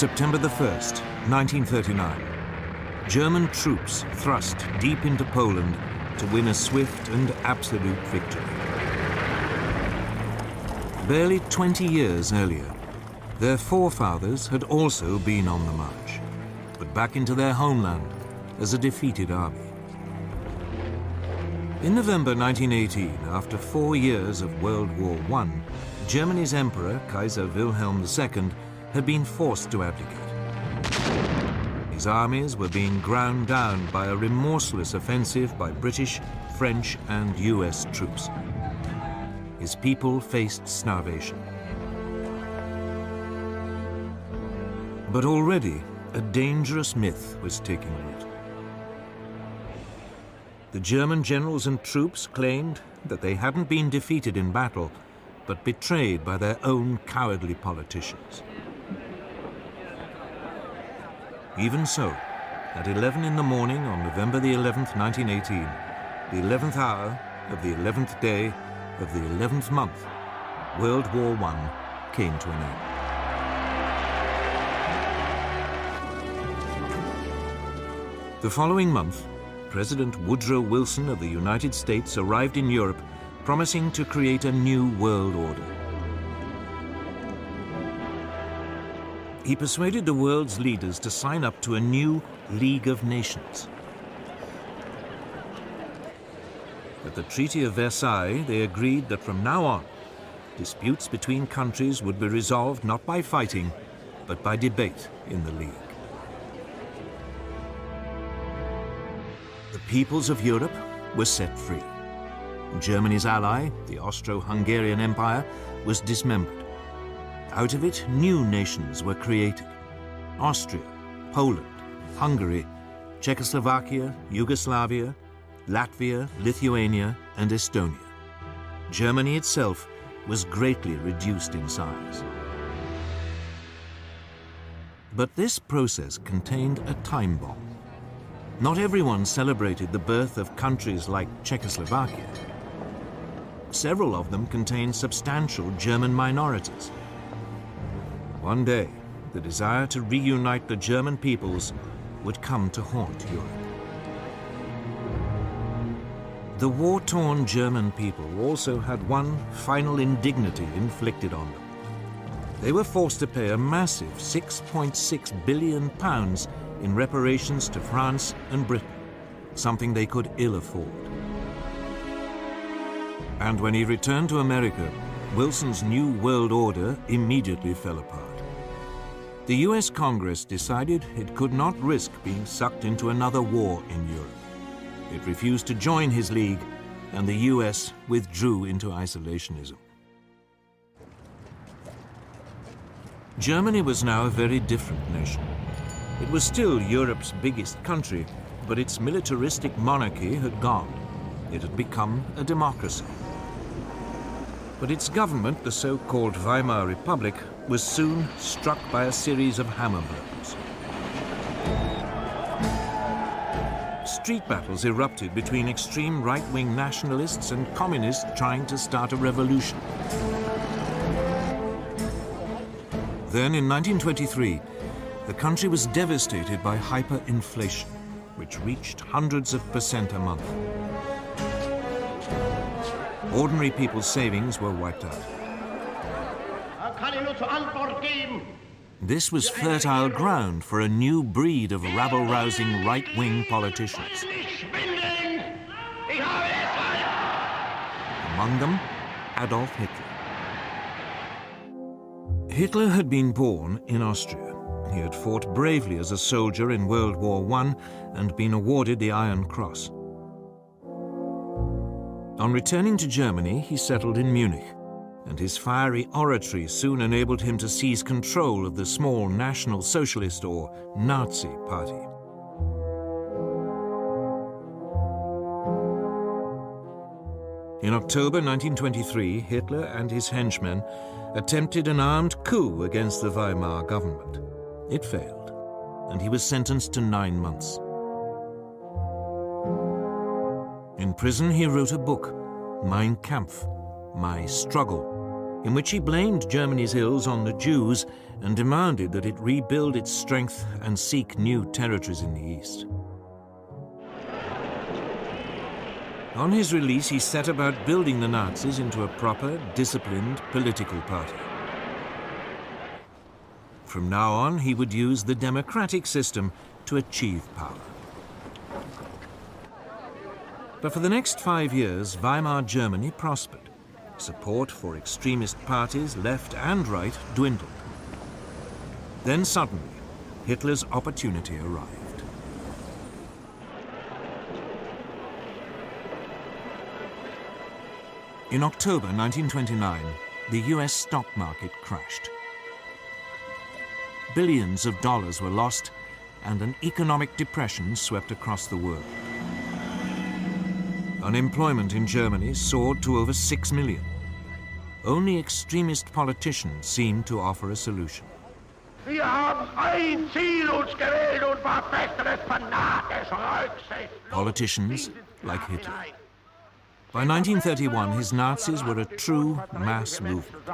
September the 1st, 1939. German troops thrust deep into Poland to win a swift and absolute victory. Barely 20 years earlier, their forefathers had also been on the march, but back into their homeland as a defeated army. In November 1918, after 4 years of World War I, Germany's Emperor, Kaiser Wilhelm II, had been forced to abdicate. His armies were being ground down by a remorseless offensive by British, French, and US troops. His people faced starvation. But already, a dangerous myth was taking root. The German generals and troops claimed that they hadn't been defeated in battle, but betrayed by their own cowardly politicians. Even so, at 11 in the morning on November the 11th, 1918, the 11th hour of the 11th day of the 11th month, World War I came to an end. The following month, President Woodrow Wilson of the United States arrived in Europe, promising to create a new world order. He persuaded the world's leaders to sign up to a new League of Nations. At the Treaty of Versailles, they agreed that from now on, disputes between countries would be resolved not by fighting, but by debate in the League. The peoples of Europe were set free. Germany's ally, the Austro-Hungarian Empire, was dismembered. Out of it, new nations were created: Austria, Poland, Hungary, Czechoslovakia, Yugoslavia, Latvia, Lithuania, and Estonia. Germany itself was greatly reduced in size. But this process contained a time bomb. Not everyone celebrated the birth of countries like Czechoslovakia. Several of them contained substantial German minorities. One day, the desire to reunite the German peoples would come to haunt Europe. The war-torn German people also had one final indignity inflicted on them. They were forced to pay a massive £6.6 billion in reparations to France and Britain, something they could ill afford. And when he returned to America, Wilson's new world order immediately fell apart. The US Congress decided it could not risk being sucked into another war in Europe. It refused to join his league, and the US withdrew into isolationism. Germany was now a very different nation. It was still Europe's biggest country, but its militaristic monarchy had gone. It had become a democracy. But its government, the so-called Weimar Republic, was soon struck by a series of hammer blows. Street battles erupted between extreme right-wing nationalists and communists trying to start a revolution. Then, in 1923, the country was devastated by hyperinflation, which reached hundreds of % a month. Ordinary people's savings were wiped out. This was fertile ground for a new breed of rabble-rousing right-wing politicians. Among them, Adolf Hitler. Hitler had been born in Austria. He had fought bravely as a soldier in World War I and been awarded the Iron Cross. On returning to Germany, he settled in Munich, and his fiery oratory soon enabled him to seize control of the small National Socialist or Nazi Party. In October 1923, Hitler and his henchmen attempted an armed coup against the Weimar government. It failed, and he was sentenced to 9 months. In prison, he wrote a book, Mein Kampf, My Struggle, in which he blamed Germany's ills on the Jews and demanded that it rebuild its strength and seek new territories in the East. On his release, he set about building the Nazis into a proper, disciplined political party. From now on, he would use the democratic system to achieve power. But for the next 5 years, Weimar Germany prospered. Support for extremist parties, left and right, dwindled. Then suddenly, Hitler's opportunity arrived. In October 1929, the US stock market crashed. Billions of dollars were lost, and an economic depression swept across the world. Unemployment in Germany soared to over 6 million. Only extremist politicians seemed to offer a solution. Wir haben ein Ziel uns gewählt und verfechten es fanatisch rücksichtslos. Politicians like Hitler. By 1931, his Nazis were a true mass movement.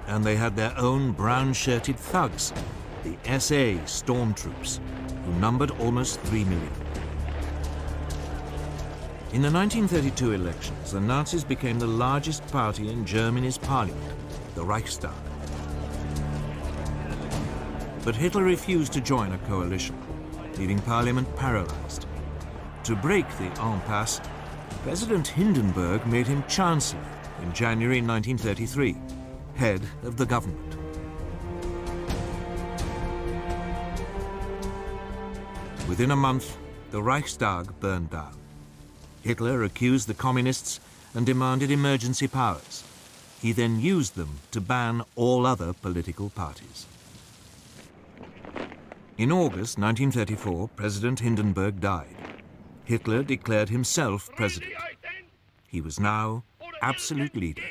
And they had their own brown-shirted thugs, the SA stormtroops, who numbered almost 3 million. In the 1932 elections, the Nazis became the largest party in Germany's parliament, the Reichstag. But Hitler refused to join a coalition, leaving parliament paralyzed. To break the impasse, President Hindenburg made him chancellor in January 1933, head of the government. Within a month, the Reichstag burned down. Hitler accused the communists and demanded emergency powers. He then used them to ban all other political parties. In August 1934, President Hindenburg died. Hitler declared himself president. He was now absolute leader,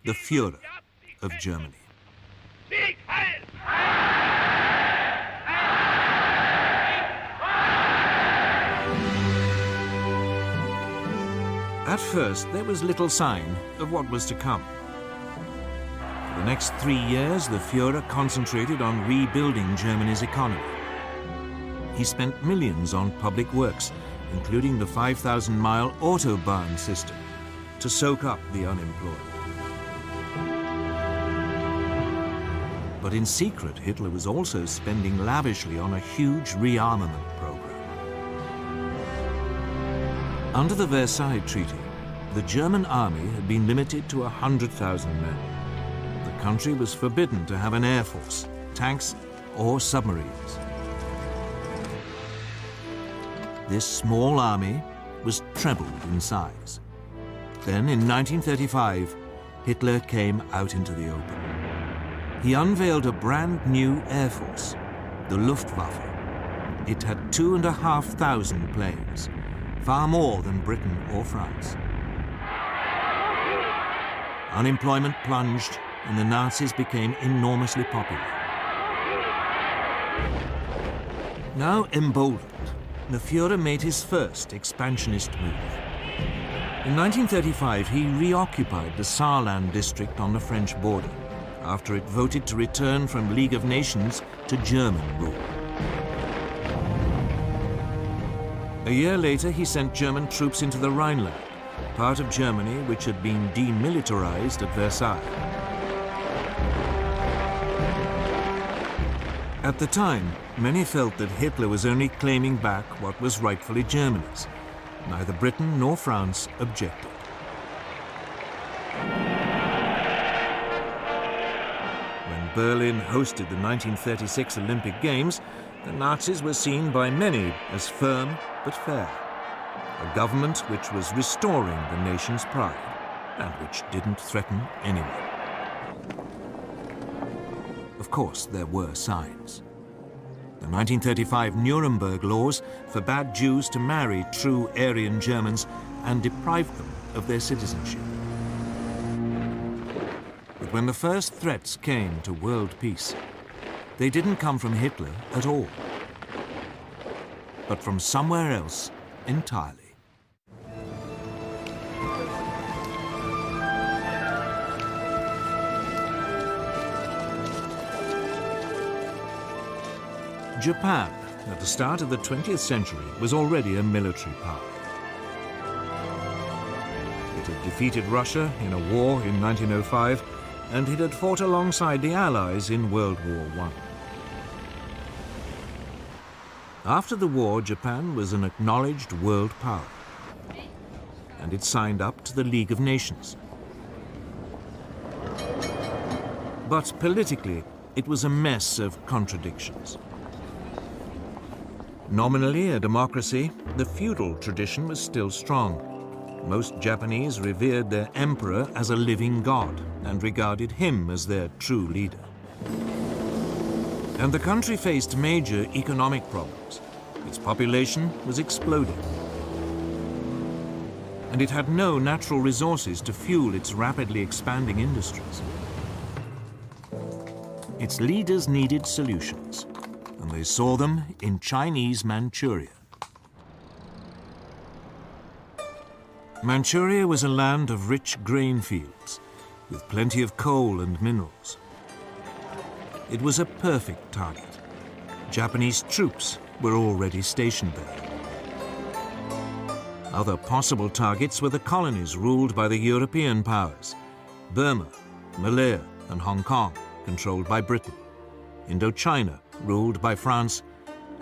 the Führer of Germany. At first, there was little sign of what was to come. For the next 3 years, the Führer concentrated on rebuilding Germany's economy. He spent millions on public works, including the 5,000-mile Autobahn system, to soak up the unemployed. But in secret, Hitler was also spending lavishly on a huge rearmament program. Under the Versailles Treaty, the German army had been limited to 100,000 men. The country was forbidden to have an air force, tanks, or submarines. This small army was trebled in size. Then, in 1935, Hitler came out into the open. He unveiled a brand new air force, the Luftwaffe. It had 2,500 planes, far more than Britain or France. Unemployment plunged, and the Nazis became enormously popular. Now emboldened, the Führer made his first expansionist move. In 1935, he reoccupied the Saarland district on the French border, after it voted to return from League of Nations to German rule. A year later, he sent German troops into the Rhineland, part of Germany which had been demilitarized at Versailles. At the time, many felt that Hitler was only claiming back what was rightfully Germany's. Neither Britain nor France objected. When Berlin hosted the 1936 Olympic Games, the Nazis were seen by many as firm but fair. A government which was restoring the nation's pride and which didn't threaten anyone. Of course, there were signs. The 1935 Nuremberg laws forbade Jews to marry true Aryan Germans and deprived them of their citizenship. But when the first threats came to world peace, they didn't come from Hitler at all, but from somewhere else entirely. Japan, at the start of the 20th century, was already a military power. It had defeated Russia in a war in 1905, and it had fought alongside the Allies in World War I. After the war, Japan was an acknowledged world power, and it signed up to the League of Nations. But politically, it was a mess of contradictions. Nominally a democracy, the feudal tradition was still strong. Most Japanese revered their emperor as a living god and regarded him as their true leader. And the country faced major economic problems. Its population was exploding. And it had no natural resources to fuel its rapidly expanding industries. Its leaders needed solutions, and they saw them in Chinese Manchuria. Manchuria was a land of rich grain fields, with plenty of coal and minerals. It was a perfect target. Japanese troops were already stationed there. Other possible targets were the colonies ruled by the European powers: Burma, Malaya, and Hong Kong, controlled by Britain; Indochina, ruled by France;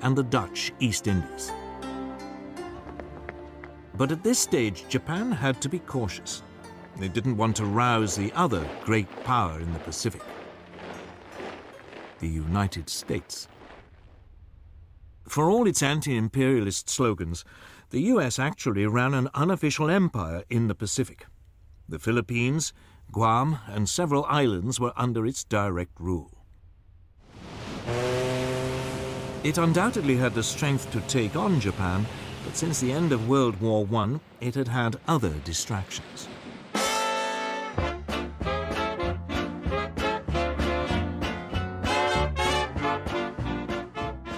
and the Dutch East Indies. But at this stage, Japan had to be cautious. They didn't want to rouse the other great power in the Pacific, the United States. For all its anti-imperialist slogans, the US actually ran an unofficial empire in the Pacific. The Philippines, Guam, and several islands were under its direct rule. It undoubtedly had the strength to take on Japan, but since the end of World War I, it had had other distractions.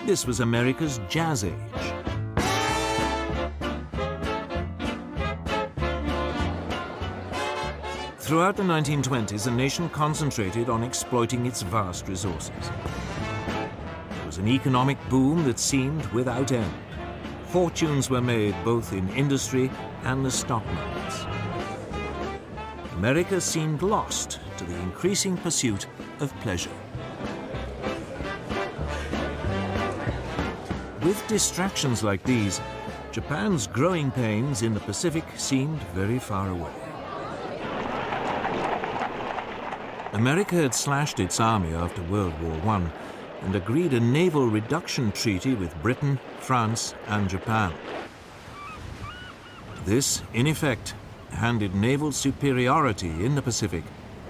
This was America's Jazz Age. Throughout the 1920s, the nation concentrated on exploiting its vast resources. It was an economic boom that seemed without end. Fortunes were made both in industry and the stock markets. America seemed lost to the increasing pursuit of pleasure. With distractions like these, Japan's growing pains in the Pacific seemed very far away. America had slashed its army after World War I and agreed a naval reduction treaty with Britain, France, and Japan. This, in effect, handed naval superiority in the Pacific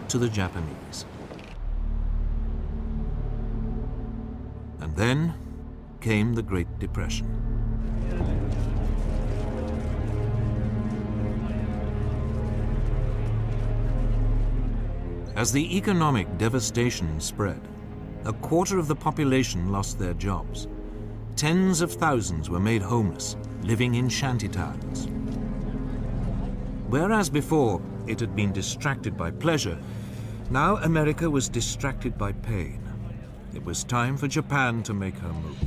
to the Japanese. And then came the Great Depression. As the economic devastation spread, a quarter of the population lost their jobs. Tens of thousands were made homeless, living in shantytowns. Whereas before it had been distracted by pleasure, now America was distracted by pain. It was time for Japan to make her move.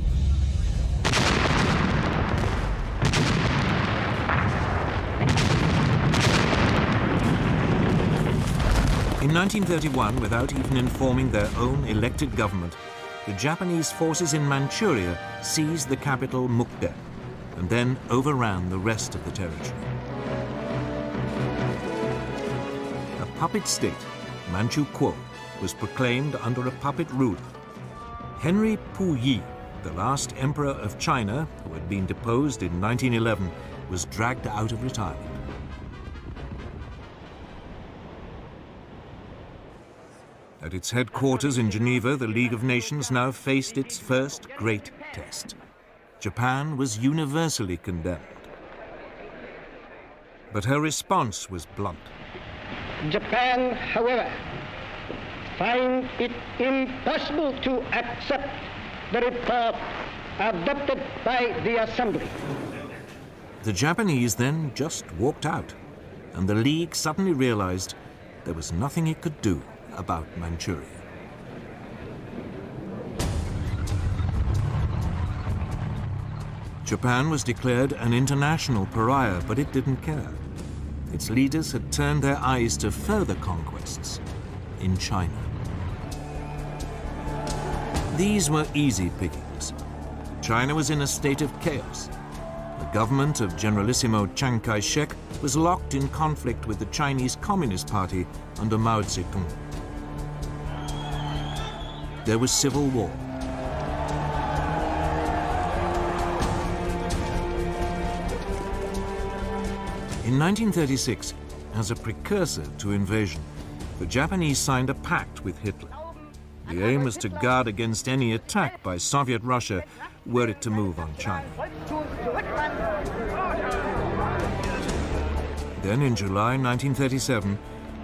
In 1931, without even informing their own elected government, the Japanese forces in Manchuria seized the capital Mukden and then overran the rest of the territory. A puppet state, Manchukuo, was proclaimed under a puppet ruler. Henry Puyi, the last emperor of China, who had been deposed in 1911, was dragged out of retirement. At its headquarters in Geneva, the League of Nations now faced its first great test. Japan was universally condemned. But her response was blunt. Japan, however, finds it impossible to accept the report adopted by the Assembly. The Japanese then just walked out, and the League suddenly realized there was nothing it could do about Manchuria. Japan was declared an international pariah, but it didn't care. Its leaders had turned their eyes to further conquests in China. These were easy pickings. China was in a state of chaos. The government of Generalissimo Chiang Kai-shek was locked in conflict with the Chinese Communist Party under Mao Zedong. There was civil war. In 1936, as a precursor to invasion, the Japanese signed a pact with Hitler. The aim was to guard against any attack by Soviet Russia were it to move on China. Then in July 1937,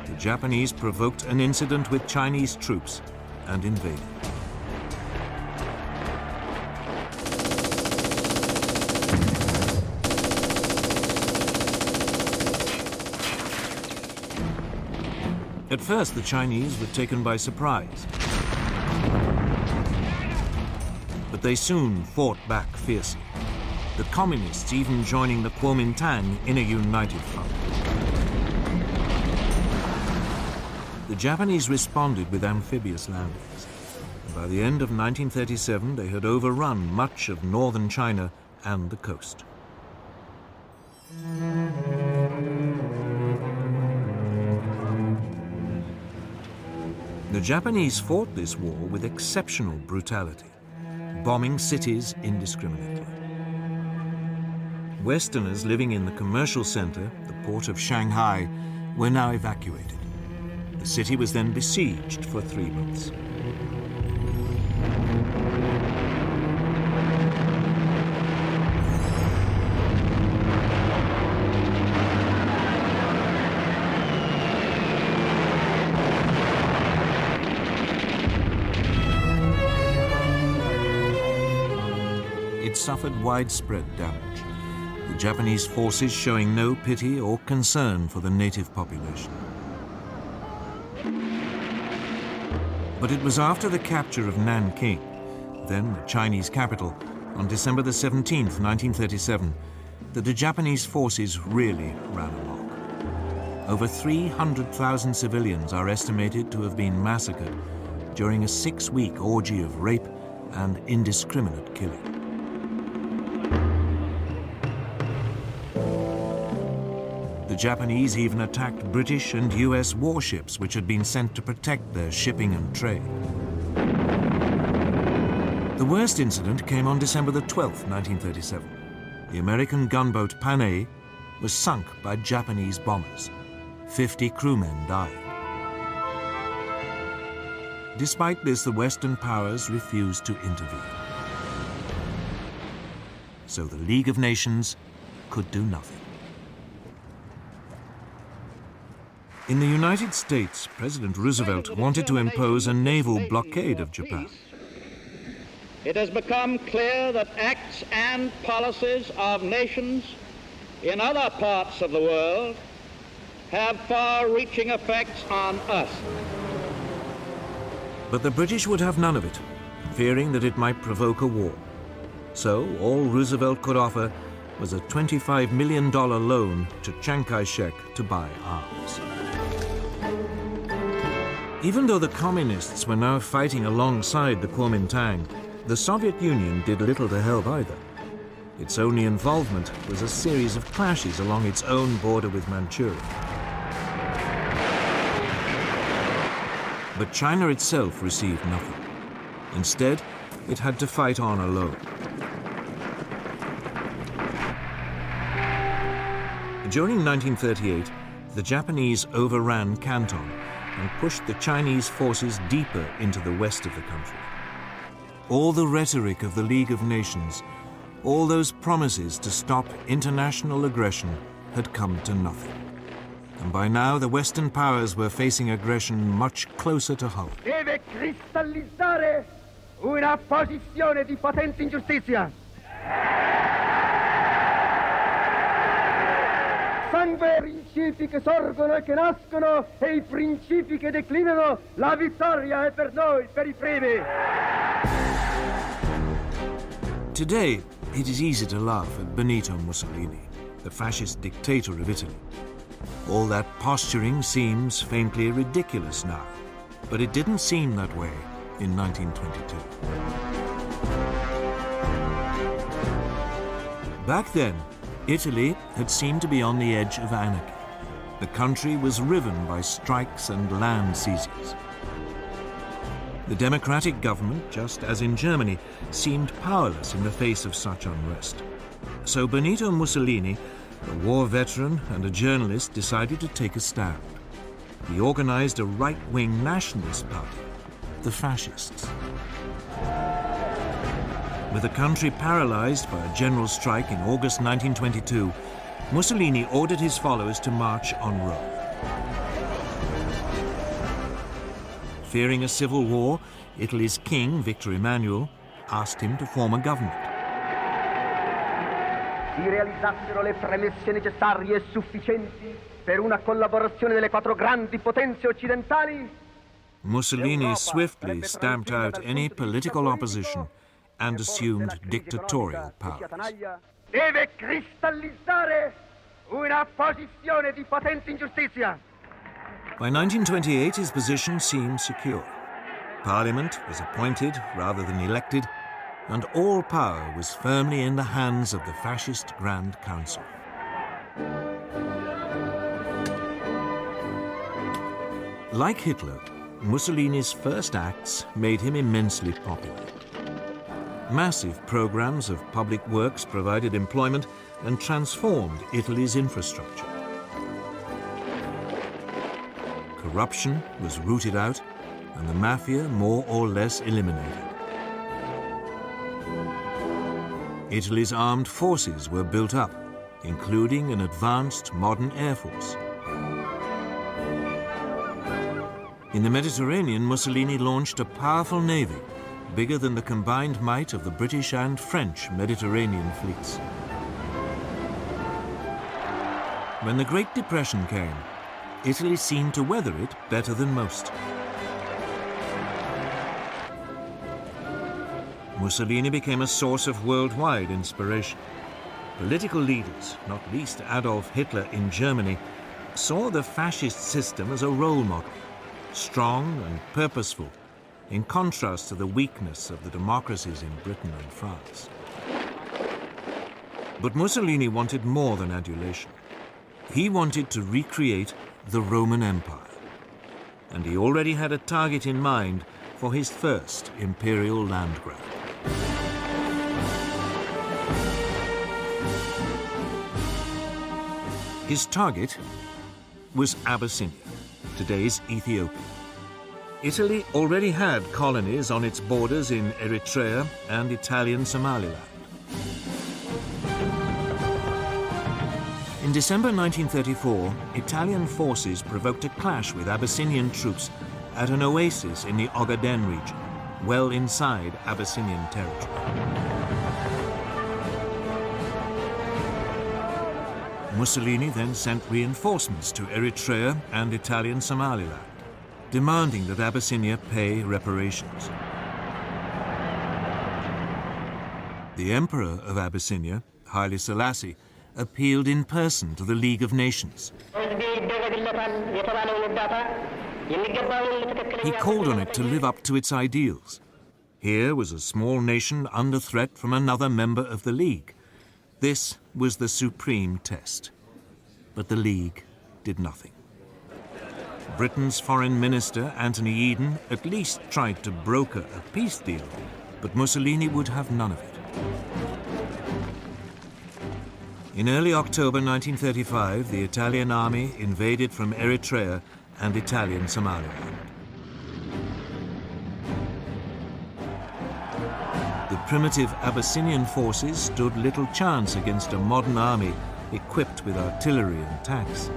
the Japanese provoked an incident with Chinese troops and invaded. At first, the Chinese were taken by surprise. But they soon fought back fiercely, the Communists even joining the Kuomintang in a united front. The Japanese responded with amphibious landings. And by the end of 1937, they had overrun much of northern China and the coast. The Japanese fought this war with exceptional brutality, bombing cities indiscriminately. Westerners living in the commercial center, the port of Shanghai, were now evacuated. The city was then besieged for 3 months. It suffered widespread damage, the Japanese forces showing no pity or concern for the native population. But it was after the capture of Nanking, then the Chinese capital, on December the 17th, 1937, that the Japanese forces really ran amok. Over 300,000 civilians are estimated to have been massacred during a 6-week orgy of rape and indiscriminate killing. The Japanese even attacked British and US warships which had been sent to protect their shipping and trade. The worst incident came on December the 12th, 1937. The American gunboat Panay was sunk by Japanese bombers. 50 crewmen died. Despite this, the Western powers refused to intervene. So the League of Nations could do nothing. In the United States, President Roosevelt wanted to impose a naval blockade of Japan. It has become clear that acts and policies of nations in other parts of the world have far-reaching effects on us. But the British would have none of it, fearing that it might provoke a war. So all Roosevelt could offer was a $25 million loan to Chiang Kai-shek to buy arms. Even though the Communists were now fighting alongside the Kuomintang, the Soviet Union did little to help either. Its only involvement was a series of clashes along its own border with Manchuria. But China itself received nothing. Instead, it had to fight on alone. During 1938, the Japanese overran Canton and pushed the Chinese forces deeper into the west of the country. All the rhetoric of the League of Nations, all those promises to stop international aggression had come to nothing. And by now, the Western powers were facing aggression much closer to home. Deve cristallizzare una posizione di potente ingiustizia. Sangue, principi che sorgono e che nascono, e i principi che declinano, la vittoria è per noi, per i primi. Today, It is easy to laugh at Benito Mussolini, the fascist dictator of Italy. All that posturing seems faintly ridiculous now, but it didn't seem that way in 1922. Back then, Italy had seemed to be on the edge of anarchy. The country was riven by strikes and land seizures. The democratic government, just as in Germany, seemed powerless in the face of such unrest. So Benito Mussolini, a war veteran and a journalist, decided to take a stand. He organized a right-wing nationalist party, the Fascists. With the country paralyzed by a general strike in August 1922, Mussolini ordered his followers to march on Rome. Fearing a civil war, Italy's king, Victor Emmanuel, asked him to form a government. Si realizzassero le premesse necessarie e sufficienti per una collaborazione delle quattro grandi potenze occidentali, Mussolini swiftly stamped out any political opposition and assumed dictatorial powers. deve cristallizzare una posizione di potente ingiustizia. By 1928, his position seemed secure. Parliament was appointed rather than elected, and all power was firmly in the hands of the fascist Grand Council. Like Hitler, Mussolini's first acts made him immensely popular. Massive programs of public works provided employment and transformed Italy's infrastructure. Corruption was rooted out and the mafia more or less eliminated. Italy's armed forces were built up, including an advanced modern air force. In the Mediterranean, Mussolini launched a powerful navy, bigger than the combined might of the British and French Mediterranean fleets. When the Great Depression came, Italy seemed to weather it better than most. Mussolini became a source of worldwide inspiration. Political leaders, not least Adolf Hitler in Germany, saw the fascist system as a role model, strong and purposeful, in contrast to the weakness of the democracies in Britain and France. But Mussolini wanted more than adulation. He wanted to recreate the Roman Empire, and he already had a target in mind for his first imperial land grab. His target was Abyssinia, today's Ethiopia. Italy already had colonies on its borders in Eritrea and Italian Somaliland. In December 1934, Italian forces provoked a clash with Abyssinian troops at an oasis in the Ogaden region, well inside Abyssinian territory. Mussolini then sent reinforcements to Eritrea and Italian Somaliland, demanding that Abyssinia pay reparations. The Emperor of Abyssinia, Haile Selassie, appealed in person to the League of Nations. He called on it to live up to its ideals. Here was a small nation under threat from another member of the League. This was the supreme test. But the League did nothing. Britain's Foreign Minister, Anthony Eden, at least tried to broker a peace deal, but Mussolini would have none of it. In early October 1935, the Italian army invaded from Eritrea and Italian Somaliland. The primitive Abyssinian forces stood little chance against a modern army equipped with artillery and tanks.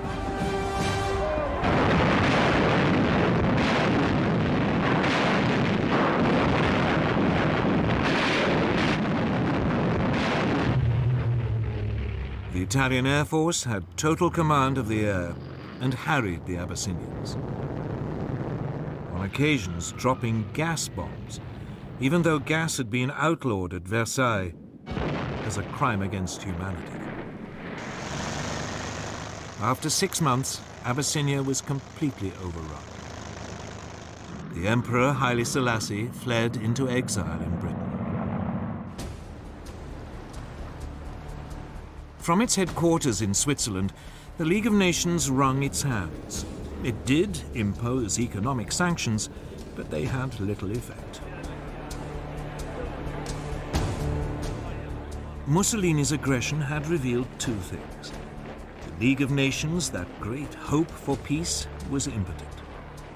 The Italian Air Force had total command of the air and harried the Abyssinians, on occasions dropping gas bombs, even though gas had been outlawed at Versailles. as a crime against humanity. After 6 months, Abyssinia was completely overrun. The Emperor Haile Selassie fled into exile in Britain. From its headquarters in Switzerland, the League of Nations wrung its hands. It did impose economic sanctions, but they had little effect. Mussolini's aggression had revealed 2 things. The League of Nations, that great hope for peace, was impotent.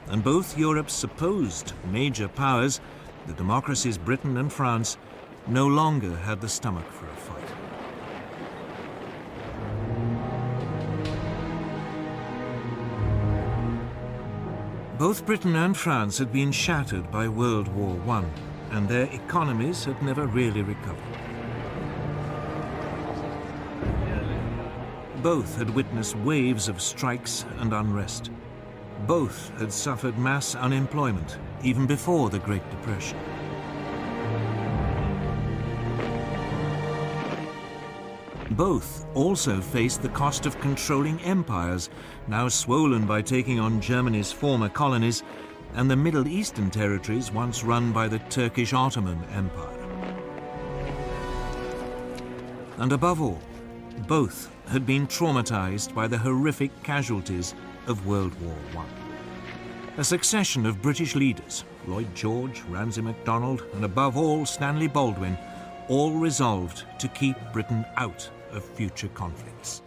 And both Europe's supposed major powers, the democracies Britain and France, no longer had the stomach for a fight. Both Britain and France had been shattered by World War I, and their economies had never really recovered. Both had witnessed waves of strikes and unrest. Both had suffered mass unemployment, even before the Great Depression. Both also faced the cost of controlling empires, now swollen by taking on Germany's former colonies and the Middle Eastern territories once run by the Turkish Ottoman Empire. And above all, both had been traumatized by the horrific casualties of World War I. A succession of British leaders, Lloyd George, Ramsay MacDonald, and above all Stanley Baldwin, all resolved to keep Britain out of future conflicts.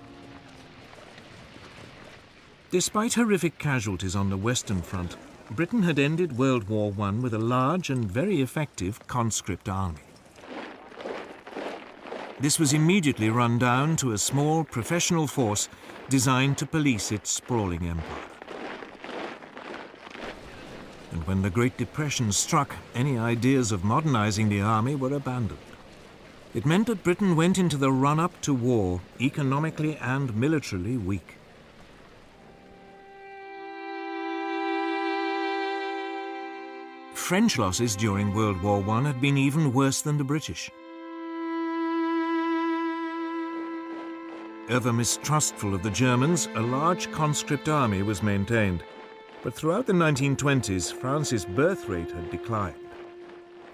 Despite horrific casualties on the Western Front, Britain had ended World War I with a large and very effective conscript army. This was immediately run down to a small professional force designed to police its sprawling empire. And when the Great Depression struck, any ideas of modernizing the army were abandoned. It meant that Britain went into the run-up to war economically and militarily weak. French losses during World War I had been even worse than the British. Ever mistrustful of the Germans, a large conscript army was maintained. But throughout the 1920s, France's birth rate had declined.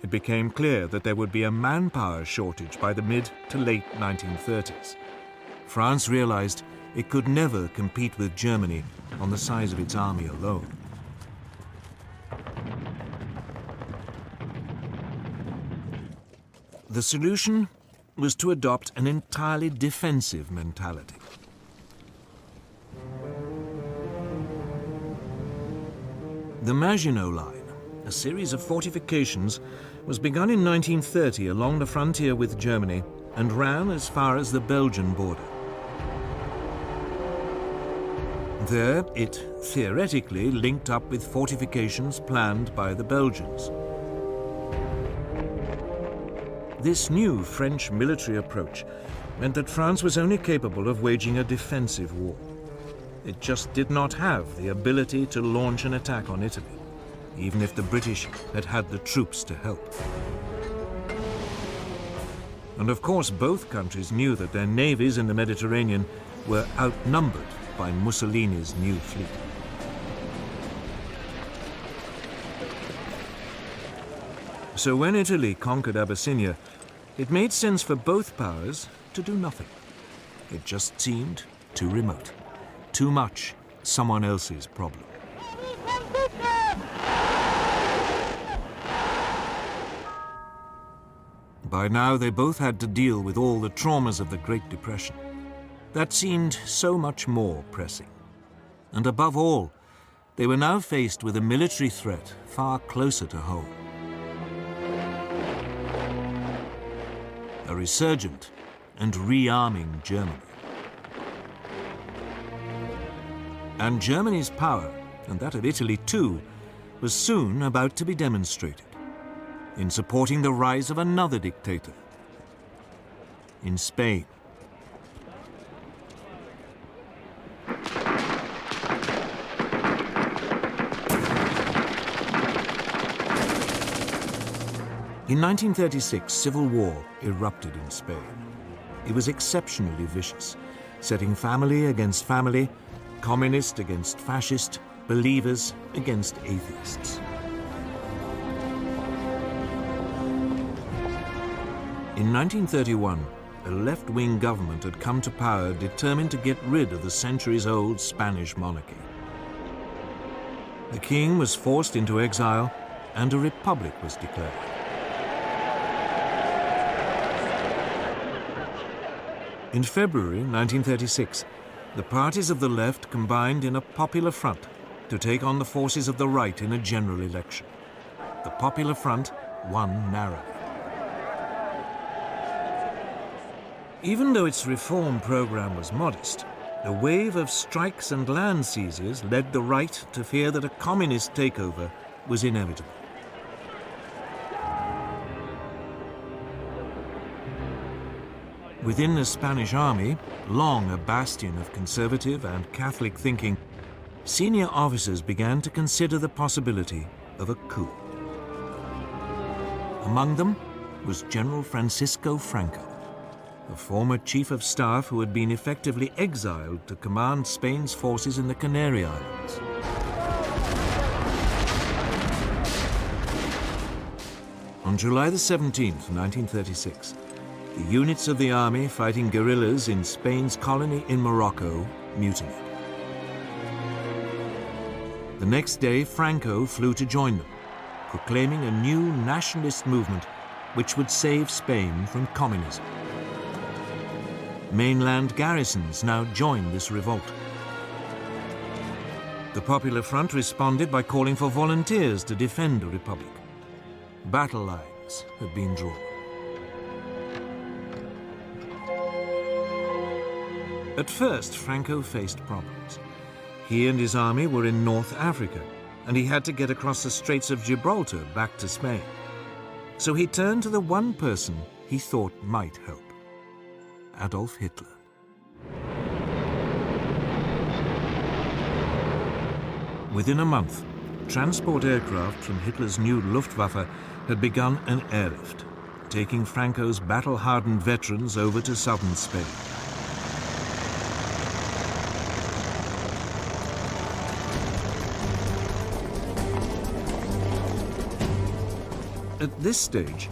It became clear that there would be a manpower shortage by the mid to late 1930s. France realized it could never compete with Germany on the size of its army alone. The solution was to adopt an entirely defensive mentality. The Maginot Line, a series of fortifications, was begun in 1930 along the frontier with Germany and ran as far as the Belgian border. There, it theoretically linked up with fortifications planned by the Belgians. This new French military approach meant that France was only capable of waging a defensive war. It just did not have the ability to launch an attack on Italy, even if the British had had the troops to help. And of course, both countries knew that their navies in the Mediterranean were outnumbered by Mussolini's new fleet. So when Italy conquered Abyssinia, it made sense for both powers to do nothing. It just seemed too remote, too much someone else's problem. By now, they both had to deal with all the traumas of the Great Depression. That seemed so much more pressing. And above all, they were now faced with a military threat far closer to home. A resurgent and rearming Germany. And Germany's power, and that of Italy too, was soon about to be demonstrated in supporting the rise of another dictator in Spain. In 1936, civil war erupted in Spain. He was exceptionally vicious, setting family against family, communist against fascist, believers against atheists. In 1931, a left-wing government had come to power determined to get rid of the centuries-old Spanish monarchy. The king was forced into exile and a republic was declared. In February 1936, the parties of the left combined in a popular front to take on the forces of the right in a general election. The Popular Front won narrowly. Even though its reform program was modest, a wave of strikes and land seizures led the right to fear that a communist takeover was inevitable. Within the Spanish army, long a bastion of conservative and Catholic thinking, senior officers began to consider the possibility of a coup. Among them was General Francisco Franco, a former chief of staff who had been effectively exiled to command Spain's forces in the Canary Islands. On July the 17th, 1936, the units of the army fighting guerrillas in Spain's colony in Morocco mutinied. The next day, Franco flew to join them, proclaiming a new nationalist movement which would save Spain from communism. Mainland garrisons now joined this revolt. The Popular Front responded by calling for volunteers to defend the Republic. Battle lines had been drawn. At first, Franco faced problems. He and his army were in North Africa, and he had to get across the Straits of Gibraltar back to Spain. So he turned to the one person he thought might help: Adolf Hitler. Within a month, transport aircraft from Hitler's new Luftwaffe had begun an airlift, taking Franco's battle-hardened veterans over to southern Spain. At this stage,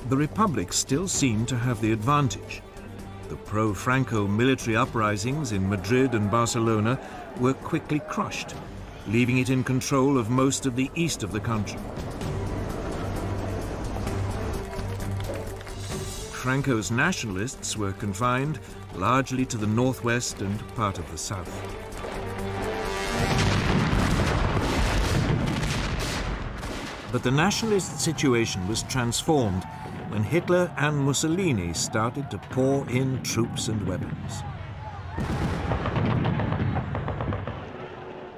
the Republic still seemed to have the advantage. The pro-Franco military uprisings in Madrid and Barcelona were quickly crushed, leaving it in control of most of the east of the country. Franco's nationalists were confined largely to the northwest and part of the south. But the nationalist situation was transformed when Hitler and Mussolini started to pour in troops and weapons.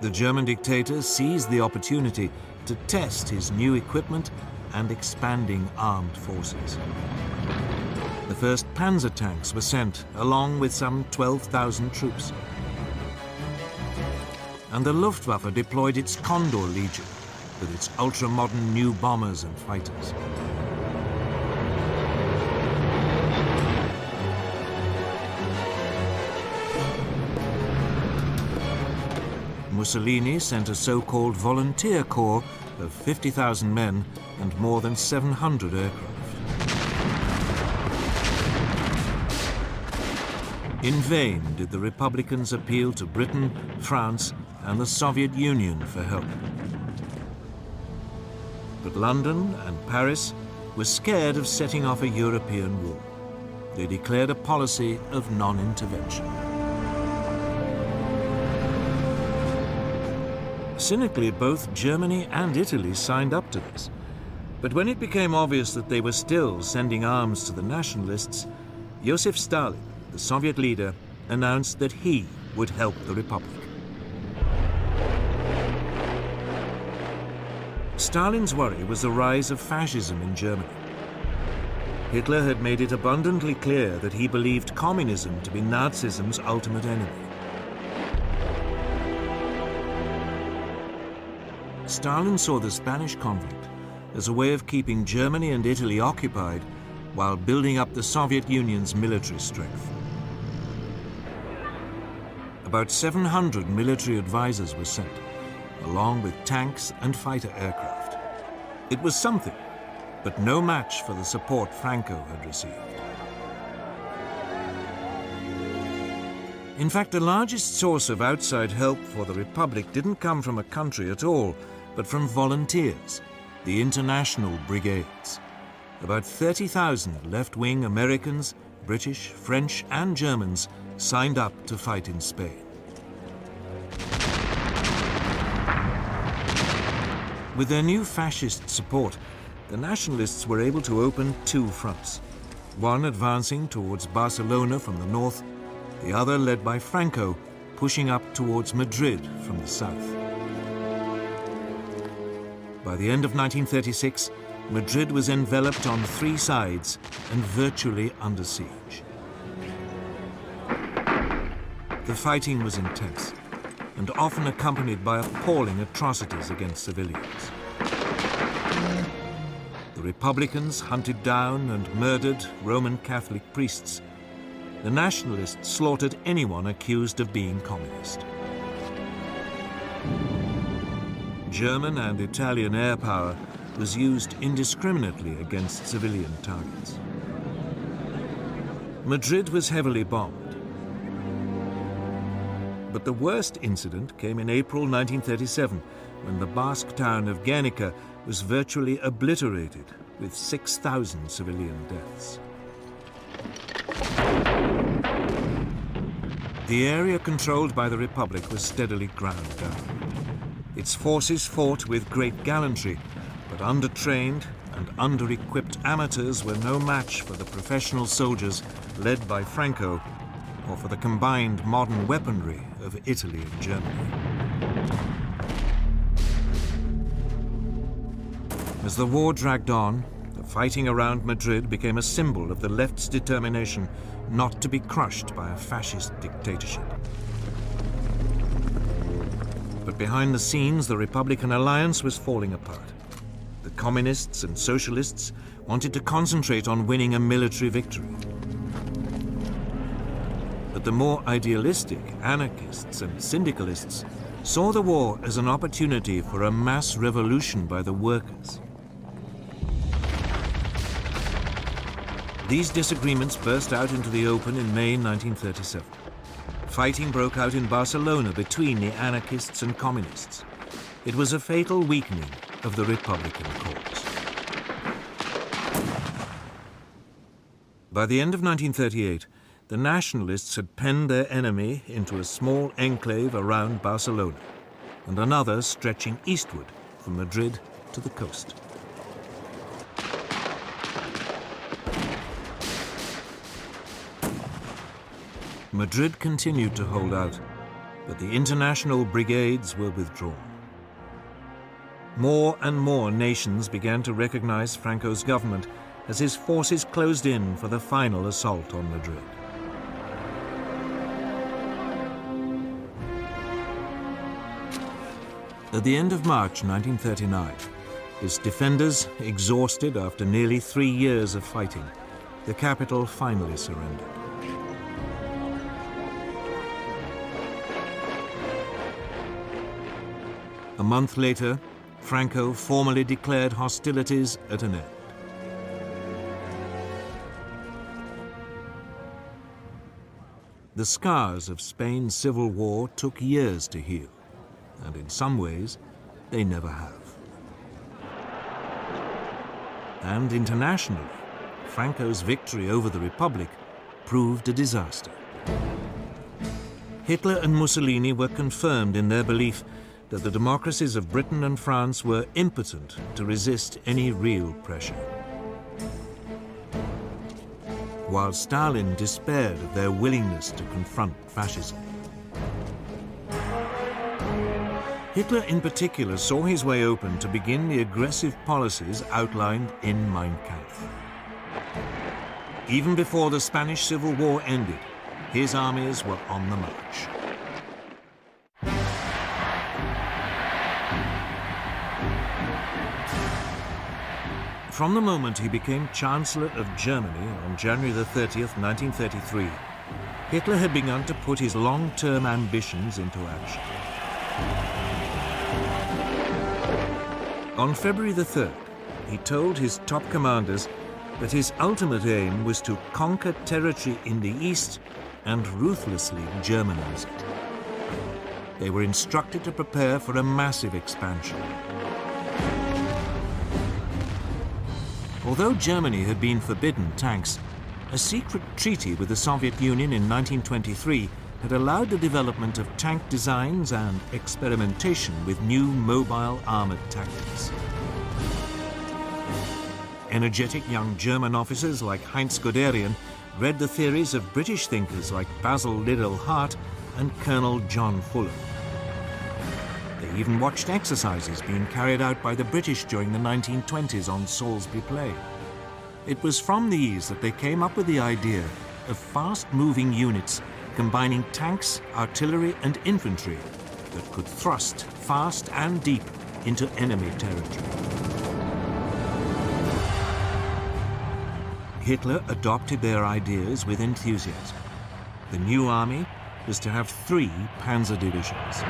The German dictator seized the opportunity to test his new equipment and expanding armed forces. The first panzer tanks were sent, along with some 12,000 troops. And the Luftwaffe deployed its Condor Legion, with its ultra-modern new bombers and fighters. Mussolini sent a so-called volunteer corps of 50,000 men and more than 700 aircraft. In vain did the Republicans appeal to Britain, France, and the Soviet Union for help. But London and Paris were scared of setting off a European war. They declared a policy of non-intervention. Cynically, both Germany and Italy signed up to this. But when it became obvious that they were still sending arms to the nationalists, Joseph Stalin, the Soviet leader, announced that he would help the Republic. Stalin's worry was the rise of fascism in Germany. Hitler had made it abundantly clear that he believed communism to be Nazism's ultimate enemy. Stalin saw the Spanish conflict as a way of keeping Germany and Italy occupied while building up the Soviet Union's military strength. About 700 military advisors were sent, along with tanks and fighter aircraft. It was something, but no match for the support Franco had received. In fact, the largest source of outside help for the Republic didn't come from a country at all, but from volunteers, the international brigades. About 30,000 left-wing Americans, British, French, and Germans signed up to fight in Spain. With their new fascist support, the nationalists were able to open two fronts, one advancing towards Barcelona from the north, the other led by Franco, pushing up towards Madrid from the south. By the end of 1936, Madrid was enveloped on three sides and virtually under siege. The fighting was intense and often accompanied by appalling atrocities against civilians. The Republicans hunted down and murdered Roman Catholic priests. The nationalists slaughtered anyone accused of being communist. German and Italian air power was used indiscriminately against civilian targets. Madrid was heavily bombed. But the worst incident came in April 1937, when the Basque town of Guernica was virtually obliterated, with 6,000 civilian deaths. The area controlled by the Republic was steadily ground down. Its forces fought with great gallantry, but undertrained and under-equipped amateurs were no match for the professional soldiers led by Franco, or for the combined modern weaponry of Italy and Germany. As the war dragged on, the fighting around Madrid became a symbol of the left's determination not to be crushed by a fascist dictatorship. But behind the scenes, the Republican alliance was falling apart. The communists and socialists wanted to concentrate on winning a military victory. But the more idealistic anarchists and syndicalists saw the war as an opportunity for a mass revolution by the workers. These disagreements burst out into the open in May 1937. Fighting broke out in Barcelona between the anarchists and communists. It was a fatal weakening of the Republican cause. By the end of 1938, the nationalists had penned their enemy into a small enclave around Barcelona, and another stretching eastward from Madrid to the coast. Madrid continued to hold out, but the international brigades were withdrawn. More and more nations began to recognize Franco's government as his forces closed in for the final assault on Madrid. At the end of March 1939, its defenders, exhausted after nearly 3 years of fighting, the capital finally surrendered. A month later, Franco formally declared hostilities at an end. The scars of Spain's civil war took years to heal, and in some ways, they never have. And internationally, Franco's victory over the Republic proved a disaster. Hitler and Mussolini were confirmed in their belief that the democracies of Britain and France were impotent to resist any real pressure. While Stalin despaired of their willingness to confront fascism. Hitler in particular saw his way open to begin the aggressive policies outlined in Mein Kampf. Even before the Spanish Civil War ended, his armies were on the march. From the moment he became Chancellor of Germany on January the 30th, 1933, Hitler had begun to put his long-term ambitions into action. On February the 3rd, he told his top commanders that his ultimate aim was to conquer territory in the east and ruthlessly Germanize it. They were instructed to prepare for a massive expansion. Although Germany had been forbidden tanks, a secret treaty with the Soviet Union in 1923 had allowed the development of tank designs and experimentation with new mobile armored tactics. Energetic young German officers like Heinz Guderian read the theories of British thinkers like Basil Liddell Hart and Colonel John Fuller. They even watched exercises being carried out by the British during the 1920s on Salisbury Plain. It was from these that they came up with the idea of fast-moving units combining tanks, artillery and infantry that could thrust fast and deep into enemy territory. Hitler adopted their ideas with enthusiasm. The new army was to have 3 panzer divisions.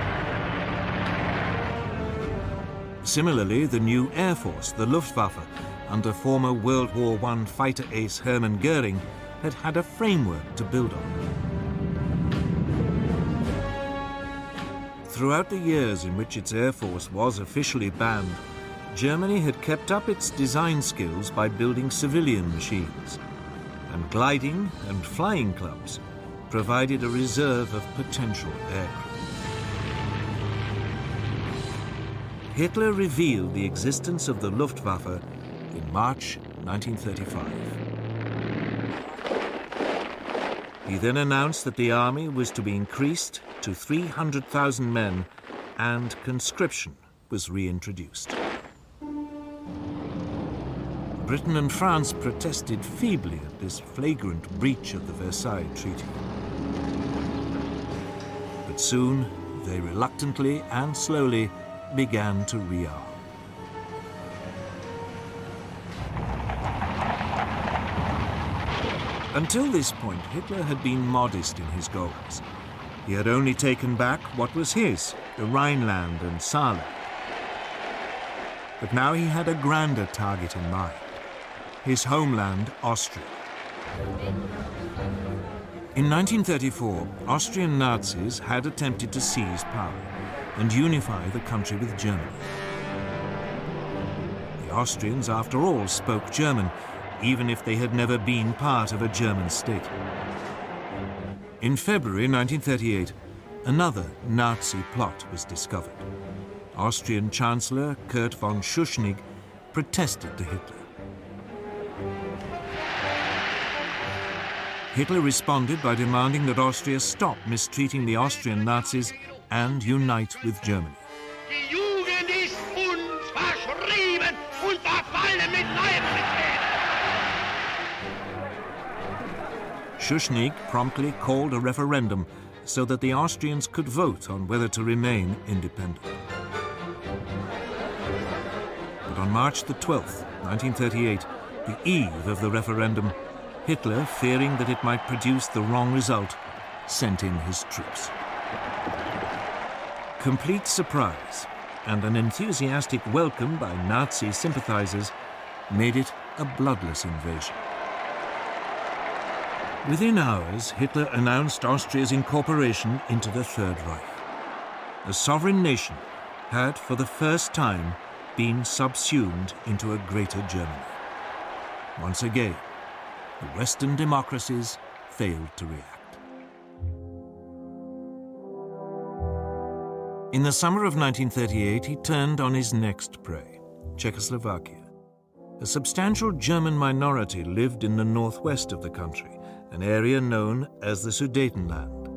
Similarly, the new Air Force, the Luftwaffe, under former World War I fighter ace Hermann Goering, had a framework to build on. Throughout the years in which its Air Force was officially banned, Germany had kept up its design skills by building civilian machines, and gliding and flying clubs provided a reserve of potential aircraft. Hitler revealed the existence of the Luftwaffe in March 1935. He then announced that the army was to be increased to 300,000 men and conscription was reintroduced. Britain and France protested feebly at this flagrant breach of the Versailles Treaty. But soon, they reluctantly and slowly began to rearm. Until this point, Hitler had been modest in his goals. He had only taken back what was his, the Rhineland and Saarland. But now he had a grander target in mind, his homeland, Austria. In 1934, Austrian Nazis had attempted to seize power and unify the country with Germany. The Austrians, after all, spoke German, even if they had never been part of a German state. In February 1938, another Nazi plot was discovered. Austrian Chancellor Kurt von Schuschnigg protested to Hitler. Hitler responded by demanding that Austria stop mistreating the Austrian Nazis and unite with Germany. Die Jugend ist uns verschrieben und verfallen mit Leibesmitteln. Schuschnigg promptly called a referendum so that the Austrians could vote on whether to remain independent. But on March the 12th, 1938, the eve of the referendum, Hitler, fearing that it might produce the wrong result, sent in his troops. Complete surprise and an enthusiastic welcome by Nazi sympathizers made it a bloodless invasion. Within hours, Hitler announced Austria's incorporation into the Third Reich. The sovereign nation had, for the first time, been subsumed into a greater Germany. Once again, the Western democracies failed to react. In the summer of 1938, he turned on his next prey, Czechoslovakia. A substantial German minority lived in the northwest of the country, an area known as the Sudetenland.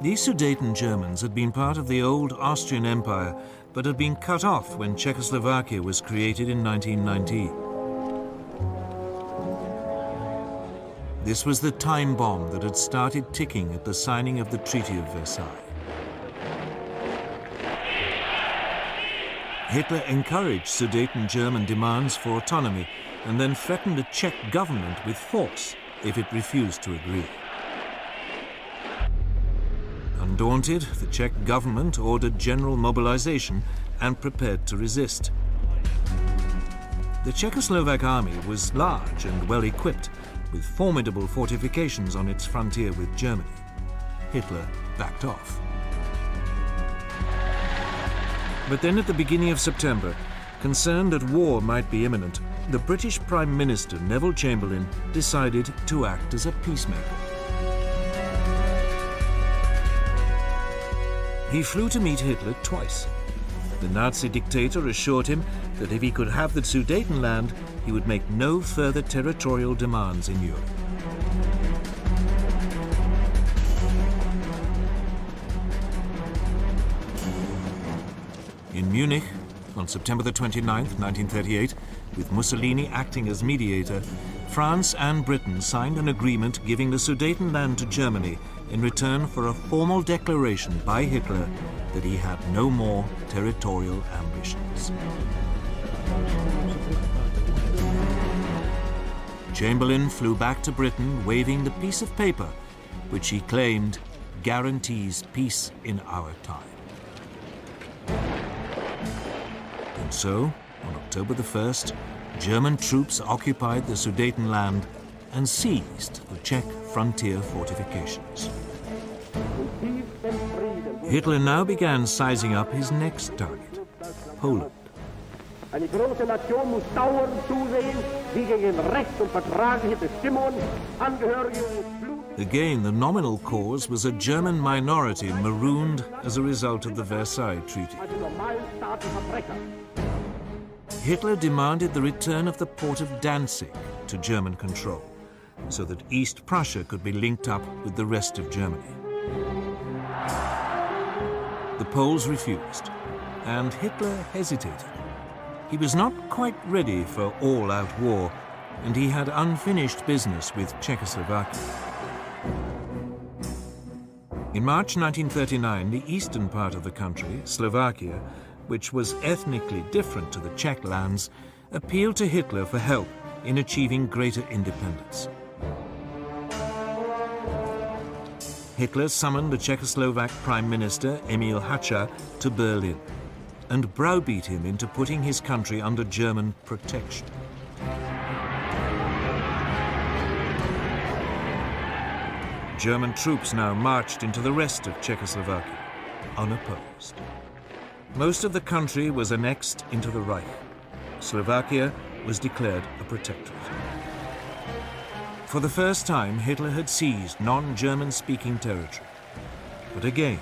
These Sudeten Germans had been part of the old Austrian Empire, but had been cut off when Czechoslovakia was created in 1919. This was the time bomb that had started ticking at the signing of the Treaty of Versailles. Hitler encouraged Sudeten German demands for autonomy and then threatened the Czech government with force if it refused to agree. Undaunted, the Czech government ordered general mobilization and prepared to resist. The Czechoslovak army was large and well equipped, with formidable fortifications on its frontier with Germany. Hitler backed off. But then at the beginning of September, concerned that war might be imminent, the British Prime Minister Neville Chamberlain decided to act as a peacemaker. He flew to meet Hitler twice. The Nazi dictator assured him that if he could have the Sudetenland, he would make no further territorial demands in Europe. In Munich, on September the 29th, 1938, with Mussolini acting as mediator, France and Britain signed an agreement giving the Sudetenland to Germany in return for a formal declaration by Hitler that he had no more territorial ambitions. Chamberlain flew back to Britain waving the piece of paper, which he claimed guarantees peace in our time. And so, on October the 1st, German troops occupied the Sudetenland and seized the Czech frontier fortifications. Hitler now began sizing up his next target, Poland. Eine große Nation muss dauernd zusehen, wie gegen Recht und vertragliche Bestimmungen Angehörige Blut. Again, the nominal cause was a German minority marooned as a result of the Versailles Treaty. Hitler demanded the return of the port of Danzig to German control, so that East Prussia could be linked up with the rest of Germany. The Poles refused, and Hitler hesitated. He was not quite ready for all-out war, and he had unfinished business with Czechoslovakia. In March 1939, the eastern part of the country, Slovakia, which was ethnically different to the Czech lands, appealed to Hitler for help in achieving greater independence. Hitler summoned the Czechoslovak Prime Minister Emil Hácha to Berlin and browbeat him into putting his country under German protection. German troops now marched into the rest of Czechoslovakia, unopposed. Most of the country was annexed into the Reich. Slovakia was declared a protectorate. For the first time, Hitler had seized non-German-speaking territory. But again,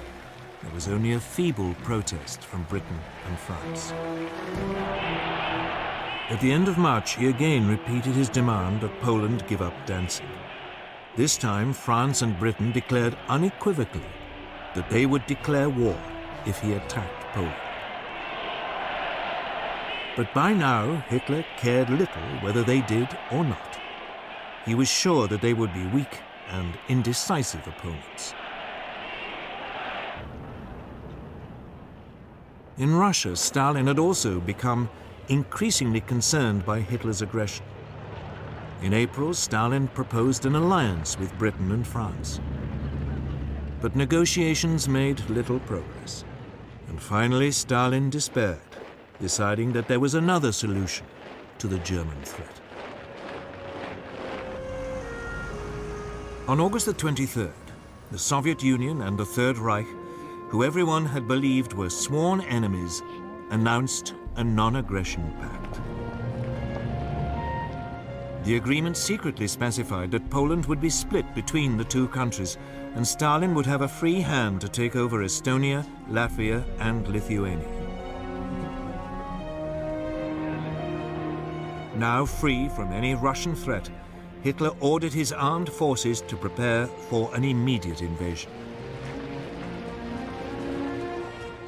there was only a feeble protest from Britain and France. At the end of March, he again repeated his demand that Poland give up Danzig. This time, France and Britain declared unequivocally that they would declare war if he attacked Poland. But by now, Hitler cared little whether they did or not. He was sure that they would be weak and indecisive opponents. In Russia, Stalin had also become increasingly concerned by Hitler's aggression. In April, Stalin proposed an alliance with Britain and France. But negotiations made little progress. And finally, Stalin despaired, deciding that there was another solution to the German threat. On August the 23rd, the Soviet Union and the Third Reich, who everyone had believed were sworn enemies, announced a non-aggression pact. The agreement secretly specified that Poland would be split between the two countries, and Stalin would have a free hand to take over Estonia, Latvia, and Lithuania. Now free from any Russian threat, Hitler ordered his armed forces to prepare for an immediate invasion.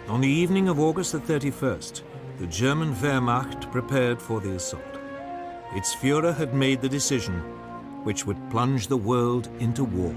On the evening of August the 31st, the German Wehrmacht prepared for the assault. Its Führer had made the decision which would plunge the world into war.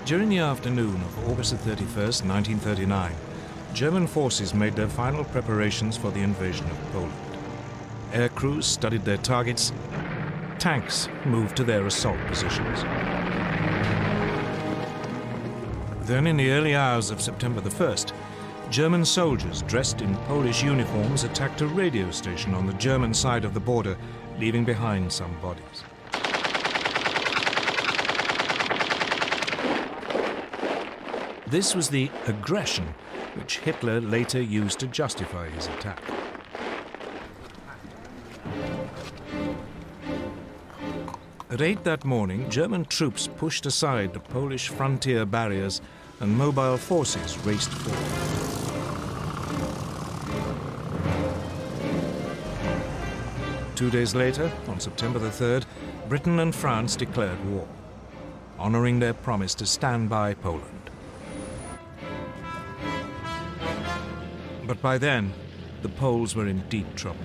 During the afternoon of August 31st, 1939, German forces made their final preparations for the invasion of Poland. Air crews studied their targets. Tanks moved to their assault positions. Then, in the early hours of September the 1st, German soldiers dressed in Polish uniforms attacked a radio station on the German side of the border, leaving behind some bodies. This was the aggression which Hitler later used to justify his attack. At 8 that morning, German troops pushed aside the Polish frontier barriers and mobile forces raced forward. Two days later, on September the 3rd, Britain and France declared war, honoring their promise to stand by Poland. But by then, the Poles were in deep trouble.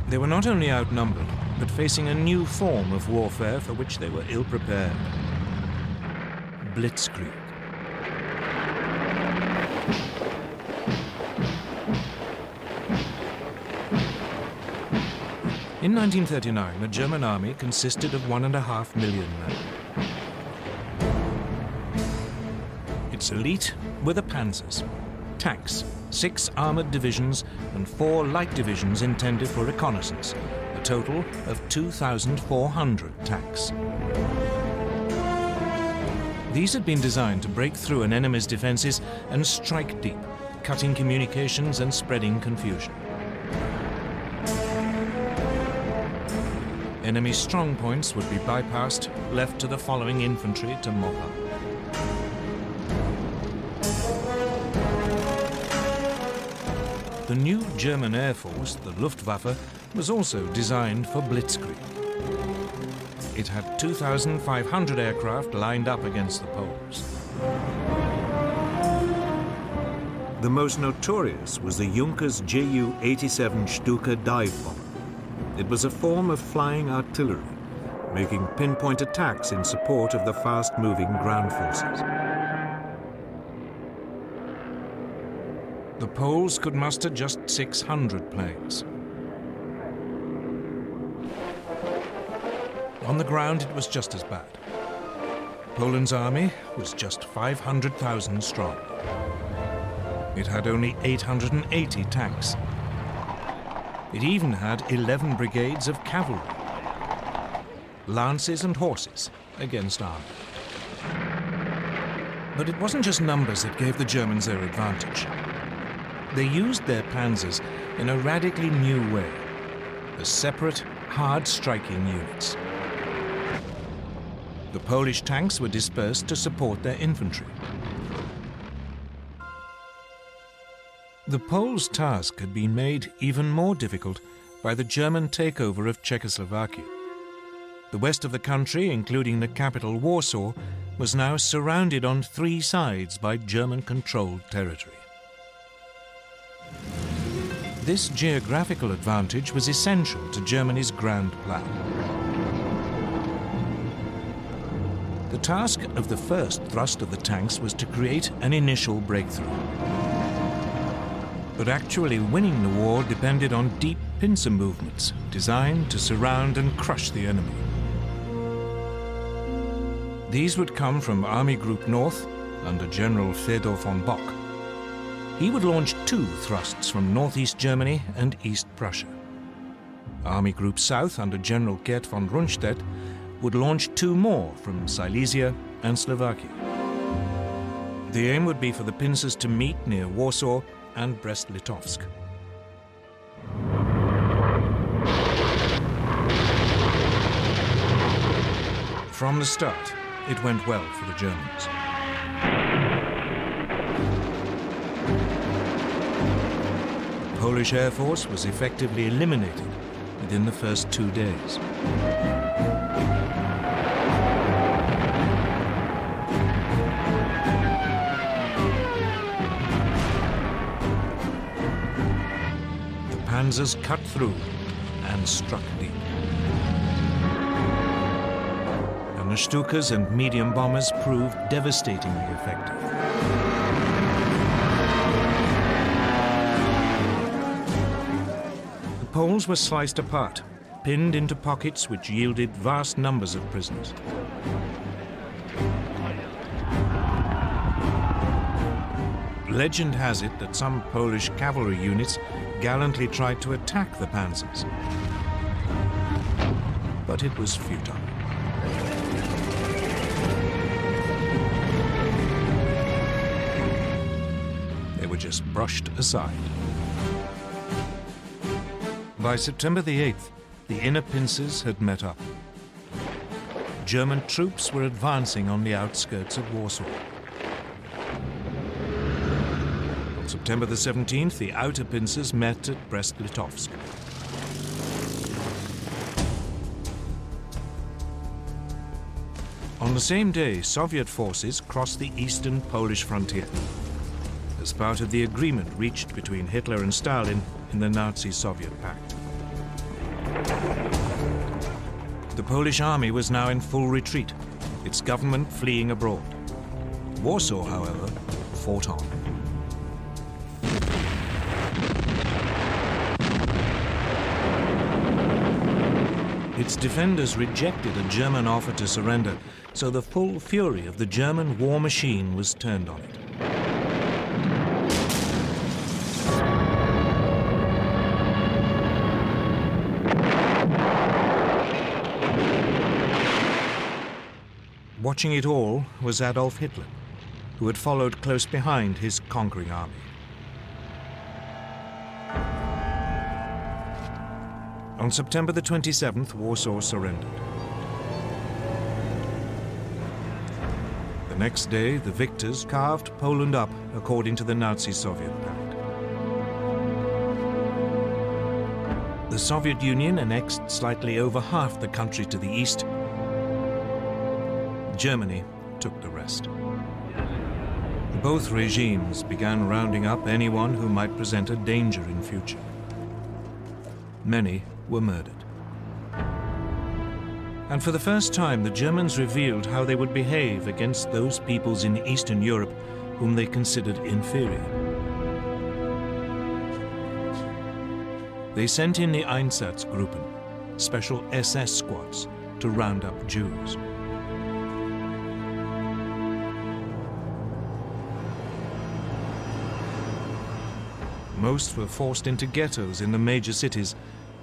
They were not only outnumbered, but facing a new form of warfare for which they were ill-prepared. Blitzkrieg. In 1939, the German army consisted of 1.5 million men. Its elite were the panzers, tanks, 6 armored divisions and 4 light divisions intended for reconnaissance, a total of 2,400 tanks. These had been designed to break through an enemy's defenses and strike deep, cutting communications and spreading confusion. Enemy strong points would be bypassed, left to the following infantry to mop up. The new German Air Force, the Luftwaffe, was also designed for blitzkrieg. It had 2,500 aircraft lined up against the Poles. The most notorious was the Junkers Ju-87 Stuka dive bomber. It was a form of flying artillery, making pinpoint attacks in support of the fast-moving ground forces. The Poles could muster just 600 planes. On the ground, it was just as bad. Poland's army was just 500,000 strong. It had only 880 tanks. It even had 11 brigades of cavalry, lances and horses against army. But it wasn't just numbers that gave the Germans their advantage. They used their panzers in a radically new way, as separate, hard-striking units. The Polish tanks were dispersed to support their infantry. The Poles' task had been made even more difficult by the German takeover of Czechoslovakia. The west of the country, including the capital Warsaw, was now surrounded on 3 sides by German-controlled territory. This geographical advantage was essential to Germany's grand plan. The task of the first thrust of the tanks was to create an initial breakthrough. But actually winning the war depended on deep pincer movements designed to surround and crush the enemy. These would come from Army Group North under General Fedor von Bock. He would launch 2 thrusts from northeast Germany and East Prussia. Army Group South under General Gerd von Rundstedt would launch 2 more from Silesia and Slovakia. The aim would be for the pincers to meet near Warsaw and Brest-Litovsk. From the start, it went well for the Germans. The Polish Air Force was effectively eliminated within the first 2 days. Panzers cut through and struck deep. Stukas and medium bombers proved devastatingly effective. The Poles were sliced apart, pinned into pockets which yielded vast numbers of prisoners. Legend has it that some Polish cavalry units gallantly tried to attack the panzers, but it was futile. They were just brushed aside. By September the 8th, the inner pincers had met up. German troops were advancing on the outskirts of Warsaw. On September the 17th, the outer pincers met at Brest-Litovsk. On the same day, Soviet forces crossed the eastern Polish frontier as part of the agreement reached between Hitler and Stalin in the Nazi-Soviet pact. The Polish army was now in full retreat, its government fleeing abroad. Warsaw, however, fought on. Its defenders rejected a German offer to surrender, so the full fury of the German war machine was turned on it. Watching it all was Adolf Hitler, who had followed close behind his conquering army. On September the 27th, Warsaw surrendered. The next day, the victors carved Poland up according to the Nazi-Soviet pact. The Soviet Union annexed slightly over half the country to the east. Germany took the rest. Both regimes began rounding up anyone who might present a danger in future. Many were murdered. And for the first time, the Germans revealed how they would behave against those peoples in Eastern Europe whom they considered inferior. They sent in the Einsatzgruppen, special SS squads, to round up Jews. Most were forced into ghettos in the major cities,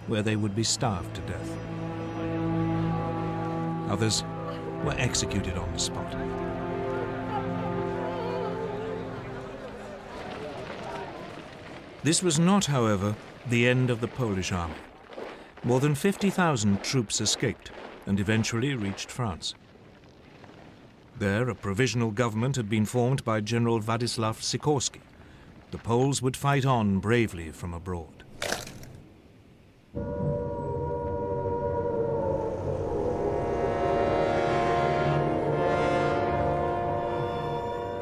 where they would be starved to death. Others were executed on the spot. This was not, however, the end of the Polish army. More than 50,000 troops escaped and eventually reached France. There, a provisional government had been formed by General Władysław Sikorski. The Poles would fight on bravely from abroad.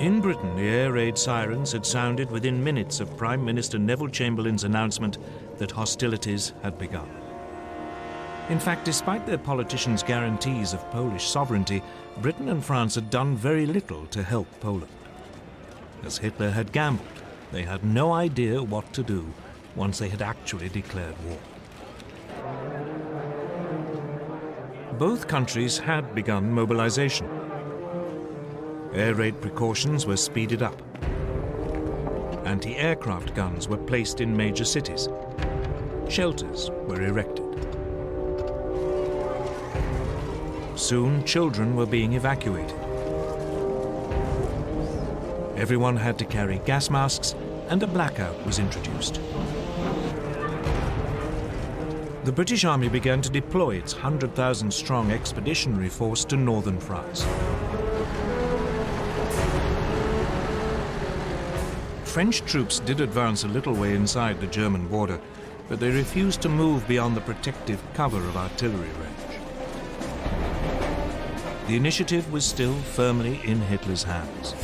In Britain, the air raid sirens had sounded within minutes of Prime Minister Neville Chamberlain's announcement that hostilities had begun. In fact, despite their politicians' guarantees of Polish sovereignty, Britain and France had done very little to help Poland. As Hitler had gambled, they had no idea what to do once they had actually declared war. Both countries had begun mobilization. Air raid precautions were speeded up. Anti-aircraft guns were placed in major cities. Shelters were erected. Soon, children were being evacuated. Everyone had to carry gas masks, and a blackout was introduced. The British Army began to deploy its 100,000-strong expeditionary force to northern France. French troops did advance a little way inside the German border, but they refused to move beyond the protective cover of artillery range. The initiative was still firmly in Hitler's hands.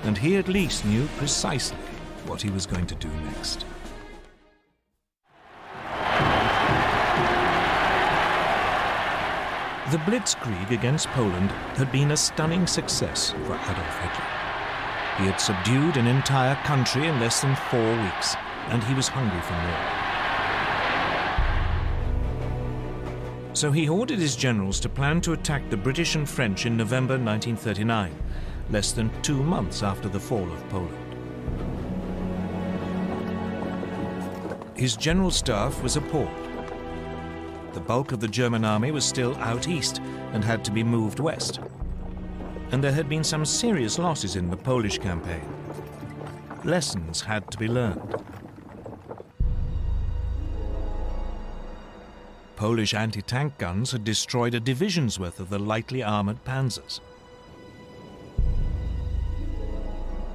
And he at least knew precisely what he was going to do next. The Blitzkrieg against Poland had been a stunning success for Adolf Hitler. He had subdued an entire country in less than 4 weeks, and he was hungry for more. So he ordered his generals to plan to attack the British and French in November 1939, less than 2 months after the fall of Poland. His general staff was appalled. The bulk of the German army was still out east and had to be moved west. And there had been some serious losses in the Polish campaign. Lessons had to be learned. Polish anti-tank guns had destroyed a division's worth of the lightly armored panzers.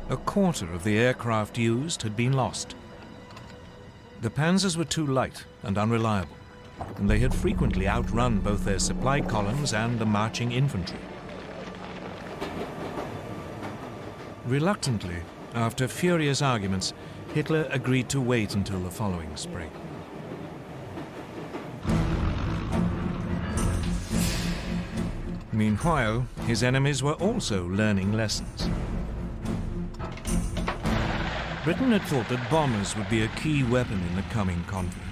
A quarter of the aircraft used had been lost. The panzers were too light and unreliable, and they had frequently outrun both their supply columns and the marching infantry. Reluctantly, after furious arguments, Hitler agreed to wait until the following spring. Meanwhile, his enemies were also learning lessons. Britain had thought that bombers would be a key weapon in the coming conflict.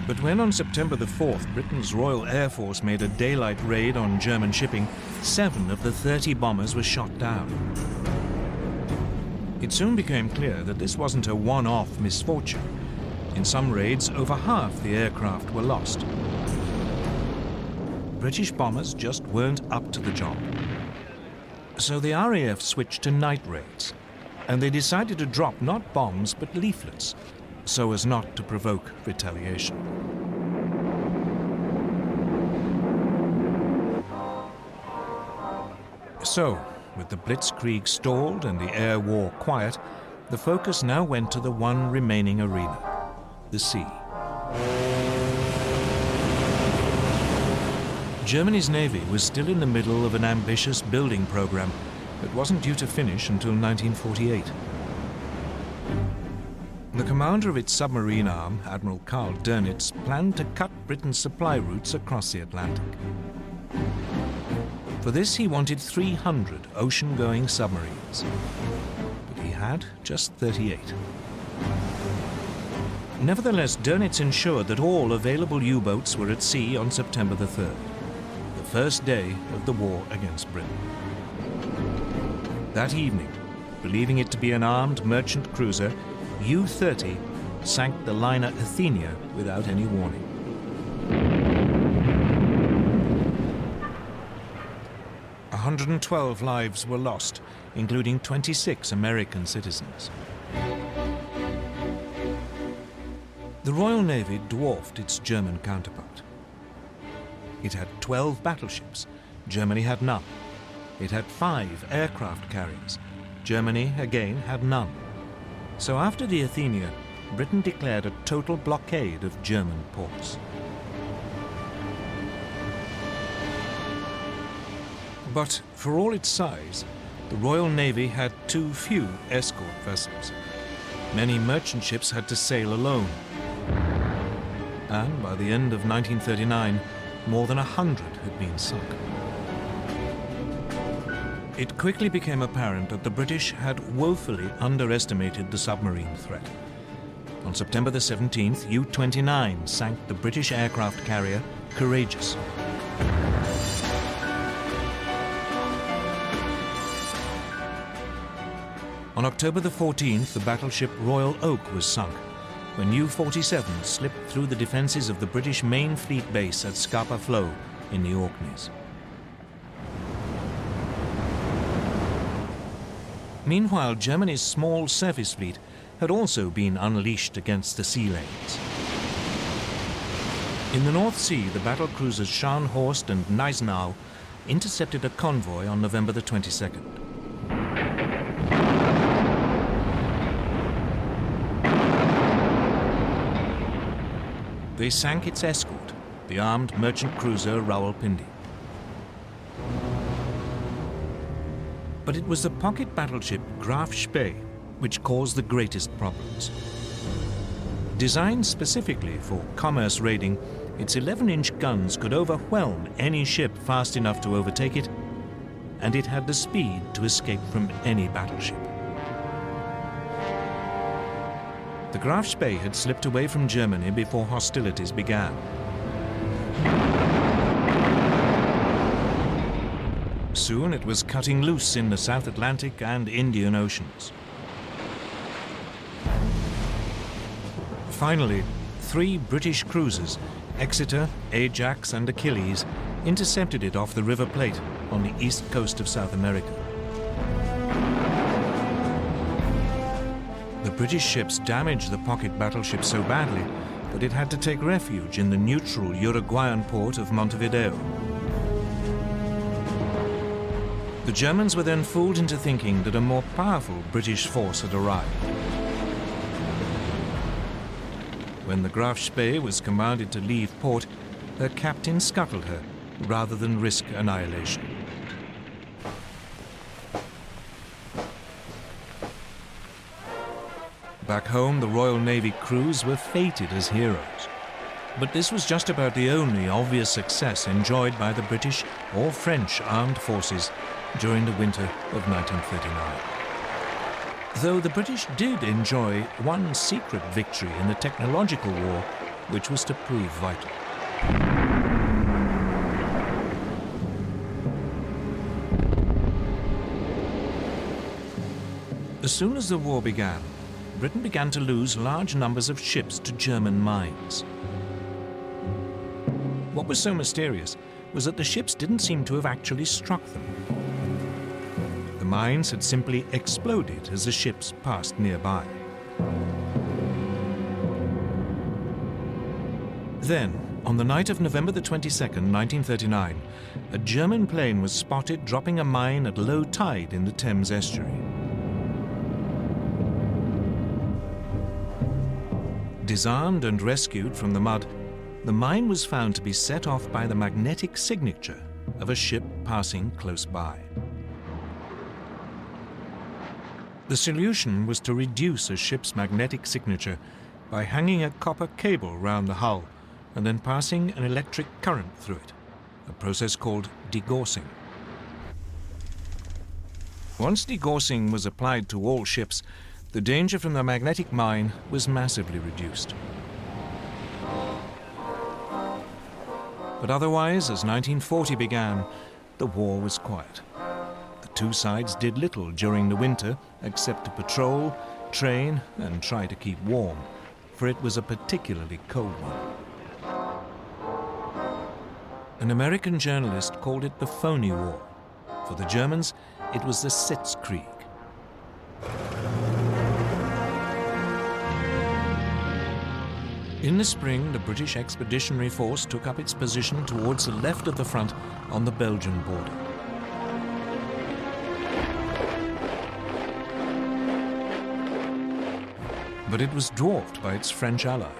But when on September the 4th, Britain's Royal Air Force made a daylight raid on German shipping, 7 of the 30 bombers were shot down. It soon became clear that this wasn't a one-off misfortune. In some raids, over half the aircraft were lost. British bombers just weren't up to the job. So the RAF switched to night raids, and they decided to drop not bombs but leaflets, so as not to provoke retaliation. So, with the Blitzkrieg stalled and the air war quiet, the focus now went to the one remaining arena, the sea. Germany's navy was still in the middle of an ambitious building program that wasn't due to finish until 1948. The commander of its submarine arm, Admiral Karl Dönitz, planned to cut Britain's supply routes across the Atlantic. For this, he wanted 300 ocean-going submarines, but he had just 38. Nevertheless, Dönitz ensured that all available U-boats were at sea on September the 3rd, the first day of the war against Britain. That evening, believing it to be an armed merchant cruiser, U-30 sank the liner Athenia without any warning. A 112 lives were lost, including 26 American citizens. The Royal Navy dwarfed its German counterpart. It had 12 battleships. Germany had none. It had 5 aircraft carriers. Germany, again, had none. So after the Athenia, Britain declared a total blockade of German ports. But for all its size, the Royal Navy had too few escort vessels. Many merchant ships had to sail alone. And by the end of 1939, more than 100 had been sunk. It quickly became apparent that the British had woefully underestimated the submarine threat. On September the 17th, U-29 sank the British aircraft carrier Courageous. On October the 14th, the battleship Royal Oak was sunk when U-47 slipped through the defenses of the British main fleet base at Scapa Flow in the Orkneys. Meanwhile, Germany's small surface fleet had also been unleashed against the sea lanes. In the North Sea, the battle cruisers Scharnhorst and Gneisenau intercepted a convoy on November the 22nd. They sank its escort, the armed merchant cruiser Rawalpindi. But it was the pocket battleship Graf Spee which caused the greatest problems. Designed specifically for commerce raiding, its 11-inch guns could overwhelm any ship fast enough to overtake it, and it had the speed to escape from any battleship. The Graf Spee had slipped away from Germany before hostilities began. Soon it was cutting loose in the South Atlantic and Indian Oceans. Finally, 3 British cruisers, Exeter, Ajax and Achilles, intercepted it off the River Plate on the east coast of South America. The British ships damaged the pocket battleship so badly that it had to take refuge in the neutral Uruguayan port of Montevideo. The Germans were then fooled into thinking that a more powerful British force had arrived. When the Graf Spee was commanded to leave port, her captain scuttled her rather than risk annihilation. Back home, the Royal Navy crews were feted as heroes. But this was just about the only obvious success enjoyed by the British or French armed forces during the winter of 1939. Though the British did enjoy one secret victory in the technological war, which was to prove vital. As soon as the war began, Britain began to lose large numbers of ships to German mines. What was so mysterious was that the ships didn't seem to have actually struck them. The mines had simply exploded as the ships passed nearby. Then, on the night of November the 22nd, 1939, a German plane was spotted dropping a mine at low tide in the Thames estuary. Disarmed and rescued from the mud, the mine was found to be set off by the magnetic signature of a ship passing close by. The solution was to reduce a ship's magnetic signature by hanging a copper cable round the hull and then passing an electric current through it, a process called degaussing. Once degaussing was applied to all ships, the danger from the magnetic mine was massively reduced. But otherwise, as 1940 began, the war was quiet. The two sides did little during the winter except to patrol, train, and try to keep warm, for it was a particularly cold one. An American journalist called it the phony war. For the Germans, it was the Sitzkrieg. In the spring, the British Expeditionary Force took up its position towards the left of the front on the Belgian border. But it was dwarfed by its French ally.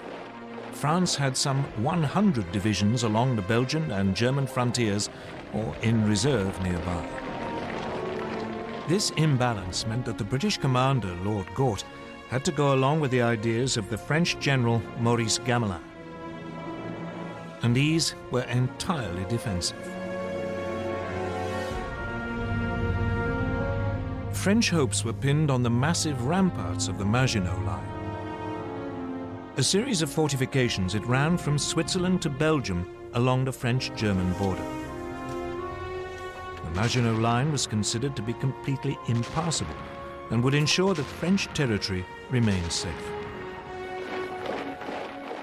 France had some 100 divisions along the Belgian and German frontiers or in reserve nearby. This imbalance meant that the British commander, Lord Gort, had to go along with the ideas of the French general Maurice Gamelin. And these were entirely defensive. French hopes were pinned on the massive ramparts of the Maginot Line. A series of fortifications, it ran from Switzerland to Belgium along the French-German border. The Maginot Line was considered to be completely impassable and would ensure that French territory remained safe.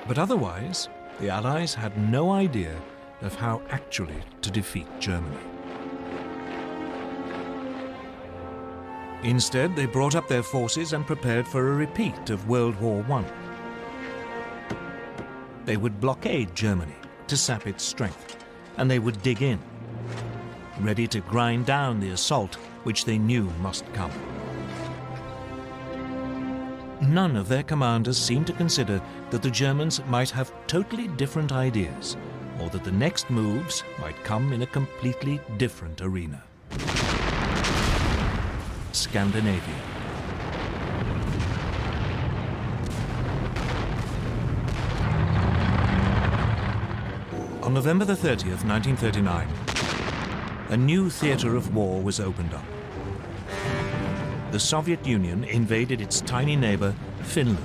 But otherwise, the Allies had no idea of how actually to defeat Germany. Instead, they brought up their forces and prepared for a repeat of World War I. They would blockade Germany to sap its strength, and they would dig in, ready to grind down the assault which they knew must come. None of their commanders seemed to consider that the Germans might have totally different ideas, or that the next moves might come in a completely different arena. Scandinavia. On November the 30th, 1939, a new theatre of war was opened up. The Soviet Union invaded its tiny neighbor, Finland.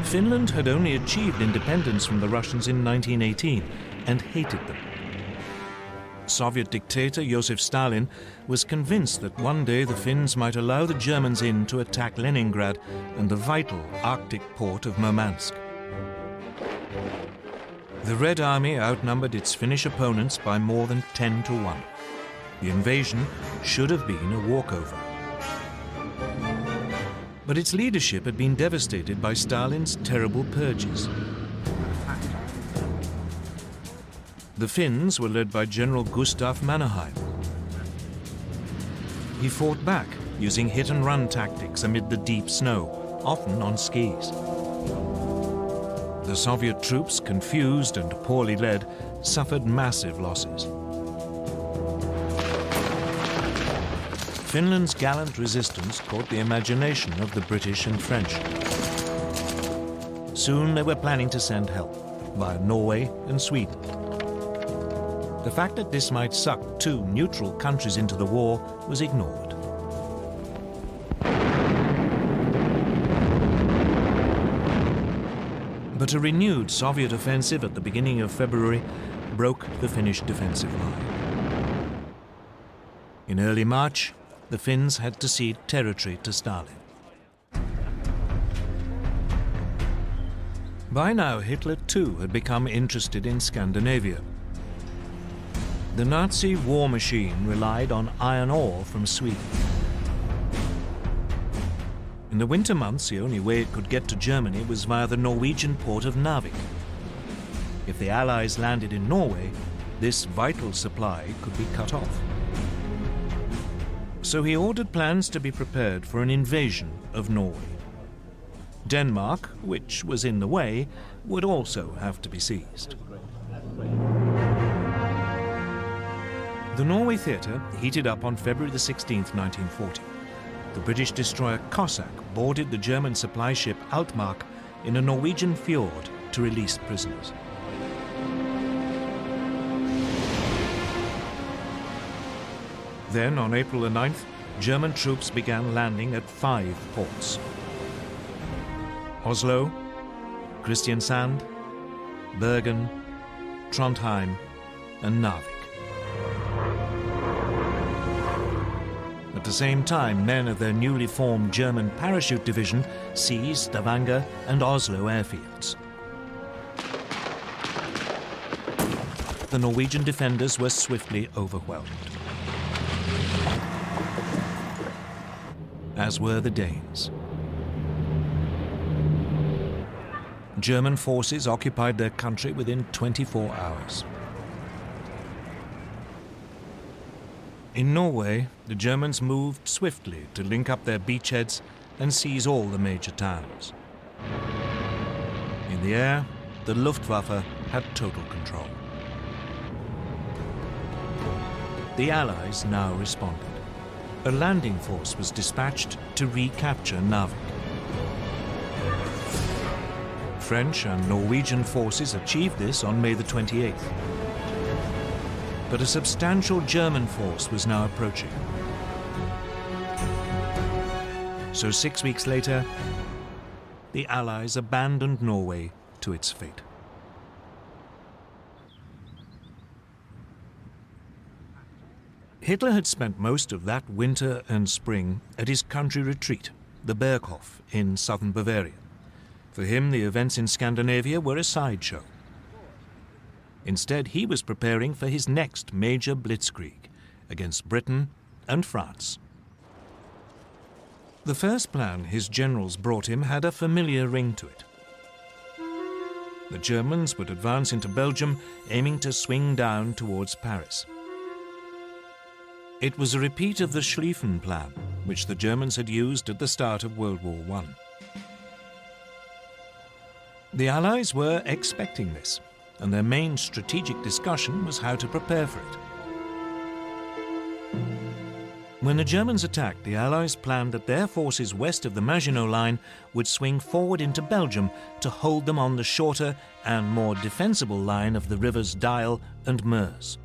Finland had only achieved independence from the Russians in 1918 and hated them. Soviet dictator Joseph Stalin was convinced that one day the Finns might allow the Germans in to attack Leningrad and the vital Arctic port of Murmansk. The Red Army outnumbered its Finnish opponents by more than 10 to 1. The invasion should have been a walkover. But its leadership had been devastated by Stalin's terrible purges. The Finns were led by General Gustav Mannerheim. He fought back using hit-and-run tactics amid the deep snow, often on skis. The Soviet troops, confused and poorly led, suffered massive losses. Finland's gallant resistance caught the imagination of the British and French. Soon they were planning to send help via Norway and Sweden. The fact that this might suck two neutral countries into the war was ignored. But a renewed Soviet offensive at the beginning of February broke the Finnish defensive line. In early March, the Finns had to cede territory to Stalin. By now, Hitler too had become interested in Scandinavia. The Nazi war machine relied on iron ore from Sweden. In the winter months, the only way it could get to Germany was via the Norwegian port of Narvik. If the Allies landed in Norway, this vital supply could be cut off. So he ordered plans to be prepared for an invasion of Norway. Denmark, which was in the way, would also have to be seized. The Norway theatre heated up on February the 16th, 1940. The British destroyer Cossack boarded the German supply ship Altmark in a Norwegian fjord to release prisoners. Then, on April the 9th, German troops began landing at 5 ports: Oslo, Kristiansand, Bergen, Trondheim, and Narvik. At the same time, men of their newly formed German parachute division seized Stavanger and Oslo airfields. The Norwegian defenders were swiftly overwhelmed, as were the Danes. German forces occupied their country within 24 hours. In Norway, the Germans moved swiftly to link up their beachheads and seize all the major towns. In the air, the Luftwaffe had total control. The Allies now responded. A landing force was dispatched to recapture Narvik. French and Norwegian forces achieved this on May the 28th. But a substantial German force was now approaching. So 6 weeks later, the Allies abandoned Norway to its fate. Hitler had spent most of that winter and spring at his country retreat, the Berghof in southern Bavaria. For him, the events in Scandinavia were a sideshow. Instead, he was preparing for his next major blitzkrieg against Britain and France. The first plan his generals brought him had a familiar ring to it. The Germans would advance into Belgium, aiming to swing down towards Paris. It was a repeat of the Schlieffen Plan, which the Germans had used at the start of World War I. The Allies were expecting this, and their main strategic discussion was how to prepare for it. When the Germans attacked, the Allies planned that their forces west of the Maginot Line would swing forward into Belgium to hold them on the shorter and more defensible line of the rivers Dyle and Meuse.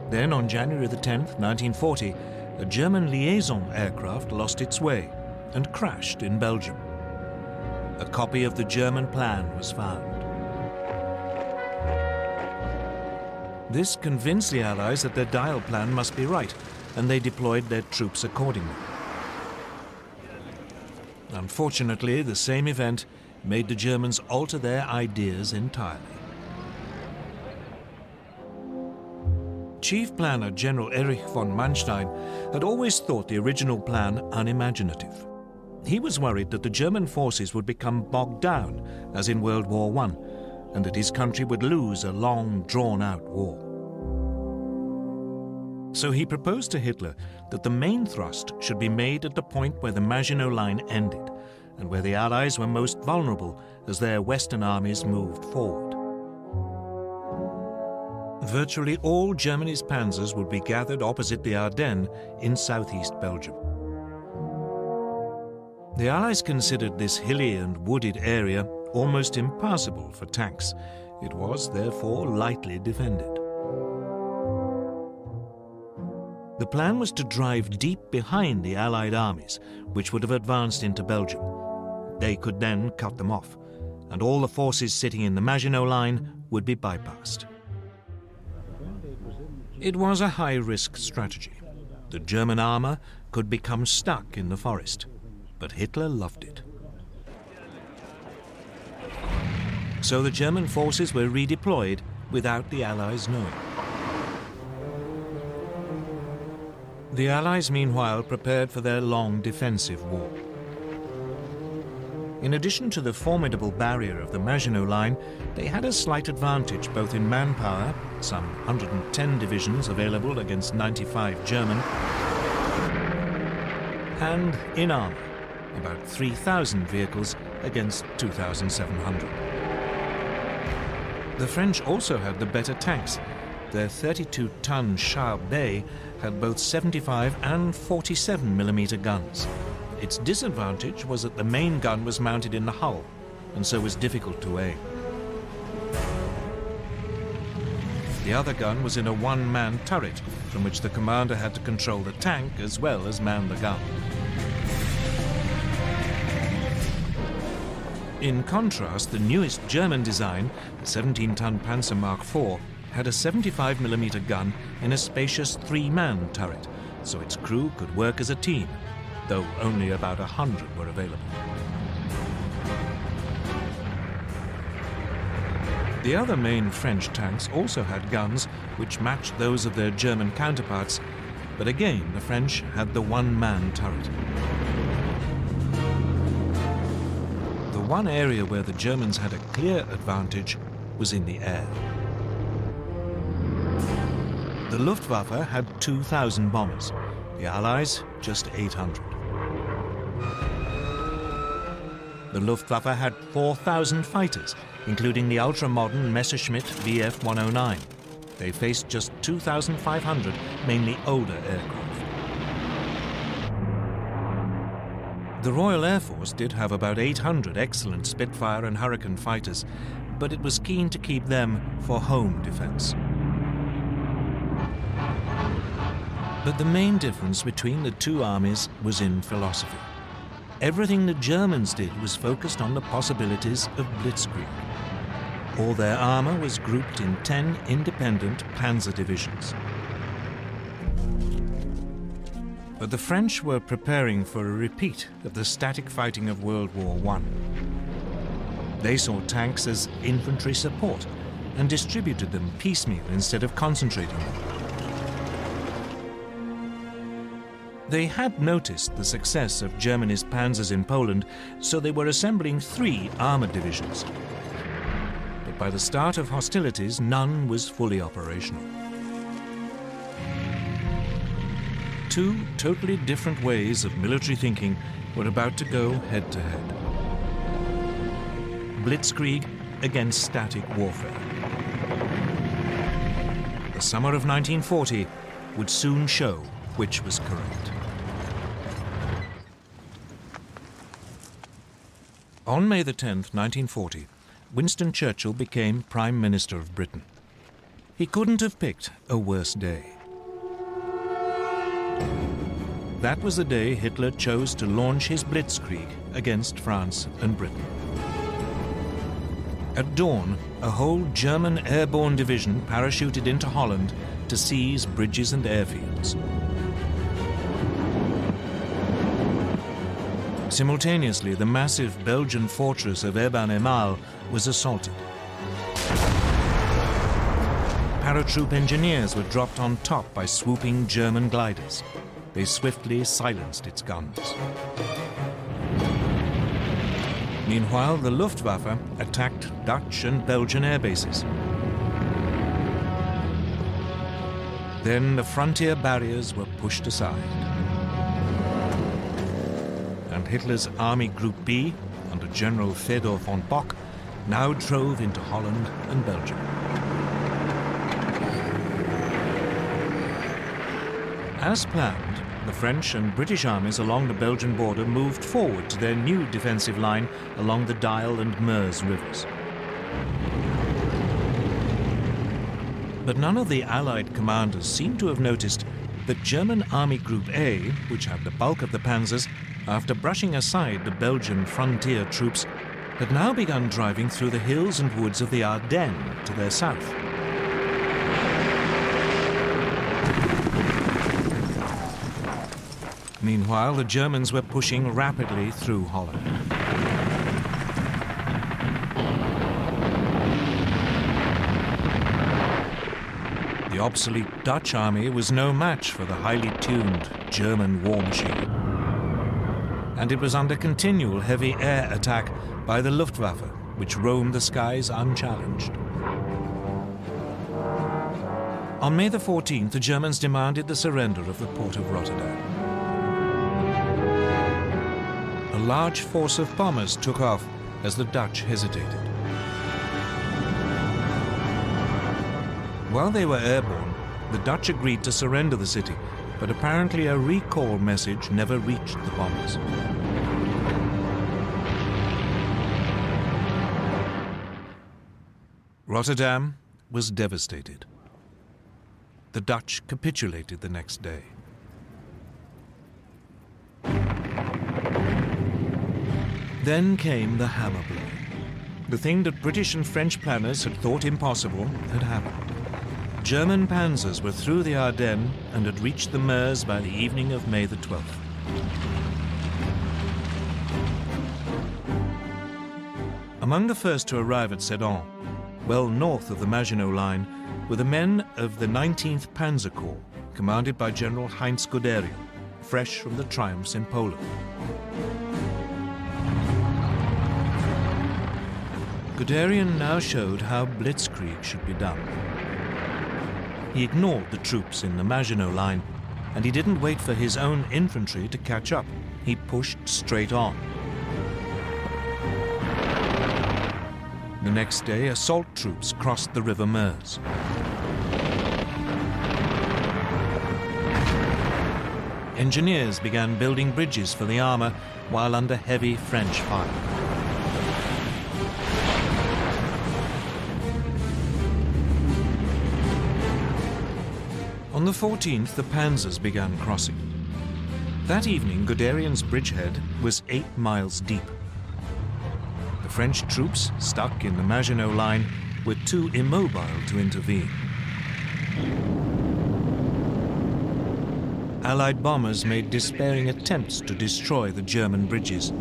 Then, on January the 10th, 1940, a German liaison aircraft lost its way and crashed in Belgium. A copy of the German plan was found. This convinced the Allies that their Dyle plan must be right, and they deployed their troops accordingly. Unfortunately, the same event made the Germans alter their ideas entirely. Chief planner General Erich von Manstein had always thought the original plan unimaginative. He was worried that the German forces would become bogged down, as in World War I, and that his country would lose a long, drawn-out war. So he proposed to Hitler that the main thrust should be made at the point where the Maginot Line ended, and where the Allies were most vulnerable as their Western armies moved forward. Virtually all Germany's panzers would be gathered opposite the Ardennes in southeast Belgium. The Allies considered this hilly and wooded area almost impassable for tanks. It was, therefore, lightly defended. The plan was to drive deep behind the Allied armies, which would have advanced into Belgium. They could then cut them off, and all the forces sitting in the Maginot Line would be bypassed. It was a high-risk strategy. The German armor could become stuck in the forest, but Hitler loved it. So the German forces were redeployed without the Allies knowing. The Allies, meanwhile, prepared for their long defensive war. In addition to the formidable barrier of the Maginot Line, they had a slight advantage both in manpower, some 110 divisions available against 95 German, and in armor, about 3,000 vehicles against 2,700. The French also had the better tanks. Their 32-ton Char-Bay had both 75 and 47mm guns. Its disadvantage was that the main gun was mounted in the hull, and so was difficult to aim. The other gun was in a one-man turret, from which the commander had to control the tank as well as man the gun. In contrast, the newest German design, the 17-ton Panzer Mark IV, had a 75mm gun in a spacious three-man turret, so its crew could work as a team, though only about 100 were available. The other main French tanks also had guns which matched those of their German counterparts, but again the French had the one-man turret. The one area where the Germans had a clear advantage was in the air. The Luftwaffe had 2,000 bombers, the Allies just 800. The Luftwaffe had 4,000 fighters, including the ultra-modern Messerschmitt Bf 109. They faced just 2,500, mainly older aircraft. The Royal Air Force did have about 800 excellent Spitfire and Hurricane fighters, but it was keen to keep them for home defense. But the main difference between the two armies was in philosophy. Everything the Germans did was focused on the possibilities of blitzkrieg. All their armor was grouped in 10 independent panzer divisions. But the French were preparing for a repeat of the static fighting of World War I. They saw tanks as infantry support and distributed them piecemeal instead of concentrating them. They had noticed the success of Germany's panzers in Poland, so they were assembling 3 armored divisions. But by the start of hostilities, none was fully operational. 2 totally different ways of military thinking were about to go head-to-head. Blitzkrieg against static warfare. The summer of 1940 would soon show which was correct. On May the 10th, 1940, Winston Churchill became Prime Minister of Britain. He couldn't have picked a worse day. That was the day Hitler chose to launch his blitzkrieg against France and Britain. At dawn, a whole German airborne division parachuted into Holland to seize bridges and airfields. Simultaneously, the massive Belgian fortress of Eben-Emael was assaulted. Paratroop engineers were dropped on top by swooping German gliders. They swiftly silenced its guns. Meanwhile, the Luftwaffe attacked Dutch and Belgian air bases. Then the frontier barriers were pushed aside. And Hitler's Army Group B, under General Fedor von Bock, now drove into Holland and Belgium. As planned, the French and British armies along the Belgian border moved forward to their new defensive line along the Dyle and Meuse rivers. But none of the Allied commanders seemed to have noticed that German Army Group A, which had the bulk of the panzers, after brushing aside the Belgian frontier troops, had now begun driving through the hills and woods of the Ardennes to their south. Meanwhile, the Germans were pushing rapidly through Holland. The obsolete Dutch army was no match for the highly tuned German war machine. And it was under continual heavy air attack by the Luftwaffe, which roamed the skies unchallenged. On May the 14th, the Germans demanded the surrender of the port of Rotterdam. A large force of bombers took off as the Dutch hesitated. While they were airborne, the Dutch agreed to surrender the city, but apparently a recall message never reached the bombers. Rotterdam was devastated. The Dutch capitulated the next day. Then came the hammer blow. The thing that British and French planners had thought impossible had happened. German panzers were through the Ardennes and had reached the Meuse by the evening of May the 12th. Among the first to arrive at Sedan, well north of the Maginot Line, were the men of the 19th Panzer Corps, commanded by General Heinz Guderian, fresh from the triumphs in Poland. Guderian now showed how blitzkrieg should be done. He ignored the troops in the Maginot Line, and he didn't wait for his own infantry to catch up. He pushed straight on. The next day, assault troops crossed the River Meuse. Engineers began building bridges for the armor while under heavy French fire. On the 14th, the panzers began crossing. That evening, Guderian's bridgehead was 8 miles deep. The French troops, stuck in the Maginot Line, were too immobile to intervene. Allied bombers made despairing attempts to destroy the German bridges.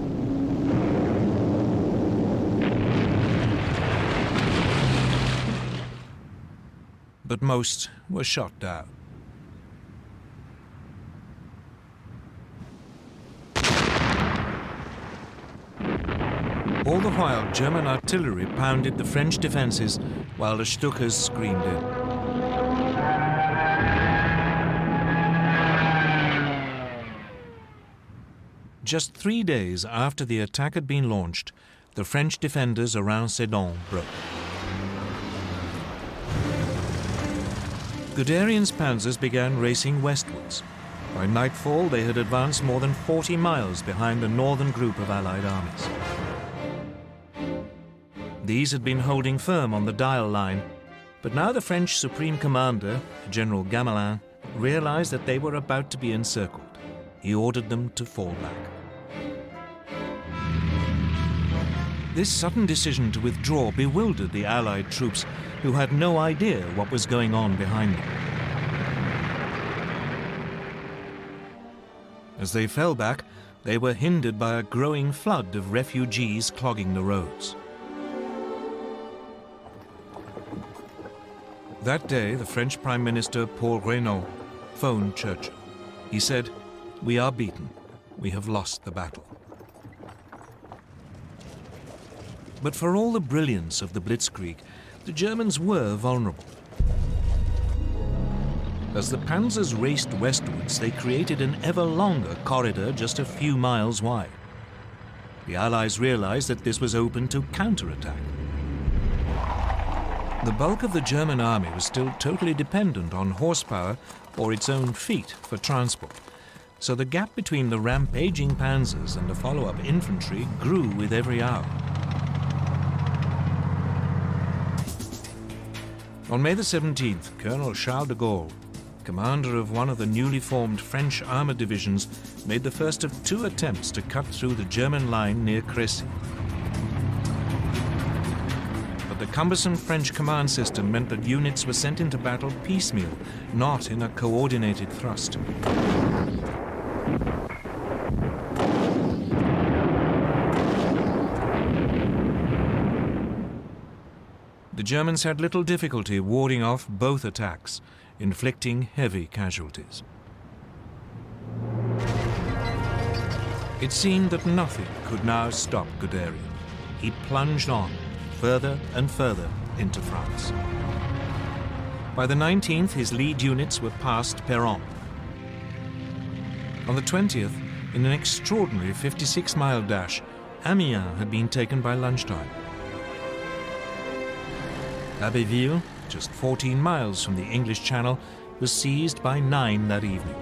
But most were shot down. All the while, German artillery pounded the French defenses while the Stukas screamed in. Just 3 days after the attack had been launched, the French defenders around Sedan broke. Guderian's panzers began racing westwards. By nightfall, they had advanced more than 40 miles behind the northern group of Allied armies. These had been holding firm on the Dial line, but now the French Supreme Commander, General Gamelin, realized that they were about to be encircled. He ordered them to fall back. This sudden decision to withdraw bewildered the Allied troops, who had no idea what was going on behind them. As they fell back, they were hindered by a growing flood of refugees clogging the roads. That day, the French Prime Minister Paul Reynaud phoned Churchill. He said, "We are beaten. We have lost the battle." But for all the brilliance of the Blitzkrieg, the Germans were vulnerable. As the panzers raced westwards, they created an ever longer corridor just a few miles wide. The Allies realized that this was open to counterattack. The bulk of the German army was still totally dependent on horsepower or its own feet for transport, so the gap between the rampaging panzers and the follow-up infantry grew with every hour. On May the 17th, Colonel Charles de Gaulle, commander of one of the newly formed French armored divisions, made the first of 2 attempts to cut through the German line near Crécy. But the cumbersome French command system meant that units were sent into battle piecemeal, not in a coordinated thrust. The Germans had little difficulty warding off both attacks, inflicting heavy casualties. It seemed that nothing could now stop Guderian. He plunged on, further and further into France. By the 19th, his lead units were past Péronne. On the 20th, in an extraordinary 56-mile dash, Amiens had been taken by lunchtime. Abbeville, just 14 miles from the English Channel, was seized by 9 that evening.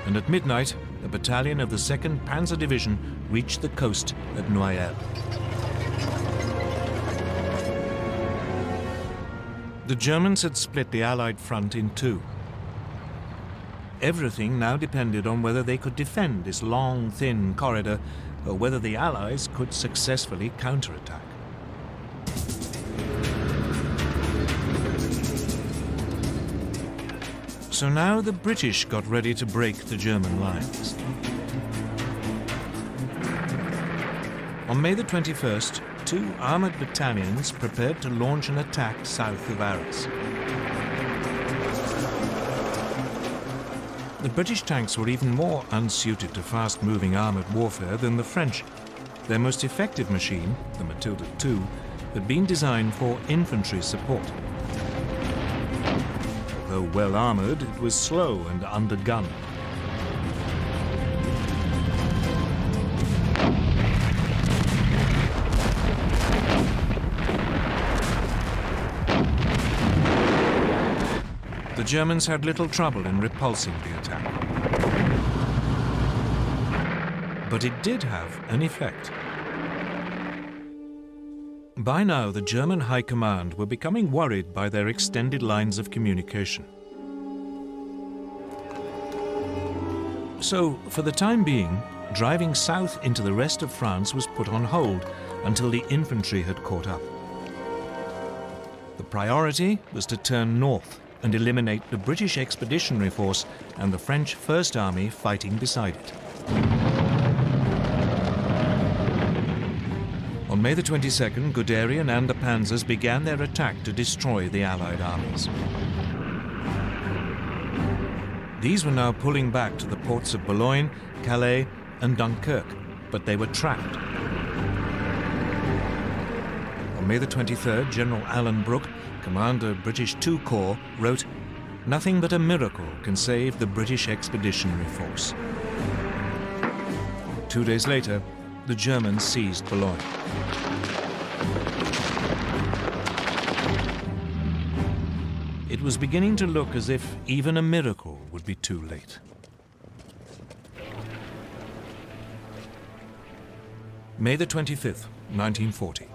And at midnight, a battalion of the 2nd Panzer Division reached the coast at Noyelles. The Germans had split the Allied front in 2. Everything now depended on whether they could defend this long, thin corridor, or whether the Allies could successfully counterattack. So now the British got ready to break the German lines. On May the 21st, 2 armoured battalions prepared to launch an attack south of Arras. The British tanks were even more unsuited to fast-moving armoured warfare than the French. Their most effective machine, the Matilda II, had been designed for infantry support. Though well armoured, it was slow and undergunned. The Germans had little trouble in repulsing the attack. But it did have an effect. By now, the German High Command were becoming worried by their extended lines of communication. So, for the time being, driving south into the rest of France was put on hold until the infantry had caught up. The priority was to turn north and eliminate the British Expeditionary Force and the French First Army fighting beside it. On May the 22nd, Guderian and the panzers began their attack to destroy the Allied armies. These were now pulling back to the ports of Boulogne, Calais, and Dunkirk, but they were trapped. On May the 23rd, General Alan Brooke, commander of British II Corps, wrote, "Nothing but a miracle can save the British Expeditionary Force." 2 days later, the Germans seized Boulogne. it was beginning to look as if even a miracle would be too late. May the 25th, 1940.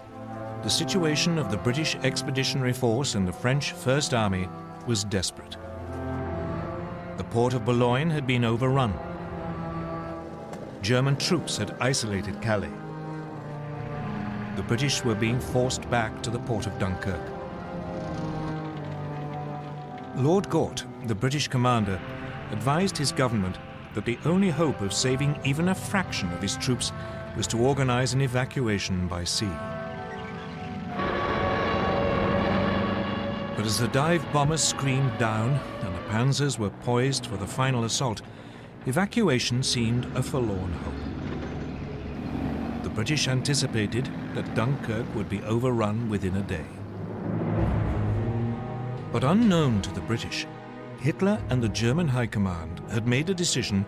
The situation of the British Expeditionary Force and the French First Army was desperate. The port of Boulogne had been overrun. German troops had isolated Calais. The British were being forced back to the port of Dunkirk. Lord Gort, the British commander, advised his government that the only hope of saving even a fraction of his troops was to organize an evacuation by sea. But as the dive bombers screamed down and the panzers were poised for the final assault, evacuation seemed a forlorn hope. The British anticipated that Dunkirk would be overrun within a day. But unknown to the British, Hitler and the German High Command had made a decision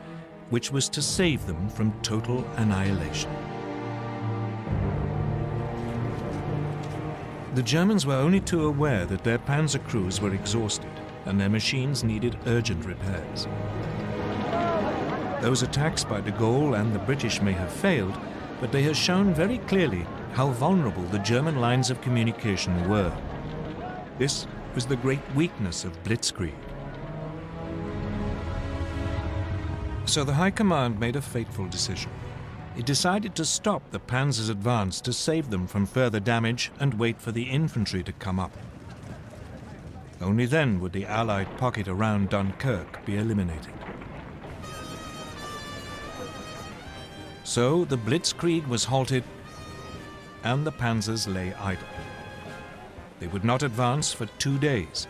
which was to save them from total annihilation. The Germans were only too aware that their panzer crews were exhausted and their machines needed urgent repairs. Those attacks by de Gaulle and the British may have failed, but they have shown very clearly how vulnerable the German lines of communication were. This was the great weakness of Blitzkrieg. So the High Command made a fateful decision. It decided to stop the panzers' advance to save them from further damage and wait for the infantry to come up. Only then would the Allied pocket around Dunkirk be eliminated. So the Blitzkrieg was halted and the panzers lay idle. They would not advance for 2 days,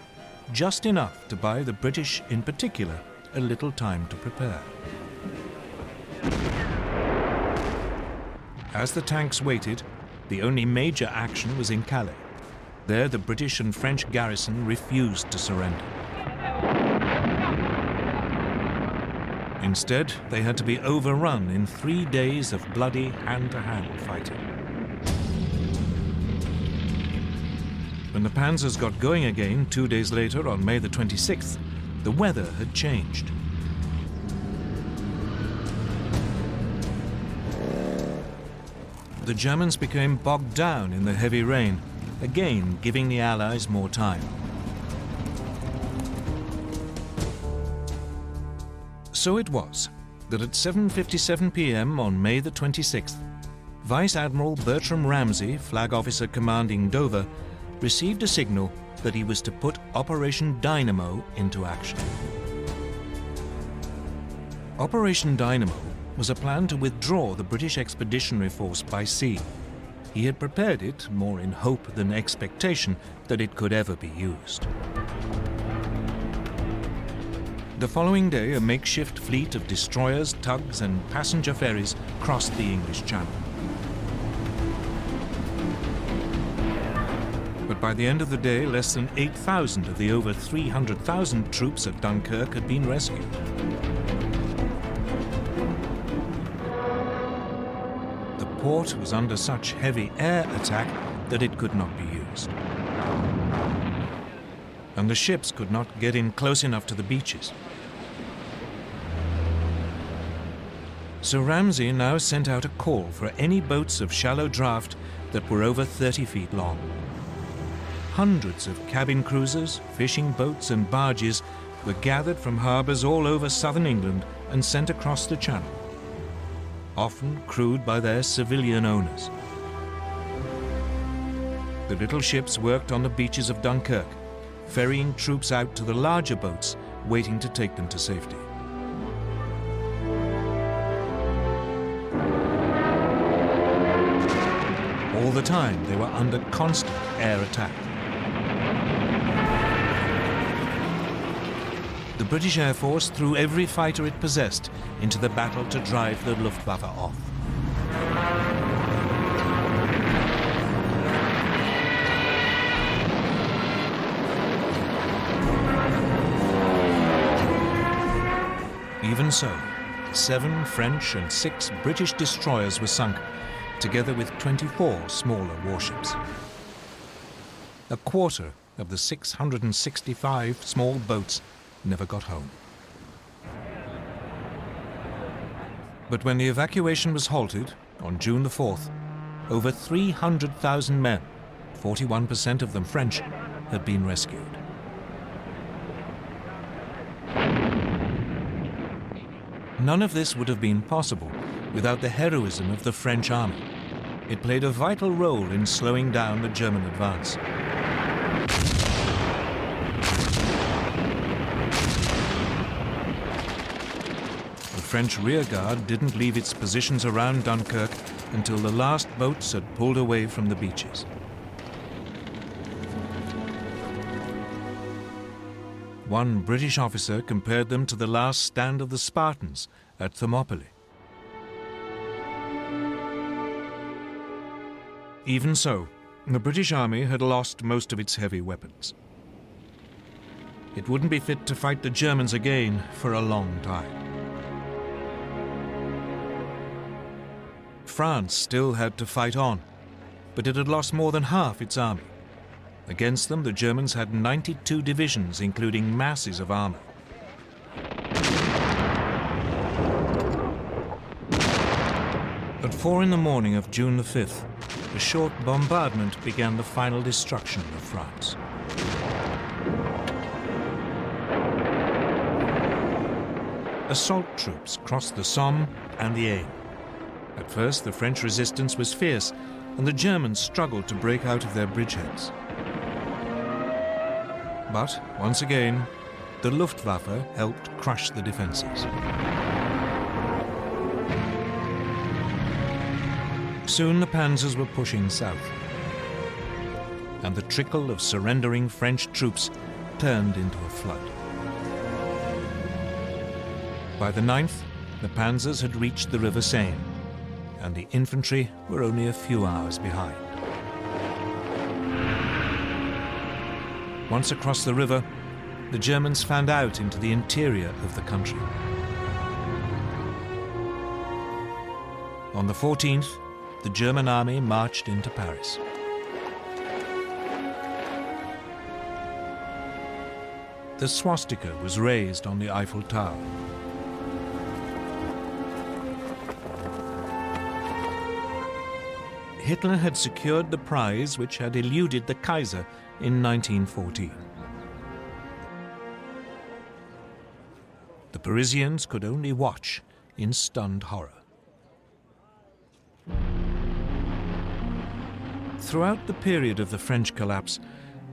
just enough to buy the British in particular a little time to prepare. As the tanks waited, the only major action was in Calais. There the British and French garrison refused to surrender. Instead, they had to be overrun in 3 days of bloody hand-to-hand fighting. When the panzers got going again 2 days later on May the 26th, the weather had changed. The Germans became bogged down in the heavy rain, again giving the Allies more time. So it was that at 7:57 p.m. on May the 26th, Vice Admiral Bertram Ramsay, flag officer commanding Dover, received a signal that he was to put Operation Dynamo into action. Operation Dynamo was a plan to withdraw the British Expeditionary Force by sea. He had prepared it more in hope than expectation that it could ever be used. The following day, a makeshift fleet of destroyers, tugs, and passenger ferries crossed the English Channel. But by the end of the day, less than 8,000 of the over 300,000 troops at Dunkirk had been rescued. The port was under such heavy air attack that it could not be used. And the ships could not get in close enough to the beaches. So Ramsay now sent out a call for any boats of shallow draft that were over 30 feet long. Hundreds of cabin cruisers, fishing boats and barges were gathered from harbours all over southern England and sent across the Channel, often crewed by their civilian owners. The little ships worked on the beaches of Dunkirk, ferrying troops out to the larger boats waiting to take them to safety. All the time, they were under constant air attack. The British Air Force threw every fighter it possessed into the battle to drive the Luftwaffe off. Even so, 7 French and 6 British destroyers were sunk, together with 24 smaller warships. A quarter of the 665 small boats never got home. But when the evacuation was halted on June the 4th, over 300,000 men, 41% of them French, had been rescued. None of this would have been possible without the heroism of the French army. It played a vital role in slowing down the German advance. The French rearguard didn't leave its positions around Dunkirk until the last boats had pulled away from the beaches. One British officer compared them to the last stand of the Spartans at Thermopylae. Even so, the British army had lost most of its heavy weapons. It wouldn't be fit to fight the Germans again for a long time. France still had to fight on, but it had lost more than half its army. Against them, the Germans had 92 divisions, including masses of armor. At 4 in the morning of June the 5th, a short bombardment began the final destruction of France. Assault troops crossed the Somme and the Aisne. At first, the French resistance was fierce, and the Germans struggled to break out of their bridgeheads. But, once again, the Luftwaffe helped crush the defenses. Soon the panzers were pushing south, and the trickle of surrendering French troops turned into a flood. By the 9th, the panzers had reached the River Seine, and the infantry were only a few hours behind. Once across the river, the Germans fanned out into the interior of the country. On the 14th, the German army marched into Paris. The swastika was raised on the Eiffel Tower. Hitler had secured the prize which had eluded the Kaiser in 1914. The Parisians could only watch in stunned horror. Throughout the period of the French collapse,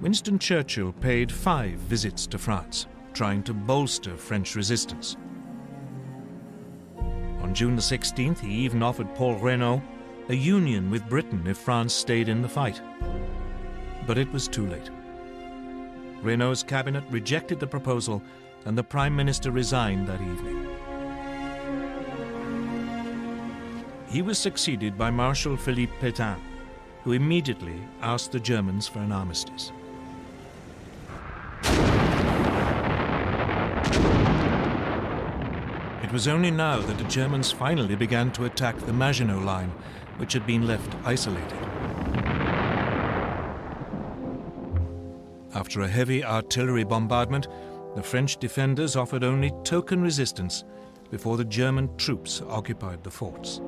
Winston Churchill paid 5 visits to France, trying to bolster French resistance. On June the 16th, he even offered Paul Reynaud a union with Britain if France stayed in the fight. But it was too late. Reynaud's cabinet rejected the proposal, and the Prime Minister resigned that evening. He was succeeded by Marshal Philippe Pétain, who immediately asked the Germans for an armistice. It was only now that the Germans finally began to attack the Maginot Line, which had been left isolated. After a heavy artillery bombardment, the French defenders offered only token resistance before the German troops occupied the forts.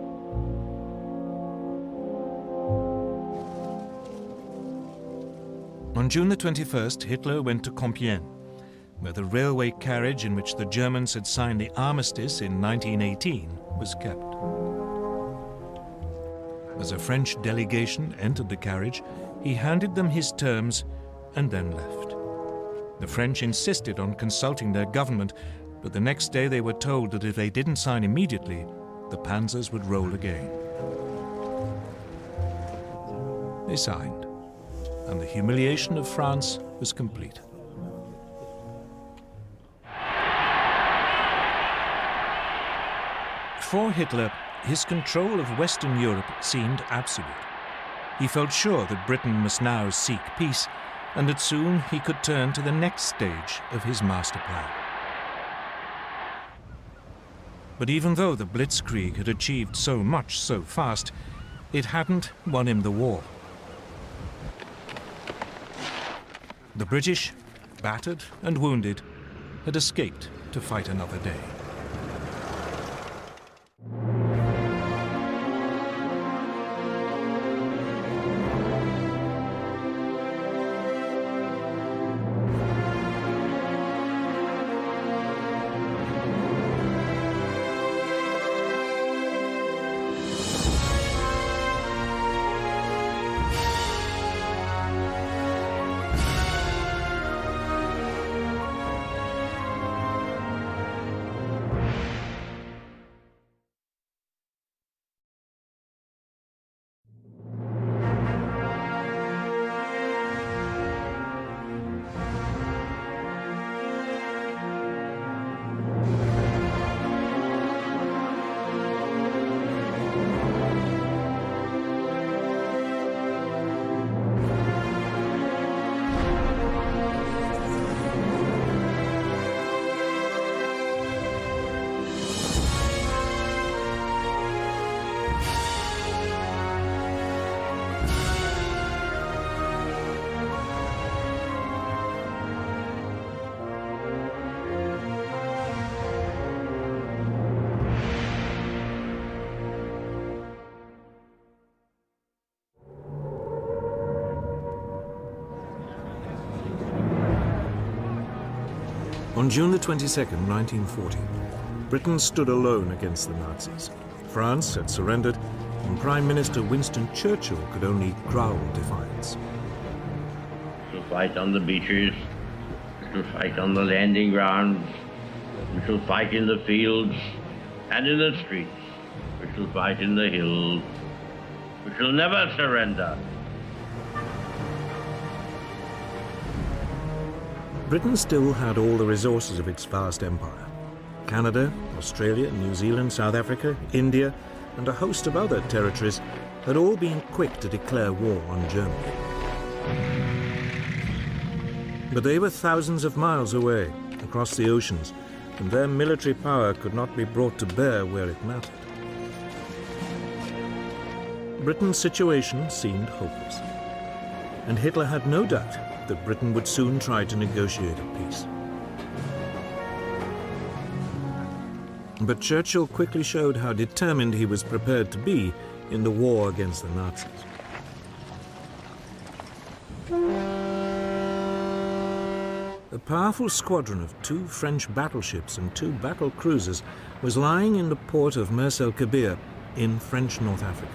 On June the 21st, Hitler went to Compiègne, where the railway carriage in which the Germans had signed the armistice in 1918 was kept. As a French delegation entered the carriage, he handed them his terms and then left. The French insisted on consulting their government, but the next day they were told that if they didn't sign immediately, the panzers would roll again. They signed, and the humiliation of France was complete. For Hitler, his control of Western Europe seemed absolute. He felt sure that Britain must now seek peace, and that soon he could turn to the next stage of his master plan. But even though the Blitzkrieg had achieved so much so fast, it hadn't won him the war. The British, battered and wounded, had escaped to fight another day. On June the 22nd, 1940, Britain stood alone against the Nazis. France had surrendered, and Prime Minister Winston Churchill could only growl defiance. We shall fight on the beaches, we shall fight on the landing grounds, we shall fight in the fields and in the streets, we shall fight in the hills, we shall never surrender. Britain still had all the resources of its vast empire. Canada, Australia, New Zealand, South Africa, India, and a host of other territories had all been quick to declare war on Germany. But they were thousands of miles away, across the oceans, and their military power could not be brought to bear where it mattered. Britain's situation seemed hopeless, and Hitler had no doubt that Britain would soon try to negotiate a peace. But Churchill quickly showed how determined he was prepared to be in the war against the Nazis. A powerful squadron of 2 French battleships and 2 battle cruisers was lying in the port of Mers el Kebir in French North Africa.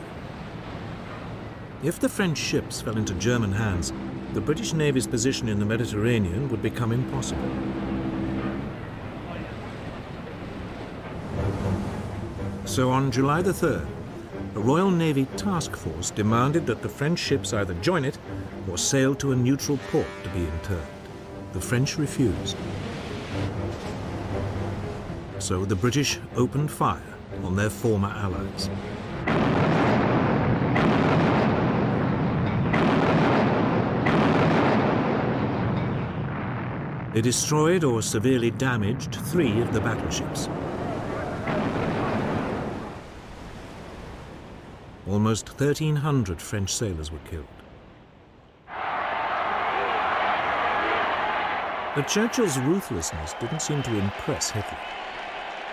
If the French ships fell into German hands, the British Navy's position in the Mediterranean would become impossible. So on July the 3rd, a Royal Navy task force demanded that the French ships either join it or sail to a neutral port to be interned. The French refused. So the British opened fire on their former allies. They destroyed or severely damaged 3 of the battleships. Almost 1,300 French sailors were killed. But Churchill's ruthlessness didn't seem to impress Hitler.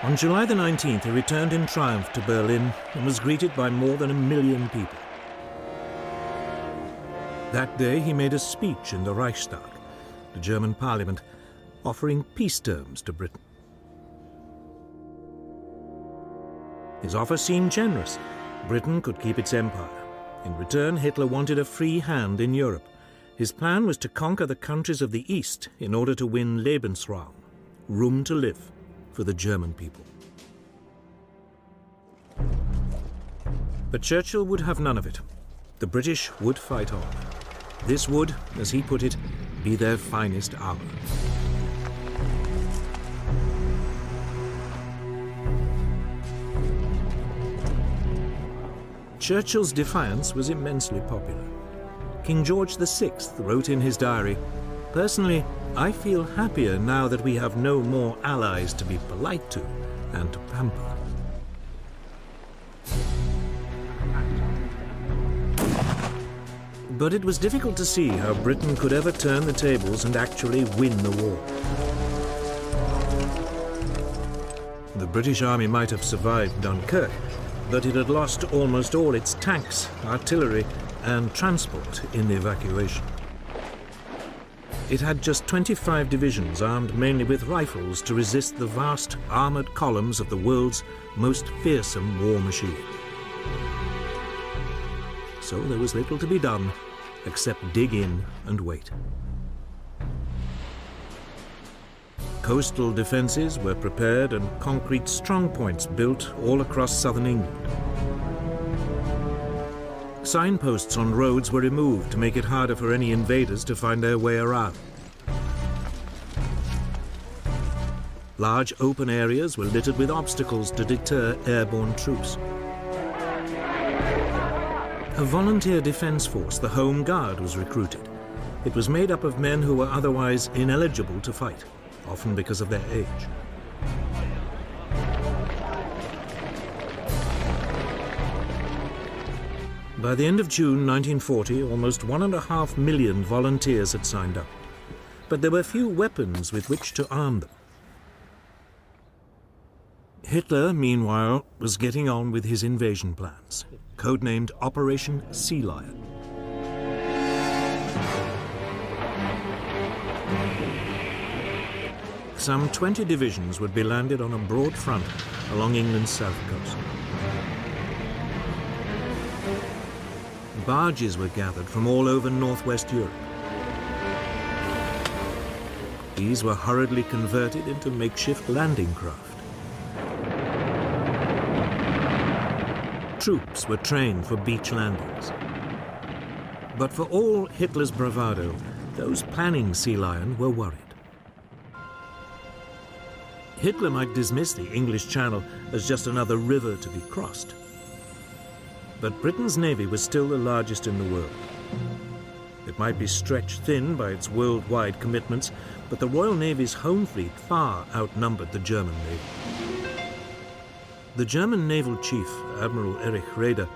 On July the 19th, he returned in triumph to Berlin and was greeted by more than 1 million people. That day, he made a speech in the Reichstag, the German parliament, offering peace terms to Britain. His offer seemed generous. Britain could keep its empire. In return, Hitler wanted a free hand in Europe. His plan was to conquer the countries of the East in order to win Lebensraum, room to live, for the German people. But Churchill would have none of it. The British would fight on. This would, as he put it, be their finest hour. Churchill's defiance was immensely popular. King George VI wrote in his diary, "Personally, I feel happier now that we have no more allies to be polite to and to pamper." But it was difficult to see how Britain could ever turn the tables and actually win the war. The British Army might have survived Dunkirk, but it had lost almost all its tanks, artillery, and transport in the evacuation. It had just 25 divisions armed mainly with rifles to resist the vast armoured columns of the world's most fearsome war machine. So there was little to be done except dig in and wait. Coastal defences were prepared and concrete strongpoints built all across southern England. Signposts on roads were removed to make it harder for any invaders to find their way around. Large open areas were littered with obstacles to deter airborne troops. A volunteer defence force, the Home Guard, was recruited. It was made up of men who were otherwise ineligible to fight, often because of their age. By the end of June 1940, almost 1.5 million volunteers had signed up, but there were few weapons with which to arm them. Hitler, meanwhile, was getting on with his invasion plans, codenamed Operation Sea Lion. Some 20 divisions would be landed on a broad front along England's south coast. Barges were gathered from all over northwest Europe. These were hurriedly converted into makeshift landing craft. Troops were trained for beach landings. But for all Hitler's bravado, those planning Sea Lion were worried. Hitler might dismiss the English Channel as just another river to be crossed. But Britain's navy was still the largest in the world. It might be stretched thin by its worldwide commitments, but the Royal Navy's home fleet far outnumbered the German navy. The German naval chief, Admiral Erich Raeder,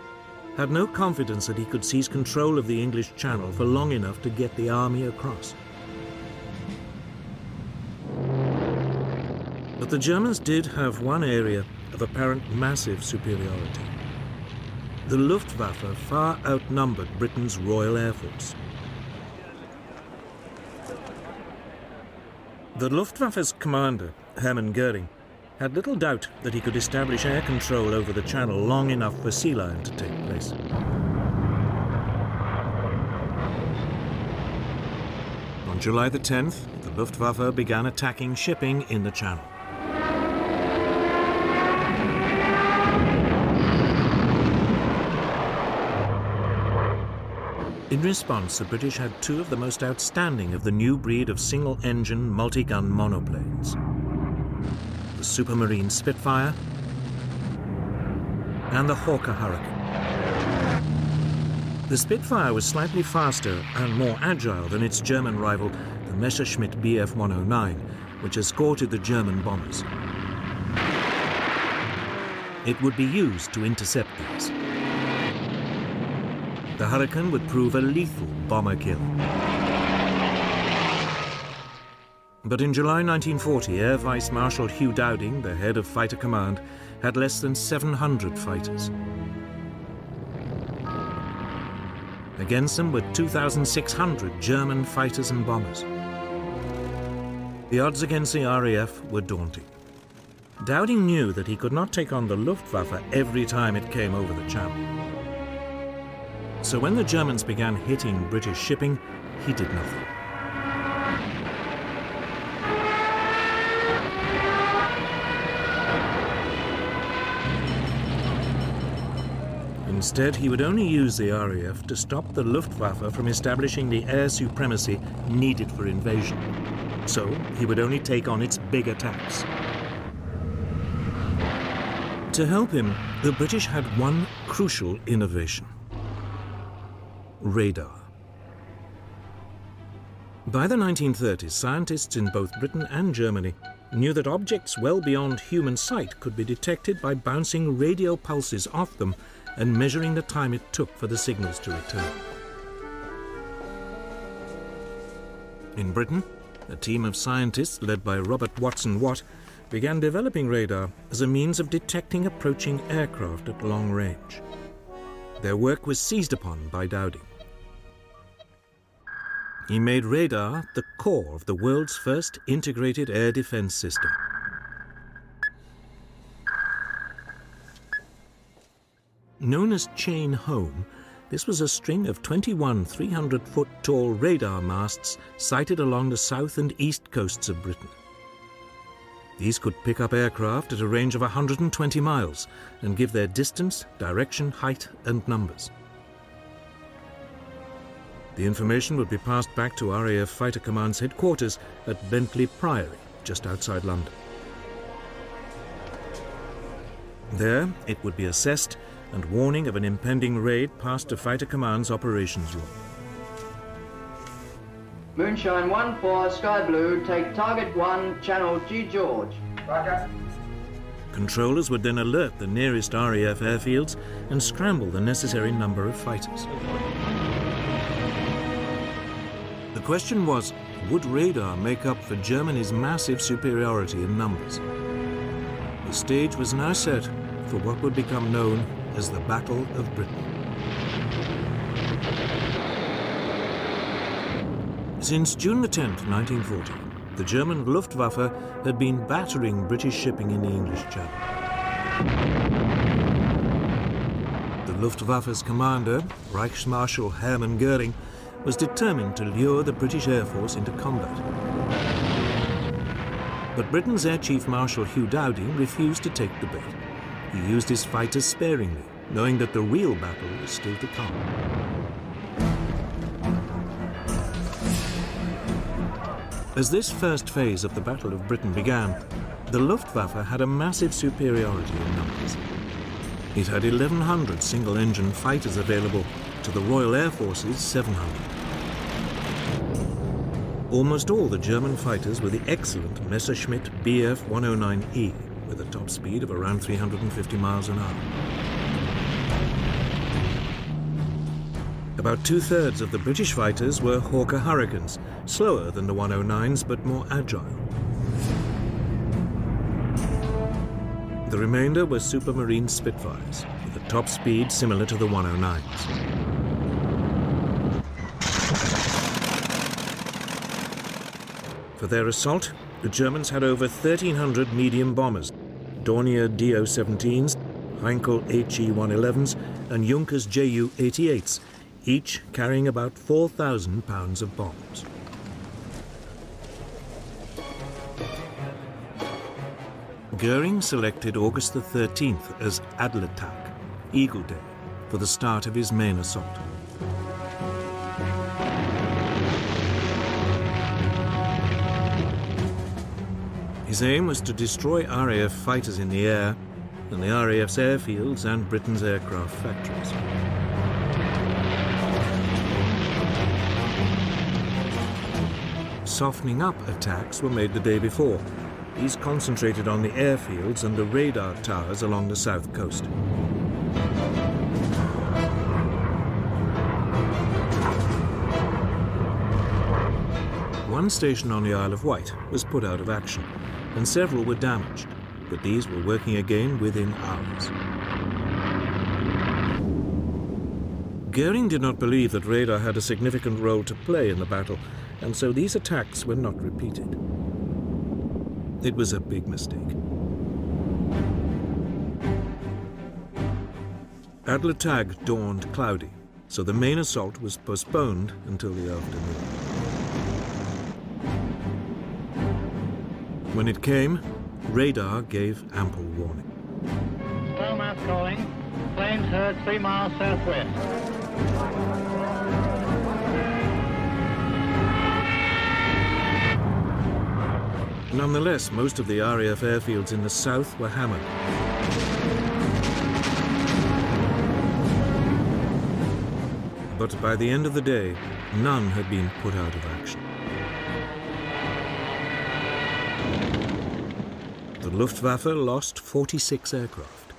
had no confidence that he could seize control of the English Channel for long enough to get the army across. But the Germans did have one area of apparent massive superiority. The Luftwaffe far outnumbered Britain's Royal Air Force. The Luftwaffe's commander, Hermann Göring, had little doubt that he could establish air control over the Channel long enough for Sea Lion to take place. On July the 10th, the Luftwaffe began attacking shipping in the Channel. In response, the British had two of the most outstanding of the new breed of single-engine, multi-gun monoplanes. The Supermarine Spitfire and the Hawker Hurricane. The Spitfire was slightly faster and more agile than its German rival, the Messerschmitt Bf 109, which escorted the German bombers. It would be used to intercept these. The Hurricane would prove a lethal bomber kill. But in July 1940, Air Vice Marshal Hugh Dowding, the head of Fighter Command, had less than 700 fighters. Against them were 2,600 German fighters and bombers. The odds against the RAF were daunting. Dowding knew that he could not take on the Luftwaffe every time it came over the Channel. So when the Germans began hitting British shipping, he did nothing. Instead, he would only use the RAF to stop the Luftwaffe from establishing the air supremacy needed for invasion. So he would only take on its big attacks. To help him, the British had one crucial innovation: radar. By the 1930s, scientists in both Britain and Germany knew that objects well beyond human sight could be detected by bouncing radio pulses off them and measuring the time it took for the signals to return. In Britain, a team of scientists led by Robert Watson Watt began developing radar as a means of detecting approaching aircraft at long range. Their work was seized upon by Dowding. He made radar the core of the world's first integrated air defense system. Known as Chain Home, this was a string of 21 300-foot-tall radar masts sited along the south and east coasts of Britain. These could pick up aircraft at a range of 120 miles and give their distance, direction, height, and numbers. The information would be passed back to RAF Fighter Command's headquarters at Bentley Priory, just outside London. There, it would be assessed and warning of an impending raid passed to Fighter Command's operations room. Moonshine 1 for Sky Blue, take target 1, channel G George. Roger. Controllers would then alert the nearest RAF airfields and scramble the necessary number of fighters. The question was, would radar make up for Germany's massive superiority in numbers? The stage was now set for what would become known as the Battle of Britain. Since June the 10th, 1940, the German Luftwaffe had been battering British shipping in the English Channel. The Luftwaffe's commander, Reichsmarschall Hermann Göring, was determined to lure the British Air Force into combat. But Britain's Air Chief Marshal Hugh Dowding refused to take the bait. He used his fighters sparingly, knowing that the real battle was still to come. As this first phase of the Battle of Britain began, the Luftwaffe had a massive superiority in numbers. It had 1,100 single-engine fighters available to the Royal Air Force's 700. Almost all the German fighters were the excellent Messerschmitt Bf 109E, with a top speed of around 350 miles an hour. About two-thirds of the British fighters were Hawker Hurricanes, slower than the 109s but more agile. The remainder were Supermarine Spitfires, with a top speed similar to the 109s. For their assault, the Germans had over 1,300 medium bombers, Dornier Do-17s, Heinkel HE-111s, and Junkers Ju-88s, each carrying about 4,000 pounds of bombs. Göring selected August the 13th as Adlertag, Eagle Day, for the start of his main assault. His aim was to destroy RAF fighters in the air and the RAF's airfields and Britain's aircraft factories. Softening up attacks were made the day before. These concentrated on the airfields and the radar towers along the south coast. One station on the Isle of Wight was put out of action, and several were damaged, but these were working again within hours. Göring did not believe that radar had a significant role to play in the battle, and so these attacks were not repeated. It was a big mistake. Adlertag dawned cloudy, so the main assault was postponed until the afternoon. When it came, radar gave ample warning. Tomas calling. Planes heard 3 miles southwest. Nonetheless, most of the RAF airfields in the south were hammered. But by the end of the day, none had been put out of action. The Luftwaffe lost 46 aircraft.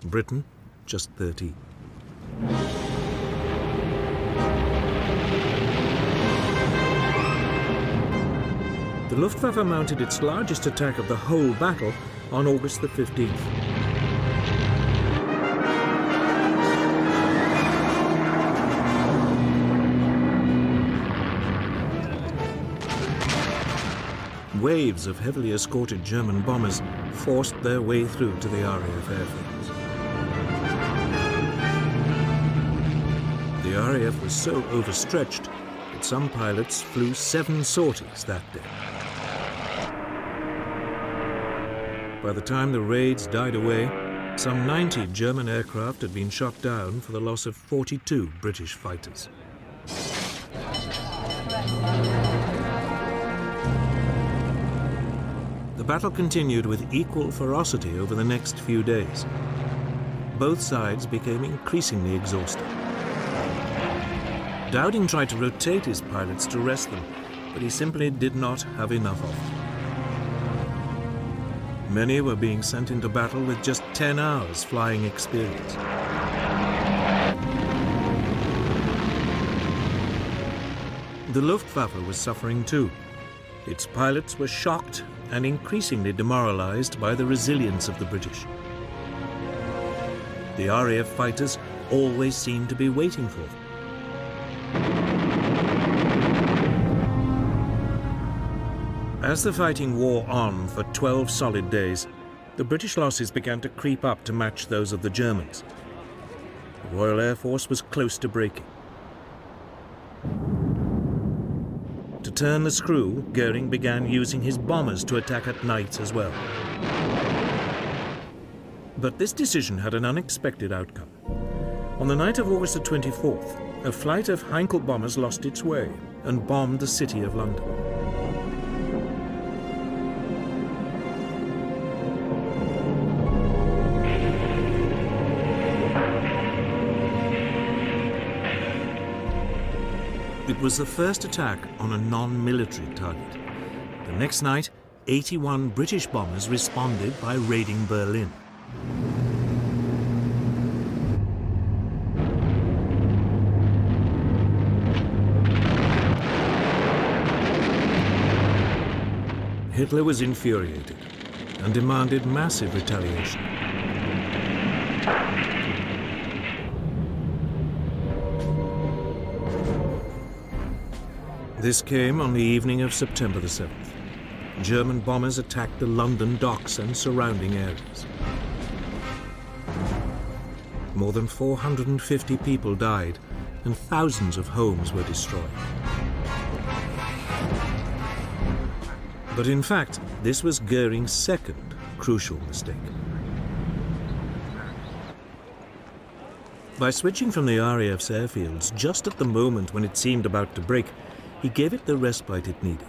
Britain, just 13. The Luftwaffe mounted its largest attack of the whole battle on August the 15th. Waves of heavily escorted German bombers forced their way through to the RAF airfields. The RAF was so overstretched that some pilots flew 7 sorties that day. By the time the raids died away, some 90 German aircraft had been shot down for the loss of 42 British fighters. The battle continued with equal ferocity over the next few days. Both sides became increasingly exhausted. Dowding tried to rotate his pilots to rest them, but he simply did not have enough of them. Many were being sent into battle with just 10 hours flying experience. The Luftwaffe was suffering too. Its pilots were shocked and increasingly demoralized by the resilience of the British. The RAF fighters always seemed to be waiting for them. As the fighting wore on for 12 solid days, the British losses began to creep up to match those of the Germans. The Royal Air Force was close to breaking. To turn the screw, Goering began using his bombers to attack at night as well. But this decision had an unexpected outcome. On the night of August the 24th, a flight of Heinkel bombers lost its way and bombed the city of London. It was the first attack on a non-military target. The next night, 81 British bombers responded by raiding Berlin. Hitler was infuriated and demanded massive retaliation. This came on the evening of September the 7th. German bombers attacked the London docks and surrounding areas. More than 450 people died and thousands of homes were destroyed. But in fact, this was Goering's second crucial mistake. By switching from the RAF's airfields just at the moment when it seemed about to break, he gave it the respite it needed.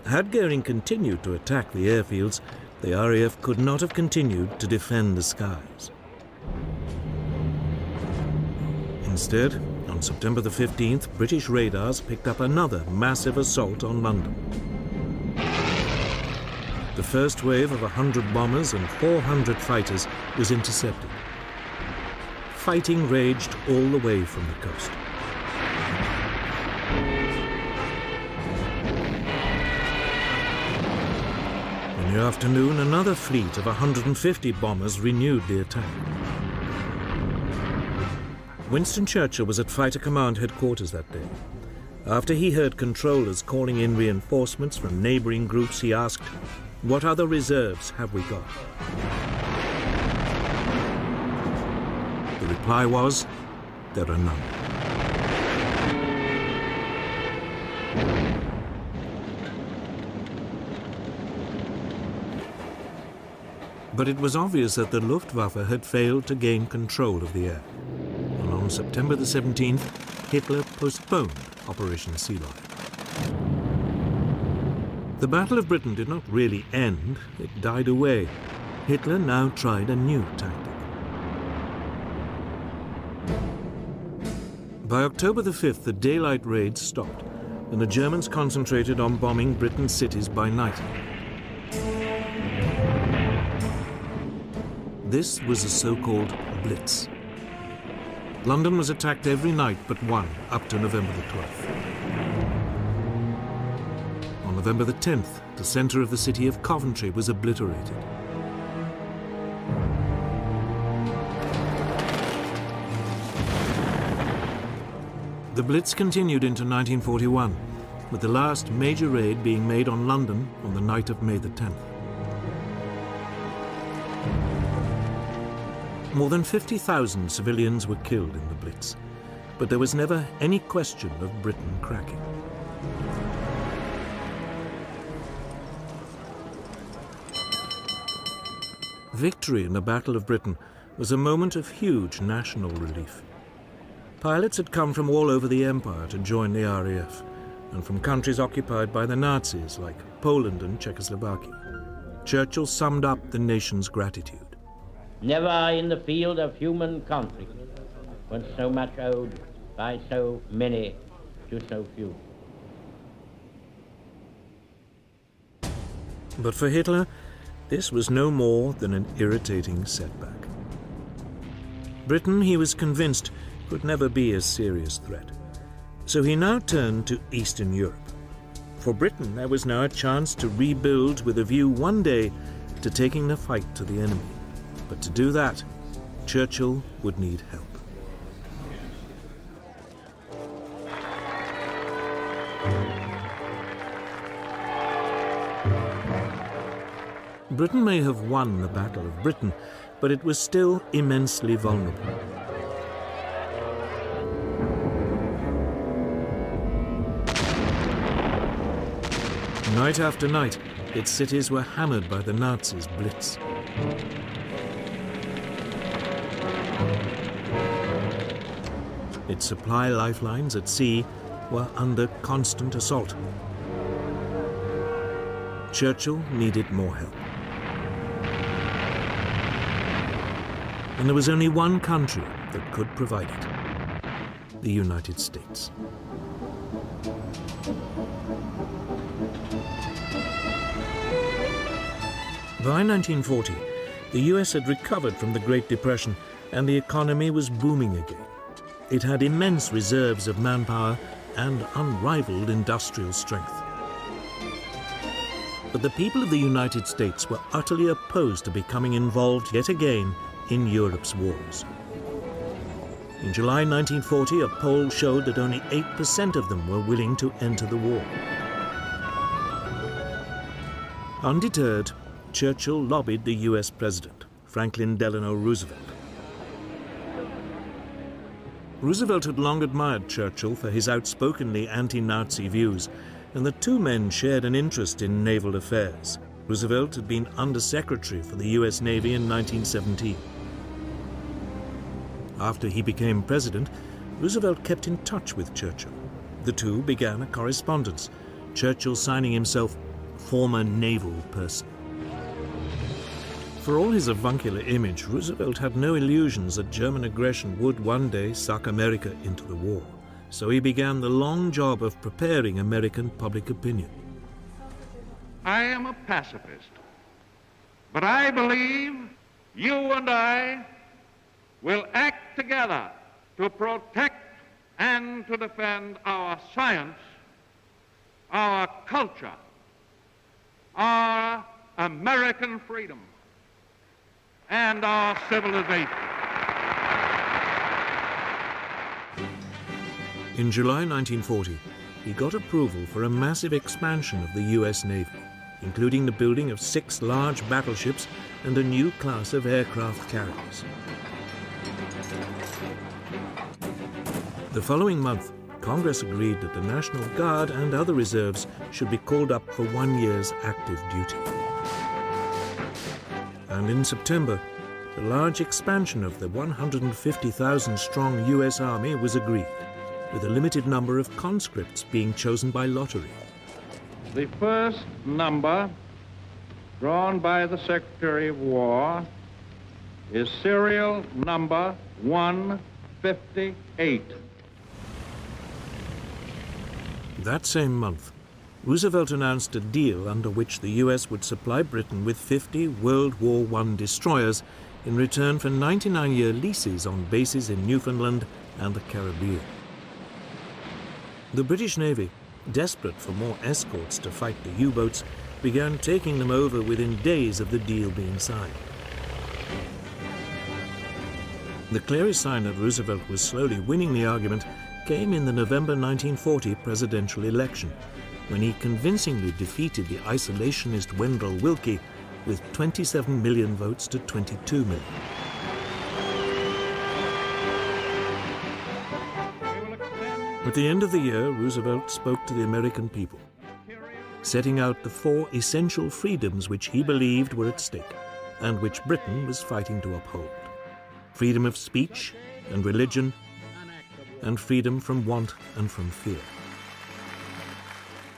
Had Goering continued to attack the airfields, the RAF could not have continued to defend the skies. Instead, on September the 15th, British radars picked up another massive assault on London. The first wave of 100 bombers and 400 fighters was intercepted. Fighting raged all the way from the coast. In the afternoon, another fleet of 150 bombers renewed the attack. Winston Churchill was at Fighter Command headquarters that day. After he heard controllers calling in reinforcements from neighboring groups, he asked, "What other reserves have we got?" The reply was, "There are none." But it was obvious that the Luftwaffe had failed to gain control of the air. And on September the 17th, Hitler postponed Operation Sea Lion. The Battle of Britain did not really end, it died away. Hitler now tried a new tactic. By October the 5th, the daylight raids stopped, and the Germans concentrated on bombing Britain's cities by night. This was a so-called blitz. London was attacked every night but one, up to November the 12th. On the November the 10th, the centre of the city of Coventry was obliterated. The Blitz continued into 1941, with the last major raid being made on London on the night of May the 10th. More than 50,000 civilians were killed in the Blitz, but there was never any question of Britain cracking. Victory in the Battle of Britain was a moment of huge national relief. Pilots had come from all over the empire to join the RAF, and from countries occupied by the Nazis like Poland and Czechoslovakia. Churchill summed up the nation's gratitude. Never in the field of human conflict was so much owed by so many to so few. But for Hitler, this was no more than an irritating setback. Britain, he was convinced, could never be a serious threat. So he now turned to Eastern Europe. For Britain, there was now a chance to rebuild with a view one day to taking the fight to the enemy. But to do that, Churchill would need help. Britain may have won the Battle of Britain, but it was still immensely vulnerable. Night after night, its cities were hammered by the Nazis' Blitz. Its supply lifelines at sea were under constant assault. Churchill needed more help. And there was only one country that could provide it: the United States. By 1940, the US had recovered from the Great Depression and the economy was booming again. It had immense reserves of manpower and unrivaled industrial strength. But the people of the United States were utterly opposed to becoming involved yet again in Europe's wars. In July 1940, a poll showed that only 8% of them were willing to enter the war. Undeterred, Churchill lobbied the US President, Franklin Delano Roosevelt. Roosevelt had long admired Churchill for his outspokenly anti-Nazi views, and the two men shared an interest in naval affairs. Roosevelt had been Undersecretary for the US Navy in 1917. After he became president, Roosevelt kept in touch with Churchill. The two began a correspondence, Churchill signing himself former naval person. For all his avuncular image, Roosevelt had no illusions that German aggression would one day suck America into the war. So he began the long job of preparing American public opinion. I am a pacifist, but I believe you and I will act together to protect and to defend our science, our culture, our American freedom, and our civilization. In July 1940, he got approval for a massive expansion of the US Navy, including the building of 6 large battleships and a new class of aircraft carriers. The following month, Congress agreed that the National Guard and other reserves should be called up for 1 year's active duty. And in September, the large expansion of the 150,000-strong US Army was agreed, with a limited number of conscripts being chosen by lottery. The first number drawn by the Secretary of War is serial number 158. That same month, Roosevelt announced a deal under which the US would supply Britain with 50 World War I destroyers in return for 99-year leases on bases in Newfoundland and the Caribbean. The British Navy, desperate for more escorts to fight the U-boats, began taking them over within days of the deal being signed. The clearest sign that Roosevelt was slowly winning the argument came in the November 1940 presidential election, when he convincingly defeated the isolationist Wendell Willkie with 27 million votes to 22 million. At the end of the year, Roosevelt spoke to the American people, setting out the 4 essential freedoms which he believed were at stake and which Britain was fighting to uphold: freedom of speech and religion, and freedom from want and from fear.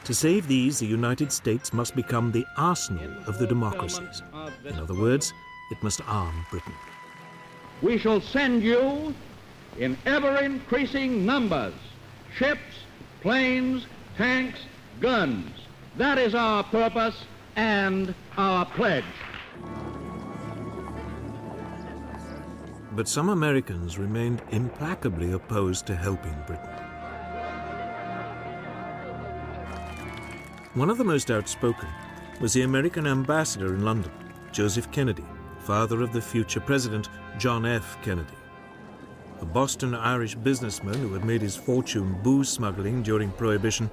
To save these, the United States must become the arsenal of the democracies. In other words, it must arm Britain. We shall send you in ever-increasing numbers ships, planes, tanks, guns. That is our purpose and our pledge. But some Americans remained implacably opposed to helping Britain. One of the most outspoken was the American ambassador in London, Joseph Kennedy, father of the future president, John F. Kennedy. A Boston Irish businessman who had made his fortune booze smuggling during Prohibition,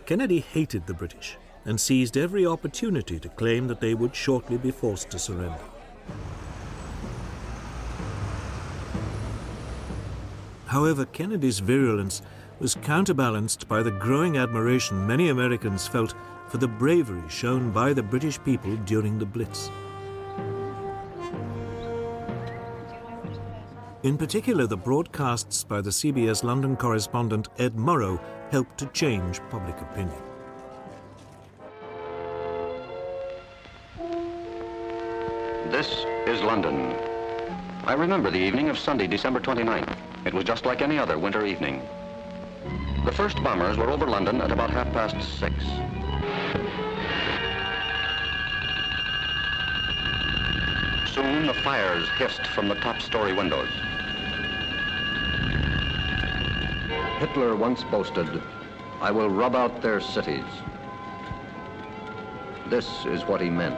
Kennedy hated the British and seized every opportunity to claim that they would shortly be forced to surrender. However, Kennedy's virulence was counterbalanced by the growing admiration many Americans felt for the bravery shown by the British people during the Blitz. In particular, the broadcasts by the CBS London correspondent Ed Murrow helped to change public opinion. This is London. I remember the evening of Sunday, December 29th. It was just like any other winter evening. The first bombers were over London at about 6:30. Soon the fires hissed from the top-story windows. Hitler once boasted, "I will rub out their cities." This is what he meant.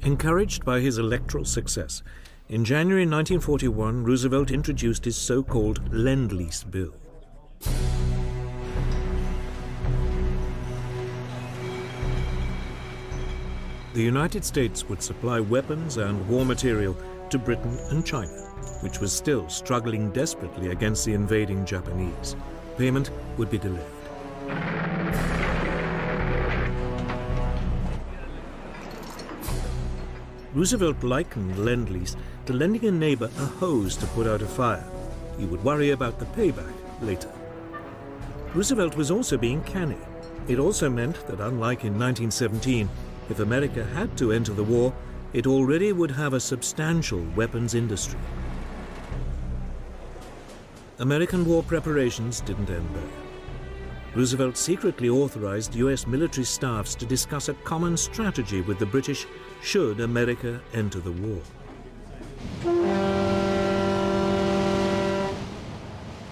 Encouraged by his electoral success, in January 1941, Roosevelt introduced his so-called Lend-Lease Bill. The United States would supply weapons and war material to Britain and China, which was still struggling desperately against the invading Japanese. Payment would be delayed. Roosevelt likened Lend-Lease to lending a neighbor a hose to put out a fire. He would worry about the payback later. Roosevelt was also being canny. It also meant that, unlike in 1917, if America had to enter the war, it already would have a substantial weapons industry. American war preparations didn't end there. Roosevelt secretly authorized U.S. military staffs to discuss a common strategy with the British should America enter the war.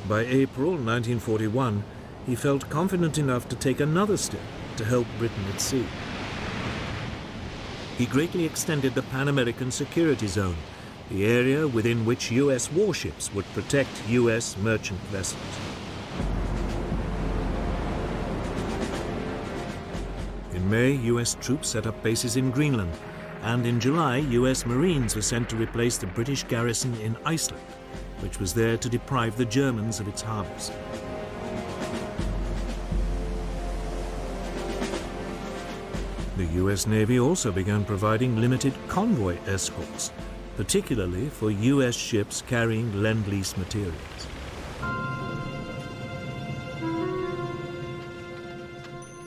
By April 1941, he felt confident enough to take another step to help Britain at sea. He greatly extended the Pan-American Security Zone, the area within which U.S. warships would protect U.S. merchant vessels. In May, U.S. troops set up bases in Greenland, and in July, U.S. Marines were sent to replace the British garrison in Iceland, which was there to deprive the Germans of its harbors. The U.S. Navy also began providing limited convoy escorts, particularly for U.S. ships carrying Lend-Lease materials.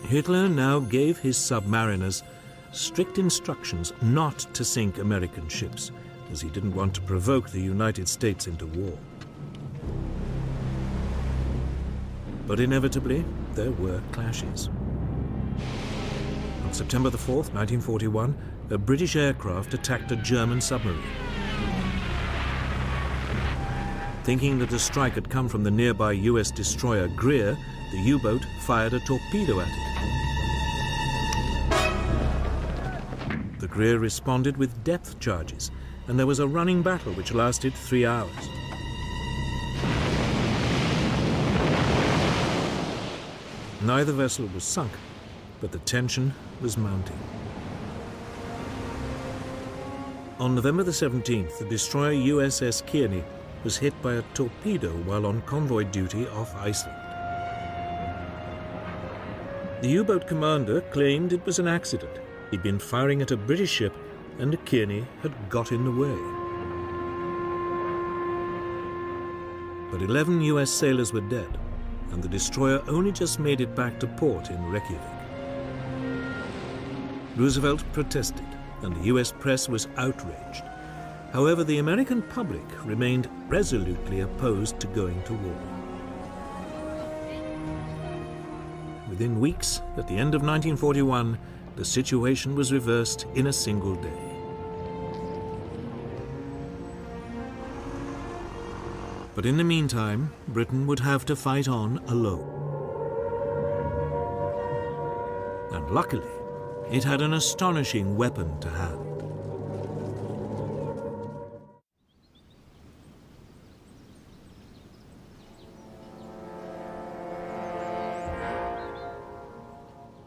Hitler now gave his submariners strict instructions not to sink American ships, as he didn't want to provoke the United States into war. But inevitably, there were clashes. On September the 4th, 1941, a British aircraft attacked a German submarine. Thinking that a strike had come from the nearby US destroyer Greer, the U-boat fired a torpedo at it. The Greer responded with depth charges, and there was a running battle which lasted 3 hours. Neither vessel was sunk, but the tension was mounting. On November the 17th, the destroyer USS Kearney was hit by a torpedo while on convoy duty off Iceland. The U-boat commander claimed it was an accident. He'd been firing at a British ship and Kearney had got in the way. But 11 US sailors were dead, and the destroyer only just made it back to port in Reykjavik. Roosevelt protested, and the US press was outraged. However, the American public remained resolutely opposed to going to war. Within weeks, at the end of 1941, the situation was reversed in a single day. But in the meantime, Britain would have to fight on alone. And luckily, it had an astonishing weapon to hand.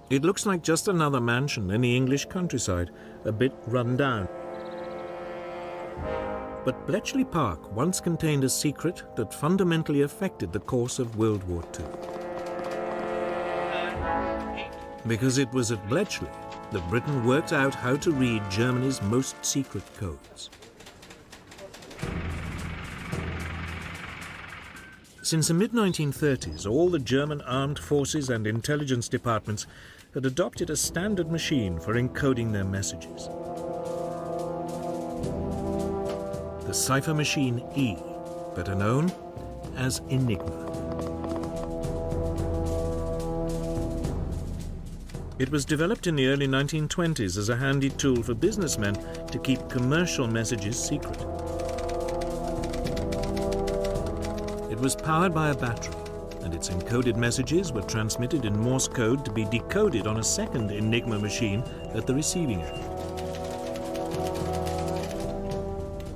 It looks like just another mansion in the English countryside, a bit run down. But Bletchley Park once contained a secret that fundamentally affected the course of World War II. Because it was at Bletchley that Britain worked out how to read Germany's most secret codes. Since the mid-1930s, all the German armed forces and intelligence departments had adopted a standard machine for encoding their messages. The cipher machine E, better known as Enigma. It was developed in the early 1920s as a handy tool for businessmen to keep commercial messages secret. It was powered by a battery, and its encoded messages were transmitted in Morse code to be decoded on a second Enigma machine at the receiving end.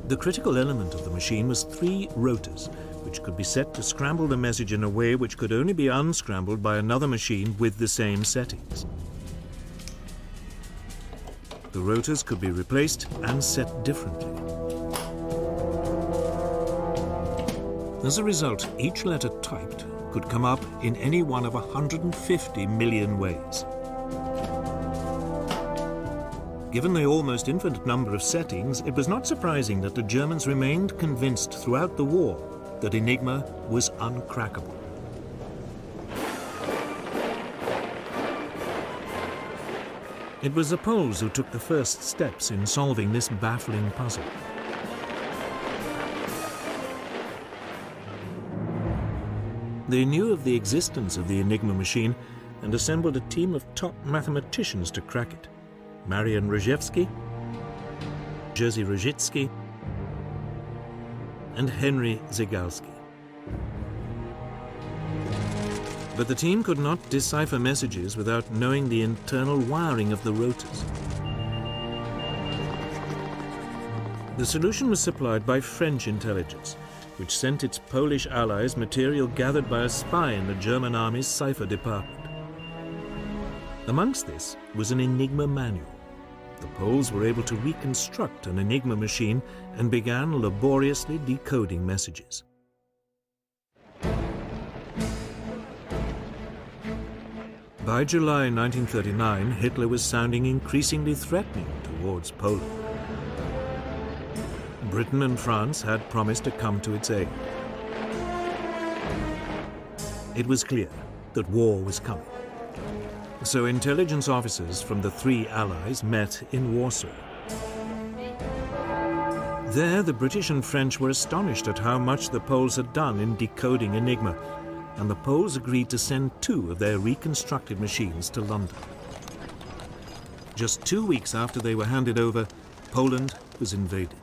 The critical element of the machine was 3 rotors, which could be set to scramble the message in a way which could only be unscrambled by another machine with the same settings. The rotors could be replaced and set differently. As a result, each letter typed could come up in any one of 150 million ways. Given the almost infinite number of settings, it was not surprising that the Germans remained convinced throughout the war that Enigma was uncrackable. It was the Poles who took the first steps in solving this baffling puzzle. They knew of the existence of the Enigma machine and assembled a team of top mathematicians to crack it. Marian Rejewski, Jerzy Rojicki, and Henry Zygalski. But the team could not decipher messages without knowing the internal wiring of the rotors. The solution was supplied by French intelligence, which sent its Polish allies material gathered by a spy in the German army's cipher department. Amongst this was an Enigma manual. The Poles were able to reconstruct an Enigma machine and began laboriously decoding messages. By July 1939, Hitler was sounding increasingly threatening towards Poland. Britain and France had promised to come to its aid. It was clear that war was coming. So intelligence officers from the 3 allies met in Warsaw. There, the British and French were astonished at how much the Poles had done in decoding Enigma, and the Poles agreed to send 2 of their reconstructed machines to London. Just 2 weeks after they were handed over, Poland was invaded.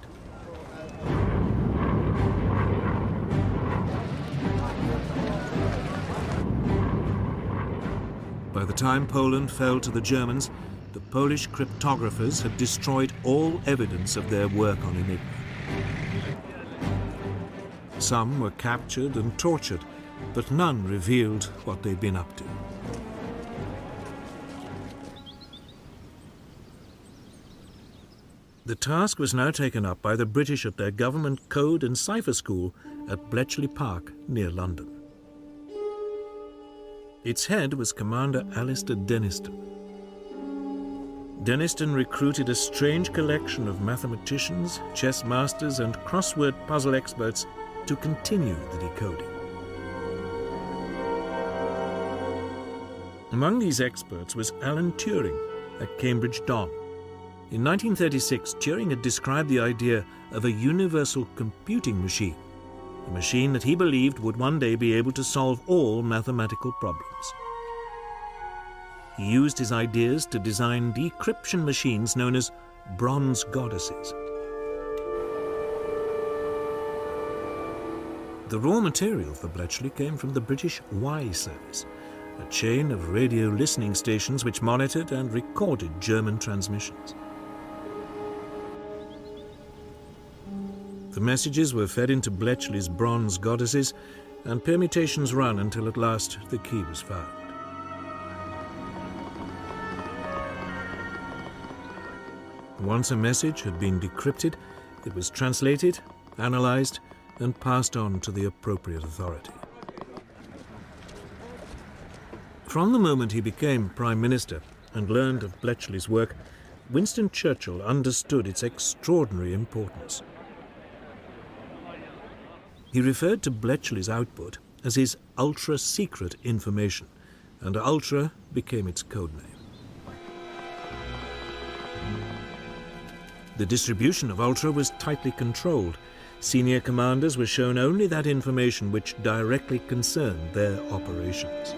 By the time Poland fell to the Germans, the Polish cryptographers had destroyed all evidence of their work on Enigma. Some were captured and tortured, but none revealed what they'd been up to. The task was now taken up by the British at their government code and cipher school at Bletchley Park, near London. Its head was Commander Alistair Denniston. Denniston recruited a strange collection of mathematicians, chess masters, and crossword puzzle experts to continue the decoding. Among these experts was Alan Turing at Cambridge Don. In 1936, Turing had described the idea of a universal computing machine, a machine that he believed would one day be able to solve all mathematical problems. He used his ideas to design decryption machines known as bronze goddesses. The raw material for Bletchley came from the British Y service, a chain of radio listening stations which monitored and recorded German transmissions. The messages were fed into Bletchley's bronze goddesses, and permutations run until at last the key was found. Once a message had been decrypted, it was translated, analyzed, and passed on to the appropriate authority. From the moment he became Prime Minister and learned of Bletchley's work, Winston Churchill understood its extraordinary importance. He referred to Bletchley's output as his ultra-secret information, and Ultra became its code name. The distribution of Ultra was tightly controlled. Senior commanders were shown only that information which directly concerned their operations.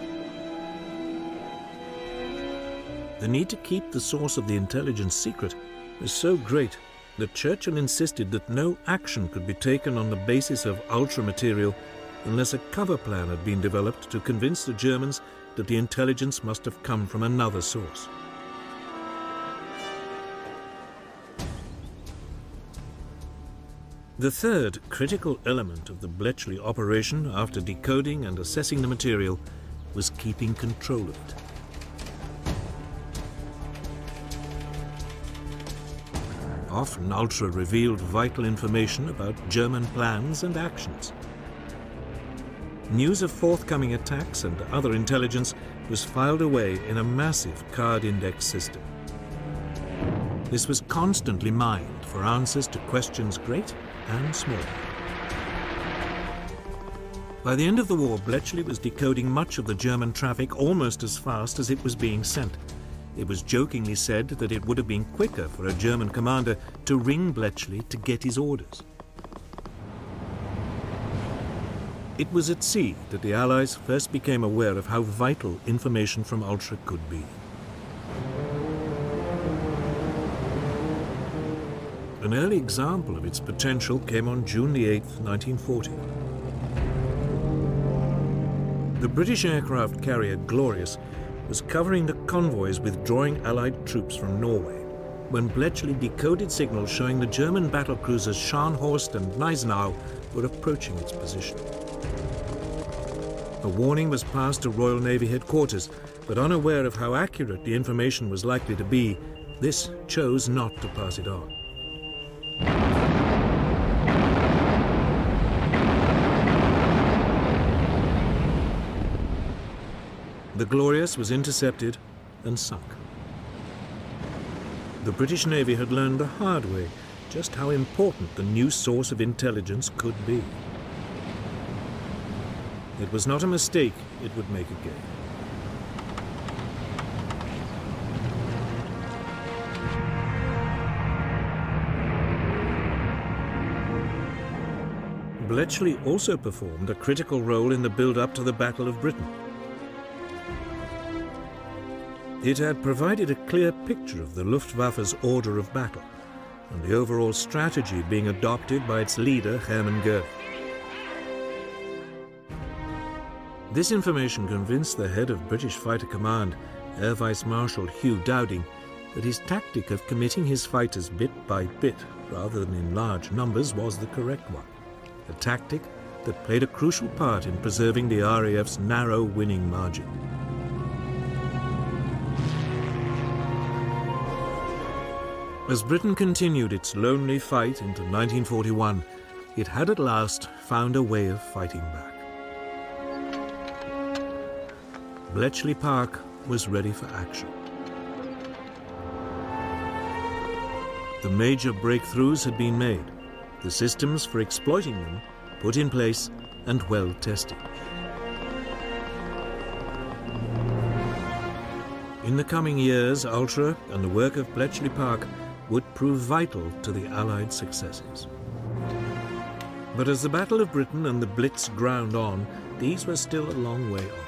The need to keep the source of the intelligence secret was so great that Churchill insisted that no action could be taken on the basis of Ultra material unless a cover plan had been developed to convince the Germans that the intelligence must have come from another source. The third critical element of the Bletchley operation, after decoding and assessing the material, was keeping control of it. Often Ultra revealed vital information about German plans and actions. News of forthcoming attacks and other intelligence was filed away in a massive card index system. This was constantly mined for answers to questions great and small. By the end of the war, Bletchley was decoding much of the German traffic almost as fast as it was being sent. It was jokingly said that it would have been quicker for a German commander to ring Bletchley to get his orders. It was at sea that the Allies first became aware of how vital information from Ultra could be. An early example of its potential came on June the 8th, 1940. The British aircraft carrier Glorious was covering the convoys withdrawing Allied troops from Norway when Bletchley decoded signals showing the German battlecruisers Scharnhorst and Gneisenau were approaching its position. A warning was passed to Royal Navy headquarters, but unaware of how accurate the information was likely to be, this chose not to pass it on. The Glorious was intercepted and sunk. The British Navy had learned the hard way just how important the new source of intelligence could be. It was not a mistake it would make again. Bletchley also performed a critical role in the build-up to the Battle of Britain. It had provided a clear picture of the Luftwaffe's order of battle and the overall strategy being adopted by its leader, Hermann Goering. This information convinced the head of British Fighter Command, Air Vice Marshal Hugh Dowding, that his tactic of committing his fighters bit by bit rather than in large numbers was the correct one, a tactic that played a crucial part in preserving the RAF's narrow winning margin. As Britain continued its lonely fight into 1941, it had at last found a way of fighting back. Bletchley Park was ready for action. The major breakthroughs had been made, the systems for exploiting them put in place and well tested. In the coming years, Ultra and the work of Bletchley Park would prove vital to the Allied successes. But as the Battle of Britain and the Blitz ground on, these were still a long way off.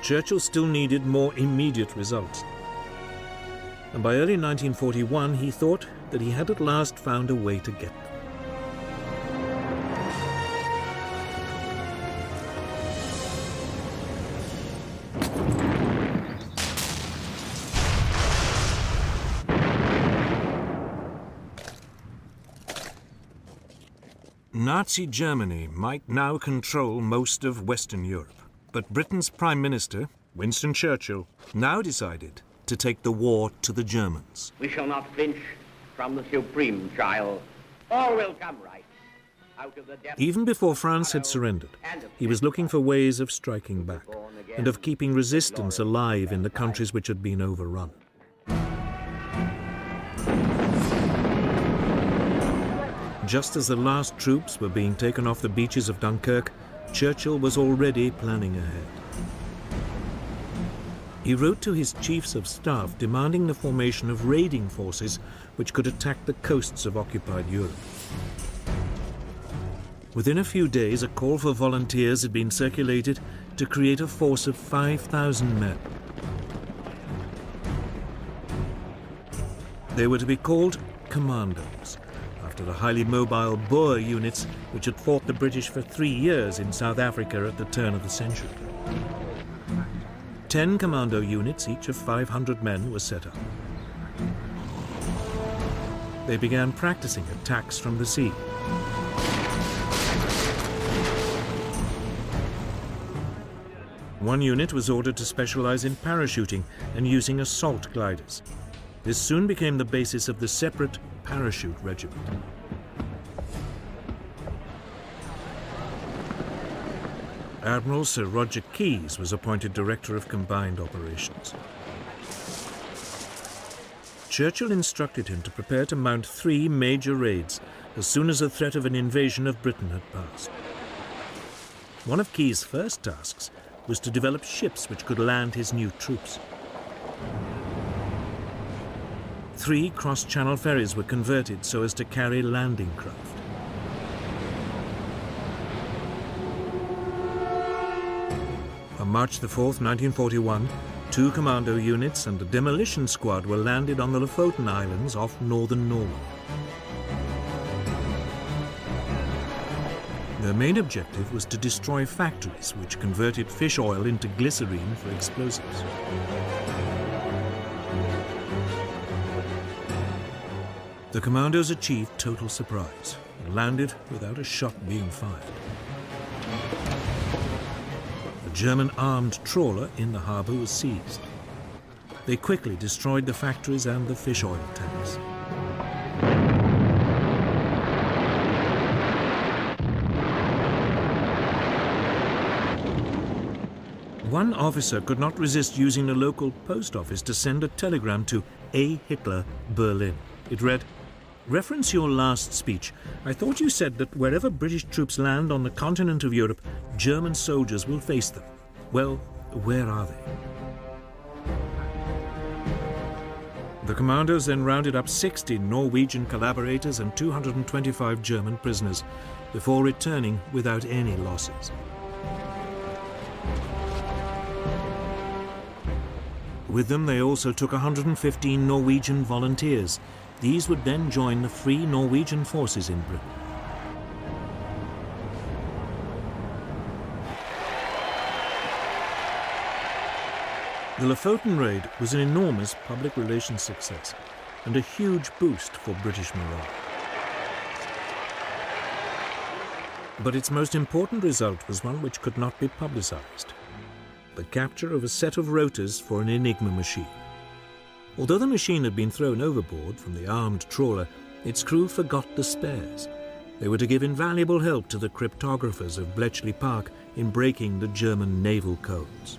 Churchill still needed more immediate results. And by early 1941, he thought that he had at last found a way to get them. Nazi Germany might now control most of Western Europe, but Britain's Prime Minister, Winston Churchill, now decided to take the war to the Germans. We shall not flinch from the supreme trial. All will come right. Out of the depths. Even before France had surrendered, he was looking for ways of striking back and of keeping resistance alive in the countries which had been overrun. Just as the last troops were being taken off the beaches of Dunkirk, Churchill was already planning ahead. He wrote to his chiefs of staff demanding the formation of raiding forces which could attack the coasts of occupied Europe. Within a few days, a call for volunteers had been circulated to create a force of 5,000 men. They were to be called commandos, after the highly mobile Boer units which had fought the British for 3 years in South Africa at the turn of the century. 10 commando units, each of 500 men, were set up. They began practicing attacks from the sea. One unit was ordered to specialize in parachuting and using assault gliders. This soon became the basis of the separate parachute regiment. Admiral Sir Roger Keyes was appointed Director of Combined Operations. Churchill instructed him to prepare to mount 3 major raids as soon as the threat of an invasion of Britain had passed. One of Keyes' first tasks was to develop ships which could land his new troops. 3 cross-channel ferries were converted so as to carry landing craft. On March the 4th, 1941, 2 commando units and a demolition squad were landed on the Lofoten Islands off northern Norway. Their main objective was to destroy factories which converted fish oil into glycerine for explosives. The commandos achieved total surprise and landed without a shot being fired. A German armed trawler in the harbour was seized. They quickly destroyed the factories and the fish oil tanks. One officer could not resist using the local post office to send a telegram to A. Hitler, Berlin. It read, "Reference your last speech. I thought you said that wherever British troops land on the continent of Europe, German soldiers will face them. Well, where are they?" The commandos then rounded up 60 Norwegian collaborators and 225 German prisoners before returning without any losses. With them, they also took 115 Norwegian volunteers. These would then join the Free Norwegian Forces in Britain. The Lofoten raid was an enormous public relations success and a huge boost for British morale. But its most important result was one which could not be publicized: the capture of a set of rotors for an Enigma machine. Although the machine had been thrown overboard from the armed trawler, its crew forgot the spares. They were to give invaluable help to the cryptographers of Bletchley Park in breaking the German naval codes.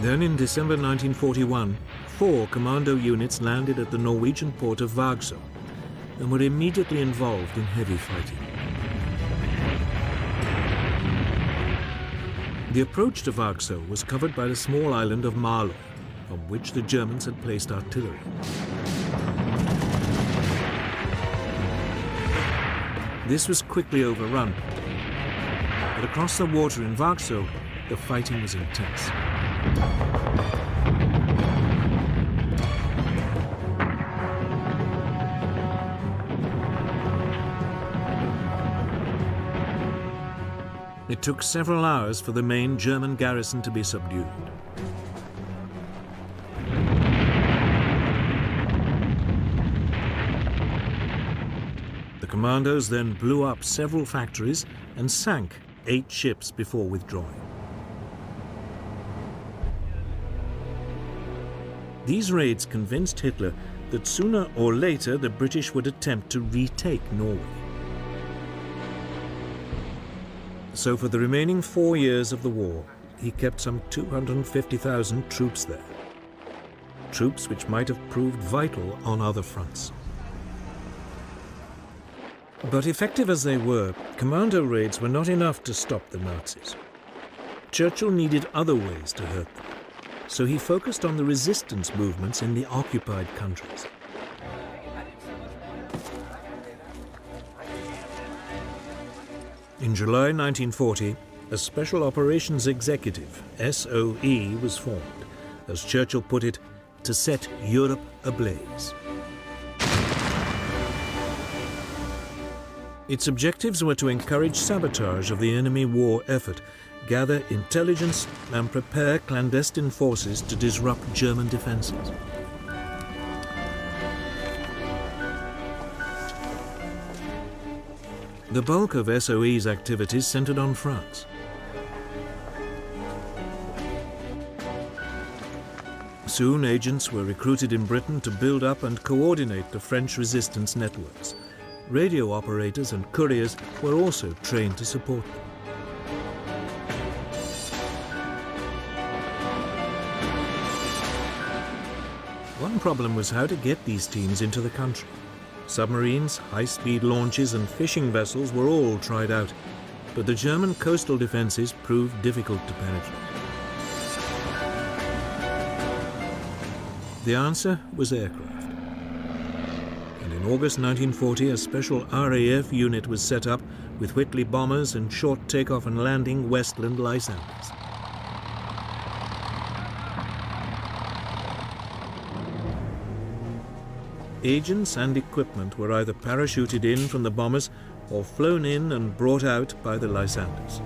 Then in December 1941, 4 commando units landed at the Norwegian port of Vagsø and were immediately involved in heavy fighting. The approach to Vagsø was covered by the small island of Malå, on which the Germans had placed artillery. This was quickly overrun, but across the water in Vagsø, the fighting was intense. It took several hours for the main German garrison to be subdued. The commandos then blew up several factories and sank 8 ships before withdrawing. These raids convinced Hitler that sooner or later the British would attempt to retake Norway. So for the remaining 4 years of the war, he kept some 250,000 troops there. Troops which might have proved vital on other fronts. But effective as they were, commando raids were not enough to stop the Nazis. Churchill needed other ways to hurt them, so he focused on the resistance movements in the occupied countries. In July 1940, a Special Operations Executive, SOE, was formed, as Churchill put it, to set Europe ablaze. Its objectives were to encourage sabotage of the enemy war effort, gather intelligence, and prepare clandestine forces to disrupt German defenses. The bulk of SOE's activities centered on France. Soon agents were recruited in Britain to build up and coordinate the French resistance networks. Radio operators and couriers were also trained to support them. One problem was how to get these teams into the country. Submarines, high-speed launches and fishing vessels were all tried out, but the German coastal defenses proved difficult to penetrate. The answer was aircraft. And in August 1940, a special RAF unit was set up with Whitley bombers and short takeoff and landing Westland Lysanders. Agents and equipment were either parachuted in from the bombers or flown in and brought out by the Lysanders.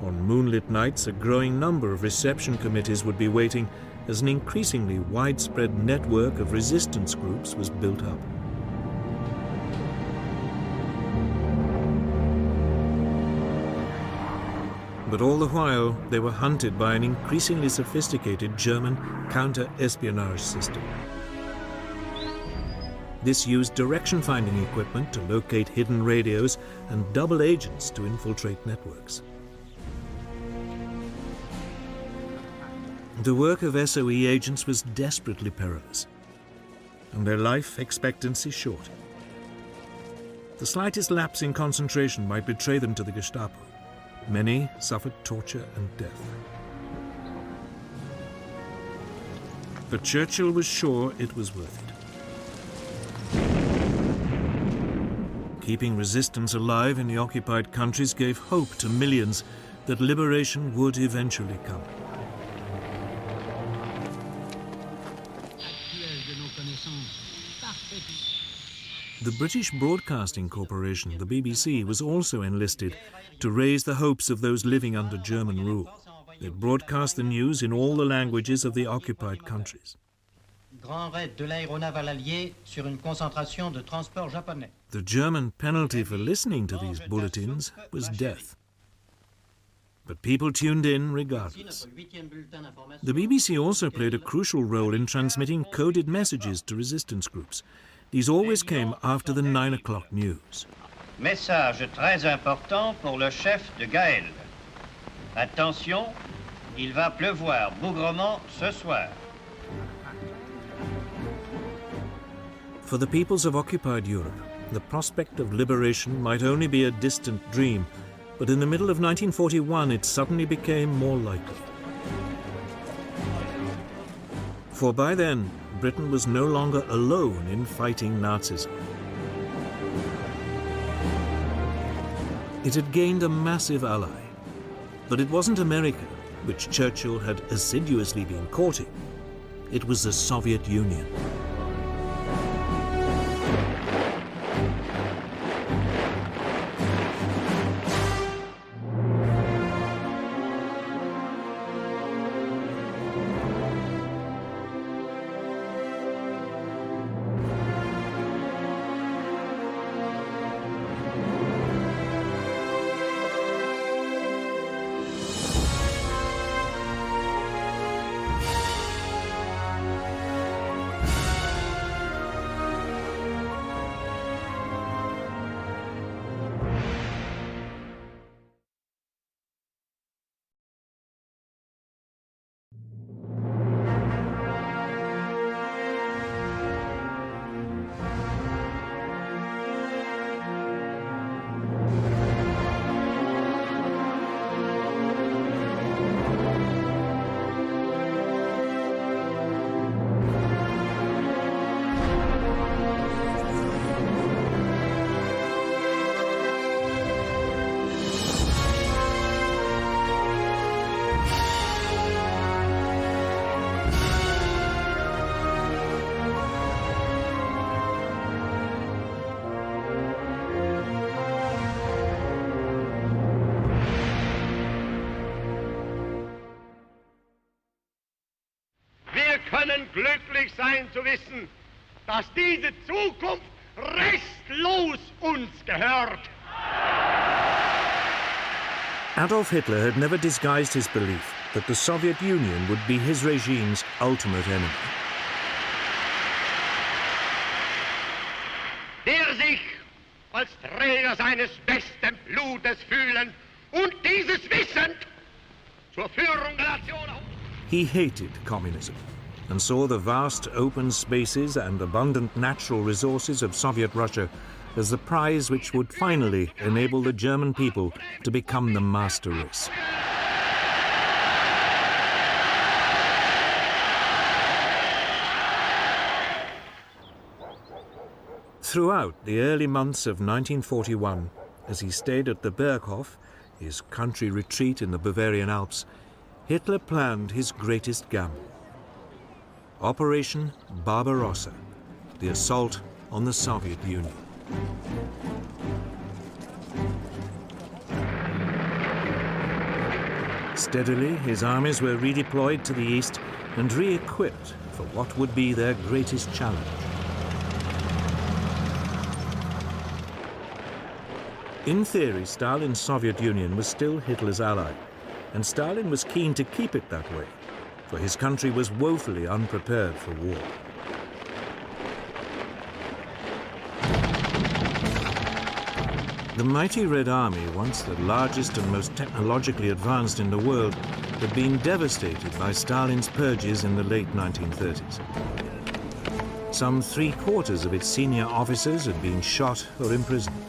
On moonlit nights, a growing number of reception committees would be waiting as an increasingly widespread network of resistance groups was built up. But all the while, they were hunted by an increasingly sophisticated German counter-espionage system. This used direction-finding equipment to locate hidden radios and double agents to infiltrate networks. The work of SOE agents was desperately perilous, and their life expectancy short. The slightest lapse in concentration might betray them to the Gestapo. Many suffered torture and death. But Churchill was sure it was worth it. Keeping resistance alive in the occupied countries gave hope to millions that liberation would eventually come. The British Broadcasting Corporation, the BBC, was also enlisted to raise the hopes of those living under German rule. It broadcast the news in all the languages of the occupied countries. The German penalty for listening to these bulletins was death. But people tuned in regardless. The BBC also played a crucial role in transmitting coded messages to resistance groups. These always came after the 9 o'clock news. Message très important pour le chef de Gaël. Attention, il va pleuvoir bougrement ce soir. For the peoples of occupied Europe, the prospect of liberation might only be a distant dream, but in the middle of 1941 it suddenly became more likely. For by then, Britain was no longer alone in fighting Nazism. It had gained a massive ally, but it wasn't America, which Churchill had assiduously been courting. It was the Soviet Union. Glücklich sein zu wissen, dass diese Zukunft restlos uns gehört. Adolf Hitler had never disguised his belief that the Soviet Union would be his regime's ultimate enemy. Der sich als Träger seines besten Blutes fühlen und dieses wissend zur Führung der Nation. He hated communism and saw the vast open spaces and abundant natural resources of Soviet Russia as the prize which would finally enable the German people to become the master race. Throughout the early months of 1941, as he stayed at the Berghof, his country retreat in the Bavarian Alps, Hitler planned his greatest gamble. Operation Barbarossa, the assault on the Soviet Union. Steadily, his armies were redeployed to the east and re-equipped for what would be their greatest challenge. In theory, Stalin's Soviet Union was still Hitler's ally, and Stalin was keen to keep it that way, for his country was woefully unprepared for war. The mighty Red Army, once the largest and most technologically advanced in the world, had been devastated by Stalin's purges in the late 1930s. Some 3/4 of its senior officers had been shot or imprisoned.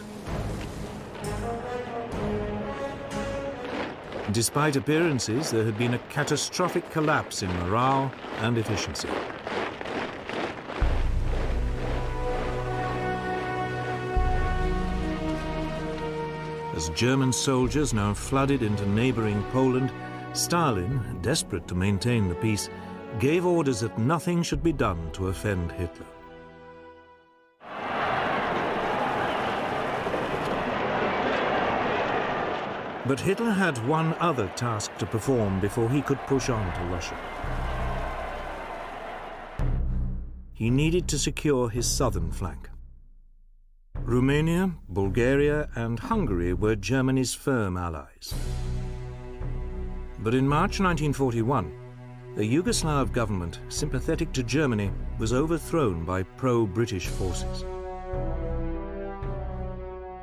Despite appearances, there had been a catastrophic collapse in morale and efficiency. As German soldiers now flooded into neighboring Poland, Stalin, desperate to maintain the peace, gave orders that nothing should be done to offend Hitler. But Hitler had one other task to perform before he could push on to Russia. He needed to secure his southern flank. Romania, Bulgaria, and Hungary were Germany's firm allies. But in March 1941, the Yugoslav government, sympathetic to Germany, was overthrown by pro-British forces.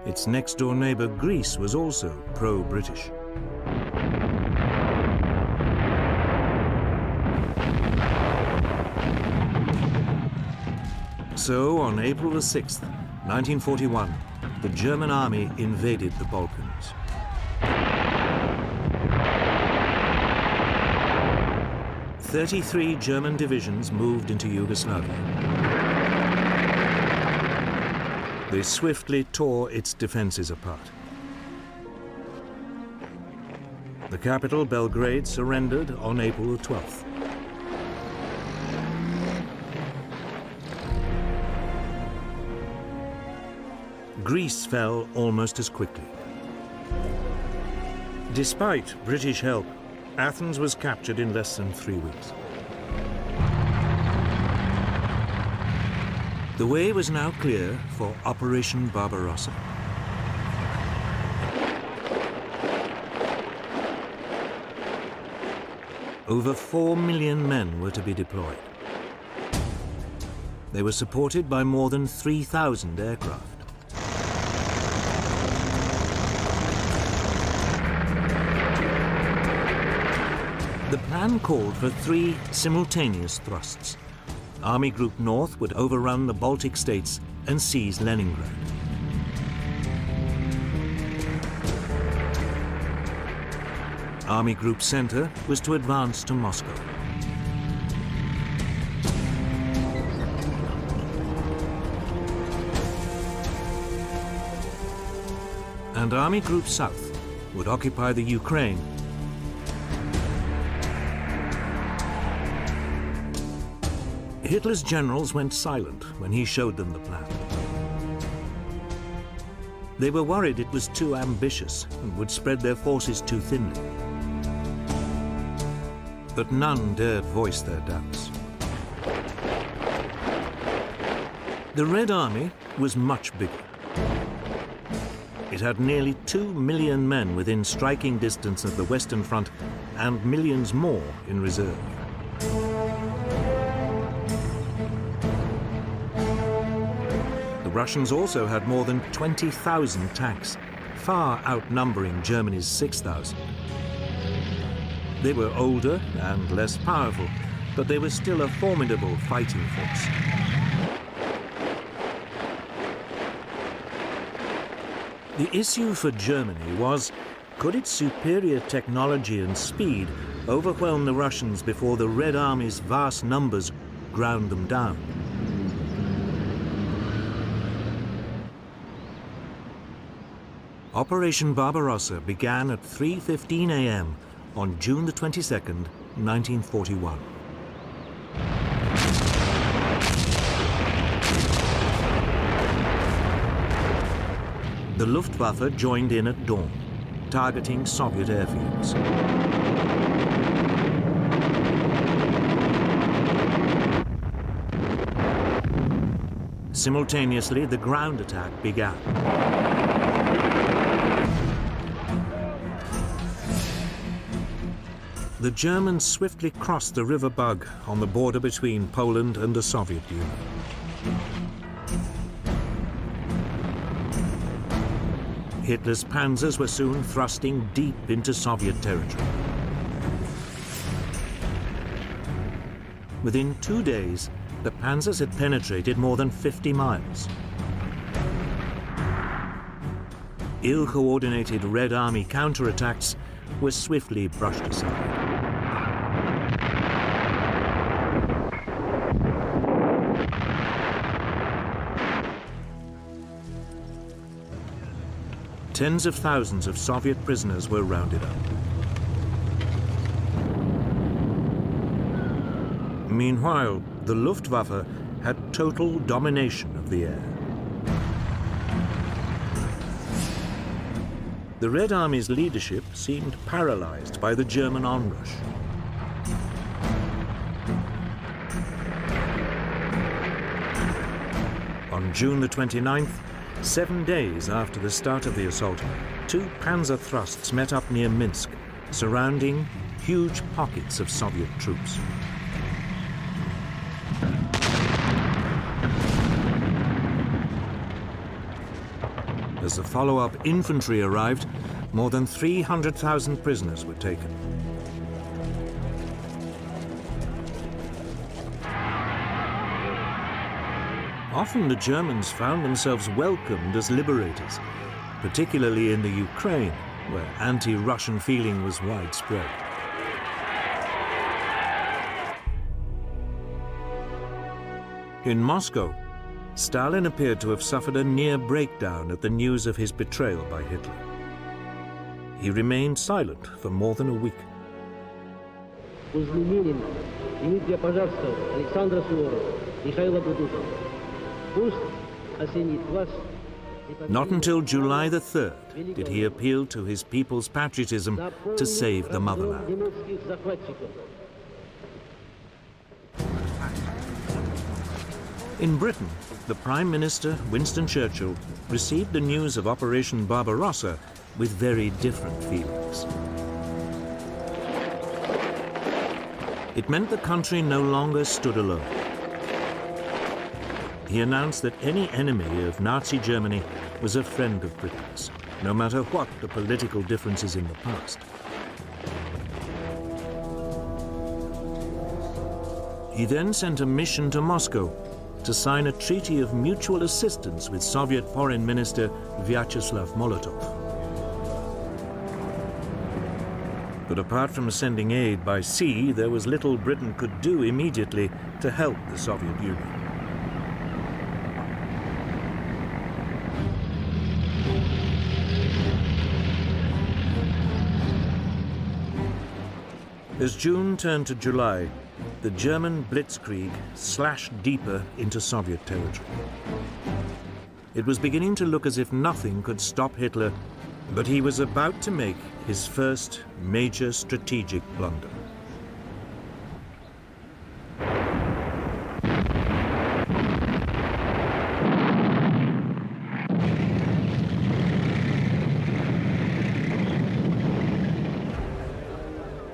Its next-door neighbor Greece was also pro-British. So, on April the 6th, 1941, the German army invaded the Balkans. "33 German divisions moved into Yugoslavia. They swiftly tore its defenses apart. The capital, Belgrade, surrendered on April the 12th. Greece fell almost as quickly. Despite British help, Athens was captured in less than 3 weeks. The way was now clear for Operation Barbarossa. Over 4 million men were to be deployed. They were supported by more than 3,000 aircraft. The plan called for 3 simultaneous thrusts. Army Group North would overrun the Baltic states and seize Leningrad. Army Group Center was to advance to Moscow. And Army Group South would occupy the Ukraine. Hitler's generals went silent when he showed them the plan. They were worried it was too ambitious and would spread their forces too thinly. But none dared voice their doubts. The Red Army was much bigger. It had nearly 2 million men within striking distance of the Western Front and millions more in reserve. The Russians also had more than 20,000 tanks, far outnumbering Germany's 6,000. They were older and less powerful, but they were still a formidable fighting force. The issue for Germany was, could its superior technology and speed overwhelm the Russians before the Red Army's vast numbers ground them down? Operation Barbarossa began at 3:15 a.m. on June the 22nd, 1941. The Luftwaffe joined in at dawn, targeting Soviet airfields. Simultaneously, the ground attack began. The Germans swiftly crossed the River Bug on the border between Poland and the Soviet Union. Hitler's panzers were soon thrusting deep into Soviet territory. Within 2 days, the panzers had penetrated more than 50 miles. Ill-coordinated Red Army counterattacks were swiftly brushed aside. Tens of thousands of Soviet prisoners were rounded up. Meanwhile, the Luftwaffe had total domination of the air. The Red Army's leadership seemed paralyzed by the German onrush. On June the 29th, 7 days after the start of the assault, 2 panzer thrusts met up near Minsk, surrounding huge pockets of Soviet troops. As the follow-up infantry arrived, more than 300,000 prisoners were taken. Often the Germans found themselves welcomed as liberators, particularly in the Ukraine, where anti-Russian feeling was widespread. In Moscow, Stalin appeared to have suffered a near breakdown at the news of his betrayal by Hitler. He remained silent for more than a week. Not until July the 3rd did he appeal to his people's patriotism to save the motherland. In Britain, the Prime Minister, Winston Churchill, received the news of Operation Barbarossa with very different feelings. It meant the country no longer stood alone. He announced that any enemy of Nazi Germany was a friend of Britain's, no matter what the political differences in the past. He then sent a mission to Moscow to sign a treaty of mutual assistance with Soviet Foreign Minister Vyacheslav Molotov. But apart from sending aid by sea, there was little Britain could do immediately to help the Soviet Union. As June turned to July, the German blitzkrieg slashed deeper into Soviet territory. It was beginning to look as if nothing could stop Hitler, but he was about to make his first major strategic blunder.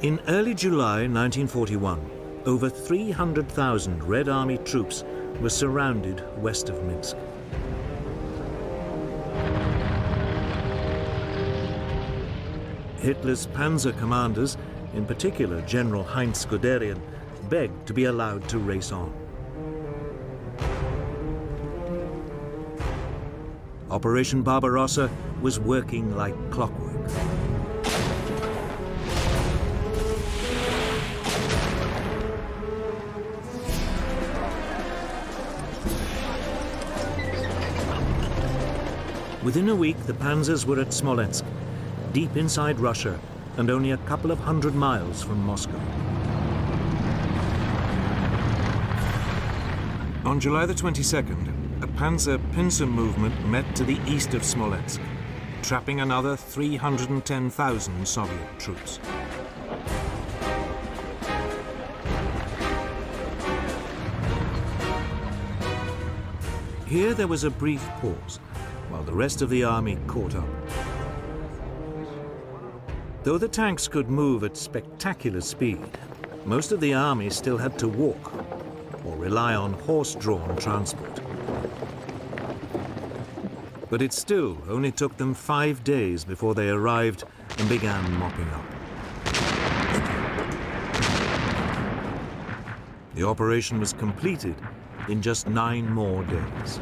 In early July 1941, over 300,000 Red Army troops were surrounded west of Minsk. Hitler's panzer commanders, in particular General Heinz Guderian, begged to be allowed to race on. Operation Barbarossa was working like clockwork. Within a week, the panzers were at Smolensk, deep inside Russia and only a couple of hundred miles from Moscow. On July the 22nd, a panzer pincer movement met to the east of Smolensk, trapping another 310,000 Soviet troops. Here there was a brief pause, while the rest of the army caught up. Though the tanks could move at spectacular speed, most of the army still had to walk or rely on horse-drawn transport. But it still only took them 5 days before they arrived and began mopping up. The operation was completed in just 9 more days.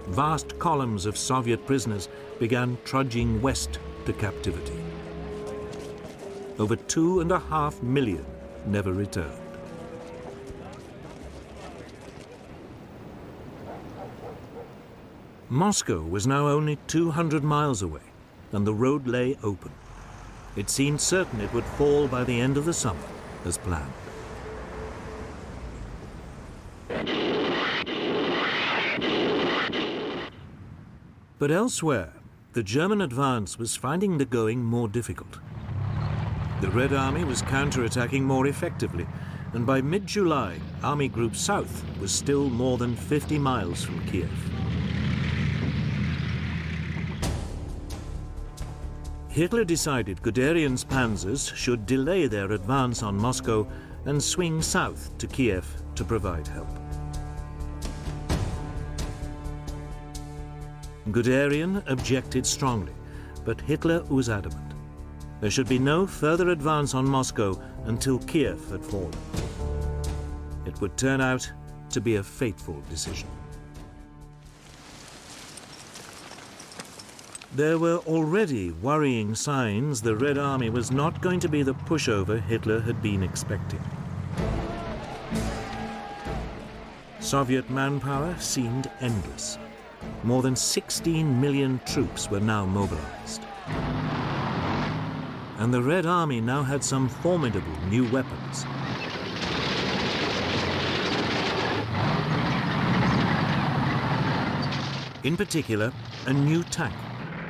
Vast columns of Soviet prisoners began trudging west to captivity. Over 2.5 million never returned. Moscow was now only 200 miles away, and the road lay open. It seemed certain it would fall by the end of the summer, as planned. But elsewhere, the German advance was finding the going more difficult. The Red Army was counterattacking more effectively, and by mid-July, Army Group South was still more than 50 miles from Kiev. Hitler decided Guderian's panzers should delay their advance on Moscow and swing south to Kiev to provide help. Guderian objected strongly, but Hitler was adamant. There should be no further advance on Moscow until Kiev had fallen. It would turn out to be a fateful decision. There were already worrying signs the Red Army was not going to be the pushover Hitler had been expecting. Soviet manpower seemed endless. More than 16 million troops were now mobilized. And the Red Army now had some formidable new weapons. In particular, a new tank,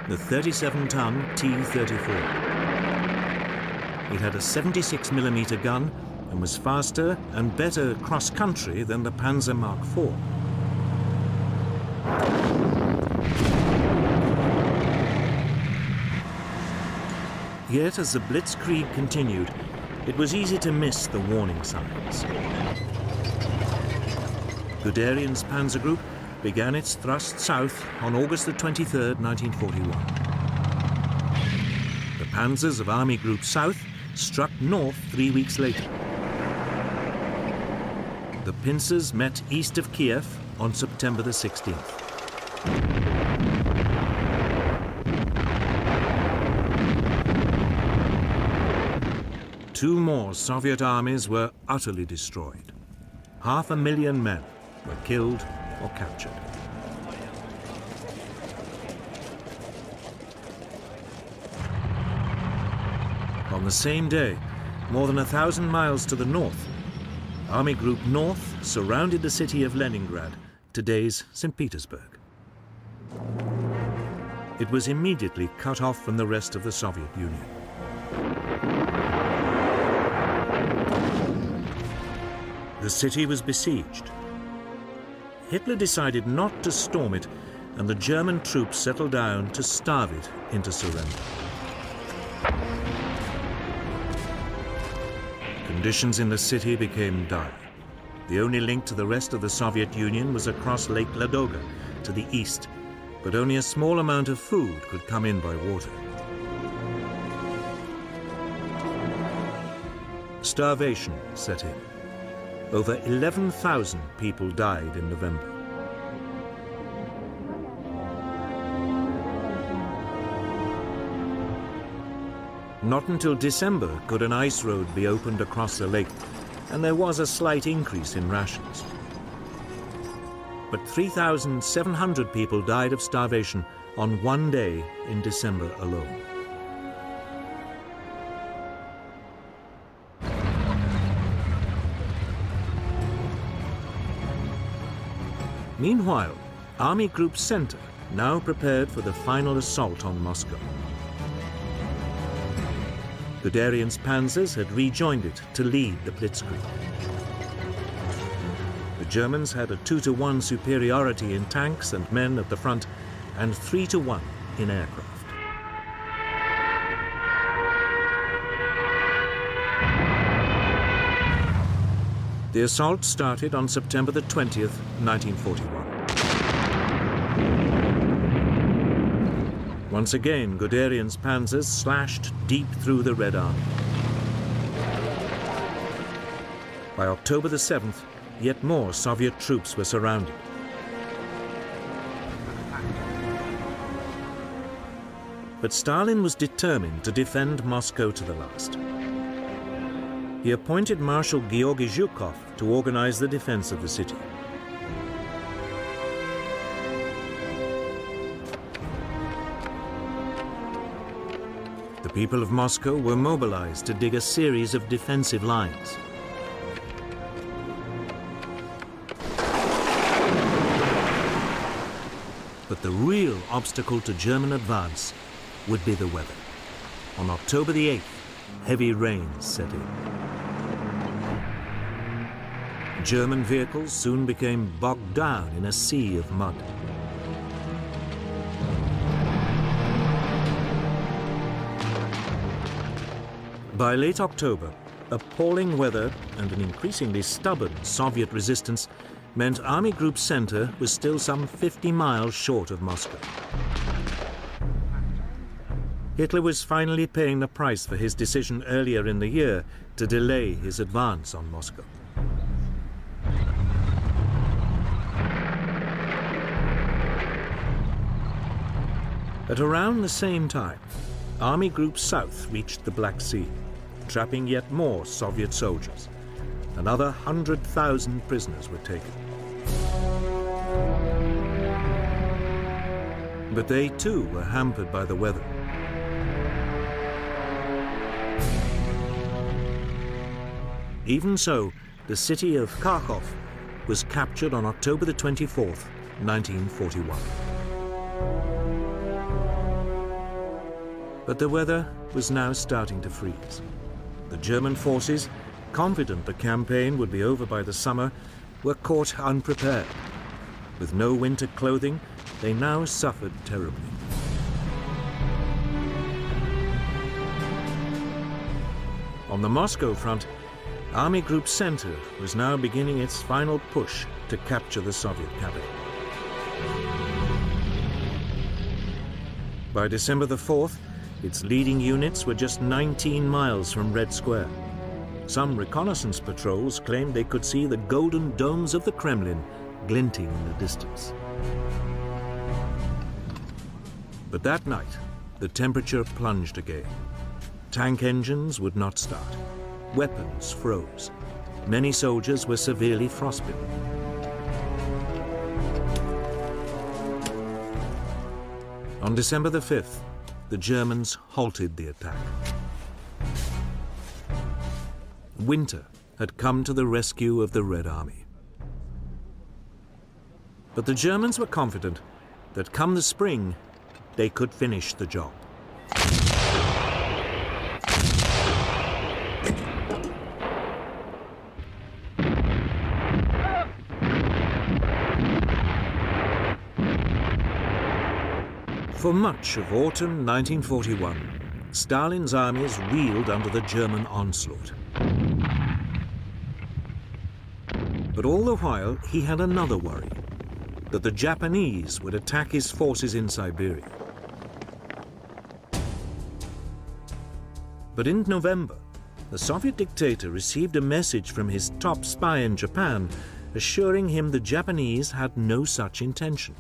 the 37-ton T-34. It had a 76mm gun and was faster and better cross-country than the Panzer Mark IV. Yet, as the Blitzkrieg continued, it was easy to miss the warning signs. Guderian's Panzer Group began its thrust south on August the 23rd, 1941. The panzers of Army Group South struck north 3 weeks later. The pincers met east of Kiev on September the 16th. Two more Soviet armies were utterly destroyed. 500,000 men were killed or captured. On the same day, more than 1,000 miles to the north, Army Group North surrounded the city of Leningrad, today's St. Petersburg. It was immediately cut off from the rest of the Soviet Union. The city was besieged. Hitler decided not to storm it, and the German troops settled down to starve it into surrender. Conditions in the city became dire. The only link to the rest of the Soviet Union was across Lake Ladoga to the east, but only a small amount of food could come in by water. Starvation set in. Over 11,000 people died in November. Not until December could an ice road be opened across the lake, and there was a slight increase in rations. But 3,700 people died of starvation on one day in December alone. Meanwhile, Army Group Center now prepared for the final assault on Moscow. Guderian's panzers had rejoined it to lead the Blitzkrieg. The Germans had a 2-to-1 superiority in tanks and men at the front, and 3-to-1 in aircraft. The assault started on September the 20th, 1941. Once again, Guderian's panzers slashed deep through the Red Army. By October the 7th, yet more Soviet troops were surrounded. But Stalin was determined to defend Moscow to the last. He appointed Marshal Georgy Zhukov to organize the defense of the city. The people of Moscow were mobilized to dig a series of defensive lines. But the real obstacle to German advance would be the weather. On October the 8th, heavy rains set in. German vehicles soon became bogged down in a sea of mud. By late October, appalling weather and an increasingly stubborn Soviet resistance meant Army Group Center was still some 50 miles short of Moscow. Hitler was finally paying the price for his decision earlier in the year to delay his advance on Moscow. At around the same time, Army Group South reached the Black Sea, trapping yet more Soviet soldiers. Another 100,000 prisoners were taken. But they too were hampered by the weather. Even so, the city of Kharkov was captured on October the 24th, 1941. But the weather was now starting to freeze. The German forces, confident the campaign would be over by the summer, were caught unprepared. With no winter clothing, they now suffered terribly. On the Moscow front, Army Group Center was now beginning its final push to capture the Soviet capital. By December the 4th, its leading units were just 19 miles from Red Square. Some reconnaissance patrols claimed they could see the golden domes of the Kremlin glinting in the distance. But that night, the temperature plunged again. Tank engines would not start. Weapons froze. Many soldiers were severely frostbitten. On December the 5th, the Germans halted the attack. Winter had come to the rescue of the Red Army. But the Germans were confident that come the spring, they could finish the job. For much of autumn 1941, Stalin's armies reeled under the German onslaught. But all the while, he had another worry, that the Japanese would attack his forces in Siberia. But in November, the Soviet dictator received a message from his top spy in Japan, assuring him the Japanese had no such intention.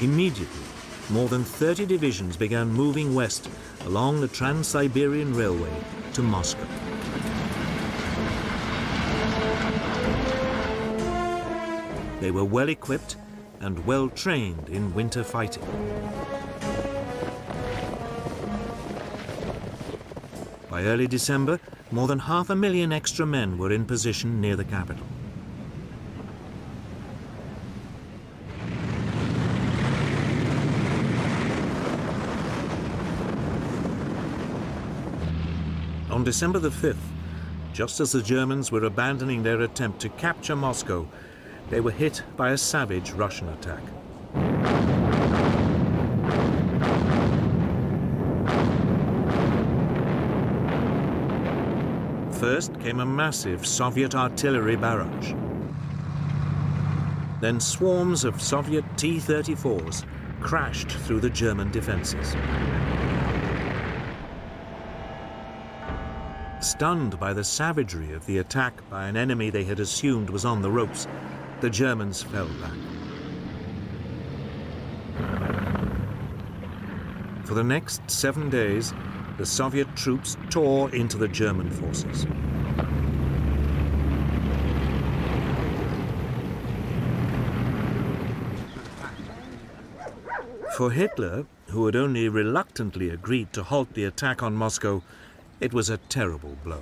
Immediately, more than 30 divisions began moving west along the Trans-Siberian Railway to Moscow. They were well equipped and well trained in winter fighting. By early December, more than 500,000 extra men were in position near the capital. On December the 5th, just as the Germans were abandoning their attempt to capture Moscow, they were hit by a savage Russian attack. First came a massive Soviet artillery barrage. Then swarms of Soviet T-34s crashed through the German defenses. Stunned by the savagery of the attack by an enemy they had assumed was on the ropes, the Germans fell back. For the next 7 days, the Soviet troops tore into the German forces. For Hitler, who had only reluctantly agreed to halt the attack on Moscow, it was a terrible blow.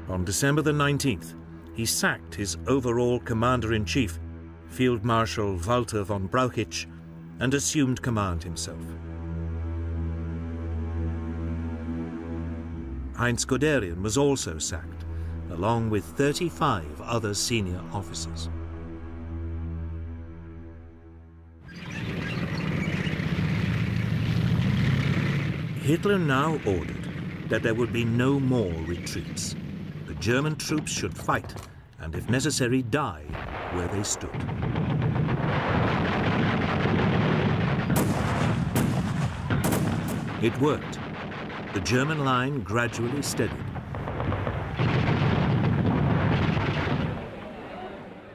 On December the 19th, he sacked his overall commander-in-chief, Field Marshal Walter von Brauchitsch, and assumed command himself. Heinz Guderian was also sacked, along with 35 other senior officers. Hitler now ordered that there would be no more retreats. The German troops should fight, and if necessary, die where they stood. It worked. The German line gradually steadied.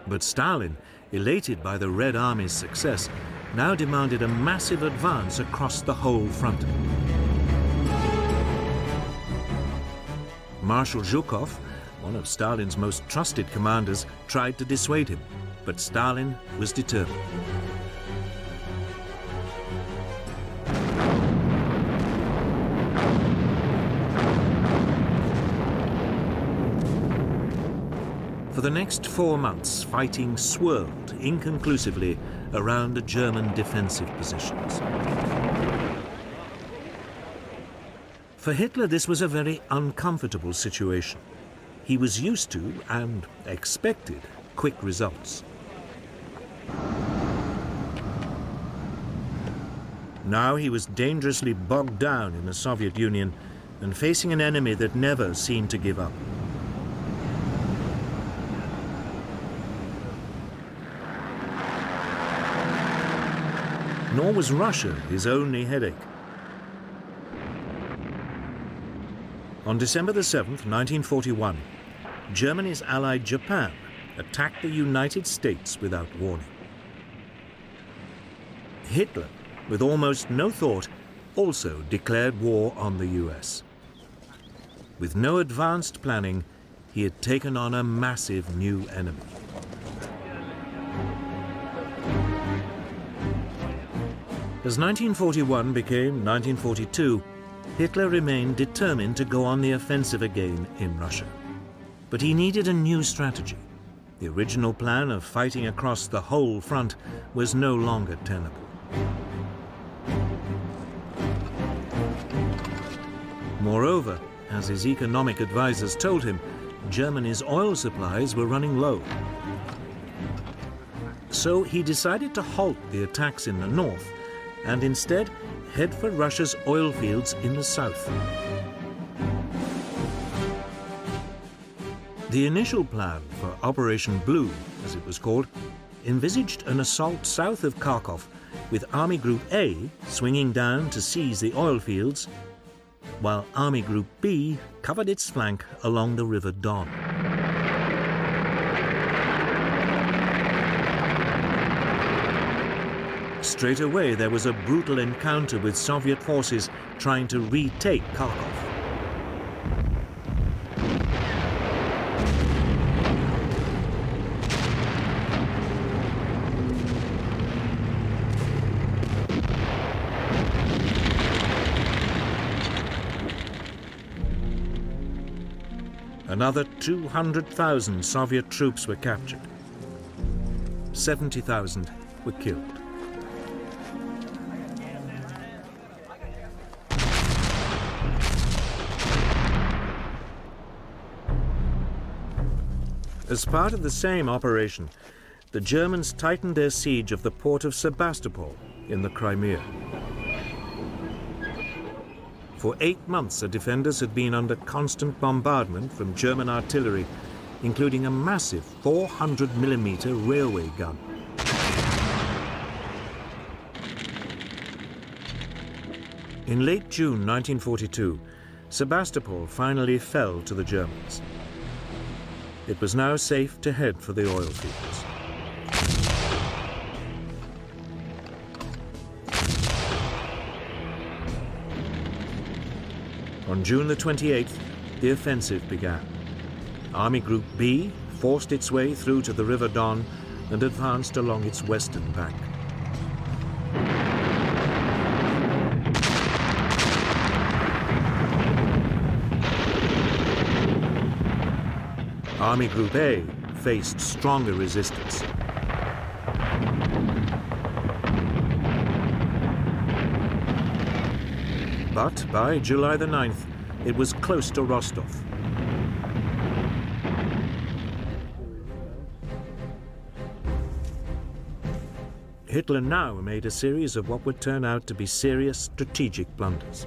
But Stalin, elated by the Red Army's success, now demanded a massive advance across the whole front. Marshal Zhukov, one of Stalin's most trusted commanders, tried to dissuade him, but Stalin was determined. For the next 4 months, fighting swirled inconclusively around the German defensive positions. For Hitler, this was a very uncomfortable situation. He was used to and expected quick results. Now he was dangerously bogged down in the Soviet Union and facing an enemy that never seemed to give up. Nor was Russia his only headache. On December the 7th, 1941, Germany's ally Japan attacked the United States without warning. Hitler, with almost no thought, also declared war on the US. With no advanced planning, he had taken on a massive new enemy. As 1941 became 1942, Hitler remained determined to go on the offensive again in Russia. But he needed a new strategy. The original plan of fighting across the whole front was no longer tenable. Moreover, as his economic advisors told him, Germany's oil supplies were running low. So he decided to halt the attacks in the north and instead head for Russia's oil fields in the south. The initial plan for Operation Blue, as it was called, envisaged an assault south of Kharkov, with Army Group A swinging down to seize the oil fields, while Army Group B covered its flank along the River Don. Straight away, there was a brutal encounter with Soviet forces trying to retake Kharkov. Another 200,000 Soviet troops were captured. 70,000 were killed. As part of the same operation, the Germans tightened their siege of the port of Sebastopol in the Crimea. For 8 months, the defenders had been under constant bombardment from German artillery, including a massive 400mm railway gun. In late June 1942, Sebastopol finally fell to the Germans. It was now safe to head for the oil fields. On June the 28th, the offensive began. Army Group B forced its way through to the River Don and advanced along its western bank. Army Group A faced stronger resistance. But by July the 9th, it was close to Rostov. Hitler now made a series of what would turn out to be serious strategic blunders.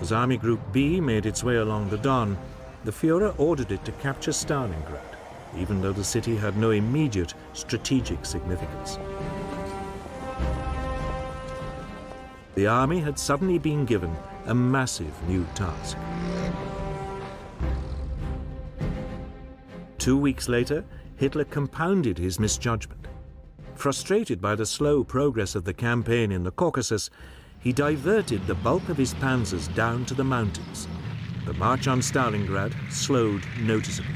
As Army Group B made its way along the Don, the Führer ordered it to capture Stalingrad, even though the city had no immediate strategic significance. The army had suddenly been given a massive new task. 2 weeks later, Hitler compounded his misjudgment. Frustrated by the slow progress of the campaign in the Caucasus, he diverted the bulk of his panzers down to the mountains. The march on Stalingrad slowed noticeably.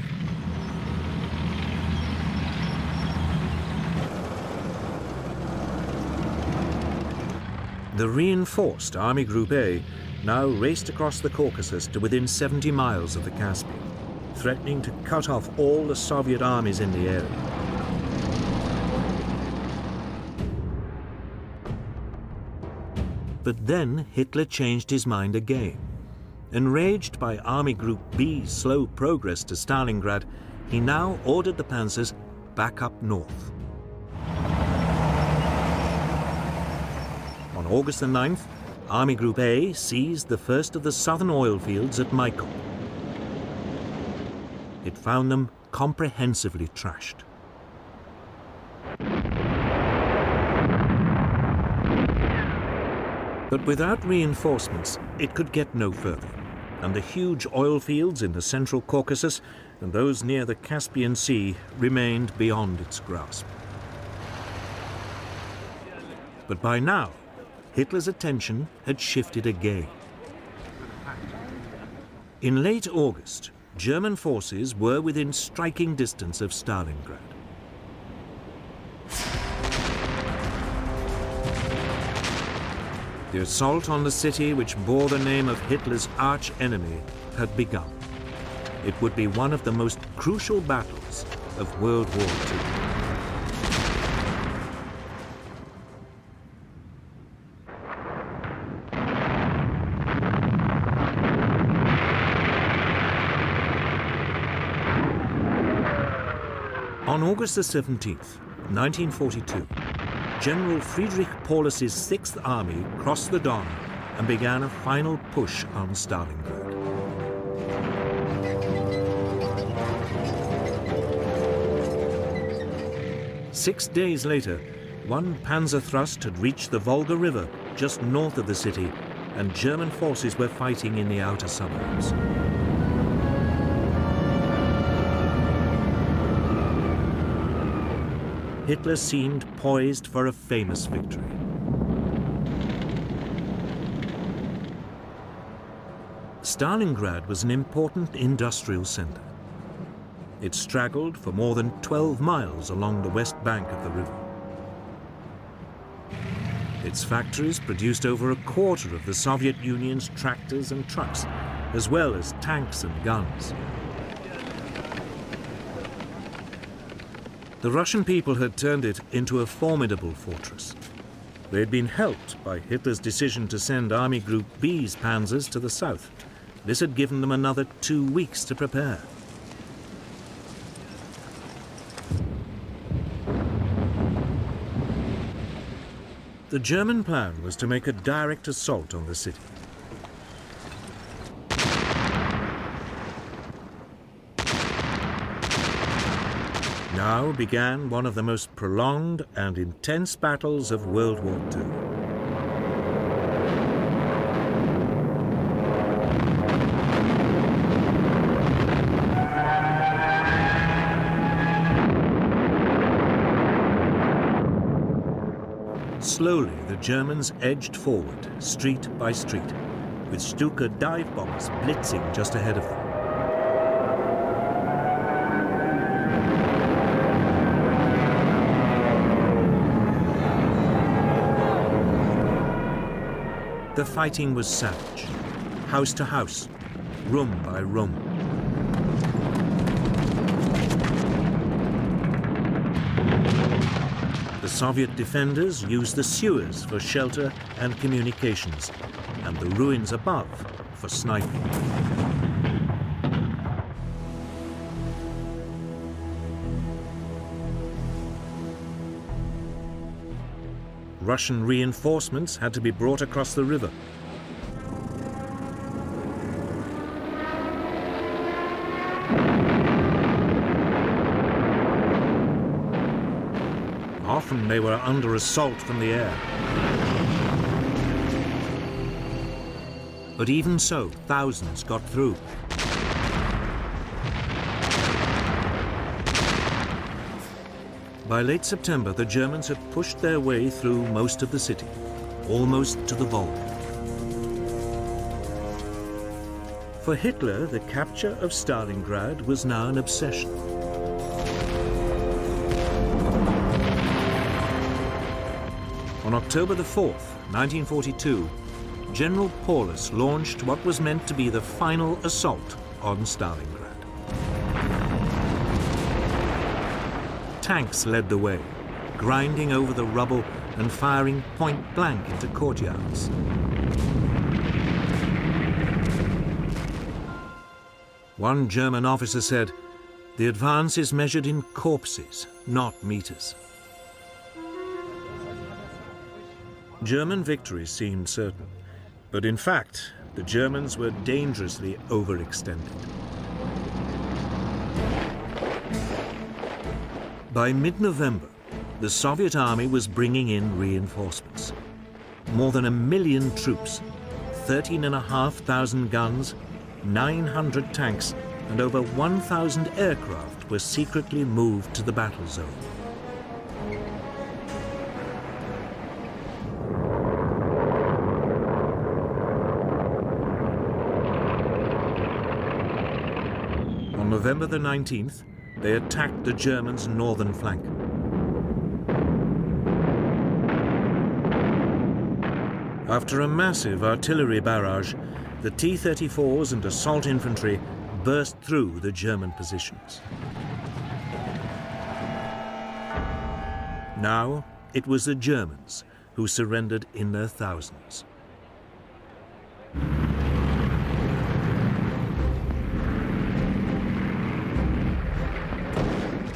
The reinforced Army Group A now raced across the Caucasus to within 70 miles of the Caspian, threatening to cut off all the Soviet armies in the area. But then Hitler changed his mind again. Enraged by Army Group B's slow progress to Stalingrad, he now ordered the panzers back up north. On August the 9th, Army Group A seized the first of the southern oil fields at Maikop. It found them comprehensively trashed. But without reinforcements, it could get no further, and the huge oil fields in the central Caucasus and those near the Caspian Sea remained beyond its grasp. But by now, Hitler's attention had shifted again. In late August, German forces were within striking distance of Stalingrad. The assault on the city, which bore the name of Hitler's arch-enemy, had begun. It would be one of the most crucial battles of World War II. On August the 17th, 1942, General Friedrich Paulus's 6th Army crossed the Don and began a final push on Stalingrad. Six days later, one panzer thrust had reached the Volga River just north of the city, and German forces were fighting in the outer suburbs. Hitler seemed poised for a famous victory. Stalingrad was an important industrial center. It straggled for more than 12 miles along the west bank of the river. Its factories produced over a quarter of the Soviet Union's tractors and trucks, as well as tanks and guns. The Russian people had turned it into a formidable fortress. They had been helped by Hitler's decision to send Army Group B's panzers to the south. This had given them another 2 weeks to prepare. The German plan was to make a direct assault on the city. Now began one of the most prolonged and intense battles of World War II. Slowly, the Germans edged forward, street by street, with Stuka dive bombers blitzing just ahead of them. The fighting was savage, house to house, room by room. Soviet defenders used the sewers for shelter and communications, and the ruins above for sniping. Russian reinforcements had to be brought across the river. Often they were under assault from the air. But even so, thousands got through. By late September, the Germans had pushed their way through most of the city, almost to the Volga. For Hitler, the capture of Stalingrad was now an obsession. On October the 4th, 1942, General Paulus launched what was meant to be the final assault on Stalingrad. Tanks led the way, grinding over the rubble and firing point blank into courtyards. One German officer said, "The advance is measured in corpses, not meters." German victory seemed certain, but in fact, the Germans were dangerously overextended. By mid-November, the Soviet army was bringing in reinforcements. More than 1 million troops, 13,500 guns, 900 tanks, and over 1,000 aircraft were secretly moved to the battle zone. On November the 19th, they attacked the Germans' northern flank. After a massive artillery barrage, the T-34s and assault infantry burst through the German positions. Now it was the Germans who surrendered in their thousands.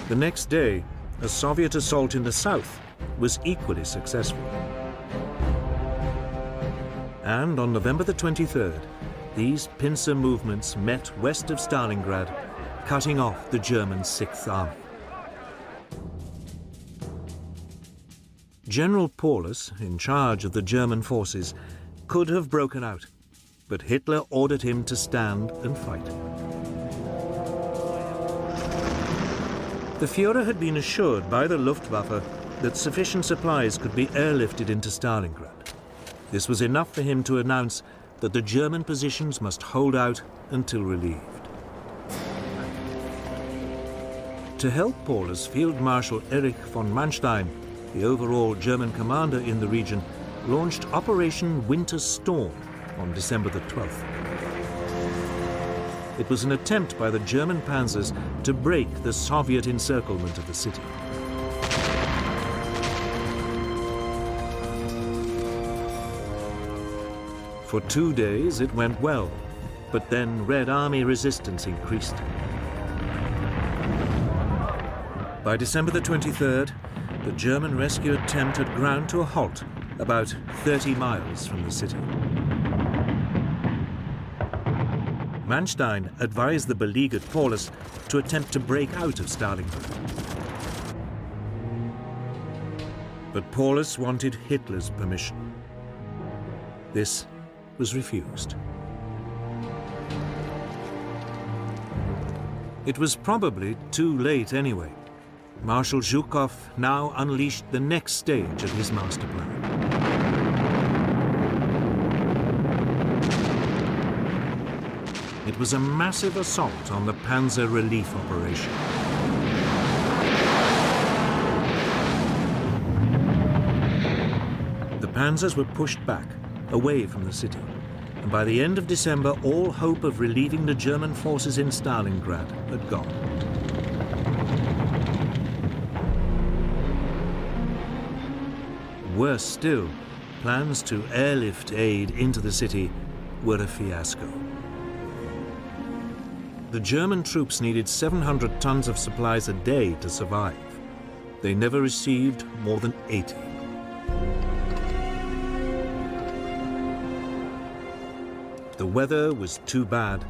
The next day, a Soviet assault in the south was equally successful. And on November the 23rd, these pincer movements met west of Stalingrad, cutting off the German Sixth Army. General Paulus, in charge of the German forces, could have broken out, but Hitler ordered him to stand and fight. The Führer had been assured by the Luftwaffe that sufficient supplies could be airlifted into Stalingrad. This was enough for him to announce that the German positions must hold out until relieved. To help Paulus, Field Marshal Erich von Manstein, the overall German commander in the region, launched Operation Winter Storm on December the 12th. It was an attempt by the German panzers to break the Soviet encirclement of the city. For 2 days it went well, but then Red Army resistance increased. By December the 23rd, the German rescue attempt had ground to a halt about 30 miles from the city. Manstein advised the beleaguered Paulus to attempt to break out of Stalingrad. But Paulus wanted Hitler's permission. This was refused. It was probably too late anyway. Marshal Zhukov now unleashed the next stage of his master plan. It was a massive assault on the Panzer Relief Operation. The panzers were pushed back, away from the city, and by the end of December, all hope of relieving the German forces in Stalingrad had gone. worse still, plans to airlift aid into the city were a fiasco. The German troops needed 700 tons of supplies a day to survive. They never received more than 80. The weather was too bad,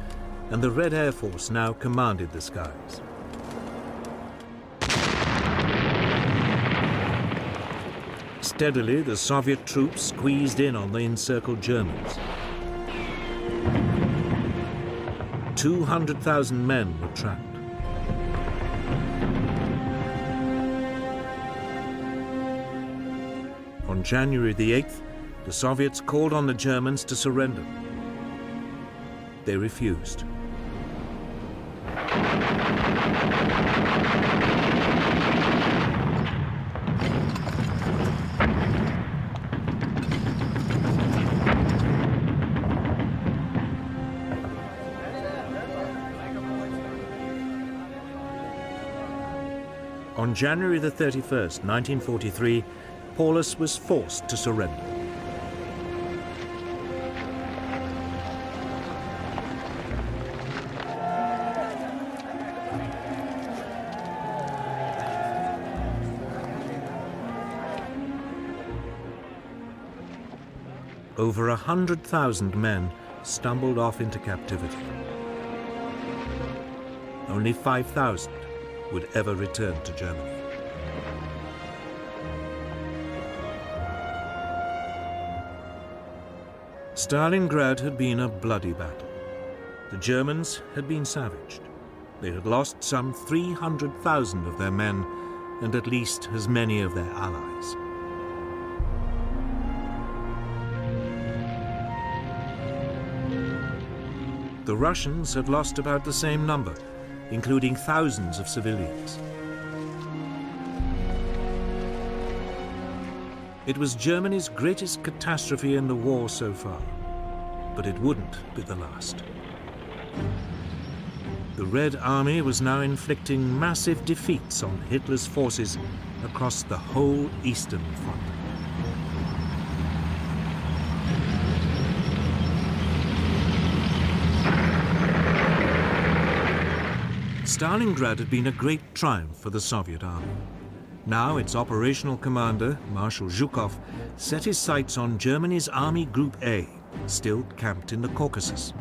and the Red Air Force now commanded the skies. Steadily, the Soviet troops squeezed in on the encircled Germans. 200,000 men were trapped. On January the 8th, the Soviets called on the Germans to surrender. They refused. On January the 31st, 1943, Paulus was forced to surrender. Over 100,000 men stumbled off into captivity. Only 5,000 would ever return to Germany. Stalingrad had been a bloody battle. The Germans had been savaged. They had lost some 300,000 of their men and at least as many of their allies. The Russians had lost about the same number, including thousands of civilians. It was Germany's greatest catastrophe in the war so far, but it wouldn't be the last. The Red Army was now inflicting massive defeats on Hitler's forces across the whole Eastern Front. Stalingrad had been a great triumph for the Soviet army. Now its operational commander, Marshal Zhukov, set his sights on Germany's Army Group A, still camped in the Caucasus.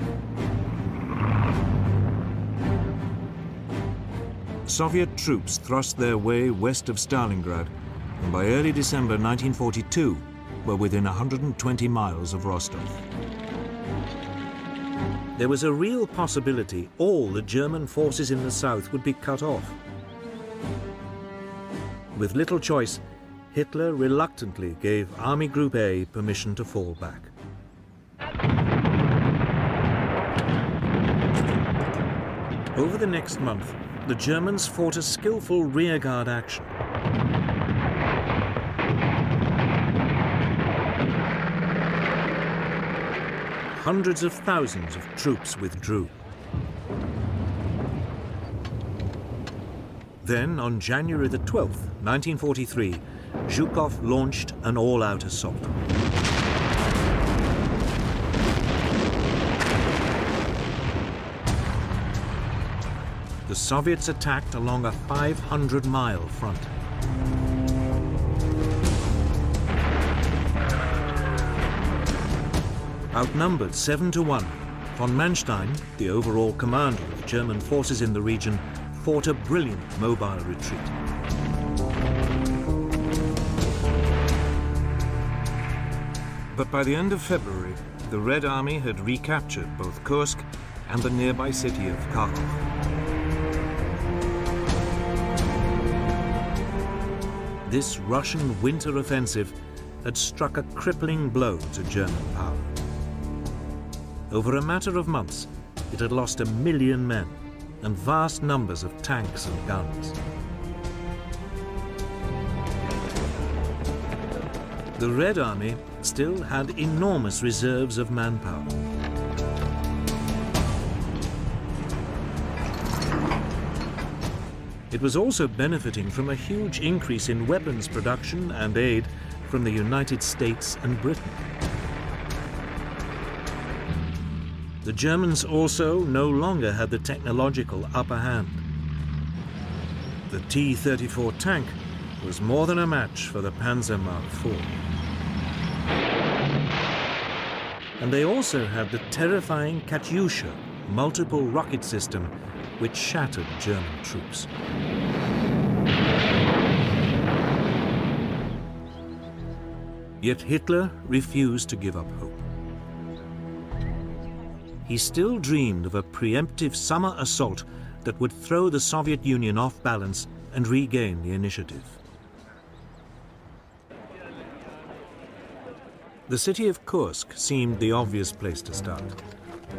Soviet troops thrust their way west of Stalingrad, and by early December 1942 were within 120 miles of Rostov. There was a real possibility all the German forces in the south would be cut off. With little choice, Hitler reluctantly gave Army Group A permission to fall back. Over the next month, the Germans fought a skillful rearguard action. Hundreds of thousands of troops withdrew. Then, on January the 12th, 1943, Zhukov launched an all-out assault. The Soviets attacked along a 500-mile front. Outnumbered 7-1, von Manstein, the overall commander of German forces in the region, fought a brilliant mobile retreat. But by the end of February, the Red Army had recaptured both Kursk and the nearby city of Kharkov. This Russian winter offensive had struck a crippling blow to German power. Over a matter of months, it had lost 1 million men and vast numbers of tanks and guns. The Red Army still had enormous reserves of manpower. It was also benefiting from a huge increase in weapons production and aid from the United States and Britain. The Germans also no longer had the technological upper hand. The T-34 tank was more than a match for the Panzer Mark IV. And they also had the terrifying Katyusha multiple rocket system, which shattered German troops. Yet Hitler refused to give up hope. He still dreamed of a preemptive summer assault that would throw the Soviet Union off balance and regain the initiative. The city of Kursk seemed the obvious place to start.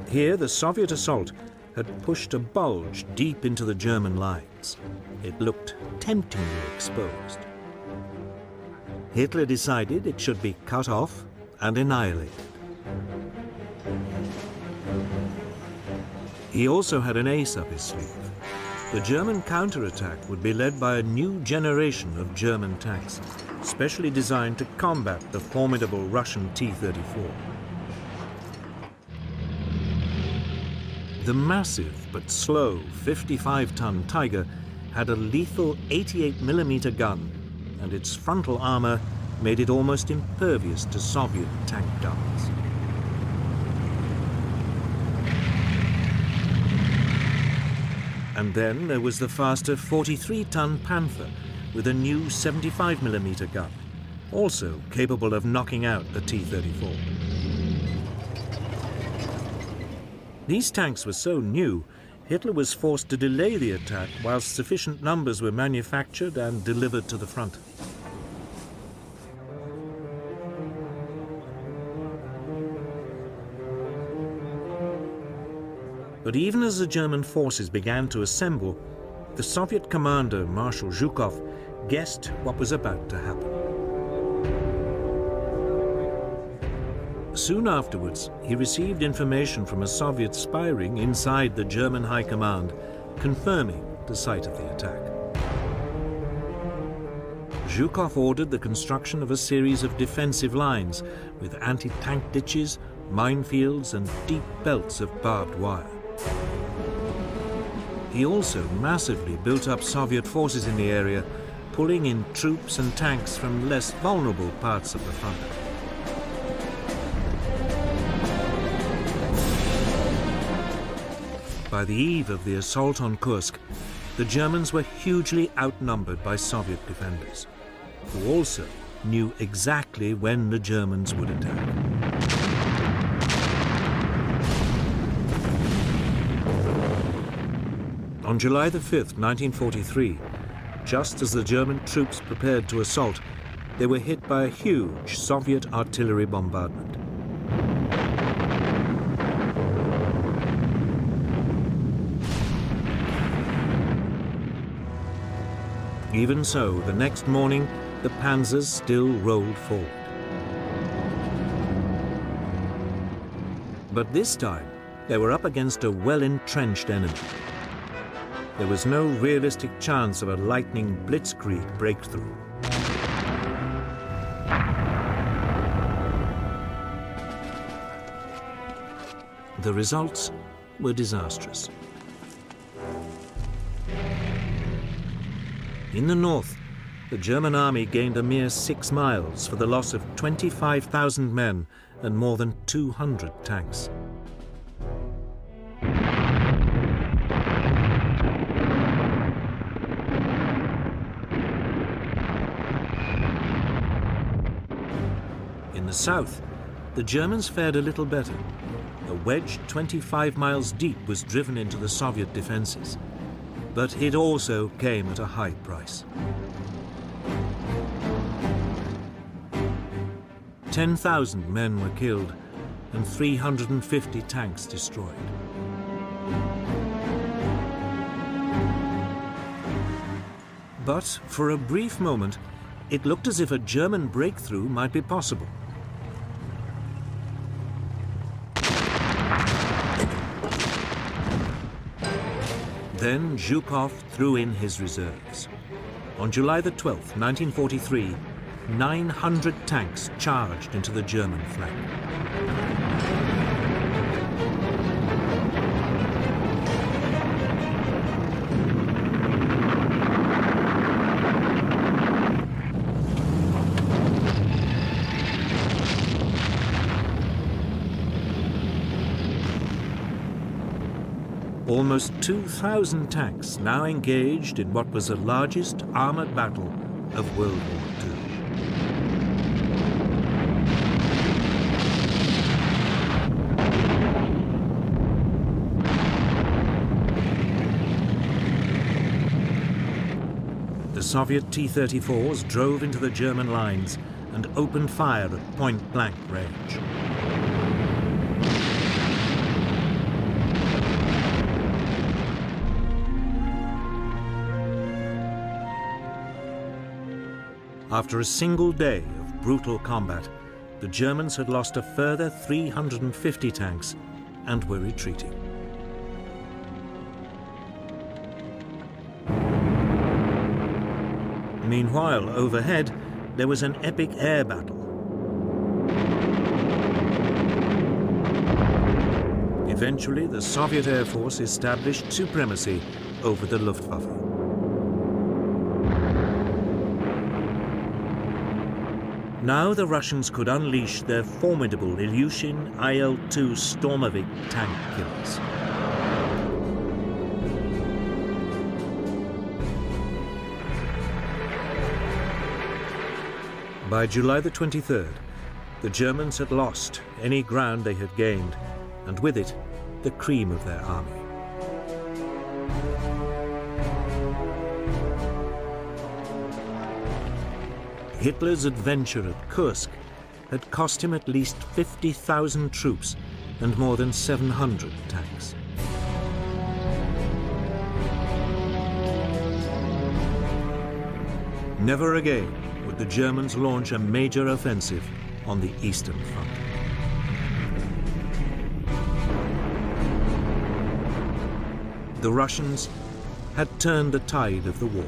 Here, the Soviet assault had pushed a bulge deep into the German lines. It looked temptingly exposed. Hitler decided it should be cut off and annihilated. He also had an ace up his sleeve. The German counterattack would be led by a new generation of German tanks, specially designed to combat the formidable Russian T-34. The massive but slow 55-ton Tiger had a lethal 88mm gun, and its frontal armor made it almost impervious to Soviet tank guns. And then there was the faster 43-ton Panther with a new 75mm gun, also capable of knocking out the T-34. These tanks were so new, Hitler was forced to delay the attack whilst sufficient numbers were manufactured and delivered to the front. But even as the German forces began to assemble, the Soviet commander, Marshal Zhukov, guessed what was about to happen. Soon afterwards, he received information from a Soviet spy ring inside the German High Command, confirming the site of the attack. Zhukov ordered the construction of a series of defensive lines with anti-tank ditches, minefields, and deep belts of barbed wire. He also massively built up Soviet forces in the area, pulling in troops and tanks from less vulnerable parts of the front. By the eve of the assault on Kursk, the Germans were hugely outnumbered by Soviet defenders, who also knew exactly when the Germans would attack. On July the 5th, 1943, just as the German troops prepared to assault, they were hit by a huge Soviet artillery bombardment. Even so, the next morning, the panzers still rolled forward. But this time, they were up against a well-entrenched enemy. There was no realistic chance of a lightning blitzkrieg breakthrough. The results were disastrous. In the north, the German army gained a mere 6 miles for the loss of 25,000 men and more than 200 tanks. In the south, the Germans fared a little better. A wedge 25 miles deep was driven into the Soviet defenses, but it also came at a high price. 10,000 men were killed and 350 tanks destroyed. But for a brief moment, it looked as if a German breakthrough might be possible. Then Zhukov threw in his reserves. On July the 12th, 1943, 900 tanks charged into the German flank. Almost 2,000 tanks now engaged in what was the largest armored battle of World War II. The Soviet T-34s drove into the German lines and opened fire at point-blank range. After a single day of brutal combat, the Germans had lost a further 350 tanks and were retreating. Meanwhile, overhead, there was an epic air battle. Eventually, the Soviet Air Force established supremacy over the Luftwaffe. Now the Russians could unleash their formidable Ilyushin IL-2 Stormovik tank killers. By July the 23rd, the Germans had lost any ground they had gained, and with it, the cream of their army. Hitler's adventure at Kursk had cost him at least 50,000 troops and more than 700 tanks. Never again would the Germans launch a major offensive on the Eastern Front. The Russians had turned the tide of the war.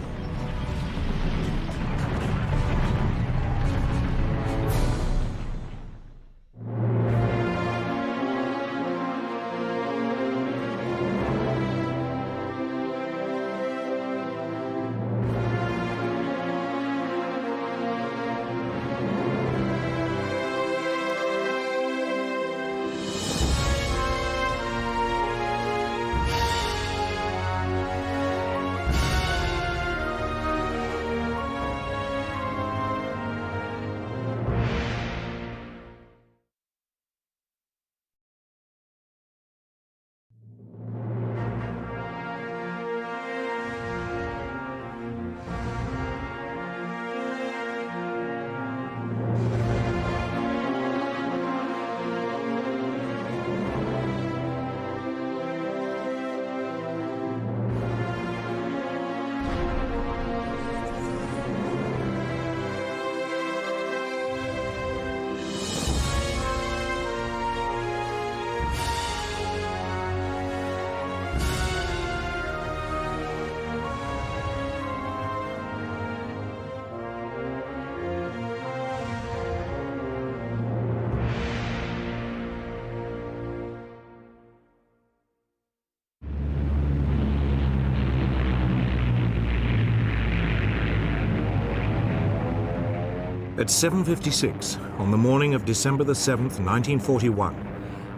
At 7:56 on the morning of December the 7th, 1941,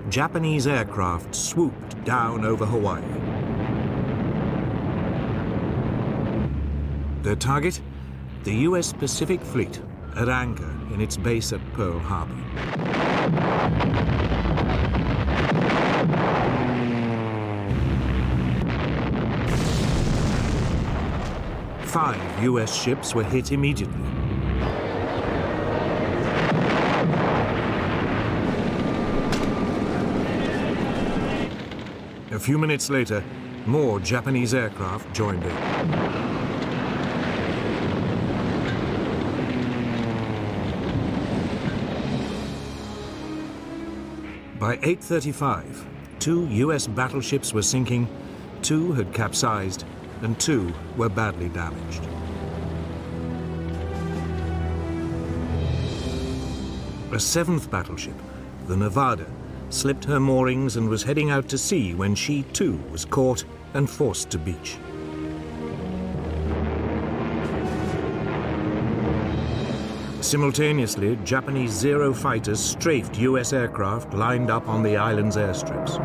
Japanese aircraft swooped down over Hawaii. Their target? The US Pacific Fleet at anchor in its base at Pearl Harbor. Five US ships were hit immediately. A few minutes later, more Japanese aircraft joined in. By 8:35, 2 US battleships were sinking, 2 had capsized, and 2 were badly damaged. A seventh battleship, the Nevada, slipped her moorings and was heading out to sea when she too was caught and forced to beach. Simultaneously, Japanese Zero fighters strafed US aircraft lined up on the island's airstrips.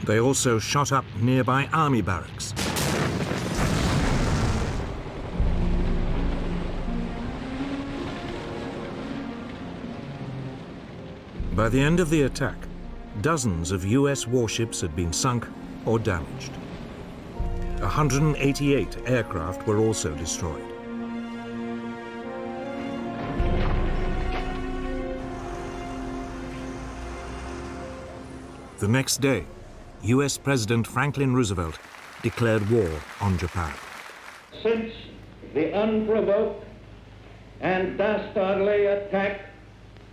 They also shot up nearby army barracks. By the end of the attack, dozens of US warships had been sunk or damaged. 188 aircraft were also destroyed. The next day, US President Franklin Roosevelt declared war on Japan. Since the unprovoked and dastardly attack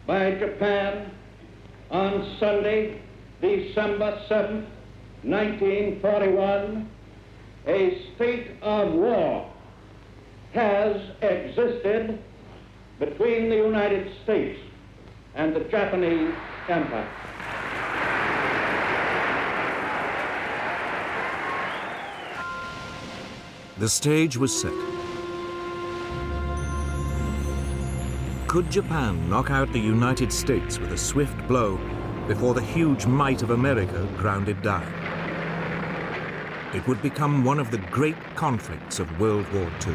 by Japan on Sunday, December 7th, 1941, a state of war has existed between the United States and the Japanese Empire. The stage was set. Could Japan knock out the United States with a swift blow before the huge might of America ground it down? It would become one of the great conflicts of World War II.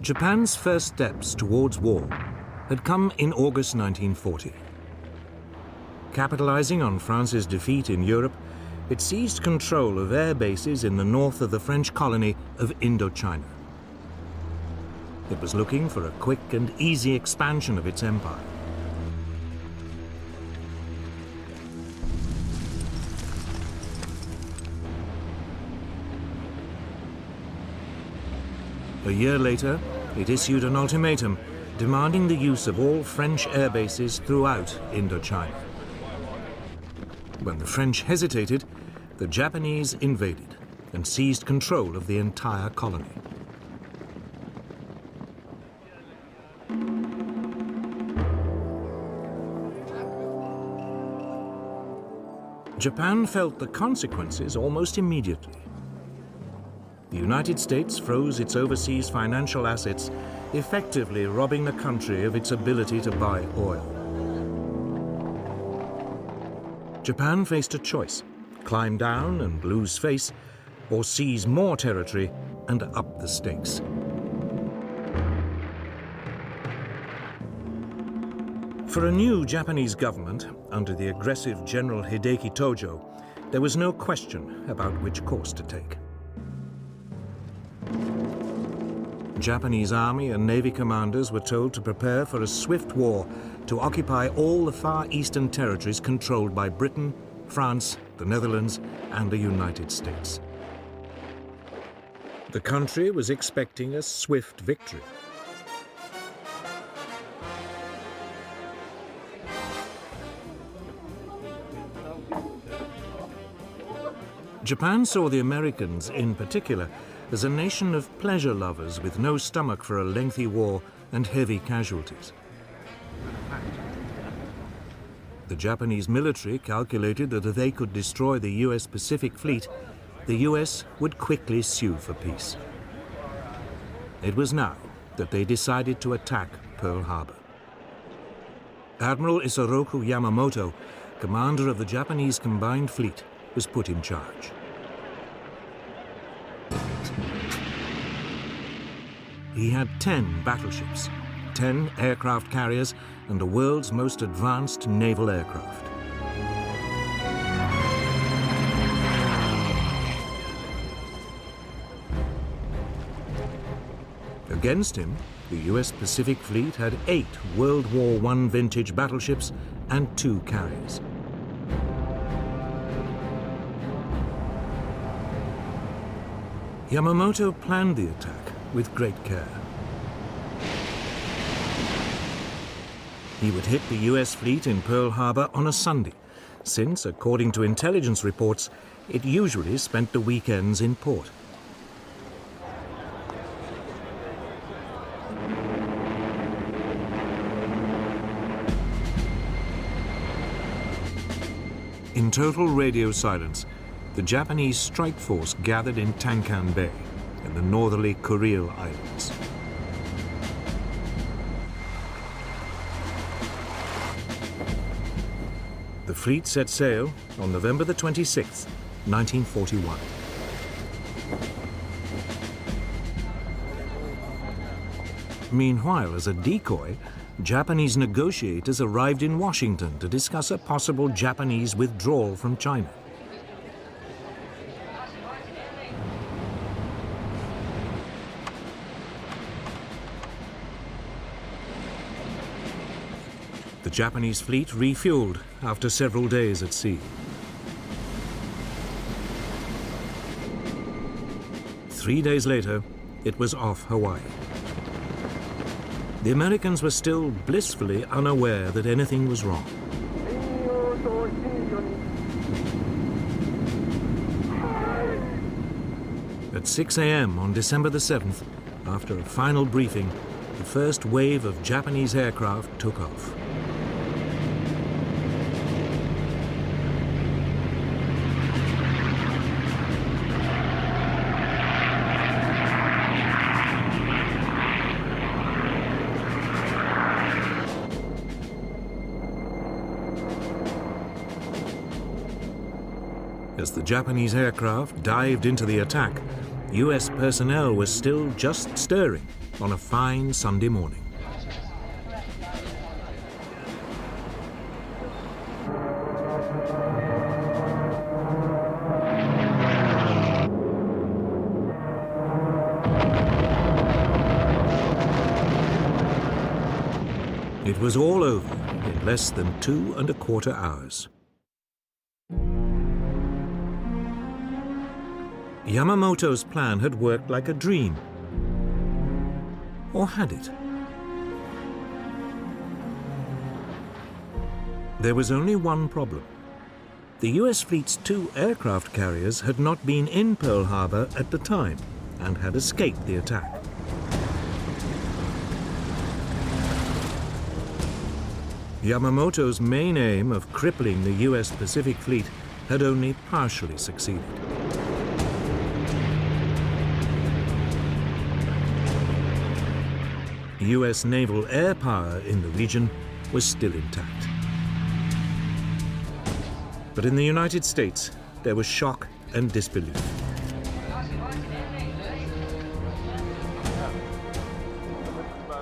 Japan's first steps towards war had come in August 1940. Capitalizing on France's defeat in Europe, it seized control of air bases in the north of the French colony of Indochina. It was looking for a quick and easy expansion of its empire. A year later, it issued an ultimatum demanding the use of all French air bases throughout Indochina. When the French hesitated, the Japanese invaded and seized control of the entire colony. Japan felt the consequences almost immediately. The United States froze its overseas financial assets, effectively robbing the country of its ability to buy oil. Japan faced a choice: climb down and lose face, or seize more territory and up the stakes. For a new Japanese government, under the aggressive General Hideki Tojo, there was no question about which course to take. Japanese army and navy commanders were told to prepare for a swift war to occupy all the far eastern territories controlled by Britain, France, the Netherlands, and the United States. The country was expecting a swift victory. Japan saw the Americans, in particular, as a nation of pleasure lovers with no stomach for a lengthy war and heavy casualties. The Japanese military calculated that if they could destroy the US Pacific Fleet, the US would quickly sue for peace. It was now that they decided to attack Pearl Harbor. Admiral Isoroku Yamamoto, commander of the Japanese Combined Fleet, was put in charge. He had 10 battleships, 10 aircraft carriers, and the world's most advanced naval aircraft. Against him, the US Pacific Fleet had 8 World War I vintage battleships and 2 carriers. Yamamoto planned the attack with great care. He would hit the US fleet in Pearl Harbor on a Sunday, since, according to intelligence reports, it usually spent the weekends in port. In total radio silence, the Japanese strike force gathered in Tankan Bay in the northerly Kuril Islands. The fleet set sail on November the 26th, 1941. Meanwhile, as a decoy, Japanese negotiators arrived in Washington to discuss a possible Japanese withdrawal from China. The Japanese fleet refueled after several days at sea. 3 days later, it was off Hawaii. The Americans were still blissfully unaware that anything was wrong. At 6 a.m. on December the 7th, after a final briefing, the first wave of Japanese aircraft took off. As the Japanese aircraft dived into the attack, US personnel were still just stirring on a fine Sunday morning. It was all over in less than 2¼ hours. Yamamoto's plan had worked like a dream. Or had it? There was only one problem. The US fleet's 2 aircraft carriers had not been in Pearl Harbor at the time and had escaped the attack. Yamamoto's main aim of crippling the US Pacific Fleet had only partially succeeded. US naval air power in the region was still intact. But in the United States, there was shock and disbelief.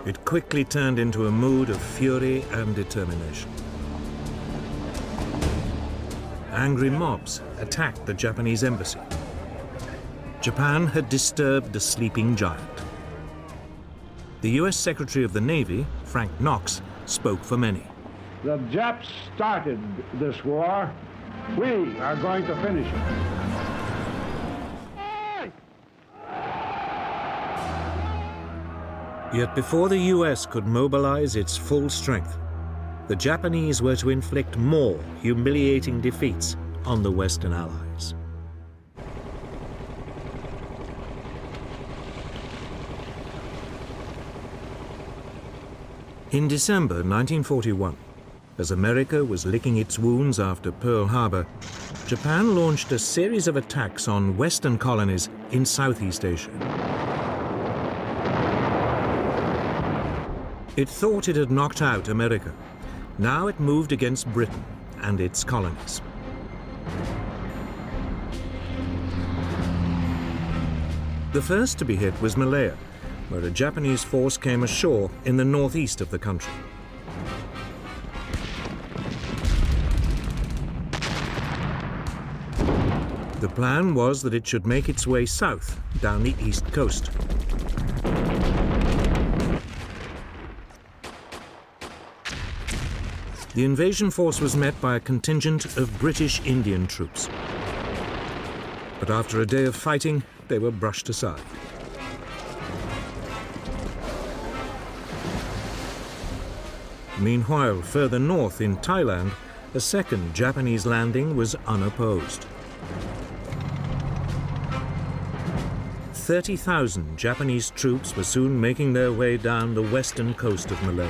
It quickly turned into a mood of fury and determination. Angry mobs attacked the Japanese embassy. Japan had disturbed the sleeping giant. The US Secretary of the Navy, Frank Knox, spoke for many. The Japs started this war. We are going to finish it. Yet before the US could mobilize its full strength, the Japanese were to inflict more humiliating defeats on the Western Allies. In December 1941, as America was licking its wounds after Pearl Harbor, Japan launched a series of attacks on Western colonies in Southeast Asia. It thought it had knocked out America. Now it moved against Britain and its colonies. The first to be hit was Malaya, where a Japanese force came ashore in the northeast of the country. The plan was that it should make its way south down the east coast. The invasion force was met by a contingent of British Indian troops. But after a day of fighting, they were brushed aside. Meanwhile, further north in Thailand, a second Japanese landing was unopposed. 30,000 Japanese troops were soon making their way down the western coast of Malaya.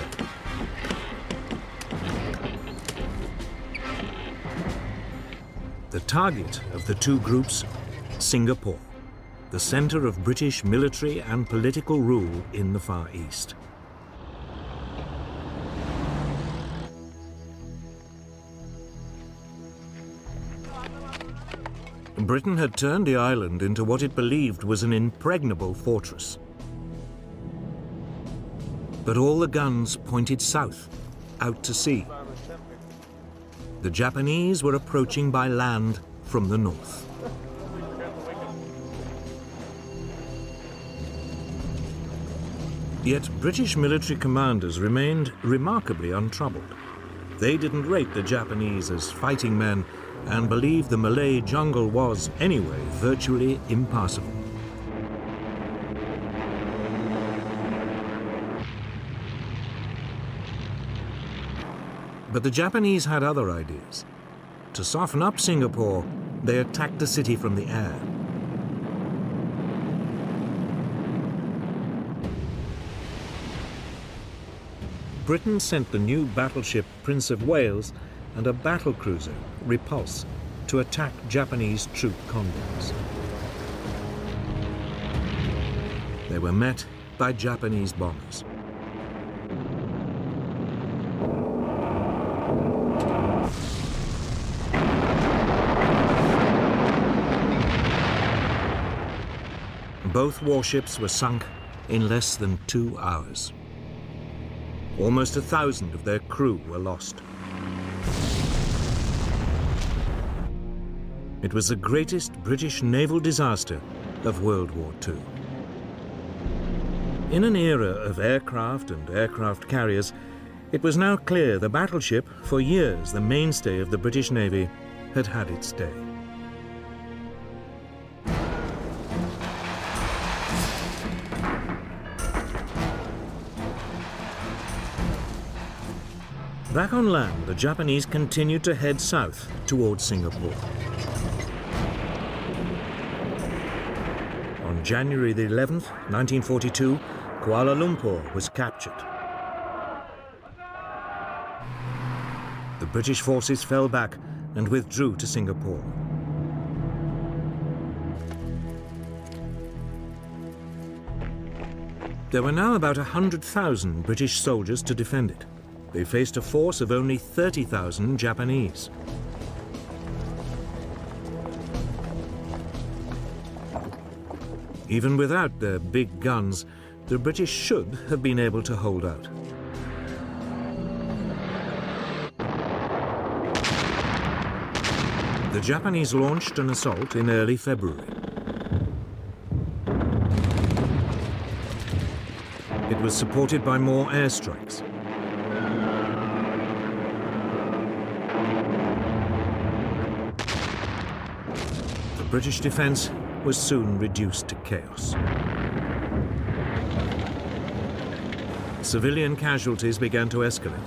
The target of the two groups, Singapore, the center of British military and political rule in the Far East. Britain had turned the island into what it believed was an impregnable fortress. But all the guns pointed south, out to sea. The Japanese were approaching by land from the north. Yet British military commanders remained remarkably untroubled. They didn't rate the Japanese as fighting men and believed the Malay jungle was, anyway, virtually impassable. But the Japanese had other ideas. To soften up Singapore, they attacked the city from the air. Britain sent the new battleship Prince of Wales and a battlecruiser, Repulse, to attack Japanese troop convoys. They were met by Japanese bombers. Both warships were sunk in less than 2 hours. Almost 1,000 of their crew were lost. It was the greatest British naval disaster of World War II. In an era of aircraft and aircraft carriers, it was now clear the battleship, for years the mainstay of the British Navy, had had its day. Back on land, the Japanese continued to head south towards Singapore. On January the 11th, 1942, Kuala Lumpur was captured. The British forces fell back and withdrew to Singapore. There were now about 100,000 British soldiers to defend it. They faced a force of only 30,000 Japanese. Even without their big guns, the British should have been able to hold out. The Japanese launched an assault in early February. It was supported by more airstrikes. The British defense was soon reduced to chaos. Civilian casualties began to escalate.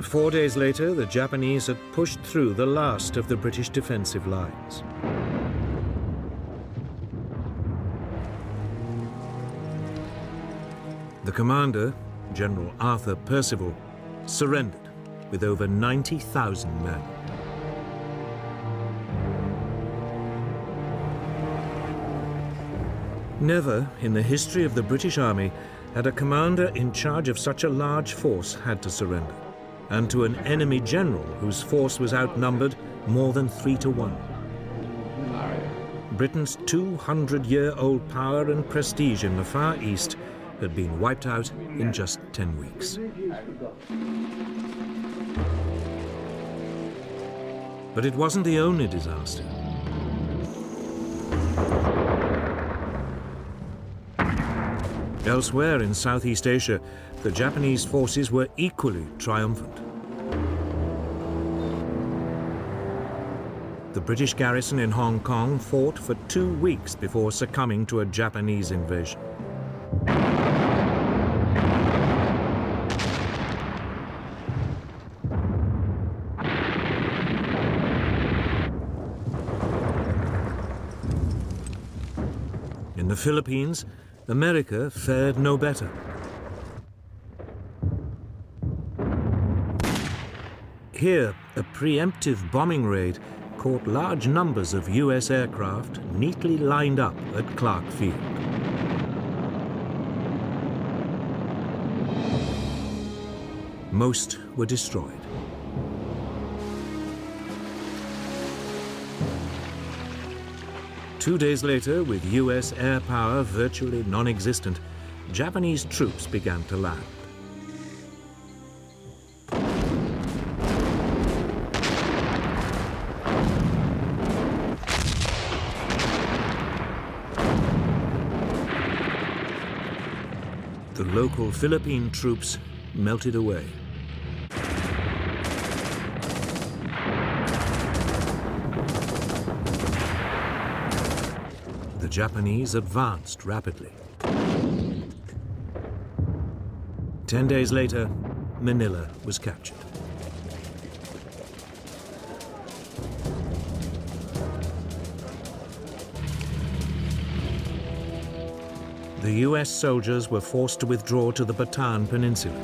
Four days later, the Japanese had pushed through the last of the British defensive lines. The commander, General Arthur Percival, surrendered with over 90,000 men. Never in the history of the British Army had a commander in charge of such a large force had to surrender, and to an enemy general whose force was outnumbered more than 3 to 1. Britain's 200-year-old power and prestige in the Far East had been wiped out in just 10 weeks. But it wasn't the only disaster. Elsewhere in Southeast Asia, the Japanese forces were equally triumphant. The British garrison in Hong Kong fought for 2 weeks before succumbing to a Japanese invasion. the Philippines, America fared no better. Here, a preemptive bombing raid caught large numbers of US aircraft neatly lined up at Clark Field. Most were destroyed. Two days later, with US air power virtually non-existent, Japanese troops began to land. The local Philippine troops melted away. The Japanese advanced rapidly. 10 days later, Manila was captured. The US soldiers were forced to withdraw to the Bataan Peninsula.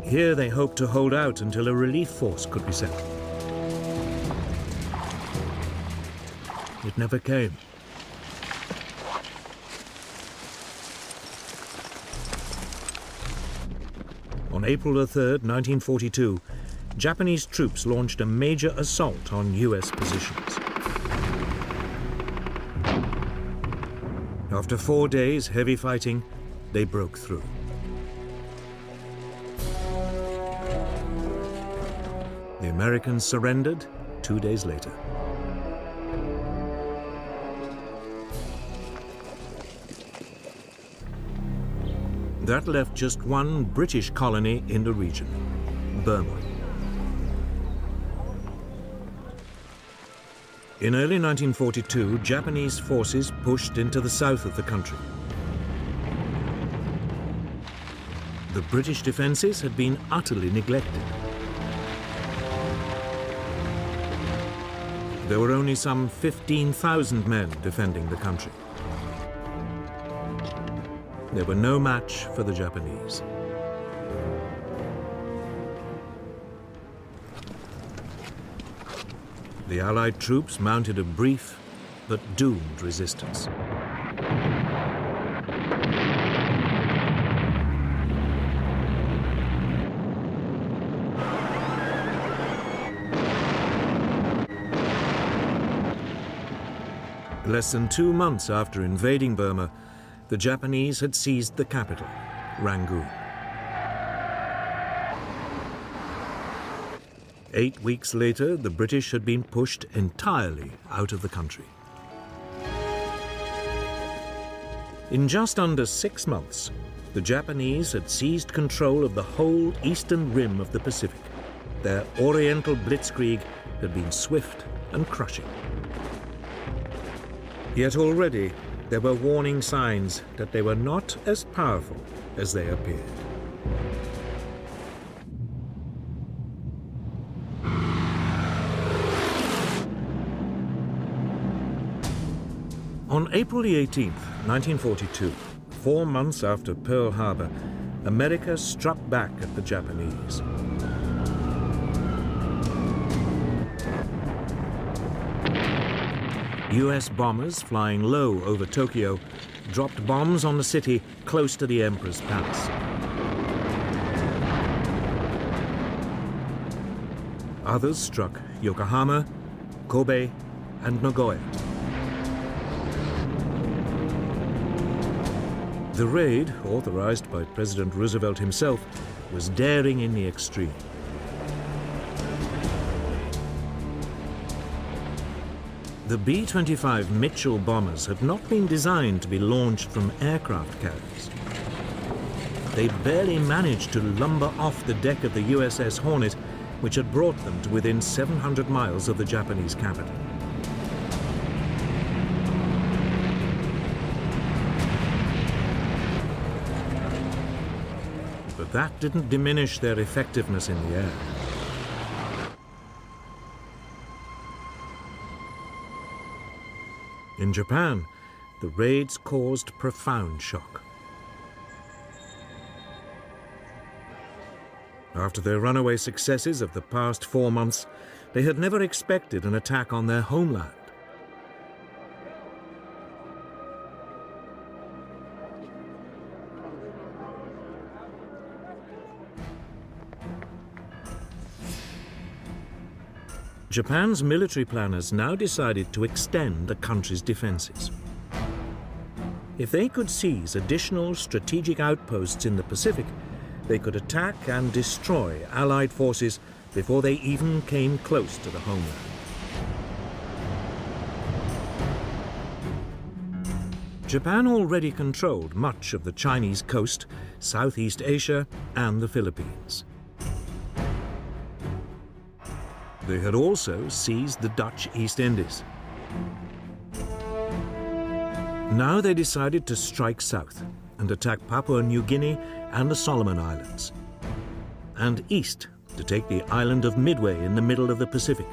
Here they hoped to hold out until a relief force could be sent. It never came. On April 3rd, 1942, Japanese troops launched a major assault on US positions. After 4 days heavy fighting, they broke through. The Americans surrendered 2 days later. That left just one British colony in the region, Burma. In early 1942, Japanese forces pushed into the south of the country. The British defenses had been utterly neglected. There were only some 15,000 men defending the country. They were no match for the Japanese. The Allied troops mounted a brief but doomed resistance. Less than 2 months after invading Burma, the Japanese had seized the capital, Rangoon. 8 weeks later, the British had been pushed entirely out of the country. In just under 6 months, the Japanese had seized control of the whole eastern rim of the Pacific. Their Oriental blitzkrieg had been swift and crushing. Yet already, there were warning signs that they were not as powerful as they appeared. On April 18, 1942, 4 months after Pearl Harbor, America struck back at the Japanese. US bombers flying low over Tokyo dropped bombs on the city close to the Emperor's palace. Others struck Yokohama, Kobe, and Nagoya. The raid, authorized by President Roosevelt himself, was daring in the extreme. The B-25 Mitchell bombers had not been designed to be launched from aircraft carriers. They barely managed to lumber off the deck of the USS Hornet, which had brought them to within 700 miles of the Japanese capital. But that didn't diminish their effectiveness in the air. In Japan, the raids caused profound shock. After their runaway successes of the past 4 months, they had never expected an attack on their homeland. Japan's military planners now decided to extend the country's defenses. If they could seize additional strategic outposts in the Pacific, they could attack and destroy Allied forces before they even came close to the homeland. Japan already controlled much of the Chinese coast, Southeast Asia, and the Philippines. They had also seized the Dutch East Indies. Now they decided to strike south and attack Papua New Guinea and the Solomon Islands, and east to take the island of Midway in the middle of the Pacific.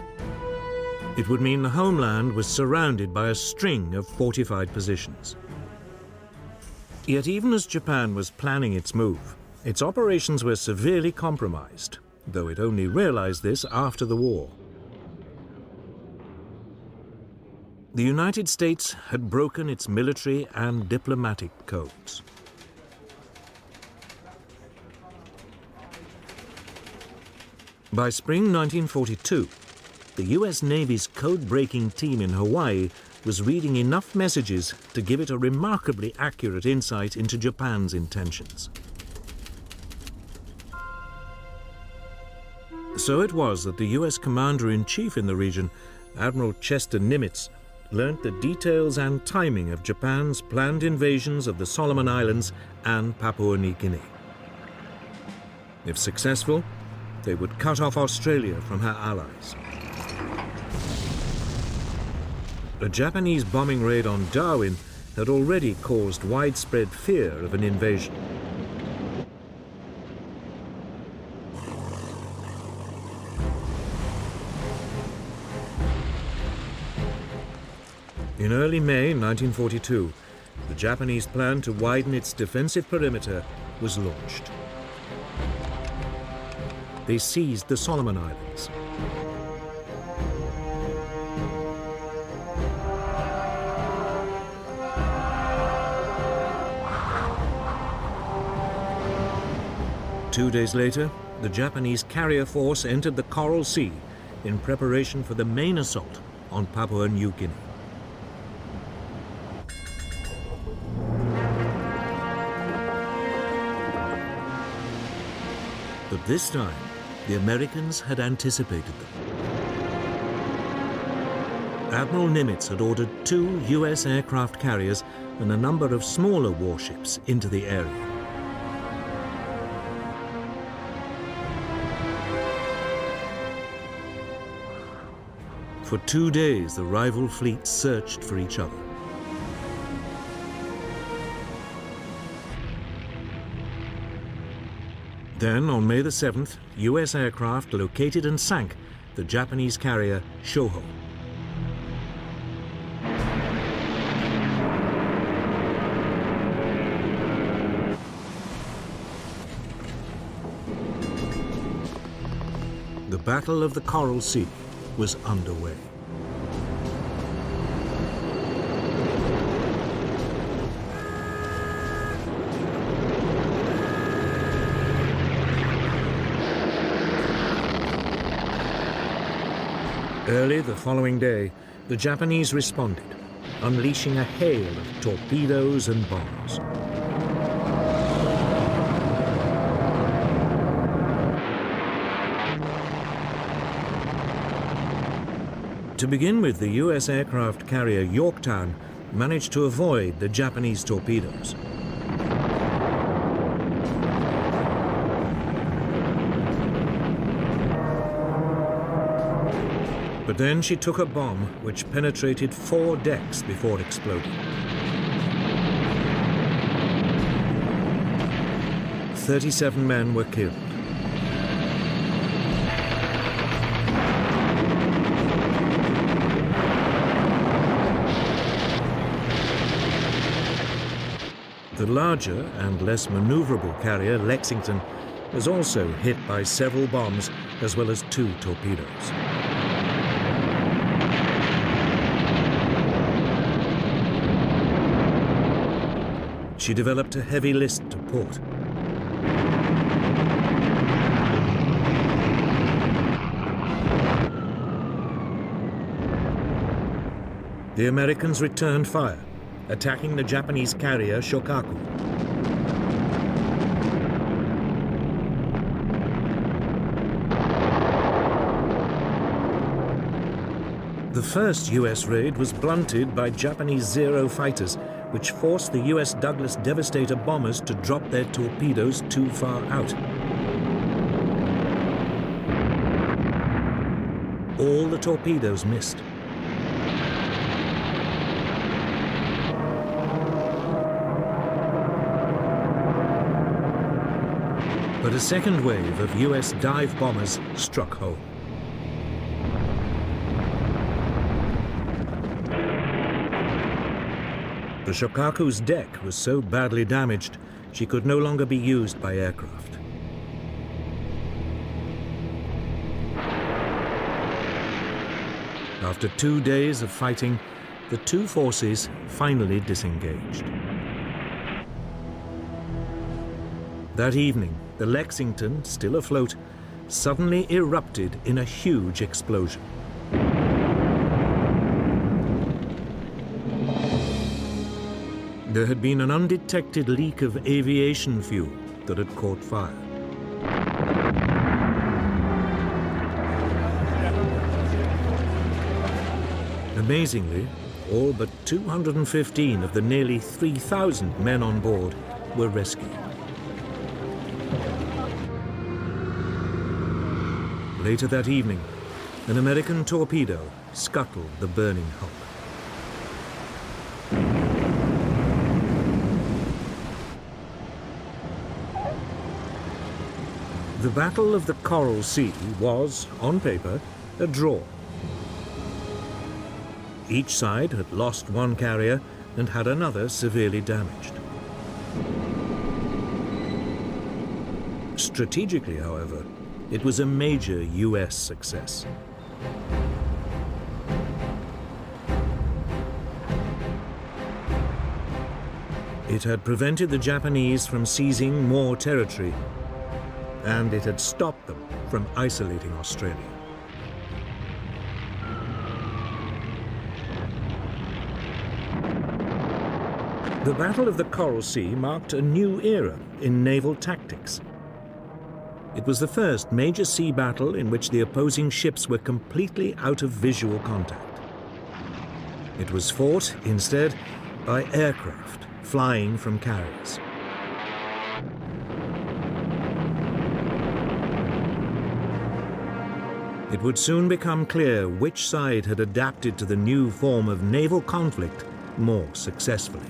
It would mean the homeland was surrounded by a string of fortified positions. Yet even as Japan was planning its move, its operations were severely compromised, though it only realized this after the war. The United States had broken its military and diplomatic codes. By spring 1942, the US Navy's code-breaking team in Hawaii was reading enough messages to give it a remarkably accurate insight into Japan's intentions. So it was that the US Commander-in-Chief in the region, Admiral Chester Nimitz, learnt the details and timing of Japan's planned invasions of the Solomon Islands and Papua New Guinea. If successful, they would cut off Australia from her allies. A Japanese bombing raid on Darwin had already caused widespread fear of an invasion. In early May 1942, the Japanese plan to widen its defensive perimeter was launched. They seized the Solomon Islands. Two days later, the Japanese carrier force entered the Coral Sea in preparation for the main assault on Papua New Guinea. But this time, the Americans had anticipated them. Admiral Nimitz had ordered 2 US aircraft carriers and a number of smaller warships into the area. For 2 days, the rival fleets searched for each other. Then, on May the 7th, US aircraft located and sank the Japanese carrier Shoho. The Battle of the Coral Sea was underway. Early the following day, the Japanese responded, unleashing a hail of torpedoes and bombs. To begin with, the US aircraft carrier Yorktown managed to avoid the Japanese torpedoes. But then she took a bomb which penetrated 4 decks before exploding. 37 men were killed. The larger and less maneuverable carrier, Lexington, was also hit by several bombs as well as 2 torpedoes. She developed a heavy list to port. The Americans returned fire, attacking the Japanese carrier Shokaku. The first US raid was blunted by Japanese Zero fighters, which forced the US Douglas Devastator bombers to drop their torpedoes too far out. All the torpedoes missed. But a second wave of US dive bombers struck home. The Shokaku's deck was so badly damaged, she could no longer be used by aircraft. After 2 days of fighting, the two forces finally disengaged. That evening, the Lexington, still afloat, suddenly erupted in a huge explosion. There had been an undetected leak of aviation fuel that had caught fire. Amazingly, all but 215 of the nearly 3,000 men on board were rescued. Later that evening, an American torpedo scuttled the burning hulk. The Battle of the Coral Sea was, on paper, a draw. Each side had lost one carrier and had another severely damaged. Strategically, however, it was a major US success. It had prevented the Japanese from seizing more territory, and it had stopped them from isolating Australia. The Battle of the Coral Sea marked a new era in naval tactics. It was the first major sea battle in which the opposing ships were completely out of visual contact. It was fought, instead, by aircraft flying from carriers. It would soon become clear which side had adapted to the new form of naval conflict more successfully.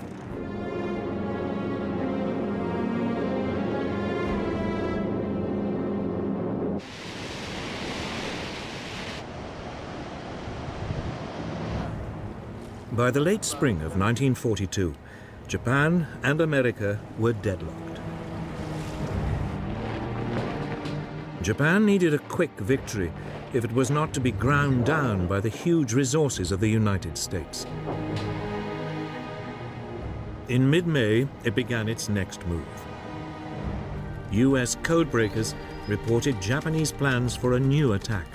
By the late spring of 1942, Japan and America were deadlocked. Japan needed a quick victory if it was not to be ground down by the huge resources of the United States. In mid-May, it began its next move. US codebreakers reported Japanese plans for a new attack.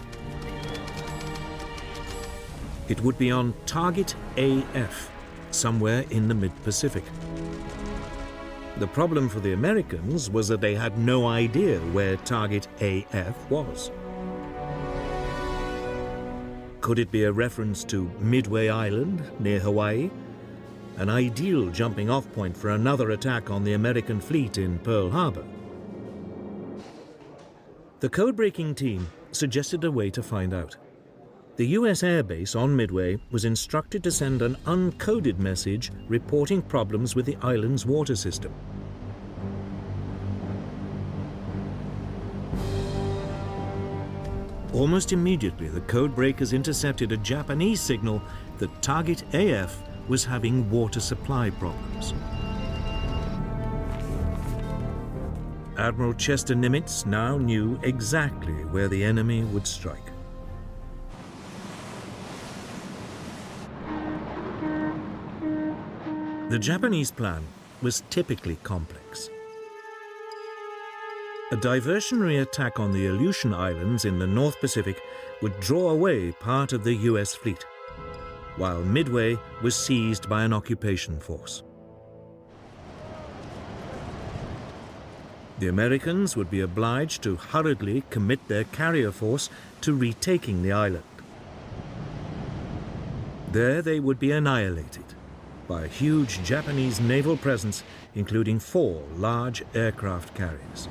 It would be on Target AF, somewhere in the mid-Pacific. The problem for the Americans was that they had no idea where Target AF was. Could it be a reference to Midway Island near Hawaii? An ideal jumping-off point for another attack on the American fleet in Pearl Harbor? The code-breaking team suggested a way to find out. The US airbase on Midway was instructed to send an uncoded message reporting problems with the island's water system. Almost immediately, the codebreakers intercepted a Japanese signal that Target AF was having water supply problems. Admiral Chester Nimitz now knew exactly where the enemy would strike. The Japanese plan was typically complex. A diversionary attack on the Aleutian Islands in the North Pacific would draw away part of the US fleet, while Midway was seized by an occupation force. The Americans would be obliged to hurriedly commit their carrier force to retaking the island. There they would be annihilated by a huge Japanese naval presence, including 4 large aircraft carriers.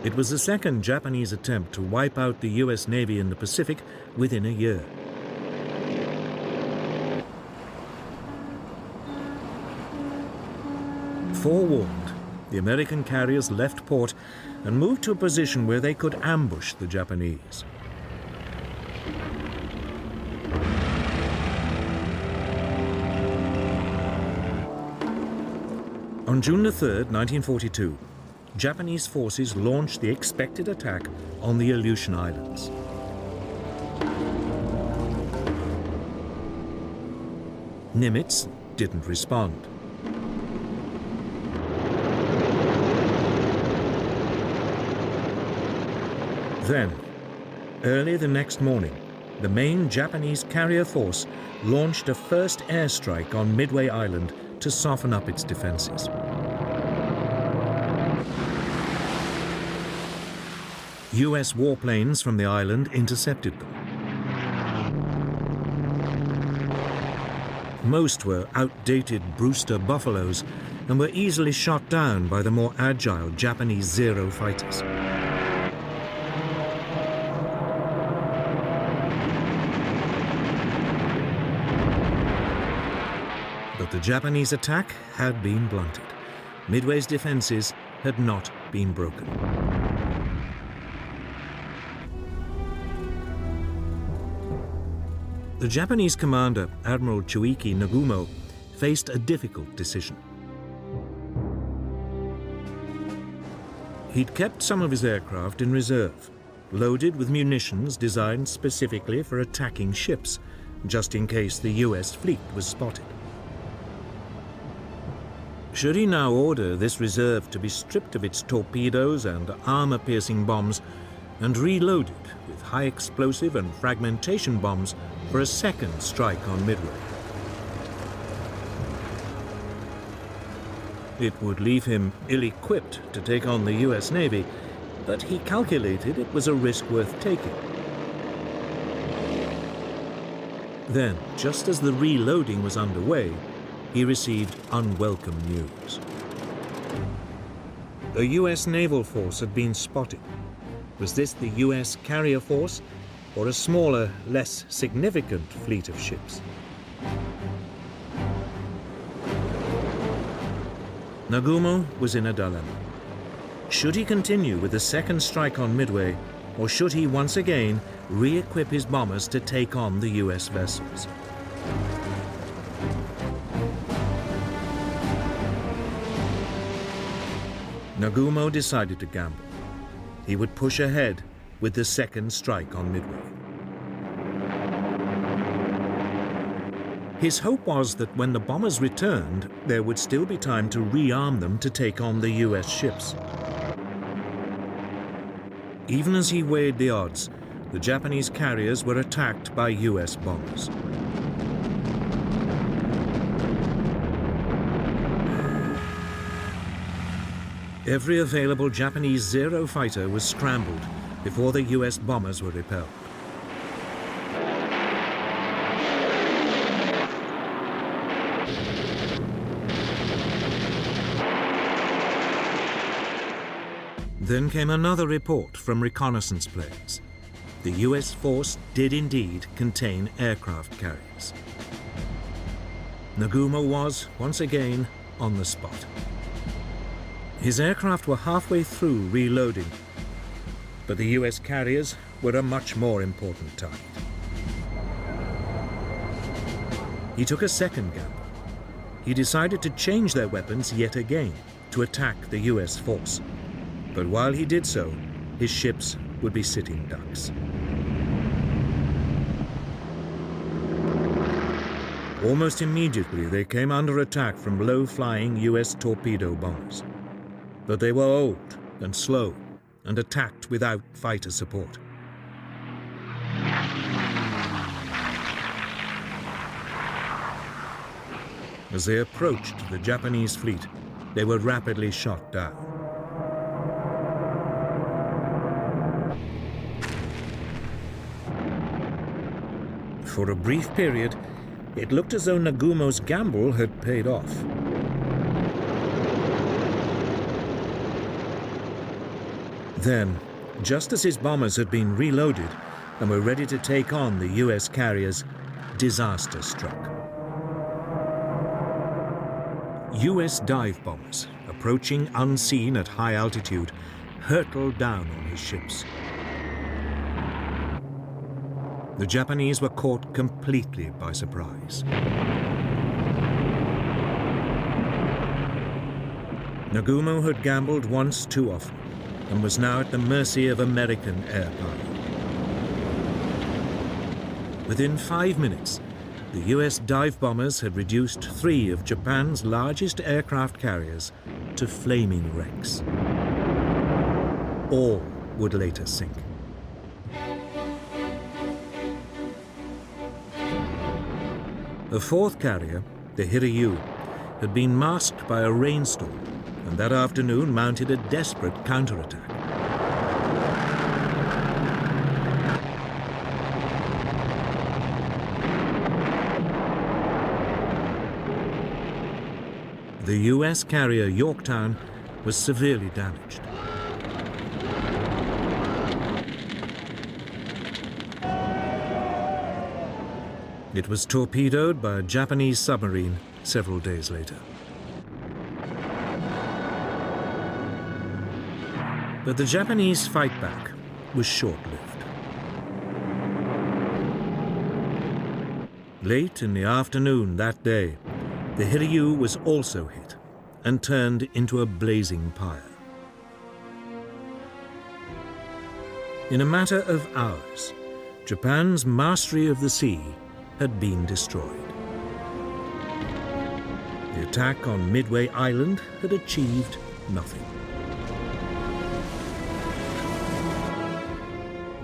It was the second Japanese attempt to wipe out the US Navy in the Pacific within a year. Forewarned, the American carriers left port and moved to a position where they could ambush the Japanese. On June 3rd, 1942, Japanese forces launched the expected attack on the Aleutian Islands. Nimitz didn't respond. Then, early the next morning, the main Japanese carrier force launched a first airstrike on Midway Island to soften up its defenses. US warplanes from the island intercepted them. Most were outdated Brewster Buffaloes and were easily shot down by the more agile Japanese Zero fighters. But the Japanese attack had been blunted. Midway's defenses had not been broken. The Japanese commander, Admiral Chuiki Nagumo, faced a difficult decision. He'd kept some of his aircraft in reserve, loaded with munitions designed specifically for attacking ships, just in case the US fleet was spotted. Should he now order this reserve to be stripped of its torpedoes and armor-piercing bombs and reloaded with high-explosive and fragmentation bombs for a second strike on Midway? It would leave him ill-equipped to take on the US Navy, but he calculated it was a risk worth taking. Then, just as the reloading was underway, he received unwelcome news. A US naval force had been spotted. Was this the US carrier force or a smaller, less significant fleet of ships? Nagumo was in a dilemma. Should he continue with the second strike on Midway, or should he once again re-equip his bombers to take on the US vessels? Nagumo decided to gamble. He would push ahead with the second strike on Midway. His hope was that when the bombers returned, there would still be time to rearm them to take on the US ships. Even as he weighed the odds, the Japanese carriers were attacked by US bombers. Every available Japanese Zero fighter was scrambled before the US bombers were repelled. Then came another report from reconnaissance planes. The US force did indeed contain aircraft carriers. Nagumo was, once again, on the spot. His aircraft were halfway through reloading, but the US carriers were a much more important target. He took a second gamble. he decided to change their weapons yet again to attack the US force. But while he did so, his ships would be sitting ducks. Almost immediately, they came under attack from low-flying US torpedo bombers. But they were old and slow and attacked without fighter support. As they approached the Japanese fleet, they were rapidly shot down. For a brief period, it looked as though Nagumo's gamble had paid off. Then, just as his bombers had been reloaded and were ready to take on the US carriers, disaster struck. US dive bombers, approaching unseen at high altitude, hurtled down on his ships. The Japanese were caught completely by surprise. Nagumo had gambled once too often and was now at the mercy of American air power. Within 5 minutes, the US dive bombers had reduced 3 of Japan's largest aircraft carriers to flaming wrecks. All would later sink. The 4th carrier, the Hiryu, had been masked by a rainstorm and that afternoon mounted a desperate counterattack. The US carrier Yorktown was severely damaged. It was torpedoed by a Japanese submarine several days later. But the Japanese fight back was short-lived. Late in the afternoon that day, the Hiryu was also hit and turned into a blazing pyre. In a matter of hours, Japan's mastery of the sea had been destroyed. The attack on Midway Island had achieved nothing.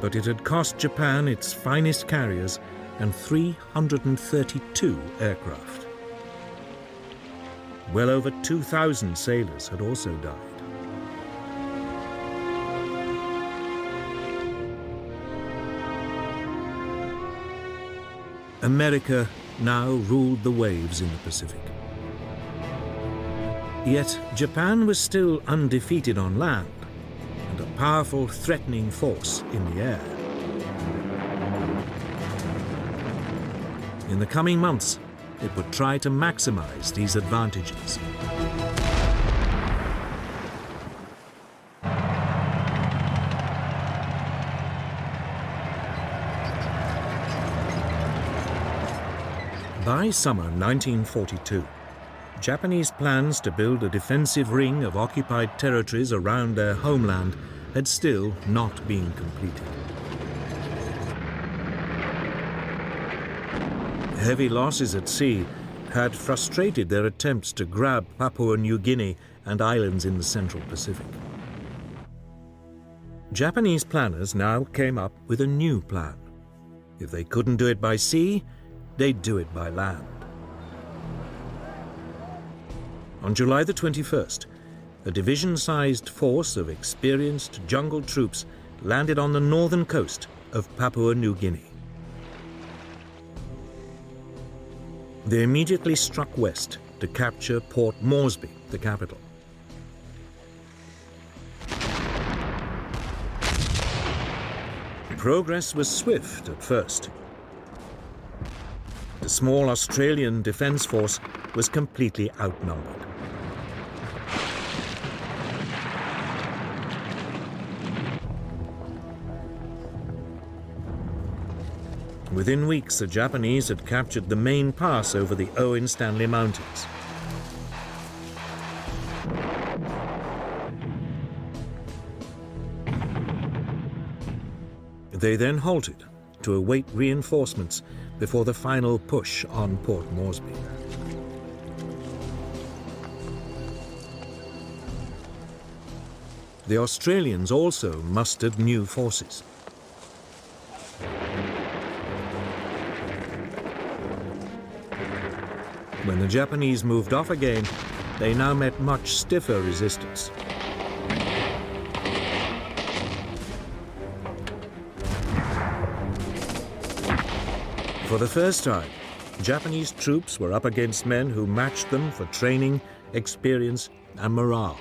But it had cost Japan its finest carriers and 332 aircraft. Well over 2,000 sailors had also died. America now ruled the waves in the Pacific. Yet Japan was still undefeated on land and a powerful, threatening force in the air. In the coming months, it would try to maximize these advantages. By summer 1942, Japanese plans to build a defensive ring of occupied territories around their homeland had still not been completed. Heavy losses at sea had frustrated their attempts to grab Papua New Guinea and islands in the Central Pacific. Japanese planners now came up with a new plan. If they couldn't do it by sea, they'd do it by land. On July the 21st, a division-sized force of experienced jungle troops landed on the northern coast of Papua New Guinea. They immediately struck west to capture Port Moresby, the capital. Progress was swift at first. The small Australian defence force was completely outnumbered. Within weeks, the Japanese had captured the main pass over the Owen Stanley Mountains, They then halted to await reinforcements before the final push on Port Moresby. The Australians also mustered new forces. When the Japanese moved off again, they now met much stiffer resistance. For the first time, Japanese troops were up against men who matched them for training, experience, and morale.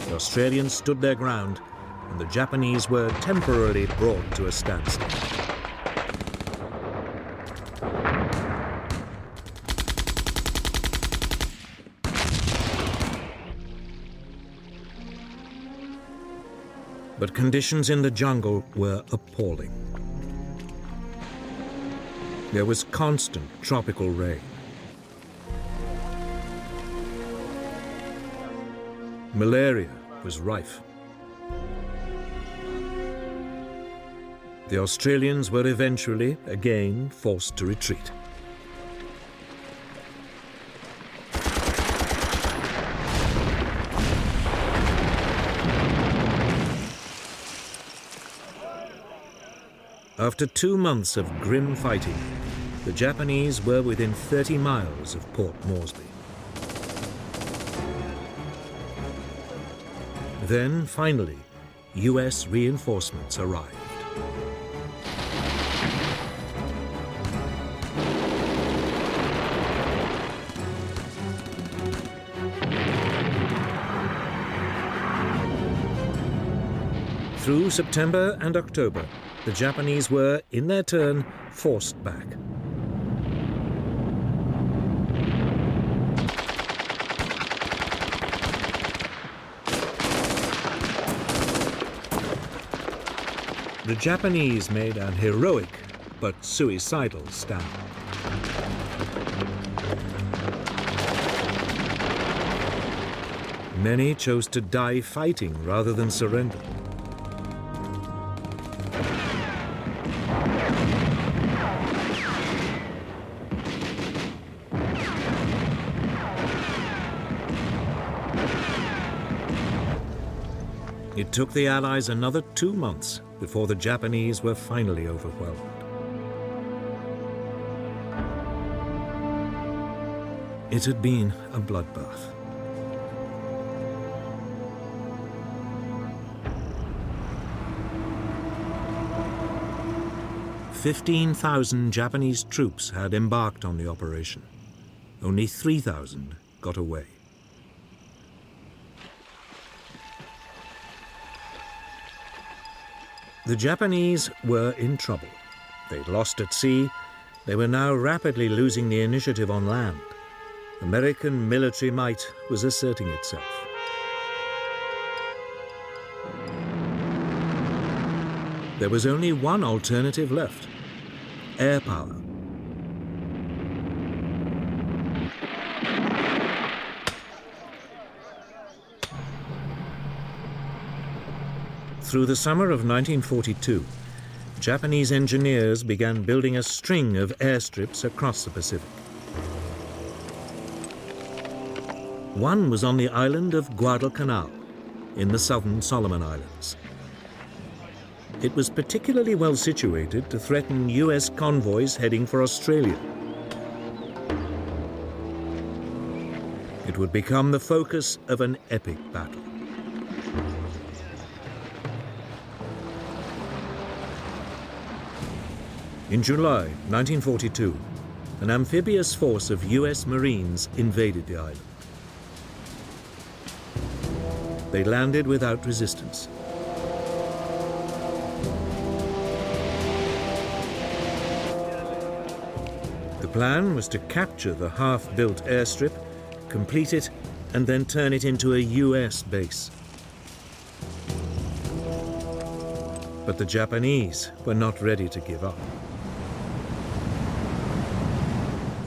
The Australians stood their ground, and the Japanese were temporarily brought to a standstill. But conditions in the jungle were appalling. There was constant tropical rain. Malaria was rife. The Australians were eventually, again, forced to retreat. After 2 months of grim fighting, the Japanese were within 30 miles of Port Moresby. Then, finally, US reinforcements arrived. Through September and October, the Japanese were, in their turn, forced back. The Japanese made an heroic but suicidal stand. Many chose to die fighting rather than surrender. It took the Allies another 2 months before the Japanese were finally overwhelmed. It had been a bloodbath. "15,000 Japanese troops had embarked on the operation. Only 3,000 got away. The Japanese were in trouble. They'd lost at sea. They were now rapidly losing the initiative on land. American military might was asserting itself. There was only one alternative left: air power. Through the summer of 1942, Japanese engineers began building a string of airstrips across the Pacific. One was on the island of Guadalcanal, in the southern Solomon Islands. It was particularly well situated to threaten US convoys heading for Australia. It would become the focus of an epic battle. In July 1942, an amphibious force of US Marines invaded the island. They landed without resistance. The plan was to capture the half-built airstrip, complete it, and then turn it into a US base. But the Japanese were not ready to give up.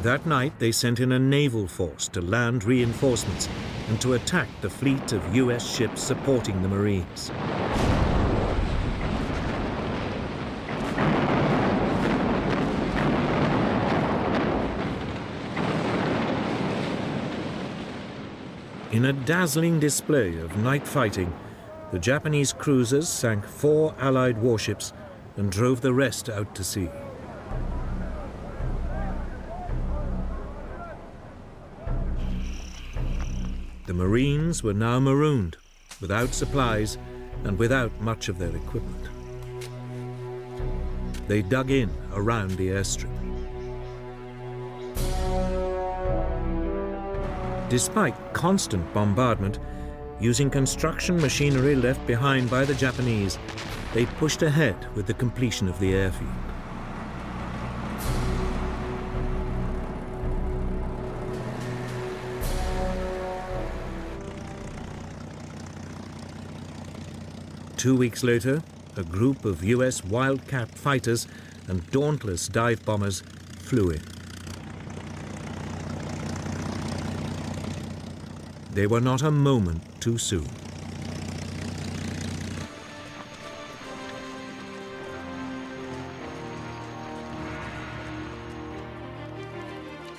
That night, they sent in a naval force to land reinforcements and to attack the fleet of US ships supporting the Marines. In a dazzling display of night fighting, the Japanese cruisers sank 4 Allied warships and drove the rest out to sea. The Marines were now marooned, without supplies and without much of their equipment. They dug in around the airstrip. Despite constant bombardment, using construction machinery left behind by the Japanese, they pushed ahead with the completion of the airfield. Two weeks later, a group of US Wildcat fighters and Dauntless dive bombers flew in. They were not a moment too soon.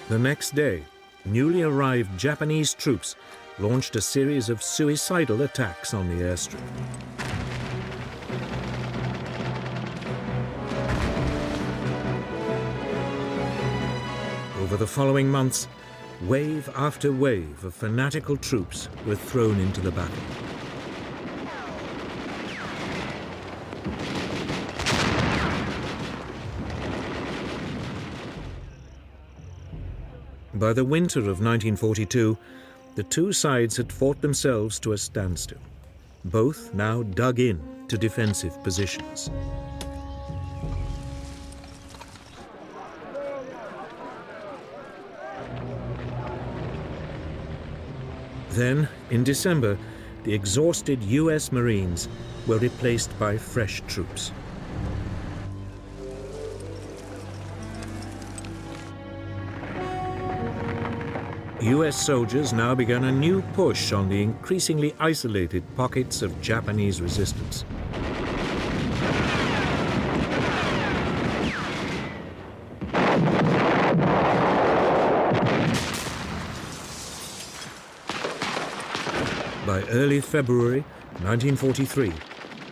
The next day, newly arrived Japanese troops launched a series of suicidal attacks on the airstrip. Over the following months, wave after wave of fanatical troops were thrown into the battle. By the winter of 1942, the two sides had fought themselves to a standstill, both now dug in to defensive positions. Then, in December, the exhausted US Marines were replaced by fresh troops. US soldiers now began a new push on the increasingly isolated pockets of Japanese resistance. By early February 1943,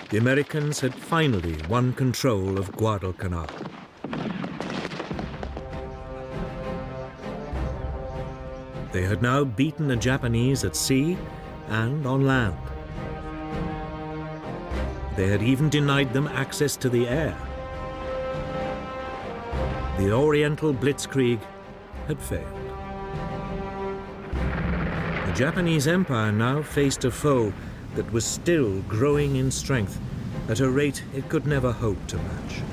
the Americans had finally won control of Guadalcanal. They had now beaten the Japanese at sea and on land. They had even denied them access to the air. The Oriental Blitzkrieg had failed. The Japanese Empire now faced a foe that was still growing in strength at a rate it could never hope to match.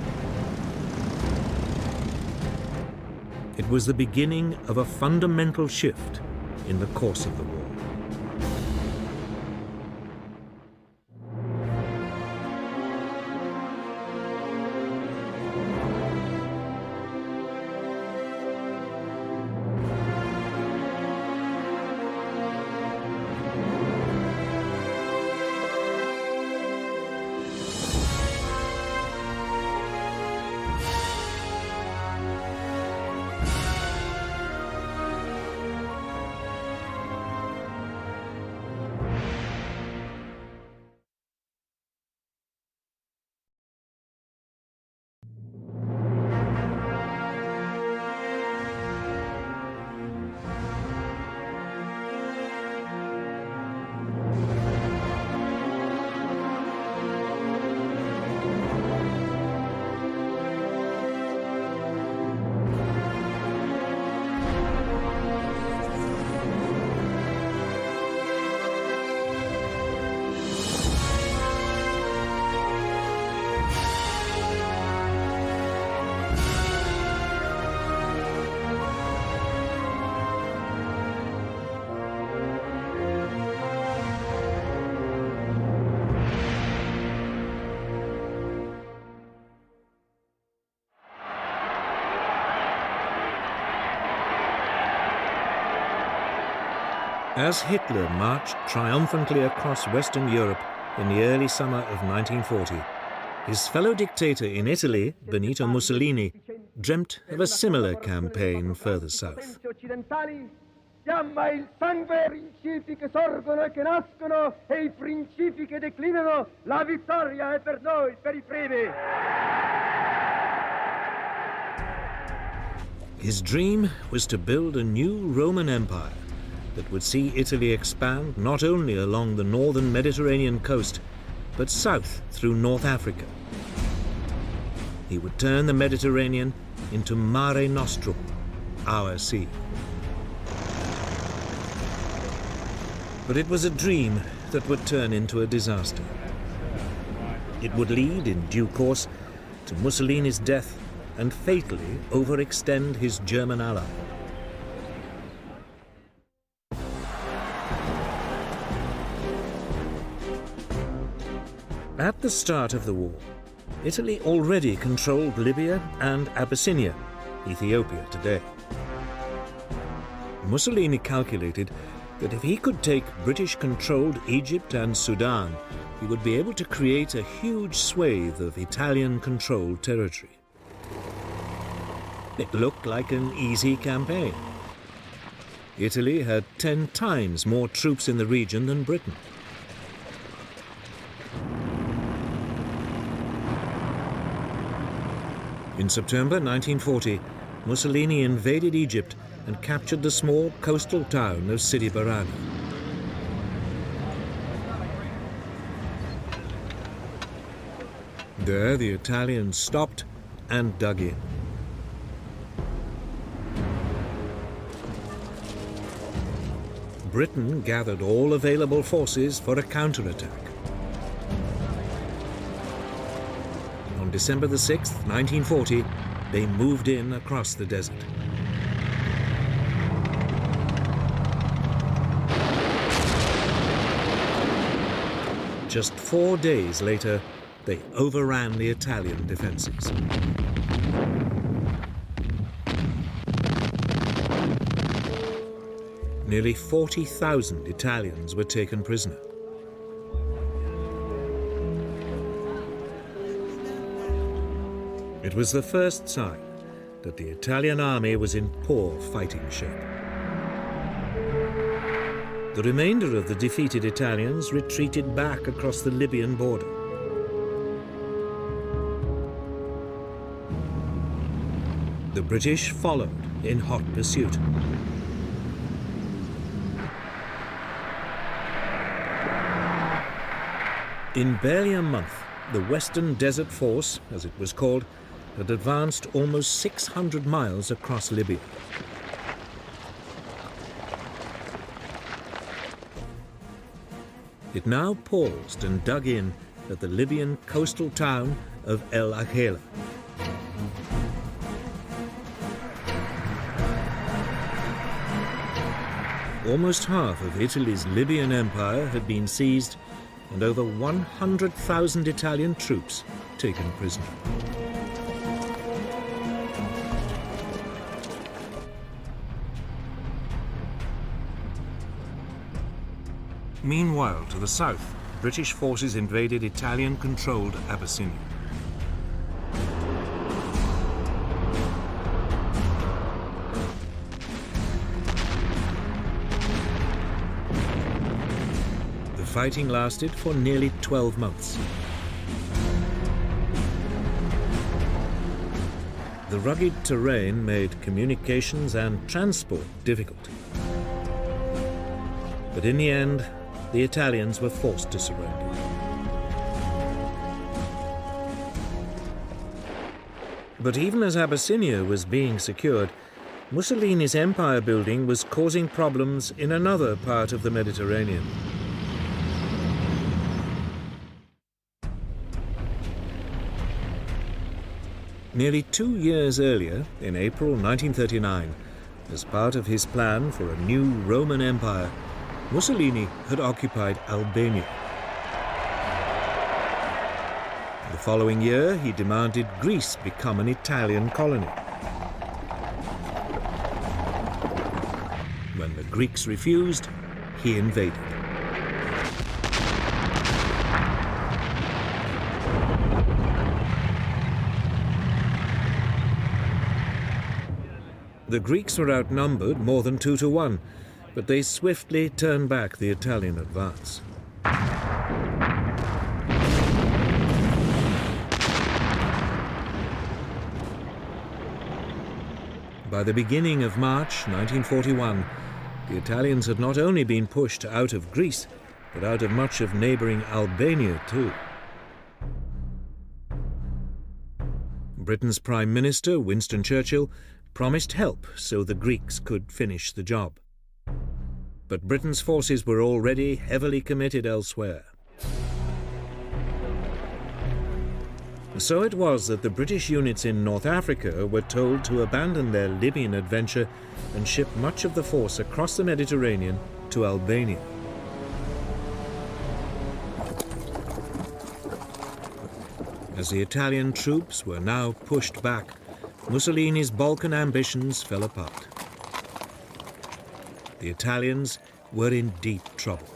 It was the beginning of a fundamental shift in the course of the war. As Hitler marched triumphantly across Western Europe in the early summer of 1940, his fellow dictator in Italy, Benito Mussolini, dreamt of a similar campaign further south. Fiamma il sangue ai principi che sorgono e che nascono e I principi che declinano, la vittoria è per noi, per I primi. His dream was to build a new Roman Empire that would see Italy expand not only along the northern Mediterranean coast, but south through North Africa. He would turn the Mediterranean into Mare Nostrum, our sea. But it was a dream that would turn into a disaster. It would lead, in due course, to Mussolini's death and fatally overextend his German ally. At the start of the war, Italy already controlled Libya and Abyssinia, Ethiopia today. Mussolini calculated that if he could take British-controlled Egypt and Sudan, he would be able to create a huge swathe of Italian-controlled territory. It looked like an easy campaign. Italy had 10 times more troops in the region than Britain. In September 1940, Mussolini invaded Egypt and captured the small coastal town of Sidi Barrani. There, the Italians stopped and dug in. Britain gathered all available forces for a counterattack. On December the 6th, 1940, they moved in across the desert. Just 4 days later, they overran the Italian defenses. Nearly 40,000 Italians were taken prisoner. It was the first sign that the Italian army was in poor fighting shape. The remainder of the defeated Italians retreated back across the Libyan border. The British followed in hot pursuit. In barely a month, the Western Desert Force, as it was called, had advanced almost 600 miles across Libya. It now paused and dug in at the Libyan coastal town of El Agheila. Almost half of Italy's Libyan empire had been seized and over 100,000 Italian troops taken prisoner. Meanwhile, to the south, British forces invaded Italian-controlled Abyssinia. The fighting lasted for nearly 12 months. The rugged terrain made communications and transport difficult. But in the end, the Italians were forced to surrender. But even as Abyssinia was being secured, Mussolini's empire building was causing problems in another part of the Mediterranean. Nearly 2 years earlier, in April 1939, as part of his plan for a new Roman Empire, Mussolini had occupied Albania. The following year, he demanded Greece become an Italian colony. When the Greeks refused, he invaded. The Greeks were outnumbered more than 2 to 1, but they swiftly turned back the Italian advance. By the beginning of March 1941, the Italians had not only been pushed out of Greece, but out of much of neighboring Albania too. Britain's Prime Minister, Winston Churchill, promised help so the Greeks could finish the job. But Britain's forces were already heavily committed elsewhere. So it was that the British units in North Africa were told to abandon their Libyan adventure and ship much of the force across the Mediterranean to Albania. As the Italian troops were now pushed back, Mussolini's Balkan ambitions fell apart. The Italians were in deep trouble.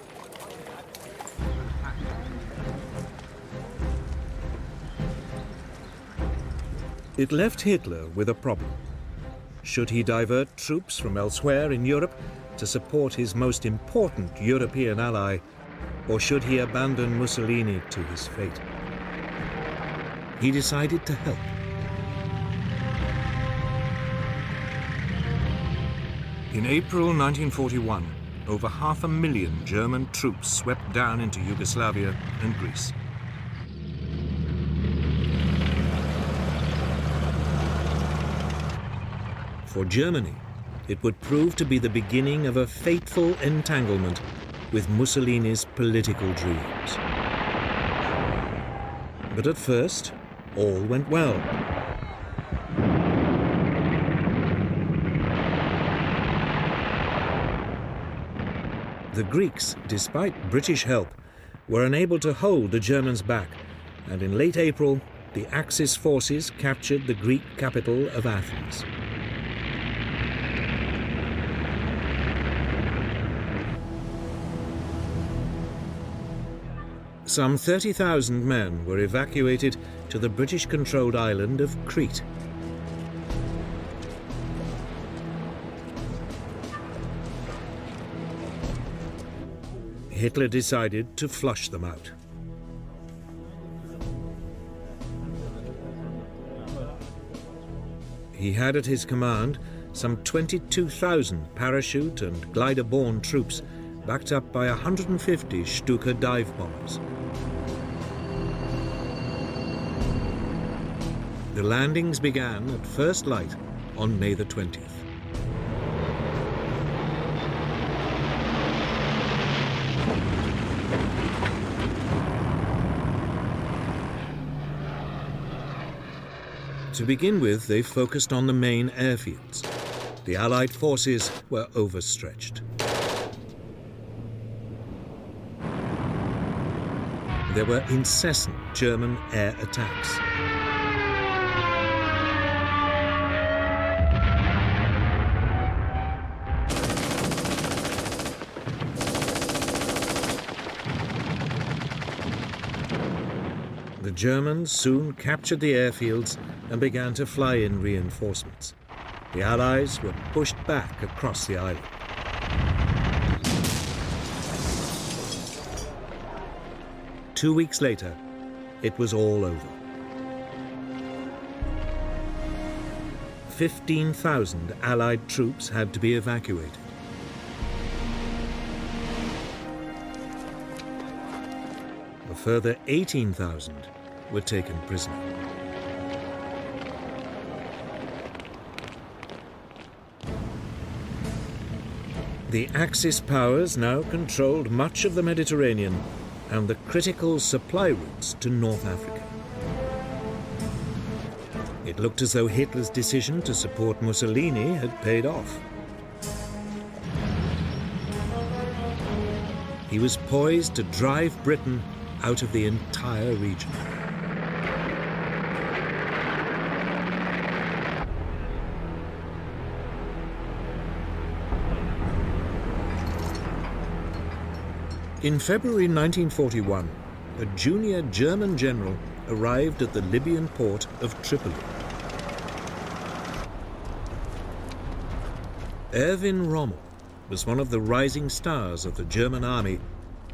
It left Hitler with a problem. Should he divert troops from elsewhere in Europe to support his most important European ally, or should he abandon Mussolini to his fate? He decided to help. In April 1941, over 500,000 German troops swept down into Yugoslavia and Greece. For Germany, it would prove to be the beginning of a fateful entanglement with Mussolini's political dreams. But at first, all went well. The Greeks, despite British help, were unable to hold the Germans back, and in late April, the Axis forces captured the Greek capital of Athens. Some 30,000 men were evacuated to the British-controlled island of Crete. Hitler decided to flush them out. He had at his command some 22,000 parachute and glider-borne troops, backed up by 150 Stuka dive bombers. The landings began at first light on May the 20th. To begin with, they focused on the main airfields. The Allied forces were overstretched. There were incessant German air attacks. The Germans soon captured the airfields and began to fly in reinforcements. The Allies were pushed back across the island. Two weeks later, it was all over. 15,000 Allied troops had to be evacuated. A further 18,000 were taken prisoner. The Axis powers now controlled much of the Mediterranean and the critical supply routes to North Africa. It looked as though Hitler's decision to support Mussolini had paid off. He was poised to drive Britain out of the entire region. In February 1941, a junior German general arrived at the Libyan port of Tripoli. Erwin Rommel was one of the rising stars of the German army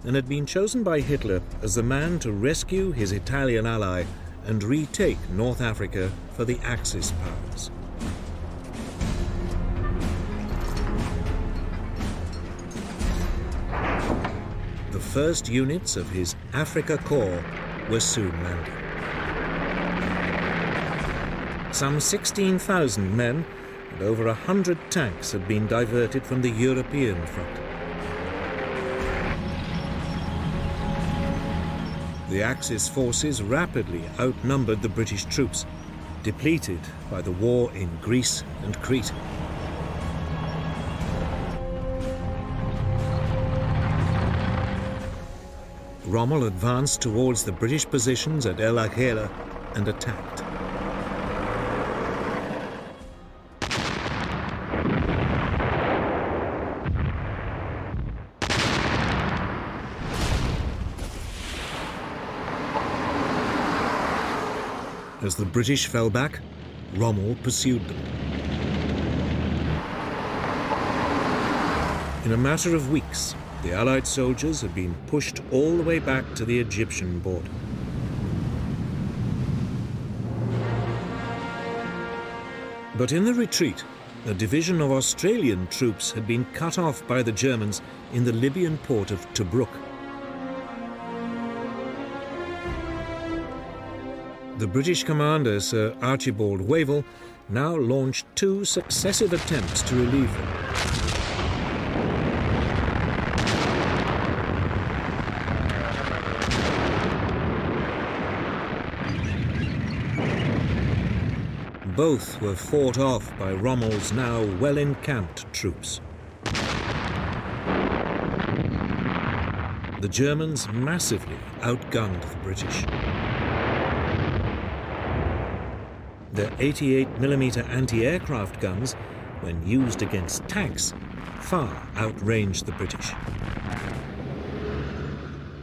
and had been chosen by Hitler as the man to rescue his Italian ally and retake North Africa for the Axis powers. The first units of his Africa Corps were soon landing. Some 16,000 men and over 100 tanks had been diverted from the European front. The Axis forces rapidly outnumbered the British troops, depleted by the war in Greece and Crete. Rommel advanced towards the British positions at El Agheila and attacked. As the British fell back, Rommel pursued them. In a matter of weeks, the Allied soldiers had been pushed all the way back to the Egyptian border. But in the retreat, a division of Australian troops had been cut off by the Germans in the Libyan port of Tobruk. The British commander, Sir Archibald Wavell, now launched 2 successive attempts to relieve them. Both were fought off by Rommel's now well-encamped troops. The Germans massively outgunned the British. Their 88mm anti-aircraft guns, when used against tanks, far outranged the British.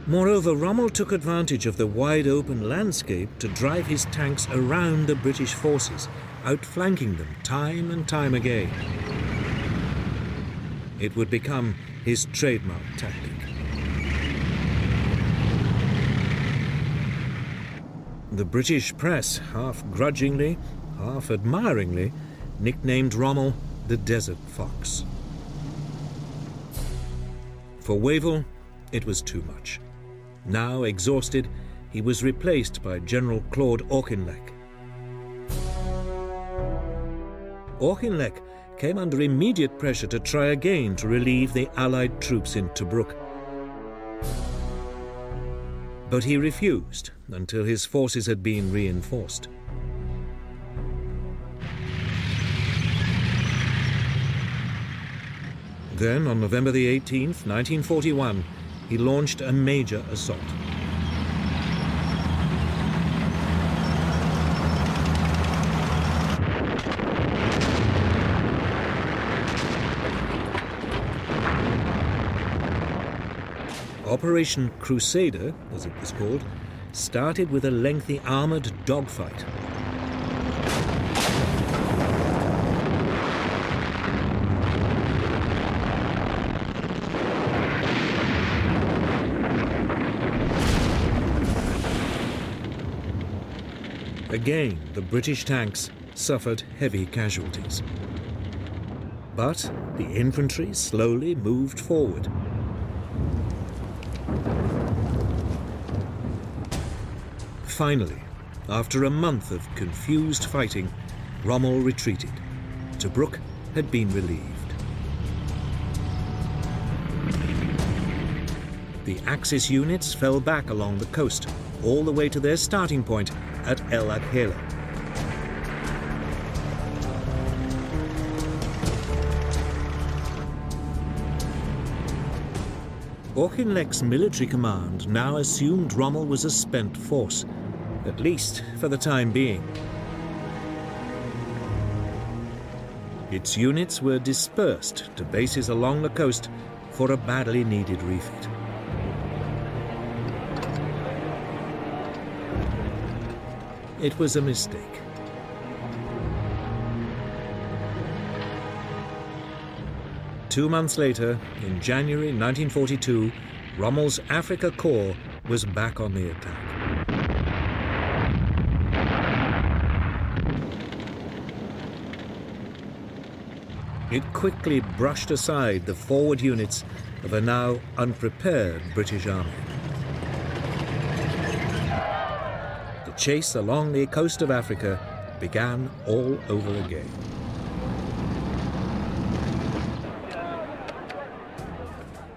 Moreover, Rommel took advantage of the wide-open landscape to drive his tanks around the British forces, outflanking them time and time again. It would become his trademark tactic. The British press, half grudgingly, half admiringly, nicknamed Rommel the Desert Fox. For Wavell, it was too much. Now exhausted, he was replaced by General Claude Auchinleck. Auchinleck came under immediate pressure to try again to relieve the Allied troops in Tobruk. But he refused until his forces had been reinforced. Then, on November the 18th, 1941, he launched a major assault. Operation Crusader, as it was called, started with a lengthy armored dogfight. Again, the British tanks suffered heavy casualties. But the infantry slowly moved forward. Finally, after a month of confused fighting, Rommel retreated. Tobruk had been relieved. The Axis units fell back along the coast, all the way to their starting point at El Agheila. Auchinleck's military command now assumed Rommel was a spent force, at least for the time being. Its units were dispersed to bases along the coast for a badly needed refit. it was a mistake. Two months later, in January 1942, Rommel's Afrika Korps was back on the attack. It quickly brushed aside the forward units of a now unprepared British army. The chase along the coast of Africa began all over again.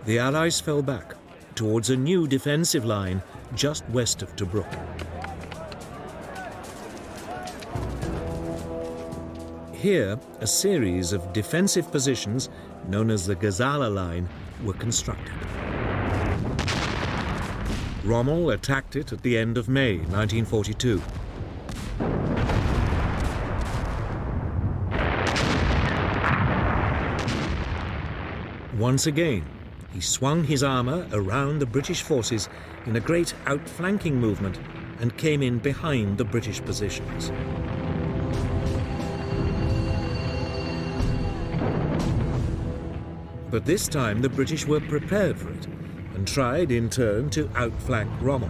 The Allies fell back towards a new defensive line just west of Tobruk. Here, a series of defensive positions, known as the Gazala Line, were constructed. Rommel attacked it at the end of May 1942. Once again, he swung his armour around the British forces in a great outflanking movement and came in behind the British positions. But this time the British were prepared for it and tried in turn to outflank Rommel.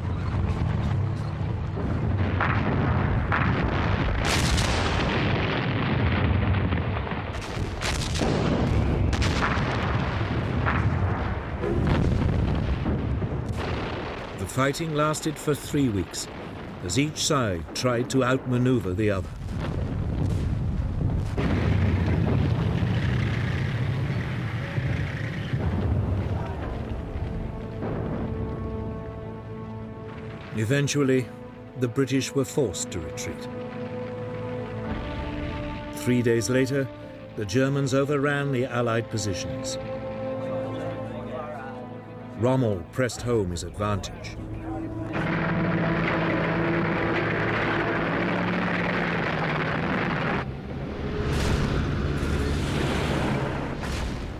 The fighting lasted for 3 weeks as each side tried to outmaneuver the other. Eventually, the British were forced to retreat. 3 days later, the Germans overran the Allied positions. Rommel pressed home his advantage.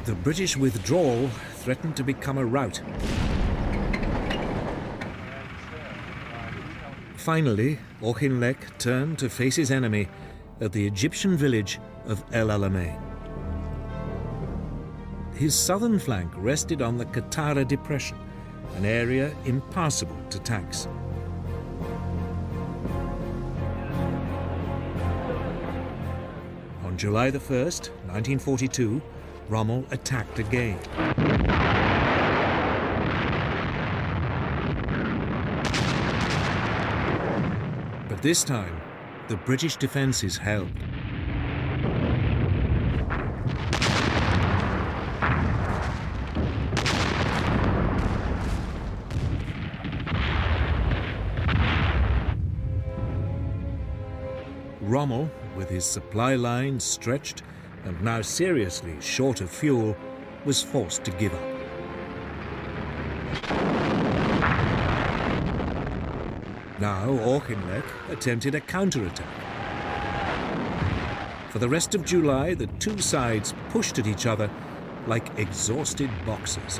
The British withdrawal threatened to become a rout. Finally, Auchinleck turned to face his enemy at the Egyptian village of El Alamein. His southern flank rested on the Qattara Depression, an area impassable to tanks. On July the 1st, 1942, Rommel attacked again. But this time, the British defences held. Rommel, with his supply lines stretched and now seriously short of fuel, was forced to give up. Now Auchinleck attempted a counterattack. For the rest of July, the two sides pushed at each other like exhausted boxers.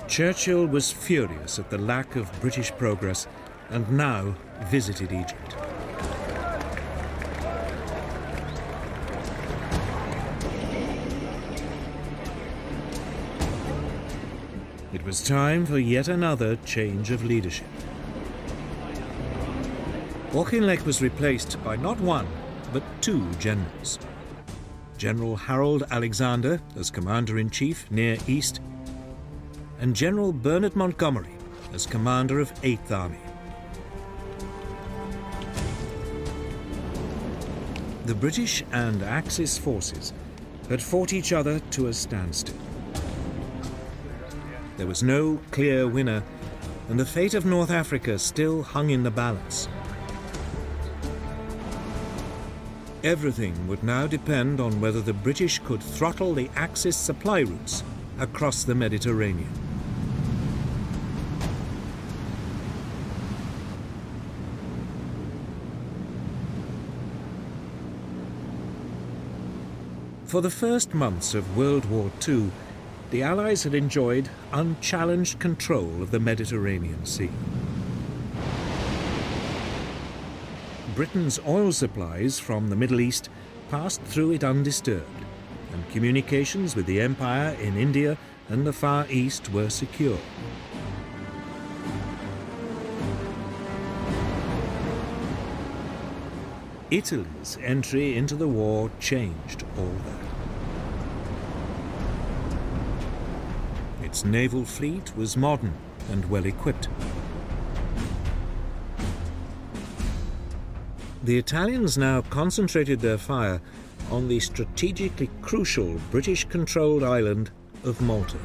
Churchill was furious at the lack of British progress and now visited Egypt. It was time for yet another change of leadership. Auchinleck was replaced by not one, but two generals. General Harold Alexander as Commander-in-Chief near East, and General Bernard Montgomery as commander of 8th Army. The British and Axis forces had fought each other to a standstill. There was no clear winner, and the fate of North Africa still hung in the balance. Everything would now depend on whether the British could throttle the Axis supply routes across the Mediterranean. For the first months of World War II, the Allies had enjoyed unchallenged control of the Mediterranean Sea. Britain's oil supplies from the Middle East passed through it undisturbed, and communications with the Empire in India and the Far East were secure. Italy's entry into the war changed all that. Its naval fleet was modern and well equipped. The Italians now concentrated their fire on the strategically crucial British-controlled island of Malta.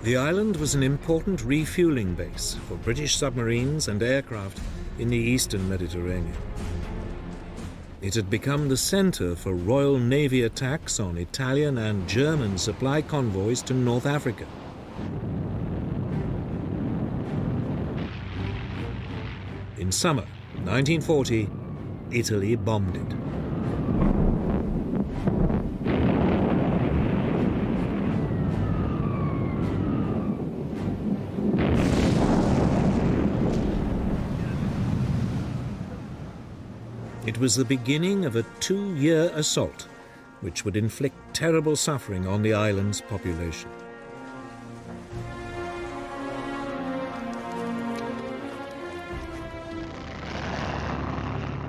The island was an important refueling base for British submarines and aircraft in the eastern Mediterranean. It had become the centre for Royal Navy attacks on Italian and German supply convoys to North Africa. In summer 1940, Italy bombed it. It was the beginning of a 2-year assault, which would inflict terrible suffering on the island's population.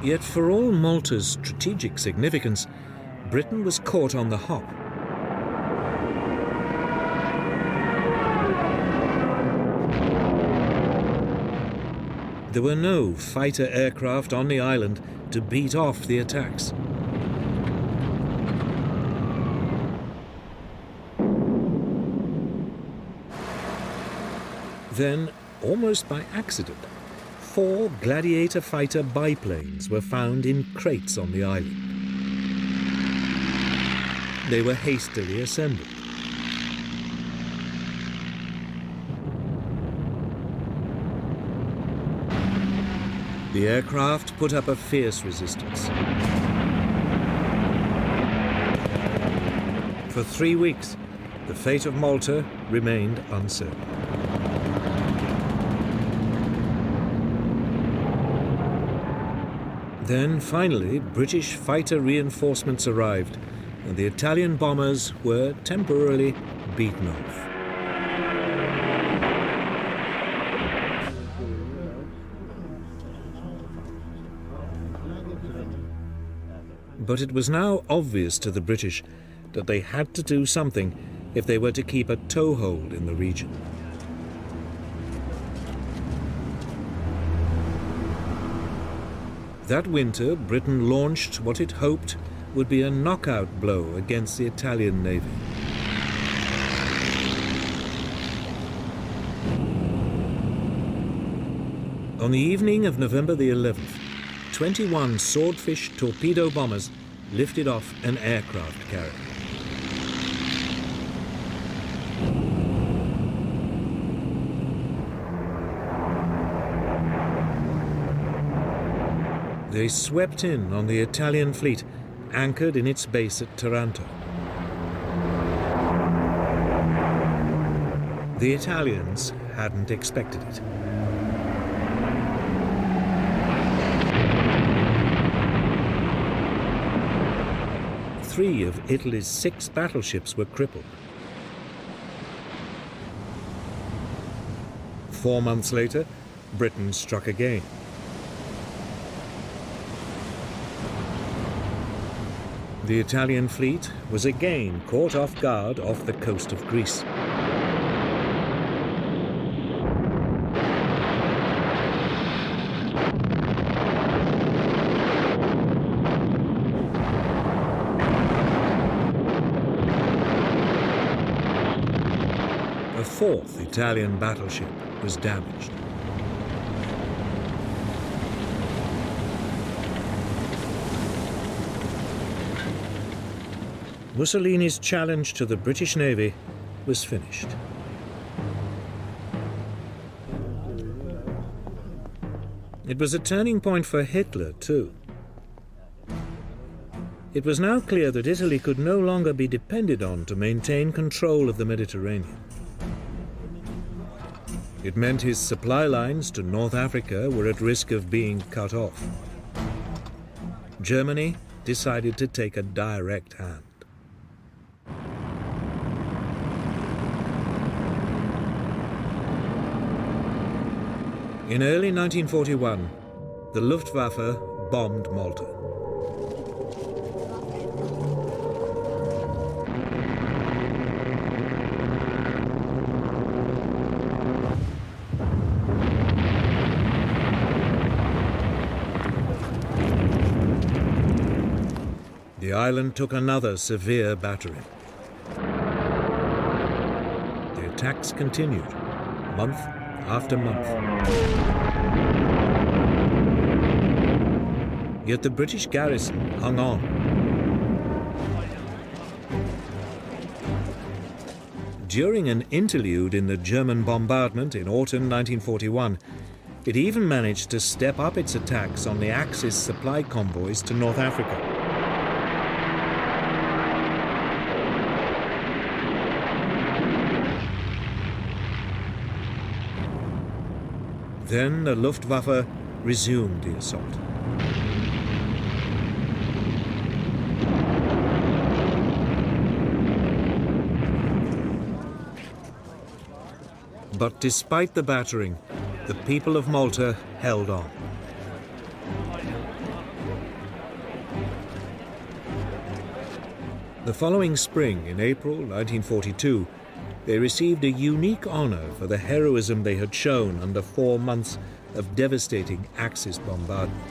Yet for all Malta's strategic significance, Britain was caught on the hop. There were no fighter aircraft on the island to beat off the attacks. Then, almost by accident, 4 Gladiator fighter biplanes were found in crates on the island. They were hastily assembled. The aircraft put up a fierce resistance. For 3 weeks, the fate of Malta remained uncertain. Then, finally, British fighter reinforcements arrived, and the Italian bombers were temporarily beaten off. But it was now obvious to the British that they had to do something if they were to keep a toehold in the region. That winter, Britain launched what it hoped would be a knockout blow against the Italian Navy. On the evening of November the 11th, 21 Swordfish torpedo bombers lifted off an aircraft carrier. They swept in on the Italian fleet, anchored in its base at Taranto. The Italians hadn't expected it. Three of Italy's 6 battleships were crippled. 4 months later, Britain struck again. The Italian fleet was again caught off guard off the coast of Greece. A 4th Italian battleship was damaged. Mussolini's challenge to the British Navy was finished. It was a turning point for Hitler, too. It was now clear that Italy could no longer be depended on to maintain control of the Mediterranean. It meant his supply lines to North Africa were at risk of being cut off. Germany decided to take a direct hand. In early 1941, the Luftwaffe bombed Malta. The island took another severe battering. The attacks continued, month after month. Yet the British garrison hung on. During an interlude in the German bombardment in autumn 1941, it even managed to step up its attacks on the Axis supply convoys to North Africa. Then the Luftwaffe resumed the assault. But despite the battering, the people of Malta held on. The following spring, in April 1942, they received a unique honor for the heroism they had shown under 4 months of devastating Axis bombardment.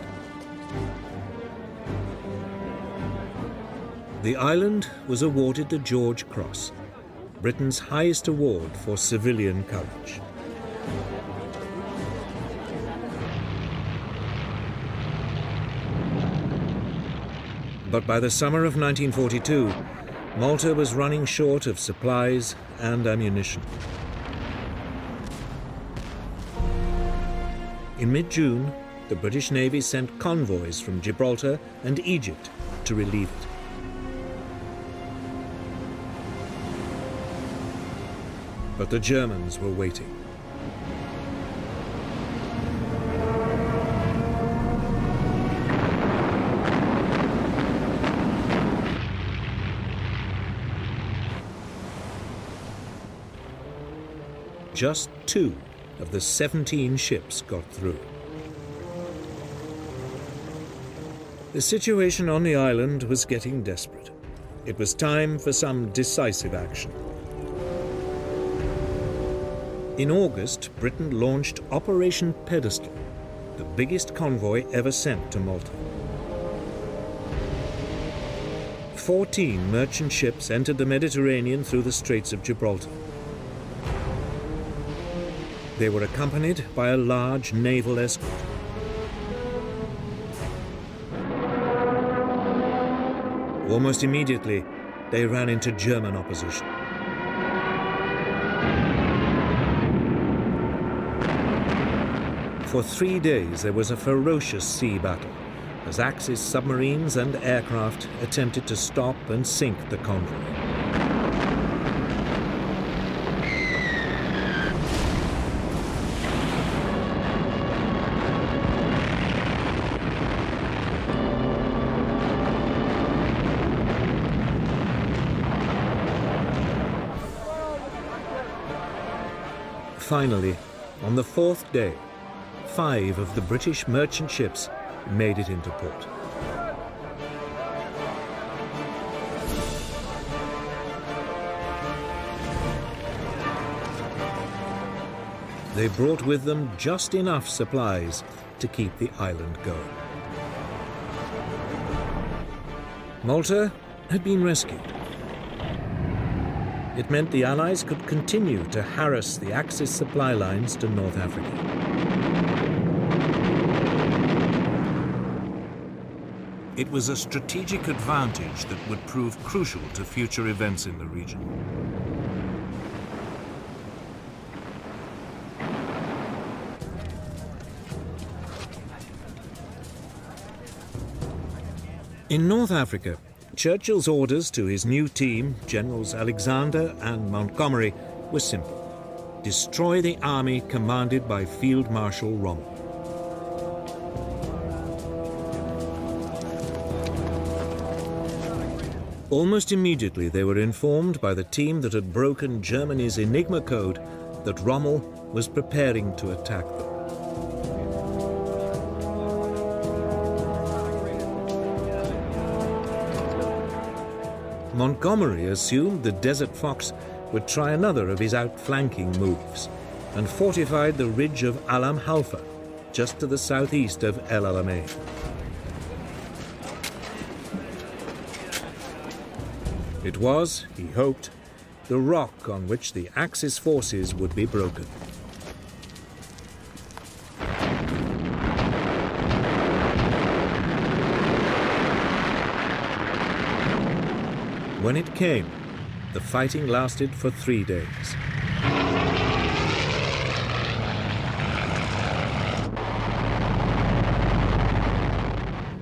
The island was awarded the George Cross, Britain's highest award for civilian courage. But by the summer of 1942, Malta was running short of supplies and ammunition. In mid-June, the British Navy sent convoys from Gibraltar and Egypt to relieve it. But the Germans were waiting. Just 2 of the 17 ships got through. The situation on the island was getting desperate. It was time for some decisive action. In August, Britain launched Operation Pedestal, the biggest convoy ever sent to Malta. 14 merchant ships entered the Mediterranean through the Straits of Gibraltar. They were accompanied by a large naval escort. Almost immediately, they ran into German opposition. For 3 days, there was a ferocious sea battle as Axis submarines and aircraft attempted to stop and sink the convoy. Finally, on the 4th day, 5 of the British merchant ships made it into port. They brought with them just enough supplies to keep the island going. Malta had been rescued. It meant the Allies could continue to harass the Axis supply lines to North Africa. It was a strategic advantage that would prove crucial to future events in the region. In North Africa, Churchill's orders to his new team, Generals Alexander and Montgomery, were simple. Destroy the army commanded by Field Marshal Rommel. Almost immediately they were informed by the team that had broken Germany's Enigma code that Rommel was preparing to attack them. Montgomery assumed the Desert Fox would try another of his outflanking moves and fortified the ridge of Alam Halfa, just to the southeast of El Alamein. It was, he hoped, the rock on which the Axis forces would be broken. When it came, the fighting lasted for 3 days.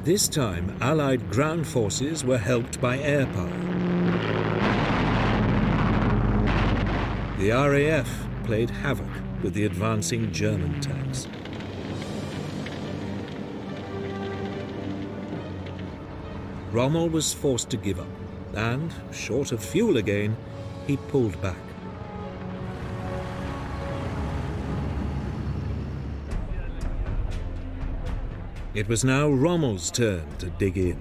This time, Allied ground forces were helped by air power. The RAF played havoc with the advancing German tanks. Rommel was forced to give up, and, short of fuel again, he pulled back. It was now Rommel's turn to dig in.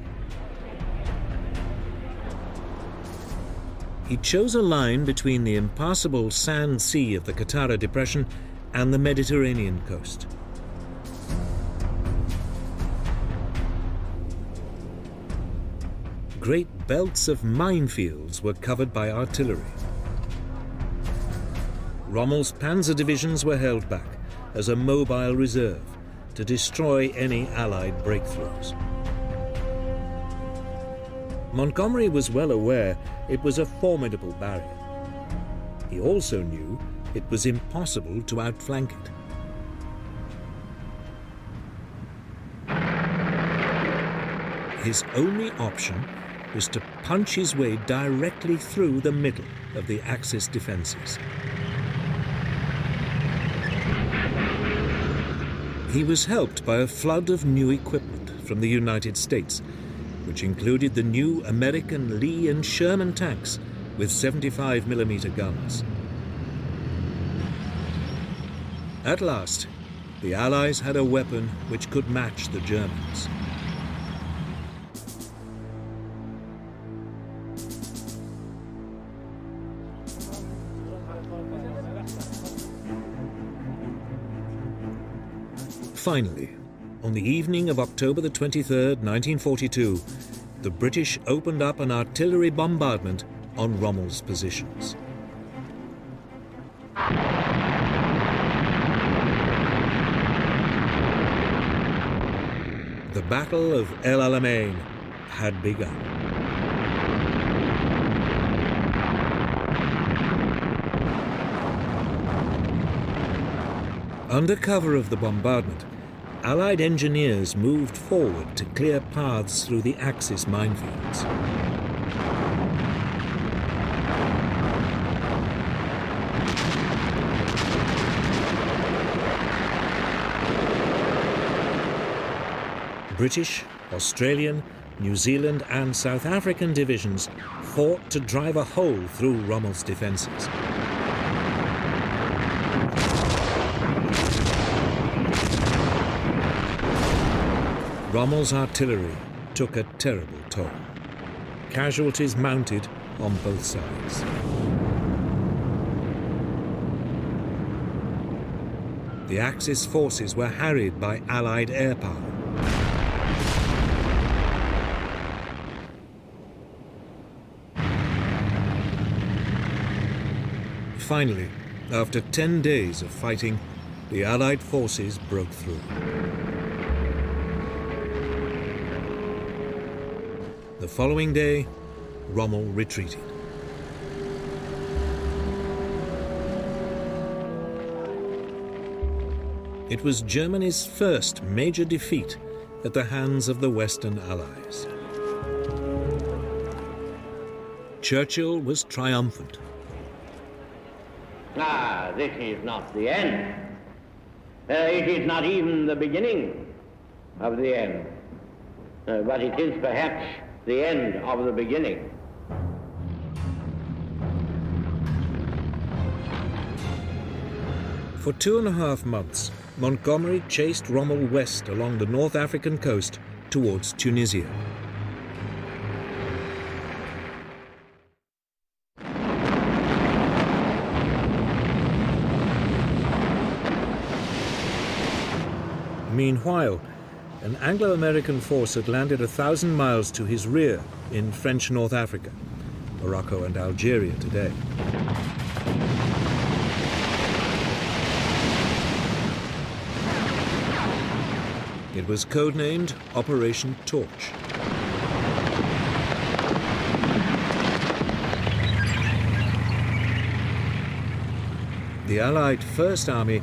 He chose a line between the impassable sand sea of the Qattara Depression and the Mediterranean coast. Great belts of minefields were covered by artillery. Rommel's panzer divisions were held back as a mobile reserve to destroy any Allied breakthroughs. Montgomery was well aware it was a formidable barrier. He also knew it was impossible to outflank it. His only option was to punch his way directly through the middle of the Axis defenses. He was helped by a flood of new equipment from the United States, which included the new American Lee and Sherman tanks with 75mm guns. At last, the Allies had a weapon which could match the Germans. Finally, on the evening of October the 23rd, 1942, the British opened up an artillery bombardment on Rommel's positions. The Battle of El Alamein had begun. Under cover of the bombardment, Allied engineers moved forward to clear paths through the Axis minefields. British, Australian, New Zealand and South African divisions fought to drive a hole through Rommel's defences. Rommel's artillery took a terrible toll. Casualties mounted on both sides. The Axis forces were harried by Allied air power. Finally, after 10 days of fighting, the Allied forces broke through. The following day, Rommel retreated. It was Germany's first major defeat at the hands of the Western Allies. Churchill was triumphant. Ah, this is not the end. It is not even the beginning of the end. But it is perhaps the end of the beginning. For 2.5 months, Montgomery chased Rommel west along the North African coast towards Tunisia. Meanwhile, an Anglo-American force had landed 1,000 miles to his rear in French North Africa, Morocco and Algeria today. It was codenamed Operation Torch. The Allied First Army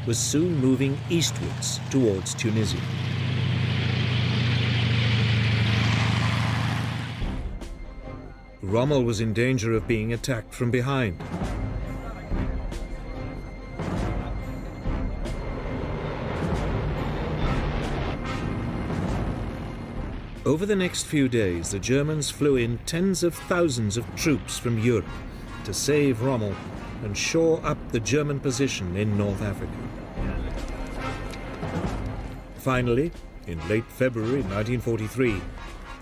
was soon moving eastwards towards Tunisia. Rommel was in danger of being attacked from behind. Over the next few days, the Germans flew in tens of thousands of troops from Europe to save Rommel and shore up the German position in North Africa. Finally, in late February 1943,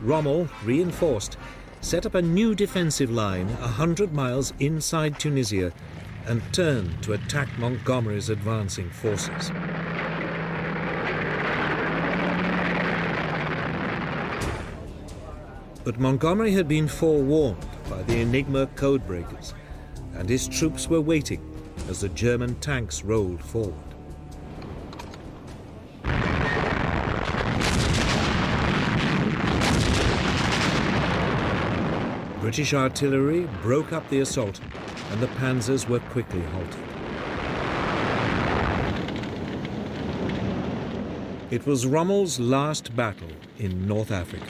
Rommel, reinforced, set up a new defensive line 100 miles inside Tunisia and turned to attack Montgomery's advancing forces. But Montgomery had been forewarned by the Enigma codebreakers, and his troops were waiting as the German tanks rolled forward. British artillery broke up the assault, and the panzers were quickly halted. It was Rommel's last battle in North Africa.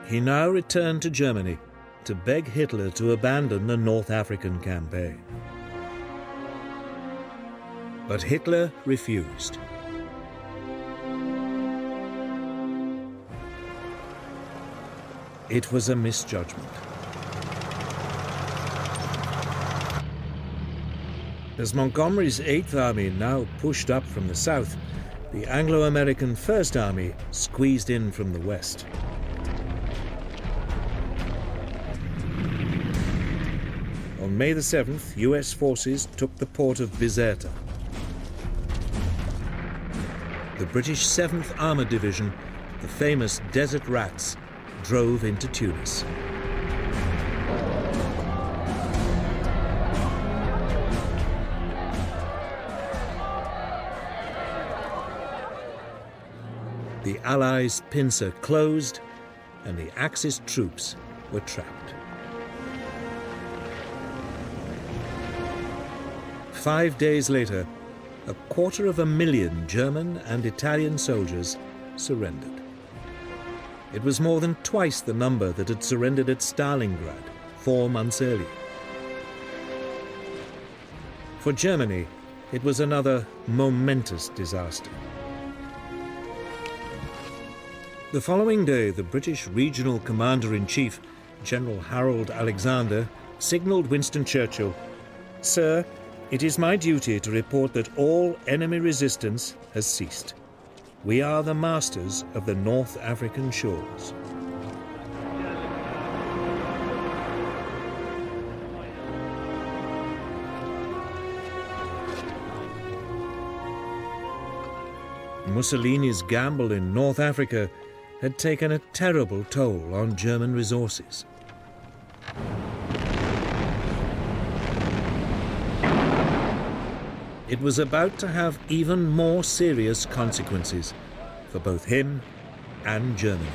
He now returned to Germany to beg Hitler to abandon the North African campaign. But Hitler refused. It was a misjudgment. As Montgomery's 8th Army now pushed up from the south, the Anglo-American First Army squeezed in from the west. On May the 7th, US forces took the port of Bizerta. The British 7th Armoured Division, the famous Desert Rats, drove into Tunis. The Allies' pincer closed, and the Axis troops were trapped. 5 days later, 250,000 German and Italian soldiers surrendered. It was more than twice the number that had surrendered at Stalingrad 4 months earlier. For Germany, it was another momentous disaster. The following day, the British Regional Commander-in-Chief, General Harold Alexander, signalled Winston Churchill, "Sir, it is my duty to report that all enemy resistance has ceased. We are the masters of the North African shores." Mussolini's gamble in North Africa had taken a terrible toll on German resources. It was about to have even more serious consequences for both him and Germany.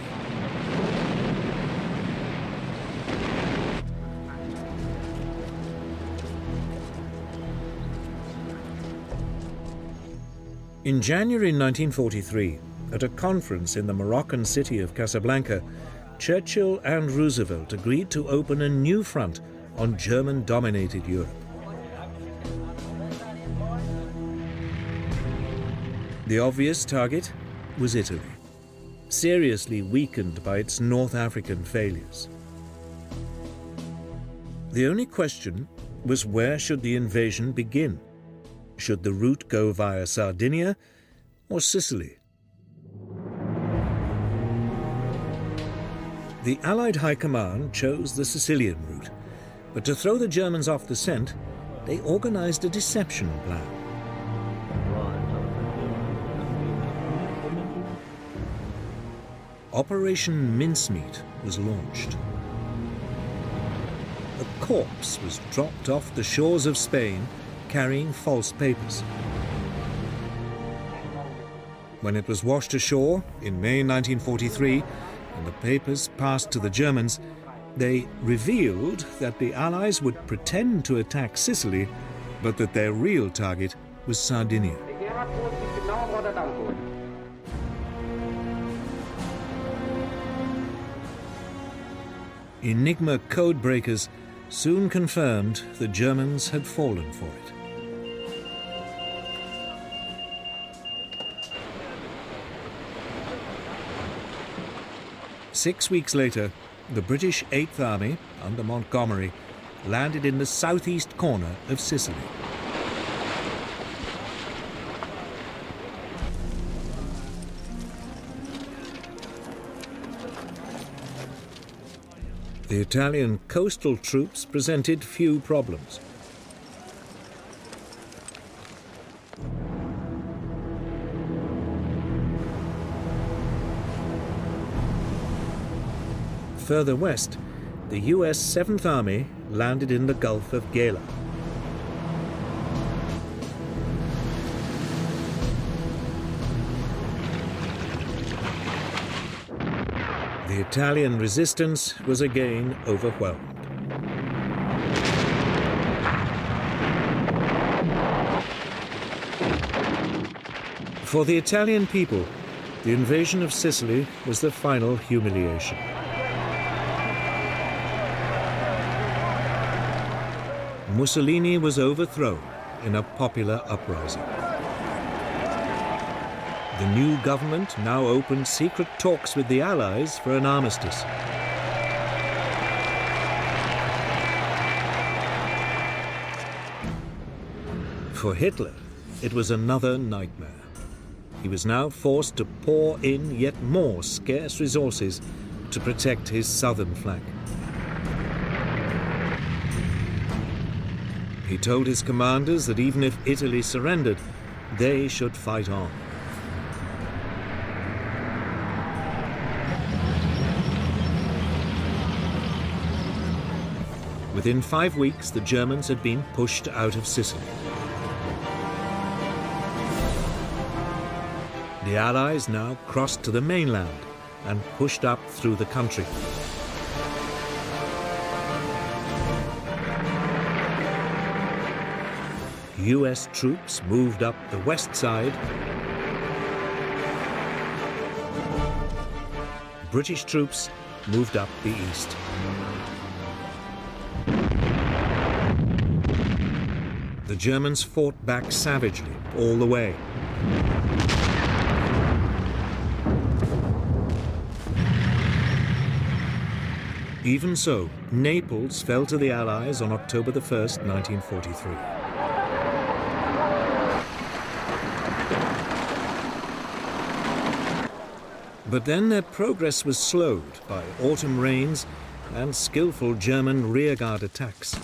In January 1943, at a conference in the Moroccan city of Casablanca, Churchill and Roosevelt agreed to open a new front on German-dominated Europe. The obvious target was Italy, seriously weakened by its North African failures. The only question was, where should the invasion begin? Should the route go via Sardinia or Sicily? The Allied High Command chose the Sicilian route, but to throw the Germans off the scent, they organized a deception plan. Operation Mincemeat was launched. A corpse was dropped off the shores of Spain carrying false papers. When it was washed ashore in May 1943 and the papers passed to the Germans, they revealed that the Allies would pretend to attack Sicily, but that their real target was Sardinia. Enigma code breakers soon confirmed the Germans had fallen for it. Six weeks later, the British 8th Army, under Montgomery, landed in the southeast corner of Sicily. The Italian coastal troops presented few problems. Further west, the US 7th Army landed in the Gulf of Gela. The Italian resistance was again overwhelmed. For the Italian people, the invasion of Sicily was the final humiliation. Mussolini was overthrown in a popular uprising. The new government now opened secret talks with the Allies for an armistice. For Hitler, it was another nightmare. He was now forced to pour in yet more scarce resources to protect his southern flank. He told his commanders that even if Italy surrendered, they should fight on. Within 5 weeks, the Germans had been pushed out of Sicily. The Allies now crossed to the mainland and pushed up through the country. US troops moved up the west side. British troops moved up the east. The Germans fought back savagely all the way. Even so, Naples fell to the Allies on October the 1st, 1943. But then their progress was slowed by autumn rains and skillful German rearguard attacks.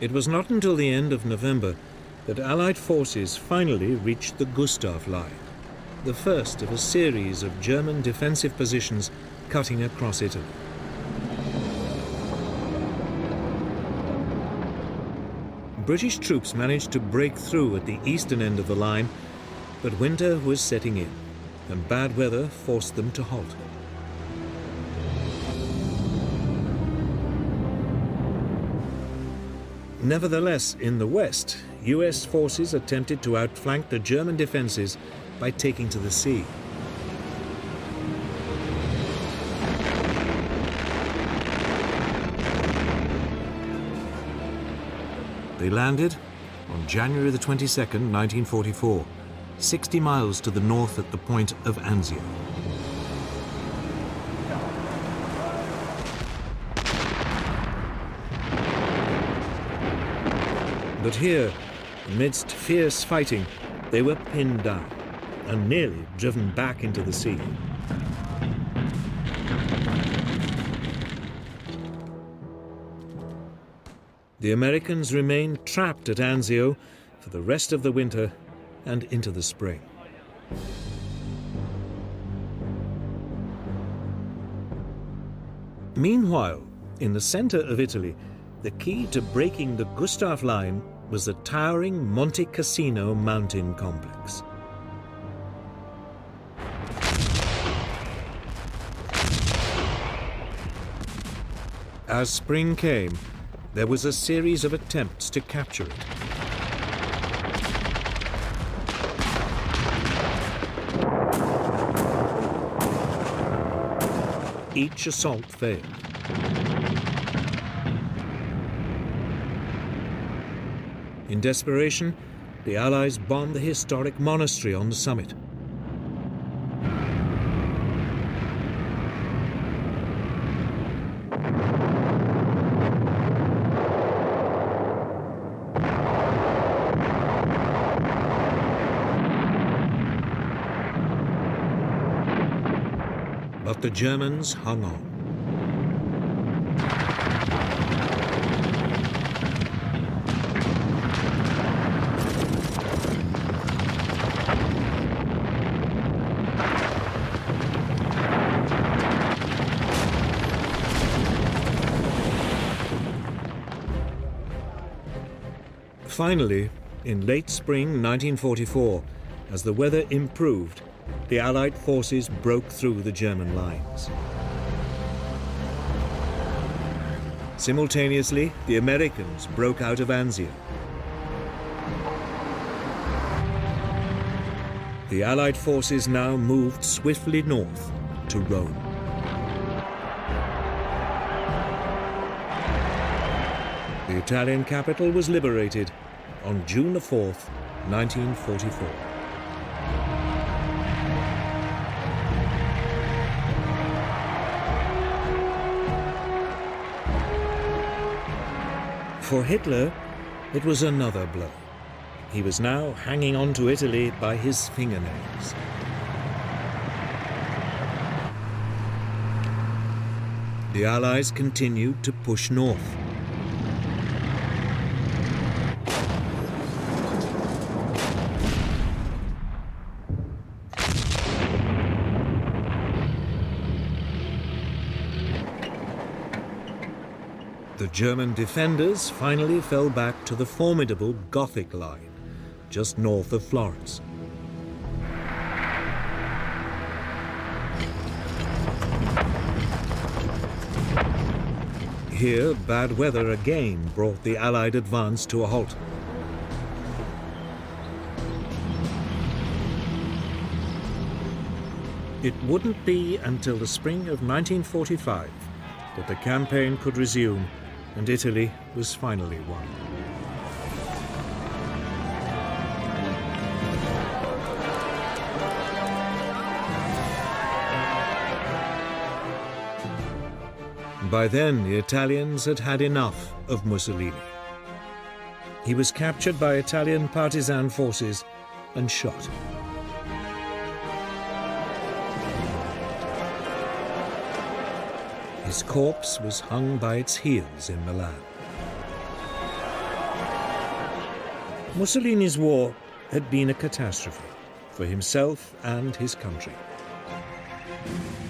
It was not until the end of November that Allied forces finally reached the Gustav Line, the first of a series of German defensive positions cutting across Italy. British troops managed to break through at the eastern end of the line, but winter was setting in, and bad weather forced them to halt. Nevertheless, in the west, US forces attempted to outflank the German defenses by taking to the sea. They landed on January the 22nd, 1944, 60 miles to the north at the point of Anzio. But here, amidst fierce fighting, they were pinned down and nearly driven back into the sea. The Americans remained trapped at Anzio for the rest of the winter and into the spring. Meanwhile, in the center of Italy, the key to breaking the Gustav Line was the towering Monte Cassino mountain complex. As spring came, there was a series of attempts to capture it. Each assault failed. In desperation, the Allies bombed the historic monastery on the summit. But the Germans hung on. Finally, in late spring 1944, as the weather improved, the Allied forces broke through the German lines. Simultaneously, the Americans broke out of Anzio. The Allied forces now moved swiftly north to Rome. The Italian capital was liberated on June the 4th, 1944. For Hitler, it was another blow. He was now hanging on to Italy by his fingernails. The Allies continued to push north. The German defenders finally fell back to the formidable Gothic line, just north of Florence. Here, bad weather again brought the Allied advance to a halt. It wouldn't be until the spring of 1945 that the campaign could resume and Italy was finally won. By then, the Italians had had enough of Mussolini. He was captured by Italian partisan forces and shot. His corpse was hung by its heels in Milan. Mussolini's war had been a catastrophe for himself and his country.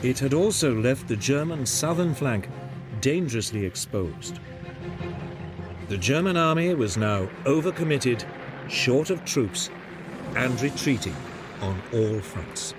It had also left the German southern flank dangerously exposed. The German army was now overcommitted, short of troops, and retreating on all fronts.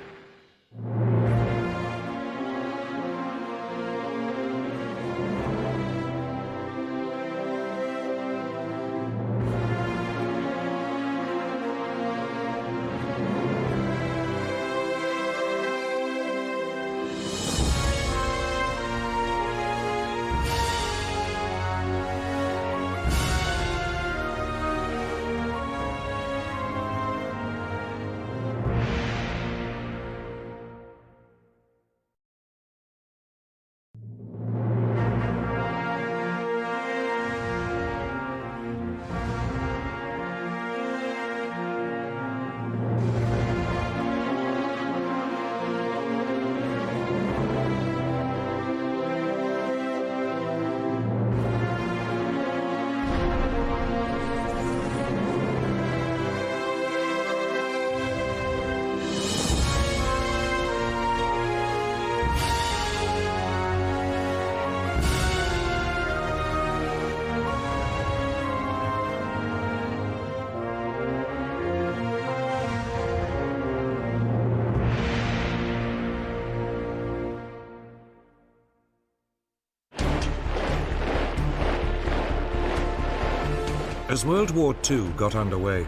As World War II got underway,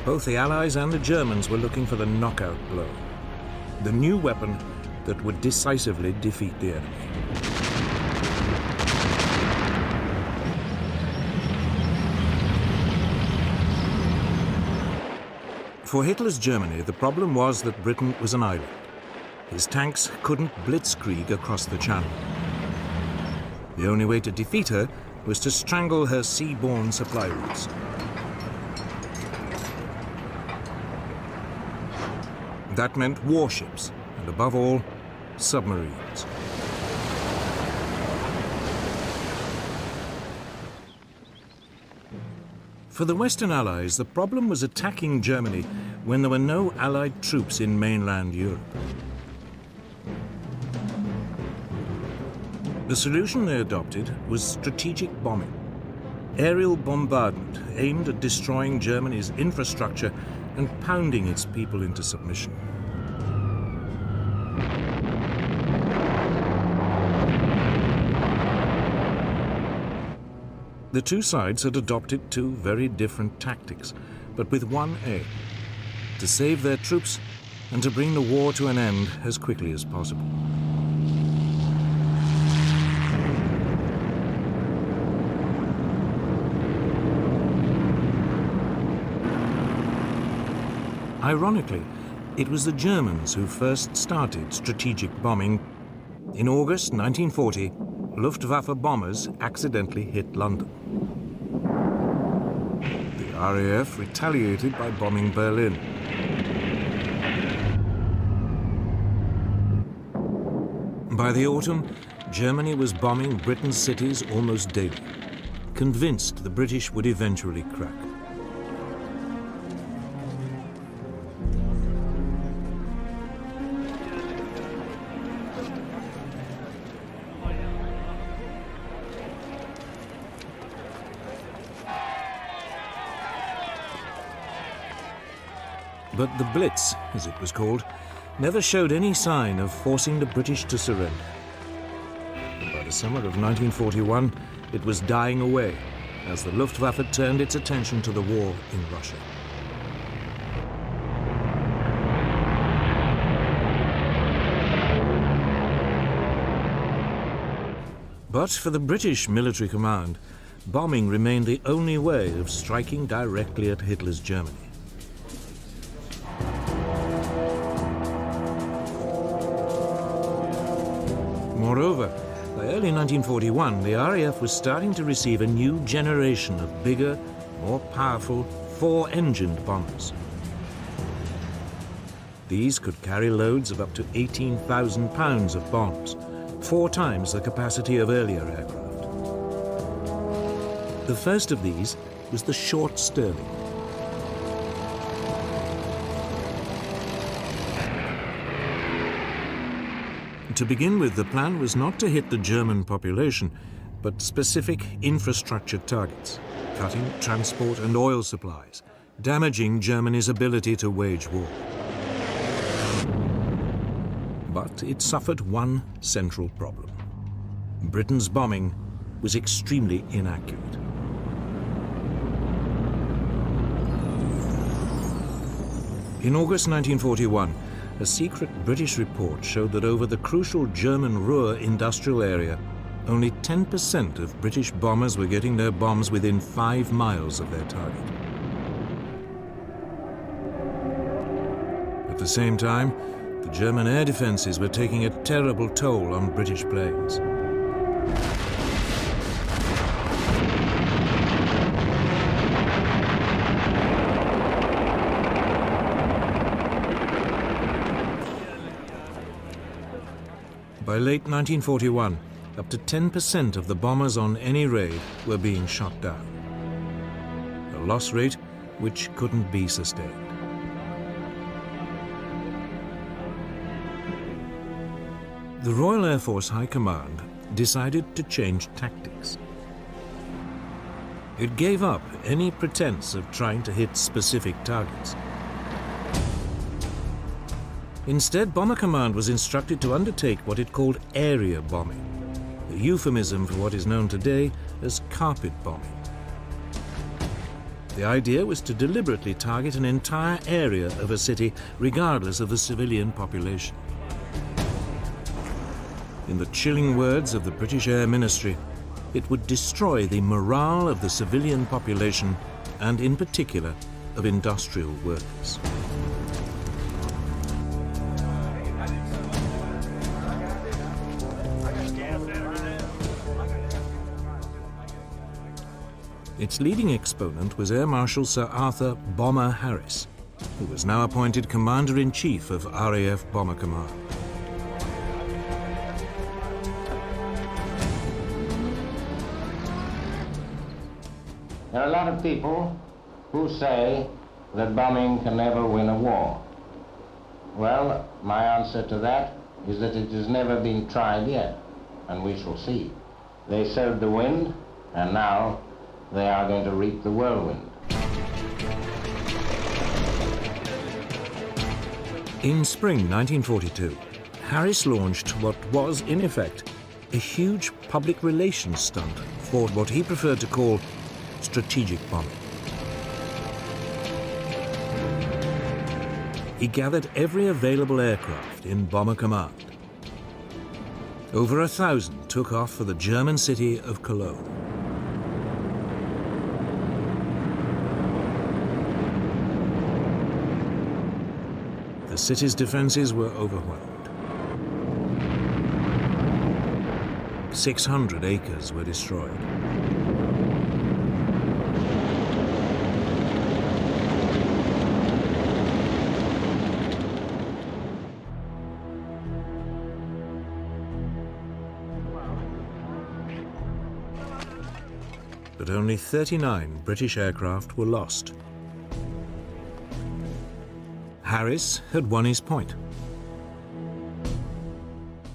both the Allies and the Germans were looking for the knockout blow, the new weapon that would decisively defeat the enemy. For Hitler's Germany, the problem was that Britain was an island. His tanks couldn't blitzkrieg across the Channel. The only way to defeat her was to strangle her seaborne supply routes. That meant warships, and above all, submarines. For the Western Allies, the problem was attacking Germany when there were no Allied troops in mainland Europe. The solution they adopted was strategic bombing. Aerial bombardment aimed at destroying Germany's infrastructure and pounding its people into submission. The two sides had adopted two very different tactics, but with one aim: to save their troops and to bring the war to an end as quickly as possible. Ironically, it was the Germans who first started strategic bombing. In August 1940, Luftwaffe bombers accidentally hit London. The RAF retaliated by bombing Berlin. By the autumn, Germany was bombing Britain's cities almost daily, convinced the British would eventually crack. But the Blitz, as it was called, never showed any sign of forcing the British to surrender. And by the summer of 1941, it was dying away as the Luftwaffe turned its attention to the war in Russia. But for the British military command, bombing remained the only way of striking directly at Hitler's Germany. Moreover, by early 1941, the RAF was starting to receive a new generation of bigger, more powerful, four-engined bombers. These could carry loads of up to 18,000 pounds of bombs, 4 times the capacity of earlier aircraft. The first of these was the Short Stirling. To begin with, the plan was not to hit the German population, but specific infrastructure targets, cutting transport and oil supplies, damaging Germany's ability to wage war. But it suffered one central problem. Britain's bombing was extremely inaccurate. In August 1941, a secret British report showed that over the crucial German Ruhr industrial area, only 10% of British bombers were getting their bombs within 5 miles of their target. At the same time, the German air defenses were taking a terrible toll on British planes. By late 1941, up to 10% of the bombers on any raid were being shot down. A loss rate which couldn't be sustained. The Royal Air Force High Command decided to change tactics. It gave up any pretense of trying to hit specific targets. Instead, Bomber Command was instructed to undertake what it called area bombing, a euphemism for what is known today as carpet bombing. The idea was to deliberately target an entire area of a city, regardless of the civilian population. In the chilling words of the British Air Ministry, it would destroy the morale of the civilian population and, in particular, of industrial workers. Its leading exponent was Air Marshal Sir Arthur Bomber Harris, who was now appointed Commander-in-Chief of RAF Bomber Command. There are a lot of people who say that bombing can never win a war. Well, my answer to that is that it has never been tried yet, and we shall see. They sowed the wind, and now they are going to reap the whirlwind. In spring 1942, Harris launched what was, in effect, a huge public relations stunt for what he preferred to call strategic bombing. He gathered every available aircraft in Bomber Command. Over 1,000 took off for the German city of Cologne. The city's defenses were overwhelmed. 600 acres were destroyed. But only 39 British aircraft were lost. Harris had won his point.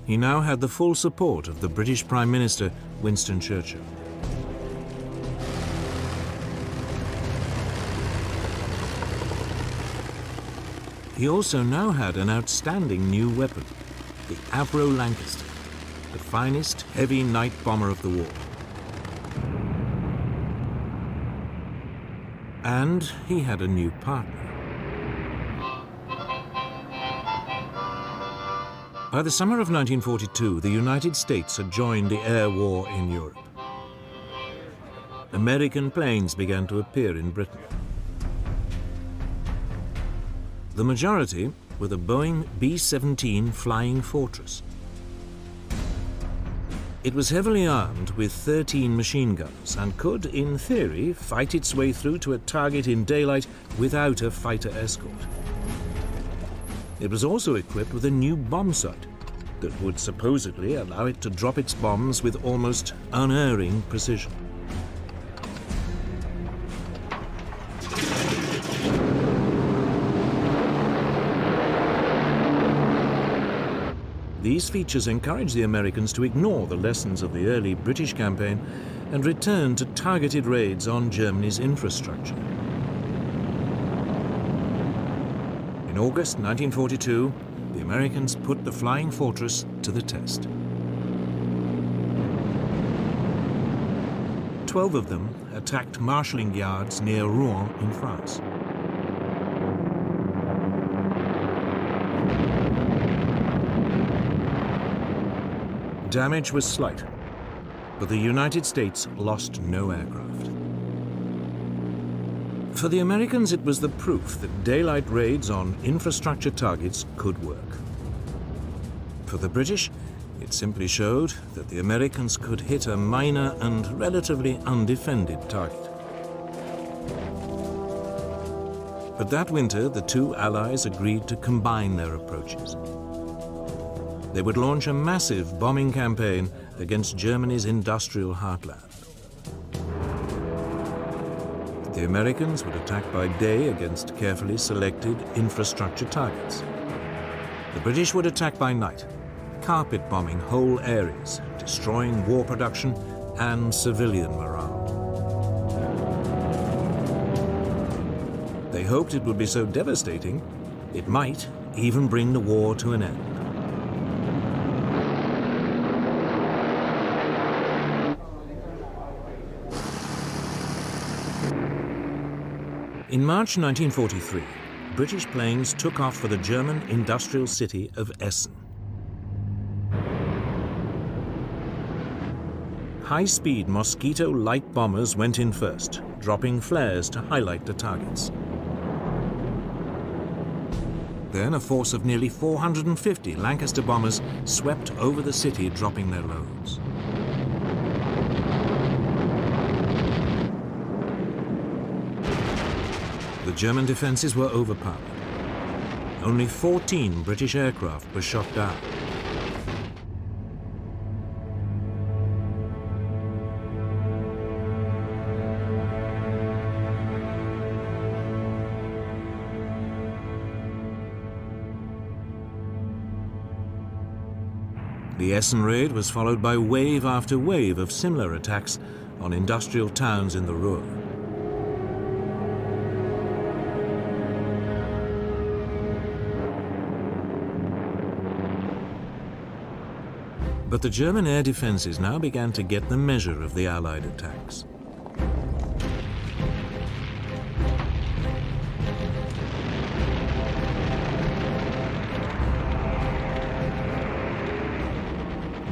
He now had the full support of the British Prime Minister, Winston Churchill. He also now had an outstanding new weapon, the Avro Lancaster, the finest heavy night bomber of the war. And he had a new partner. By the summer of 1942, the United States had joined the air war in Europe. American planes began to appear in Britain. The majority were the Boeing B-17 Flying Fortress. It was heavily armed with 13 machine guns and could, in theory, fight its way through to a target in daylight without a fighter escort. It was also equipped with a new bomb sight that would supposedly allow it to drop its bombs with almost unerring precision. These features encouraged the Americans to ignore the lessons of the early British campaign and return to targeted raids on Germany's infrastructure. In August 1942, the Americans put the Flying Fortress to the test. 12 of them attacked marshalling yards near Rouen in France. Damage was slight, but the United States lost no aircraft. For the Americans, it was the proof that daylight raids on infrastructure targets could work. For the British, it simply showed that the Americans could hit a minor and relatively undefended target. But that winter, the two allies agreed to combine their approaches. They would launch a massive bombing campaign against Germany's industrial heartland. The Americans would attack by day against carefully selected infrastructure targets. The British would attack by night, carpet bombing whole areas, destroying war production and civilian morale. They hoped it would be so devastating, it might even bring the war to an end. In March 1943, British planes took off for the German industrial city of Essen. High-speed Mosquito light bombers went in first, dropping flares to highlight the targets. Then a force of nearly 450 Lancaster bombers swept over the city, dropping their loads. The German defenses were overpowered. Only 14 British aircraft were shot down. The Essen raid was followed by wave after wave of similar attacks on industrial towns in the Ruhr. But the German air defenses now began to get the measure of the Allied attacks.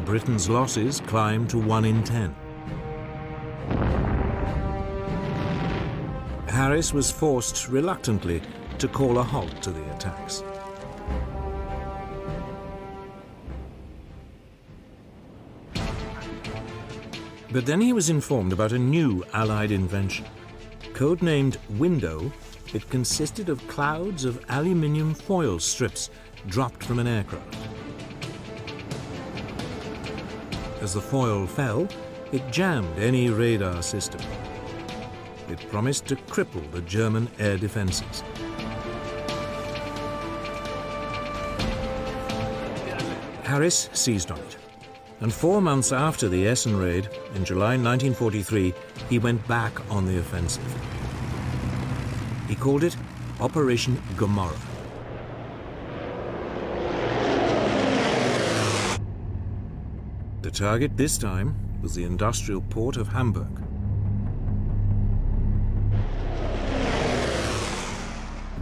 Britain's losses climbed to 1 in 10. Harris was forced reluctantly to call a halt to the attacks. But then he was informed about a new Allied invention. Codenamed Window, it consisted of clouds of aluminium foil strips dropped from an aircraft. As the foil fell, it jammed any radar system. It promised to cripple the German air defenses. Harris seized on it, and 4 months after the Essen raid, in July 1943, he went back on the offensive. He called it Operation Gomorrah. The target this time was the industrial port of Hamburg.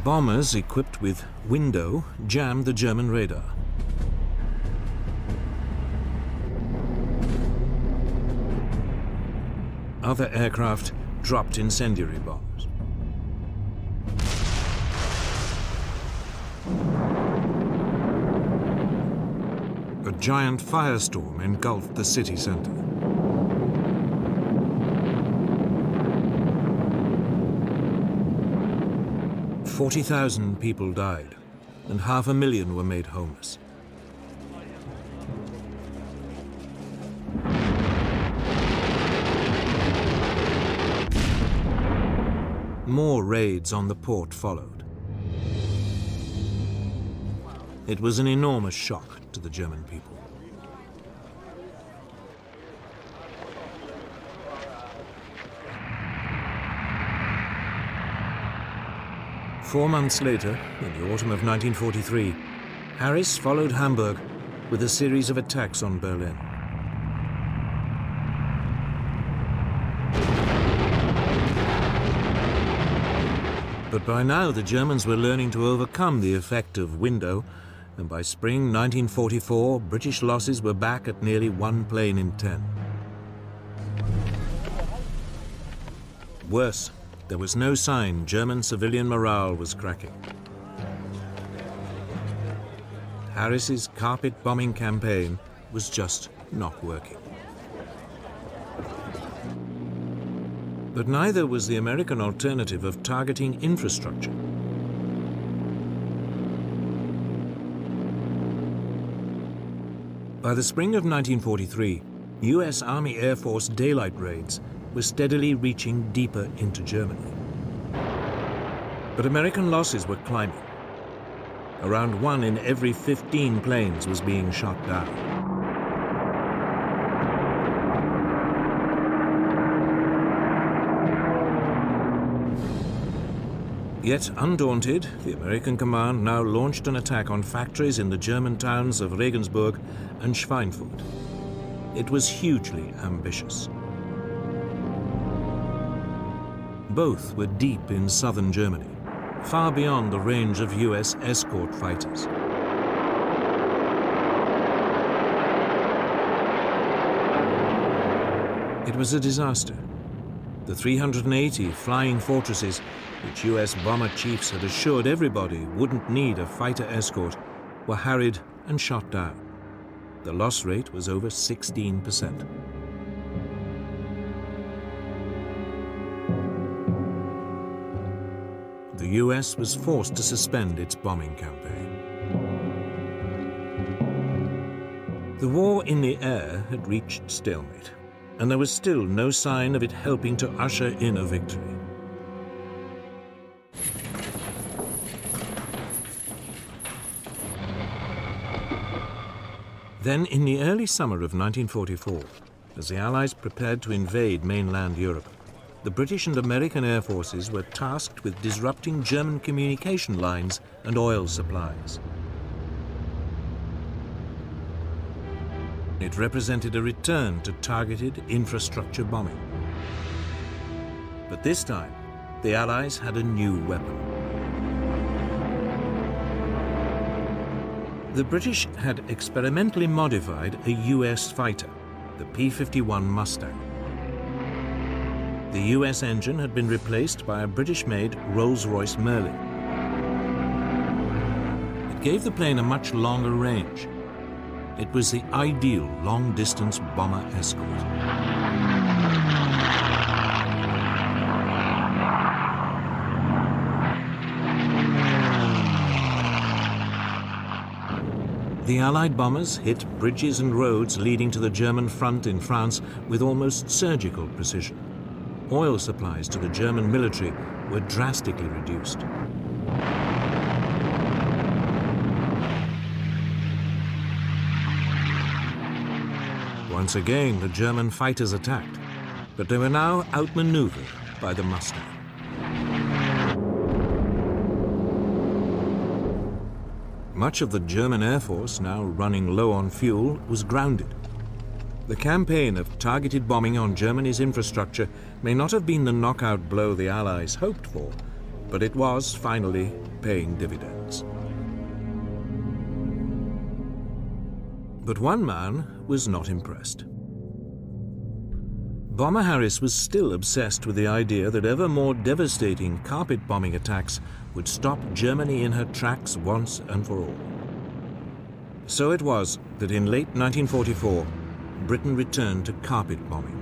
Bombers equipped with Window jammed the German radar. Other aircraft dropped incendiary bombs. A giant firestorm engulfed the city center. "40,000 people died, and 500,000 were made homeless. More raids on the port followed. It was an enormous shock to the German people. Four months later, in the autumn of 1943, Harris followed Hamburg with a series of attacks on Berlin. But by now the Germans were learning to overcome the effect of Window, and by spring 1944, British losses were back at nearly 1 plane in 10. Worse, there was no sign German civilian morale was cracking. Harris's carpet bombing campaign was just not working. But neither was the American alternative of targeting infrastructure. By the spring of 1943, US Army Air Force daylight raids were steadily reaching deeper into Germany. But American losses were climbing. Around 1 in every 15 planes was being shot down. Yet undaunted, the American command now launched an attack on factories in the German towns of Regensburg and Schweinfurt. It was hugely ambitious. Both were deep in southern Germany, far beyond the range of US escort fighters. It was a disaster. The 380 flying fortresses, which US bomber chiefs had assured everybody wouldn't need a fighter escort, were harried and shot down. The loss rate was over 16%. The US was forced to suspend its bombing campaign. The war in the air had reached stalemate, and there was still no sign of it helping to usher in a victory. Then, in the early summer of 1944, as the Allies prepared to invade mainland Europe, the British and American air forces were tasked with disrupting German communication lines and oil supplies. It represented a return to targeted infrastructure bombing. But this time, the Allies had a new weapon. The British had experimentally modified a US fighter, the P-51 Mustang. The US engine had been replaced by a British-made Rolls-Royce Merlin. It gave the plane a much longer range. It was the ideal long-distance bomber escort. The Allied bombers hit bridges and roads leading to the German front in France with almost surgical precision. Oil supplies to the German military were drastically reduced. Once again, the German fighters attacked, but they were now outmaneuvered by the Mustang. Much of the German Air Force, now running low on fuel, was grounded. The campaign of targeted bombing on Germany's infrastructure may not have been the knockout blow the Allies hoped for, but it was finally paying dividends. But one man was not impressed. Bomber Harris was still obsessed with the idea that ever more devastating carpet bombing attacks would stop Germany in her tracks once and for all. So it was that in late 1944, Britain returned to carpet bombing.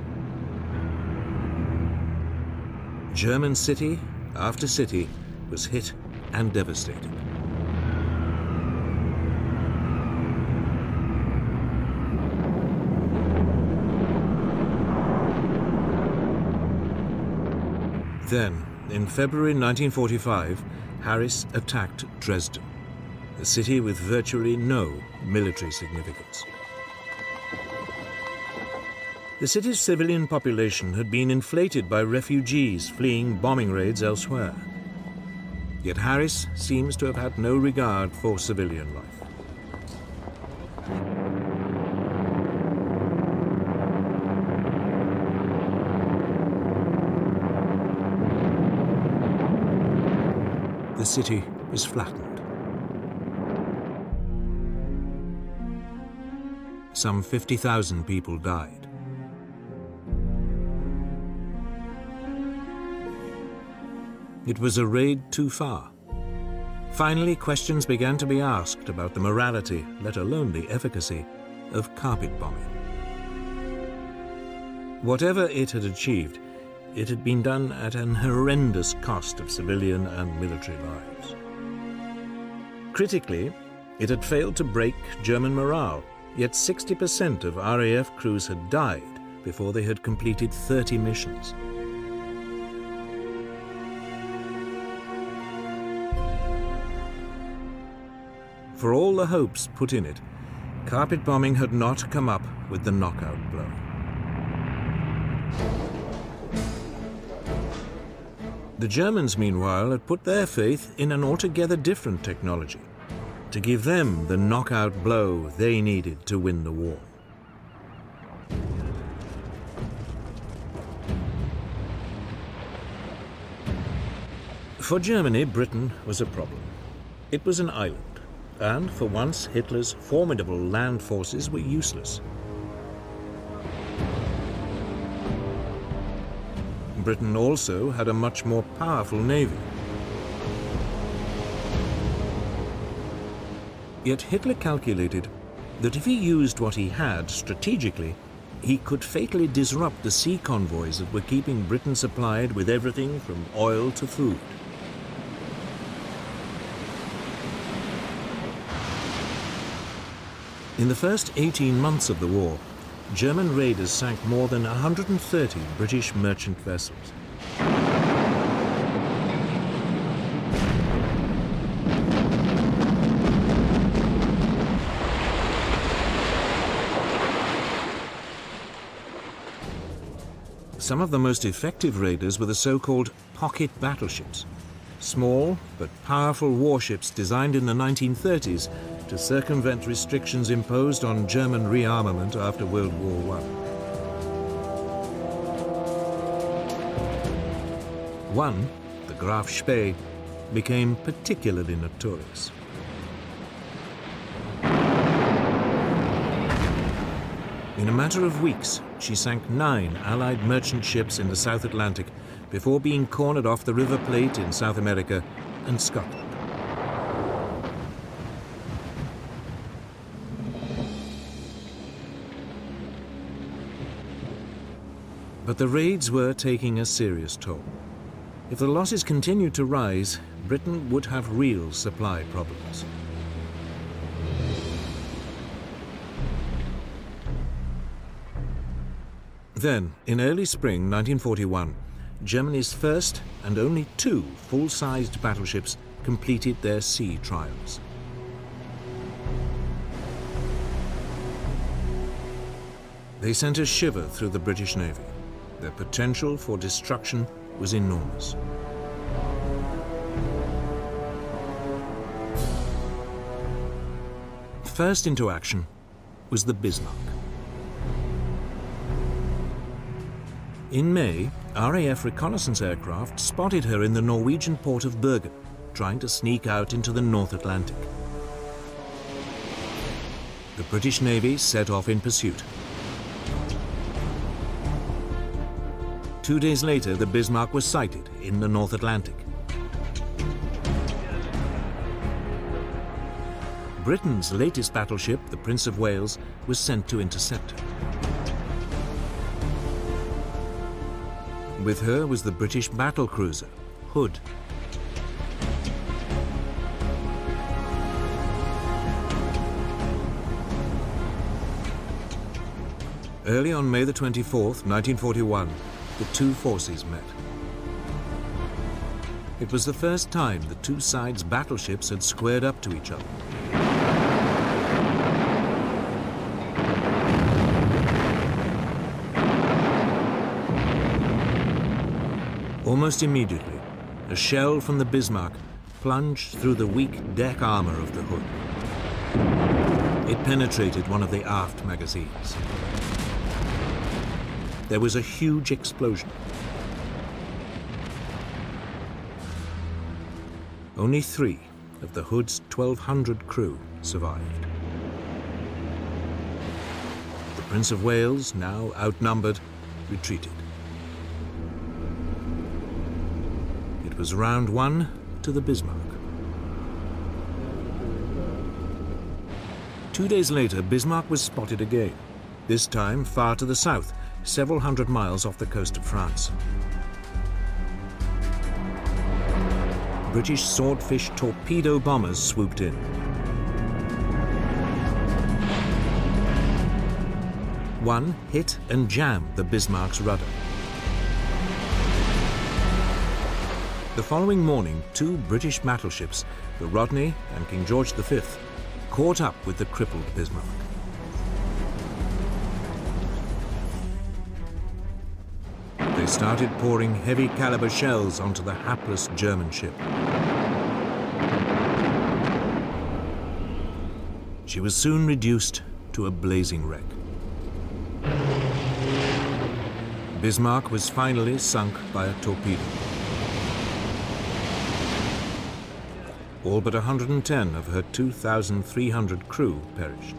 German city after city was hit and devastated. Then, in February 1945, Harris attacked Dresden, a city with virtually no military significance. The city's civilian population had been inflated by refugees fleeing bombing raids elsewhere. Yet Harris seems to have had no regard for civilian life. The city was flattened. Some 50,000 people died. It was a raid too far. Finally, questions began to be asked about the morality, let alone the efficacy, of carpet bombing. Whatever it had achieved, it had been done at an horrendous cost of civilian and military lives. Critically, it had failed to break German morale, yet 60% of RAF crews had died before they had completed 30 missions. For all the hopes put in it, carpet bombing had not come up with the knockout blow. The Germans, meanwhile, had put their faith in an altogether different technology to give them the knockout blow they needed to win the war. For Germany, Britain was a problem. It was an island, and for once Hitler's formidable land forces were useless. Britain also had a much more powerful navy. Yet Hitler calculated that if he used what he had strategically, he could fatally disrupt the sea convoys that were keeping Britain supplied with everything from oil to food. In the first 18 months of the war, German raiders sank more than 130 British merchant vessels. Some of the most effective raiders were the so-called pocket battleships, small but powerful warships designed in the 1930s to circumvent restrictions imposed on German rearmament after World War I. One, the Graf Spee, became particularly notorious. In a matter of weeks, she sank 9 Allied merchant ships in the South Atlantic before being cornered off the River Plate in South America and Scotland. But the raids were taking a serious toll. If the losses continued to rise, Britain would have real supply problems. Then, in early spring 1941, Germany's first and only 2 full-sized battleships completed their sea trials. They sent a shiver through the British Navy. Their potential for destruction was enormous. First into action was the Bismarck. In May, RAF reconnaissance aircraft spotted her in the Norwegian port of Bergen, trying to sneak out into the North Atlantic. The British Navy set off in pursuit. 2 days later, the Bismarck was sighted in the North Atlantic. Britain's latest battleship, the Prince of Wales, was sent to intercept her. With her was the British battlecruiser, Hood. Early on May the 24th, 1941, the 2 forces met. It was the first time the 2 sides' battleships had squared up to each other. Almost immediately, a shell from the Bismarck plunged through the weak deck armor of the Hood. It penetrated one of the aft magazines. There was a huge explosion. Only 3 of the Hood's 1,200 crew survived. The Prince of Wales, now outnumbered, retreated. It was round 1 to the Bismarck. 2 days later, Bismarck was spotted again, this time far to the south, several hundred miles off the coast of France. British Swordfish torpedo bombers swooped in. One hit and jammed the Bismarck's rudder. The following morning, 2 British battleships, the Rodney and King George V, caught up with the crippled Bismarck. They started pouring heavy caliber shells onto the hapless German ship. She was soon reduced to a blazing wreck. Bismarck was finally sunk by a torpedo. All but 110 of her 2,300 crew perished.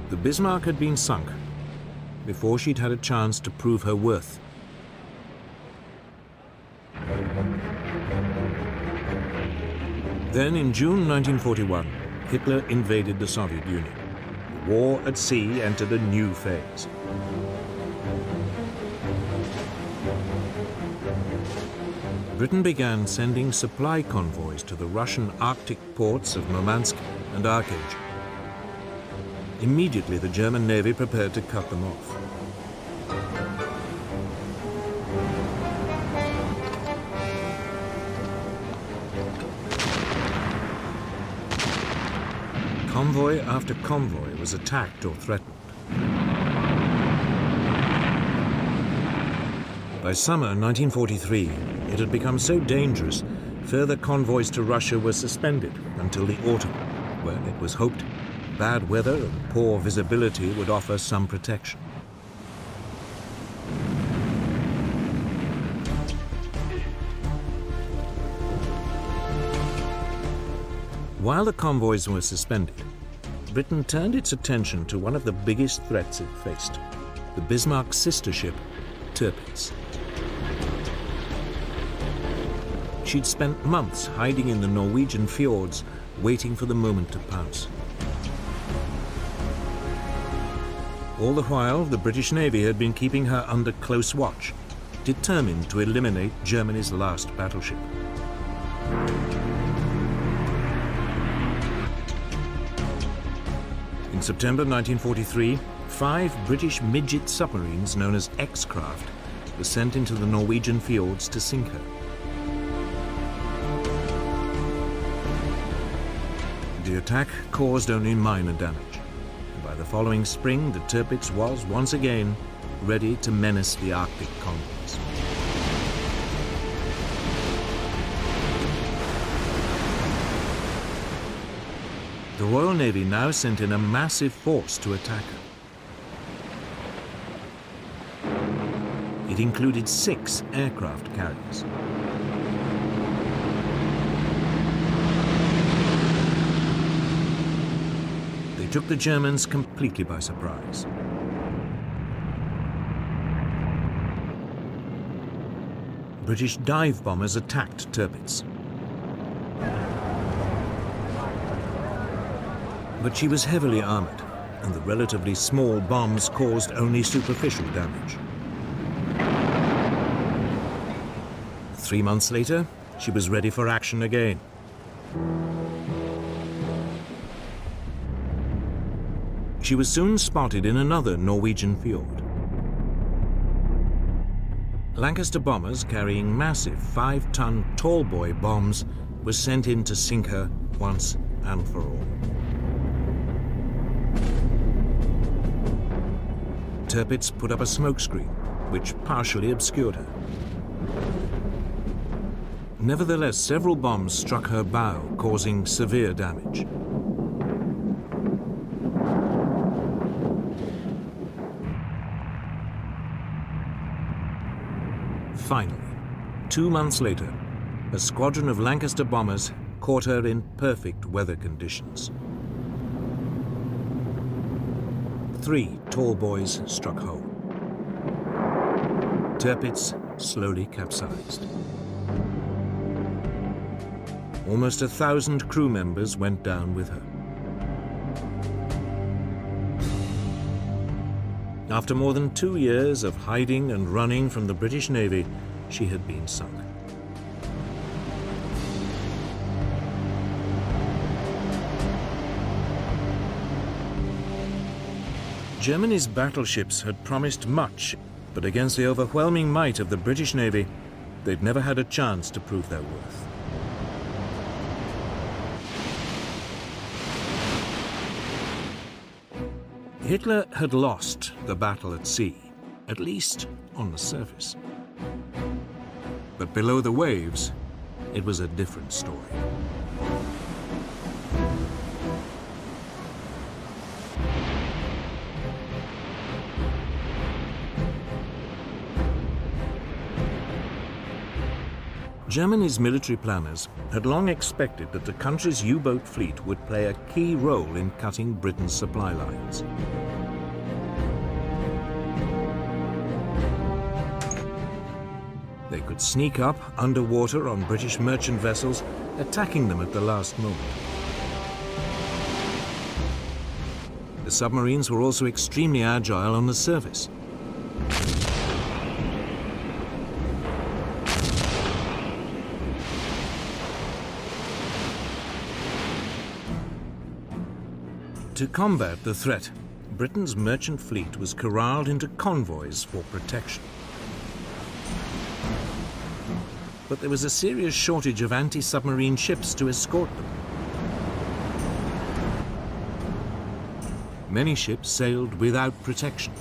The Bismarck had been sunk before she'd had a chance to prove her worth. Then, in June 1941, Hitler invaded the Soviet Union. The war at sea entered a new phase. Britain began sending supply convoys to the Russian Arctic ports of Murmansk and Archangel. Immediately, the German Navy prepared to cut them off. Convoy after convoy was attacked or threatened. By summer 1943, it had become so dangerous, further convoys to Russia were suspended until the autumn, when it was hoped bad weather and poor visibility would offer some protection. While the convoys were suspended, Britain turned its attention to one of the biggest threats it faced, the Bismarck's sister ship, Tirpitz. She'd spent months hiding in the Norwegian fjords, waiting for the moment to pounce. All the while, the British Navy had been keeping her under close watch, determined to eliminate Germany's last battleship. In September 1943, 5 British midget submarines known as X-Craft were sent into the Norwegian fjords to sink her. The attack caused only minor damage. By the following spring, the Tirpitz was once again ready to menace the Arctic convoys. The Royal Navy now sent in a massive force to attack her. It included 6 aircraft carriers. They took the Germans completely by surprise. British dive bombers attacked Tirpitz. But she was heavily armored, and the relatively small bombs caused only superficial damage. 3 months later, she was ready for action again. She was soon spotted in another Norwegian fjord. Lancaster bombers carrying massive 5-ton tallboy bombs were sent in to sink her once and for all. Tirpitz put up a smokescreen, which partially obscured her. Nevertheless, several bombs struck her bow, causing severe damage. Finally, 2 months later, a squadron of Lancaster bombers caught her in perfect weather conditions. 3 tall boys struck home. Tirpitz slowly capsized. Almost 1,000 crew members went down with her. After more than 2 years of hiding and running from the British Navy, she had been sunk. Germany's battleships had promised much, but against the overwhelming might of the British Navy, they'd never had a chance to prove their worth. Hitler had lost the battle at sea, at least on the surface. But below the waves, it was a different story. Germany's military planners had long expected that the country's U-boat fleet would play a key role in cutting Britain's supply lines. They could sneak up underwater on British merchant vessels, attacking them at the last moment. The submarines were also extremely agile on the surface. To combat the threat, Britain's merchant fleet was corralled into convoys for protection. But there was a serious shortage of anti-submarine ships to escort them. Many ships sailed without protection.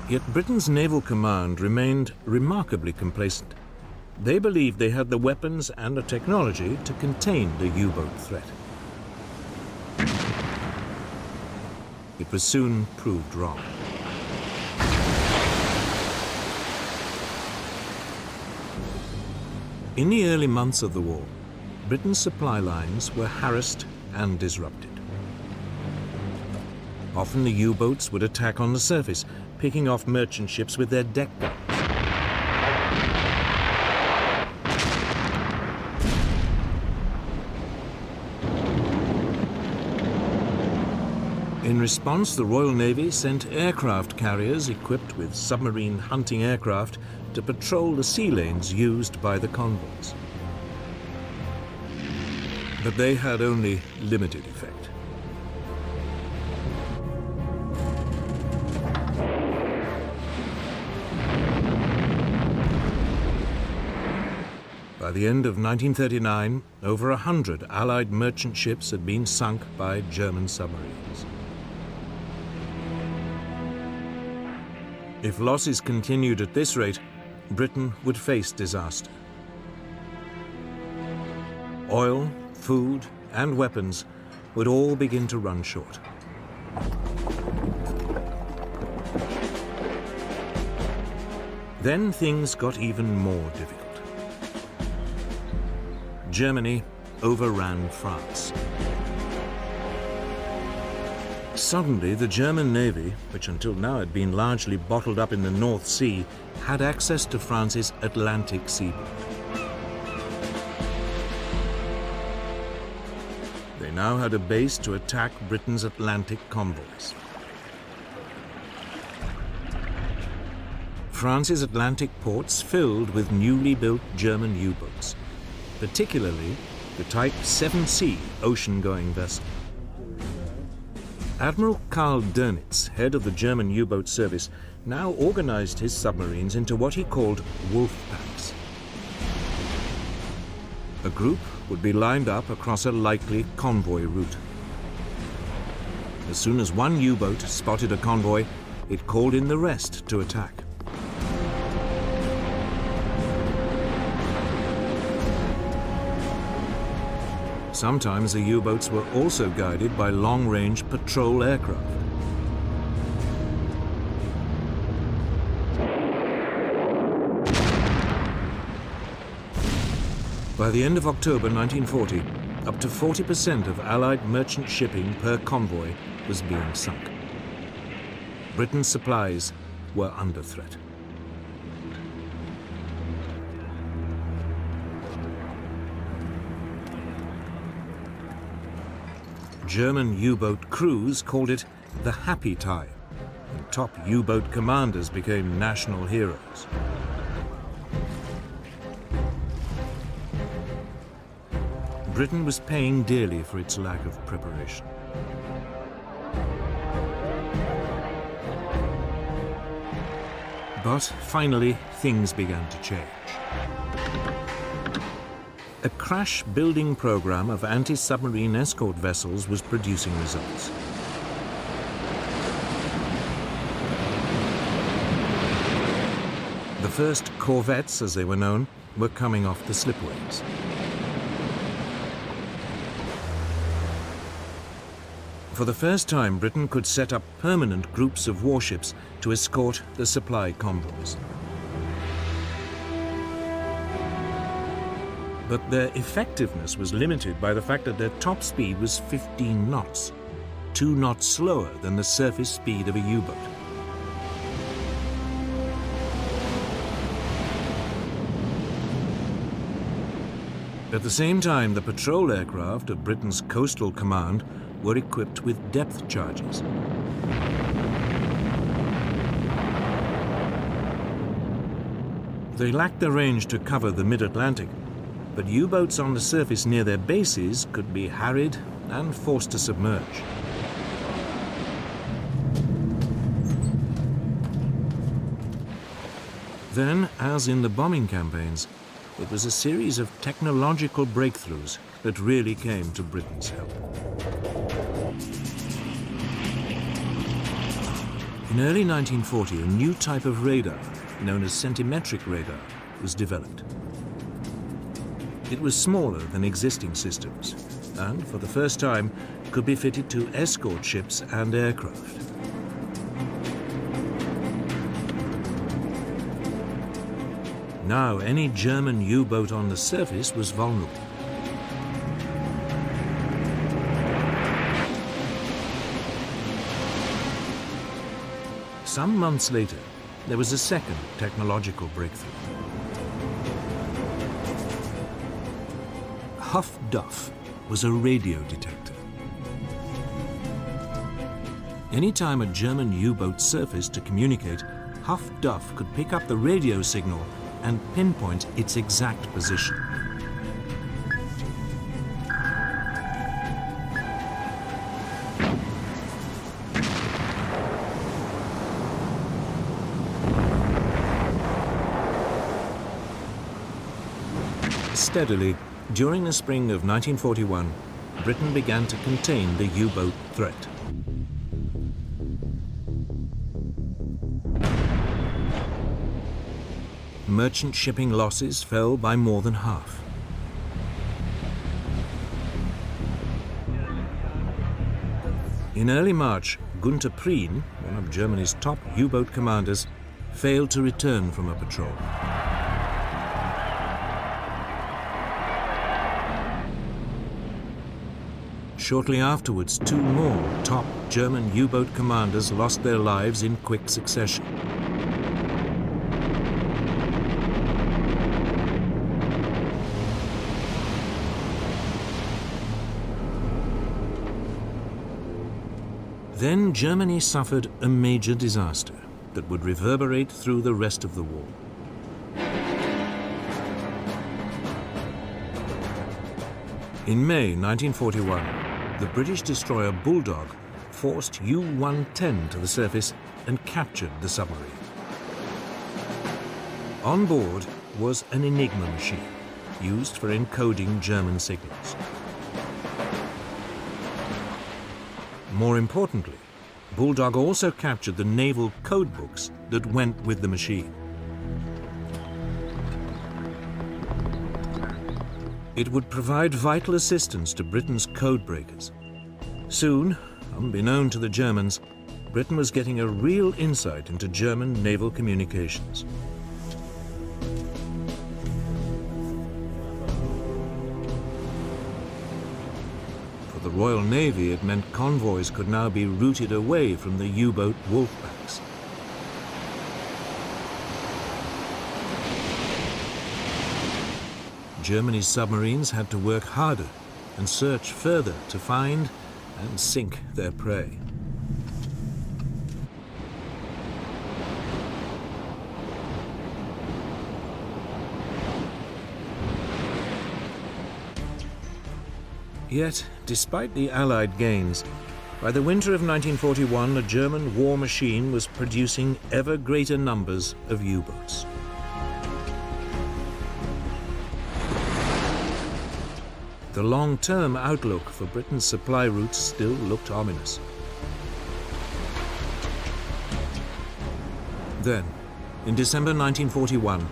Yet Britain's naval command remained remarkably complacent. They believed they had the weapons and the technology to contain the U-boat threat. It was soon proved wrong. In the early months of the war, Britain's supply lines were harassed and disrupted. Often the U-boats would attack on the surface, picking off merchant ships with their deck guns. In response, the Royal Navy sent aircraft carriers equipped with submarine hunting aircraft to patrol the sea lanes used by the convoys. But they had only limited effect. By the end of 1939, over 100 Allied merchant ships had been sunk by German submarines. If losses continued at this rate, Britain would face disaster. Oil, food, and weapons would all begin to run short. Then things got even more difficult. Germany overran France. Suddenly, the German Navy, which until now had been largely bottled up in the North Sea, had access to France's Atlantic seaboard. They now had a base to attack Britain's Atlantic convoys. France's Atlantic ports filled with newly built German U-boats, particularly the Type 7C ocean-going vessel. Admiral Karl Dönitz, head of the German U-boat service, now organized his submarines into what he called wolf packs. A group would be lined up across a likely convoy route. As soon as one U-boat spotted a convoy, it called in the rest to attack. Sometimes the U-boats were also guided by long-range patrol aircraft. By the end of October 1940, up to 40% of Allied merchant shipping per convoy was being sunk. Britain's supplies were under threat. German U-boat crews called it the Happy Time, and top U-boat commanders became national heroes. Britain was paying dearly for its lack of preparation. But finally, things began to change. A crash-building program of anti-submarine escort vessels was producing results. The first corvettes, as they were known, were coming off the slipways. For the first time, Britain could set up permanent groups of warships to escort the supply convoys. But their effectiveness was limited by the fact that their top speed was 15 knots, 2 knots slower than the surface speed of a U-boat. At the same time, the patrol aircraft of Britain's Coastal Command were equipped with depth charges. They lacked the range to cover the mid-Atlantic, but U-boats on the surface near their bases could be harried and forced to submerge. Then, as in the bombing campaigns, it was a series of technological breakthroughs that really came to Britain's help. In early 1940, a new type of radar, known as centimetric radar, was developed. It was smaller than existing systems, and for the first time could be fitted to escort ships and aircraft. Now any German U-boat on the surface was vulnerable. Some months later, there was a second technological breakthrough. Huff-Duff was a radio detector. Anytime a German U-boat surfaced to communicate, Huff-Duff could pick up the radio signal and pinpoint its exact position. Steadily, during the spring of 1941, Britain began to contain the U-boat threat. Merchant shipping losses fell by more than half. In early March, Gunther Prien, one of Germany's top U-boat commanders, failed to return from a patrol. Shortly afterwards, 2 more top German U-boat commanders lost their lives in quick succession. Then Germany suffered a major disaster that would reverberate through the rest of the war. In May 1941, the British destroyer Bulldog forced U-110 to the surface and captured the submarine. On board was an Enigma machine used for encoding German signals. More importantly, Bulldog also captured the naval code books that went with the machine. It would provide vital assistance to Britain's code breakers. Soon, unbeknown to the Germans, Britain was getting a real insight into German naval communications. For the Royal Navy, it meant convoys could now be routed away from the U-boat wolfpacks. Germany's submarines had to work harder and search further to find and sink their prey. Yet, despite the Allied gains, by the winter of 1941, the German war machine was producing ever greater numbers of U-boats. The long-term outlook for Britain's supply routes still looked ominous. Then, in December 1941,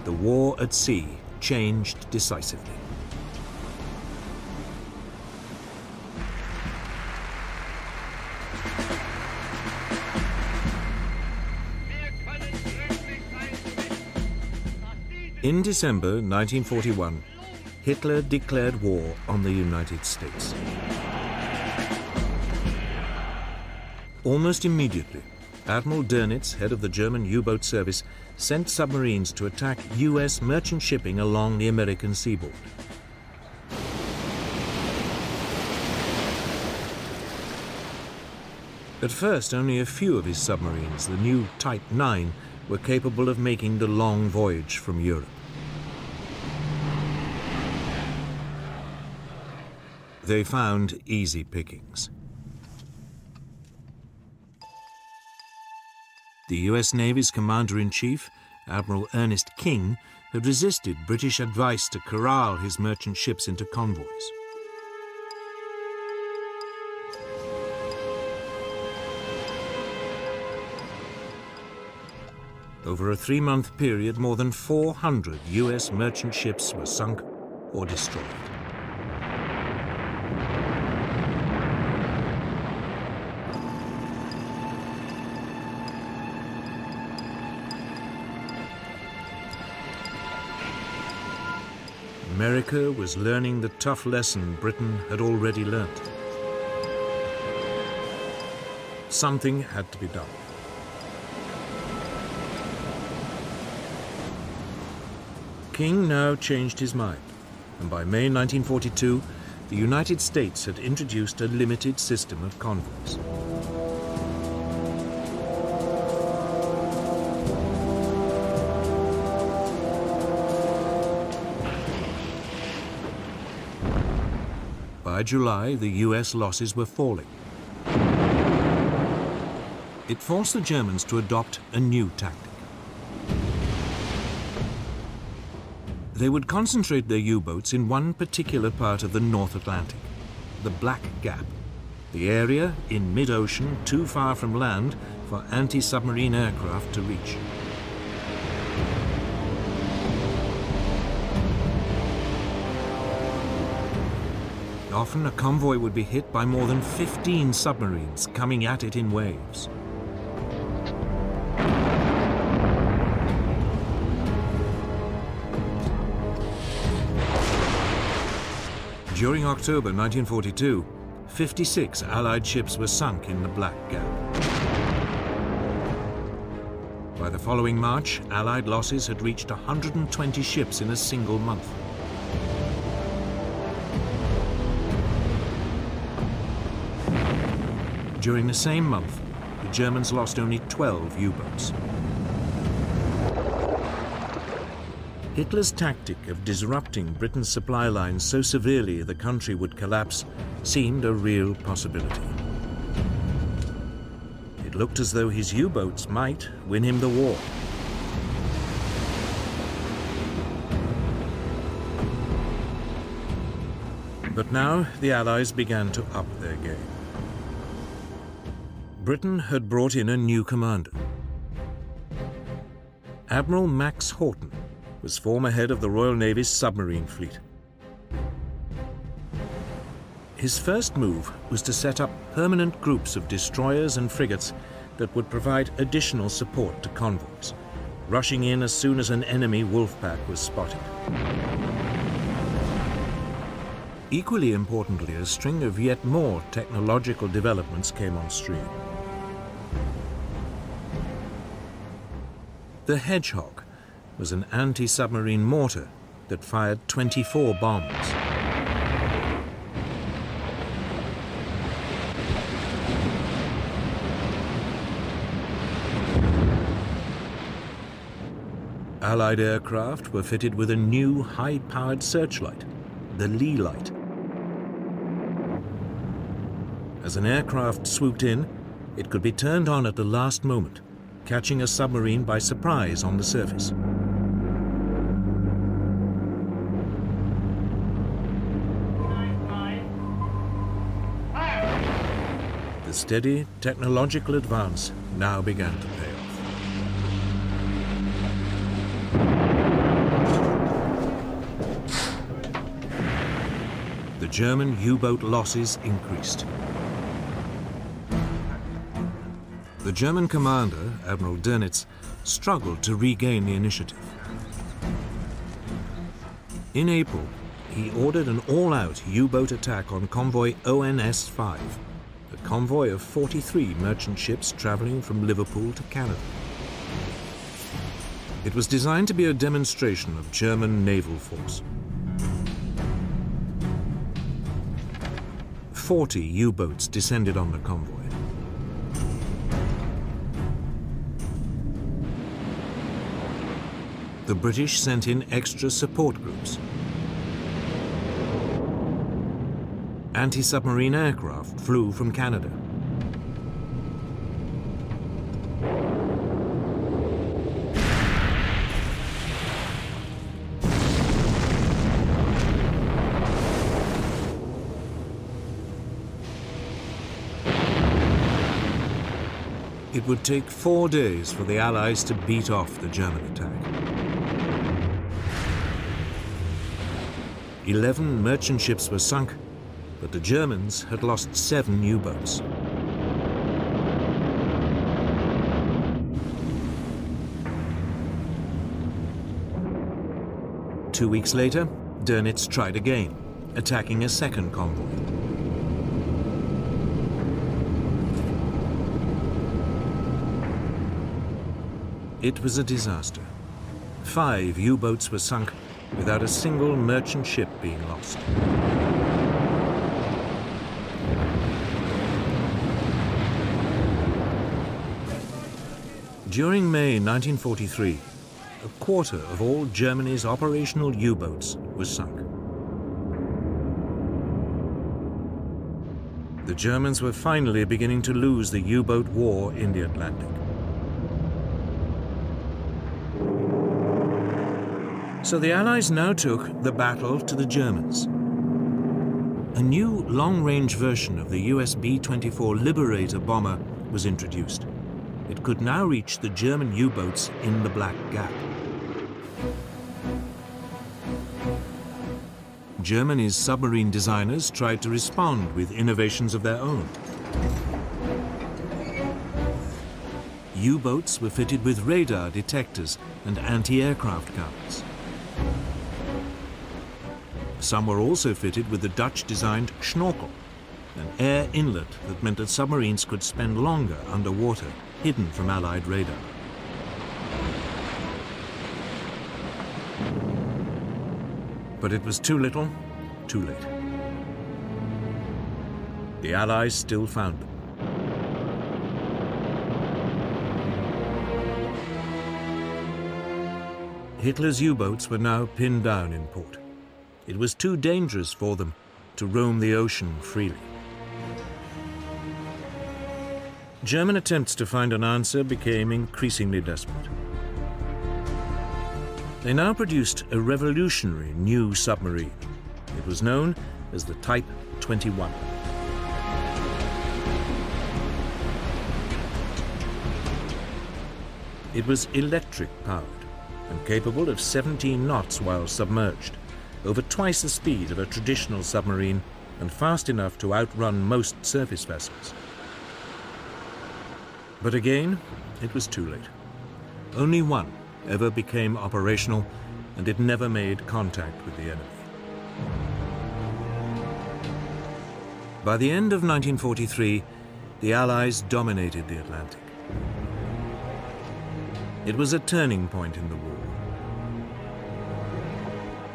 the war at sea changed decisively. In December 1941, Hitler declared war on the United States. Almost immediately, Admiral Dönitz, head of the German U-boat service, sent submarines to attack US merchant shipping along the American seaboard. At first, only a few of his submarines, the new Type 9, were capable of making the long voyage from Europe. They found easy pickings. The US Navy's Commander-in-Chief, Admiral Ernest King, had resisted British advice to corral his merchant ships into convoys. Over a 3-month period, more than 400 US merchant ships were sunk or destroyed. America was learning the tough lesson Britain had already learnt. Something had to be done. King now changed his mind, and by May 1942, the United States had introduced a limited system of convoys. By July, the US losses were falling. It forced the Germans to adopt a new tactic. They would concentrate their U-boats in one particular part of the North Atlantic, the Black Gap, the area in mid-ocean too far from land for anti-submarine aircraft to reach. Often a convoy would be hit by more than 15 submarines coming at it in waves. During October 1942, 56 Allied ships were sunk in the Black Gap. By the following March, Allied losses had reached 120 ships in a single month. During the same month, the Germans lost only 12 U-boats. Hitler's tactic of disrupting Britain's supply lines so severely the country would collapse seemed a real possibility. It looked as though his U-boats might win him the war. But now the Allies began to up their game. Britain had brought in a new commander. Admiral Max Horton was former head of the Royal Navy's submarine fleet. His first move was to set up permanent groups of destroyers and frigates that would provide additional support to convoys, rushing in as soon as an enemy wolf pack was spotted. Equally importantly, a string of yet more technological developments came on stream. The Hedgehog was an anti-submarine mortar that fired 24 bombs. Allied aircraft were fitted with a new high-powered searchlight, the Lee light. As an aircraft swooped in, it could be turned on at the last moment, catching a submarine by surprise on the surface. The steady technological advance now began to pay off. The German U-boat losses increased. The German commander, Admiral Dönitz, struggled to regain the initiative. In April, he ordered an all-out U-boat attack on convoy ONS-5, a convoy of 43 merchant ships traveling from Liverpool to Canada. It was designed to be a demonstration of German naval force. 40 U-boats descended on the convoy. The British sent in extra support groups. Anti-submarine aircraft flew from Canada. It would take 4 days for the Allies to beat off the German attack. 11 merchant ships were sunk, but the Germans had lost 7 U-boats. Two weeks later, Dönitz tried again, attacking a second convoy. It was a disaster. 5 U-boats were sunk without a single merchant ship being lost. During May 1943, a quarter of all Germany's operational U-boats was sunk. The Germans were finally beginning to lose the U-boat war in the Atlantic. So the Allies now took the battle to the Germans. A new long-range version of the US B-24 Liberator bomber was introduced. It could now reach the German U-boats in the Black Gap. Germany's submarine designers tried to respond with innovations of their own. U-boats were fitted with radar detectors and anti-aircraft guns. Some were also fitted with the Dutch-designed schnorkel, an air inlet that meant that submarines could spend longer underwater, hidden from Allied radar. But it was too little, too late. The Allies still found them. Hitler's U-boats were now pinned down in port. It was too dangerous for them to roam the ocean freely. German attempts to find an answer became increasingly desperate. They now produced a revolutionary new submarine. It was known as the Type 21. It was electric-powered and capable of 17 knots while submerged, over twice the speed of a traditional submarine and fast enough to outrun most surface vessels. But again, it was too late. Only one ever became operational, and it never made contact with the enemy. By the end of 1943, the Allies dominated the Atlantic. It was a turning point in the war.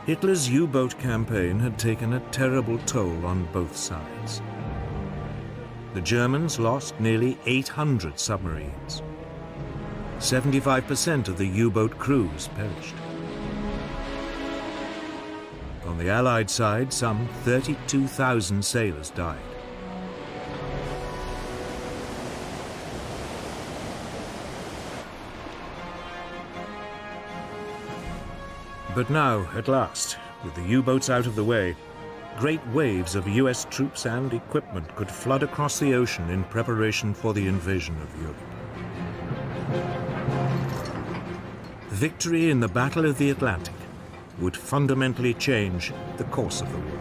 Hitler's U-boat campaign had taken a terrible toll on both sides. The Germans lost nearly 800 submarines. 75% of the U-boat crews perished. On the Allied side, some 32,000 sailors died. But now, at last, with the U-boats out of the way, great waves of US troops and equipment could flood across the ocean in preparation for the invasion of Europe. Victory in the Battle of the Atlantic would fundamentally change the course of the war.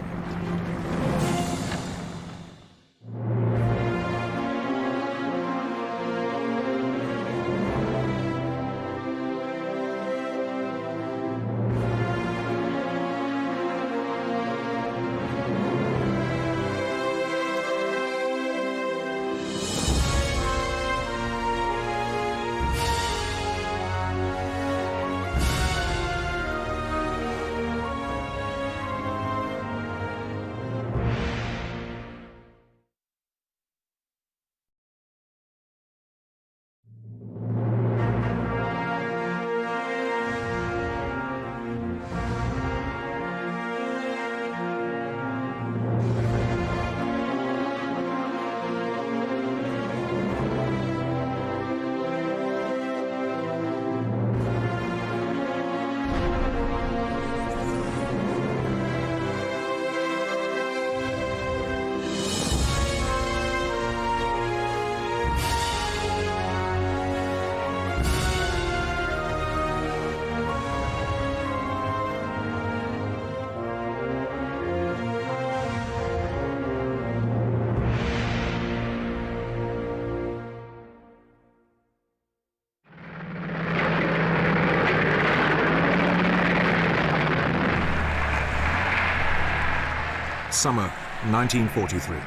summer 1943,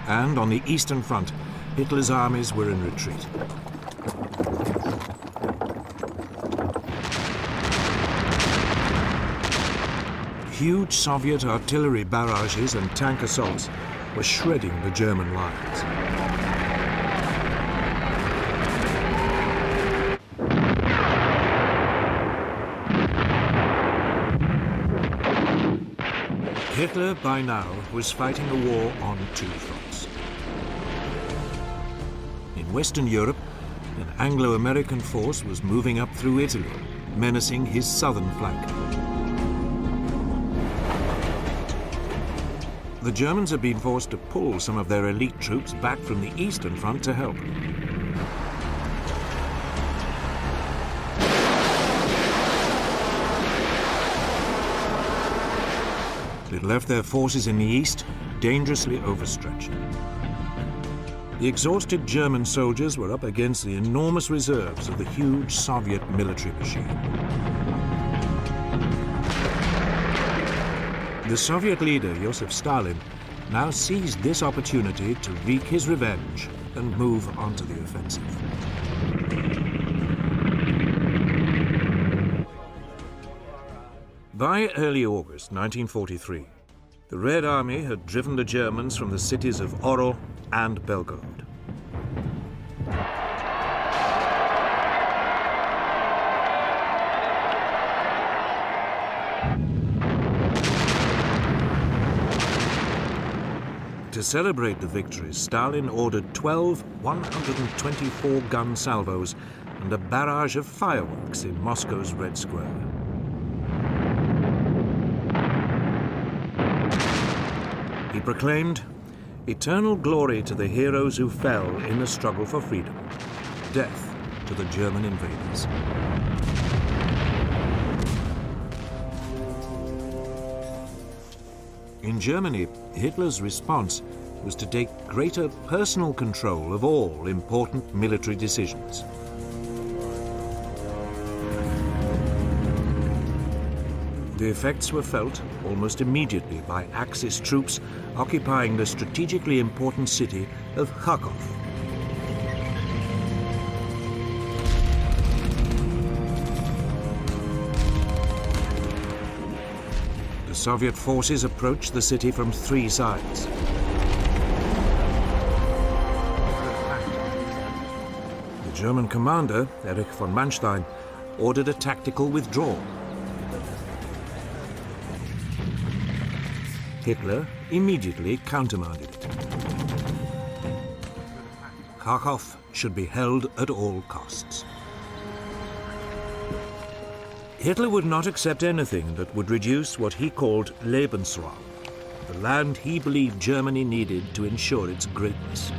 and on the Eastern Front, Hitler's armies were in retreat. Huge Soviet artillery barrages and tank assaults were shredding the German lines. Hitler, by now, was fighting a war on two fronts. In Western Europe, an Anglo-American force was moving up through Italy, menacing his southern flank. The Germans had been forced to pull some of their elite troops back from the Eastern Front to help. It left their forces in the east dangerously overstretched. The exhausted German soldiers were up against the enormous reserves of the huge Soviet military machine. The Soviet leader, Joseph Stalin, now seized this opportunity to wreak his revenge and move onto the offensive. By early August 1943, the Red Army had driven the Germans from the cities of Orel and Belgorod. To celebrate the victories, Stalin ordered 12 124-gun salvos and a barrage of fireworks in Moscow's Red Square. He proclaimed, "Eternal glory to the heroes who fell in the struggle for freedom. Death to the German invaders." In Germany, Hitler's response was to take greater personal control of all important military decisions. The effects were felt almost immediately by Axis troops occupying the strategically important city of Kharkov. The Soviet forces approached the city from three sides. The German commander, Erich von Manstein, ordered a tactical withdrawal. Hitler immediately countermanded it. Kharkov should be held at all costs. Hitler would not accept anything that would reduce what he called Lebensraum, the land he believed Germany needed to ensure its greatness.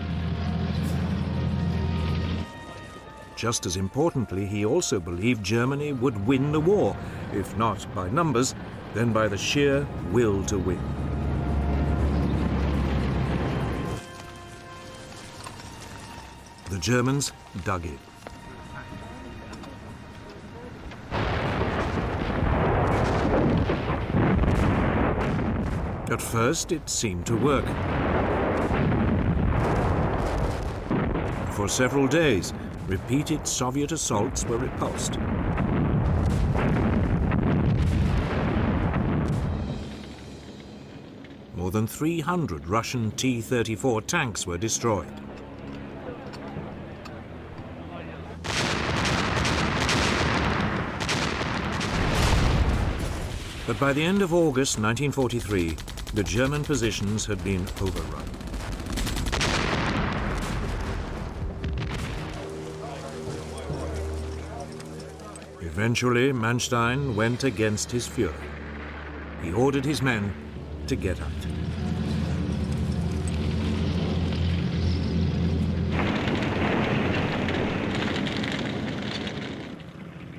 Just as importantly, he also believed Germany would win the war, if not by numbers, then by the sheer will to win. The Germans dug in. At first, it seemed to work. For several days, repeated Soviet assaults were repulsed. More than 300 Russian T-34 tanks were destroyed. But by the end of August 1943, the German positions had been overrun. Eventually, Manstein went against his Führer. He ordered his men to get out.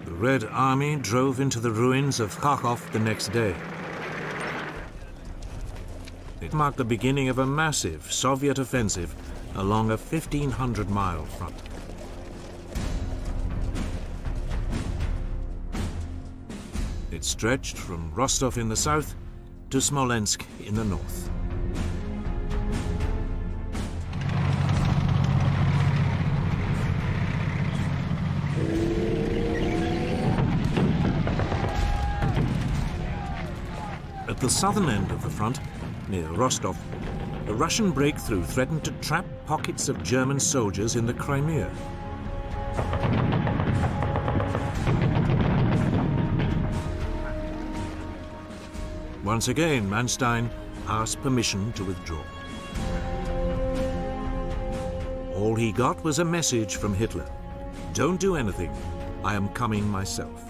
The Red Army drove into the ruins of Kharkov the next day. It marked the beginning of a massive Soviet offensive along a 1,500-mile front. It stretched from Rostov in the south to Smolensk in the north. At the southern end of the front, near Rostov, a Russian breakthrough threatened to trap pockets of German soldiers in the Crimea. Once again, Manstein asked permission to withdraw. All he got was a message from Hitler. "Don't do anything. I am coming myself."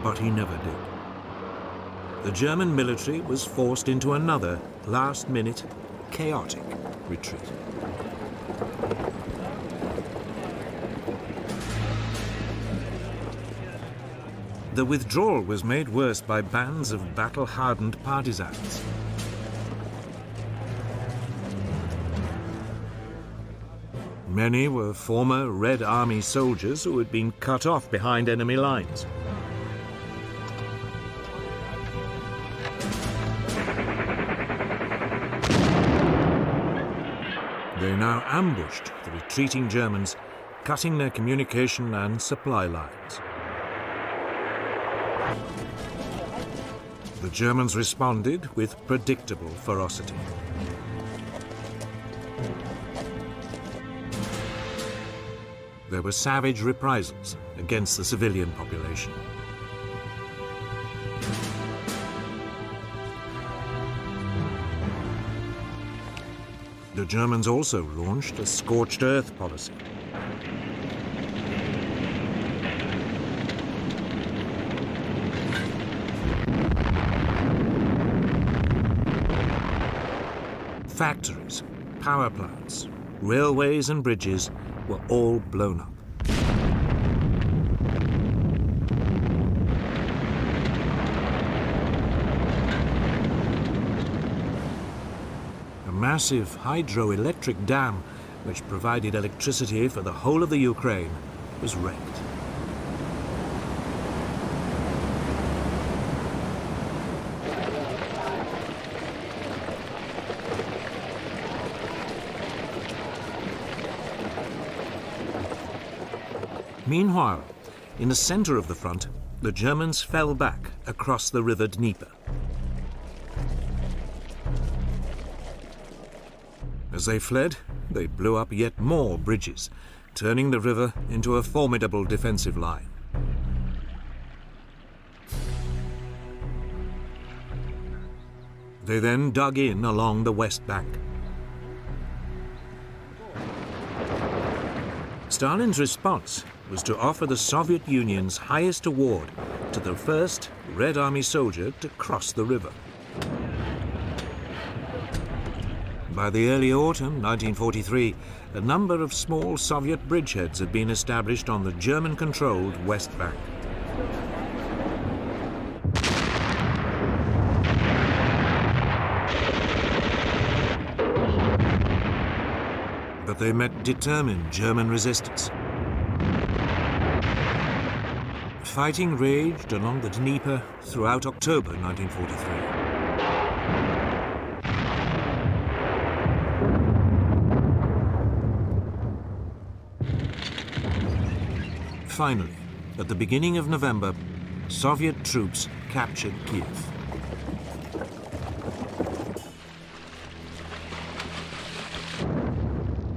But he never did. The German military was forced into another last-minute, chaotic retreat. The withdrawal was made worse by bands of battle-hardened partisans. Many were former Red Army soldiers who had been cut off behind enemy lines. They now ambushed the retreating Germans, cutting their communication and supply lines. The Germans responded with predictable ferocity. There were savage reprisals against the civilian population. The Germans also launched a scorched earth policy. Factories, power plants, railways and bridges were all blown up. A massive hydroelectric dam, which provided electricity for the whole of the Ukraine, was wrecked. Meanwhile, in the center of the front, the Germans fell back across the river Dnieper. As they fled, they blew up yet more bridges, turning the river into a formidable defensive line. They then dug in along the west bank. Stalin's response was to offer the Soviet Union's highest award to the first Red Army soldier to cross the river. By the early autumn 1943, a number of small Soviet bridgeheads had been established on the German-controlled West Bank. But they met determined German resistance. Fighting raged along the Dnieper throughout October 1943. Finally, at the beginning of November, Soviet troops captured Kiev.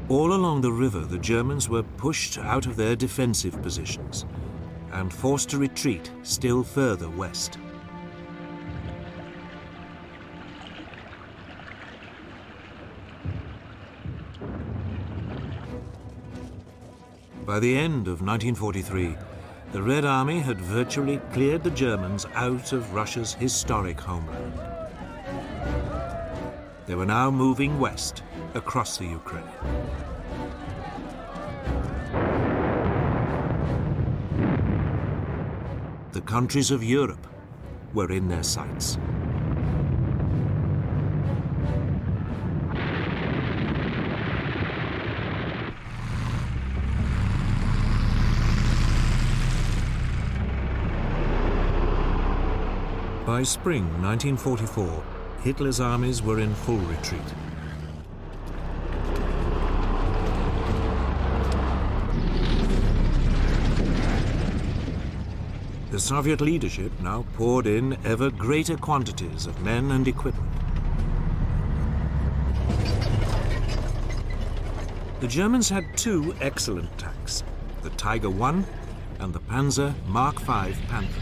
All along the river, the Germans were pushed out of their defensive positions and forced to retreat still further west. By the end of 1943, the Red Army had virtually cleared the Germans out of Russia's historic homeland. They were now moving west across the Ukraine. The countries of Europe were in their sights. By spring 1944, Hitler's armies were in full retreat. The Soviet leadership now poured in ever greater quantities of men and equipment. The Germans had two excellent tanks, the Tiger I and the Panzer Mark V Panther.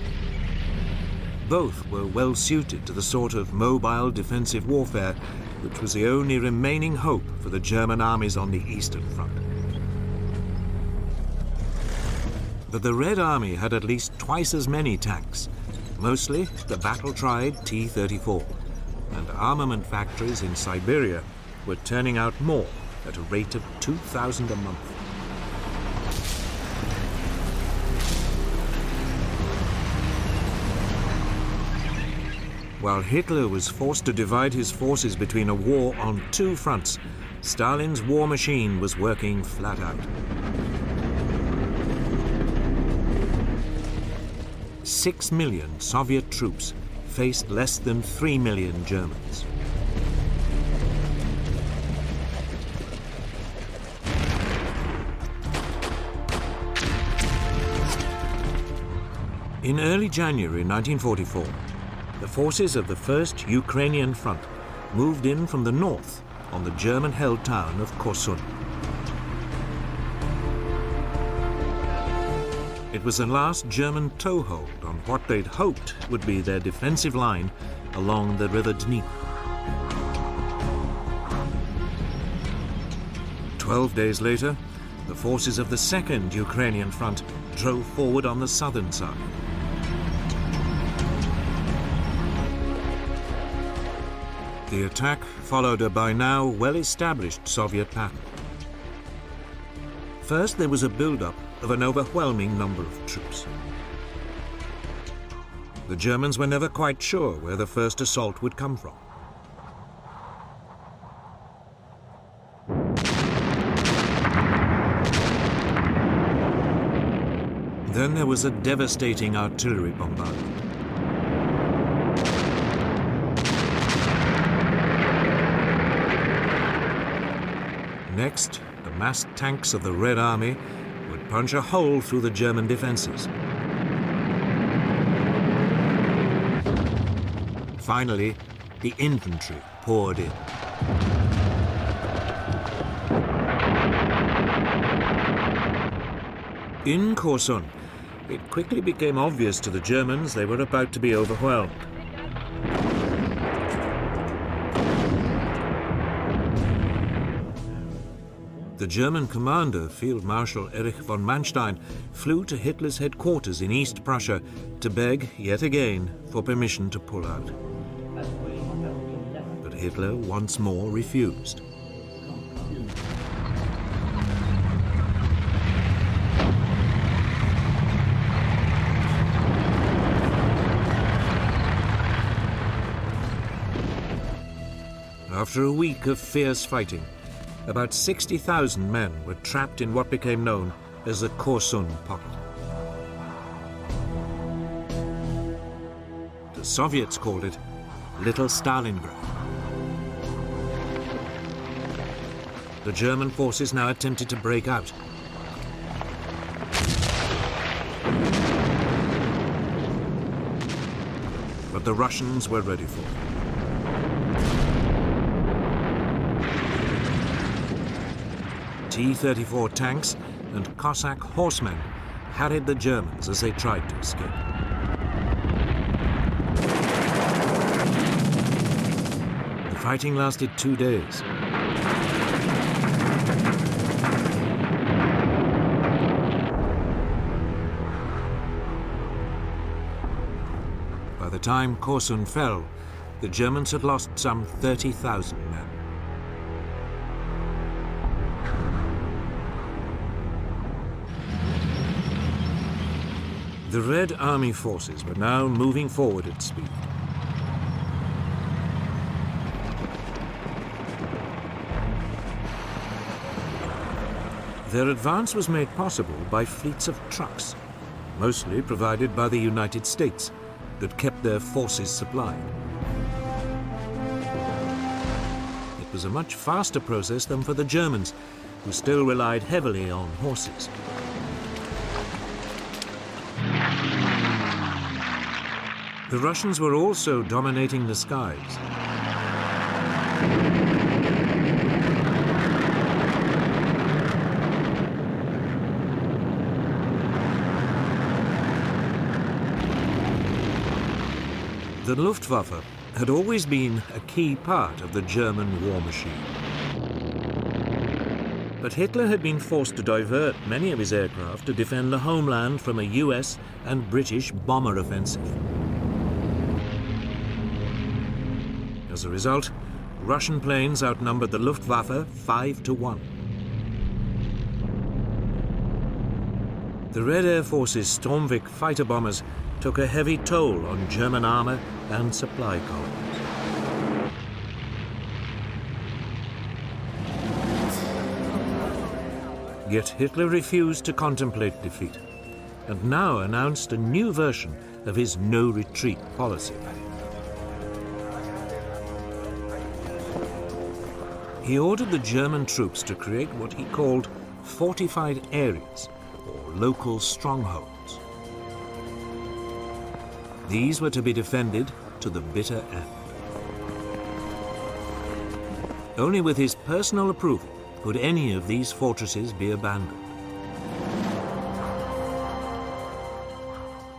Both were well suited to the sort of mobile defensive warfare which was the only remaining hope for the German armies on the Eastern Front. But the Red Army had at least twice as many tanks, mostly the battle-tried T-34, and armament factories in Siberia were turning out more at a rate of 2,000 a month. While Hitler was forced to divide his forces between a war on two fronts, Stalin's war machine was working flat out. 6 million Soviet troops faced less than 3 million Germans. In early January 1944, the forces of the First Ukrainian Front moved in from the north on the German-held town of Korsun. It was the last German toehold on what they'd hoped would be their defensive line along the river Dnieper. 12 days later, the forces of the Second Ukrainian Front drove forward on the southern side. The attack followed a by now well-established Soviet pattern. First, there was a build-up of an overwhelming number of troops. The Germans were never quite sure where the first assault would come from. Then there was a devastating artillery bombardment. Next, the massed tanks of the Red Army would punch a hole through the German defenses. Finally, the infantry poured in. In Korsun, it quickly became obvious to the Germans they were about to be overwhelmed. The German commander, Field Marshal Erich von Manstein, flew to Hitler's headquarters in East Prussia to beg, yet again, for permission to pull out. But Hitler once more refused. After a week of fierce fighting, about 60,000 men were trapped in what became known as the Korsun pocket. The Soviets called it Little Stalingrad. The German forces now attempted to break out. But the Russians were ready for it. T-34 tanks and Cossack horsemen harried the Germans as they tried to escape. The fighting lasted 2 days. By the time Korsun fell, the Germans had lost some 30,000 men. The Red Army forces were now moving forward at speed. Their advance was made possible by fleets of trucks, mostly provided by the United States, that kept their forces supplied. It was a much faster process than for the Germans, who still relied heavily on horses. The Russians were also dominating the skies. The Luftwaffe had always been a key part of the German war machine. But Hitler had been forced to divert many of his aircraft to defend the homeland from a US and British bomber offensive. As a result, Russian planes outnumbered the Luftwaffe 5-1. The Red Air Force's Stormvik fighter bombers took a heavy toll on German armor and supply columns. Yet Hitler refused to contemplate defeat, and now announced a new version of his no-retreat policy. He ordered the German troops to create what he called fortified areas, or local strongholds. These were to be defended to the bitter end. Only with his personal approval could any of these fortresses be abandoned.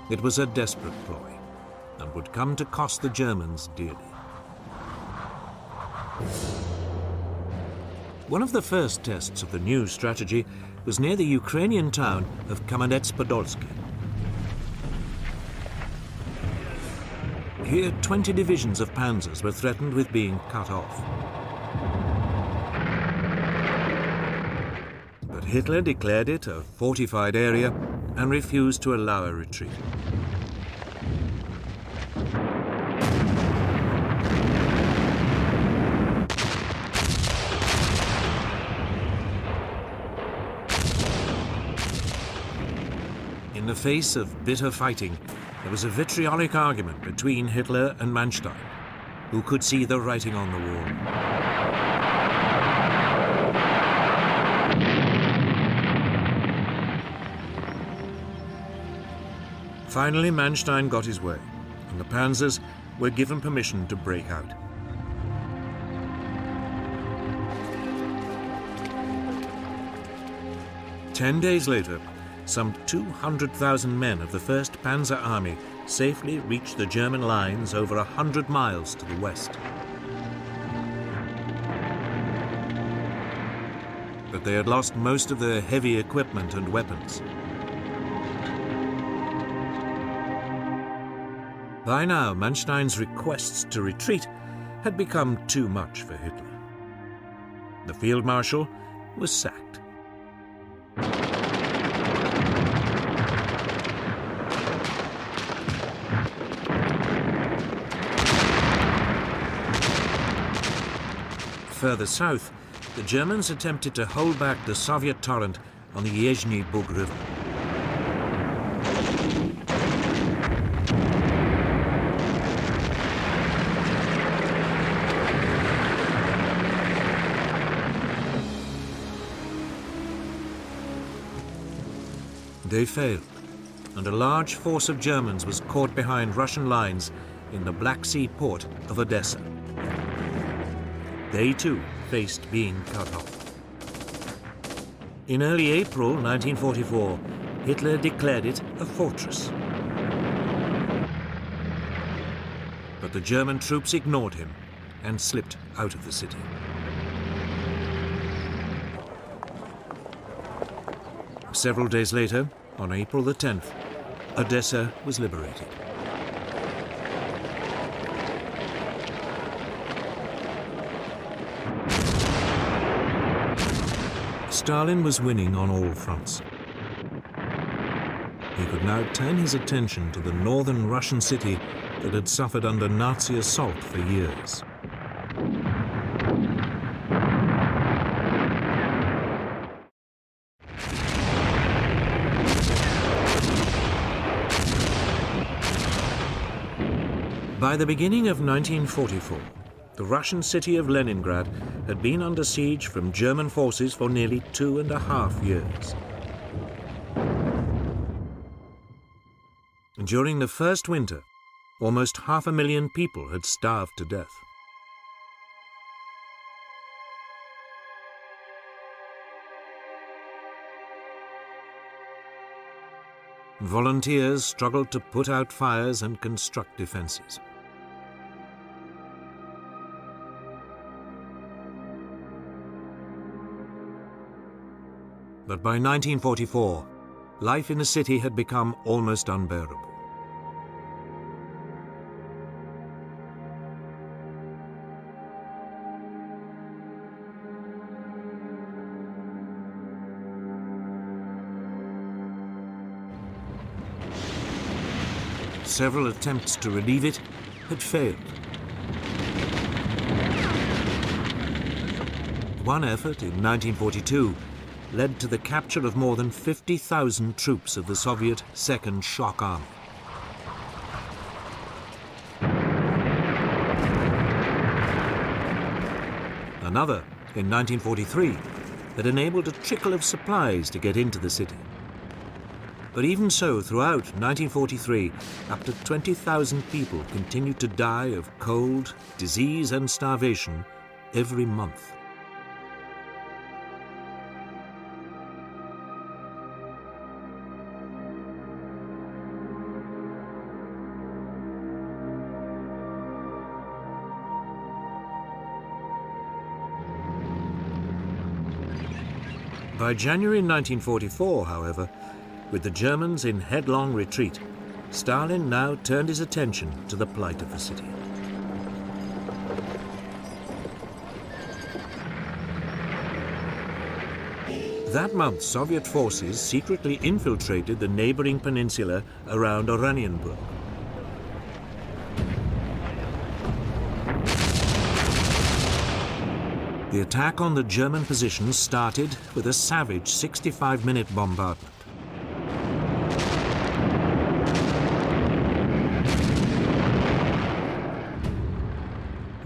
It was a desperate ploy, and would come to cost the Germans dearly. One of the first tests of the new strategy was near the Ukrainian town of Kamenets-Podolsky. Here, 20 divisions of panzers were threatened with being cut off. But Hitler declared it a fortified area and refused to allow a retreat. In the face of bitter fighting, there was a vitriolic argument between Hitler and Manstein, who could see the writing on the wall. Finally, Manstein got his way, and the panzers were given permission to break out. Ten days later, some 200,000 men of the 1st Panzer Army safely reached the German lines over 100 miles to the west. But they had lost most of their heavy equipment and weapons. By now, Manstein's requests to retreat had become too much for Hitler. The field marshal was sacked. Further south, the Germans attempted to hold back the Soviet torrent on the Yezhny Bug River. They failed, and a large force of Germans was caught behind Russian lines in the Black Sea port of Odessa. They too faced being cut off. In early April 1944, Hitler declared it a fortress. But the German troops ignored him and slipped out of the city. Several days later, on April the 10th, Odessa was liberated. Stalin was winning on all fronts. He could now turn his attention to the northern Russian city that had suffered under Nazi assault for years. By the beginning of 1944, the Russian city of Leningrad had been under siege from German forces for nearly 2.5 years. During the first winter, almost 500,000 people had starved to death. Volunteers struggled to put out fires and construct defenses. But by 1944, life in the city had become almost unbearable. Several attempts to relieve it had failed. One effort in 1942 led to the capture of more than 50,000 troops of the Soviet Second Shock Army. Another, in 1943, had enabled a trickle of supplies to get into the city. But even so, throughout 1943, up to 20,000 people continued to die of cold, disease and starvation every month. By January 1944, however, with the Germans in headlong retreat, Stalin now turned his attention to the plight of the city. That month, Soviet forces secretly infiltrated the neighboring peninsula around Oranienburg. The attack on the German positions started with a savage 65-minute bombardment.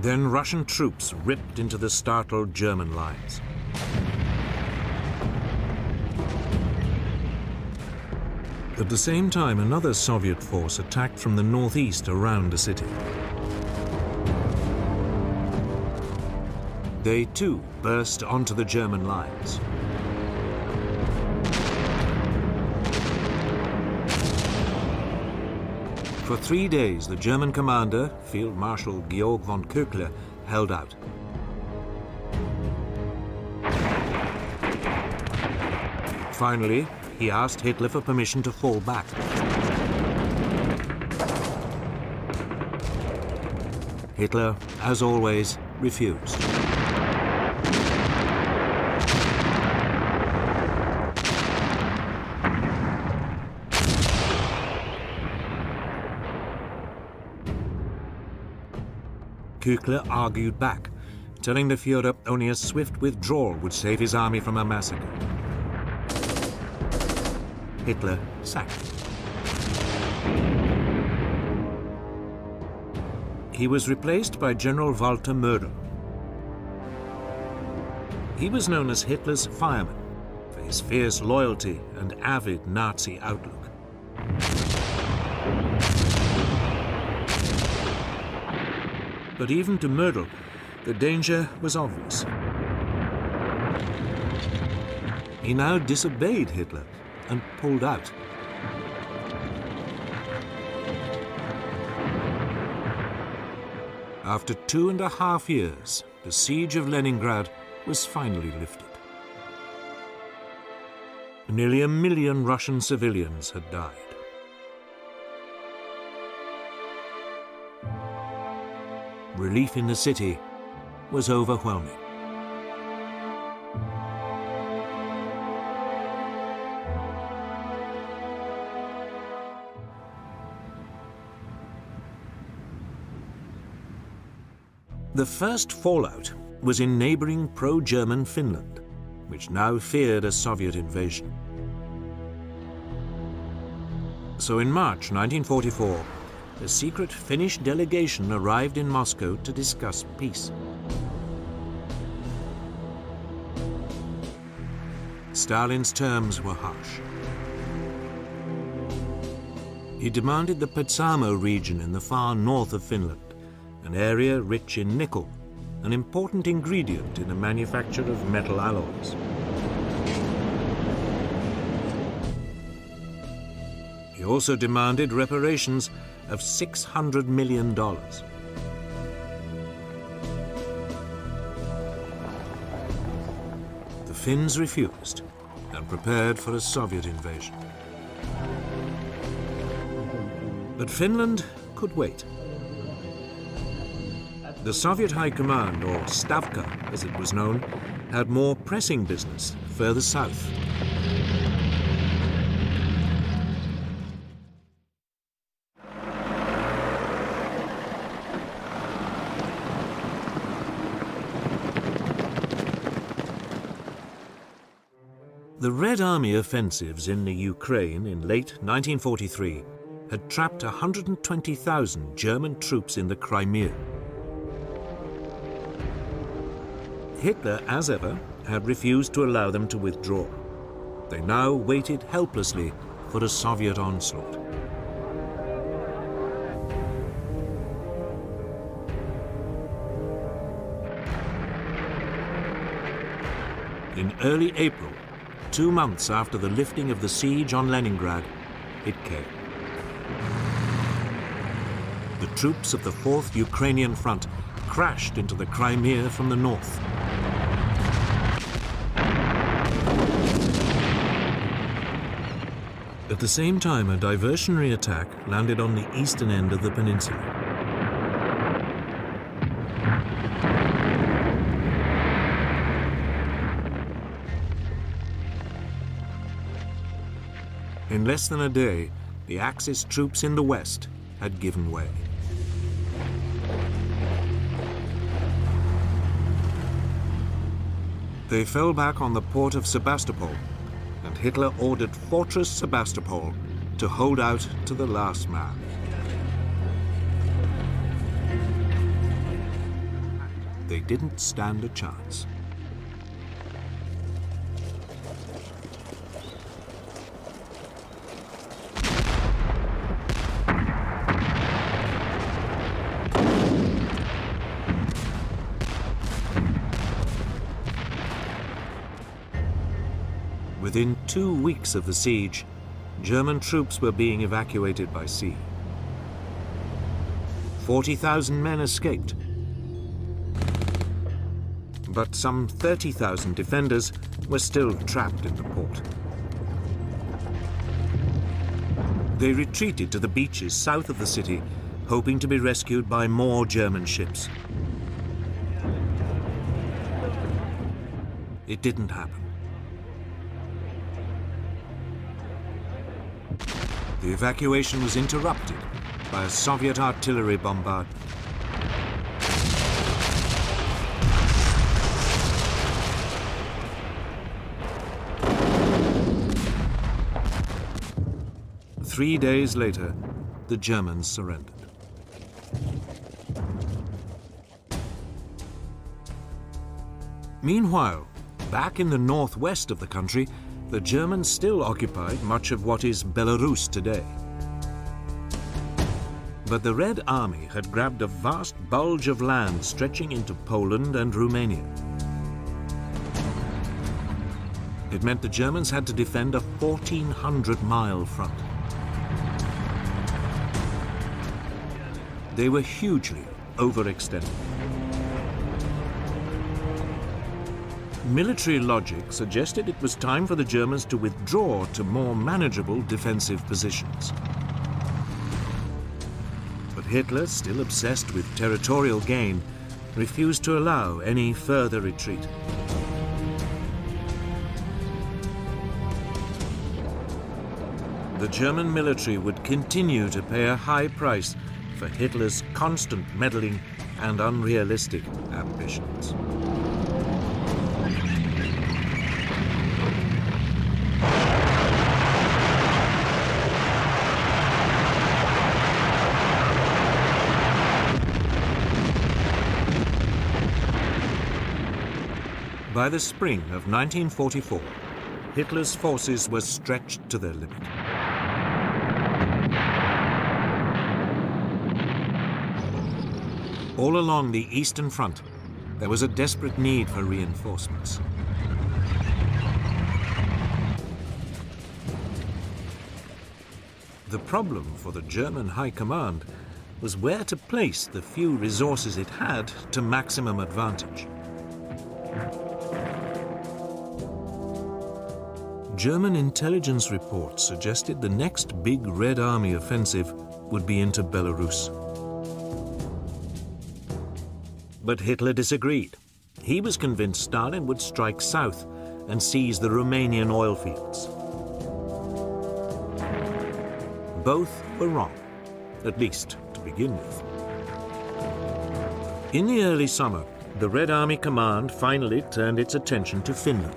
Then Russian troops ripped into the startled German lines. At the same time, another Soviet force attacked from the northeast around the city. They too burst onto the German lines. For 3 days, the German commander, Field Marshal Georg von Köchler, held out. Finally, he asked Hitler for permission to fall back. Hitler, as always, refused. Köchler argued back, telling the Führer only a swift withdrawal would save his army from a massacre. Hitler sacked him. He was replaced by General Walter Mödel. He was known as Hitler's fireman for his fierce loyalty and avid Nazi outlook. But even to Mödel, the danger was obvious. He now disobeyed Hitler and pulled out. After 2.5 years, the siege of Leningrad was finally lifted. Nearly 1 million Russian civilians had died. Relief in the city was overwhelming. The first fallout was in neighboring pro-German Finland, which now feared a Soviet invasion. So in March 1944, a secret Finnish delegation arrived in Moscow to discuss peace. Stalin's terms were harsh. He demanded the Petsamo region in the far north of Finland, an area rich in nickel, an important ingredient in the manufacture of metal alloys. He also demanded reparations of $600 million. The Finns refused and prepared for a Soviet invasion. But Finland could wait. The Soviet High Command, or Stavka as it was known, had more pressing business further south. The Red Army offensives in the Ukraine in late 1943 had trapped 120,000 German troops in the Crimea. Hitler, as ever, had refused to allow them to withdraw. They now waited helplessly for a Soviet onslaught. In early April, 2 months after the lifting of the siege on Leningrad, it came. The troops of the 4th Ukrainian Front crashed into the Crimea from the north. At the same time, a diversionary attack landed on the eastern end of the peninsula. In less than a day, the Axis troops in the west had given way. They fell back on the port of Sebastopol, and Hitler ordered Fortress Sebastopol to hold out to the last man. They didn't stand a chance. Within 2 weeks of the siege, German troops were being evacuated by sea. 40,000 men escaped, but some 30,000 defenders were still trapped in the port. They retreated to the beaches south of the city, hoping to be rescued by more German ships. It didn't happen. The evacuation was interrupted by a Soviet artillery bombardment. Three days later, the Germans surrendered. Meanwhile, back in the northwest of the country, the Germans still occupied much of what is Belarus today. But the Red Army had grabbed a vast bulge of land stretching into Poland and Romania. It meant the Germans had to defend a 1,400-mile front. They were hugely overextended. Military logic suggested it was time for the Germans to withdraw to more manageable defensive positions. But Hitler, still obsessed with territorial gain, refused to allow any further retreat. The German military would continue to pay a high price for Hitler's constant meddling and unrealistic ambitions. By the spring of 1944, Hitler's forces were stretched to their limit. All along the Eastern Front, there was a desperate need for reinforcements. The problem for the German High Command was where to place the few resources it had to maximum advantage. German intelligence reports suggested the next big Red Army offensive would be into Belarus. But Hitler disagreed. He was convinced Stalin would strike south and seize the Romanian oil fields. Both were wrong, at least to begin with. In the early summer, the Red Army Command finally turned its attention to Finland.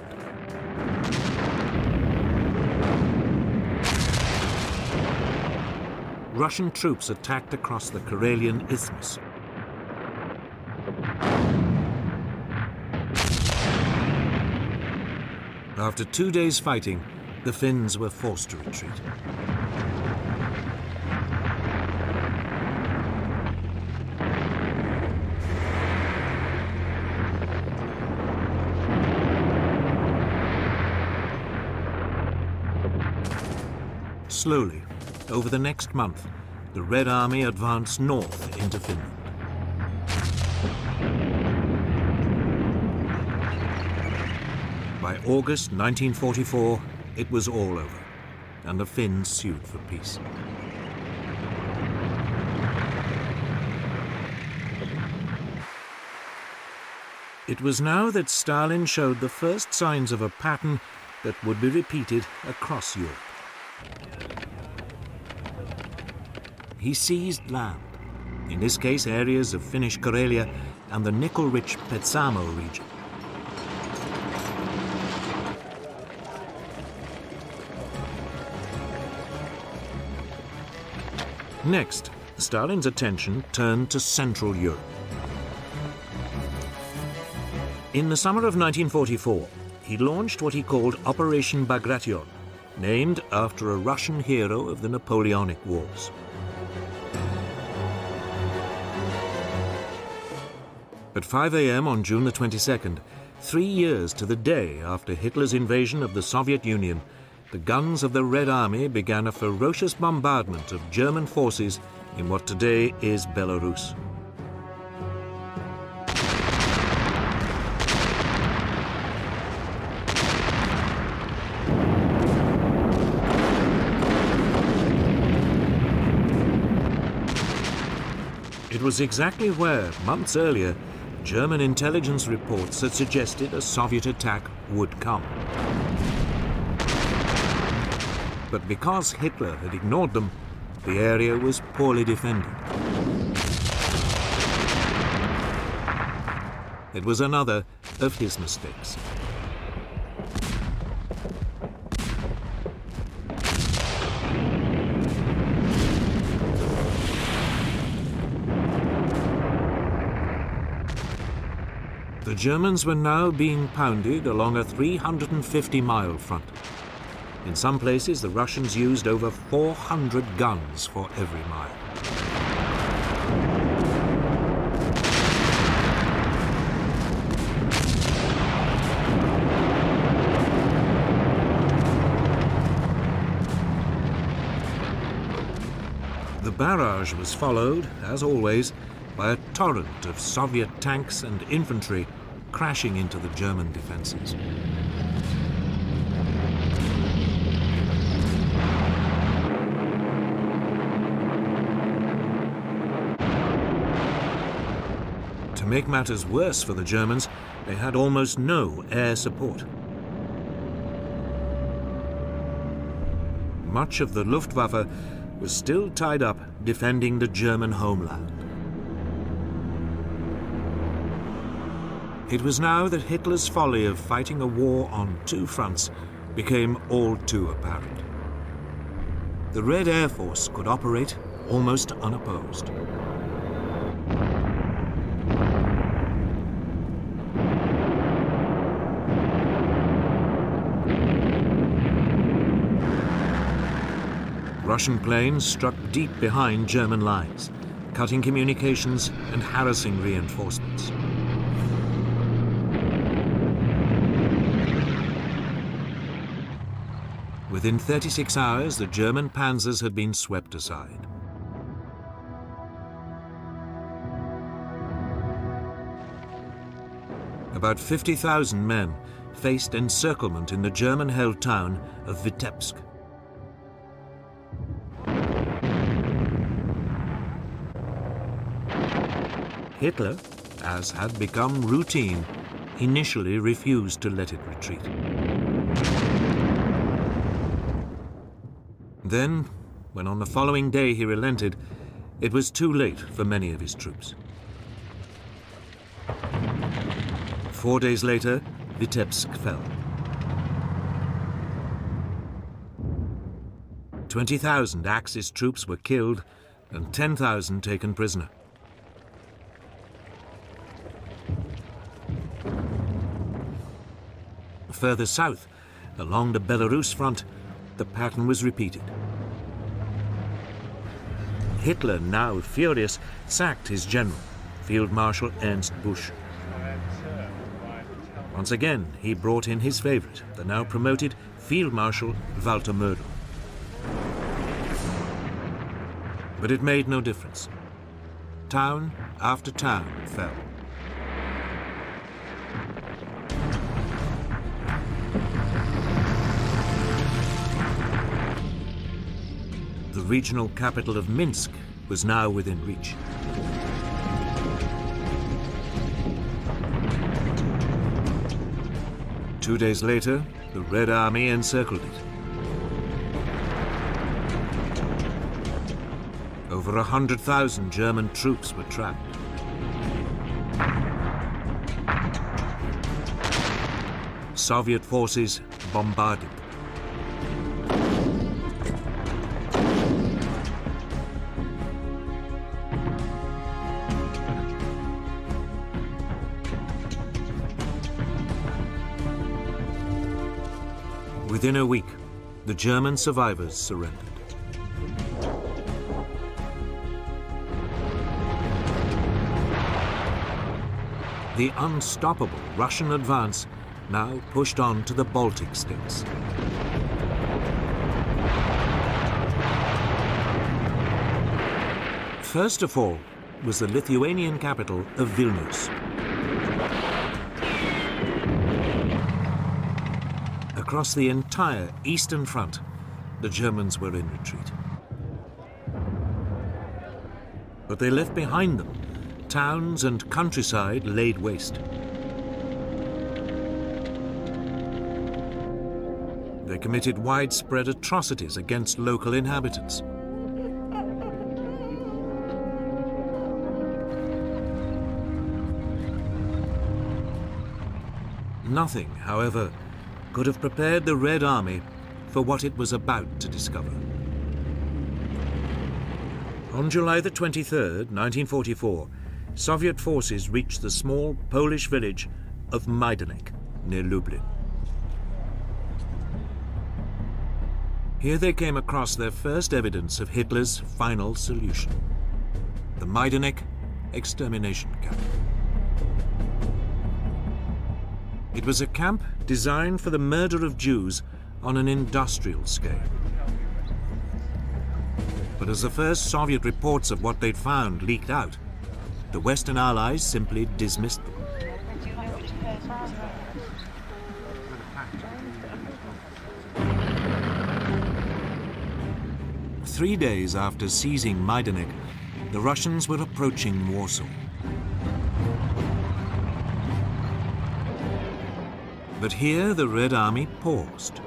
Russian troops attacked across the Karelian Isthmus. After 2 days fighting, the Finns were forced to retreat. Slowly, over the next month, the Red Army advanced north into Finland. By August 1944, it was all over, and the Finns sued for peace. It was now that Stalin showed the first signs of a pattern that would be repeated across Europe. He seized land, in this case areas of Finnish Karelia and the nickel-rich Petsamo region. Next, Stalin's attention turned to Central Europe. In the summer of 1944, he launched what he called Operation Bagration, named after a Russian hero of the Napoleonic Wars. At 5 a.m. on June the 22nd, 3 years to the day after Hitler's invasion of the Soviet Union, the guns of the Red Army began a ferocious bombardment of German forces in what today is Belarus. It was exactly where, months earlier, German intelligence reports had suggested a Soviet attack would come. But because Hitler had ignored them, the area was poorly defended. It was another of his mistakes. The Germans were now being pounded along a 350-mile front. In some places, the Russians used over 400 guns for every mile. The barrage was followed, as always, by a torrent of Soviet tanks and infantry crashing into the German defenses. To make matters worse for the Germans, they had almost no air support. Much of the Luftwaffe was still tied up defending the German homeland. It was now that Hitler's folly of fighting a war on two fronts became all too apparent. The Red Air Force could operate almost unopposed. Russian planes struck deep behind German lines, cutting communications and harassing reinforcements. Within 36 hours, the German panzers had been swept aside. About 50,000 men faced encirclement in the German-held town of Vitebsk. Hitler, as had become routine, initially refused to let it retreat. Then, when on the following day he relented, it was too late for many of his troops. 4 days later, Vitebsk fell. 20,000 Axis troops were killed and 10,000 taken prisoner. Further south, along the Belarus front, the pattern was repeated. Hitler, now furious, sacked his general, Field Marshal Ernst Busch. Once again, he brought in his favorite, the now promoted Field Marshal Walter Mödel. But it made no difference. Town after town fell. The regional capital of Minsk was now within reach. Two days later, the Red Army encircled it. Over 100,000 German troops were trapped. Soviet forces bombarded. Within a week, the German survivors surrendered. The unstoppable Russian advance now pushed on to the Baltic states. First of all was the Lithuanian capital of Vilnius. Across the entire eastern front, the Germans were in retreat. But they left behind them towns and countryside laid waste. They committed widespread atrocities against local inhabitants. Nothing, however, could have prepared the Red Army for what it was about to discover. On July the 23rd, 1944, Soviet forces reached the small Polish village of Majdanek, near Lublin. Here they came across their first evidence of Hitler's final solution: the Majdanek extermination camp. It was a camp designed for the murder of Jews on an industrial scale. But as the first Soviet reports of what they'd found leaked out, the Western Allies simply dismissed them. Three days after seizing Majdanek, the Russians were approaching Warsaw. But here the Red Army paused.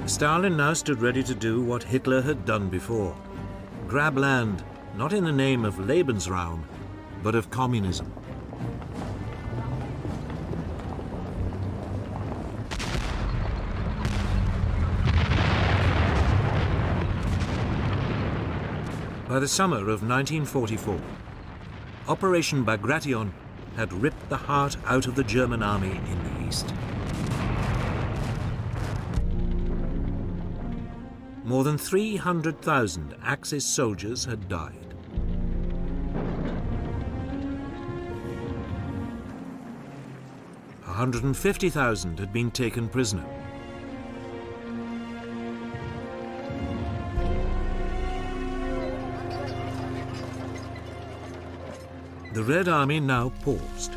Stalin now stood ready to do what Hitler had done before: grab land, not in the name of Lebensraum, but of communism. By the summer of 1944, Operation Bagration had ripped the heart out of the German army in the east. more than 300,000 Axis soldiers had died. A 150,000 had been taken prisoner. The Red Army now paused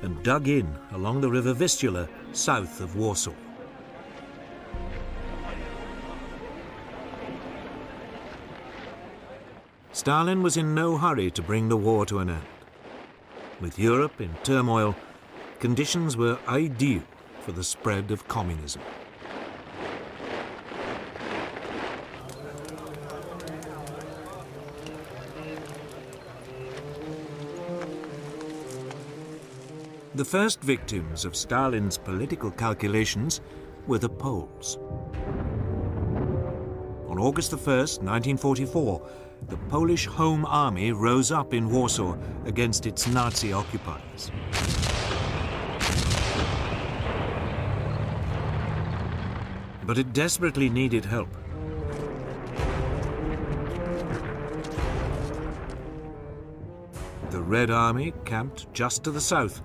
and dug in along the river Vistula, south of Warsaw. Stalin was in no hurry to bring the war to an end. With Europe in turmoil, conditions were ideal for the spread of communism. The first victims of Stalin's political calculations were the Poles. On August 1st, 1944, the Polish Home Army rose up in Warsaw against its Nazi occupiers. But it desperately needed help. The Red Army, camped just to the south,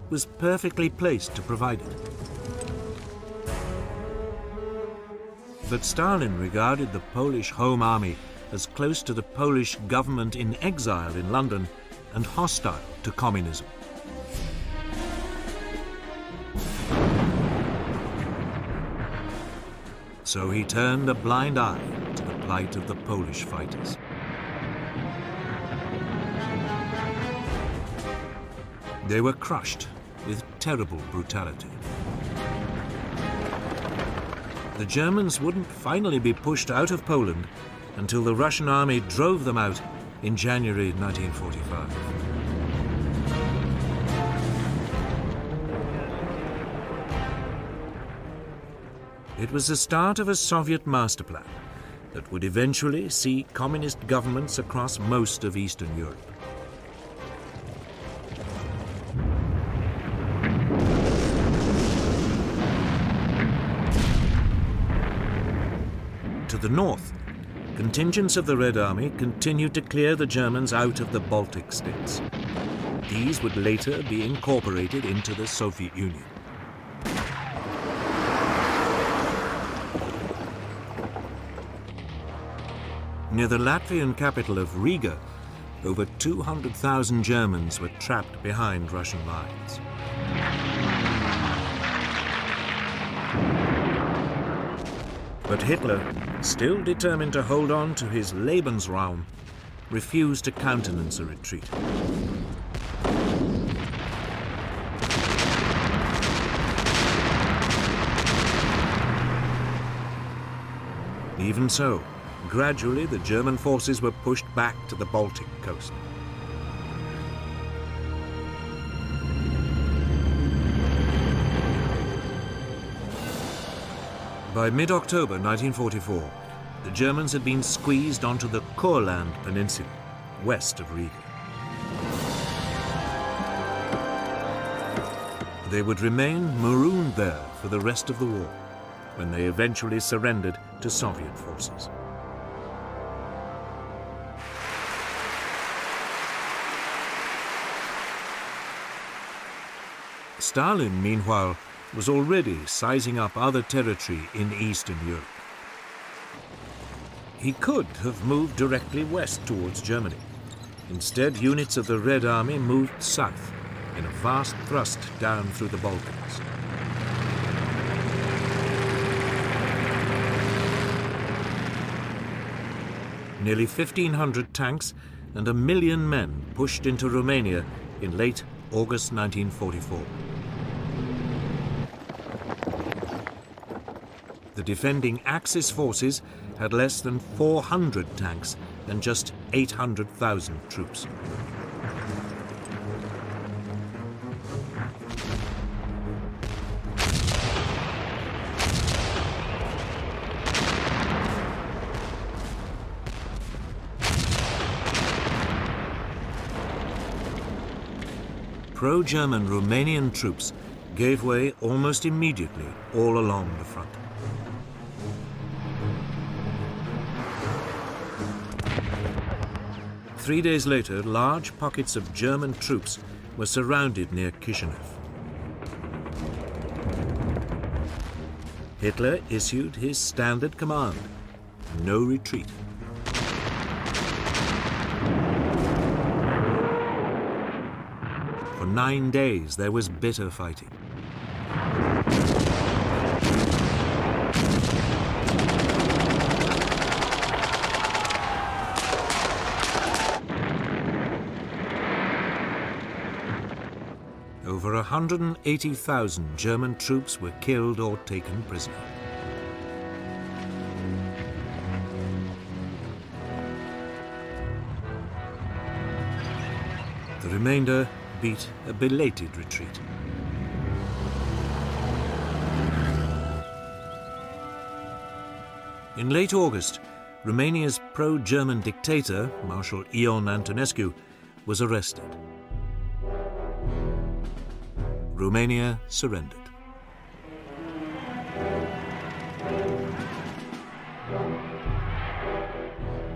was perfectly placed to provide it. But Stalin regarded the Polish Home Army as close to the Polish government in exile in London and hostile to communism. So he turned a blind eye to the plight of the Polish fighters. They were crushed with terrible brutality. The Germans wouldn't finally be pushed out of Poland until the Russian army drove them out in January 1945. It was the start of a Soviet master plan that would eventually see communist governments across most of Eastern Europe. To the north, contingents of the Red Army continued to clear the Germans out of the Baltic states. These would later be incorporated into the Soviet Union. Near the Latvian capital of Riga, over 200,000 Germans were trapped behind Russian lines. But Hitler, still determined to hold on to his Lebensraum, refused to countenance a retreat. Even so, gradually the German forces were pushed back to the Baltic coast. By mid-October 1944, the Germans had been squeezed onto the Courland Peninsula, west of Riga. They would remain marooned there for the rest of the war, when they eventually surrendered to Soviet forces. Stalin, meanwhile, was already sizing up other territory in Eastern Europe. He could have moved directly west towards Germany. Instead, units of the Red Army moved south in a vast thrust down through the Balkans. Nearly 1,500 tanks and 1 million men pushed into Romania in late August 1944. The defending Axis forces had less than 400 tanks and just 800,000 troops. Pro-German Romanian troops gave way almost immediately all along the front. 3 days later, large pockets of German troops were surrounded near Kishinev. Hitler issued his standard command: no retreat. For 9 days there was bitter fighting. Over 180,000 German troops were killed or taken prisoner. The remainder beat a belated retreat. In late August, Romania's pro-German dictator, Marshal Ion Antonescu, was arrested. Romania surrendered.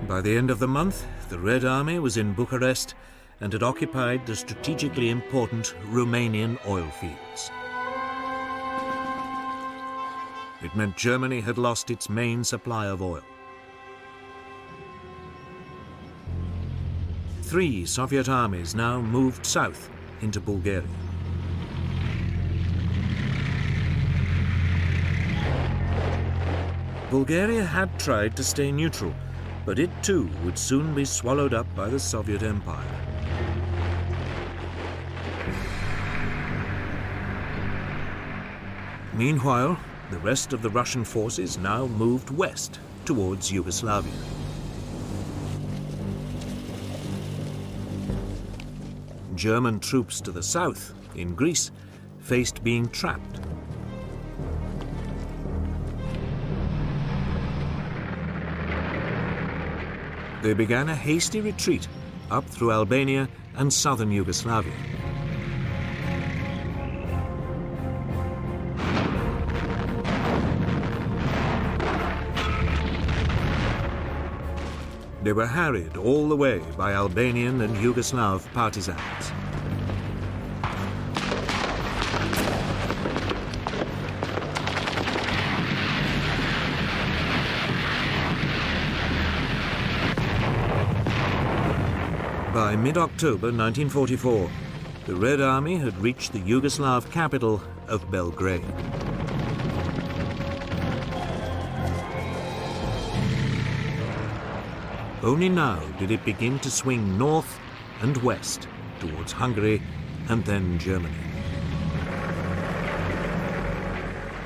By the end of the month, the Red Army was in Bucharest and had occupied the strategically important Romanian oil fields. It meant Germany had lost its main supply of oil. 3 Soviet armies now moved south into Bulgaria. Bulgaria had tried to stay neutral, but it too would soon be swallowed up by the Soviet Empire. Meanwhile, the rest of the Russian forces now moved west towards Yugoslavia. German troops to the south, in Greece, faced being trapped. They began a hasty retreat up through Albania and southern Yugoslavia. They were harried all the way by Albanian and Yugoslav partisans. By mid-October 1944, the Red Army had reached the Yugoslav capital of Belgrade. Only now did it begin to swing north and west towards Hungary and then Germany.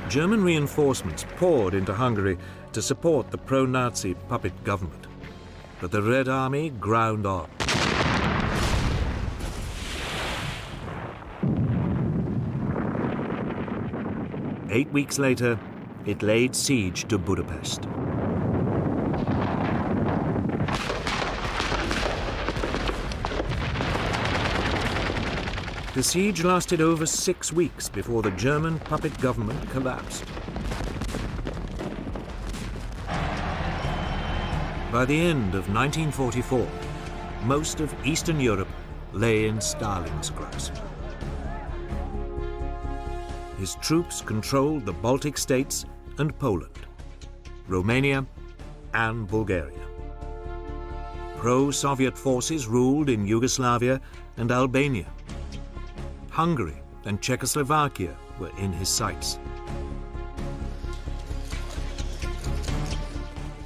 German reinforcements poured into Hungary to support the pro-Nazi puppet government, but the Red Army ground on. Eight weeks later, it laid siege to Budapest. The siege lasted over 6 weeks before the German puppet government collapsed. By the end of 1944, most of Eastern Europe lay in Stalin's grasp. His troops controlled the Baltic states and Poland, Romania and Bulgaria. Pro-Soviet forces ruled in Yugoslavia and Albania. Hungary and Czechoslovakia were in his sights.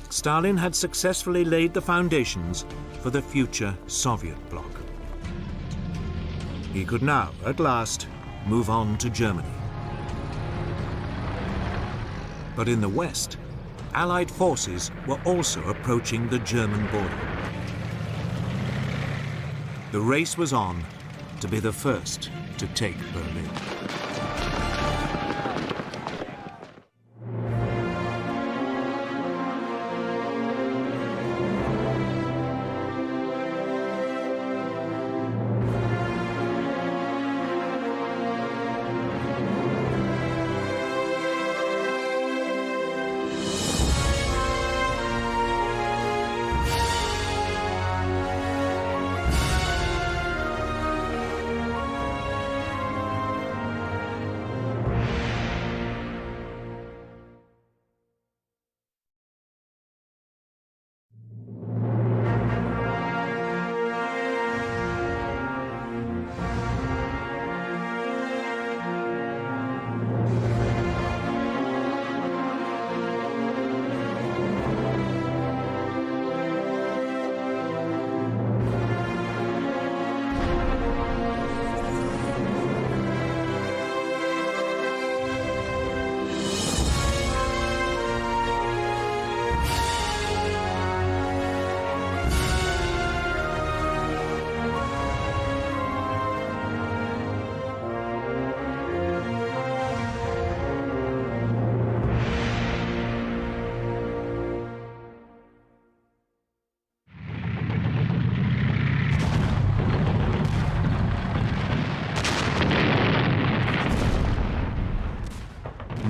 Stalin had successfully laid the foundations for the future Soviet bloc. He could now, at last, move on to Germany. But in the west, Allied forces were also approaching the German border. The race was on to be the first to take Berlin.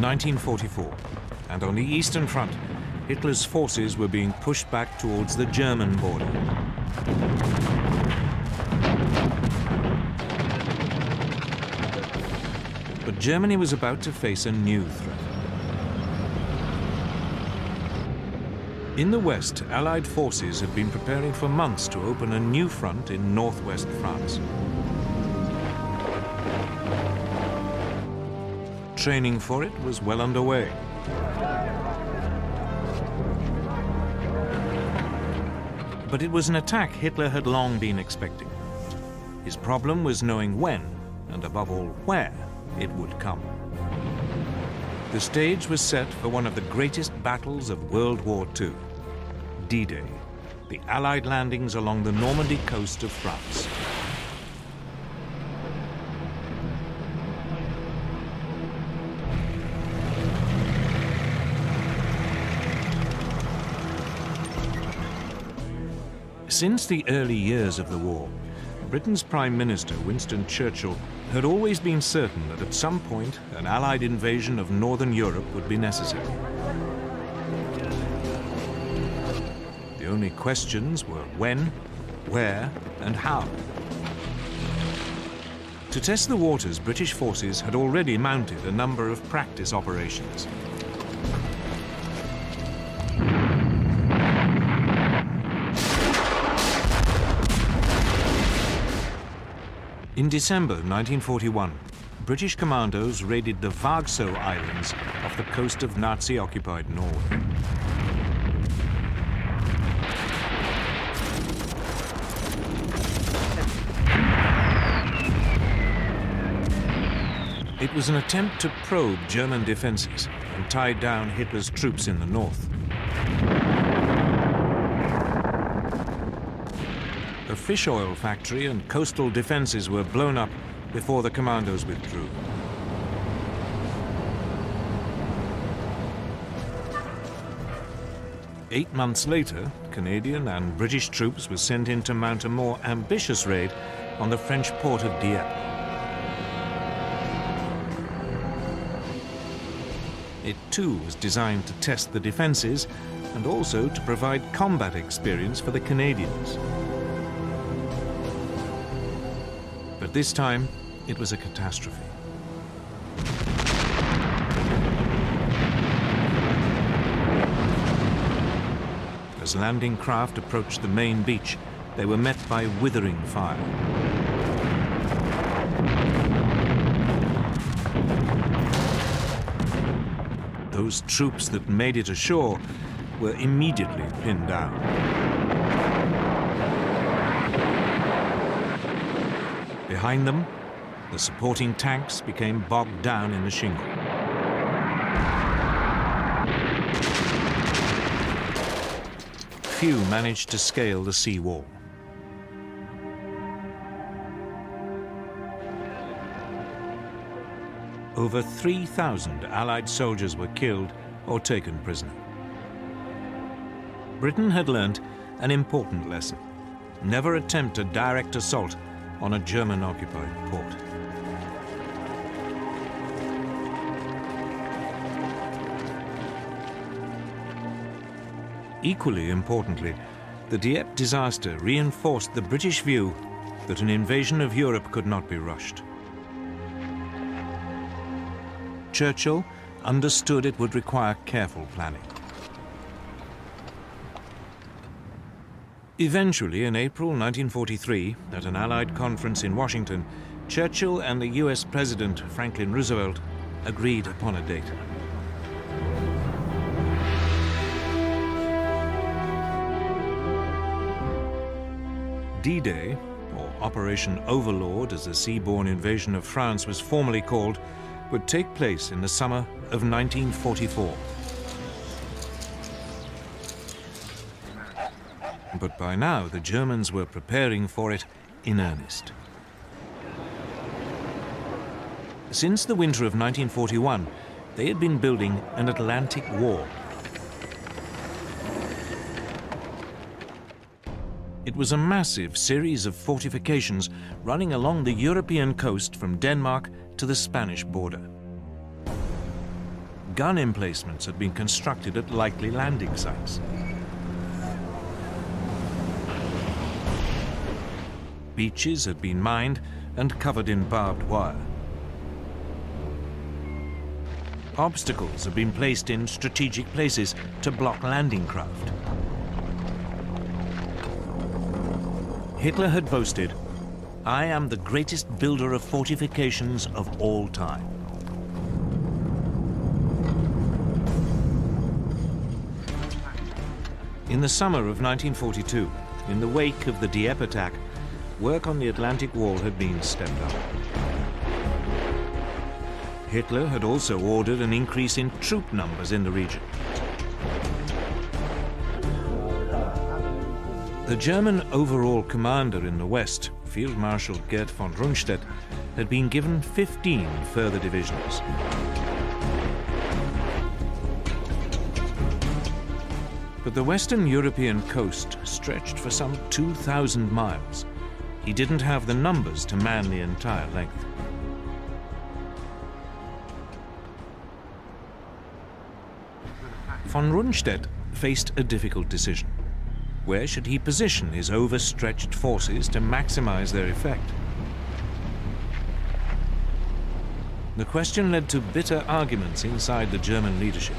1944, and on the Eastern Front, Hitler's forces were being pushed back towards the German border. But Germany was about to face a new threat. In the West, Allied forces had been preparing for months to open a new front in northwest France. Training for it was well underway. But it was an attack Hitler had long been expecting. His problem was knowing when, and above all where, it would come. The stage was set for one of the greatest battles of World War II, D-Day, the Allied landings along the Normandy coast of France. Since the early years of the war, Britain's Prime Minister, Winston Churchill, had always been certain that at some point an Allied invasion of Northern Europe would be necessary. The only questions were when, where, and how. To test the waters, British forces had already mounted a number of practice operations. In December 1941, British commandos raided the Vargso Islands off the coast of Nazi-occupied Norway. It was an attempt to probe German defenses and tie down Hitler's troops in the north. A fish oil factory and coastal defenses were blown up before the commandos withdrew. Eight months later, Canadian and British troops were sent in to mount a more ambitious raid on the French port of Dieppe. It too was designed to test the defenses and also to provide combat experience for the Canadians. But this time, it was a catastrophe. As landing craft approached the main beach, they were met by withering fire. Those troops that made it ashore were immediately pinned down. Behind them, the supporting tanks became bogged down in the shingle. Few managed to scale the sea wall. Over 3,000 Allied soldiers were killed or taken prisoner. Britain had learnt an important lesson. Never attempt a direct assault on a German-occupied port. Equally importantly, the Dieppe disaster reinforced the British view that an invasion of Europe could not be rushed. Churchill understood it would require careful planning. Eventually, in April 1943, at an Allied conference in Washington, Churchill and the US President Franklin Roosevelt agreed upon a date. D-Day, or Operation Overlord as the seaborne invasion of France was formally called, would take place in the summer of 1944. But by now, the Germans were preparing for it in earnest. Since the winter of 1941, they had been building an Atlantic wall. It was a massive series of fortifications running along the European coast from Denmark to the Spanish border. gun emplacements had been constructed at likely landing sites. Beaches had been mined and covered in barbed wire. Obstacles had been placed in strategic places to block landing craft. Hitler had boasted, "I am the greatest builder of fortifications of all time." In the summer of 1942, in the wake of the Dieppe attack, work on the Atlantic Wall had been stepped up. Hitler had also ordered an increase in troop numbers in the region. The German overall commander in the West, Field Marshal Gerd von Rundstedt, had been given 15 further divisions. But the Western European coast stretched for some 2,000 miles. He didn't have the numbers to man the entire length. Von Rundstedt faced a difficult decision. Where should he position his overstretched forces to maximize their effect? The question led to bitter arguments inside the German leadership.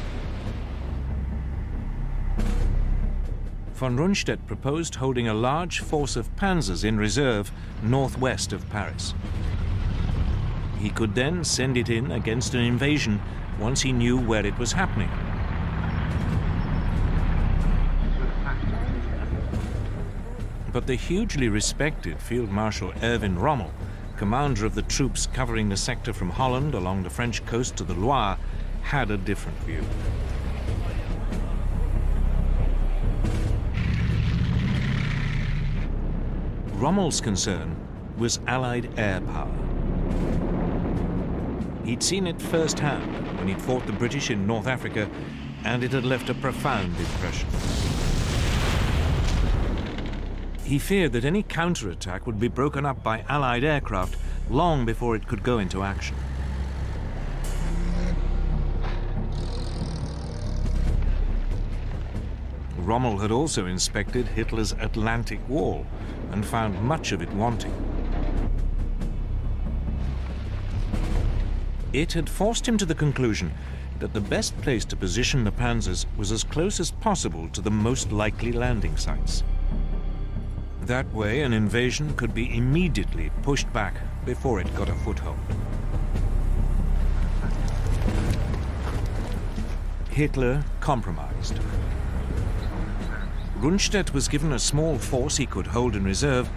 Von Rundstedt proposed holding a large force of panzers in reserve northwest of Paris. He could then send it in against an invasion once he knew where it was happening. But the hugely respected Field Marshal Erwin Rommel, commander of the troops covering the sector from Holland along the French coast to the Loire, had a different view. Rommel's concern was Allied air power. He'd seen it firsthand when he'd fought the British in North Africa, and it had left a profound impression. He feared that any counterattack would be broken up by Allied aircraft long before it could go into action. Rommel had also inspected Hitler's Atlantic Wall and found much of it wanting. It had forced him to the conclusion that the best place to position the panzers was as close as possible to the most likely landing sites. That way, an invasion could be immediately pushed back before it got a foothold. Hitler compromised. Rundstedt was given a small force he could hold in reserve,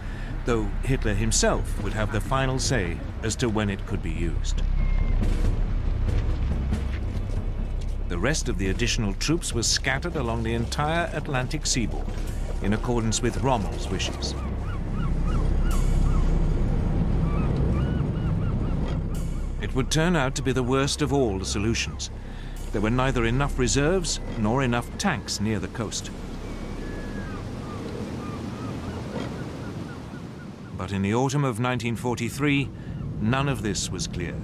though Hitler himself would have the final say as to when it could be used. The rest of the additional troops was scattered along the entire Atlantic seaboard, in accordance with Rommel's wishes. It would turn out to be the worst of all the solutions. There were neither enough reserves nor enough tanks near the coast. But in the autumn of 1943, none of this was clear.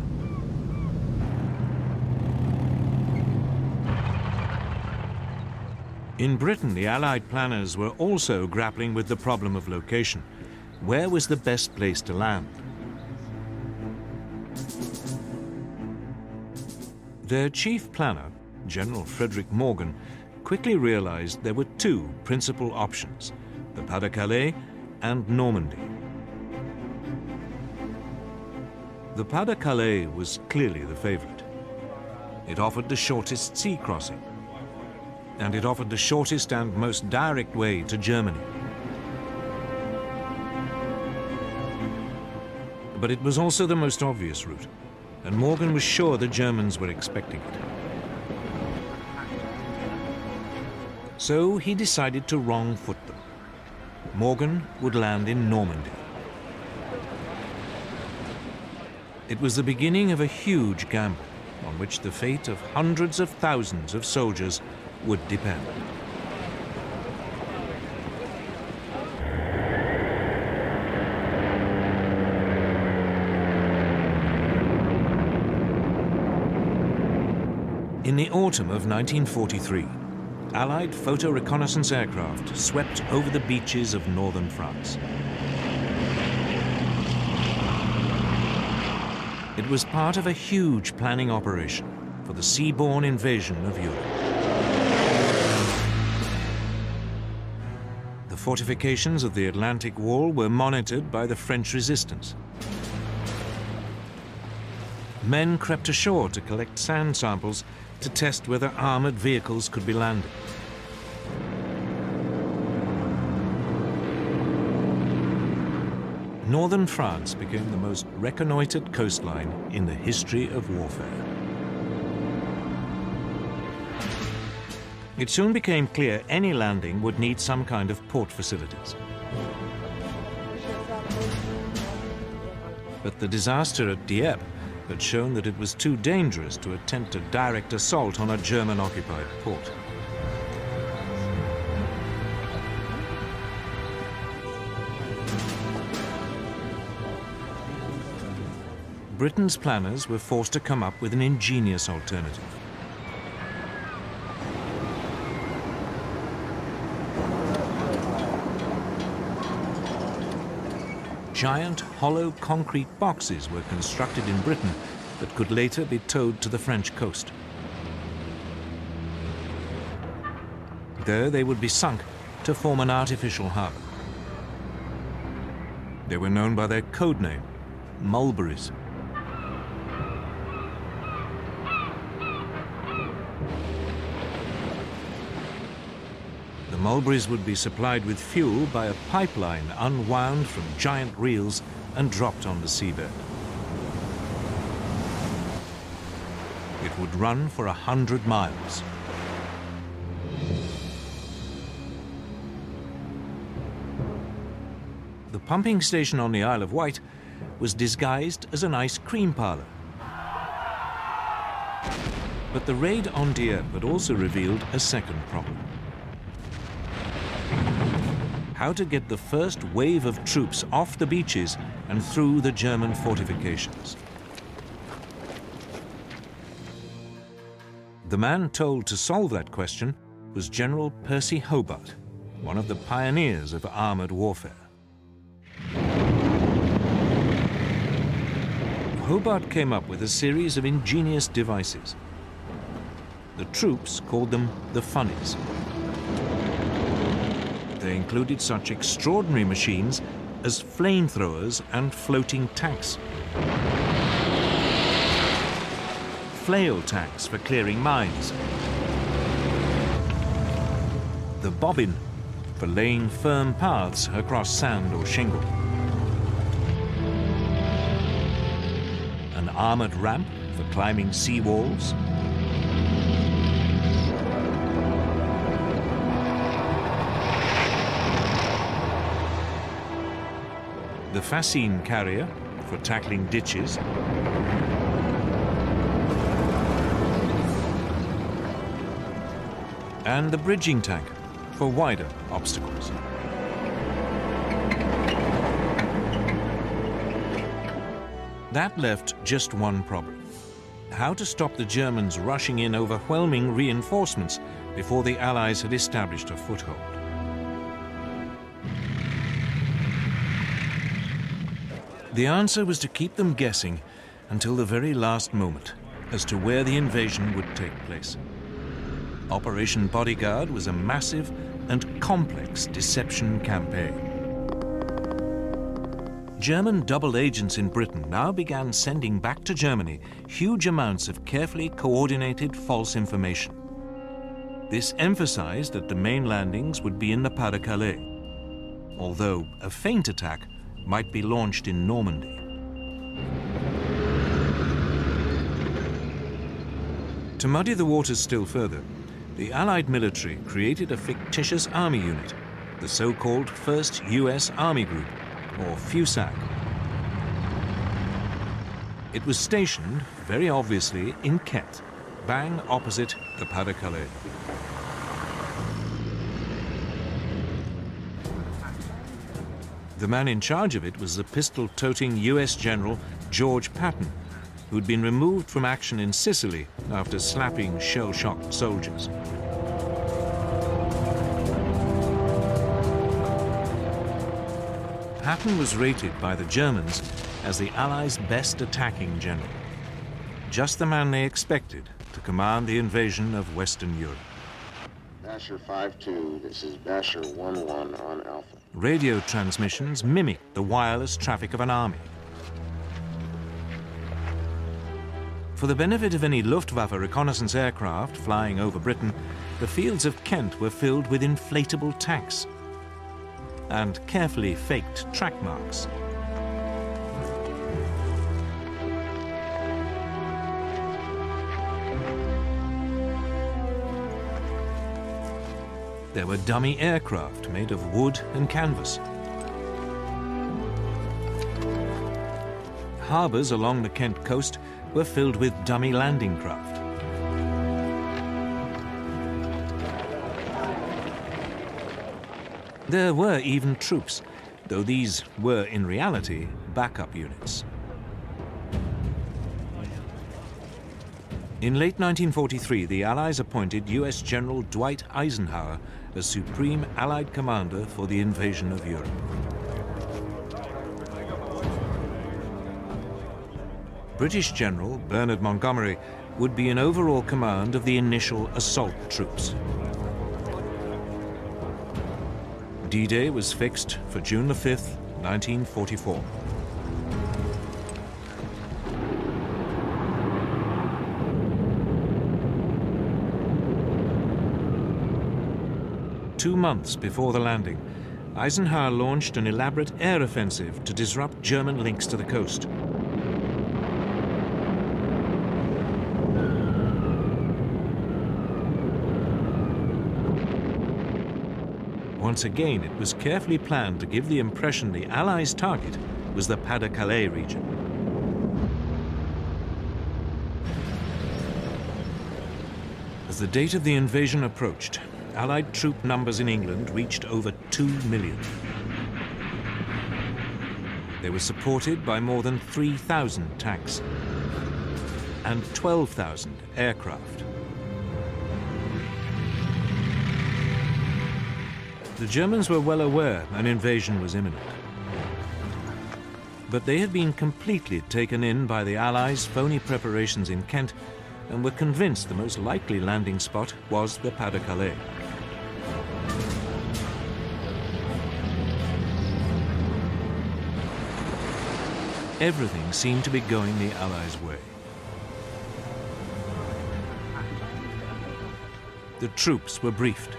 In Britain, the Allied planners were also grappling with the problem of location. Where was the best place to land? Their chief planner, General Frederick Morgan, quickly realized there were two principal options: the Pas-de-Calais and Normandy. The Pas-de-Calais was clearly the favorite. It offered the shortest sea crossing, and it offered the shortest and most direct way to Germany. But it was also the most obvious route, and Morgan was sure the Germans were expecting it. So he decided to wrong-foot them. Morgan would land in Normandy. It was the beginning of a huge gamble on which the fate of hundreds of thousands of soldiers would depend. In the autumn of 1943, Allied photo reconnaissance aircraft swept over the beaches of northern France. It was part of a huge planning operation for the seaborne invasion of Europe. The fortifications of the Atlantic Wall were monitored by the French resistance. Men crept ashore to collect sand samples to test whether armored vehicles could be landed. Northern France became the most reconnoitered coastline in the history of warfare. It soon became clear any landing would need some kind of port facilities. But the disaster at Dieppe had shown that it was too dangerous to attempt a direct assault on a German-occupied port. Britain's planners were forced to come up with an ingenious alternative. Giant hollow concrete boxes were constructed in Britain that could later be towed to the French coast. There they would be sunk to form an artificial harbour. They were known by their code name, mulberries. The mulberries would be supplied with fuel by a pipeline unwound from giant reels and dropped on the seabed. It would run for 100 miles. The pumping station on the Isle of Wight was disguised as an ice cream parlour. But the raid on Dieppe had also revealed a second problem. How to get the first wave of troops off the beaches and through the German fortifications. The man told to solve that question was General Percy Hobart, one of the pioneers of armoured warfare. Hobart came up with a series of ingenious devices. The troops called them the funnies. They included such extraordinary machines as flamethrowers and floating tanks. Flail tanks for clearing mines. The bobbin for laying firm paths across sand or shingle. An armoured ramp for climbing sea walls. The fascine carrier for tackling ditches. And the bridging tank for wider obstacles. That left just one problem: how to stop the Germans rushing in overwhelming reinforcements before the Allies had established a foothold. The answer was to keep them guessing until the very last moment as to where the invasion would take place. Operation Bodyguard was a massive and complex deception campaign. German double agents in Britain now began sending back to Germany huge amounts of carefully coordinated false information. This emphasized that the main landings would be in the Pas-de-Calais, although a feint attack might be launched in Normandy. To muddy the waters still further, the Allied military created a fictitious army unit, the so-called 1st US Army Group, or FUSAG. It was stationed, very obviously, in Kent, bang opposite the Pas-de-Calais. The man in charge of it was the pistol-toting US General George Patton, who'd been removed from action in Sicily after slapping shell-shocked soldiers. Patton was rated by the Germans as the Allies' best attacking general. Just the man they expected to command the invasion of Western Europe. Basher 5-2, this is Basher 1-1 on Alpha. Radio transmissions mimicked the wireless traffic of an army. For the benefit of any Luftwaffe reconnaissance aircraft flying over Britain, the fields of Kent were filled with inflatable tanks and carefully faked track marks. There were dummy aircraft made of wood and canvas. Harbours along the Kent coast were filled with dummy landing craft. There were even troops, though these were in reality backup units. In late 1943, the Allies appointed US General Dwight Eisenhower as Supreme Allied Commander for the invasion of Europe. British General Bernard Montgomery would be in overall command of the initial assault troops. D-Day was fixed for June the 5th, 1944. Two months before the landing, Eisenhower launched an elaborate air offensive to disrupt German links to the coast. Once again, it was carefully planned to give the impression the Allies' target was the Pas-de-Calais region. As the date of the invasion approached, Allied troop numbers in England reached over 2 million. They were supported by more than 3,000 tanks and 12,000 aircraft. The Germans were well aware an invasion was imminent. But they had been completely taken in by the Allies' phony preparations in Kent and were convinced the most likely landing spot was the Pas-de-Calais. Everything seemed to be going the Allies' way. The troops were briefed.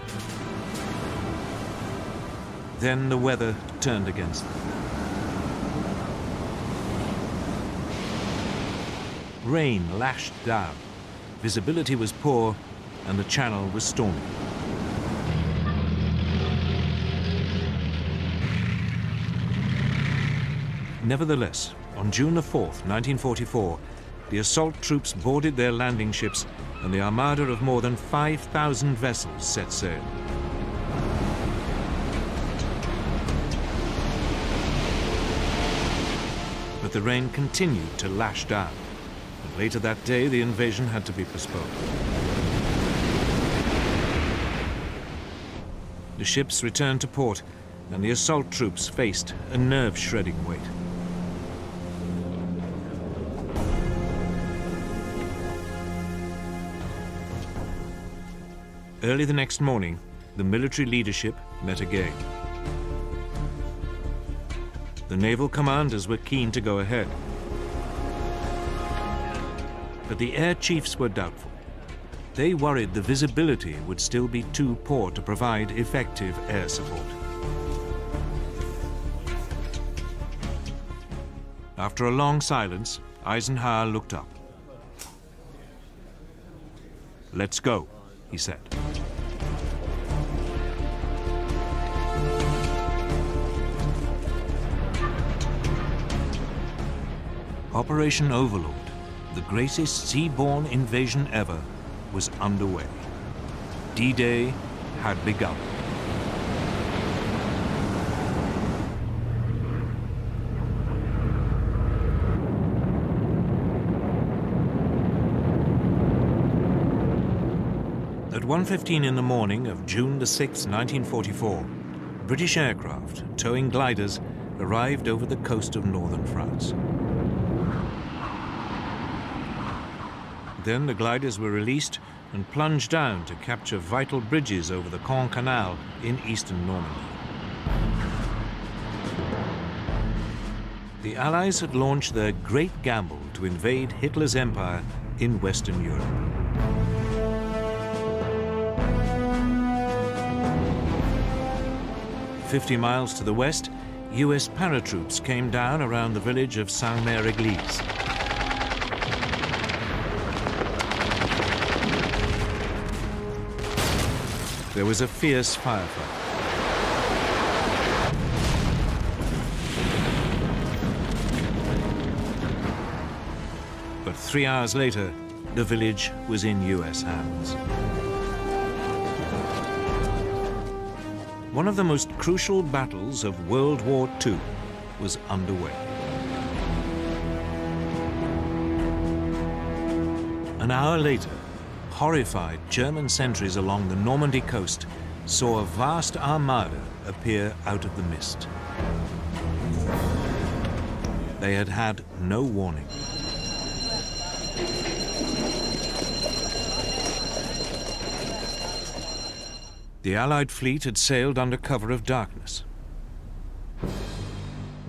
Then the weather turned against them. Rain lashed down, visibility was poor, and the channel was stormy. Nevertheless, on June the 4th, 1944, the assault troops boarded their landing ships and the armada of more than 5,000 vessels set sail. But the rain continued to lash down, and later that day the invasion had to be postponed. The ships returned to port, and the assault troops faced a nerve-shredding wait. Early the next morning, the military leadership met again. The naval commanders were keen to go ahead. But the air chiefs were doubtful. They worried the visibility would still be too poor to provide effective air support. After a long silence, Eisenhower looked up. "Let's go," he said. Operation Overlord, the greatest seaborne invasion ever, was underway. D-Day had begun. At 1:15 in the morning of June the 6th, 1944, British aircraft towing gliders arrived over the coast of northern France. Then the gliders were released and plunged down to capture vital bridges over the Caen Canal in eastern Normandy. The Allies had launched their great gamble to invade Hitler's empire in Western Europe. "50 miles to the west, US paratroops came down around the village of Saint-Mère-Église. There was a fierce firefight. But 3 hours later, the village was in US hands. One of the most crucial battles of World War II was underway. An hour later, horrified German sentries along the Normandy coast saw a vast armada appear out of the mist. They had had no warning. The Allied fleet had sailed under cover of darkness.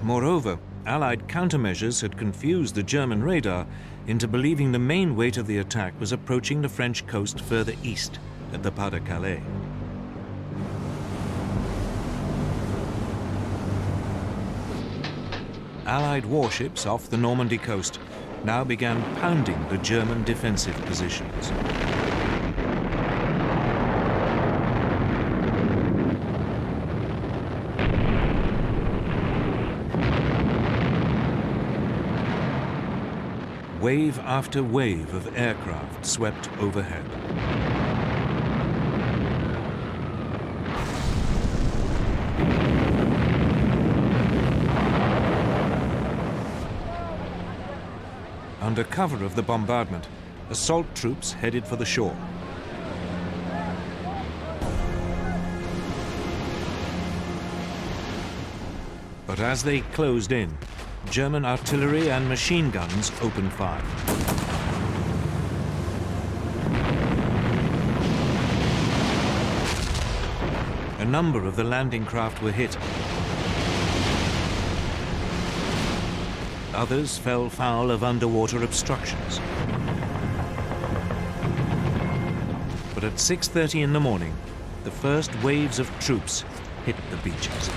Moreover, Allied countermeasures had confused the German radar into believing the main weight of the attack was approaching the French coast further east at the Pas-de-Calais. Allied warships off the Normandy coast now began pounding the German defensive positions. Wave after wave of aircraft swept overhead. Under cover of the bombardment, assault troops headed for the shore. But as they closed in, German artillery and machine guns opened fire. A number of the landing craft were hit. Others fell foul of underwater obstructions. But at 6:30 in the morning, the first waves of troops hit the beaches.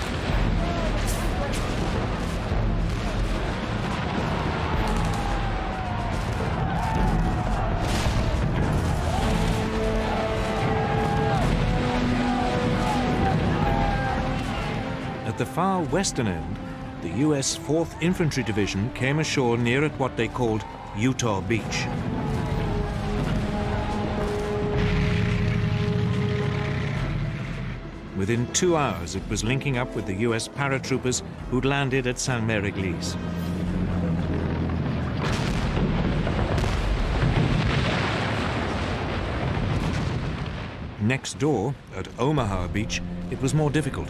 At the far western end, the US 4th Infantry Division came ashore near at what they called Utah Beach. Within 2 hours, it was linking up with the US paratroopers who'd landed at Saint-Mère-Église. Next door, at Omaha Beach, it was more difficult.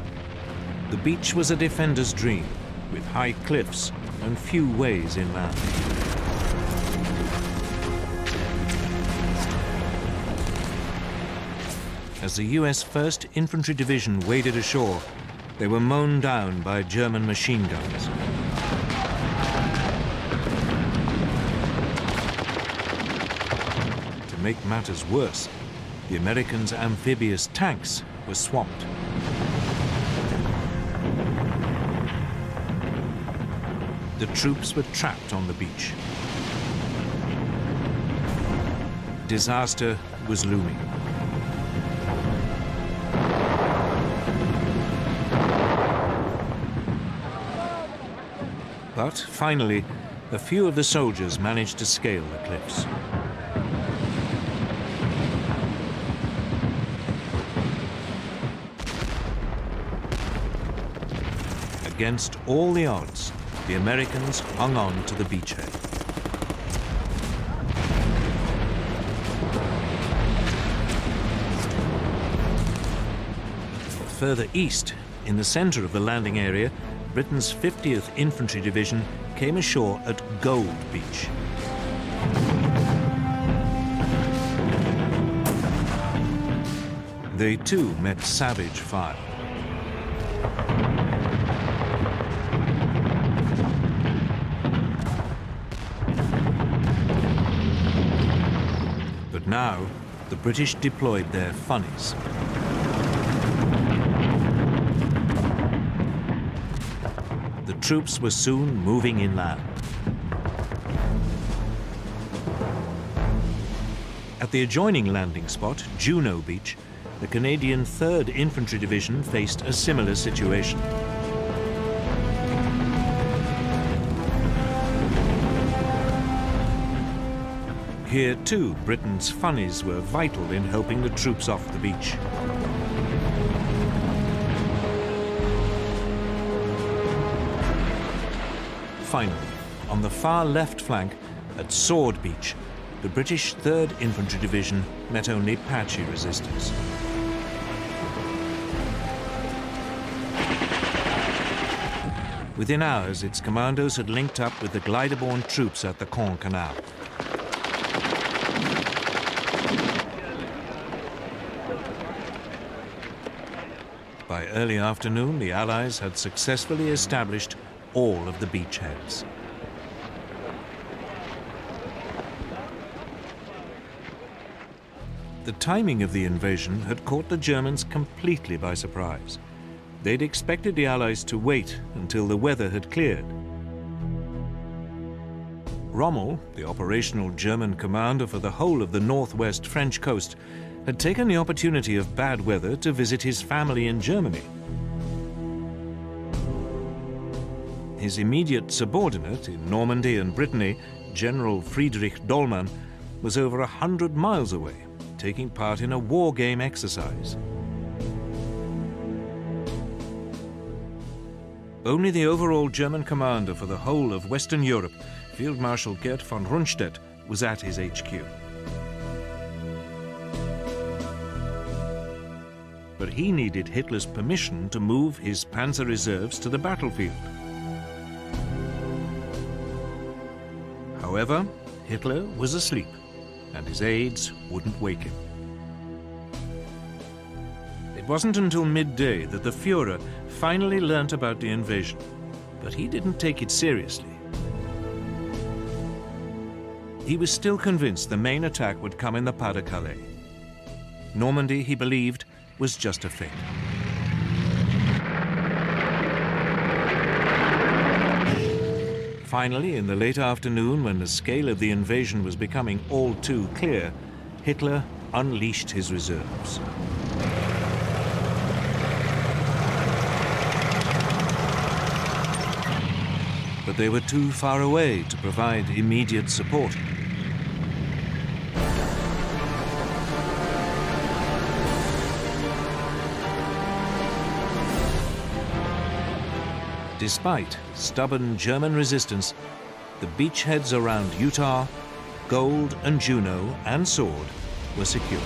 The beach was a defender's dream, with high cliffs and few ways inland. As the US 1st Infantry Division waded ashore, they were mown down by German machine guns. To make matters worse, the Americans' amphibious tanks were swamped. The troops were trapped on the beach. Disaster was looming. But finally, a few of the soldiers managed to scale the cliffs. Against all the odds, the Americans hung on to the beachhead. Further east, in the center of the landing area, Britain's 50th Infantry Division came ashore at Gold Beach. They too met savage fire. But now, the British deployed their funnies. The troops were soon moving inland. At the adjoining landing spot, Juno Beach, the Canadian 3rd Infantry Division faced a similar situation. Here too, Britain's funnies were vital in helping the troops off the beach. Finally, on the far left flank, at Sword Beach, the British 3rd Infantry Division met only patchy resistance. Within hours, its commandos had linked up with the glider-borne troops at the Caen Canal. By early afternoon, the Allies had successfully established all of the beachheads. The timing of the invasion had caught the Germans completely by surprise. They'd expected the Allies to wait until the weather had cleared. Rommel, the operational German commander for the whole of the northwest French coast, had taken the opportunity of bad weather to visit his family in Germany. His immediate subordinate in Normandy and Brittany, General Friedrich Dollmann, was over 100 miles away, taking part in a war game exercise. Only the overall German commander for the whole of Western Europe, Field Marshal Gerd von Rundstedt, was at his HQ. But he needed Hitler's permission to move his panzer reserves to the battlefield. However, Hitler was asleep, and his aides wouldn't wake him. It wasn't until midday that the Führer finally learnt about the invasion, but he didn't take it seriously. He was still convinced the main attack would come in the Pas-de-Calais. Normandy, he believed, was just a feint. Finally, in the late afternoon, when the scale of the invasion was becoming all too clear, Hitler unleashed his reserves. But they were too far away to provide immediate support. Despite stubborn German resistance, the beachheads around Utah, Gold and Juno and Sword were secure.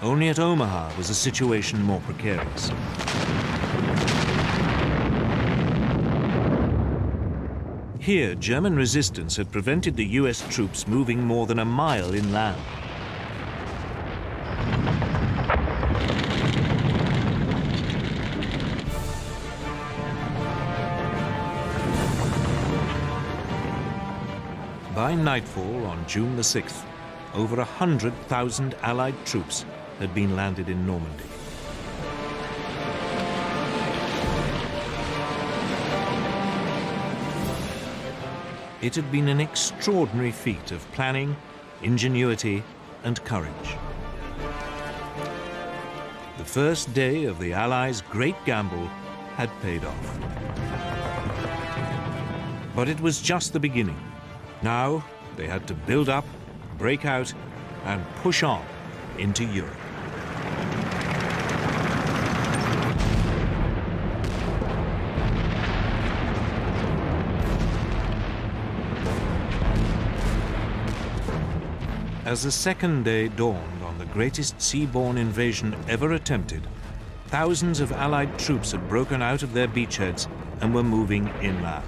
Only at Omaha was the situation more precarious. Here, German resistance had prevented the US troops moving more than a mile inland. By nightfall on June the 6th, over 100,000 Allied troops had been landed in Normandy. It had been an extraordinary feat of planning, ingenuity, and courage. The first day of the Allies' great gamble had paid off. But it was just the beginning. Now they had to build up, break out, and push on into Europe. As the second day dawned on the greatest seaborne invasion ever attempted, thousands of Allied troops had broken out of their beachheads and were moving inland.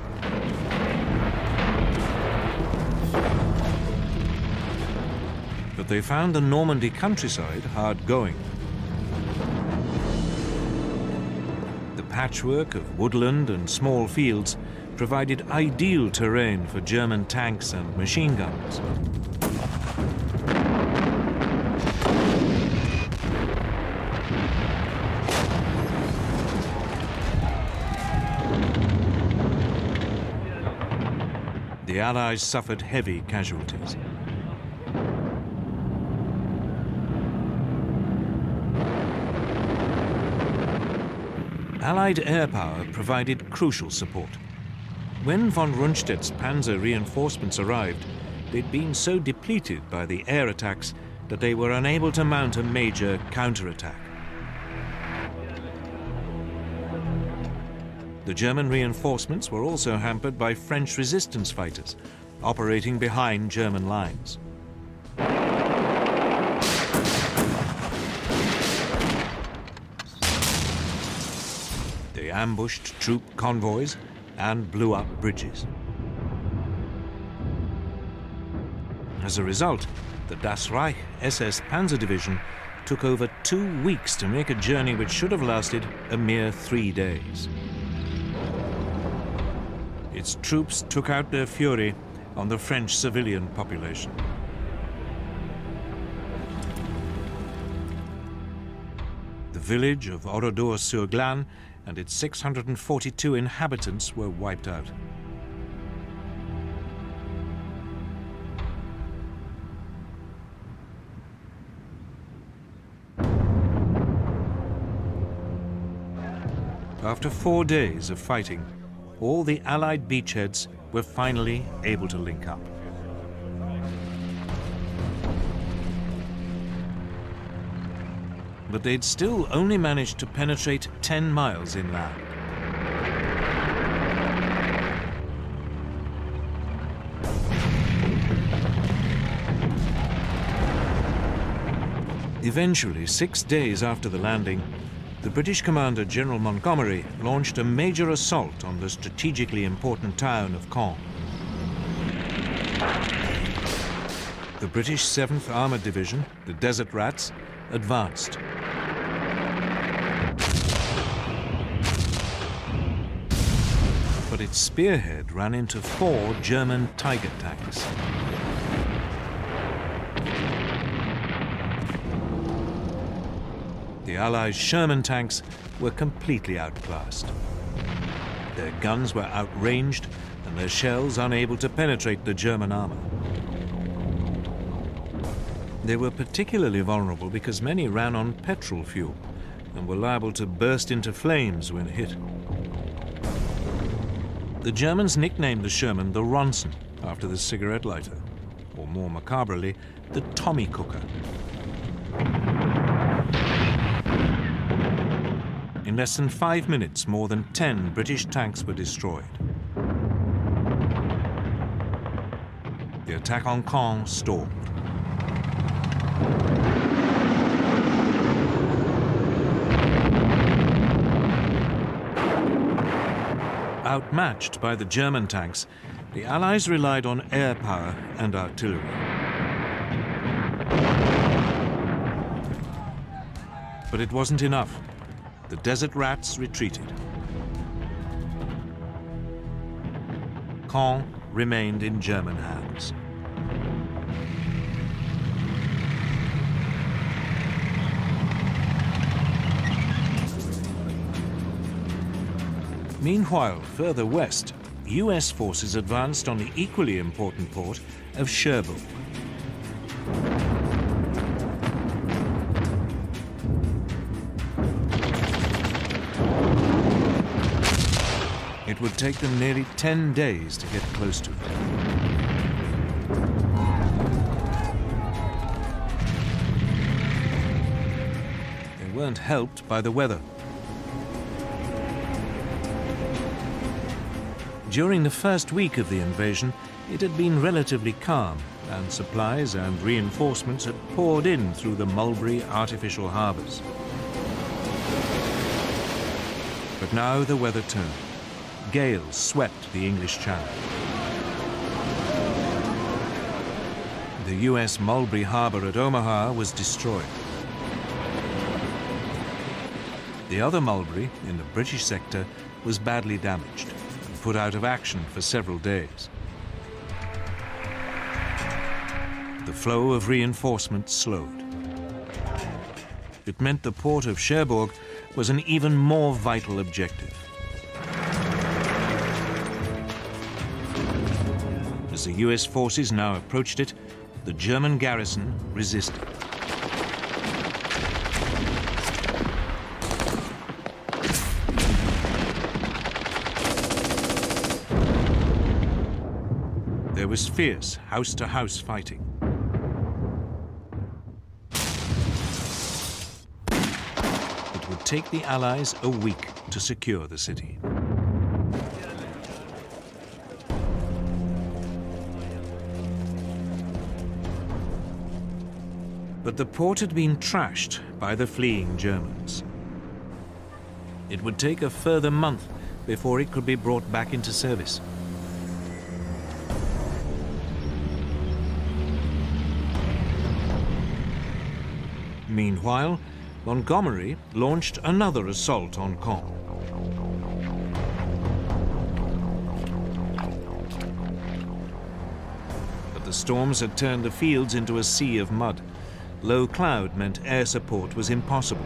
But they found the Normandy countryside hard going. The patchwork of woodland and small fields provided ideal terrain for German tanks and machine guns. The Allies suffered heavy casualties. Allied air power provided crucial support. When von Rundstedt's panzer reinforcements arrived, they'd been so depleted by the air attacks that they were unable to mount a major counterattack. The German reinforcements were also hampered by French resistance fighters, operating behind German lines. They ambushed troop convoys and blew up bridges. As a result, the Das Reich SS Panzer Division took over 2 weeks to make a journey which should have lasted a mere 3 days. Its troops took out their fury on the French civilian population. The village of Oradour-sur-Glane and its 642 inhabitants were wiped out. After 4 days of fighting, all the Allied beachheads were finally able to link up. But they'd still only managed to penetrate 10 miles inland. Eventually, 6 days after the landing, the British commander, General Montgomery, launched a major assault on the strategically important town of Caen. The British 7th Armoured Division, the Desert Rats, advanced. But its spearhead ran into 4 German Tiger tanks. The Allies' Sherman tanks were completely outclassed. Their guns were outranged and their shells unable to penetrate the German armor. They were particularly vulnerable because many ran on petrol fuel and were liable to burst into flames when hit. The Germans nicknamed the Sherman the Ronson, after the cigarette lighter, or more macabrely, the Tommy Cooker. In less than 5 minutes, more than 10 British tanks were destroyed. The attack on Caen stalled. Outmatched by the German tanks, the Allies relied on air power and artillery. But it wasn't enough. The Desert Rats retreated. Caen remained in German hands. Meanwhile, further west, US forces advanced on the equally important port of Cherbourg. It would take them nearly 10 days to get close to it. They weren't helped by the weather. During the first week of the invasion, it had been relatively calm, and supplies and reinforcements had poured in through the Mulberry artificial harbours. But now the weather turned. Gales swept the English Channel. The US Mulberry Harbour at Omaha was destroyed. The other Mulberry, in the British sector, was badly damaged and put out of action for several days. The flow of reinforcements slowed. It meant the port of Cherbourg was an even more vital objective. As the US forces now approached it, the German garrison resisted. There was fierce house-to-house fighting. It would take the Allies a week to secure the city. But the port had been trashed by the fleeing Germans. It would take a further month before it could be brought back into service. Meanwhile, Montgomery launched another assault on Caen. But the storms had turned the fields into a sea of mud. Low cloud meant air support was impossible.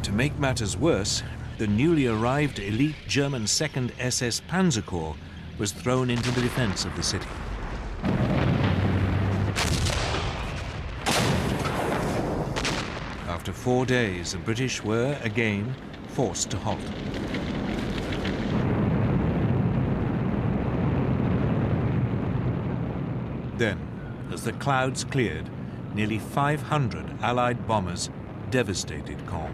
To make matters worse, the newly arrived elite German 2nd SS Panzer Corps was thrown into the defense of the city. After 4 days, the British were again forced to halt. Then, as the clouds cleared, nearly 500 Allied bombers devastated Caen.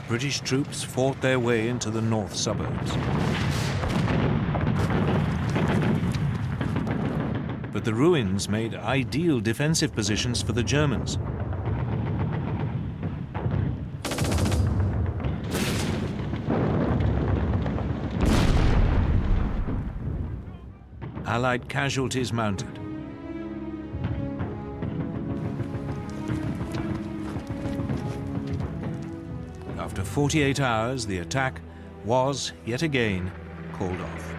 British troops fought their way into the north suburbs. But the ruins made ideal defensive positions for the Germans. Allied casualties mounted. After 48 hours, the attack was, yet again, called off.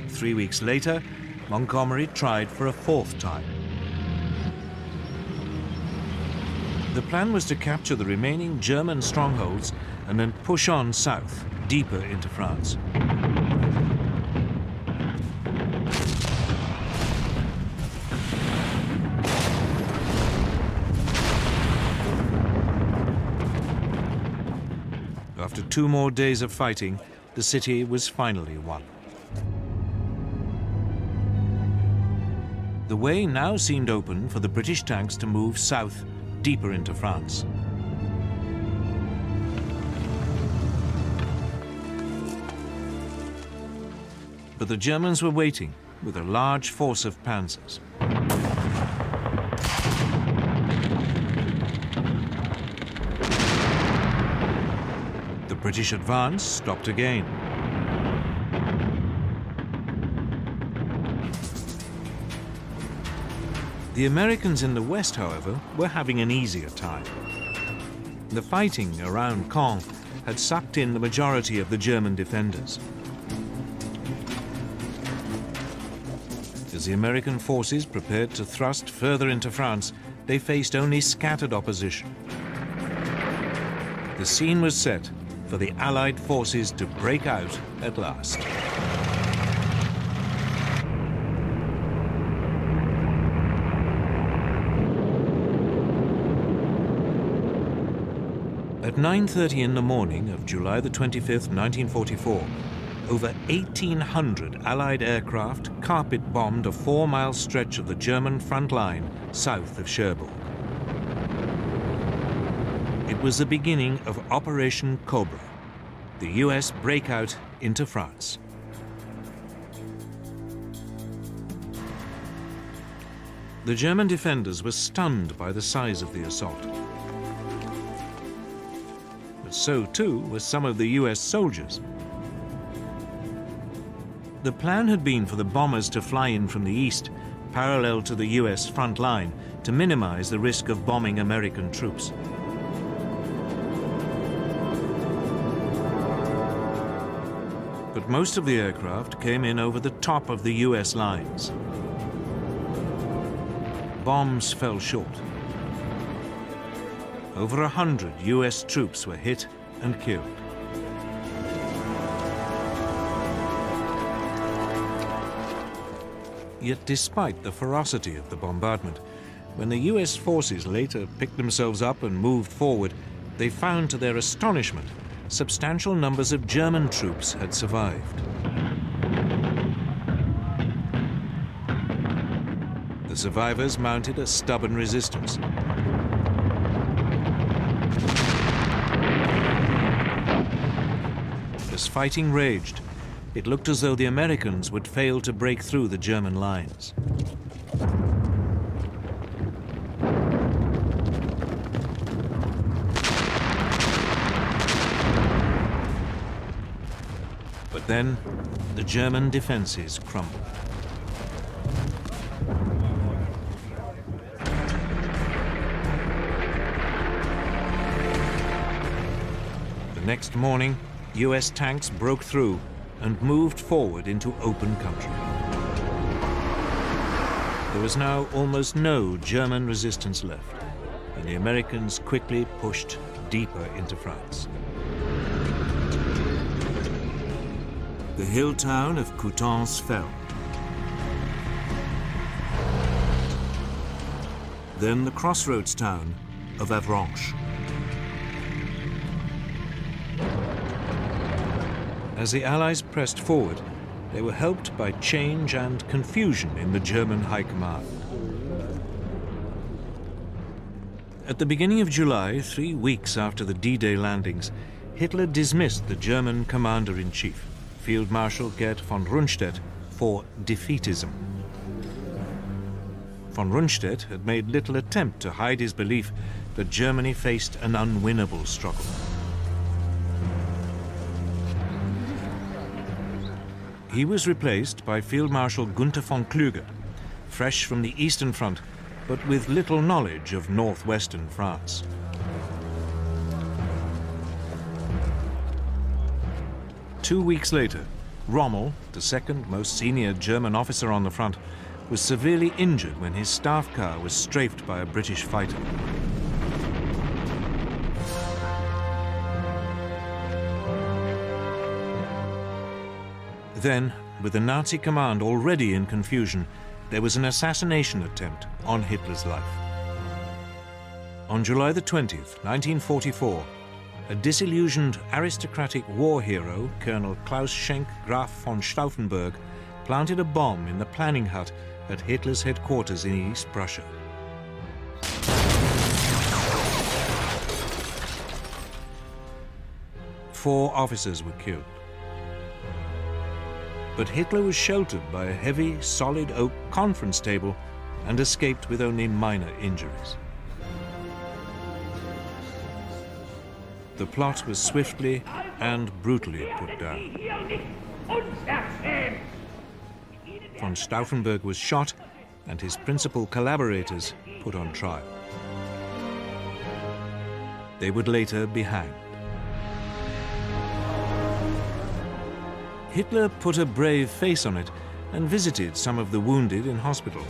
Three weeks later, Montgomery tried for a fourth time. The plan was to capture the remaining German strongholds and then push on south, deeper into France. After 2 more days of fighting, the city was finally won. The way now seemed open for the British tanks to move south, deeper into France. But the Germans were waiting with a large force of panzers. The British advance stopped again. The Americans in the west, however, were having an easier time. The fighting around Caen had sucked in the majority of the German defenders. As the American forces prepared to thrust further into France, they faced only scattered opposition. The scene was set for the Allied forces to break out at last. At 9:30 in the morning of July the 25th, 1944, over 1,800 Allied aircraft carpet-bombed a 4-mile stretch of the German front line south of Cherbourg. It was the beginning of Operation Cobra, the US breakout into France. The German defenders were stunned by the size of the assault. But so too were some of the US soldiers. The plan had been for the bombers to fly in from the east, parallel to the US front line, to minimize the risk of bombing American troops. But most of the aircraft came in over the top of the US lines. Bombs fell short. Over 100 US troops were hit and killed. Yet despite the ferocity of the bombardment, when the US forces later picked themselves up and moved forward, they found to their astonishment substantial numbers of German troops had survived. The survivors mounted a stubborn resistance. As fighting raged, it looked as though the Americans would fail to break through the German lines. But then, the German defenses crumbled. The next morning, US tanks broke through and moved forward into open country. There was now almost no German resistance left, and the Americans quickly pushed deeper into France. The hill town of Coutances fell. Then the crossroads town of Avranches. As the Allies pressed forward, they were helped by change and confusion in the German high command. At the beginning of July, 3 weeks after the D-Day landings, Hitler dismissed the German commander-in-chief, Field Marshal Gerd von Rundstedt, for defeatism. Von Rundstedt had made little attempt to hide his belief that Germany faced an unwinnable struggle. He was replaced by Field Marshal Gunther von Kluge, fresh from the Eastern Front, but with little knowledge of northwestern France. Two weeks later, Rommel, the second most senior German officer on the front, was severely injured when his staff car was strafed by a British fighter. Then, with the Nazi command already in confusion, there was an assassination attempt on Hitler's life. On July the 20th, 1944, a disillusioned aristocratic war hero, Colonel Klaus Schenk Graf von Stauffenberg, planted a bomb in the planning hut at Hitler's headquarters in East Prussia. Four officers were killed. But Hitler was sheltered by a heavy, solid oak conference table and escaped with only minor injuries. The plot was swiftly and brutally put down. Von Stauffenberg was shot and his principal collaborators put on trial. They would later be hanged. Hitler put a brave face on it and visited some of the wounded in hospital.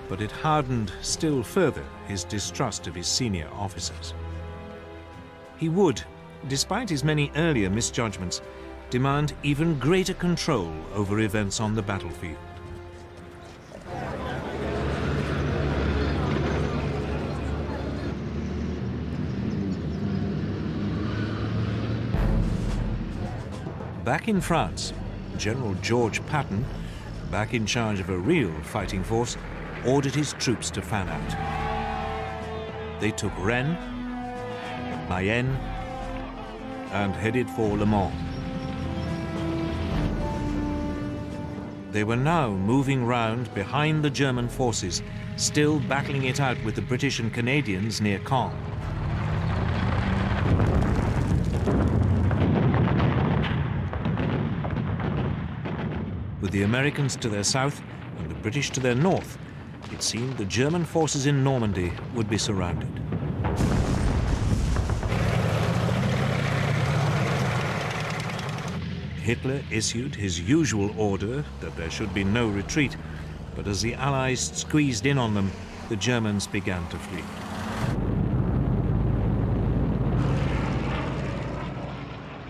But it hardened still further his distrust of his senior officers. He would, despite his many earlier misjudgments, demand even greater control over events on the battlefield. Back in France, General George Patton, back in charge of a real fighting force, ordered his troops to fan out. They took Rennes, Mayenne, and headed for Le Mans. They were now moving round behind the German forces, still battling it out with the British and Canadians near Caen. With the Americans to their south and the British to their north, it seemed the German forces in Normandy would be surrounded. Hitler issued his usual order that there should be no retreat, but as the Allies squeezed in on them, the Germans began to flee.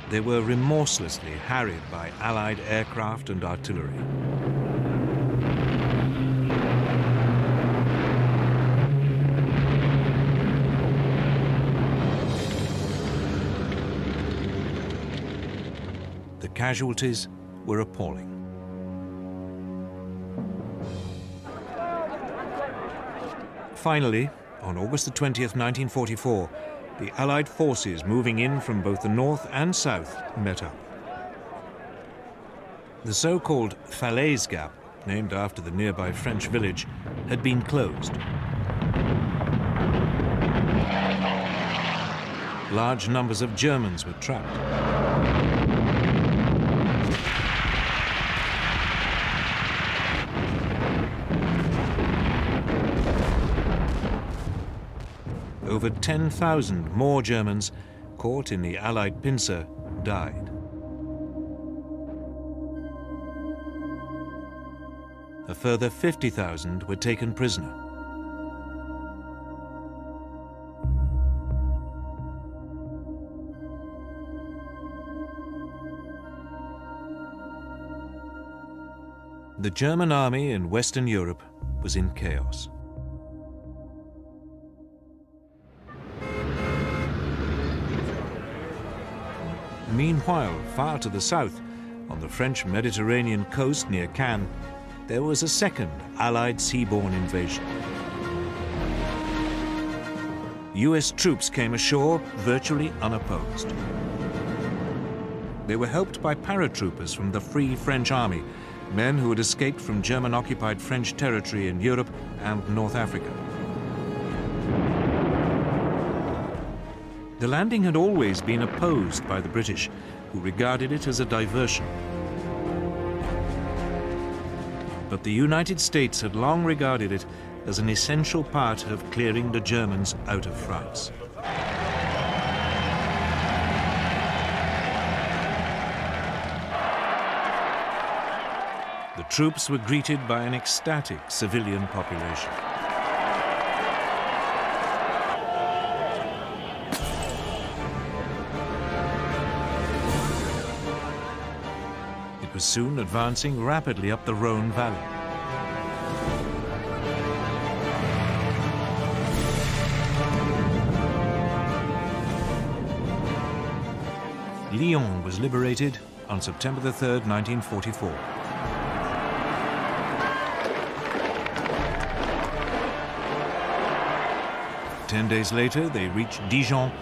They were remorselessly harried by Allied aircraft and artillery. The casualties were appalling. Finally, on August the 20th, 1944, the Allied forces moving in from both the north and south met up. The so-called Falaise Gap, named after the nearby French village, had been closed. Large numbers of Germans were trapped. Over 10,000 more Germans, caught in the Allied pincer, died. A further 50,000 were taken prisoner. The German army in Western Europe was in chaos. Meanwhile, far to the south, on the French Mediterranean coast near Cannes, there was a second Allied seaborne invasion. US troops came ashore virtually unopposed. They were helped by paratroopers from the Free French Army, men who had escaped from German-occupied French territory in Europe and North Africa. The landing had always been opposed by the British, who regarded it as a diversion. But the United States had long regarded it as an essential part of clearing the Germans out of France. The troops were greeted by an ecstatic civilian population. It was soon advancing rapidly up the Rhone Valley. Lyon was liberated on September the 3rd, 1944. Ten days later, they reached Dijon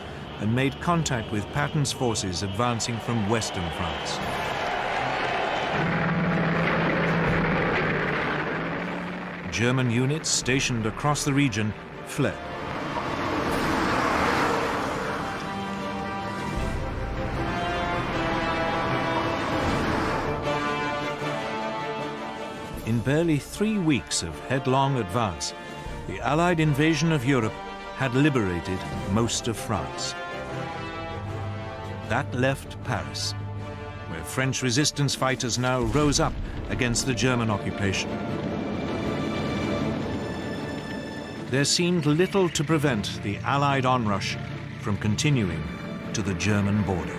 and made contact with Patton's forces advancing from western France. German units stationed across the region fled. In barely 3 weeks of headlong advance, the Allied invasion of Europe had liberated most of France. That left Paris, where French resistance fighters now rose up against the German occupation. There seemed little to prevent the Allied onrush from continuing to the German border.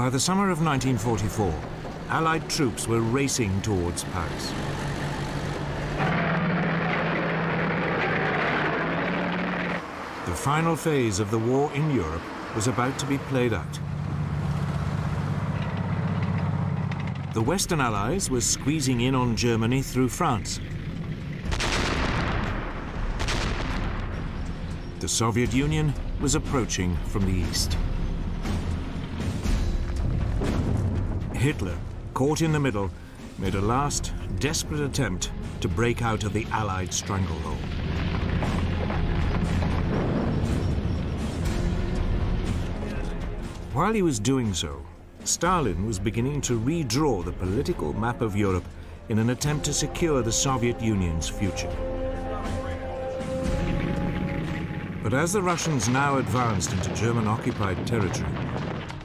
By the summer of 1944, Allied troops were racing towards Paris. The final phase of the war in Europe was about to be played out. The Western Allies were squeezing in on Germany through France. The Soviet Union was approaching from the east. Hitler, caught in the middle, made a last, desperate attempt to break out of the Allied stranglehold. While he was doing so, Stalin was beginning to redraw the political map of Europe in an attempt to secure the Soviet Union's future. But as the Russians now advanced into German-occupied territory,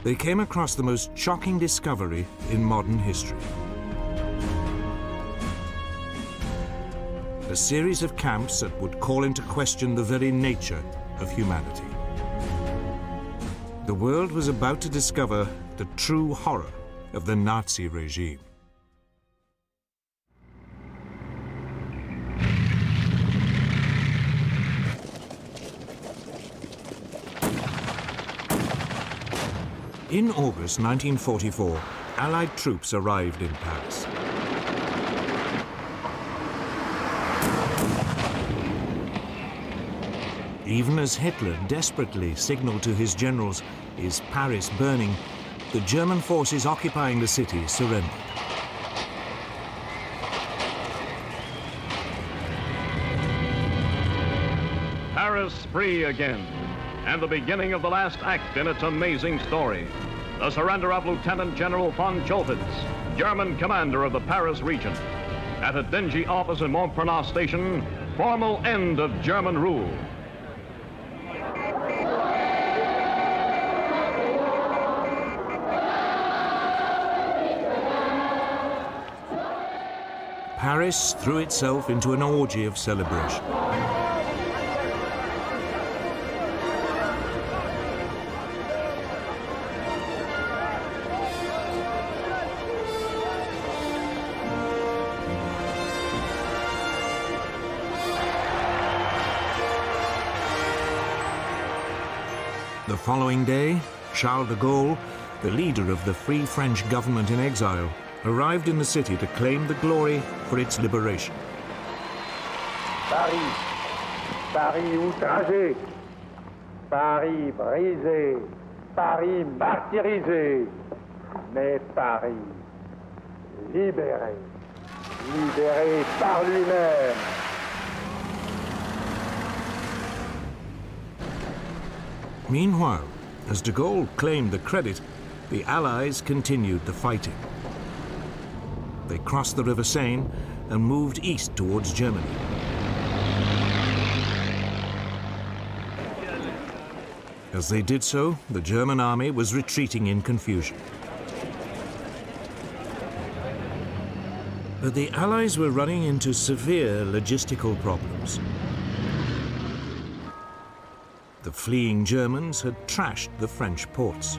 they came across the most shocking discovery in modern history. A series of camps that would call into question the very nature of humanity. The world was about to discover the true horror of the Nazi regime. In August 1944, Allied troops arrived in Paris. Even as Hitler desperately signaled to his generals, "Is Paris burning?" the German forces occupying the city surrendered. Paris free again, and the beginning of the last act in its amazing story. The surrender of Lieutenant General von Choltitz, German commander of the Paris region. At a dingy office in Montparnasse station, formal end of German rule. Paris threw itself into an orgy of celebration. The following day, Charles de Gaulle, the leader of the Free French government in exile, arrived in the city to claim the glory for its liberation. Paris, Paris outragé, Paris brisé, Paris martyrisé, mais Paris libéré, libéré par lui-même. Meanwhile, as de Gaulle claimed the credit, the Allies continued the fighting. They crossed the River Seine and moved east towards Germany. As they did so, the German army was retreating in confusion. But the Allies were running into severe logistical problems. The fleeing Germans had trashed the French ports.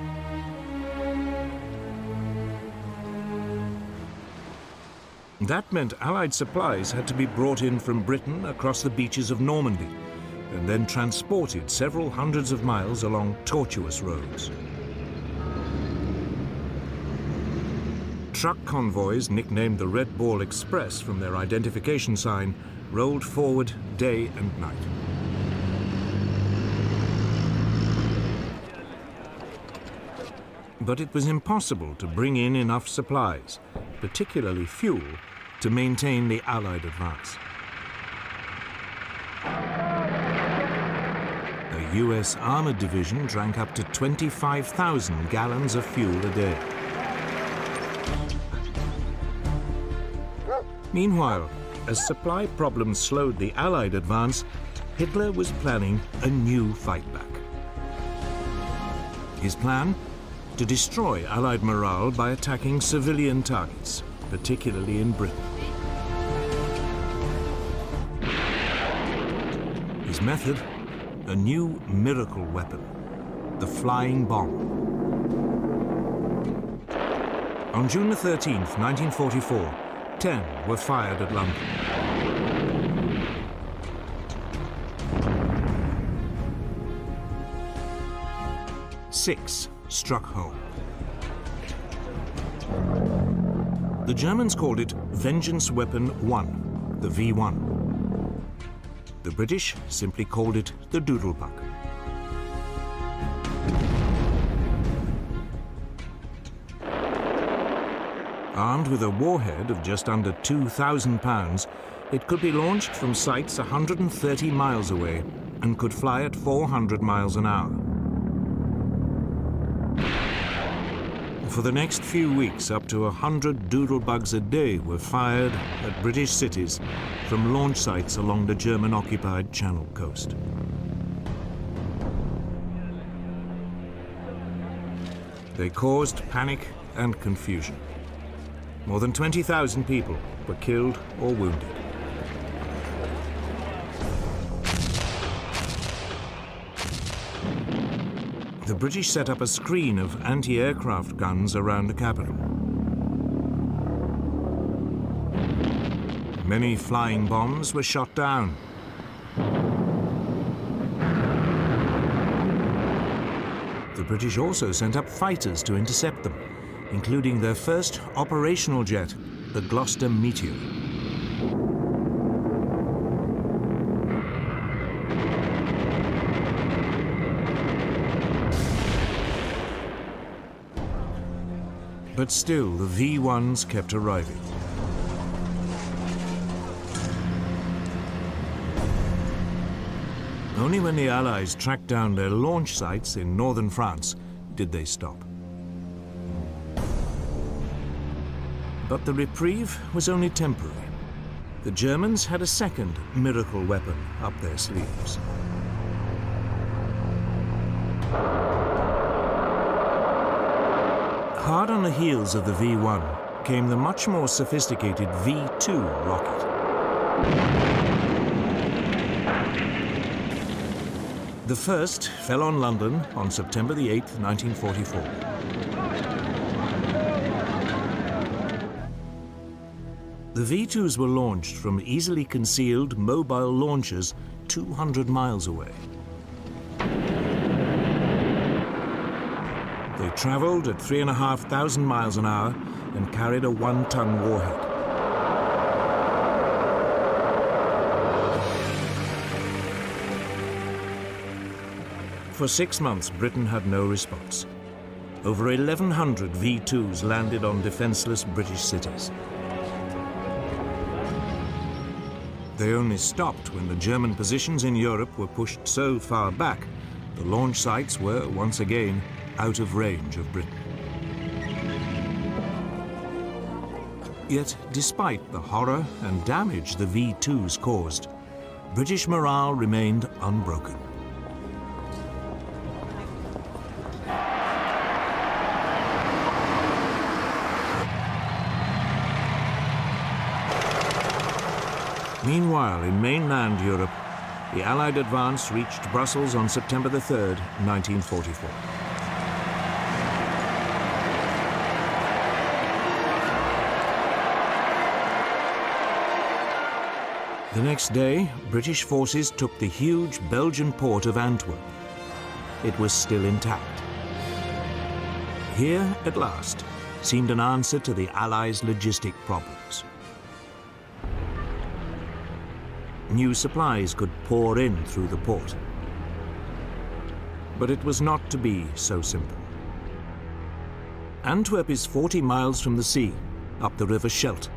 That meant Allied supplies had to be brought in from Britain across the beaches of Normandy and then transported several hundreds of miles along tortuous roads. Truck convoys, nicknamed the Red Ball Express from their identification sign, rolled forward day and night. But it was impossible to bring in enough supplies, particularly fuel, to maintain the Allied advance. The US Armored Division drank up to 25,000 gallons of fuel a day. Meanwhile, as supply problems slowed the Allied advance, Hitler was planning a new fightback. His plan? To destroy Allied morale by attacking civilian targets, particularly in Britain. His method? A new miracle weapon, the flying bomb. On June the 13th, 1944, 10 were fired at London. Six struck home. The Germans called it Vengeance Weapon 1, the V1. The British simply called it the Doodlebug. Armed with a warhead of just under 2,000 pounds, it could be launched from sites 130 miles away and could fly at 400 miles an hour. For the next few weeks, up to 100 Doodlebugs a day were fired at British cities from launch sites along the German-occupied Channel coast. They caused panic and confusion. More than 20,000 people were killed or wounded. The British set up a screen of anti-aircraft guns around the capital. Many flying bombs were shot down. The British also sent up fighters to intercept them, including their first operational jet, the Gloucester Meteor. But still, the V-1s kept arriving. Only when the Allies tracked down their launch sites in northern France did they stop. But the reprieve was only temporary. The Germans had a second miracle weapon up their sleeves. Hard on the heels of the V-1 came the much more sophisticated V-2 rocket. The first fell on London on September the 8th, 1944. The V-2s were launched from easily concealed mobile launchers 200 miles away. They traveled at 3,500 miles an hour and carried a 1-ton warhead. For 6 months, Britain had no response. Over 1,100 V-2s landed on defenseless British cities. They only stopped when the German positions in Europe were pushed so far back, the launch sites were, once again, out of range of Britain. Yet, despite the horror and damage the V-2s caused, British morale remained unbroken. Meanwhile, in mainland Europe, the Allied advance reached Brussels on September the 3rd, 1944. The next day, British forces took the huge Belgian port of Antwerp. It was still intact. Here, at last, seemed an answer to the Allies' logistic problems. New supplies could pour in through the port. But it was not to be so simple. Antwerp is 40 miles from the sea, up the River Scheldt.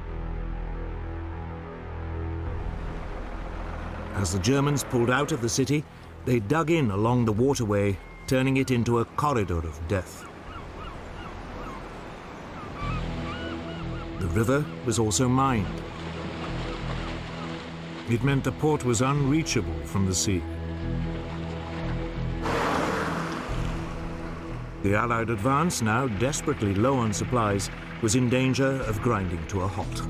As the Germans pulled out of the city, they dug in along the waterway, turning it into a corridor of death. The river was also mined. It meant the port was unreachable from the sea. The Allied advance, now desperately low on supplies, was in danger of grinding to a halt.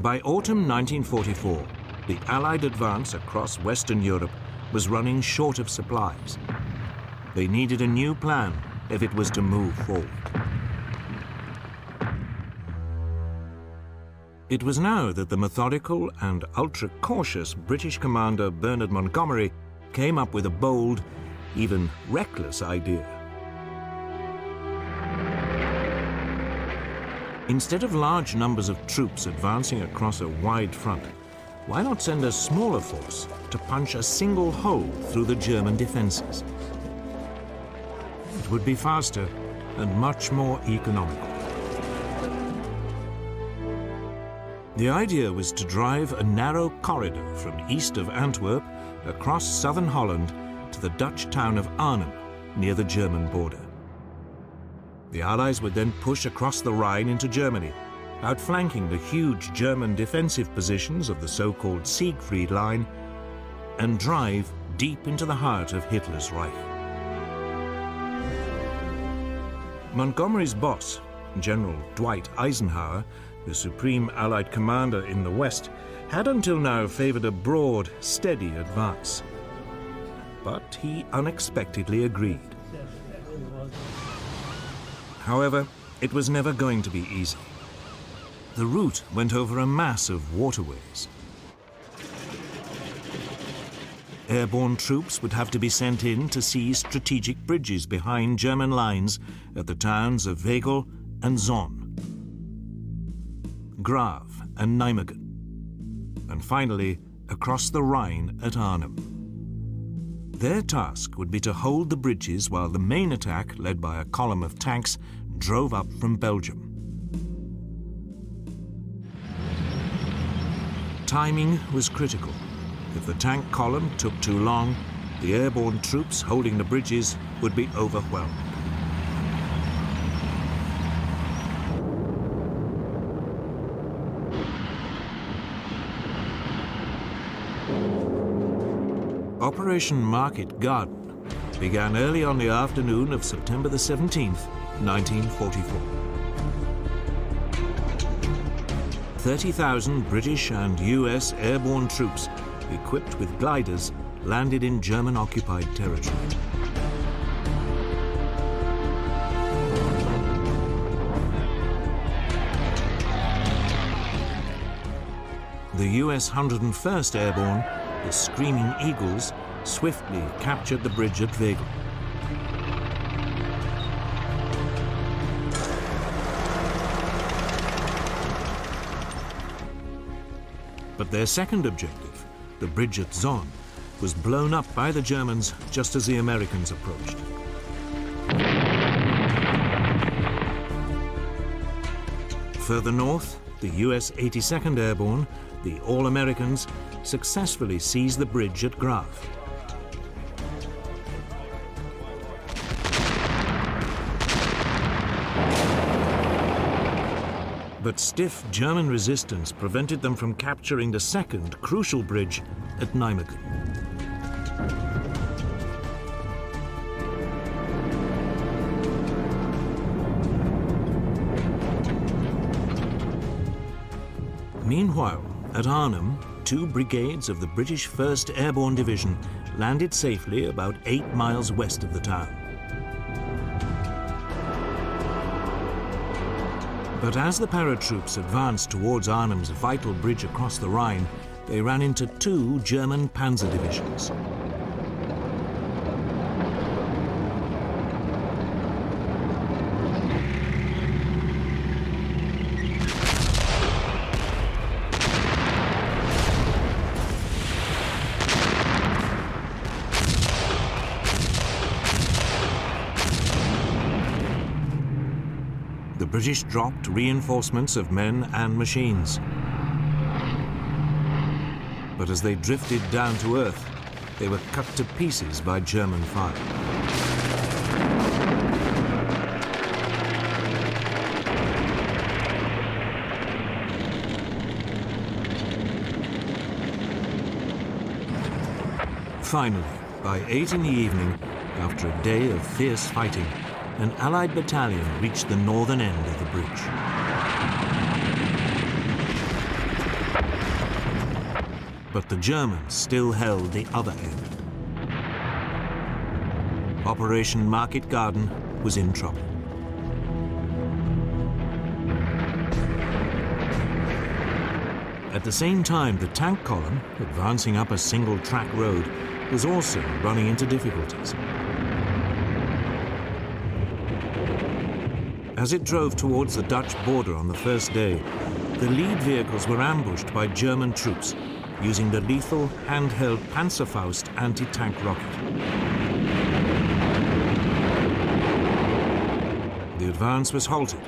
By autumn 1944, the Allied advance across Western Europe was running short of supplies. They needed a new plan if it was to move forward. It was now that the methodical and ultra-cautious British commander Bernard Montgomery came up with a bold, even reckless idea. Instead of large numbers of troops advancing across a wide front, why not send a smaller force to punch a single hole through the German defenses? It would be faster and much more economical. The idea was to drive a narrow corridor from east of Antwerp across southern Holland to the Dutch town of Arnhem, near the German border. The Allies would then push across the Rhine into Germany, outflanking the huge German defensive positions of the so-called Siegfried Line, and drive deep into the heart of Hitler's Reich. Montgomery's boss, General Dwight Eisenhower, the supreme Allied commander in the West, had until now favored a broad, steady advance. But he unexpectedly agreed. However, it was never going to be easy. The route went over a mass of waterways. Airborne troops would have to be sent in to seize strategic bridges behind German lines at the towns of Wegel and Zonn, Grave and Nijmegen, and finally across the Rhine at Arnhem. Their task would be to hold the bridges while the main attack, led by a column of tanks, drove up from Belgium. Timing was critical. If the tank column took too long, the airborne troops holding the bridges would be overwhelmed. Operation Market Garden began early on the afternoon of September the 17th, 1944. 30,000 British and US airborne troops, equipped with gliders, landed in German-occupied territory. The US 101st Airborne, the Screaming Eagles, swiftly captured the bridge at Wegel. But their second objective, the bridge at Zonn, was blown up by the Germans just as the Americans approached. Further north, the US 82nd Airborne, the All-Americans, successfully seized the bridge at Grave. But stiff German resistance prevented them from capturing the second crucial bridge at Nijmegen. Meanwhile, at Arnhem, 2 brigades of the British 1st Airborne Division landed safely about 8 miles west of the town. But as the paratroops advanced towards Arnhem's vital bridge across the Rhine, they ran into 2 German panzer divisions. The British dropped reinforcements of men and machines. But as they drifted down to earth, they were cut to pieces by German fire. Finally, by 8 in the evening, after a day of fierce fighting, an Allied battalion reached the northern end of the bridge. But the Germans still held the other end. Operation Market Garden was in trouble. At the same time, the tank column, advancing up a single-track road, was also running into difficulties. As it drove towards the Dutch border on the first day, the lead vehicles were ambushed by German troops using the lethal handheld Panzerfaust anti-tank rocket. The advance was halted,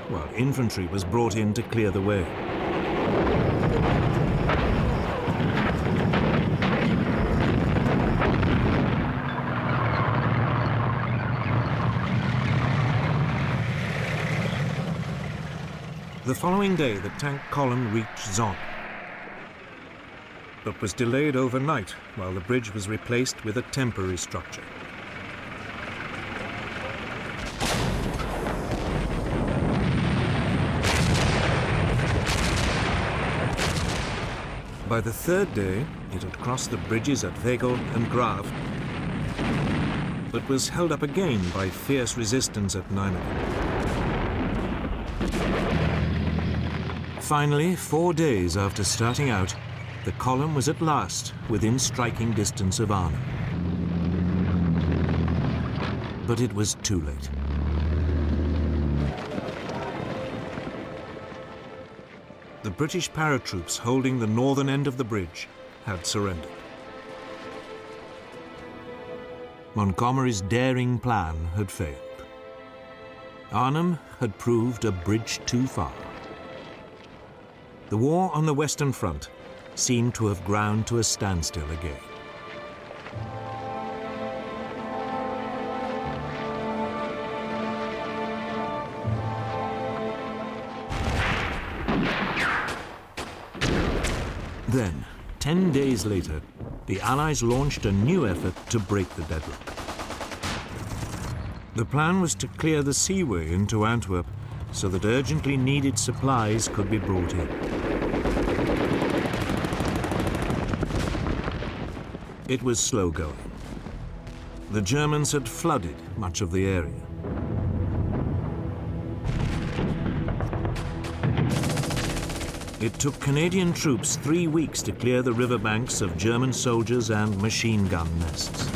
while infantry was brought in to clear the way. The following day, the tank column reached Zon, but was delayed overnight while the bridge was replaced with a temporary structure. By the third day, it had crossed the bridges at Wegel and Grave, but was held up again by fierce resistance at Nijmegen. Finally, 4 days after starting out, the column was at last within striking distance of Arnhem. But it was too late. The British paratroops holding the northern end of the bridge had surrendered. Montgomery's daring plan had failed. Arnhem had proved a bridge too far. The war on the Western Front seemed to have ground to a standstill again. Then, 10 days later, the Allies launched a new effort to break the deadlock. The plan was to clear the seaway into Antwerp so that urgently needed supplies could be brought in. It was slow going. The Germans had flooded much of the area. It took Canadian troops 3 weeks to clear the riverbanks of German soldiers and machine gun nests.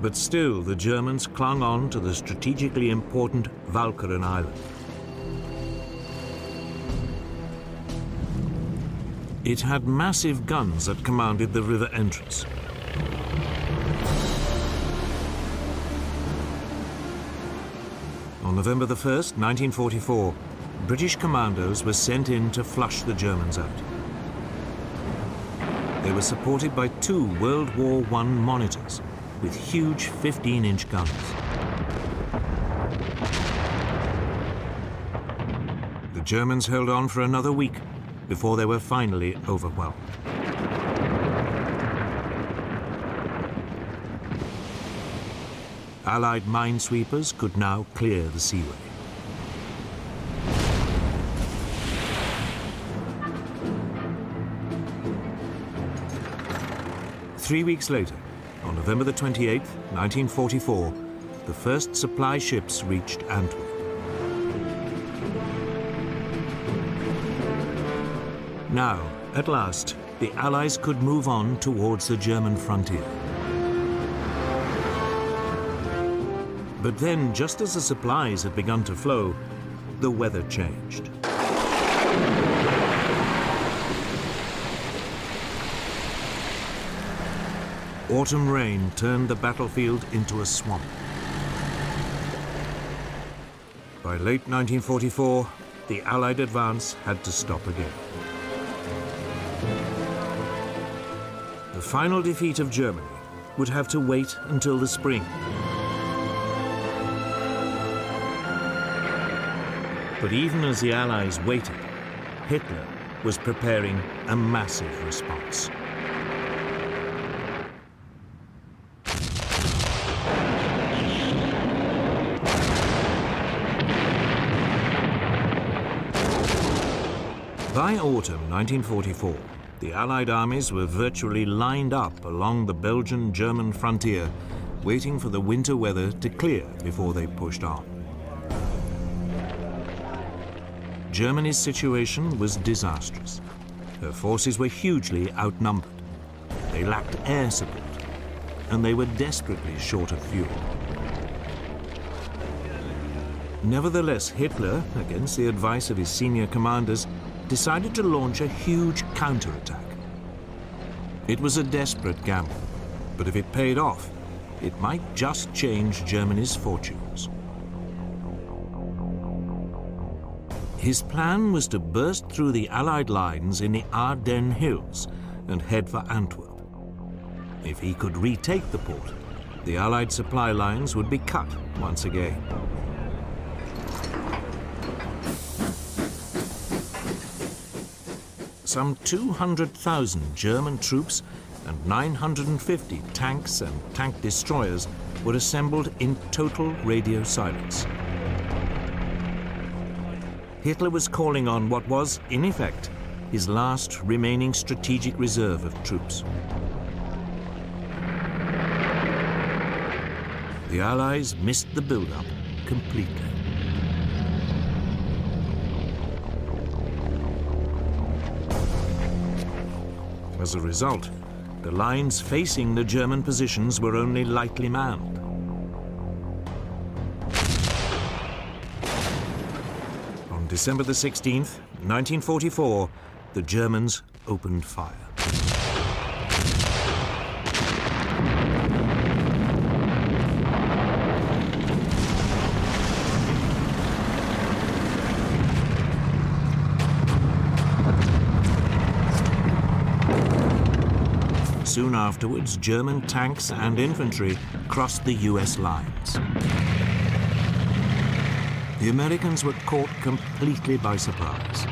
But still, the Germans clung on to the strategically important Walcheren Island. It had massive guns that commanded the river entrance. On November the 1st, 1944, British commandos were sent in to flush the Germans out. They were supported by 2 World War I monitors with huge 15-inch guns. The Germans held on for another week before they were finally overwhelmed. Allied minesweepers could now clear the seaway. Three weeks later, on November the 28th, 1944, the first supply ships reached Antwerp. Now, at last, the Allies could move on towards the German frontier. But then, just as the supplies had begun to flow, the weather changed. Autumn rain turned the battlefield into a swamp. By late 1944, the Allied advance had to stop again. The final defeat of Germany would have to wait until the spring. But even as the Allies waited, Hitler was preparing a massive response. By autumn 1944, the Allied armies were virtually lined up along the Belgian-German frontier, waiting for the winter weather to clear before they pushed on. Germany's situation was disastrous. Her forces were hugely outnumbered. They lacked air support, and they were desperately short of fuel. Nevertheless, Hitler, against the advice of his senior commanders, decided to launch a huge counterattack. It was a desperate gamble, but if it paid off, it might just change Germany's fortunes. His plan was to burst through the Allied lines in the Ardennes Hills and head for Antwerp. If he could retake the port, the Allied supply lines would be cut once again. Some 200,000 German troops and 950 tanks and tank destroyers were assembled in total radio silence. Hitler was calling on what was, in effect, his last remaining strategic reserve of troops. The Allies missed the build-up completely. As a result, the lines facing the German positions were only lightly manned. On December the 16th, 1944, the Germans opened fire. Soon afterwards, German tanks and infantry crossed the US lines. The Americans were caught completely by surprise.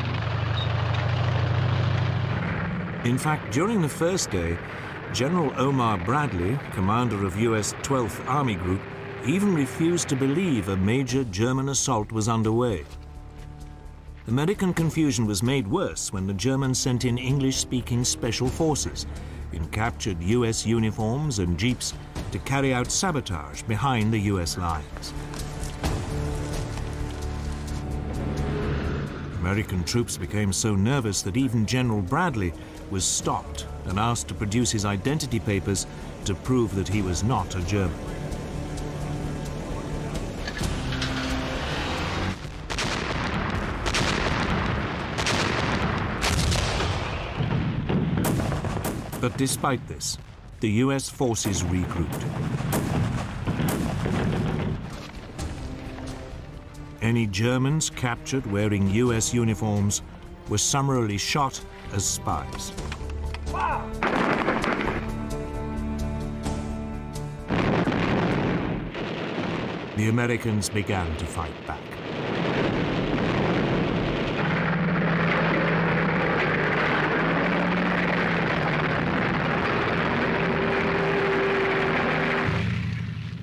In fact, during the first day, General Omar Bradley, commander of US 12th Army Group, even refused to believe a major German assault was underway. American confusion was made worse when the Germans sent in English-speaking special forces in captured US uniforms and jeeps to carry out sabotage behind the US lines. American troops became so nervous that even General Bradley was stopped and asked to produce his identity papers to prove that he was not a German. But despite this, the US forces regrouped. Any Germans captured wearing US uniforms were summarily shot as spies. The Americans began to fight back.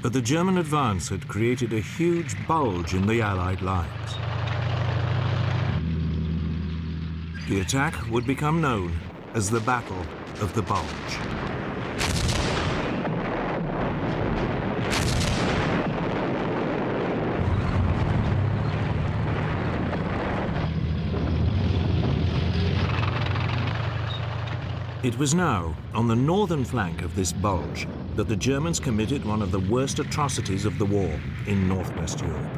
But the German advance had created a huge bulge in the Allied lines. The attack would become known as the Battle of the Bulge. It was now on the northern flank of this bulge that the Germans committed one of the worst atrocities of the war in Northwest Europe.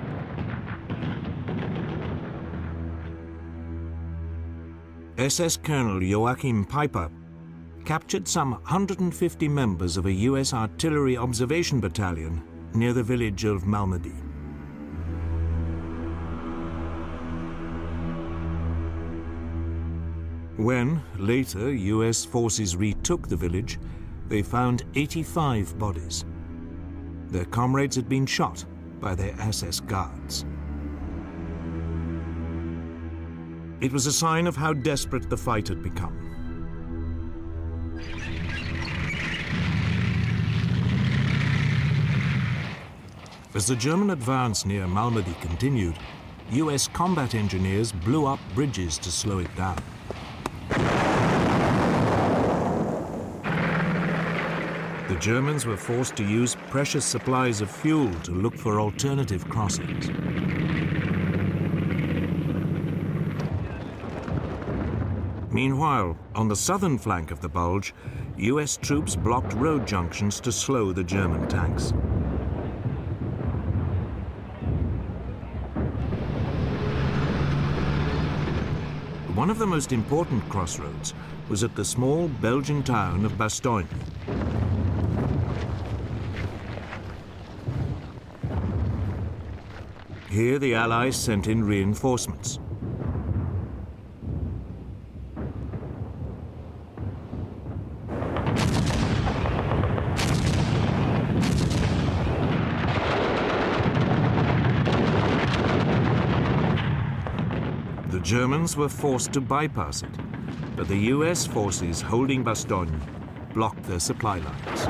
SS Colonel Joachim Peiper captured some 150 members of a US artillery observation battalion near the village of Malmedy. When, later, US forces retook the village, they found 85 bodies. Their comrades had been shot by their SS guards. It was a sign of how desperate the fight had become. As the German advance near Malmedy continued, US combat engineers blew up bridges to slow it down. The Germans were forced to use precious supplies of fuel to look for alternative crossings. Meanwhile, on the southern flank of the Bulge, US troops blocked road junctions to slow the German tanks. One of the most important crossroads was at the small Belgian town of Bastogne. Here the Allies sent in reinforcements. The Germans were forced to bypass it, but the US forces holding Bastogne blocked their supply lines.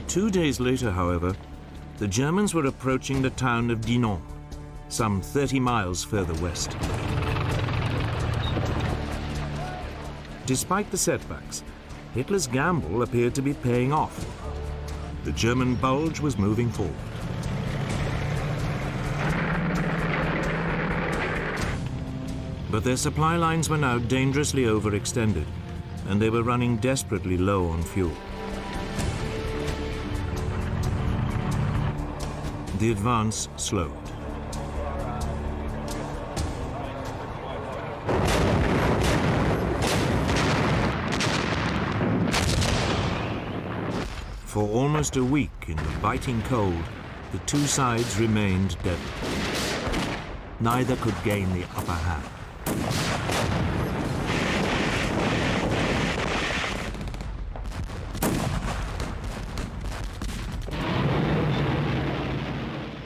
Two days later, however, the Germans were approaching the town of Dinant, some 30 miles further west. Despite the setbacks, Hitler's gamble appeared to be paying off. The German Bulge was moving forward. But their supply lines were now dangerously overextended, and they were running desperately low on fuel. The advance slowed. For almost a week in the biting cold, the two sides remained deadly. Neither could gain the upper hand.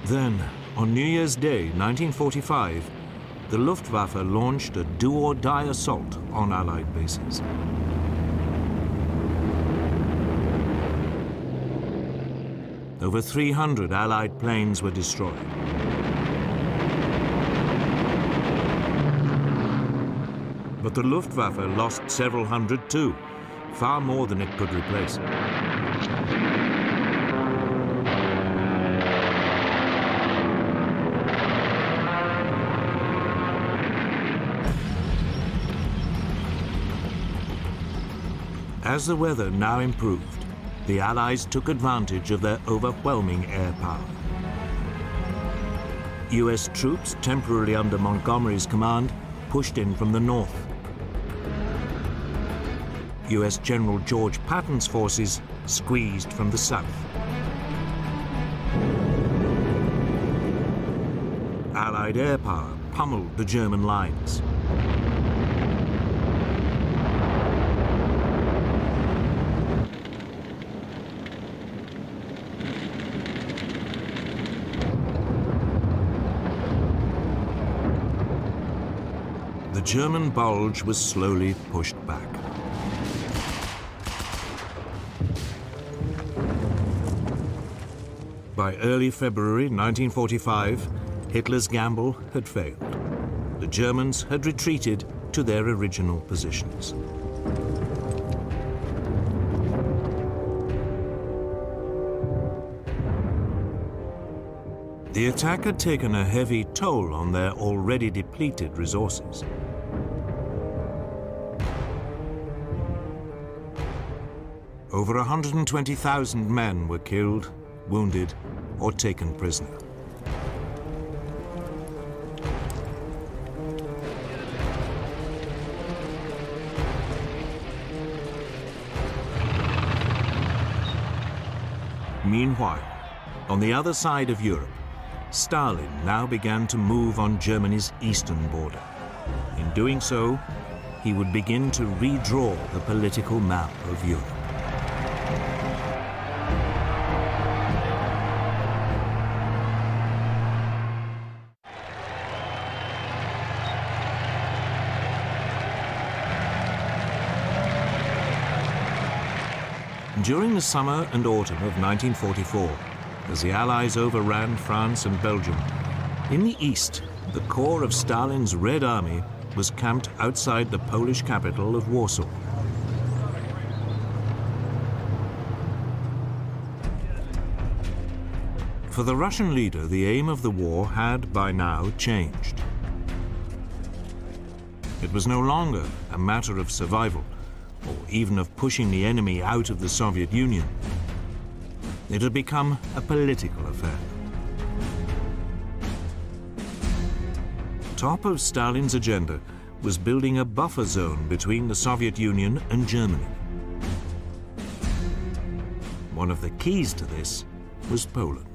Then, on New Year's Day, 1945, the Luftwaffe launched a do-or-die assault on Allied bases. Over 300 Allied planes were destroyed. But the Luftwaffe lost several hundred too, far more than it could replace. As the weather now improved, the Allies took advantage of their overwhelming air power. US troops, temporarily under Montgomery's command, pushed in from the north. US General George Patton's forces squeezed from the south. Allied air power pummeled the German lines. The German Bulge was slowly pushed back. By early February 1945, Hitler's gamble had failed. The Germans had retreated to their original positions. The attack had taken a heavy toll on their already depleted resources. Over 120,000 men were killed, wounded, or taken prisoner. Meanwhile, on the other side of Europe, Stalin now began to move on Germany's eastern border. In doing so, he would begin to redraw the political map of Europe. During the summer and autumn of 1944, as the Allies overran France and Belgium, in the east, the core of Stalin's Red Army was camped outside the Polish capital of Warsaw. For the Russian leader, the aim of the war had by now changed. It was no longer a matter of survival, or even of pushing the enemy out of the Soviet Union. It had become a political affair. Top of Stalin's agenda was building a buffer zone between the Soviet Union and Germany. One of the keys to this was Poland.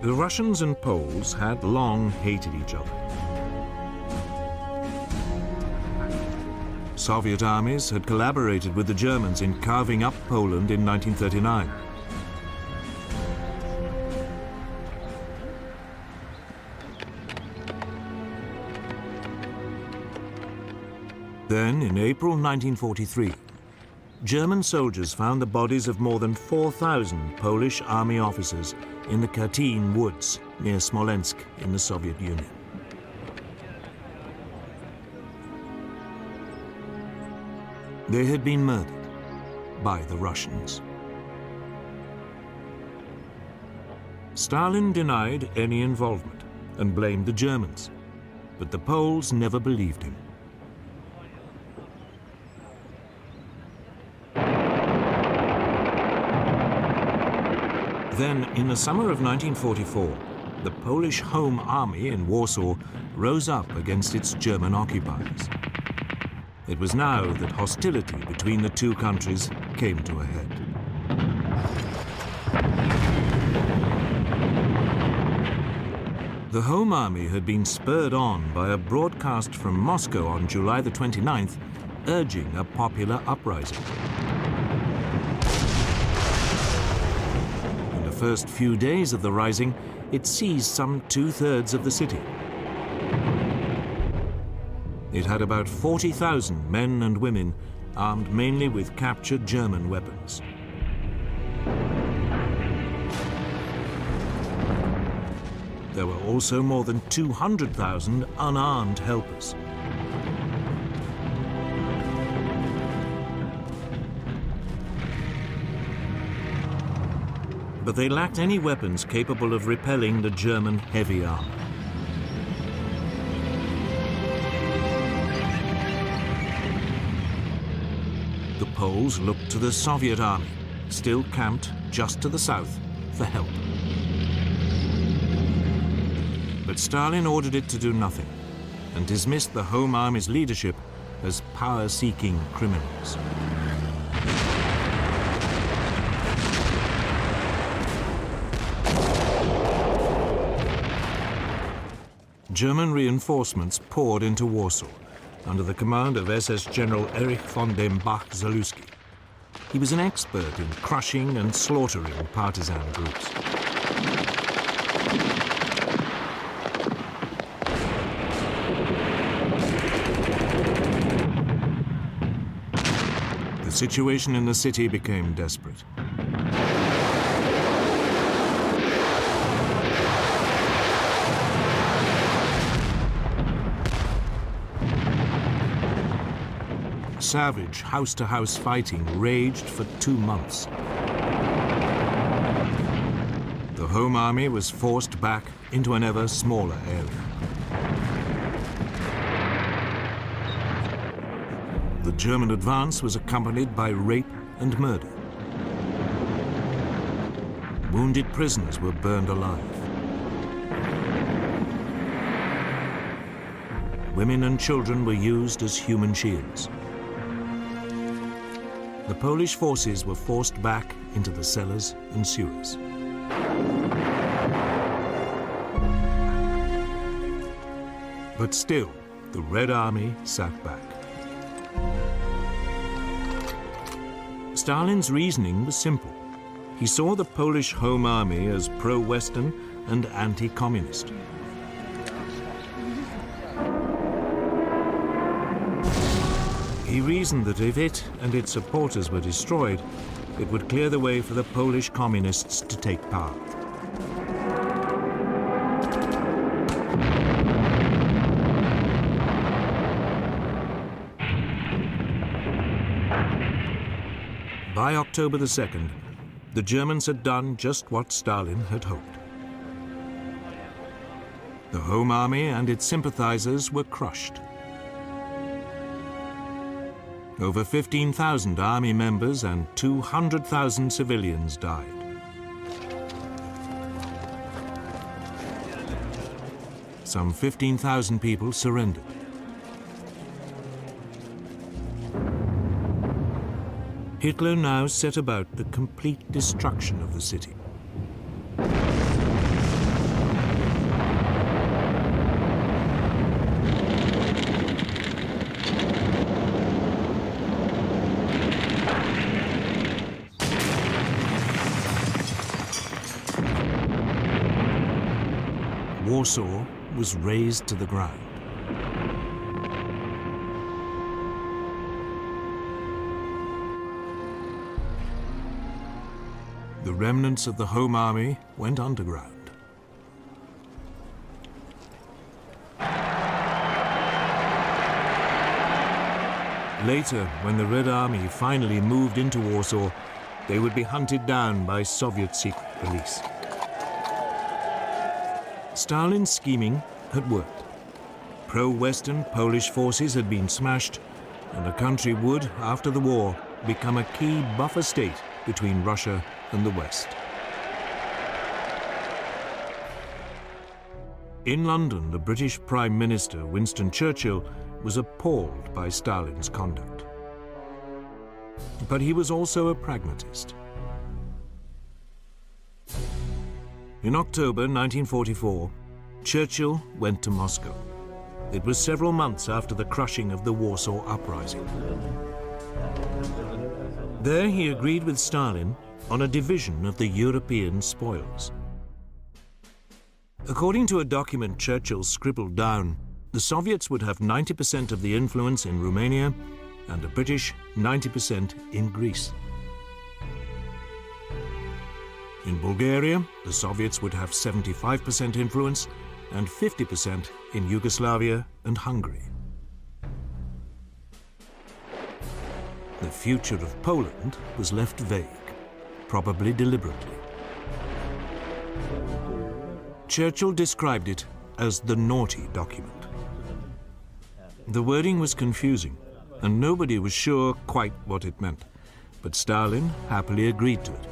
The Russians and Poles had long hated each other. Soviet armies had collaborated with the Germans in carving up Poland in 1939. Then, in April 1943, German soldiers found the bodies of more than 4,000 Polish army officers in the Katyn woods near Smolensk in the Soviet Union. They had been murdered by the Russians. Stalin denied any involvement and blamed the Germans, but the Poles never believed him. Then, in the summer of 1944, the Polish Home Army in Warsaw rose up against its German occupiers. It was now that hostility between the two countries came to a head. The Home Army had been spurred on by a broadcast from Moscow on July the 29th, urging a popular uprising. In the first few days of the rising, it seized some 2/3 of the city. It had about 40,000 men and women, armed mainly with captured German weapons. There were also more than 200,000 unarmed helpers. But they lacked any weapons capable of repelling the German heavy armor. The Poles looked to the Soviet army, still camped just to the south, for help. But Stalin ordered it to do nothing and dismissed the Home Army's leadership as power-seeking criminals. German reinforcements poured into Warsaw under the command of SS General Erich von dem Bach-Zalewski. He was an expert in crushing and slaughtering partisan groups. The situation in the city became desperate. Savage house-to-house fighting raged for 2 months. The Home Army was forced back into an ever smaller area. The German advance was accompanied by rape and murder. Wounded prisoners were burned alive. Women and children were used as human shields. The Polish forces were forced back into the cellars and sewers. But still, the Red Army sat back. Stalin's reasoning was simple. He saw the Polish Home Army as pro-Western and anti-communist. He reasoned that if it and its supporters were destroyed, it would clear the way for the Polish communists to take power. By October the 2nd, the Germans had done just what Stalin had hoped. The Home Army and its sympathizers were crushed. Over 15,000 army members and 200,000 civilians died. Some 15,000 people surrendered. Hitler now set about the complete destruction of the city. Warsaw was razed to the ground. The remnants of the Home Army went underground. Later, when the Red Army finally moved into Warsaw, they would be hunted down by Soviet secret police. Stalin's scheming had worked. Pro-Western Polish forces had been smashed, and the country would, after the war, become a key buffer state between Russia and the West. In London, the British Prime Minister, Winston Churchill, was appalled by Stalin's conduct. But he was also a pragmatist. In October 1944, Churchill went to Moscow. It was several months after the crushing of the Warsaw Uprising. There he agreed with Stalin on a division of the European spoils. According to a document Churchill scribbled down, the Soviets would have 90% of the influence in Romania and the British 90% in Greece. In Bulgaria, the Soviets would have 75% influence and 50% in Yugoslavia and Hungary. The future of Poland was left vague, probably deliberately. Churchill described it as the naughty document. The wording was confusing, and nobody was sure quite what it meant, but Stalin happily agreed to it.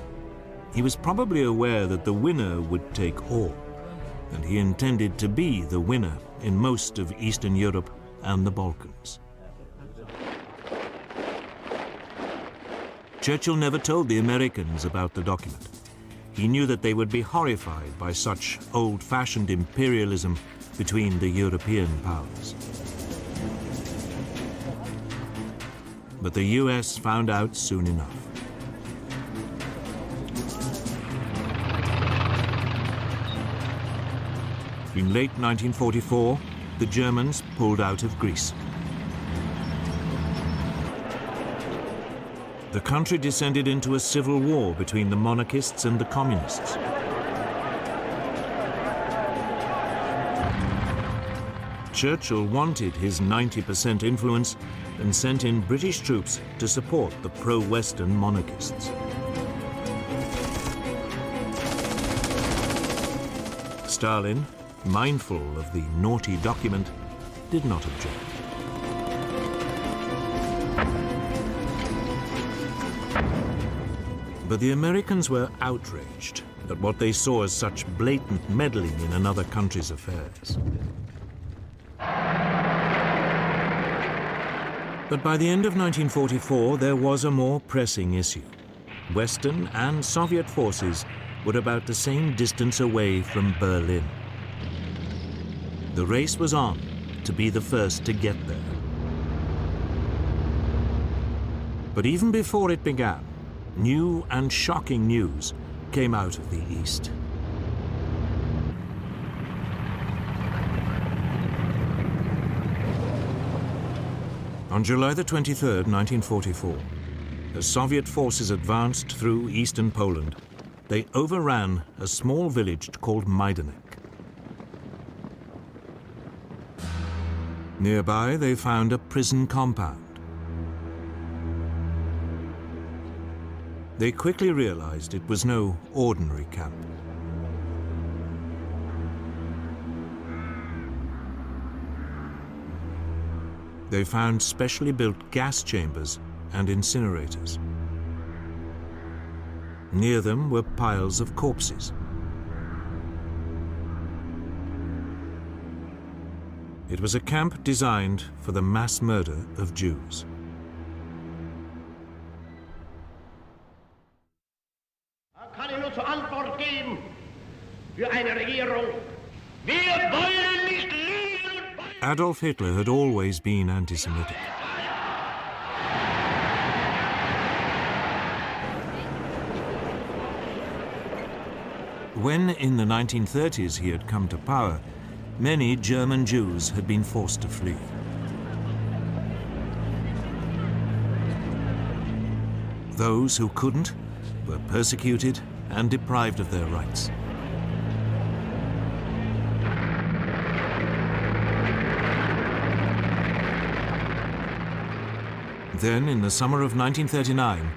He was probably aware that the winner would take all, and he intended to be the winner in most of Eastern Europe and the Balkans. Churchill never told the Americans about the document. He knew that they would be horrified by such old-fashioned imperialism between the European powers. But the US found out soon enough. In late 1944, the Germans pulled out of Greece. The country descended into a civil war between the monarchists and the communists. Churchill wanted his 90% influence and sent in British troops to support the pro-Western monarchists. Stalin, mindful of the naughty document, did not object. But the Americans were outraged at what they saw as such blatant meddling in another country's affairs. But by the end of 1944, there was a more pressing issue. Western and Soviet forces were about the same distance away from Berlin. The race was on to be the first to get there. But even before it began, new and shocking news came out of the East. On July the 23rd, 1944, as Soviet forces advanced through eastern Poland, they overran a small village called Majdanek. Nearby, they found a prison compound. They quickly realized it was no ordinary camp. They found specially built gas chambers and incinerators. Near them were piles of corpses. It was a camp designed for the mass murder of Jews. Kann ich nur zur Antwort geben für eine Regierung? Wir wollen nicht lieben und wollen... Adolf Hitler had always been anti-Semitic. When, in the 1930s, he had come to power, many German Jews had been forced to flee. Those who couldn't were persecuted and deprived of their rights. Then, in the summer of 1939,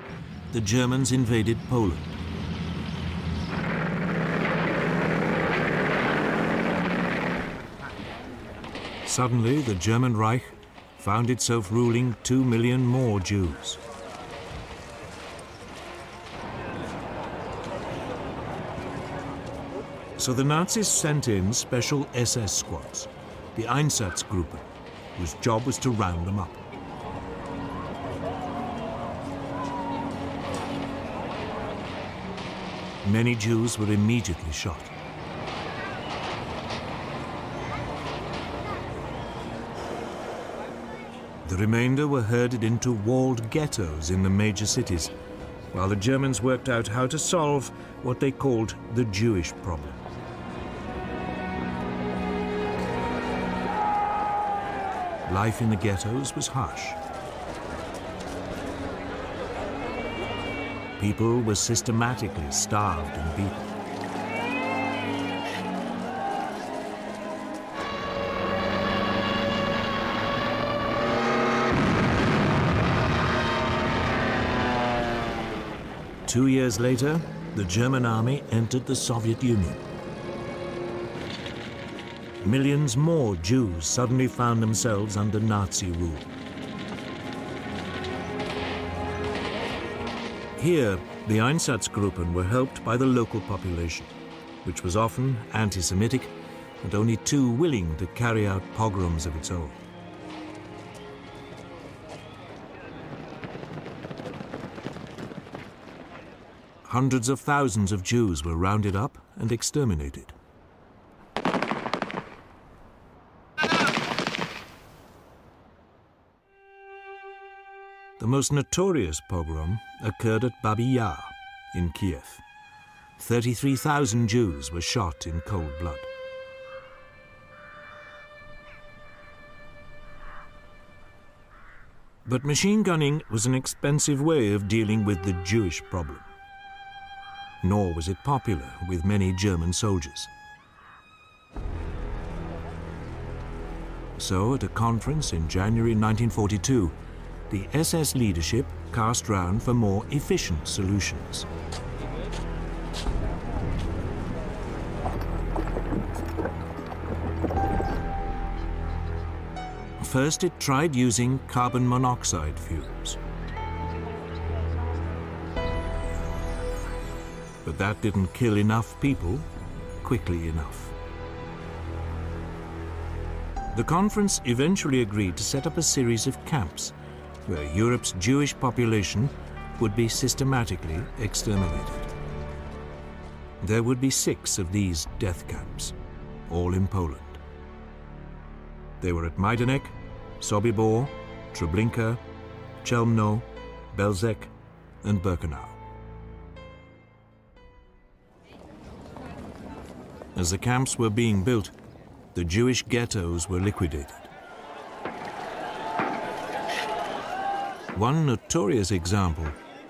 the Germans invaded Poland. Suddenly, the German Reich found itself ruling 2 million more Jews. So the Nazis sent in special SS squads, the Einsatzgruppen, whose job was to round them up. Many Jews were immediately shot. The remainder were herded into walled ghettos in the major cities, while the Germans worked out how to solve what they called the Jewish problem. Life in the ghettos was harsh. People were systematically starved and beaten. Two years later, the German army entered the Soviet Union. Millions more Jews suddenly found themselves under Nazi rule. Here, the Einsatzgruppen were helped by the local population, which was often anti-Semitic and only too willing to carry out pogroms of its own. Hundreds of thousands of Jews were rounded up and exterminated. The most notorious pogrom occurred at Babi Yar in Kiev. 33,000 Jews were shot in cold blood. But machine gunning was an expensive way of dealing with the Jewish problem. Nor was it popular with many German soldiers. So, at a conference in January 1942, the SS leadership cast round for more efficient solutions. First, it tried using carbon monoxide fumes. But that didn't kill enough people quickly enough. The conference eventually agreed to set up a series of camps where Europe's Jewish population would be systematically exterminated. There would be 6 of these death camps, all in Poland. They were at Majdanek, Sobibor, Treblinka, Chelmno, Belzec, and Birkenau. As the camps were being built, the Jewish ghettos were liquidated. One notorious example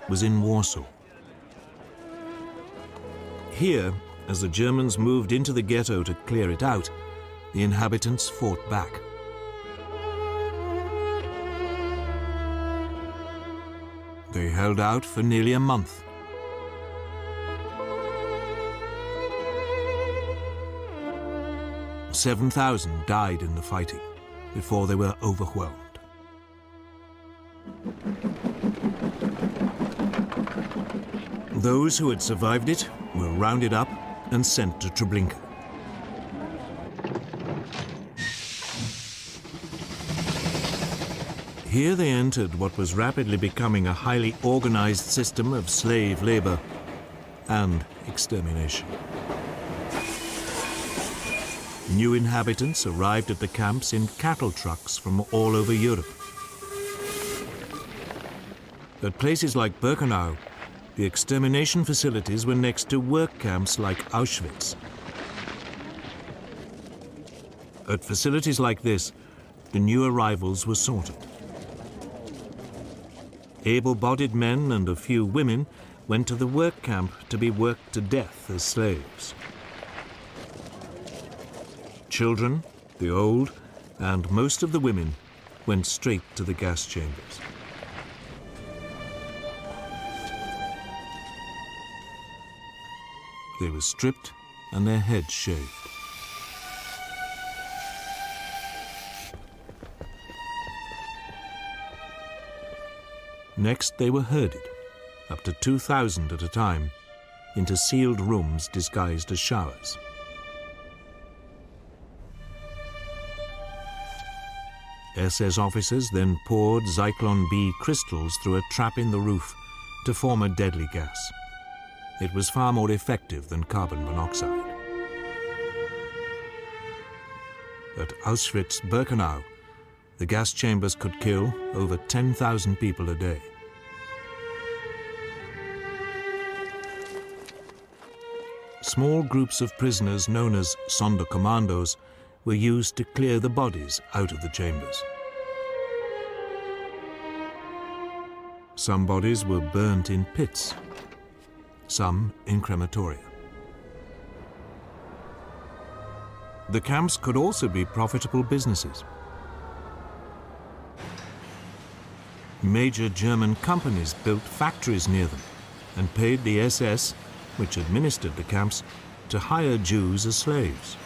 was in Warsaw. Here, as the Germans moved into the ghetto to clear it out, the inhabitants fought back. They held out for nearly a month. "7,000 died in the fighting before they were overwhelmed. Those who had survived it were rounded up and sent to Treblinka. Here they entered what was rapidly becoming a highly organized system of slave labor and extermination. New inhabitants arrived at the camps in cattle trucks from all over Europe. At places like Birkenau, the extermination facilities were next to work camps like Auschwitz. At facilities like this, the new arrivals were sorted. Able-bodied men and a few women went to the work camp to be worked to death as slaves. Children, the old, and most of the women went straight to the gas chambers. They were stripped and their heads shaved. Next, they were herded, up to 2,000 at a time, into sealed rooms disguised as showers. SS officers then poured Zyklon B crystals through a trap in the roof to form a deadly gas. It was far more effective than carbon monoxide. At Auschwitz-Birkenau, the gas chambers could kill over 10,000 people a day. Small groups of prisoners known as Sonderkommandos were used to clear the bodies out of the chambers. Some bodies were burnt in pits, some in crematoria. The camps could also be profitable businesses. Major German companies built factories near them and paid the SS, which administered the camps, to hire Jews as slaves.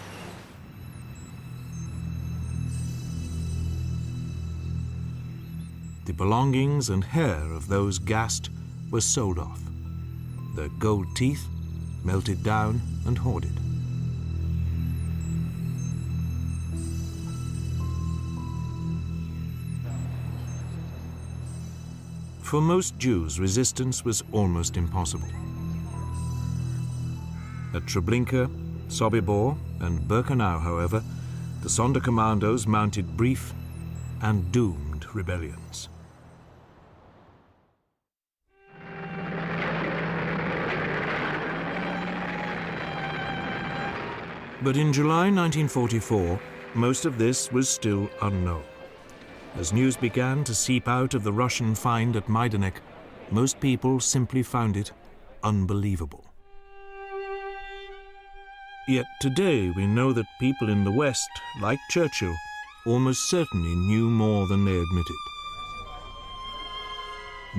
The belongings and hair of those gassed were sold off, their gold teeth melted down and hoarded. For most Jews, resistance was almost impossible. At Treblinka, Sobibor, and Birkenau, however, the Sonderkommandos mounted brief and doomed rebellions. But in July 1944, most of this was still unknown. As news began to seep out of the Russian find at Majdanek, most people simply found it unbelievable. Yet today we know that people in the West, like Churchill, almost certainly knew more than they admitted.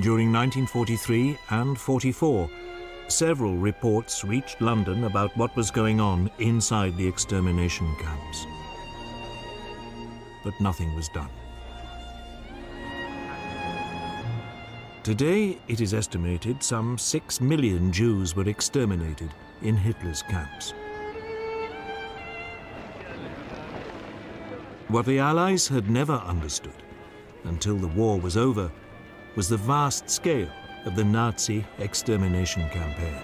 During 1943 and 44, several reports reached London about what was going on inside the extermination camps. But nothing was done. Today, it is estimated some 6 million Jews were exterminated in Hitler's camps. What the Allies had never understood, until the war was over, was the vast scale of the Nazi extermination campaign.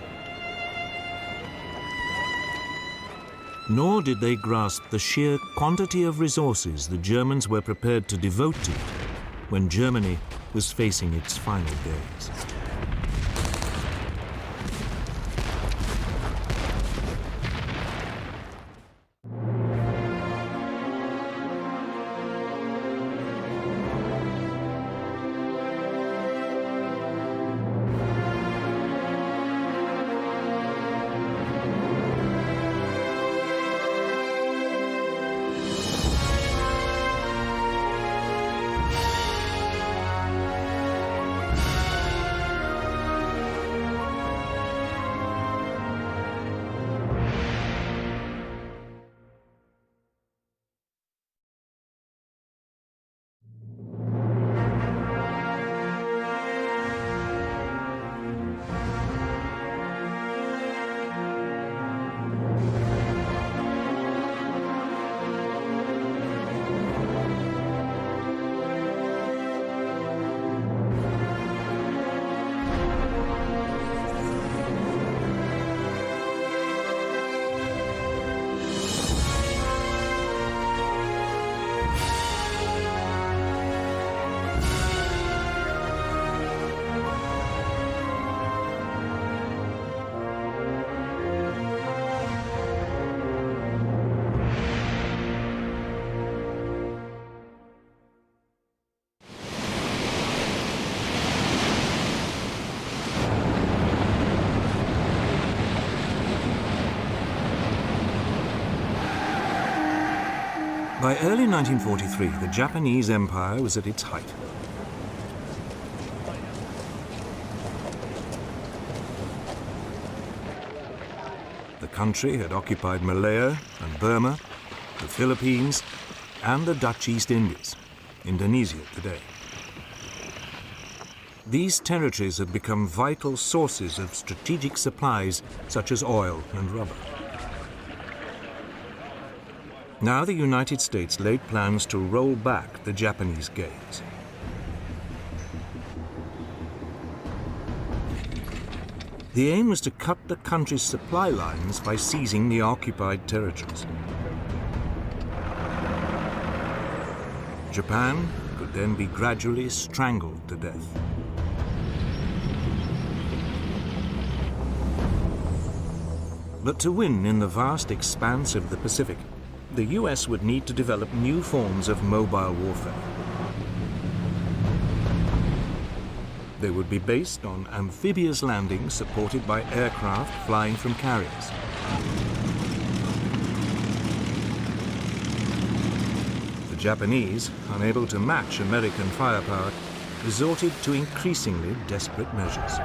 Nor did they grasp the sheer quantity of resources the Germans were prepared to devote to it when Germany was facing its final days. By early 1943, the Japanese Empire was at its height. The country had occupied Malaya and Burma, the Philippines, and the Dutch East Indies, Indonesia today. These territories had become vital sources of strategic supplies such as oil and rubber. Now the United States laid plans to roll back the Japanese gains. The aim was to cut the country's supply lines by seizing the occupied territories. Japan could then be gradually strangled to death. But to win in the vast expanse of the Pacific, the US would need to develop new forms of mobile warfare. They would be based on amphibious landings supported by aircraft flying from carriers. The Japanese, unable to match American firepower, resorted to increasingly desperate measures.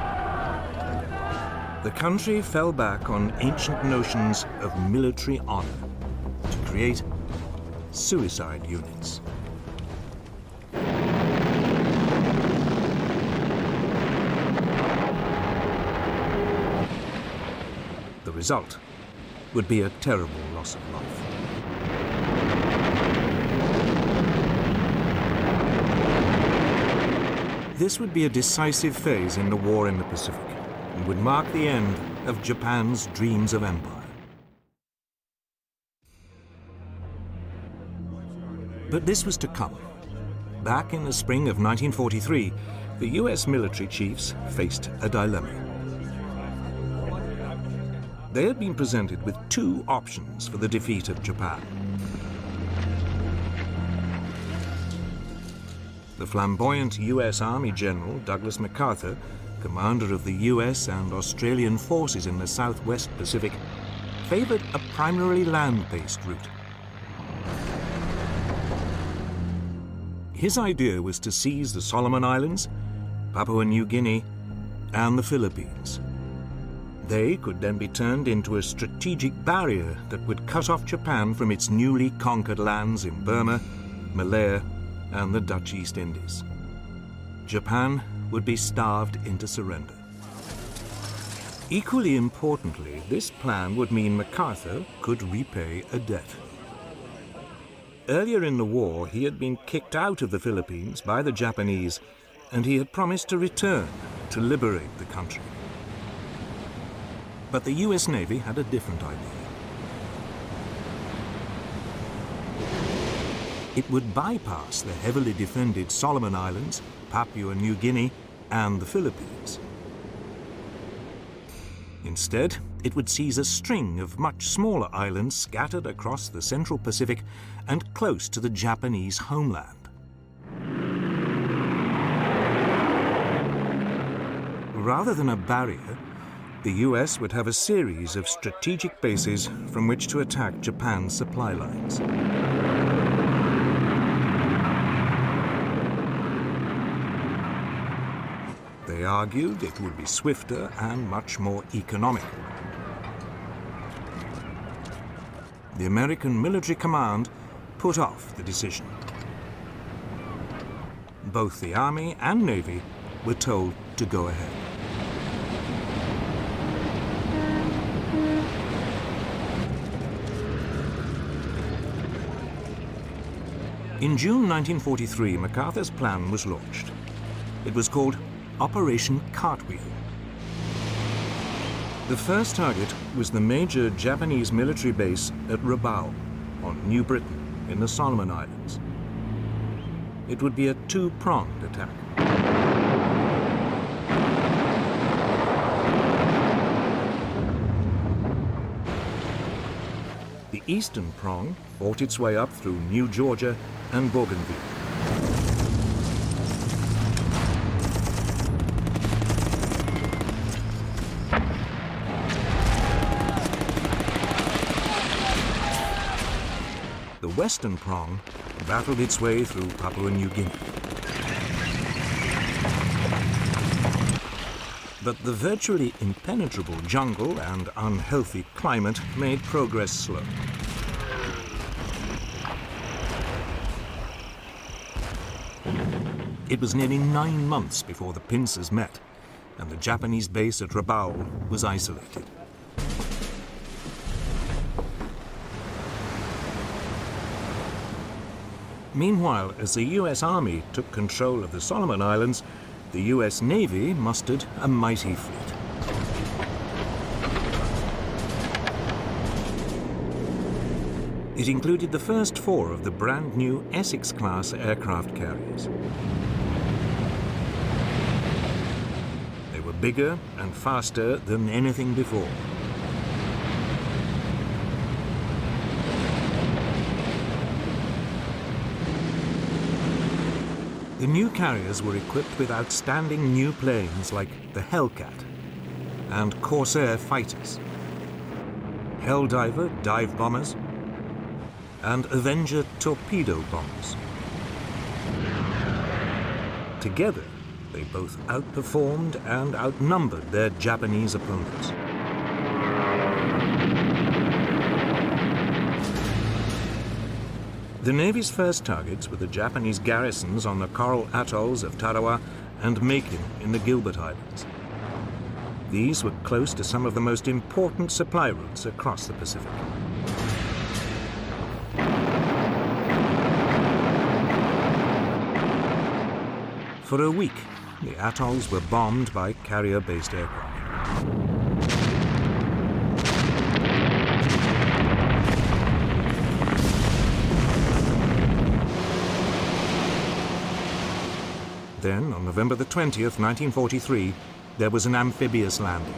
The country fell back on ancient notions of military honor to create suicide units. The result would be a terrible loss of life. This would be a decisive phase in the war in the Pacific and would mark the end of Japan's dreams of empire. But this was to come. Back in the spring of 1943, the US military chiefs faced a dilemma. They had been presented with two options for the defeat of Japan. The flamboyant US Army General Douglas MacArthur, commander of the US and Australian forces in the Southwest Pacific, favored a primarily land-based route. His idea was to seize the Solomon Islands, Papua New Guinea, and the Philippines. They could then be turned into a strategic barrier that would cut off Japan from its newly conquered lands in Burma, Malaya, and the Dutch East Indies. Japan would be starved into surrender. Equally importantly, this plan would mean MacArthur could repay a debt. Earlier in the war, he had been kicked out of the Philippines by the Japanese, and he had promised to return to liberate the country. But the US Navy had a different idea. It would bypass the heavily defended Solomon Islands, Papua New Guinea, and the Philippines. Instead, it would seize a string of much smaller islands scattered across the Central Pacific and close to the Japanese homeland. Rather than a barrier, the US would have a series of strategic bases from which to attack Japan's supply lines. They argued it would be swifter and much more economical. The American military command put off the decision. Both the Army and Navy were told to go ahead. In June 1943, MacArthur's plan was launched. It was called Operation Cartwheel. The first target was the major Japanese military base at Rabaul on New Britain in the Solomon Islands. It would be a two-pronged attack. The eastern prong fought its way up through New Georgia and Bougainville. The western prong battled its way through Papua New Guinea. But the virtually impenetrable jungle and unhealthy climate made progress slow. It was nearly 9 months before the pincers met, and the Japanese base at Rabaul was isolated. Meanwhile, as the US Army took control of the Solomon Islands, the US Navy mustered a mighty fleet. It included the first 4 of the brand new Essex-class aircraft carriers. They were bigger and faster than anything before. The new carriers were equipped with outstanding new planes like the Hellcat and Corsair fighters, Helldiver dive bombers, and Avenger torpedo bombers. Together, they both outperformed and outnumbered their Japanese opponents. The Navy's first targets were the Japanese garrisons on the coral atolls of Tarawa and Makin in the Gilbert Islands. These were close to some of the most important supply routes across the Pacific. For a week, the atolls were bombed by carrier-based aircraft. Then, on November the 20th, 1943, there was an amphibious landing.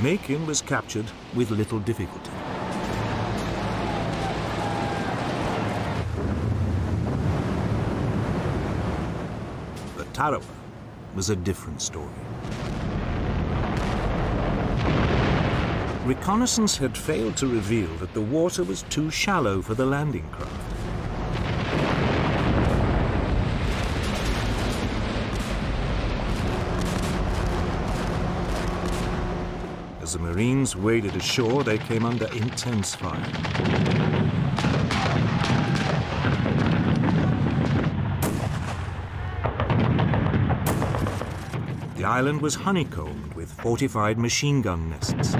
Makin was captured with little difficulty. But Tarawa was a different story. Reconnaissance had failed to reveal that the water was too shallow for the landing craft. As the Marines waded ashore, they came under intense fire. The island was honeycombed with fortified machine gun nests.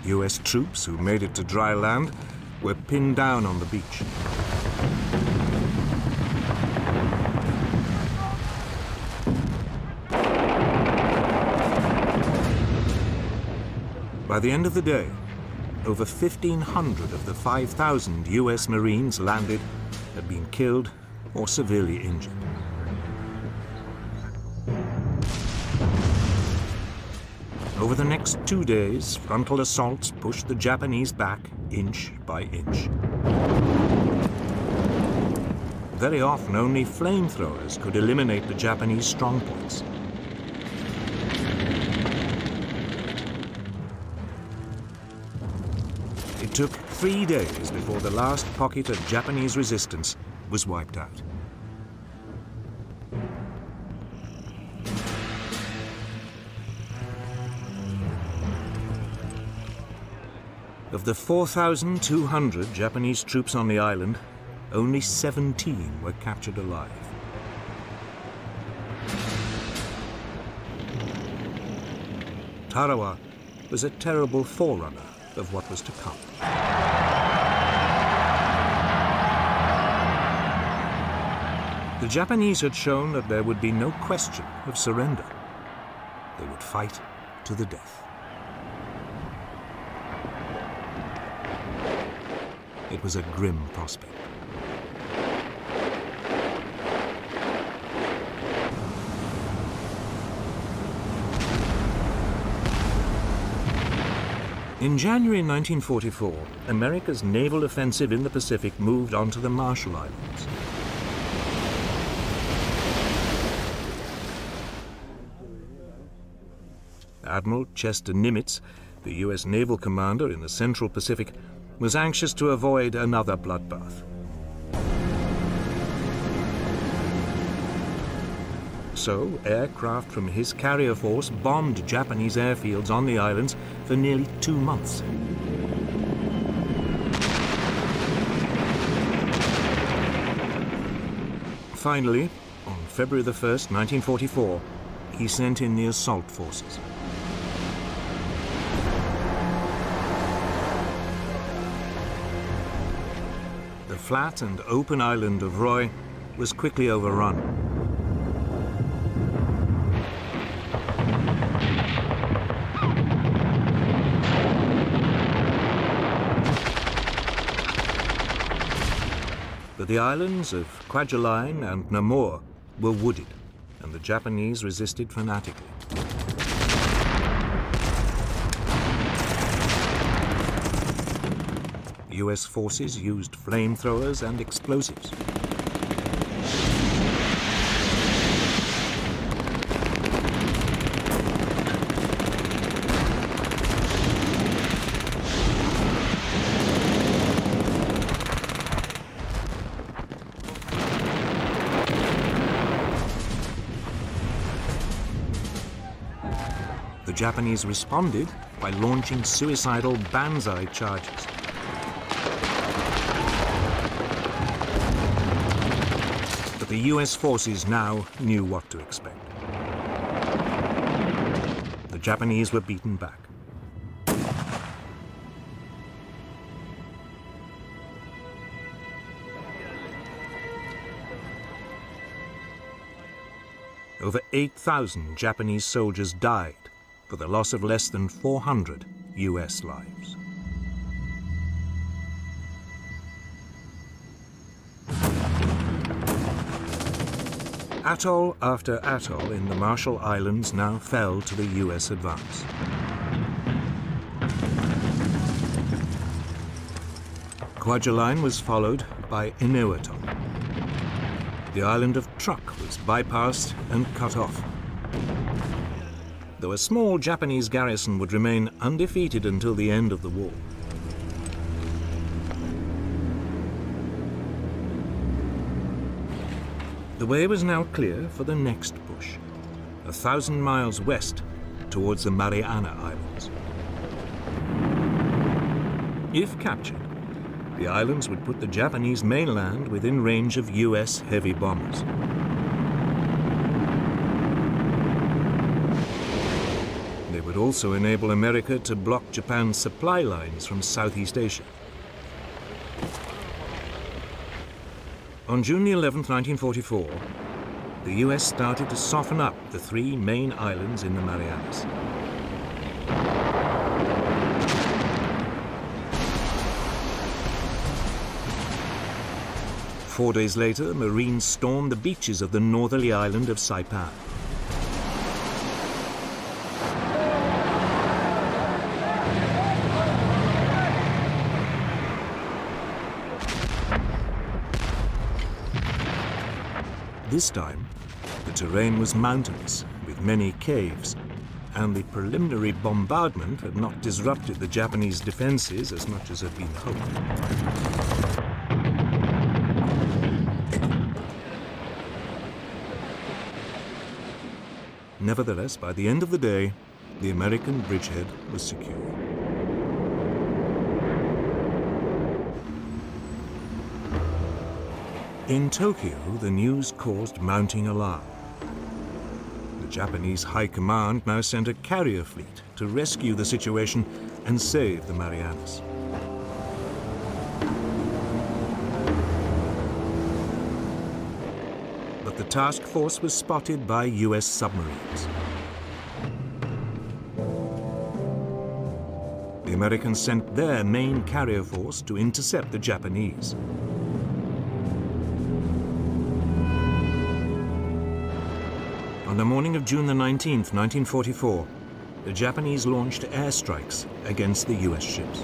US troops who made it to dry land were pinned down on the beach. By the end of the day, over 1,500 of the 5,000 US Marines landed had been killed or severely injured. Over the next 2 days, frontal assaults pushed the Japanese back inch by inch. Very often, only flamethrowers could eliminate the Japanese strongpoints. It took 3 days before the last pocket of Japanese resistance was wiped out. Of the 4,200 Japanese troops on the island, only 17 were captured alive. Tarawa was a terrible forerunner of what was to come. The Japanese had shown that there would be no question of surrender. They would fight to the death. It was a grim prospect. In January 1944, America's naval offensive in the Pacific moved on to the Marshall Islands. Admiral Chester Nimitz, the U.S. naval commander in the Central Pacific, was anxious to avoid another bloodbath. So, aircraft from his carrier force bombed Japanese airfields on the islands for nearly 2 months. Finally, on February the 1st, 1944, he sent in the assault forces. The flat and open island of Roy was quickly overrun. But the islands of Kwajalein and Namur were wooded, and the Japanese resisted fanatically. US forces used flamethrowers and explosives. The Japanese responded by launching suicidal banzai charges. But the US forces now knew what to expect. The Japanese were beaten back. Over 8,000 Japanese soldiers died, for the loss of less than 400 US lives. Atoll after atoll in the Marshall Islands now fell to the US advance. Kwajalein was followed by Atoll. The island of Truk was bypassed and cut off. Though a small Japanese garrison would remain undefeated until the end of the war. The way was now clear for the next push, 1,000 miles west towards the Mariana Islands. If captured, the islands would put the Japanese mainland within range of US heavy bombers. They would also enable America to block Japan's supply lines from Southeast Asia. On June 11, 1944, the US started to soften up the 3 main islands in the Marianas. Four days later, Marines stormed the beaches of the northerly island of Saipan. This time, the terrain was mountainous, with many caves, and the preliminary bombardment had not disrupted the Japanese defenses as much as had been hoped. Nevertheless, by the end of the day, the American bridgehead was secure. In Tokyo, the news caused mounting alarm. The Japanese High Command now sent a carrier fleet to rescue the situation and save the Marianas. But the task force was spotted by US submarines. The Americans sent their main carrier force to intercept the Japanese. On the morning of June the 19th, 1944, the Japanese launched airstrikes against the US ships.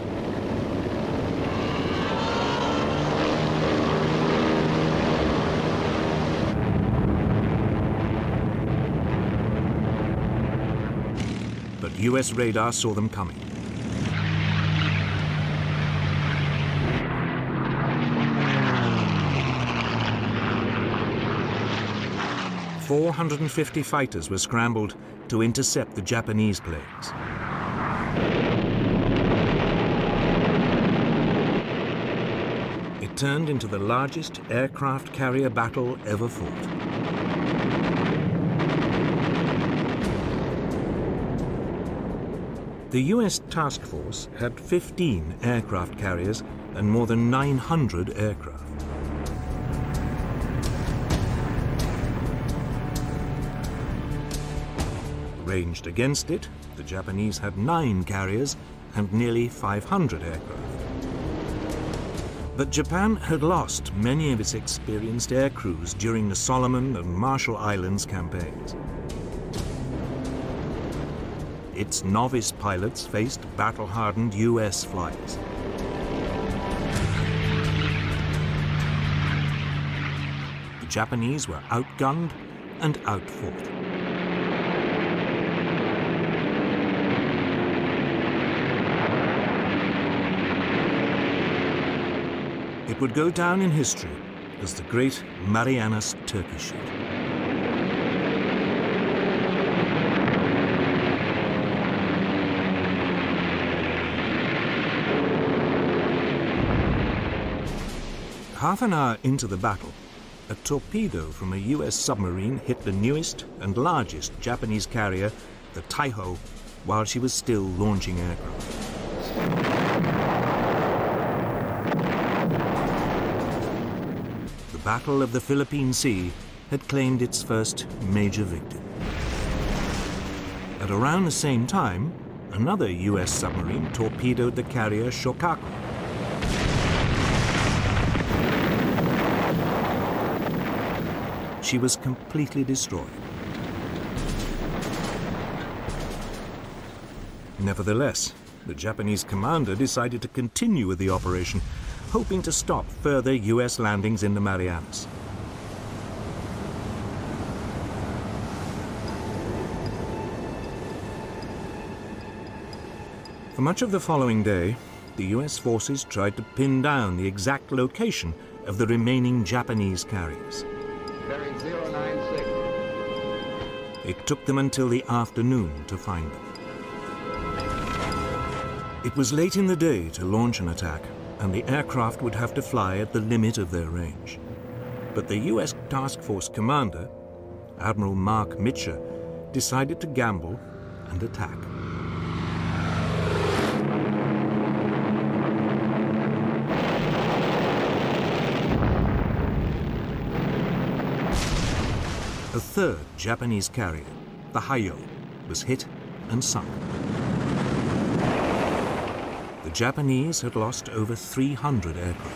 But US radar saw them coming. "450 fighters were scrambled to intercept the Japanese planes. It turned into the largest aircraft carrier battle ever fought. The US task force had 15 aircraft carriers and more than 900 aircraft. Ranged against it, the Japanese had 9 carriers and nearly 500 aircraft. But Japan had lost many of its experienced air crews during the Solomon and Marshall Islands campaigns. Its novice pilots faced battle-hardened US flyers. The Japanese were outgunned and outfought. It would go down in history as the Great Marianas Turkey Shoot. Half an hour into the battle, a torpedo from a US submarine hit the newest and largest Japanese carrier, the Taiho, while she was still launching aircraft. The Battle of the Philippine Sea had claimed its first major victim. At around the same time, another US submarine torpedoed the carrier Shokaku. She was completely destroyed. Nevertheless, the Japanese commander decided to continue with the operation, hoping to stop further US landings in the Marianas. For much of the following day, the US forces tried to pin down the exact location of the remaining Japanese carriers. Bearing 096. It took them until the afternoon to find them. It was late in the day to launch an attack, and the aircraft would have to fly at the limit of their range. But the US Task Force commander, Admiral Mark Mitcher, decided to gamble and attack. A third Japanese carrier, the Hayo, was hit and sunk. The Japanese had lost over 300 aircraft.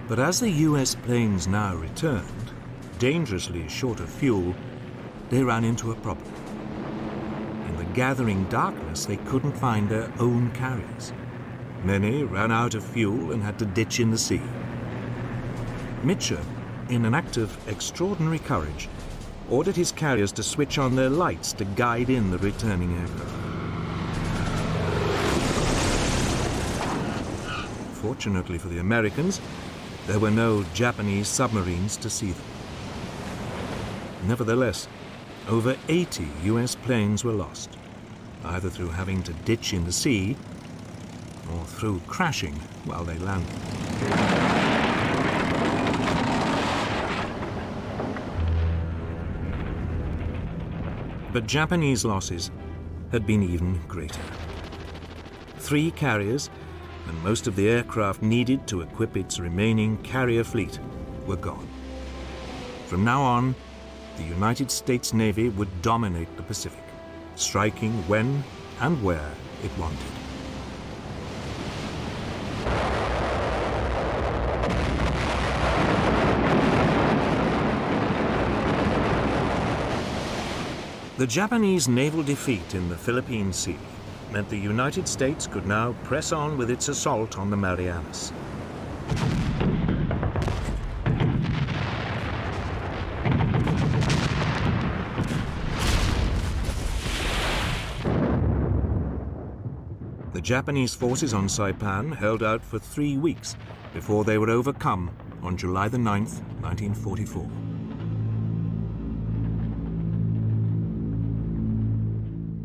But as the US planes now returned, dangerously short of fuel, they ran into a problem. In the gathering darkness, they couldn't find their own carriers. Many ran out of fuel and had to ditch in the sea. Mitcher, in an act of extraordinary courage, ordered his carriers to switch on their lights to guide in the returning aircraft. Fortunately for the Americans, there were no Japanese submarines to see them. Nevertheless, over 80 US planes were lost, either through having to ditch in the sea or through crashing while they landed. But Japanese losses had been even greater. 3 carriers and most of the aircraft needed to equip its remaining carrier fleet were gone. From now on, the United States Navy would dominate the Pacific, striking when and where it wanted. The Japanese naval defeat in the Philippine Sea meant the United States could now press on with its assault on the Marianas. The Japanese forces on Saipan held out for 3 weeks before they were overcome on July the 9th, 1944.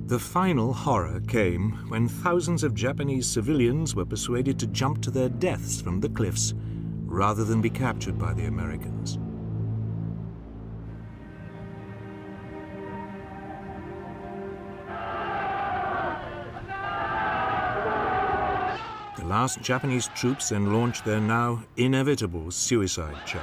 The final horror came when thousands of Japanese civilians were persuaded to jump to their deaths from the cliffs rather than be captured by the Americans. The last Japanese troops then launched their now inevitable suicide charge.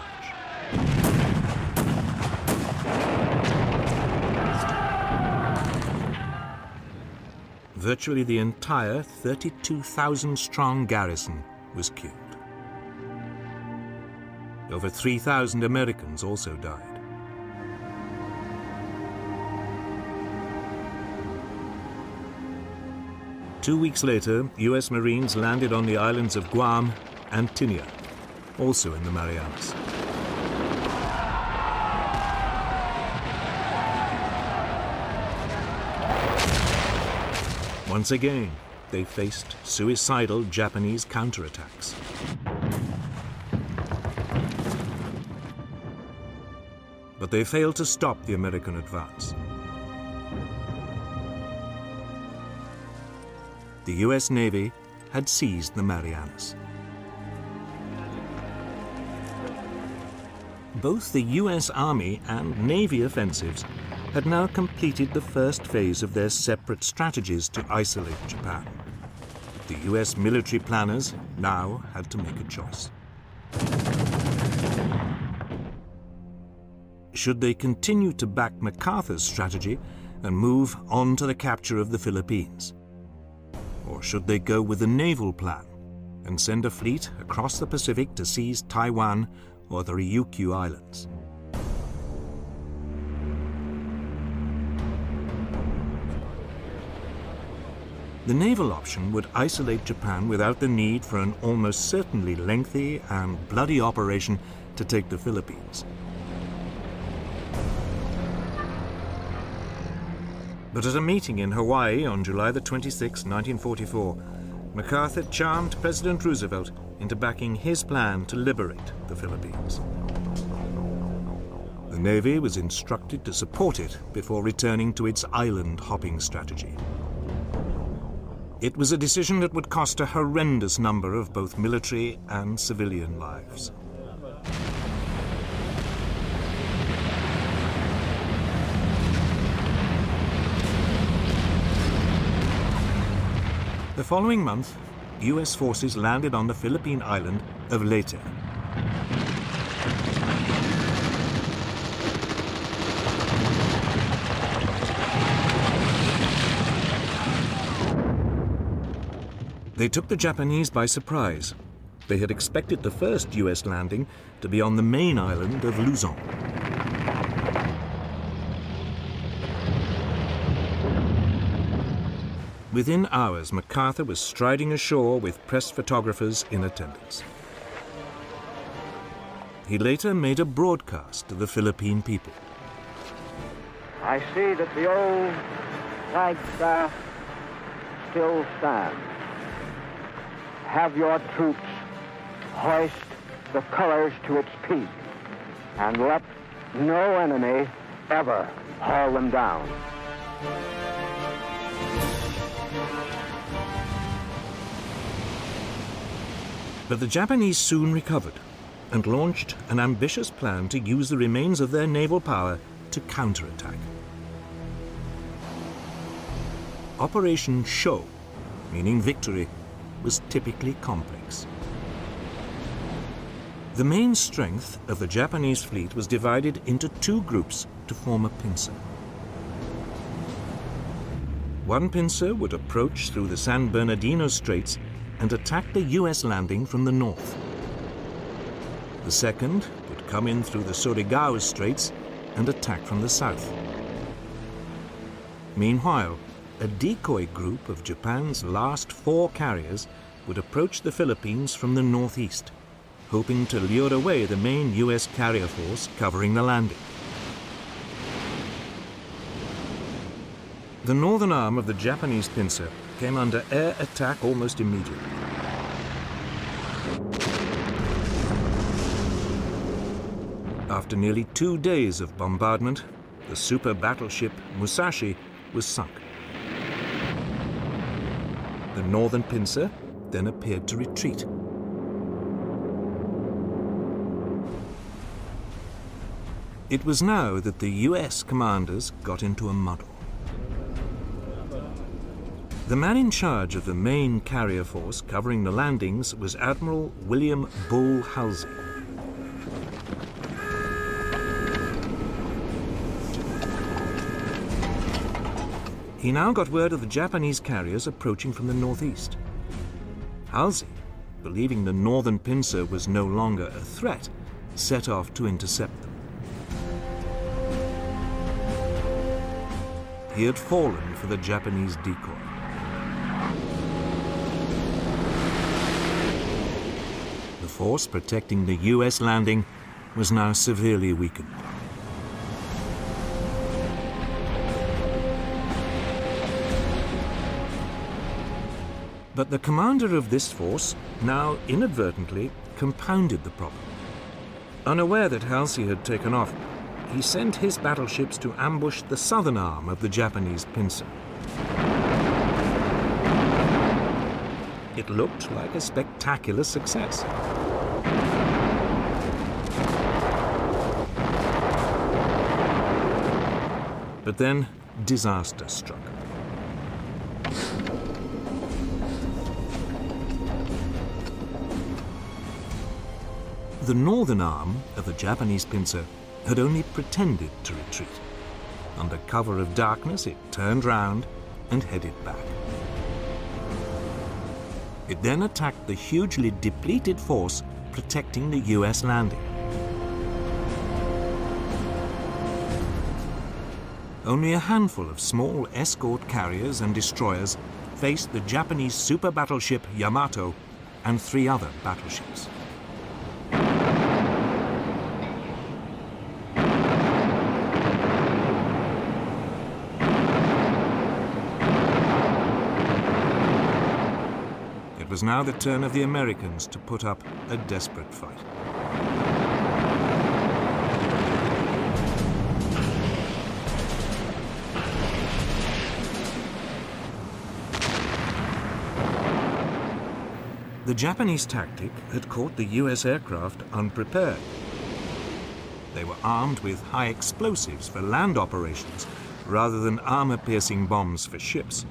Virtually the entire 32,000-strong garrison was killed. Over 3,000 Americans also died. Two weeks later, US Marines landed on the islands of Guam and Tinian, also in the Marianas. Once again, they faced suicidal Japanese counterattacks. But they failed to stop the American advance. The US Navy had seized the Marianas. Both the US Army and Navy offensives had now completed the first phase of their separate strategies to isolate Japan. The US military planners now had to make a choice. Should they continue to back MacArthur's strategy and move on to the capture of the Philippines? Or should they go with the naval plan and send a fleet across the Pacific to seize Taiwan or the Ryukyu Islands? The naval option would isolate Japan without the need for an almost certainly lengthy and bloody operation to take the Philippines. But at a meeting in Hawaii on July the 26th, 1944, MacArthur charmed President Roosevelt into backing his plan to liberate the Philippines. The Navy was instructed to support it before returning to its island-hopping strategy. It was a decision that would cost a horrendous number of both military and civilian lives. The following month, US forces landed on the Philippine island of Leyte. They took the Japanese by surprise. They had expected the first US landing to be on the main island of Luzon. Within hours, MacArthur was striding ashore with press photographers in attendance. He later made a broadcast to the Philippine people. I see that the old flagstaff still stands. Have your troops hoist the colors to its peak, and let no enemy ever haul them down. But the Japanese soon recovered and launched an ambitious plan to use the remains of their naval power to counterattack. Operation Show, meaning victory, was typically complex. The main strength of the Japanese fleet was divided into two groups to form a pincer. One pincer would approach through the San Bernardino Straits and attack the US landing from the north. The second would come in through the Surigao Straits and attack from the south. Meanwhile, a decoy group of Japan's last 4 carriers would approach the Philippines from the northeast, hoping to lure away the main US carrier force covering the landing. The northern arm of the Japanese pincer came under air attack almost immediately. After nearly 2 days of bombardment, the super battleship Musashi was sunk. The northern pincer then appeared to retreat. It was now that the US commanders got into a muddle. The man in charge of the main carrier force covering the landings was Admiral William Bull Halsey. He now got word of the Japanese carriers approaching from the northeast. Halsey, believing the northern pincer was no longer a threat, set off to intercept them. He had fallen for the Japanese decoy. The force protecting the US landing was now severely weakened. But the commander of this force now inadvertently compounded the problem. Unaware that Halsey had taken off, he sent his battleships to ambush the southern arm of the Japanese pincer. It looked like a spectacular success. But then disaster struck. The northern arm of the Japanese pincer had only pretended to retreat. Under cover of darkness, it turned round and headed back. It then attacked the hugely depleted force protecting the US landing. Only a handful of small escort carriers and destroyers faced the Japanese super battleship Yamato and 3 other battleships. It was now the turn of the Americans to put up a desperate fight. The Japanese tactic had caught the US aircraft unprepared. They were armed with high explosives for land operations rather than armor-piercing bombs for ships.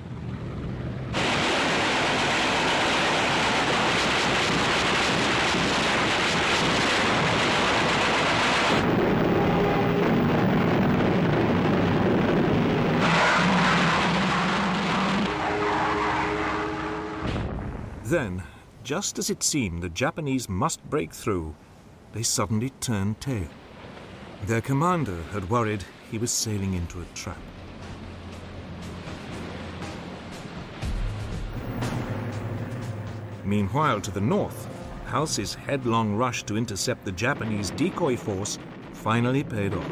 Then, just as it seemed the Japanese must break through, they suddenly turned tail. Their commander had worried he was sailing into a trap. Meanwhile, to the north, Halsey's headlong rush to intercept the Japanese decoy force finally paid off.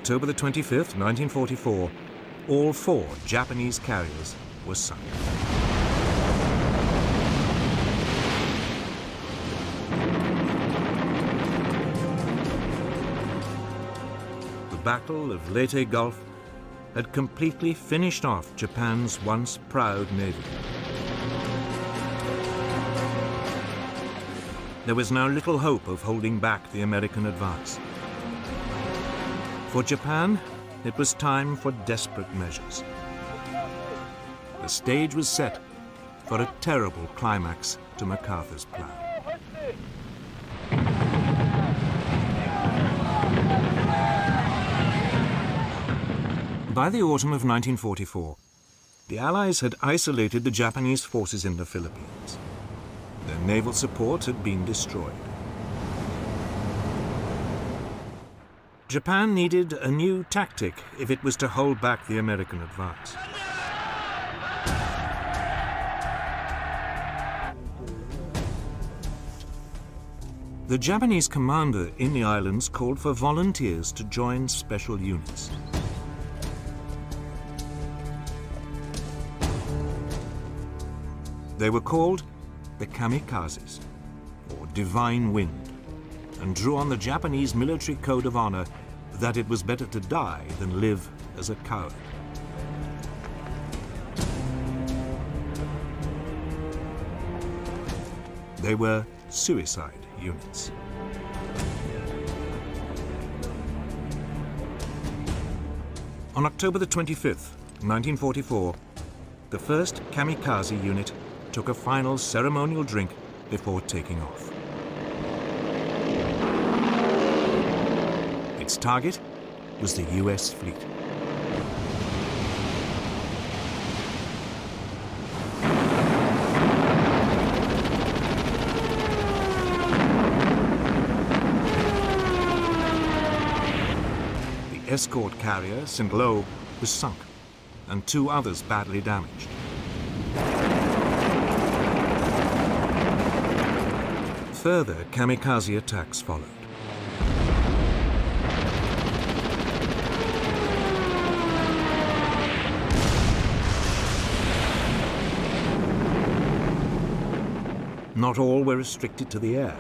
October the 25th, 1944, all 4 Japanese carriers were sunk. The Battle of Leyte Gulf had completely finished off Japan's once proud navy. There was now little hope of holding back the American advance. For Japan, it was time for desperate measures. The stage was set for a terrible climax to MacArthur's plan. By the autumn of 1944, the Allies had isolated the Japanese forces in the Philippines. Their naval support had been destroyed. Japan needed a new tactic if it was to hold back the American advance. The Japanese commander in the islands called for volunteers to join special units. They were called the kamikazes, or divine wind, and drew on the Japanese military code of honor that it was better to die than live as a coward. They were suicide units. On October the 25th, 1944, the first kamikaze unit took a final ceremonial drink before taking off. Its target was the US fleet. The escort carrier, St. Lo, was sunk, and 2 others badly damaged. Further kamikaze attacks followed. Not all were restricted to the air.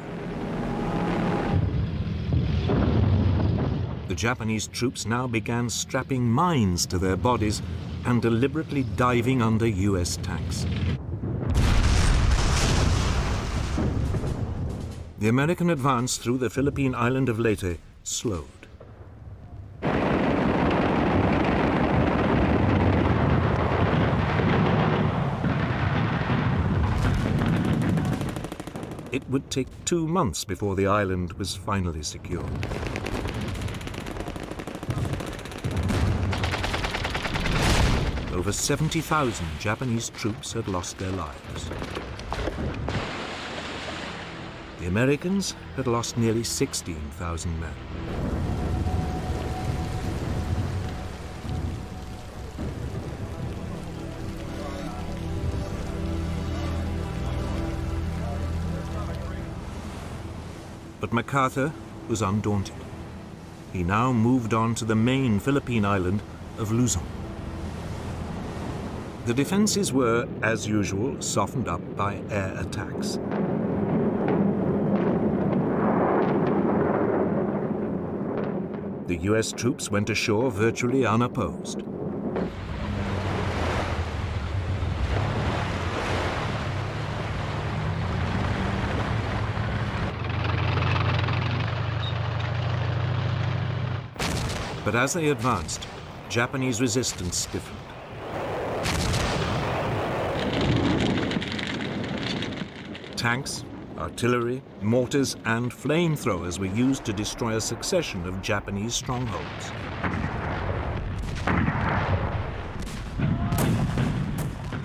The Japanese troops now began strapping mines to their bodies and deliberately diving under US tanks. The American advance through the Philippine island of Leyte slowed. It would take 2 months before the island was finally secured. Over 70,000 Japanese troops had lost their lives. The Americans had lost nearly 16,000 men. But MacArthur was undaunted. He now moved on to the main Philippine island of Luzon. The defenses were, as usual, softened up by air attacks. The US troops went ashore virtually unopposed. But as they advanced, Japanese resistance stiffened. Tanks, artillery, mortars, and flamethrowers were used to destroy a succession of Japanese strongholds.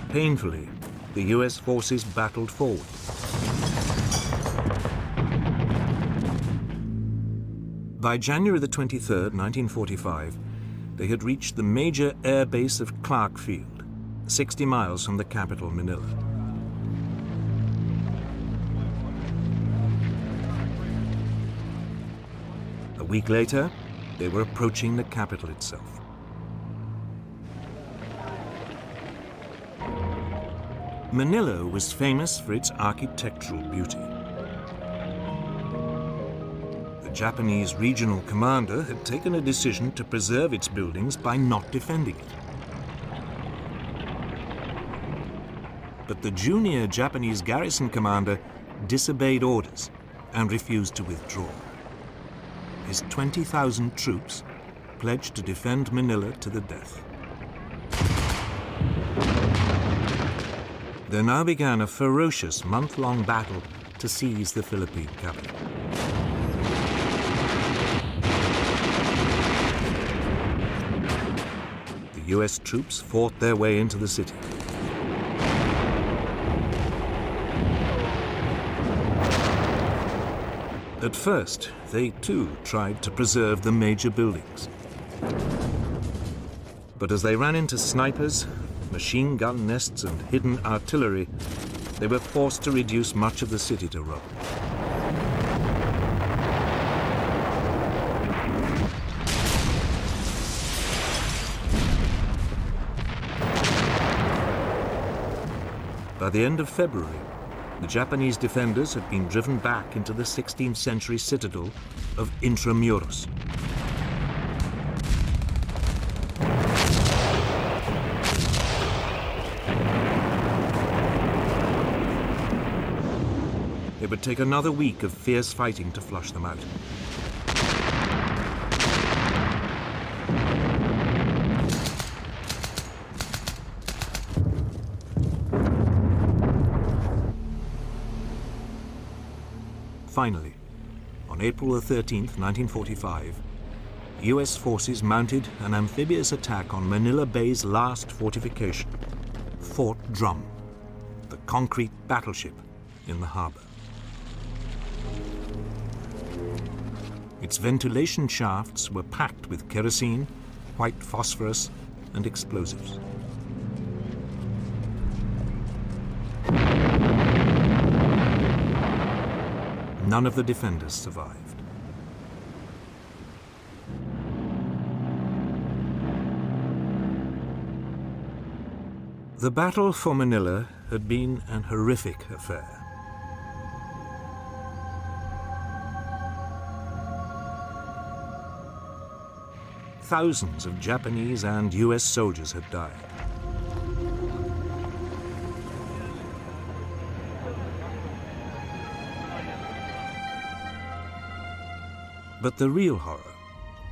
Painfully, the US forces battled forward. By January the 23rd, 1945, they had reached the major air base of Clark Field, 60 miles from the capital, Manila. A week later, they were approaching the capital itself. Manila was famous for its architectural beauty. The Japanese regional commander had taken a decision to preserve its buildings by not defending it. But the junior Japanese garrison commander disobeyed orders and refused to withdraw. His 20,000 troops pledged to defend Manila to the death. There now began a ferocious month-long battle to seize the Philippine capital. The US troops fought their way into the city. At first, they too tried to preserve the major buildings. But as they ran into snipers, machine gun nests and hidden artillery, they were forced to reduce much of the city to rubble. By the end of February, the Japanese defenders had been driven back into the 16th century citadel of Intramuros. It would take another week of fierce fighting to flush them out. Finally, on April 13th, 1945, US forces mounted an amphibious attack on Manila Bay's last fortification, Fort Drum, the concrete battleship in the harbor. Its ventilation shafts were packed with kerosene, white phosphorus, and explosives. None of the defenders survived. The battle for Manila had been an horrific affair. Thousands of Japanese and US soldiers had died. But the real horror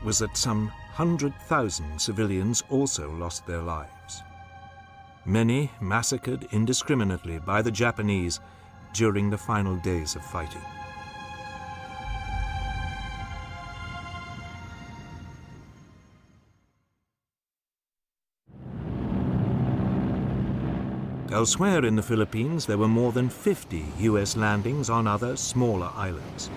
was that some 100,000 civilians also lost their lives. Many massacred indiscriminately by the Japanese during the final days of fighting. Elsewhere in the Philippines, there were more than 50 US landings on other smaller islands.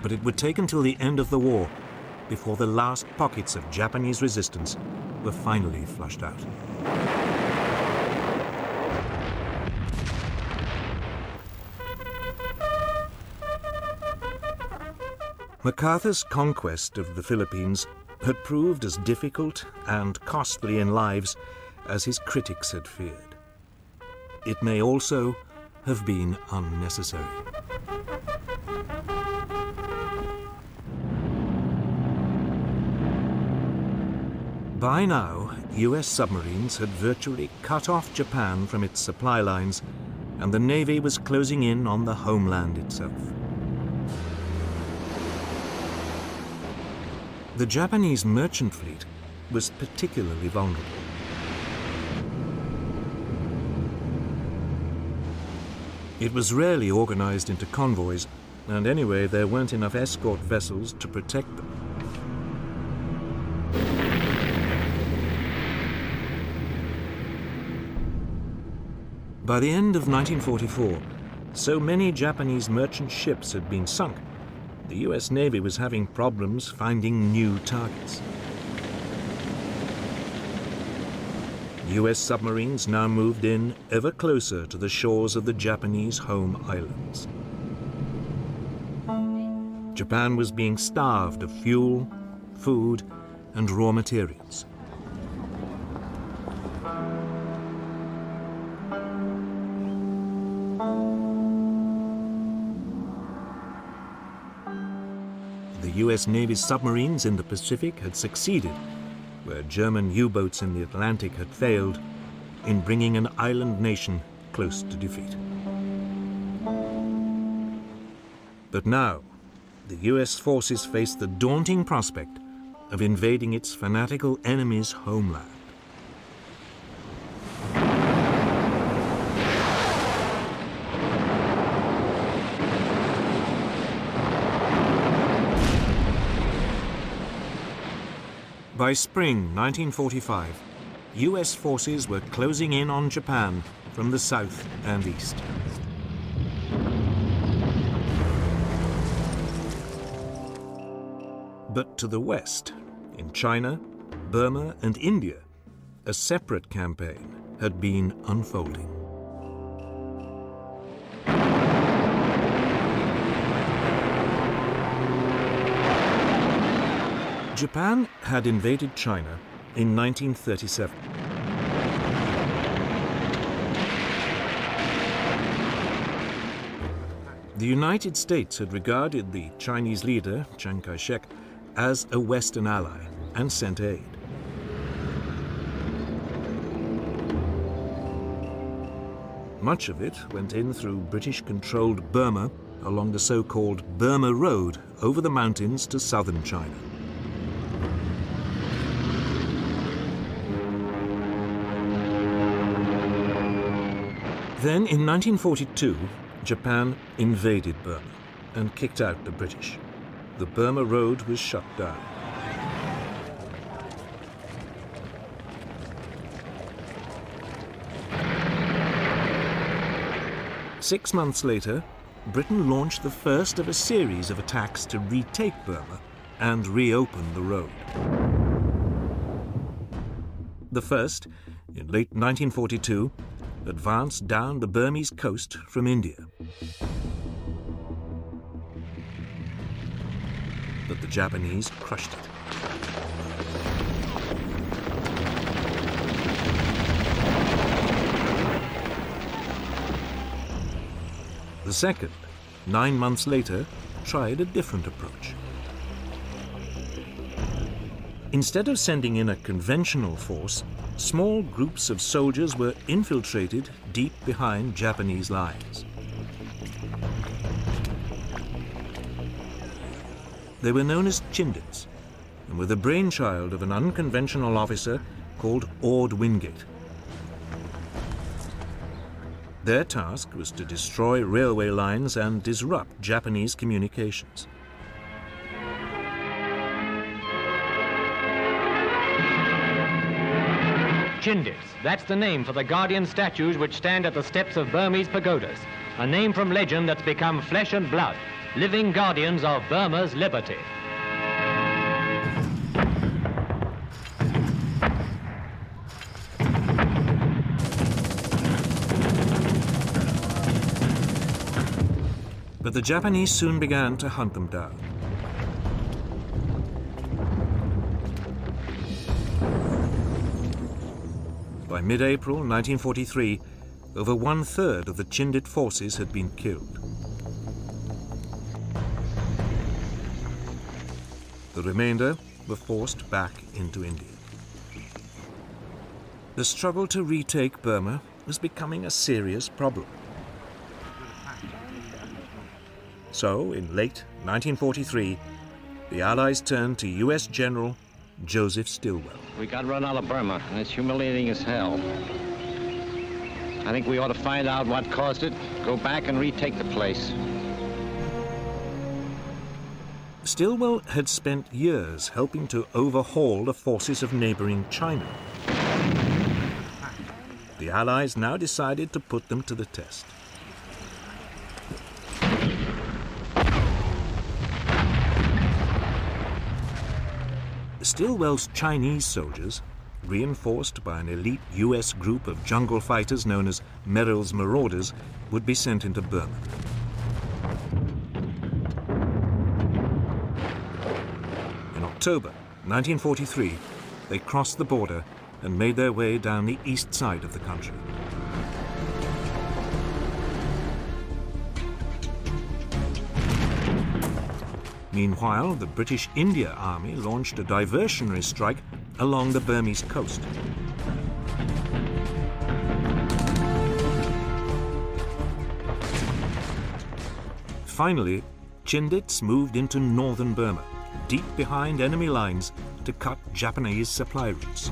But it would take until the end of the war before the last pockets of Japanese resistance were finally flushed out. MacArthur's conquest of the Philippines had proved as difficult and costly in lives as his critics had feared. It may also have been unnecessary. By now, US submarines had virtually cut off Japan from its supply lines, and the Navy was closing in on the homeland itself. The Japanese merchant fleet was particularly vulnerable. It was rarely organized into convoys, and anyway, there weren't enough escort vessels to protect them. By the end of 1944, so many Japanese merchant ships had been sunk, the US Navy was having problems finding new targets. US submarines now moved in ever closer to the shores of the Japanese home islands. Japan was being starved of fuel, food, and raw materials. The US Navy's submarines in the Pacific had succeeded, where German U-boats in the Atlantic had failed, in bringing an island nation close to defeat. But now, the US forces faced the daunting prospect of invading its fanatical enemy's homeland. By spring 1945, US forces were closing in on Japan from the south and east. But to the west, in China, Burma and India, a separate campaign had been unfolding. Japan had invaded China in 1937. The United States had regarded the Chinese leader, Chiang Kai-shek, as a Western ally and sent aid. Much of it went in through British-controlled Burma along the so-called Burma Road over the mountains to southern China. Then, in 1942, Japan invaded Burma and kicked out the British. The Burma Road was shut down. Six months later, Britain launched the first of a series of attacks to retake Burma and reopen the road. The first, in late 1942, advanced down the Burmese coast from India. But the Japanese crushed it. The second, 9 months later, tried a different approach. Instead of sending in a conventional force, small groups of soldiers were infiltrated deep behind Japanese lines. They were known as Chindits and were the brainchild of an unconventional officer called Ord Wingate. Their task was to destroy railway lines and disrupt Japanese communications. Chindits, that's the name for the guardian statues which stand at the steps of Burmese pagodas. A name from legend that's become flesh and blood, living guardians of Burma's liberty. But the Japanese soon began to hunt them down. By mid-April 1943, over 1/3 of the Chindit forces had been killed. The remainder were forced back into India. The struggle to retake Burma was becoming a serious problem. So, in late 1943, the Allies turned to US General Joseph Stilwell. We got run out of Burma, and it's humiliating as hell. I think we ought to find out what caused it, go back and retake the place. Stilwell had spent years helping to overhaul the forces of neighboring China. The Allies now decided to put them to the test. Stilwell's Chinese soldiers, reinforced by an elite US group of jungle fighters known as Merrill's Marauders, would be sent into Burma. In October 1943, they crossed the border and made their way down the east side of the country. Meanwhile, the British India Army launched a diversionary strike along the Burmese coast. Finally, Chindits moved into northern Burma, deep behind enemy lines, to cut Japanese supply routes.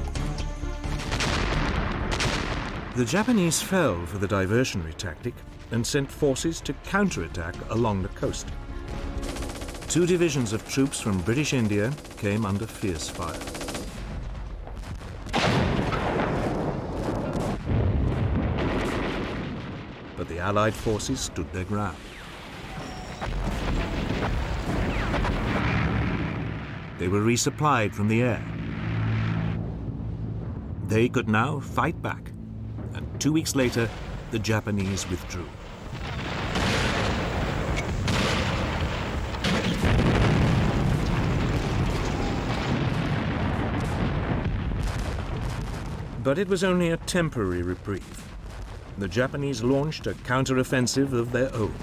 The Japanese fell for the diversionary tactic and sent forces to counterattack along the coast. 2 divisions of troops from British India came under fierce fire. the Allied forces stood their ground. They were resupplied from the air. They could now fight back, and 2 weeks later, the Japanese withdrew. But it was only a temporary reprieve. The Japanese launched a counter-offensive of their own.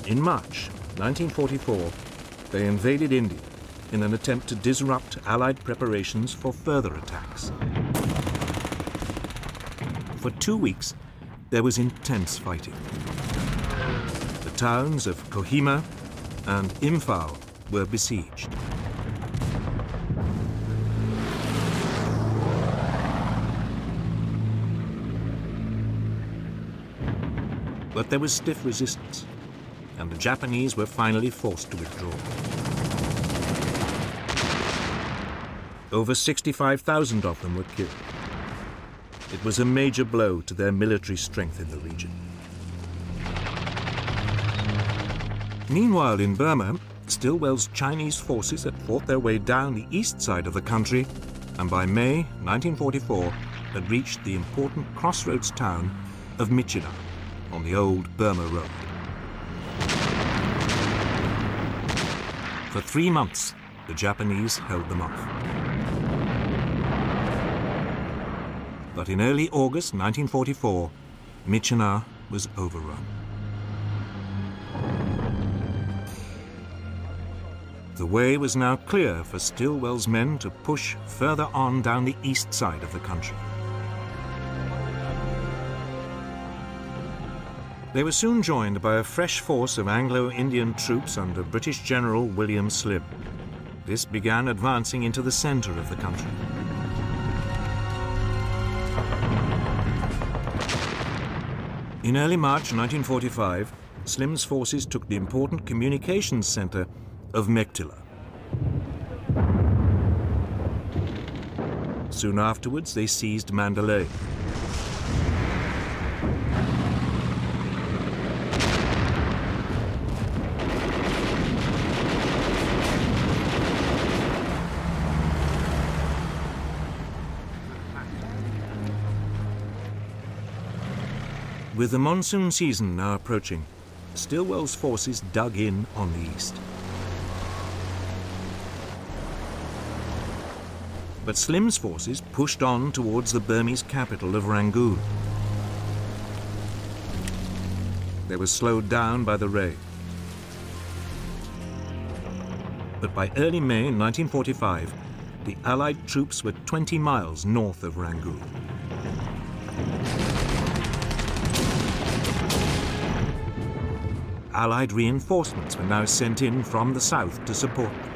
In March 1944, they invaded India in an attempt to disrupt Allied preparations for further attacks. For 2 weeks, there was intense fighting. The towns of Kohima and Imphal were besieged. But there was stiff resistance, and the Japanese were finally forced to withdraw. Over 65,000 of them were killed. It was a major blow to their military strength in the region. Meanwhile, in Burma, Stilwell's Chinese forces had fought their way down the east side of the country, and by May 1944 had reached the important crossroads town of Myitkyina on the old Burma Road. For 3 months, the Japanese held them off. But in early August 1944, Myitkyina was overrun. The way was now clear for Stilwell's men to push further on down the east side of the country. They were soon joined by a fresh force of Anglo-Indian troops under British General William Slim. This began advancing into the center of the country. In early March 1945, Slim's forces took the important communications center of Mektila. Soon afterwards, they seized Mandalay. With the monsoon season now approaching, Stilwell's forces dug in on the east. But Slim's forces pushed on towards the Burmese capital of Rangoon. They were slowed down by the rain. But by early May 1945, the Allied troops were 20 miles north of Rangoon. Allied reinforcements were now sent in from the south to support them.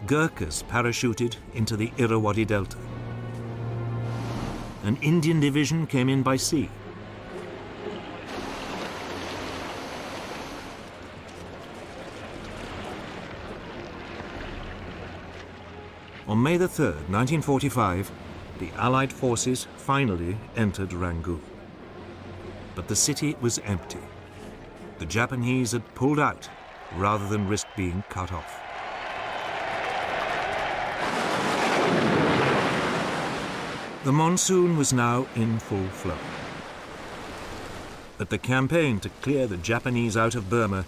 Gurkhas parachuted into the Irrawaddy Delta. An Indian division came in by sea. On May the 3rd, 1945, the Allied forces finally entered Rangoon. But the city was empty. The Japanese had pulled out rather than risk being cut off. The monsoon was now in full flow. But the campaign to clear the Japanese out of Burma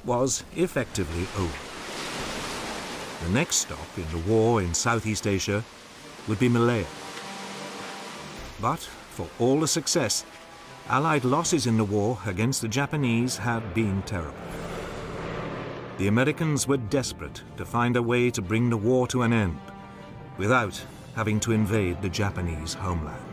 was effectively over. The next stop in the war in Southeast Asia would be Malaya. But for all the success, Allied losses in the war against the Japanese had been terrible. The Americans were desperate to find a way to bring the war to an end without having to invade the Japanese homeland.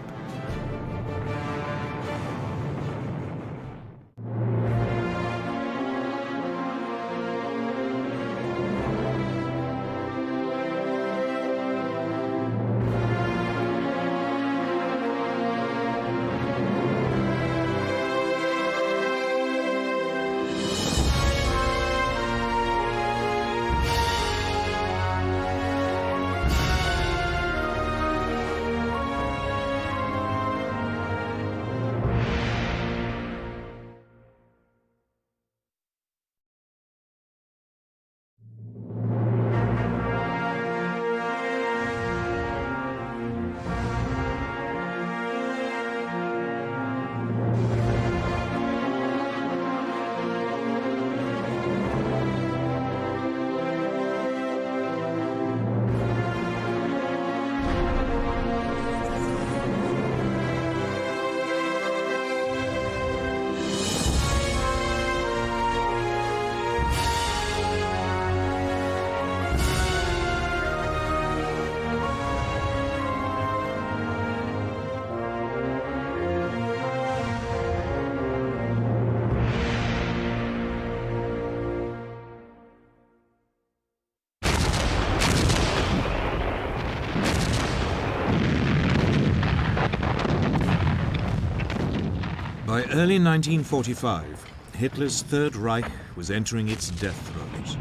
early 1945, Hitler's Third Reich was entering its death throes.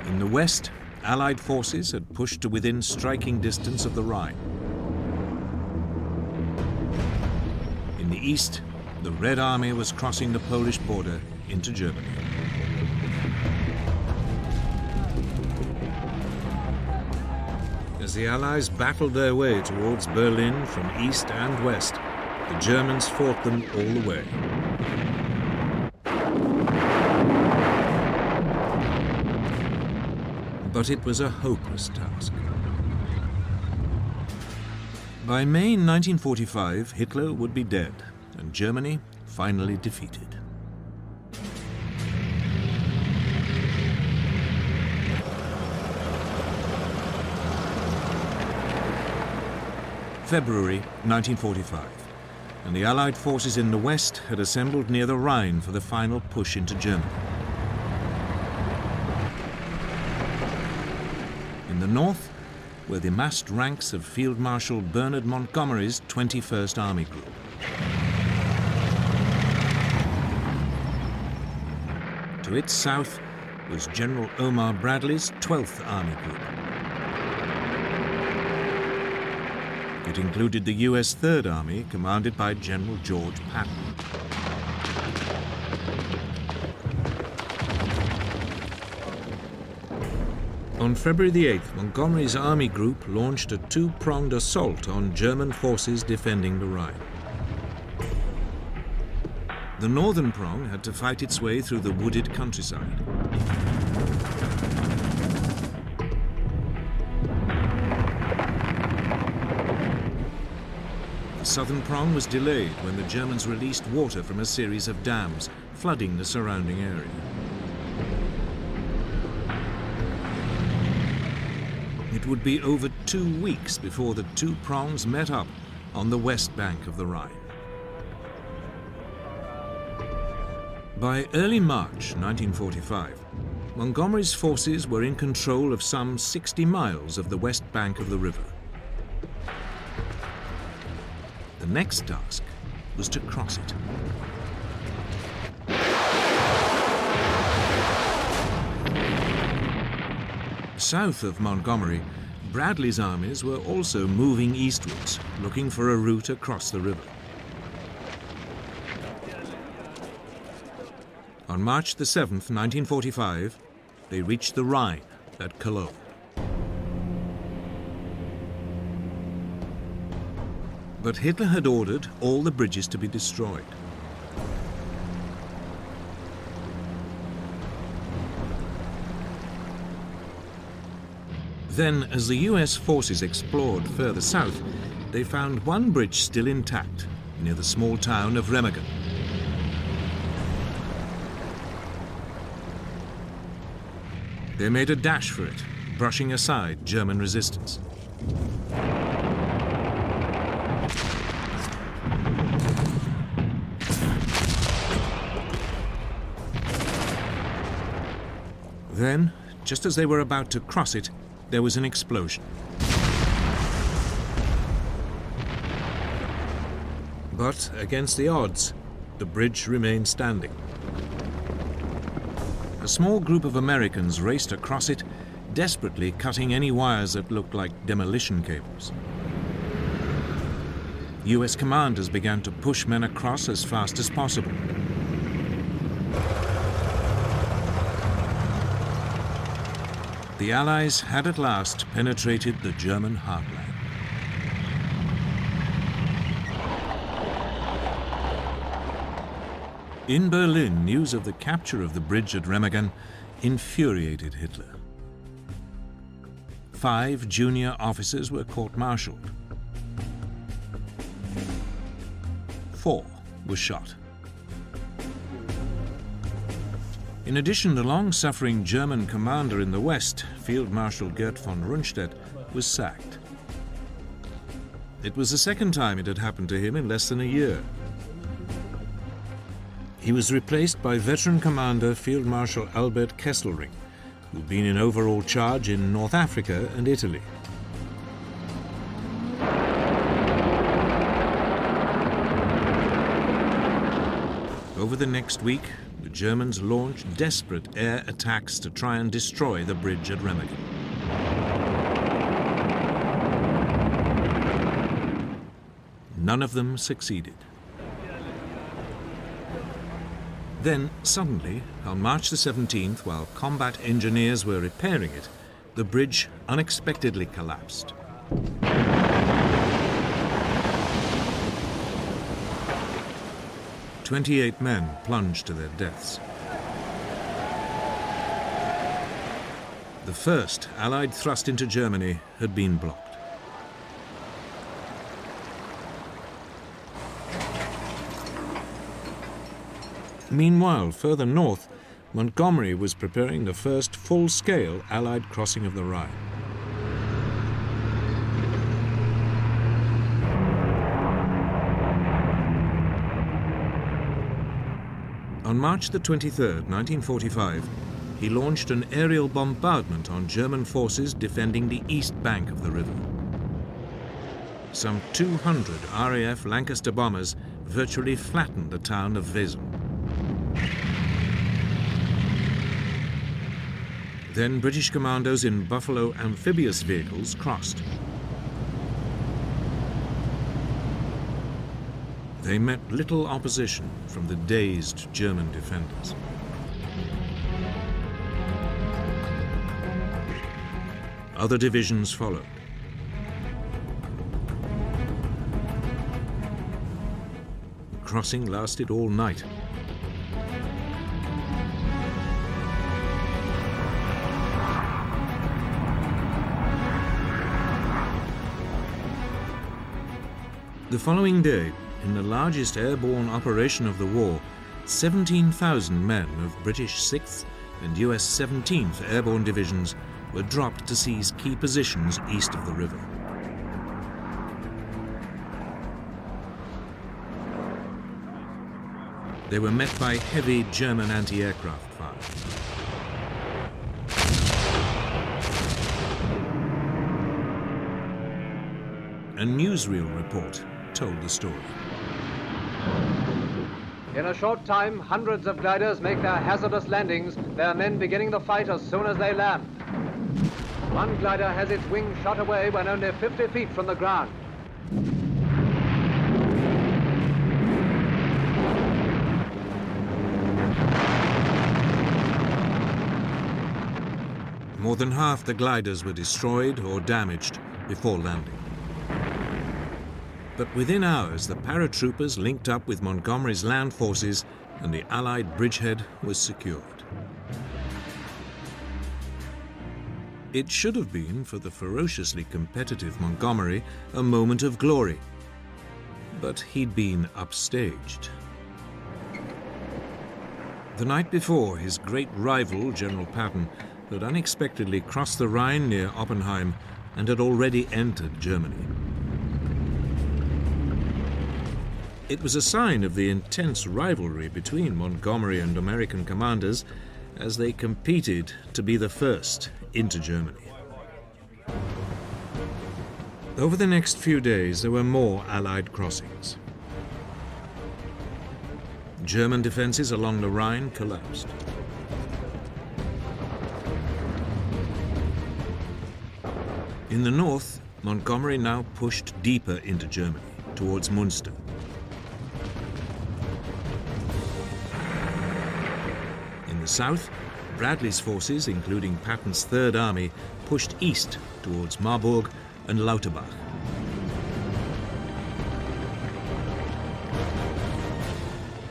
In the west, Allied forces had pushed to within striking distance of the Rhine. In the east, the Red Army was crossing the Polish border into Germany. As the Allies battled their way towards Berlin from east and west, the Germans fought them all the way. But it was a hopeless task. By May 1945, Hitler would be dead, and Germany finally defeated. February 1945, and the Allied forces in the west had assembled near the Rhine for the final push into Germany. In the north were the massed ranks of Field Marshal Bernard Montgomery's 21st Army Group. To its south was General Omar Bradley's 12th Army Group. It included the U.S. Third Army, commanded by General George Patton. On February the 8th, Montgomery's Army Group launched a two-pronged assault on German forces defending the Rhine. The northern prong had to fight its way through the wooded countryside. The southern prong was delayed when the Germans released water from a series of dams, flooding the surrounding area. It would be over 2 weeks before the two prongs met up on the west bank of the Rhine. By early March 1945, Montgomery's forces were in control of some 60 miles of the west bank of the river. The next task was to cross it. South of Montgomery, Bradley's armies were also moving eastwards, looking for a route across the river. On March the 7th, 1945, they reached the Rhine at Cologne. But Hitler had ordered all the bridges to be destroyed. Then, as the US forces explored further south, they found one bridge still intact near the small town of Remagen. They made a dash for it, brushing aside German resistance. Then, just as they were about to cross it, there was an explosion. But, against the odds, the bridge remained standing. A small group of Americans raced across it, desperately cutting any wires that looked like demolition cables. US commanders began to push men across as fast as possible. The Allies had at last penetrated the German heartland. In Berlin, news of the capture of the bridge at Remagen infuriated Hitler. 5 junior officers were court-martialed. 4 were shot. In addition, the long-suffering German commander in the West, Field Marshal Gerd von Rundstedt, was sacked. It was the second time it had happened to him in less than a year. He was replaced by veteran commander Field Marshal Albert Kesselring, who'd been in overall charge in North Africa and Italy. Over the next week, the Germans launched desperate air attacks to try and destroy the bridge at Remagen. None of them succeeded. Then, suddenly, on March the 17th, while combat engineers were repairing it, the bridge unexpectedly collapsed. 28 men plunged to their deaths. The first Allied thrust into Germany had been blocked. Meanwhile, further north, Montgomery was preparing the first full-scale Allied crossing of the Rhine. On March the 23rd, 1945, he launched an aerial bombardment on German forces defending the east bank of the river. Some 200 RAF Lancaster bombers virtually flattened the town of Wesel. Then British commandos in Buffalo amphibious vehicles crossed. They met little opposition from the dazed German defenders. Other divisions followed. The crossing lasted all night. The following day, in the largest airborne operation of the war, 17,000 men of British 6th and US 17th Airborne Divisions were dropped to seize key positions east of the river. They were met by heavy German anti-aircraft fire. A newsreel report told the story. In a short time, hundreds of gliders make their hazardous landings, their men beginning the fight as soon as they land. One glider has its wing shot away when only 50 feet from the ground. More than half the gliders were destroyed or damaged before landing. But within hours, the paratroopers linked up with Montgomery's land forces and the Allied bridgehead was secured. It should have been, for the ferociously competitive Montgomery, a moment of glory. But he'd been upstaged. The night before, his great rival, General Patton, had unexpectedly crossed the Rhine near Oppenheim and had already entered Germany. It was a sign of the intense rivalry between Montgomery and American commanders as they competed to be the first into Germany. Over the next few days, there were more Allied crossings. German defenses along the Rhine collapsed. In the north, Montgomery now pushed deeper into Germany, towards Münster. In the south, Bradley's forces, including Patton's Third Army, pushed east towards Marburg and Lauterbach.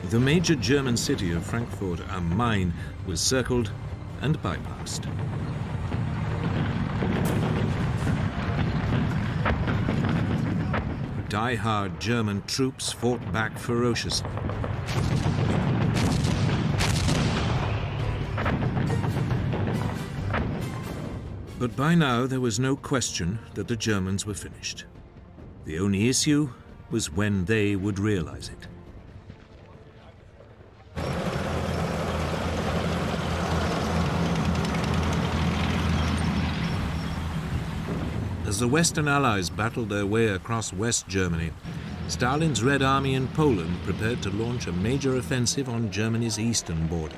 The major German city of Frankfurt am Main was circled and bypassed. Die-hard German troops fought back ferociously. But by now there was no question that the Germans were finished. The only issue was when they would realize it. As the Western Allies battled their way across West Germany, Stalin's Red Army in Poland prepared to launch a major offensive on Germany's eastern border.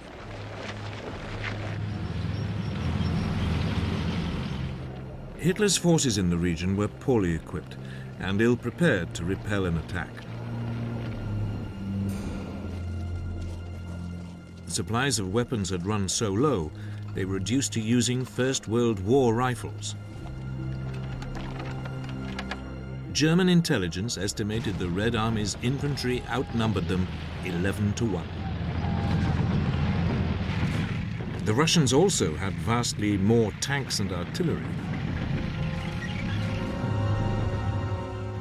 Hitler's forces in the region were poorly equipped and ill-prepared to repel an attack. Supplies of weapons had run so low, they were reduced to using First World War rifles. German intelligence estimated the Red Army's infantry outnumbered them 11-1. The Russians also had vastly more tanks and artillery.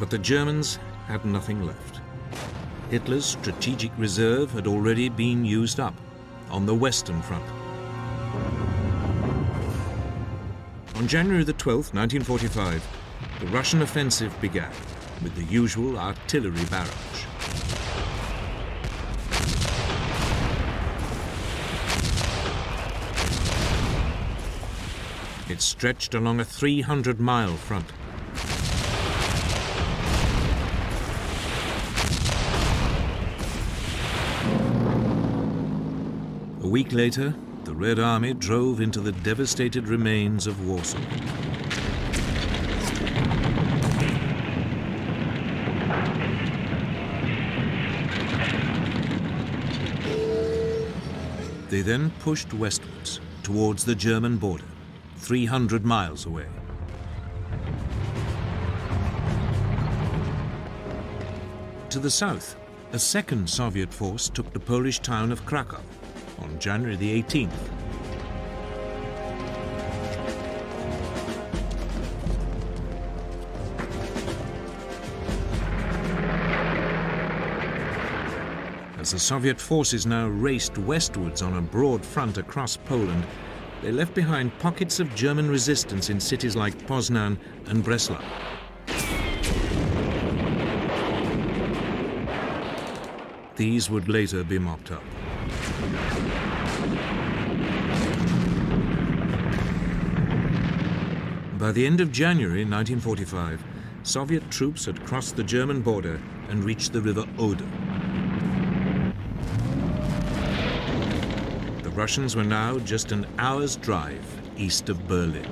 But the Germans had nothing left. Hitler's strategic reserve had already been used up on the Western Front. On January the 12th, 1945, the Russian offensive began with the usual artillery barrage. It stretched along a 300-mile front. A week later, the Red Army drove into the devastated remains of Warsaw. They then pushed westwards towards the German border, 300 miles away. To the south, a second Soviet force took the Polish town of Krakow on January the 18th. As the Soviet forces now raced westwards on a broad front across Poland, they left behind pockets of German resistance in cities like Poznan and Breslau. These would later be mopped up. By the end of January 1945, Soviet troops had crossed the German border and reached the river Oder. The Russians were now just an hour's drive east of Berlin.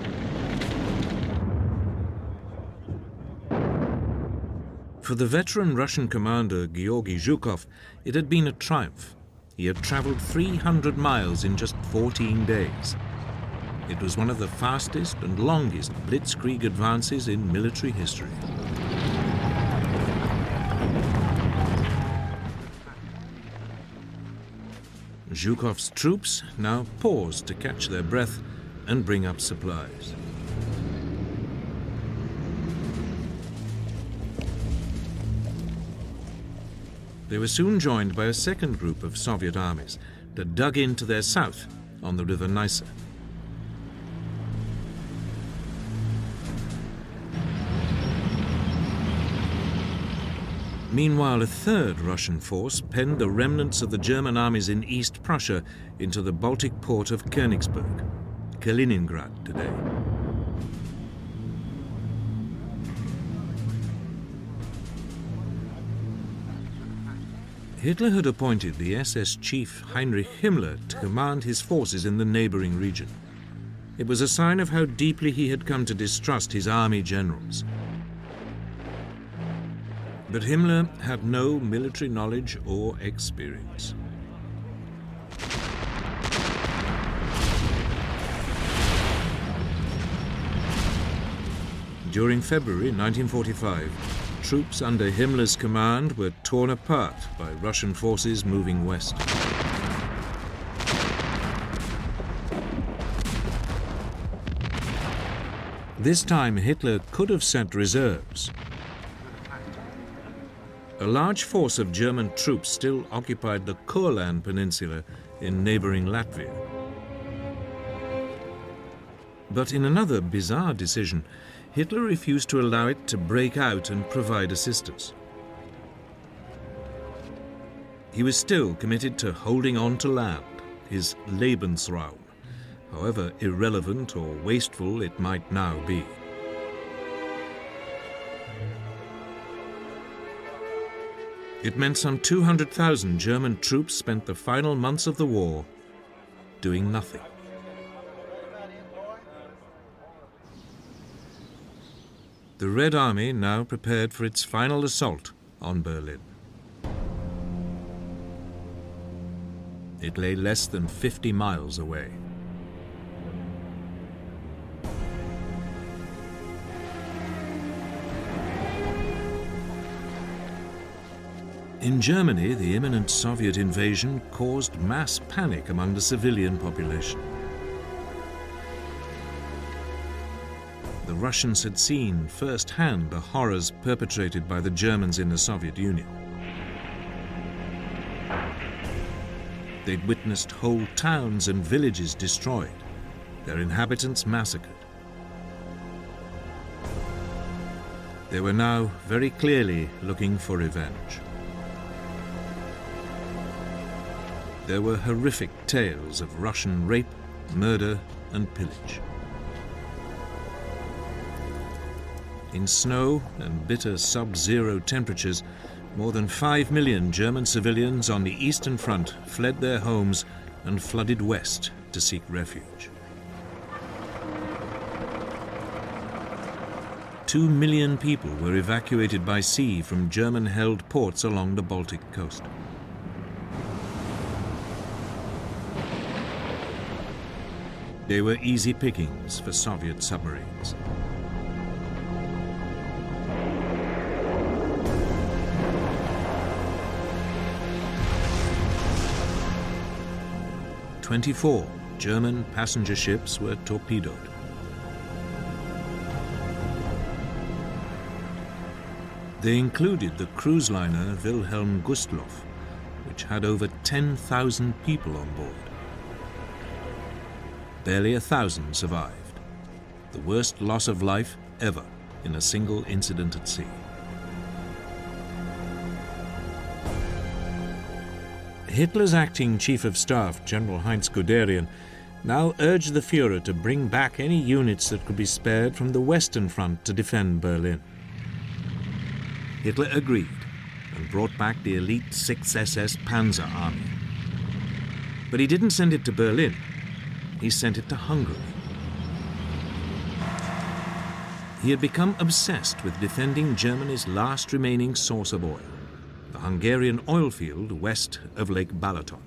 For the veteran Russian commander Georgy Zhukov, it had been a triumph. He had traveled 300 miles in just 14 days. It was one of the fastest and longest blitzkrieg advances in military history. Zhukov's troops now paused to catch their breath and bring up supplies. They were soon joined by a second group of Soviet armies that dug in to their south on the river Neisse. Meanwhile, a third Russian force penned the remnants of the German armies in East Prussia into the Baltic port of Königsberg, Kaliningrad today. Hitler had appointed the SS chief Heinrich Himmler to command his forces in the neighboring region. It was a sign of how deeply he had come to distrust his army generals. But Himmler had no military knowledge or experience. During February 1945, troops under Himmler's command were torn apart by Russian forces moving west. This time Hitler could have sent reserves. A large force of German troops still occupied the Courland Peninsula in neighboring Latvia. But in another bizarre decision, Hitler refused to allow it to break out and provide assistance. He was still committed to holding on to land, his Lebensraum, however irrelevant or wasteful it might now be. It meant some 200,000 German troops spent the final months of the war doing nothing. The Red Army now prepared for its final assault on Berlin. It lay less than 50 miles away. In Germany, the imminent Soviet invasion caused mass panic among the civilian population. The Russians had seen firsthand the horrors perpetrated by the Germans in the Soviet Union. They'd witnessed whole towns and villages destroyed, their inhabitants massacred. They were now very clearly looking for revenge. There were horrific tales of Russian rape, murder, and pillage. In snow and bitter sub-zero temperatures, more than 5 million German civilians on the Eastern Front fled their homes and flooded west to seek refuge. 2 million people were evacuated by sea from German-held ports along the Baltic coast. They were easy pickings for Soviet submarines. "24 German passenger ships were torpedoed. They included the cruise liner Wilhelm Gustloff, which had over 10,000 people on board. Barely 1,000 survived, the worst loss of life ever in a single incident at sea. Hitler's acting Chief of Staff, General Heinz Guderian, now urged the Führer to bring back any units that could be spared from the Western Front to defend Berlin. Hitler agreed and brought back the elite 6th SS Panzer Army. But he didn't send it to Berlin. He sent it to Hungary. He had become obsessed with defending Germany's last remaining source of oil, the Hungarian oil field west of Lake Balaton.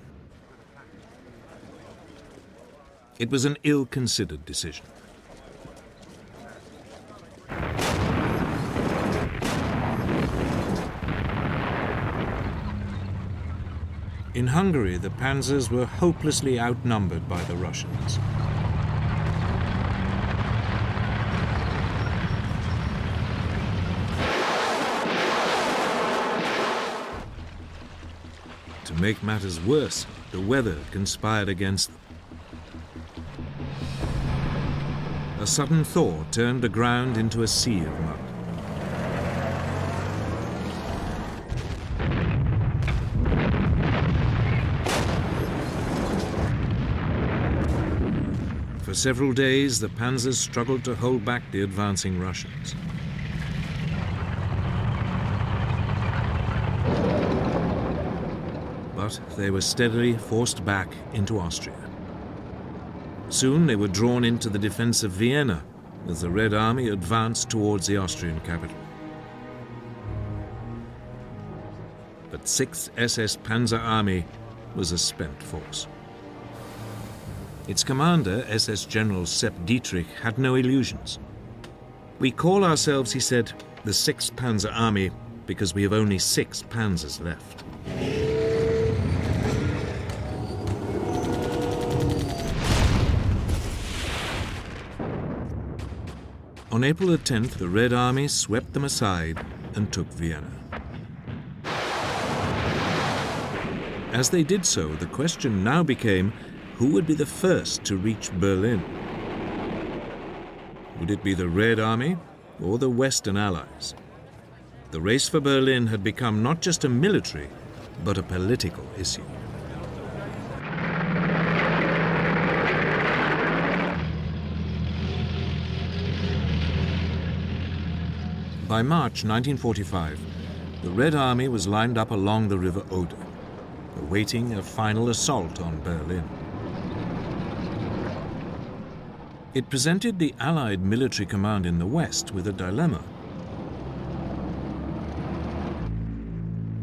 It was an ill-considered decision. In Hungary, the panzers were hopelessly outnumbered by the Russians. To make matters worse, the weather conspired against them. A sudden thaw turned the ground into a sea of mud. For several days, the panzers struggled to hold back the advancing Russians. But they were steadily forced back into Austria. Soon they were drawn into the defense of Vienna as the Red Army advanced towards the Austrian capital. But 6th SS Panzer Army was a spent force. Its commander, SS General Sepp Dietrich, had no illusions. "We call ourselves," he said, "the 6th Panzer Army because we have only 6 panzers left." On April the 10th, the Red Army swept them aside and took Vienna. As they did so, the question now became, who would be the first to reach Berlin? Would it be the Red Army or the Western Allies? The race for Berlin had become not just a military, but a political issue. By March 1945, the Red Army was lined up along the River Oder, awaiting a final assault on Berlin. It presented the Allied military command in the West with a dilemma.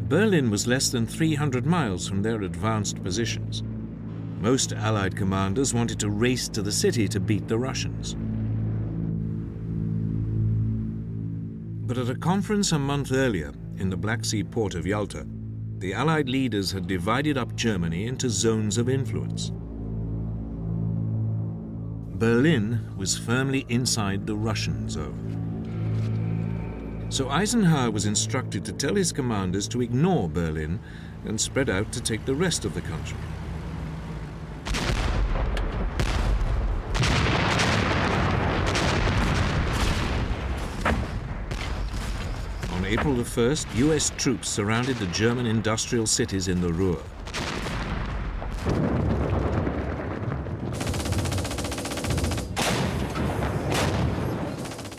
Berlin was less than 300 miles from their advanced positions. Most Allied commanders wanted to race to the city to beat the Russians. But at a conference a month earlier in the Black Sea port of Yalta, the Allied leaders had divided up Germany into zones of influence. Berlin was firmly inside the Russian zone. So Eisenhower was instructed to tell his commanders to ignore Berlin and spread out to take the rest of the country. On April the 1st, US troops surrounded the German industrial cities in the Ruhr.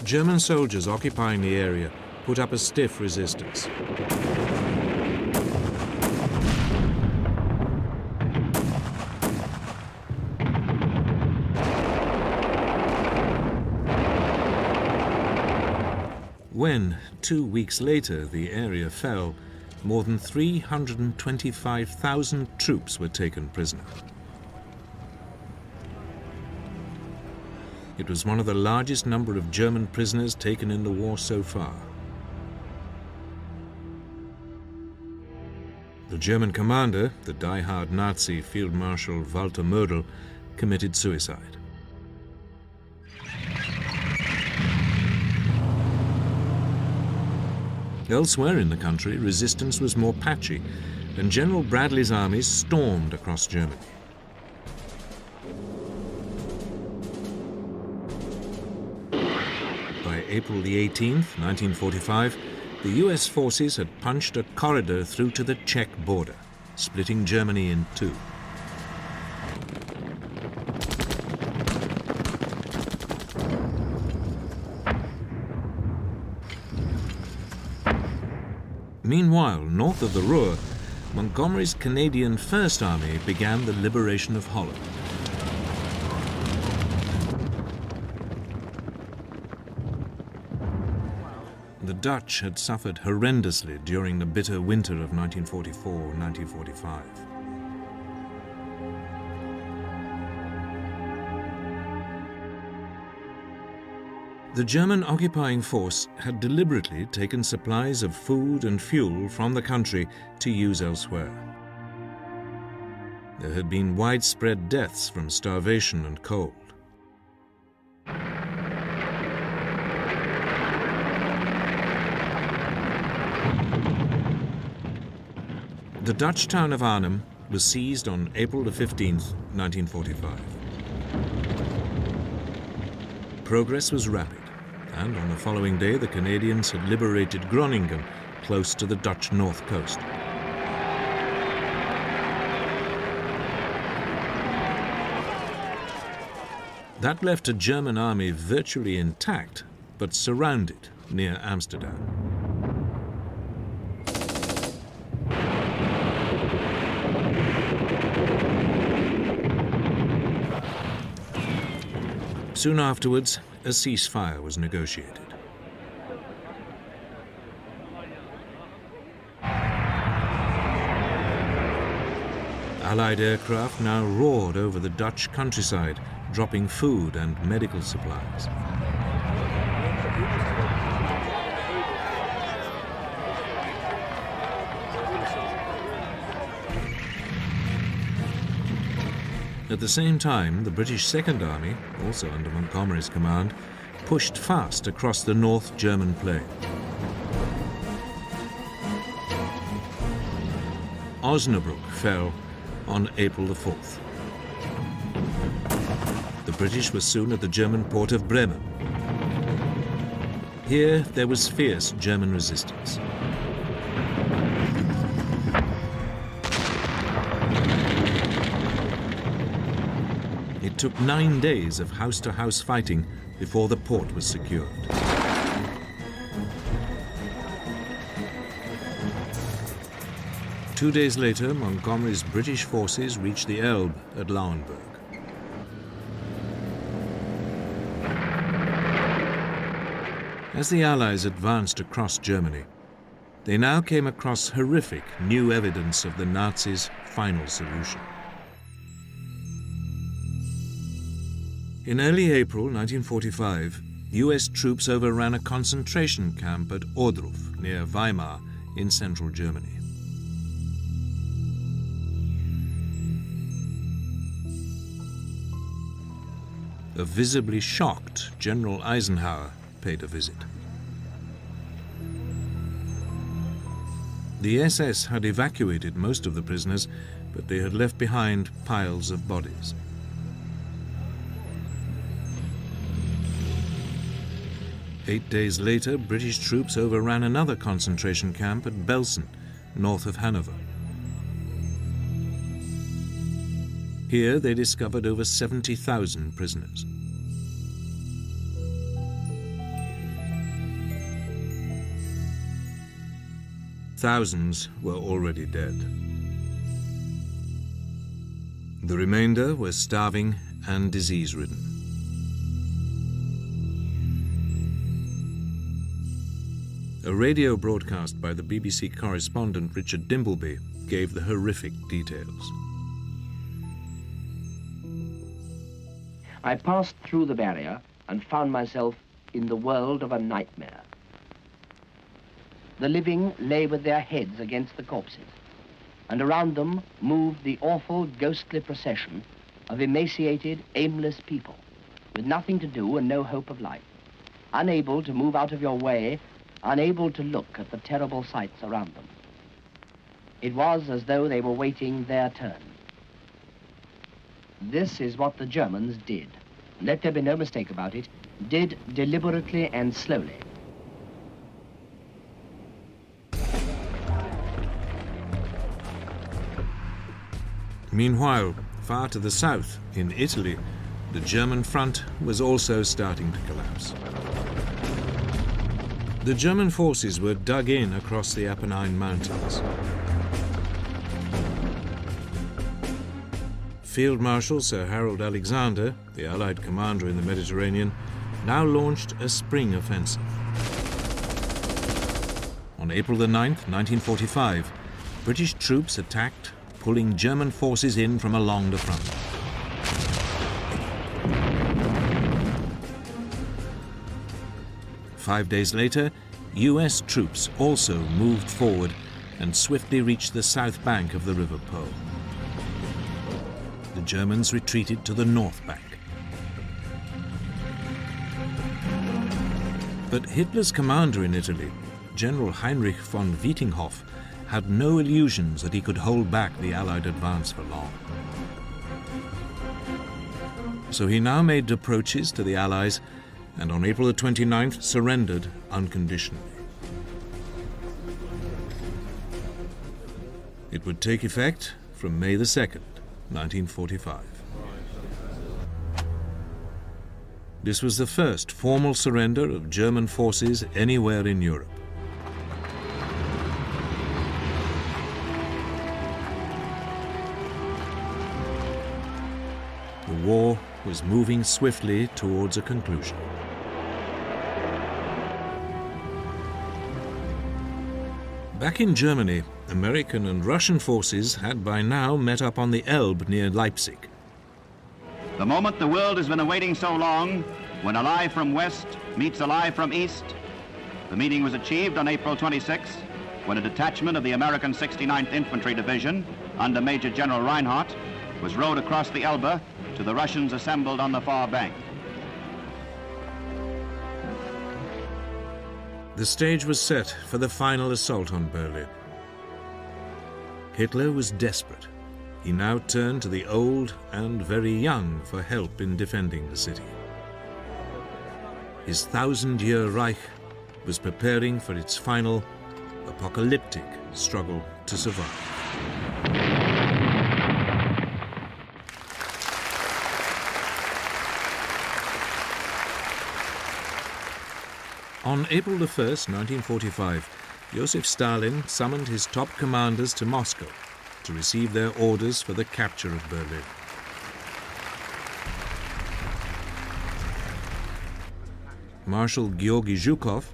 German soldiers occupying the area put up a stiff resistance. When, 2 weeks later, the area fell, more than 325,000 troops were taken prisoner. It was one of the largest number of German prisoners taken in the war so far. The German commander, the die-hard Nazi Field Marshal Walter Mödel, committed suicide. Elsewhere in the country, resistance was more patchy, and General Bradley's armies stormed across Germany. By April the 18th, 1945, the US forces had punched a corridor through to the Czech border, splitting Germany in two. Meanwhile, north of the Ruhr, Montgomery's Canadian First Army began the liberation of Holland. The Dutch had suffered horrendously during the bitter winter of 1944-1945. The German occupying force had deliberately taken supplies of food and fuel from the country to use elsewhere. There had been widespread deaths from starvation and cold. The Dutch town of Arnhem was seized on April the 15th, 1945. Progress was rapid, and on the following day the Canadians had liberated Groningen, close to the Dutch north coast. That left a German army virtually intact, but surrounded near Amsterdam. Soon afterwards, a ceasefire was negotiated. Allied aircraft now roared over the Dutch countryside, dropping food and medical supplies. At the same time, the British Second Army, also under Montgomery's command, pushed fast across the North German plain. Osnabrück fell on April the 4th. The British were soon at the German port of Bremen. Here there was fierce German resistance. It took 9 days of house-to-house fighting before the port was secured. 2 days later, Montgomery's British forces reached the Elbe at Lauenburg. As the Allies advanced across Germany, they now came across horrific new evidence of the Nazis' final solution. In early April 1945, US troops overran a concentration camp at Ohrdruf, near Weimar, in central Germany. A visibly shocked General Eisenhower paid a visit. The SS had evacuated most of the prisoners, but they had left behind piles of bodies. Eight days later, British troops overran another concentration camp at Belsen, north of Hanover. Here they discovered over 70,000 prisoners. Thousands were already dead. The remainder were starving and disease-ridden. A radio broadcast by the BBC correspondent Richard Dimbleby gave the horrific details. I passed through the barrier and found myself in the world of a nightmare. The living lay with their heads against the corpses, and around them moved the awful ghostly procession of emaciated, aimless people, with nothing to do and no hope of life, unable to move out of your way, unable to look at the terrible sights around them. It was as though they were waiting their turn. This is what the Germans did. Let there be no mistake about it, did deliberately and slowly. Meanwhile, far to the south, in Italy, the German front was also starting to collapse. The German forces were dug in across the Apennine Mountains. Field Marshal Sir Harold Alexander, the Allied commander in the Mediterranean, now launched a spring offensive. On April the 9th, 1945, British troops attacked, pulling German forces in from along the front. Five days later, US troops also moved forward and swiftly reached the south bank of the River Po. The Germans retreated to the north bank. But Hitler's commander in Italy, General Heinrich von Wietinghoff, had no illusions that he could hold back the Allied advance for long. So he now made approaches to the Allies and on April the 29th surrendered unconditionally. It would take effect from May the 2nd, 1945. This was the first formal surrender of German forces anywhere in Europe. The war was moving swiftly towards a conclusion. Back in Germany, American and Russian forces had by now met up on the Elbe near Leipzig. The moment the world has been awaiting so long, when a lie from west meets a lie from east. The meeting was achieved on April 26, when a detachment of the American 69th Infantry Division, under Major General Reinhardt, was rowed across the Elbe to the Russians assembled on the far bank. The stage was set for the final assault on Berlin. Hitler was desperate. He now turned to the old and very young for help in defending the city. His 1,000-year Reich was preparing for its final, apocalyptic struggle to survive. On April the 1st, 1945, Joseph Stalin summoned his top commanders to Moscow to receive their orders for the capture of Berlin. Marshal Georgy Zhukov,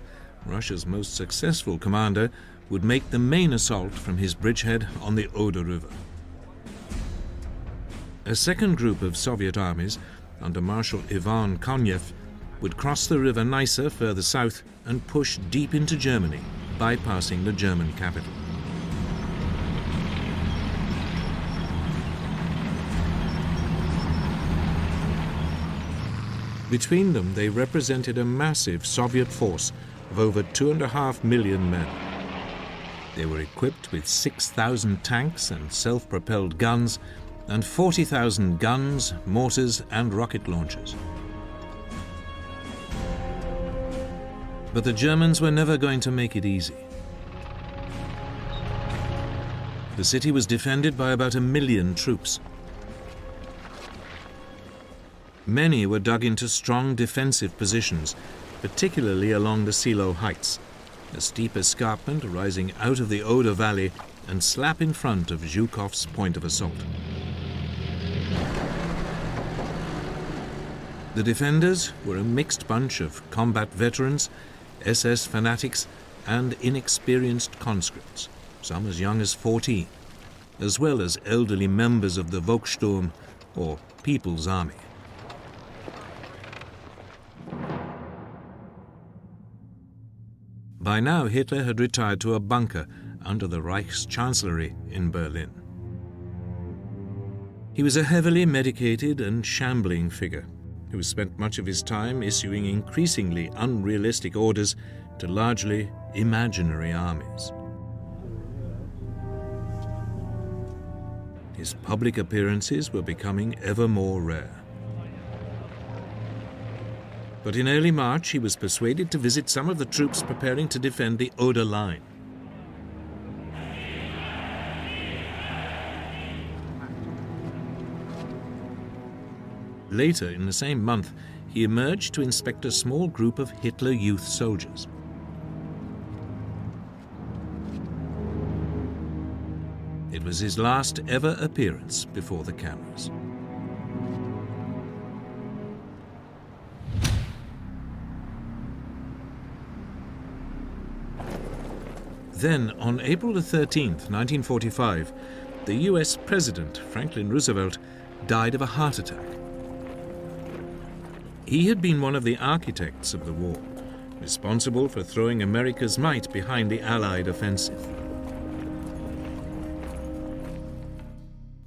Russia's most successful commander, would make the main assault from his bridgehead on the Oder River. A second group of Soviet armies, under Marshal Ivan Konev, would cross the river Neisse further south and push deep into Germany, bypassing the German capital. Between them, they represented a massive Soviet force of over 2.5 million men. They were equipped with 6,000 tanks and self-propelled guns, and 40,000 guns, mortars, and rocket launchers. But the Germans were never going to make it easy. The city was defended by about 1 million troops. Many were dug into strong defensive positions, particularly along the Silo Heights, a steep escarpment rising out of the Oder Valley and slap in front of Zhukov's point of assault. The defenders were a mixed bunch of combat veterans, SS fanatics, and inexperienced conscripts, some as young as 14, as well as elderly members of the Volkssturm, or People's Army. By now, Hitler had retired to a bunker under the Reichschancellery in Berlin. He was a heavily medicated and shambling figure who spent much of his time issuing increasingly unrealistic orders to largely imaginary armies. His public appearances were becoming ever more rare. But in early March, he was persuaded to visit some of the troops preparing to defend the Oder Line. Later in the same month, he emerged to inspect a small group of Hitler Youth soldiers. It was his last ever appearance before the cameras. Then, on April 13th, 1945, the US President, Franklin Roosevelt, died of a heart attack. He had been one of the architects of the war, responsible for throwing America's might behind the Allied offensive.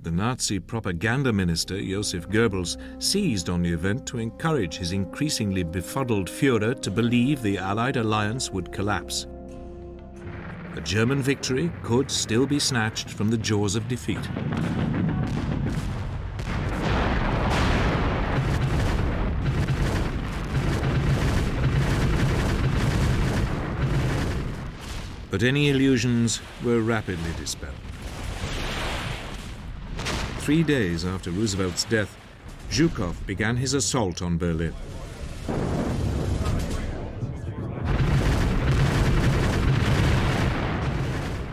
The Nazi propaganda minister, Joseph Goebbels, seized on the event to encourage his increasingly befuddled Führer to believe the Allied alliance would collapse. A German victory could still be snatched from the jaws of defeat. But any illusions were rapidly dispelled. 3 days after Roosevelt's death, Zhukov began his assault on Berlin.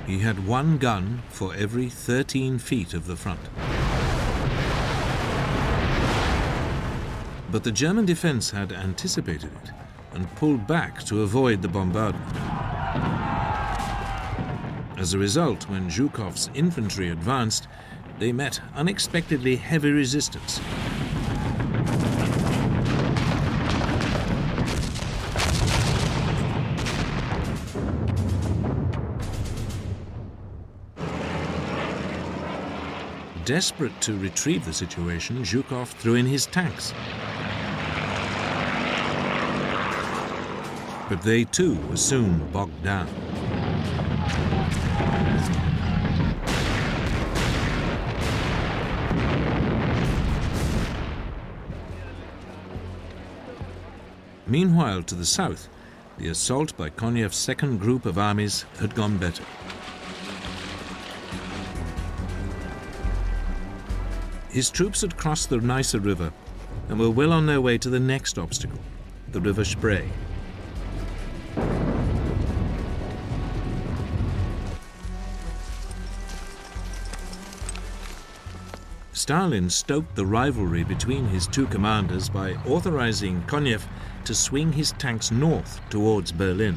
He had one gun for every 13 feet of the front. But the German defense had anticipated it and pulled back to avoid the bombardment. As a result, when Zhukov's infantry advanced, they met unexpectedly heavy resistance. Desperate to retrieve the situation, Zhukov threw in his tanks. But they too were soon bogged down. Meanwhile, to the south, the assault by Konev's second group of armies had gone better. His troops had crossed the Neisse River and were well on their way to the next obstacle, the River Spree. Stalin stoked the rivalry between his two commanders by authorizing Konev to swing his tanks north towards Berlin.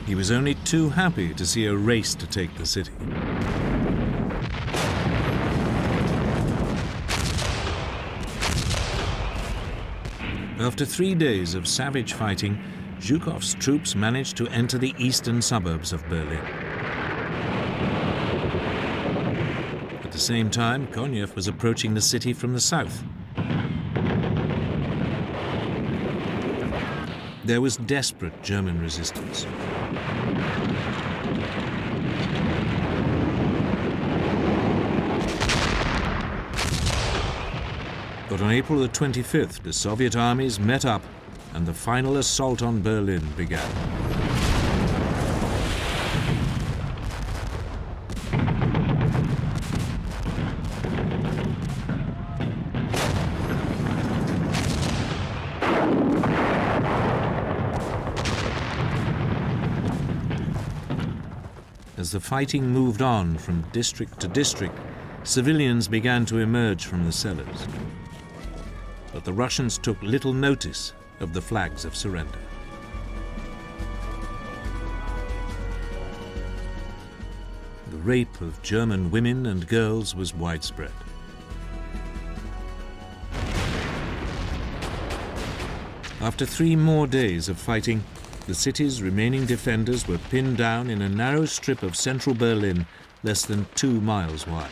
He was only too happy to see a race to take the city. After 3 days of savage fighting, Zhukov's troops managed to enter the eastern suburbs of Berlin. At the same time, Konev was approaching the city from the south. There was desperate German resistance. But on April the 25th, the Soviet armies met up and the final assault on Berlin began. As the fighting moved on from district to district, civilians began to emerge from the cellars. But the Russians took little notice of the flags of surrender. The rape of German women and girls was widespread. After 3 more days of fighting, the city's remaining defenders were pinned down in a narrow strip of central Berlin less than 2 miles wide.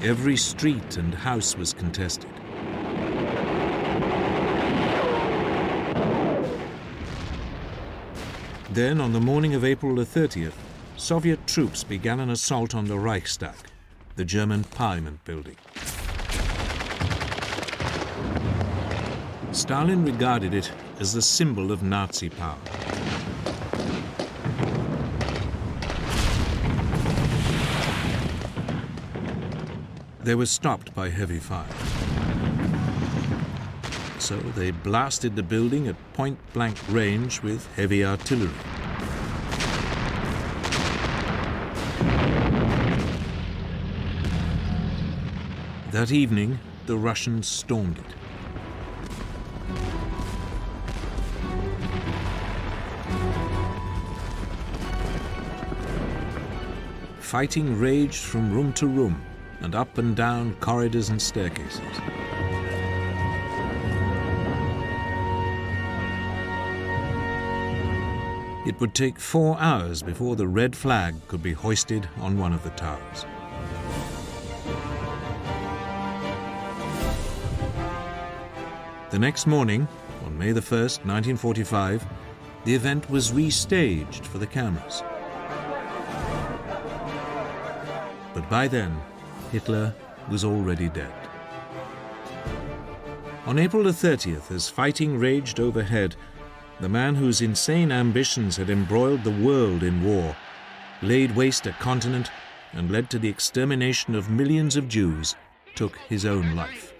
Every street and house was contested. Then, on the morning of April the 30th, Soviet troops began an assault on the Reichstag, the German parliament building. Stalin regarded it as the symbol of Nazi power. They were stopped by heavy fire. So they blasted the building at point-blank range with heavy artillery. That evening, the Russians stormed it. Fighting raged from room to room and up and down corridors and staircases. It would take 4 hours before the red flag could be hoisted on one of the towers. The next morning, on May the 1st, 1945, the event was restaged for the cameras. But by then, Hitler was already dead. On April the 30th, as fighting raged overhead, the man whose insane ambitions had embroiled the world in war, laid waste a continent, and led to the extermination of millions of Jews, took his own life.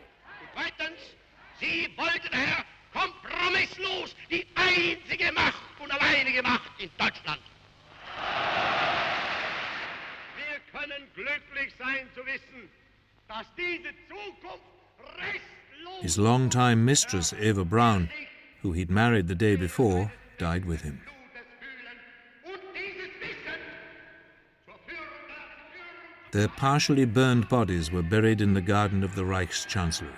Sie wollten, Herr, kompromisslos die einzige Macht und alleinige Macht in Deutschland. Wir können glücklich sein zu wissen, dass diese Zukunft restlos... His longtime mistress, Eva Braun, who he'd married the day before, died with him. Their partially burned bodies were buried in the garden of the Reichschancellery.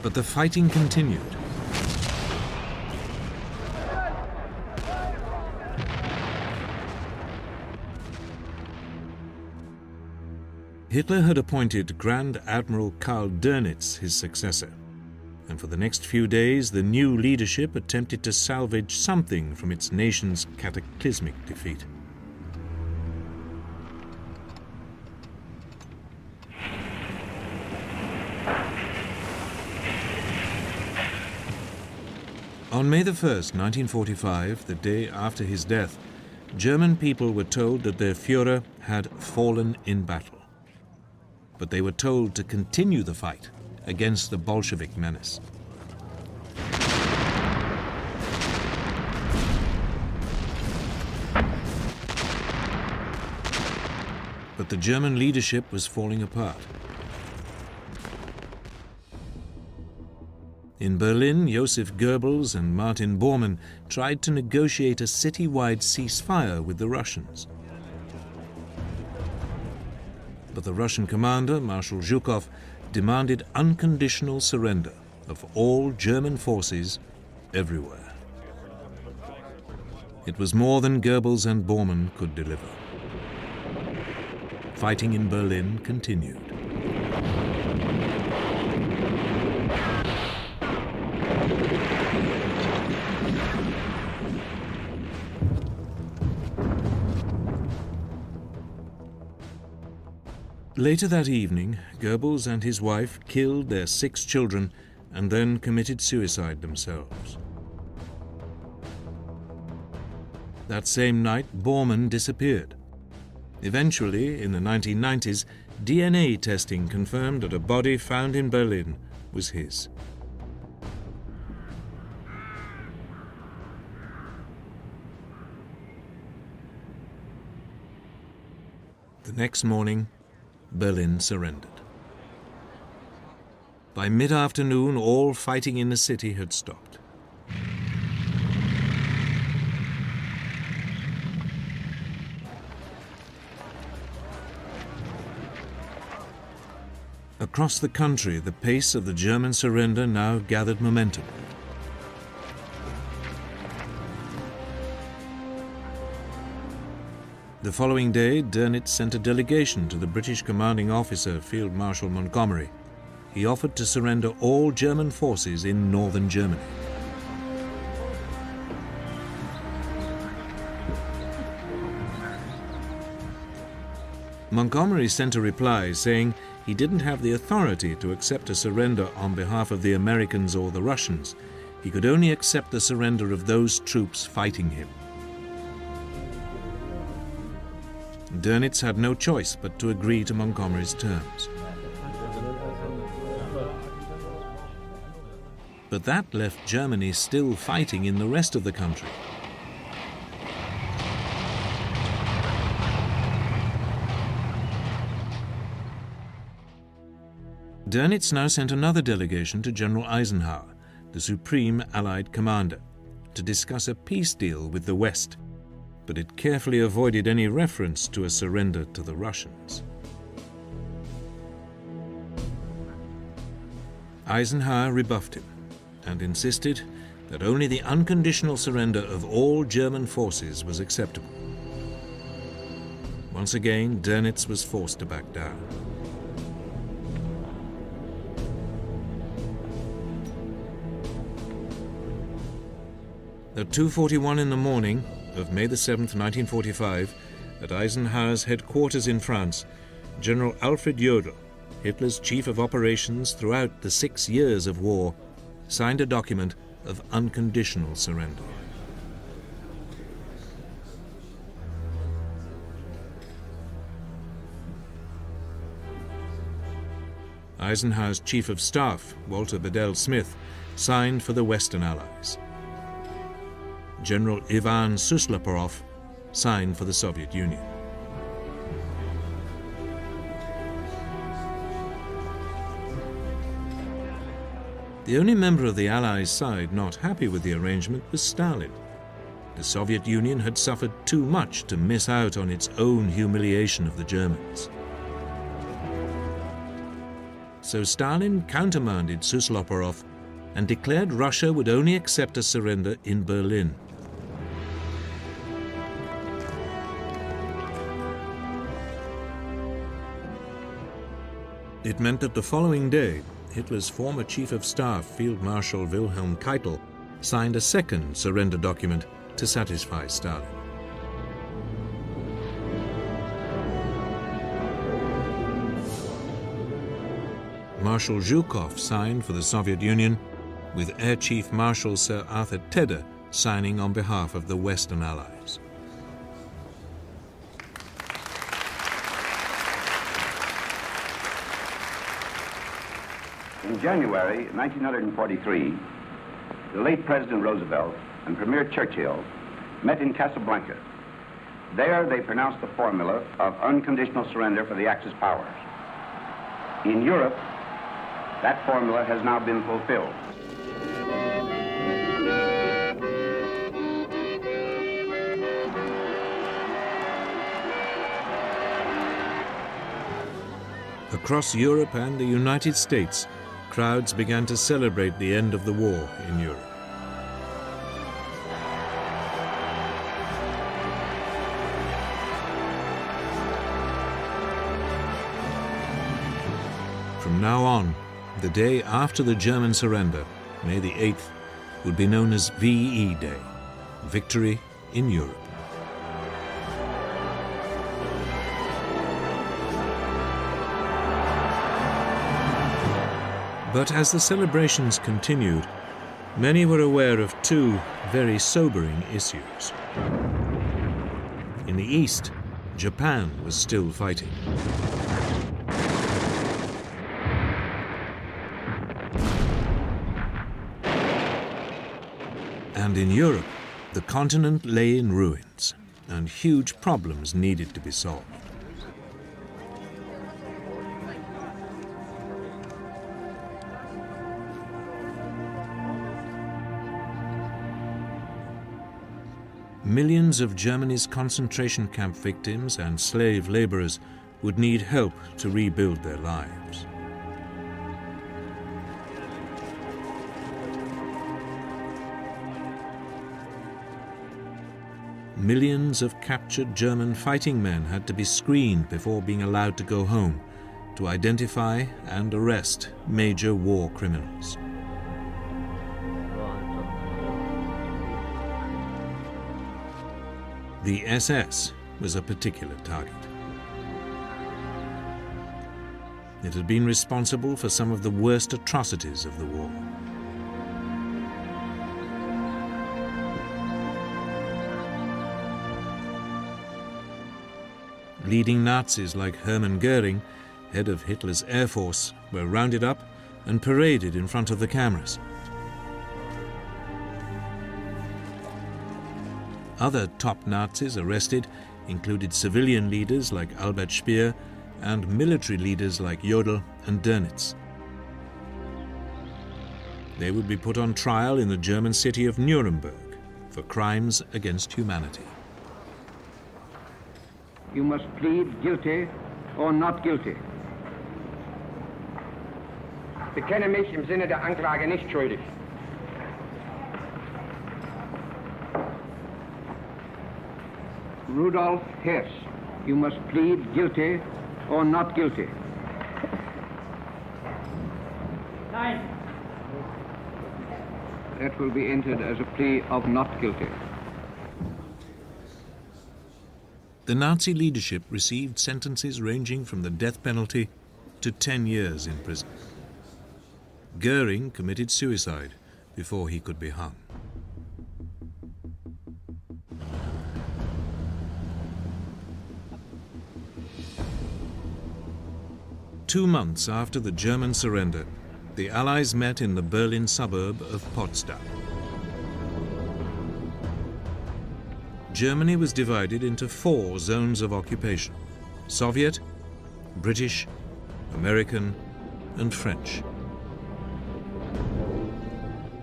But the fighting continued. Hitler had appointed Grand Admiral Karl Dönitz his successor, and for the next few days the new leadership attempted to salvage something from its nation's cataclysmic defeat. On May the 1st, 1945, the day after his death, German people were told that their Führer had fallen in battle. but they were told to continue the fight against the Bolshevik menace. But the German leadership was falling apart. In Berlin, Joseph Goebbels and Martin Bormann tried to negotiate a citywide ceasefire with the Russians. But the Russian commander, Marshal Zhukov, demanded unconditional surrender of all German forces everywhere. It was more than Goebbels and Bormann could deliver. Fighting in Berlin continued. Later that evening, Goebbels and his wife killed their 6 children and then committed suicide themselves. That same night, Bormann disappeared. Eventually, in the 1990s, DNA testing confirmed that a body found in Berlin was his. The next morning, Berlin surrendered. By mid-afternoon, all fighting in the city had stopped. Across the country, the pace of the German surrender now gathered momentum. The following day, Dönitz sent a delegation to the British commanding officer, Field Marshal Montgomery. He offered to surrender all German forces in northern Germany. Montgomery sent a reply saying he didn't have the authority to accept a surrender on behalf of the Americans or the Russians. He could only accept the surrender of those troops fighting him. Dönitz had no choice but to agree to Montgomery's terms. But that left Germany still fighting in the rest of the country. Dönitz now sent another delegation to General Eisenhower, the supreme Allied commander, to discuss a peace deal with the West, but it carefully avoided any reference to a surrender to the Russians. Eisenhower rebuffed him and insisted that only the unconditional surrender of all German forces was acceptable. Once again, Dönitz was forced to back down. At 2:41 in the morning of May the 7th, 1945, at Eisenhower's headquarters in France, General Alfred Jodl, Hitler's chief of operations throughout the 6 years of war, signed a document of unconditional surrender. Eisenhower's chief of staff, Walter Bedell Smith, signed for the Western Allies. General Ivan Suslaporov signed for the Soviet Union. The only member of the Allies' side not happy with the arrangement was Stalin. The Soviet Union had suffered too much to miss out on its own humiliation of the Germans. So Stalin countermanded Suslaporov and declared Russia would only accept a surrender in Berlin. It meant that the following day, Hitler's former chief of staff, Field Marshal Wilhelm Keitel, signed a second surrender document to satisfy Stalin. Marshal Zhukov signed for the Soviet Union, with Air Chief Marshal Sir Arthur Tedder signing on behalf of the Western Allies. In January 1943, the late President Roosevelt and Premier Churchill met in Casablanca. There they pronounced the formula of unconditional surrender for the Axis powers. In Europe, that formula has now been fulfilled. Across Europe and the United States, crowds began to celebrate the end of the war in Europe. From now on, the day after the German surrender, May the 8th, would be known as VE Day, Victory in Europe. But as the celebrations continued, many were aware of two very sobering issues. In the East, Japan was still fighting. And in Europe, the continent lay in ruins, and huge problems needed to be solved. Millions of Germany's concentration camp victims and slave laborers would need help to rebuild their lives. Millions of captured German fighting men had to be screened before being allowed to go home to identify and arrest major war criminals. The SS was a particular target. It had been responsible for some of the worst atrocities of the war. Leading Nazis like Hermann Goering, head of Hitler's Air Force, were rounded up and paraded in front of the cameras. Other top Nazis arrested included civilian leaders like Albert Speer and military leaders like Jodl and Dönitz. They would be put on trial in the German city of Nuremberg for crimes against humanity. You must plead guilty or not guilty. Bekenne mich im Sinne der Anklage nicht schuldig. Rudolf Hess, you must plead guilty or not guilty. Nein. That will be entered as a plea of not guilty. The Nazi leadership received sentences ranging from the death penalty to 10 years in prison. Goering committed suicide before he could be hung. Two months after the German surrender, the Allies met in the Berlin suburb of Potsdam. Germany was divided into 4 zones of occupation: Soviet, British, American, and French.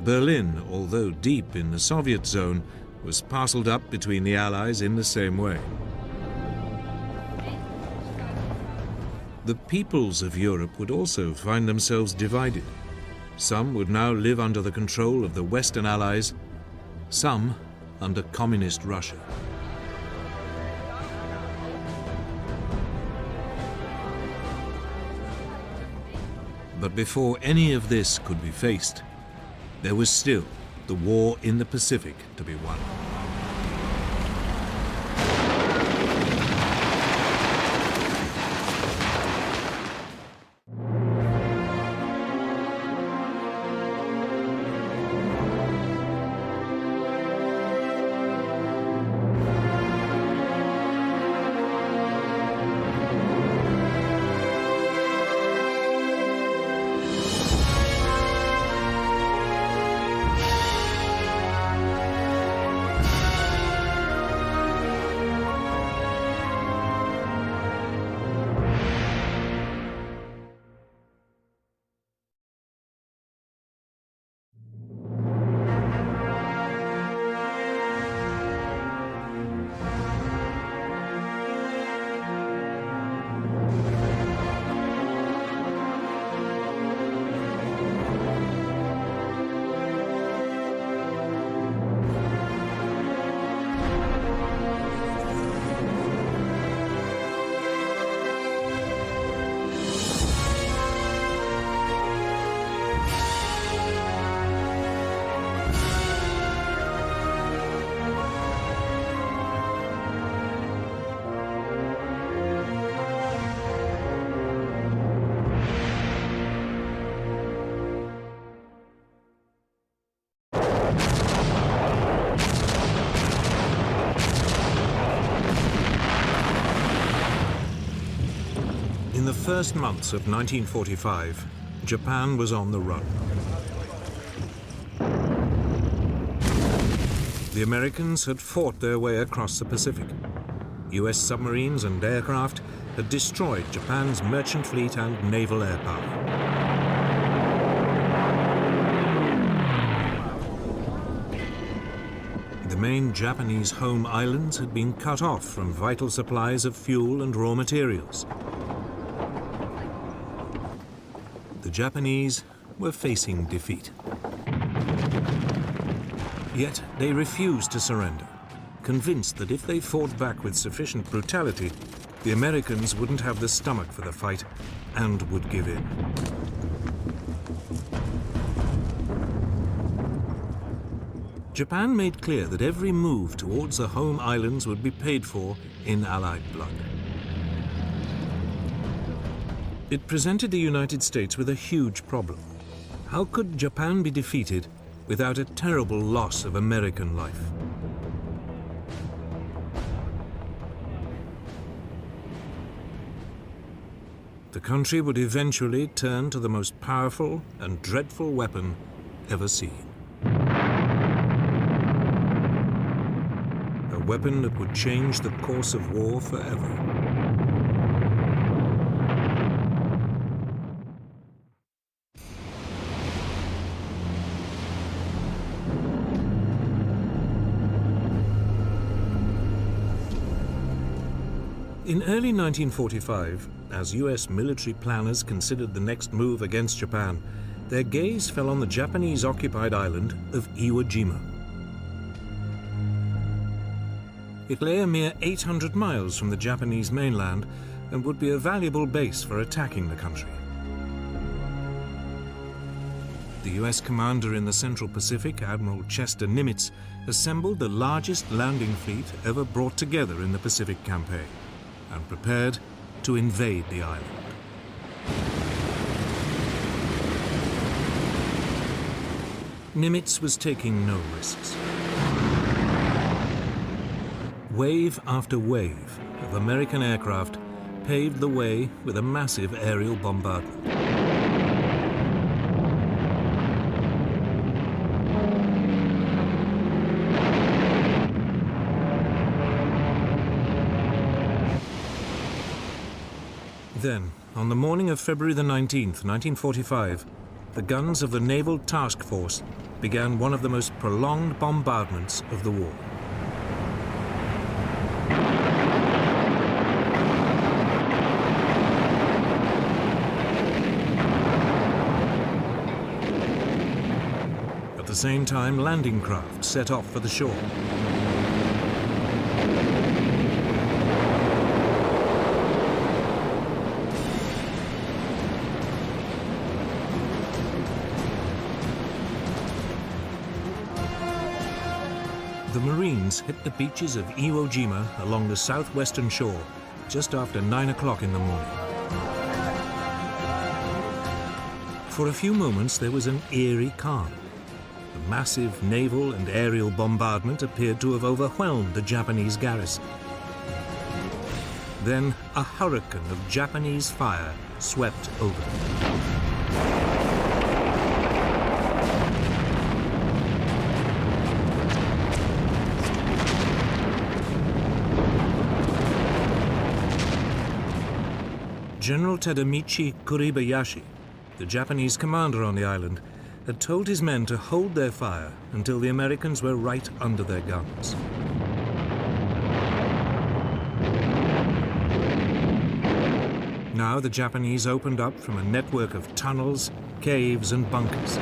Berlin, although deep in the Soviet zone, was parceled up between the Allies in the same way. The peoples of Europe would also find themselves divided. Some would now live under the control of the Western Allies, some under Communist Russia. But before any of this could be faced, there was still the war in the Pacific to be won. first months of 1945, Japan was on the run. The Americans had fought their way across the Pacific. US submarines and aircraft had destroyed Japan's merchant fleet and naval air power. The main Japanese home islands had been cut off from vital supplies of fuel and raw materials. The Japanese were facing defeat. Yet they refused to surrender, convinced that if they fought back with sufficient brutality, the Americans wouldn't have the stomach for the fight and would give in. Japan made clear that every move towards the home islands would be paid for in Allied blood. It presented the United States with a huge problem. How could Japan be defeated without a terrible loss of American life? The country would eventually turn to the most powerful and dreadful weapon ever seen. A weapon that would change the course of war forever. In early 1945, as US military planners considered the next move against Japan, their gaze fell on the Japanese-occupied island of Iwo Jima. It lay a mere 800 miles from the Japanese mainland and would be a valuable base for attacking the country. The US commander in the Central Pacific, Admiral Chester Nimitz, assembled the largest landing fleet ever brought together in the Pacific campaign and prepared to invade the island. Nimitz was taking no risks. Wave after wave of American aircraft paved the way with a massive aerial bombardment. Then, on the morning of February the 19th, 1945, the guns of the Naval Task Force began one of the most prolonged bombardments of the war. At the same time, landing craft set off for the shore. The Marines hit the beaches of Iwo Jima along the southwestern shore just after 9 o'clock in the morning. For a few moments there was an eerie calm. The massive naval and aerial bombardment appeared to have overwhelmed the Japanese garrison. Then a hurricane of Japanese fire swept over them. General Tadamichi Kuribayashi, the Japanese commander on the island, had told his men to hold their fire until the Americans were right under their guns. Now the Japanese opened up from a network of tunnels, caves, and bunkers.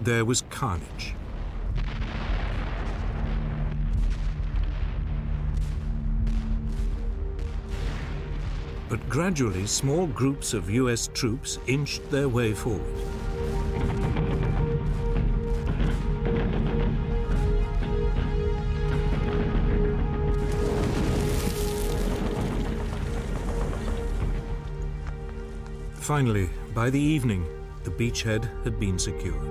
There was carnage. But gradually, small groups of US troops inched their way forward. Finally, by the evening, the beachhead had been secured.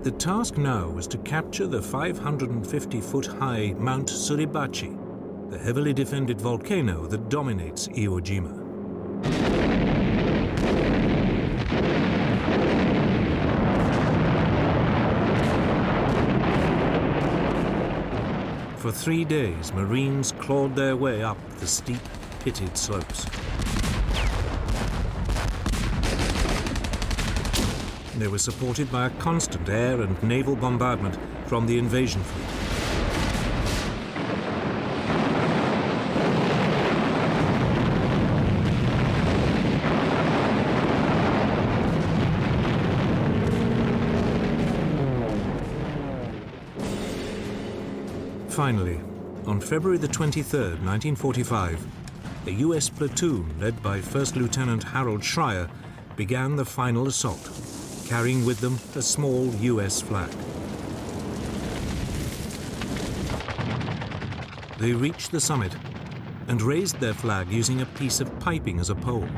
The task now was to capture the 550-foot-high Mount Suribachi, the heavily defended volcano that dominates Iwo Jima. For 3 days, Marines clawed their way up the steep, pitted slopes. They were supported by a constant air and naval bombardment from the invasion fleet. Finally, on February the 23rd, 1945, a US platoon led by First Lieutenant Harold Schreier began the final assault, carrying with them a small US flag. They reached the summit and raised their flag using a piece of piping as a pole.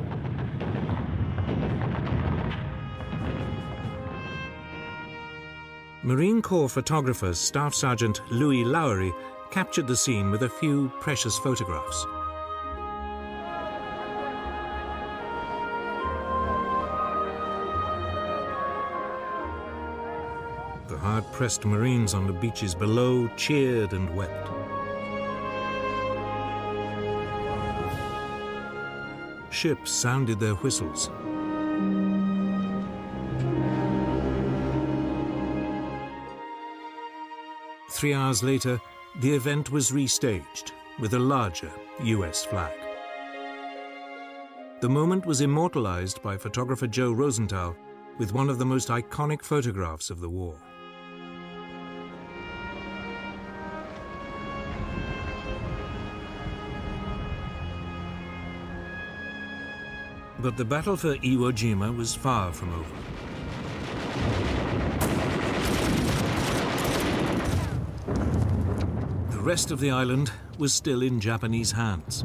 Marine Corps photographer Staff Sergeant Louis Lowery captured the scene with a few precious photographs. The hard-pressed Marines on the beaches below cheered and wept. Ships sounded their whistles. Three hours later, the event was restaged with a larger US flag. The moment was immortalized by photographer Joe Rosenthal with one of the most iconic photographs of the war. But the battle for Iwo Jima was far from over. The rest of the island was still in Japanese hands.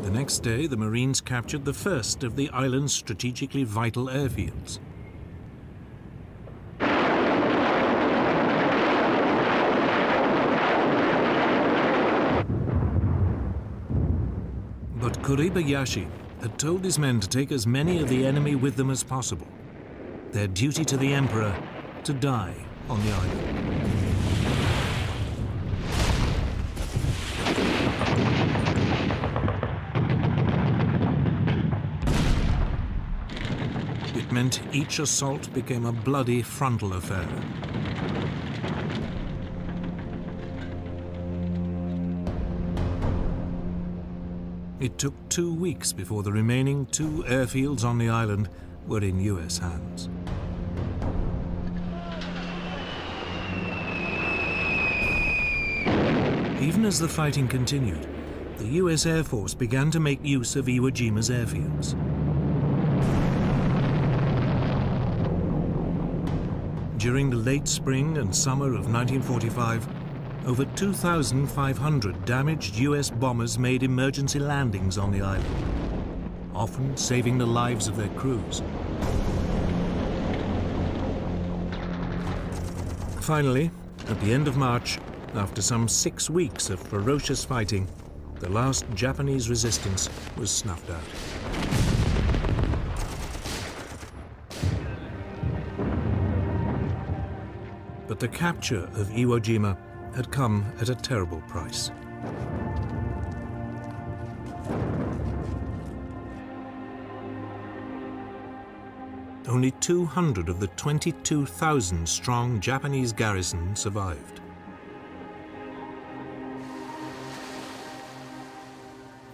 The next day, the Marines captured the first of the island's strategically vital airfields. But Kuribayashi had told his men to take as many of the enemy with them as possible. Their duty to the Emperor to die on the island. It meant each assault became a bloody frontal affair. It took 2 weeks before the remaining 2 airfields on the island were in US hands. Even as the fighting continued, the US Air Force began to make use of Iwo Jima's airfields. During the late spring and summer of 1945, over 2,500 damaged US bombers made emergency landings on the island, often saving the lives of their crews. Finally, at the end of March, after some 6 weeks of ferocious fighting, the last Japanese resistance was snuffed out. But the capture of Iwo Jima had come at a terrible price. Only 200 of the 22,000-strong Japanese garrison survived.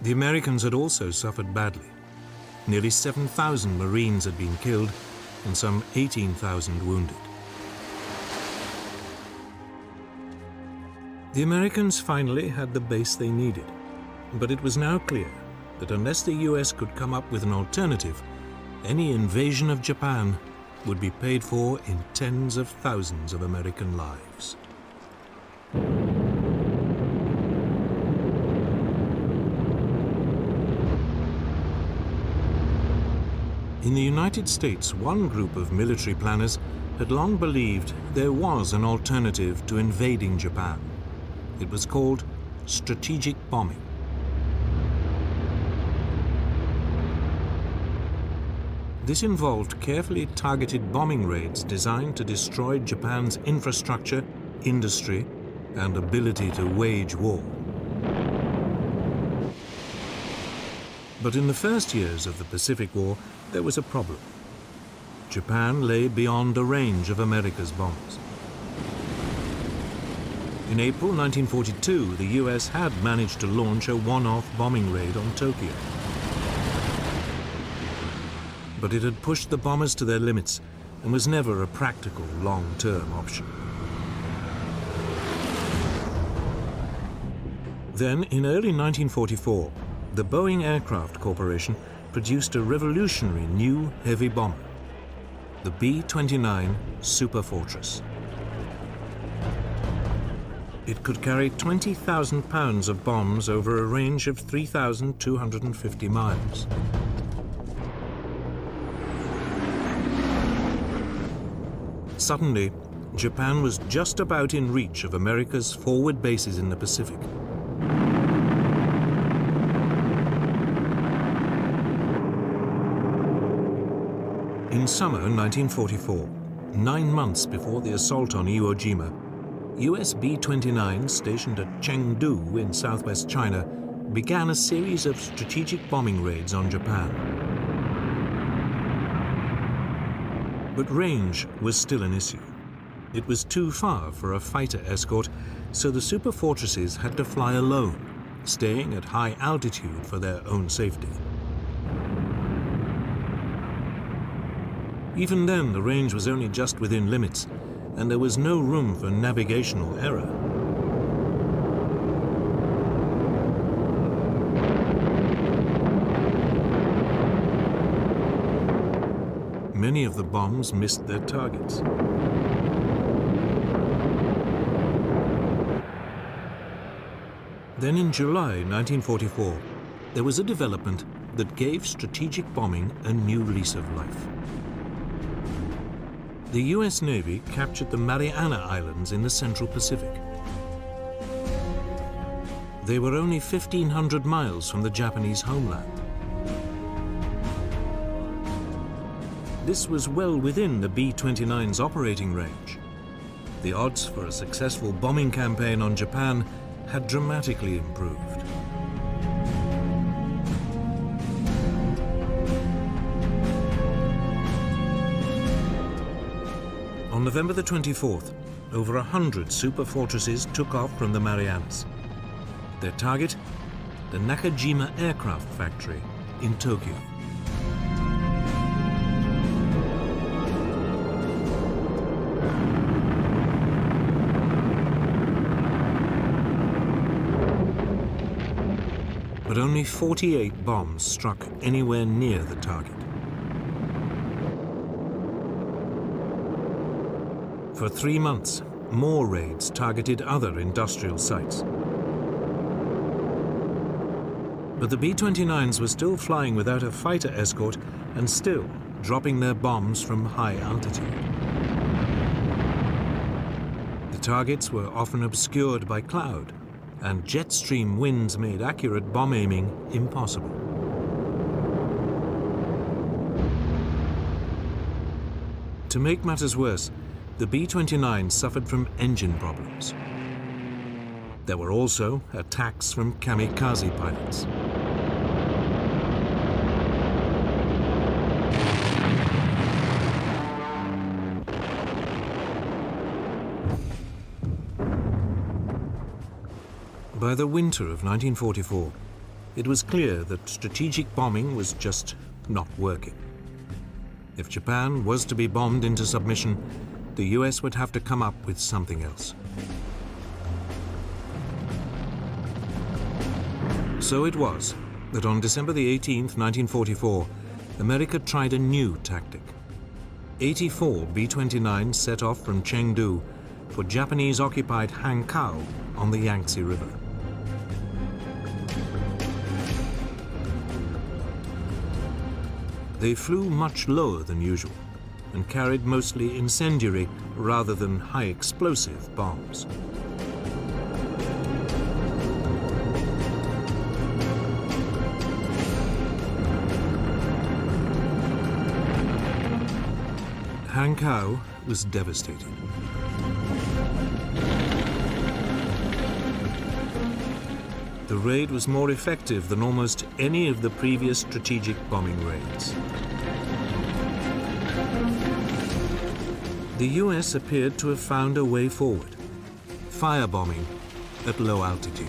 The Americans had also suffered badly. Nearly 7,000 Marines had been killed and some 18,000 wounded. The Americans finally had the base they needed, but it was now clear that unless the US could come up with an alternative, any invasion of Japan would be paid for in tens of thousands of American lives. In the United States, one group of military planners had long believed there was an alternative to invading Japan. It was called strategic bombing. This involved carefully targeted bombing raids designed to destroy Japan's infrastructure, industry, and ability to wage war. But in the first years of the Pacific War, there was a problem. Japan lay beyond the range of America's bombs. In April 1942, the US had managed to launch a one-off bombing raid on Tokyo. But it had pushed the bombers to their limits and was never a practical long-term option. Then, in early 1944, the Boeing Aircraft Corporation produced a revolutionary new heavy bomber, the B-29 Superfortress. It could carry 20,000 pounds of bombs over a range of 3,250 miles. Suddenly, Japan was just about in reach of America's forward bases in the Pacific. In summer 1944, 9 months before the assault on Iwo Jima, US B-29s stationed at Chengdu in southwest China began a series of strategic bombing raids on Japan. But range was still an issue. It was too far for a fighter escort, so the superfortresses had to fly alone, staying at high altitude for their own safety. Even then, the range was only just within limits, and there was no room for navigational error. Many of the bombs missed their targets. Then in July 1944, there was a development that gave strategic bombing a new lease of life. The US Navy captured the Mariana Islands in the Central Pacific. They were only 1,500 miles from the Japanese homeland. This was well within the B-29's operating range. The odds for a successful bombing campaign on Japan had dramatically improved. On November the 24th, over 100 superfortresses took off from the Marianas. Their target, the Nakajima aircraft factory in Tokyo. But only 48 bombs struck anywhere near the target. For 3 months, more raids targeted other industrial sites. But the B-29s were still flying without a fighter escort and still dropping their bombs from high altitude. The targets were often obscured by cloud, and jet stream winds made accurate bomb aiming impossible. To make matters worse, the B-29 suffered from engine problems. There were also attacks from kamikaze pilots. By the winter of 1944, it was clear that strategic bombing was just not working. If Japan was to be bombed into submission, the US would have to come up with something else. So it was that on December the 18th, 1944, America tried a new tactic. 84 B-29s set off from Chengdu for Japanese-occupied Hankow on the Yangtze River. They flew much lower than usual and carried mostly incendiary rather than high explosive bombs. Hankow was devastated. The raid was more effective than almost any of the previous strategic bombing raids. The US appeared to have found a way forward, firebombing at low altitude.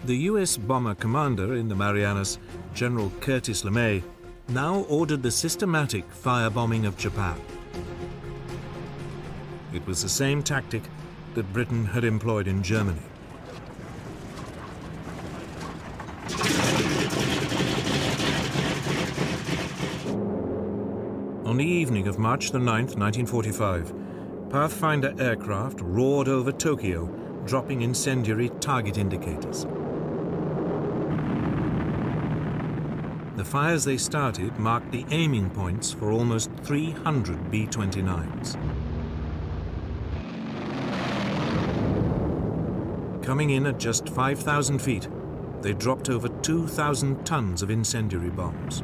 The US bomber commander in the Marianas, General Curtis LeMay, now ordered the systematic firebombing of Japan. It was the same tactic that Britain had employed in Germany. On the evening of March the 9th, 1945, Pathfinder aircraft roared over Tokyo, dropping incendiary target indicators. The fires they started marked the aiming points for almost 300 B-29s. Coming in at just 5,000 feet, they dropped over 2,000 tons of incendiary bombs.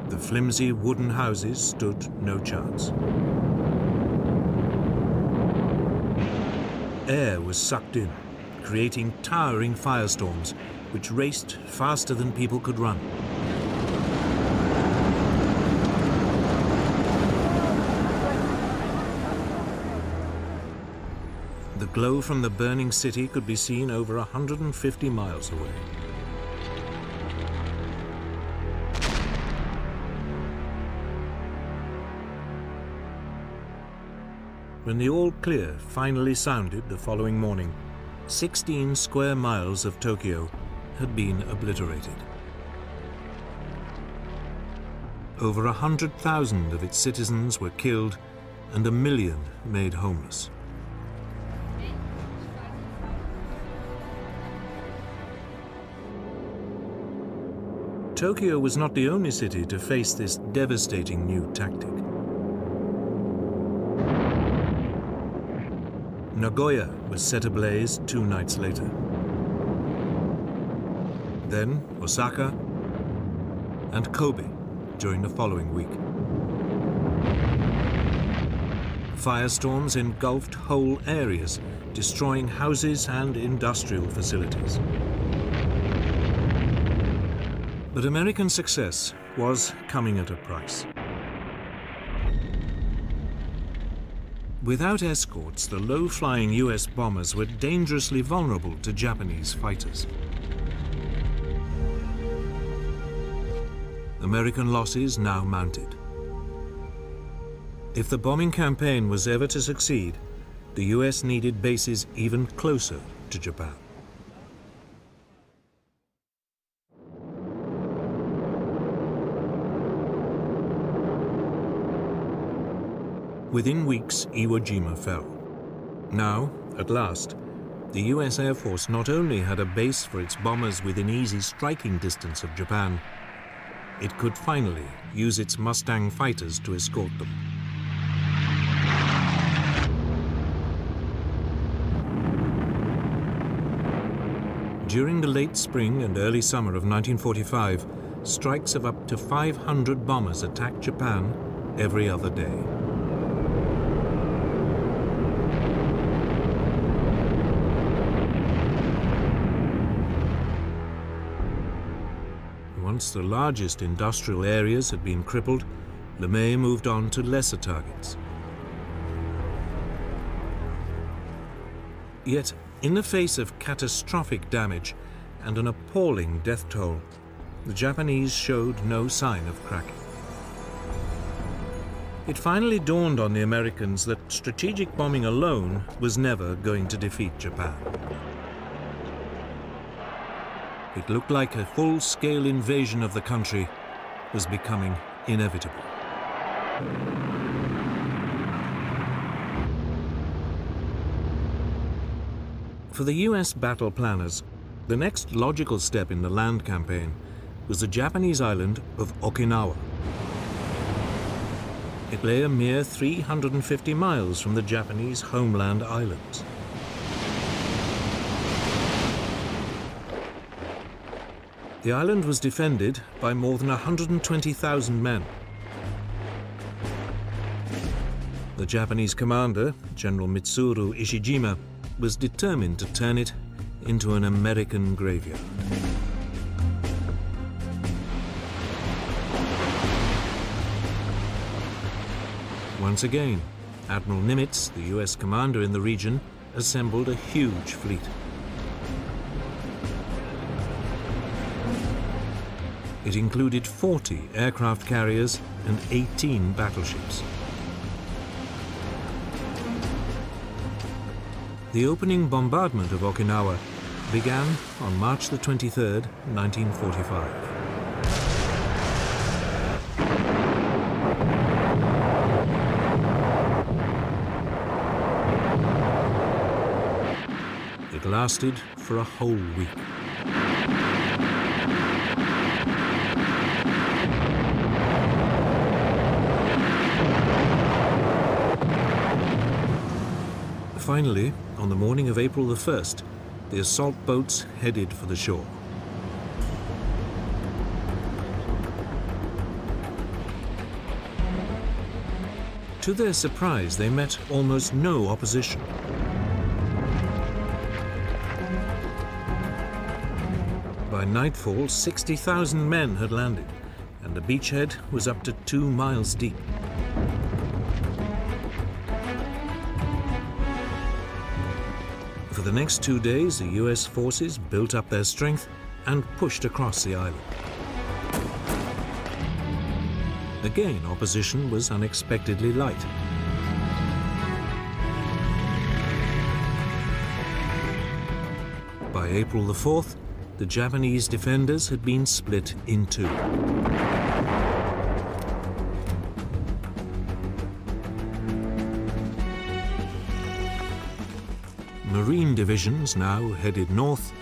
The flimsy wooden houses stood no chance. Air was sucked in, creating towering firestorms which raced faster than people could run. The glow from the burning city could be seen over 150 miles away. When the all clear finally sounded the following morning, 16 square miles of Tokyo had been obliterated. Over 100,000 of its citizens were killed and 1 million made homeless. Tokyo was not the only city to face this devastating new tactic. Nagoya was set ablaze 2 nights later. Then Osaka and Kobe during the following week. Firestorms engulfed whole areas, destroying houses and industrial facilities. But American success was coming at a price. Without escorts, the low-flying US bombers were dangerously vulnerable to Japanese fighters. American losses now mounted. If the bombing campaign was ever to succeed, the US needed bases even closer to Japan. Within weeks, Iwo Jima fell. Now, at last, the US Air Force not only had a base for its bombers within easy striking distance of Japan, it could finally use its Mustang fighters to escort them. During the late spring and early summer of 1945, strikes of up to 500 bombers attacked Japan every other day. Once the largest industrial areas had been crippled, LeMay moved on to lesser targets. Yet, in the face of catastrophic damage and an appalling death toll, the Japanese showed no sign of cracking. It finally dawned on the Americans that strategic bombing alone was never going to defeat Japan. It looked like a full-scale invasion of the country was becoming inevitable. For the US battle planners, the next logical step in the land campaign was the Japanese island of Okinawa. It lay a mere 350 miles from the Japanese homeland islands. The island was defended by more than 120,000 men. The Japanese commander, General Mitsuru Ishijima, was determined to turn it into an American graveyard. Once again, Admiral Nimitz, the US commander in the region, assembled a huge fleet. It included 40 aircraft carriers and 18 battleships. The opening bombardment of Okinawa began on March the 23rd, 1945. It lasted for a whole week. Finally, on the morning of April the 1st, the assault boats headed for the shore. To their surprise, they met almost no opposition. By nightfall, 60,000 men had landed, and the beachhead was up to 2 miles deep. For the next 2 days, the US forces built up their strength and pushed across the island. Again, opposition was unexpectedly light. By April the 4th, the Japanese defenders had been split in two. Marine divisions now headed north.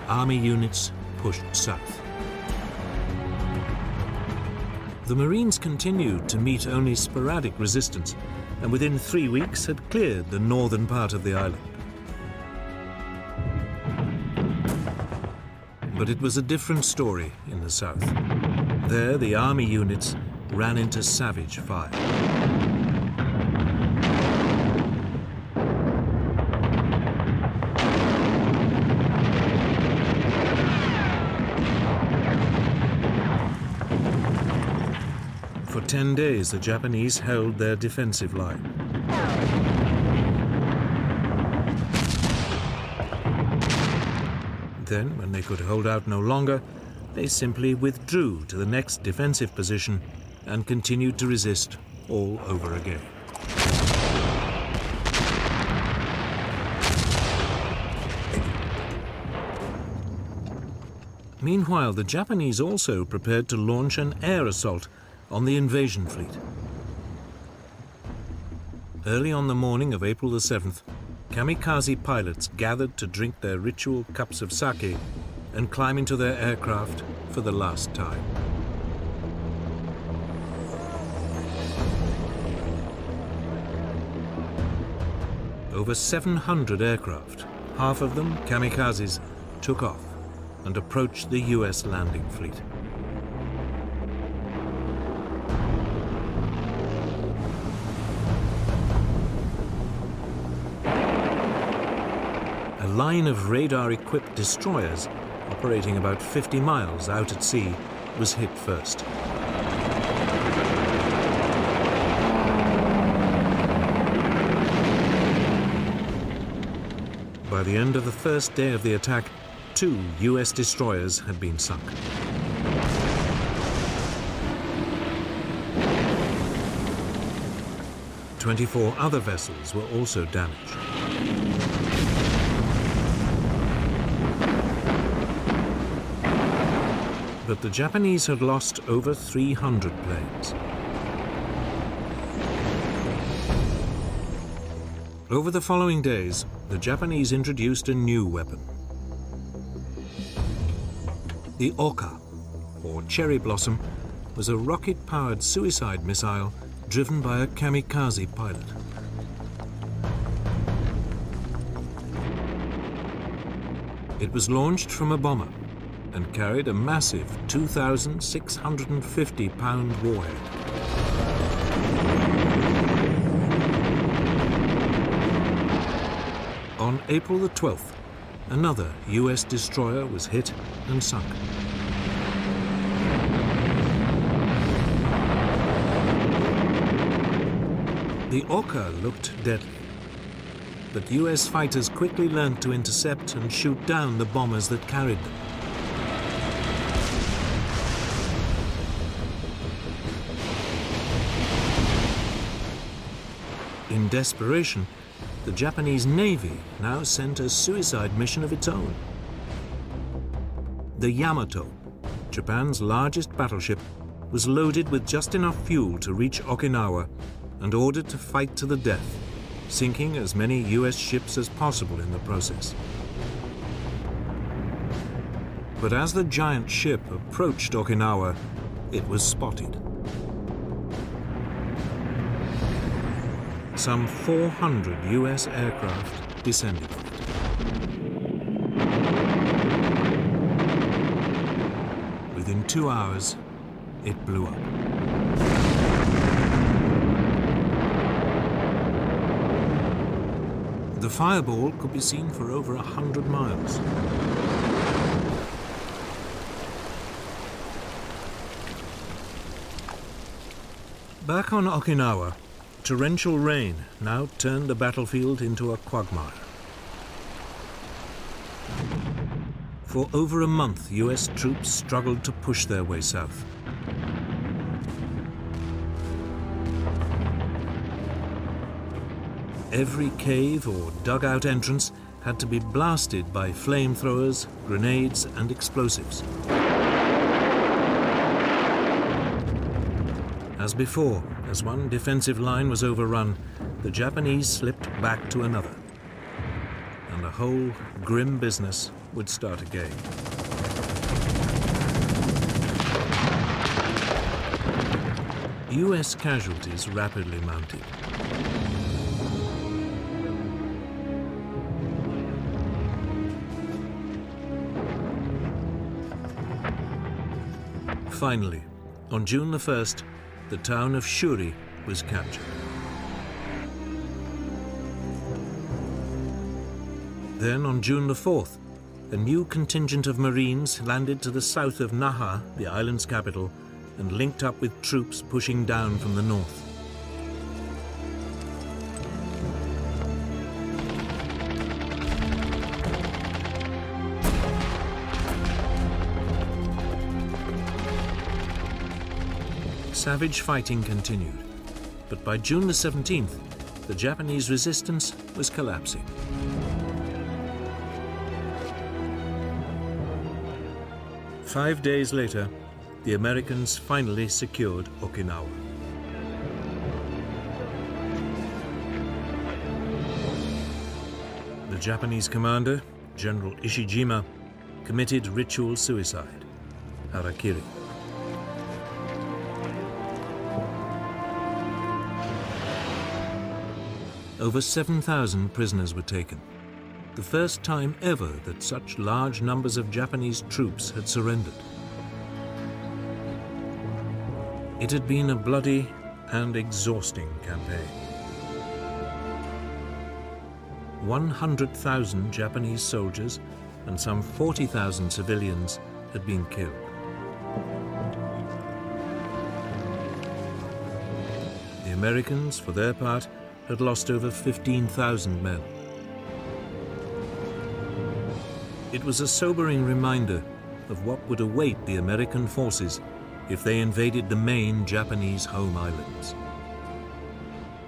Army units pushed south. The Marines continued to meet only sporadic resistance, and within 3 weeks had cleared the northern part of the island. But it was a different story in the south. There, the army units ran into savage fire. For 10 days, the Japanese held their defensive line. Then, when they could hold out no longer, they simply withdrew to the next defensive position and continued to resist all over again. Meanwhile, the Japanese also prepared to launch an air assault on the invasion fleet. Early on the morning of April the 7th, kamikaze pilots gathered to drink their ritual cups of sake and climb into their aircraft for the last time. Over 700 aircraft, half of them kamikazes, took off and approached the US landing fleet. A line of radar-equipped destroyers operating about 50 miles out at sea was hit first. By the end of the first day of the attack, 2 US destroyers had been sunk. "24 other vessels were also damaged. But the Japanese had lost over 300 planes. Over the following days, the Japanese introduced a new weapon. The Oka, or cherry blossom, was a rocket-powered suicide missile driven by a kamikaze pilot. It was launched from a bomber and carried a massive 2,650-pound warhead. On April the 12th, another US destroyer was hit and sunk. The Oka looked deadly, but US fighters quickly learned to intercept and shoot down the bombers that carried them. In desperation, the Japanese Navy now sent a suicide mission of its own. The Yamato, Japan's largest battleship, was loaded with just enough fuel to reach Okinawa and ordered to fight to the death, sinking as many US ships as possible in the process. But as the giant ship approached Okinawa, it was spotted. Some 400 US aircraft descended on it. Within 2 hours, it blew up. The fireball could be seen for over 100 miles. Back on Okinawa, torrential rain now turned the battlefield into a quagmire. For over a month, US troops struggled to push their way south. Every cave or dugout entrance had to be blasted by flamethrowers, grenades, and explosives. As before, as one defensive line was overrun, the Japanese slipped back to another, and the whole grim business would start again. US casualties rapidly mounted. Finally, on June the 1st, the town of Shuri was captured. Then, on June the 4th, a new contingent of Marines landed to the south of Naha, the island's capital, and linked up with troops pushing down from the north. Savage fighting continued, but by June the 17th, the Japanese resistance was collapsing. Five days later, the Americans finally secured Okinawa. The Japanese commander, General Ishijima, committed ritual suicide, harakiri. Over 7,000 prisoners were taken, the first time ever that such large numbers of Japanese troops had surrendered. It had been a bloody and exhausting campaign. 100,000 Japanese soldiers and some 40,000 civilians had been killed. The Americans, for their part, had lost over 15,000 men. It was a sobering reminder of what would await the American forces if they invaded the main Japanese home islands.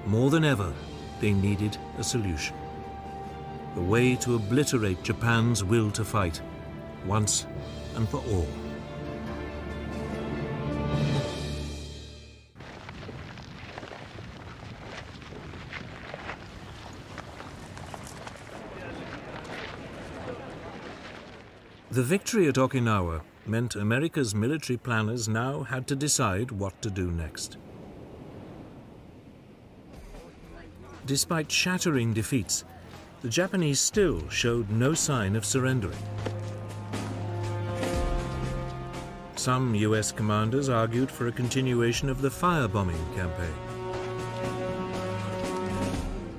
More than ever, they needed a solution. A way to obliterate Japan's will to fight, once and for all. The victory at Okinawa meant America's military planners now had to decide what to do next. Despite shattering defeats, the Japanese still showed no sign of surrendering. Some US commanders argued for a continuation of the firebombing campaign.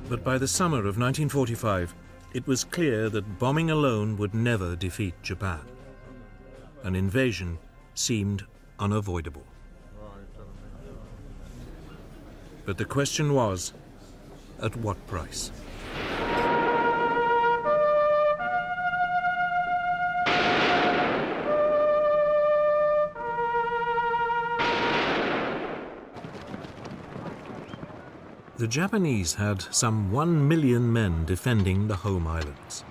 But by the summer of 1945, it was clear that bombing alone would never defeat Japan. An invasion seemed unavoidable. But the question was, at what price? The Japanese had some 1 million men defending the home islands.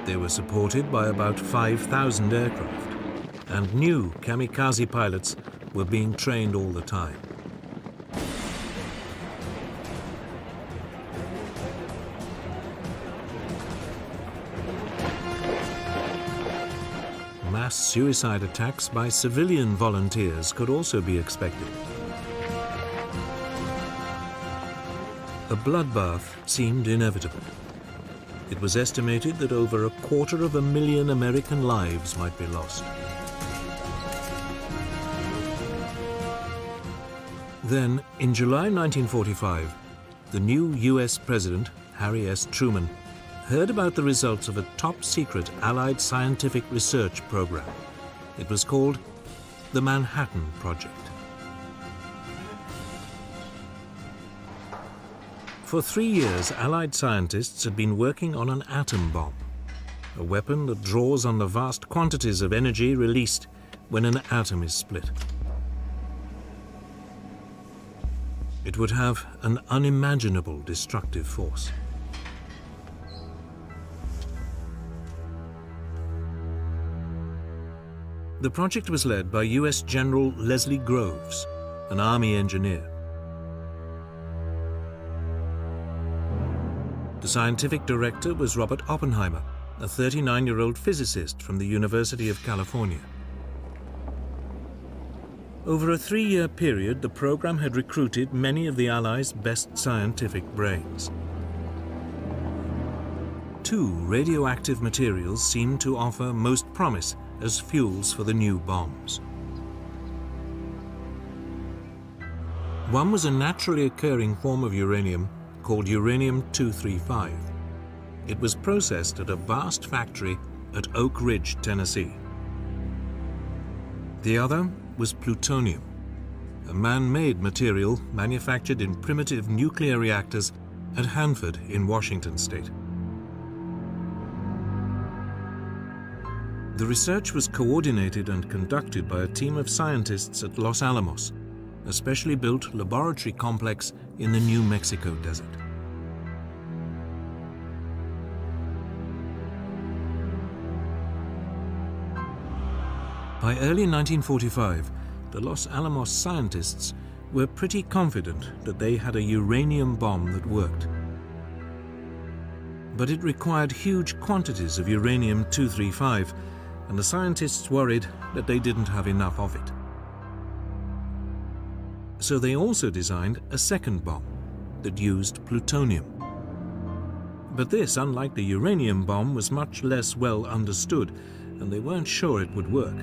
They were supported by about 5,000 aircraft, and new kamikaze pilots were being trained all the time. Mass suicide attacks by civilian volunteers could also be expected. A bloodbath seemed inevitable. It was estimated that over 250,000 American lives might be lost. Then, in July 1945, the new US President, Harry S. Truman, heard about the results of a top-secret Allied scientific research program. It was called the Manhattan Project. For 3 years, Allied scientists had been working on an atom bomb, a weapon that draws on the vast quantities of energy released when an atom is split. It would have an unimaginable destructive force. The project was led by US General Leslie Groves, an Army engineer. The scientific director was Robert Oppenheimer, a 39-year-old physicist from the University of California. Over a 3-year period, the program had recruited many of the Allies' best scientific brains. 2 radioactive materials seemed to offer most promise as fuels for the new bombs. One was a naturally occurring form of uranium called uranium-235. It was processed at a vast factory at Oak Ridge, Tennessee. The other was plutonium, a man-made material manufactured in primitive nuclear reactors at Hanford in Washington state. The research was coordinated and conducted by a team of scientists at Los Alamos, a specially built laboratory complex in the New Mexico desert. By early 1945, the Los Alamos scientists were pretty confident that they had a uranium bomb that worked. But it required huge quantities of uranium-235, and the scientists worried that they didn't have enough of it. So they also designed a second bomb that used plutonium. But this, unlike the uranium bomb, was much less well understood, and they weren't sure it would work.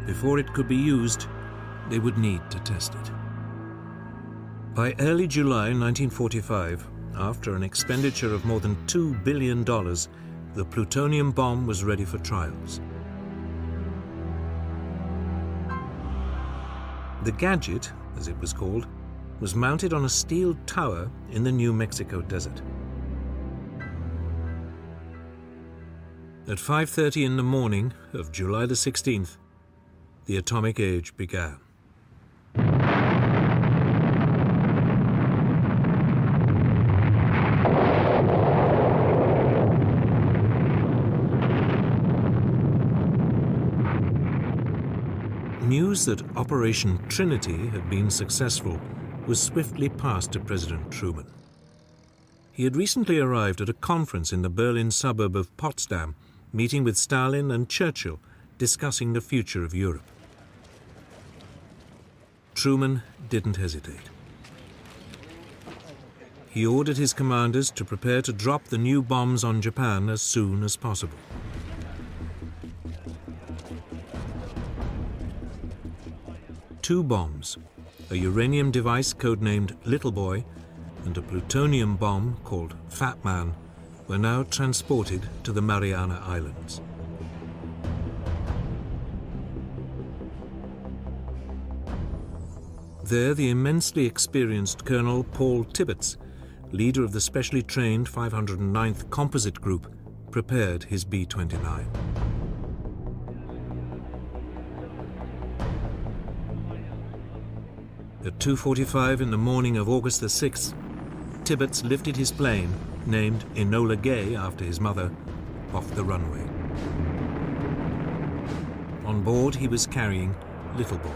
Before it could be used, they would need to test it. By early July 1945, after an expenditure of more than $2 billion, the plutonium bomb was ready for trials. The gadget, as it was called, was mounted on a steel tower in the New Mexico desert. At 5:30 in the morning of July the 16th, the atomic age began. News that Operation Trinity had been successful was swiftly passed to President Truman. He had recently arrived at a conference in the Berlin suburb of Potsdam, meeting with Stalin and Churchill, discussing the future of Europe. Truman didn't hesitate. He ordered his commanders to prepare to drop the new bombs on Japan as soon as possible. Two bombs, a uranium device codenamed Little Boy and a plutonium bomb called Fat Man, were now transported to the Mariana Islands. There, the immensely experienced Colonel Paul Tibbets, leader of the specially trained 509th Composite Group, prepared his B-29. At 2:45 in the morning of August the 6th, Tibbets lifted his plane, named Enola Gay after his mother, off the runway. On board, he was carrying Little Boy.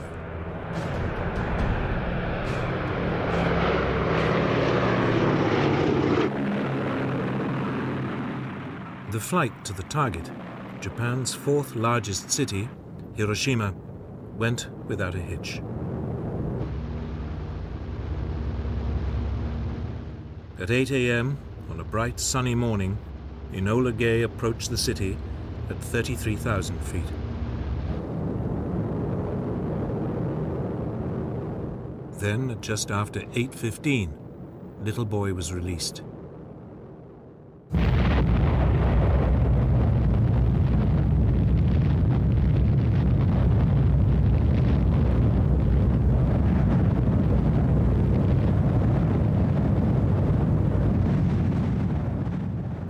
The flight to the target, Japan's fourth largest city, Hiroshima, went without a hitch. At 8 a.m. on a bright sunny morning, Enola Gay approached the city at 33,000 feet. Then, at just after 8:15, Little Boy was released.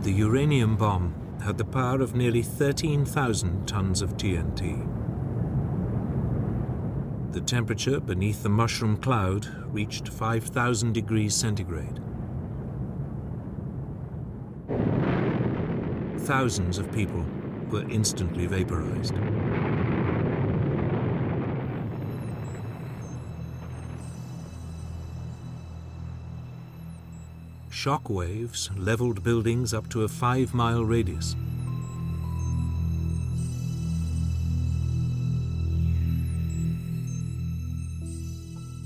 The uranium bomb had the power of nearly 13,000 tons of TNT. The temperature beneath the mushroom cloud reached 5,000 degrees centigrade. Thousands of people were instantly vaporized. Shock waves leveled buildings up to a 5-mile radius.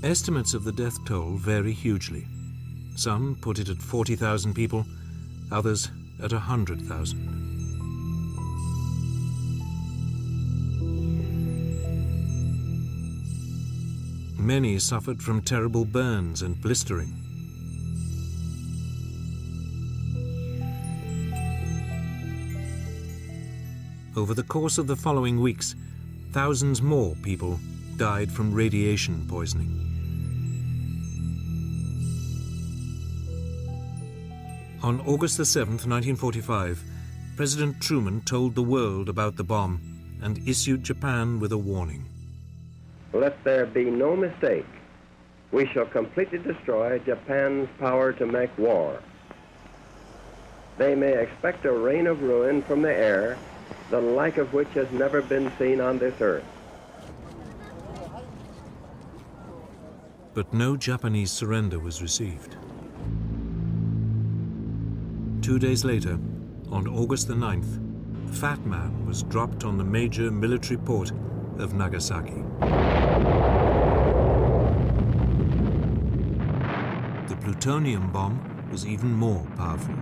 Estimates of the death toll vary hugely. Some put it at 40,000 people, others at 100,000. Many suffered from terrible burns and blistering. Over the course of the following weeks, thousands more people died from radiation poisoning. On August the 7th, 1945, President Truman told the world about the bomb and issued Japan with a warning. Let there be no mistake. We shall completely destroy Japan's power to make war. They may expect a rain of ruin from the air, the like of which has never been seen on this earth. But no Japanese surrender was received. 2 days later, on August the 9th, Fat Man was dropped on the major military port of Nagasaki. The plutonium bomb was even more powerful.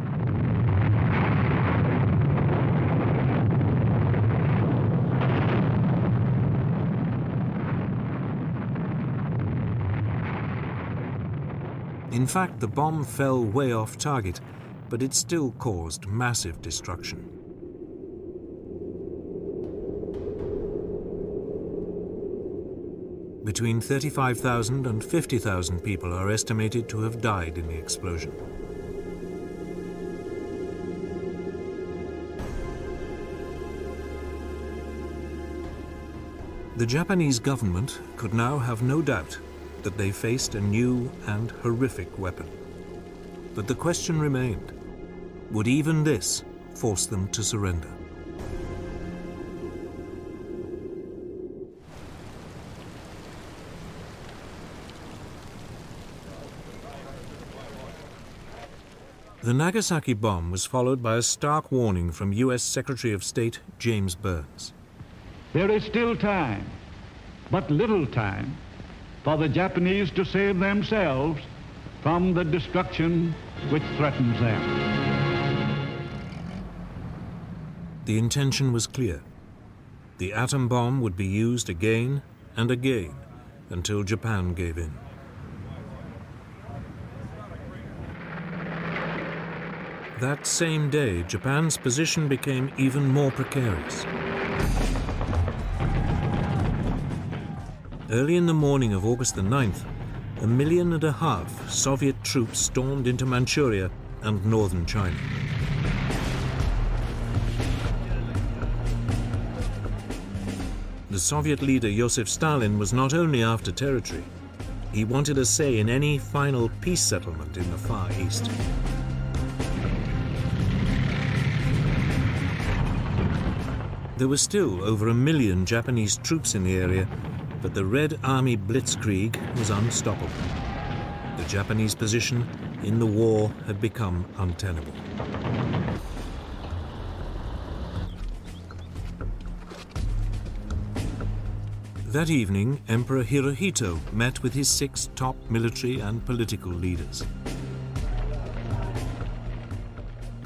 In fact, the bomb fell way off target, but it still caused massive destruction. Between 35,000 and 50,000 people are estimated to have died in the explosion. The Japanese government could now have no doubt that they faced a new and horrific weapon. But the question remained, would even this force them to surrender? The Nagasaki bomb was followed by a stark warning from U.S. Secretary of State James Burns. There is still time, but little time, for the Japanese to save themselves from the destruction which threatens them. The intention was clear. The atom bomb would be used again and again until Japan gave in. That same day, Japan's position became even more precarious. Early in the morning of August the 9th, 1.5 million Soviet troops stormed into Manchuria and northern China. The Soviet leader Joseph Stalin was not only after territory, he wanted a say in any final peace settlement in the Far East. There were still over 1 million Japanese troops in the area, but the Red Army blitzkrieg was unstoppable. The Japanese position in the war had become untenable. That evening, Emperor Hirohito met with his 6 top military and political leaders.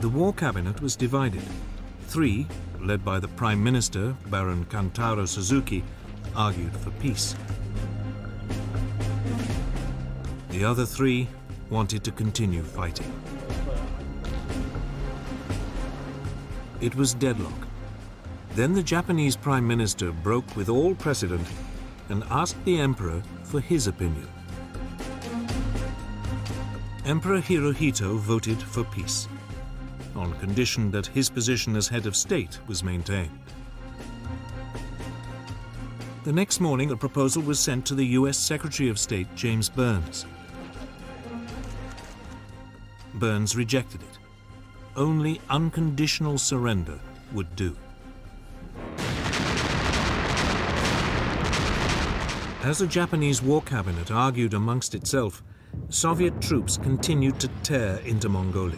The war cabinet was divided. 3, led by the Prime Minister, Baron Kantaro Suzuki, argued for peace. The other 3 wanted to continue fighting. It was deadlock. Then the Japanese Prime Minister broke with all precedent and asked the Emperor for his opinion. Emperor Hirohito voted for peace, on condition that his position as head of state was maintained. The next morning, a proposal was sent to the U.S. Secretary of State, James Burns. Burns rejected it. Only unconditional surrender would do. As the Japanese war cabinet argued amongst itself, Soviet troops continued to tear into Mongolia.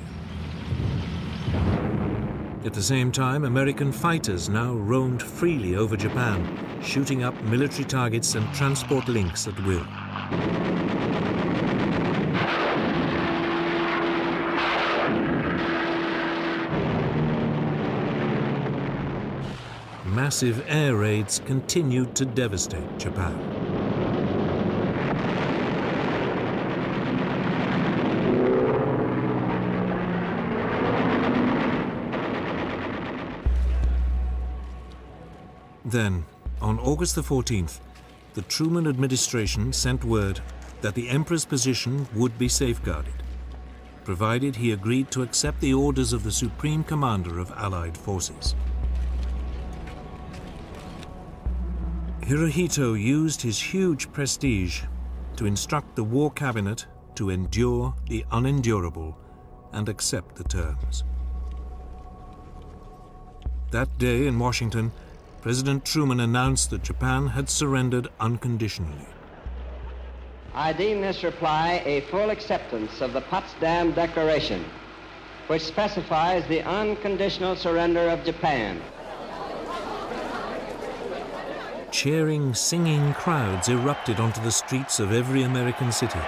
At the same time, American fighters now roamed freely over Japan, shooting up military targets and transport links at will. Massive air raids continued to devastate Japan. Then, on August the 14th, the Truman administration sent word that the Emperor's position would be safeguarded, provided he agreed to accept the orders of the Supreme Commander of Allied forces. Hirohito used his huge prestige to instruct the war cabinet to endure the unendurable and accept the terms. That day in Washington, President Truman announced that Japan had surrendered unconditionally. I deem this reply a full acceptance of the Potsdam Declaration, which specifies the unconditional surrender of Japan. Cheering, singing crowds erupted onto the streets of every American city.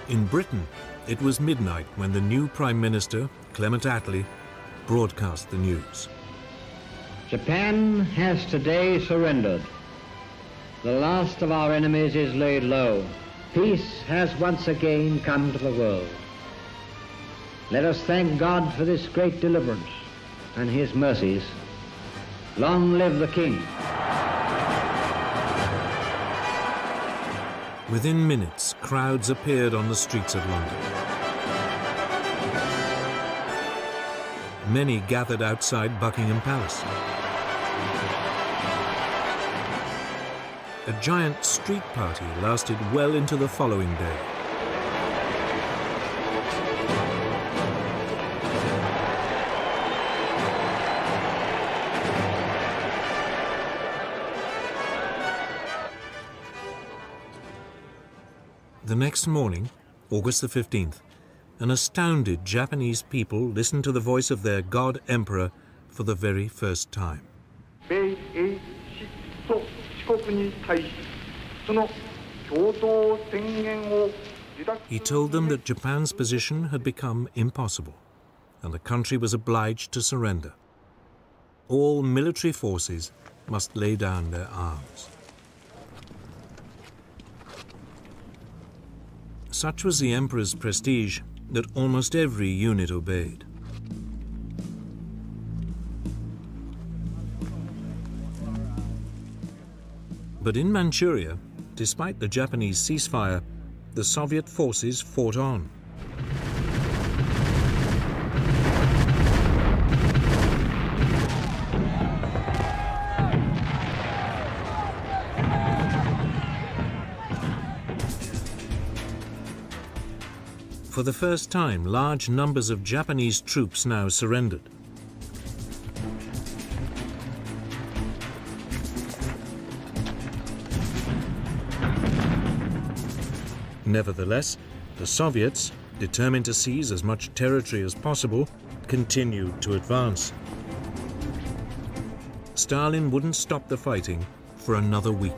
In Britain, it was midnight when the new Prime Minister, Clement Attlee, broadcast the news. Japan has today surrendered. The last of our enemies is laid low. Peace has once again come to the world. Let us thank God for this great deliverance and his mercies. Long live the King. Within minutes, crowds appeared on the streets of London. Many gathered outside Buckingham Palace. A giant street party lasted well into the following day. The next morning, August the 15th, an astounded Japanese people listened to the voice of their God Emperor for the very first time. He told them that Japan's position had become impossible, and the country was obliged to surrender. All military forces must lay down their arms. Such was the emperor's prestige that almost every unit obeyed. But in Manchuria, despite the Japanese ceasefire, the Soviet forces fought on. For the first time, large numbers of Japanese troops now surrendered. Nevertheless, the Soviets, determined to seize as much territory as possible, continued to advance. Stalin wouldn't stop the fighting for another week.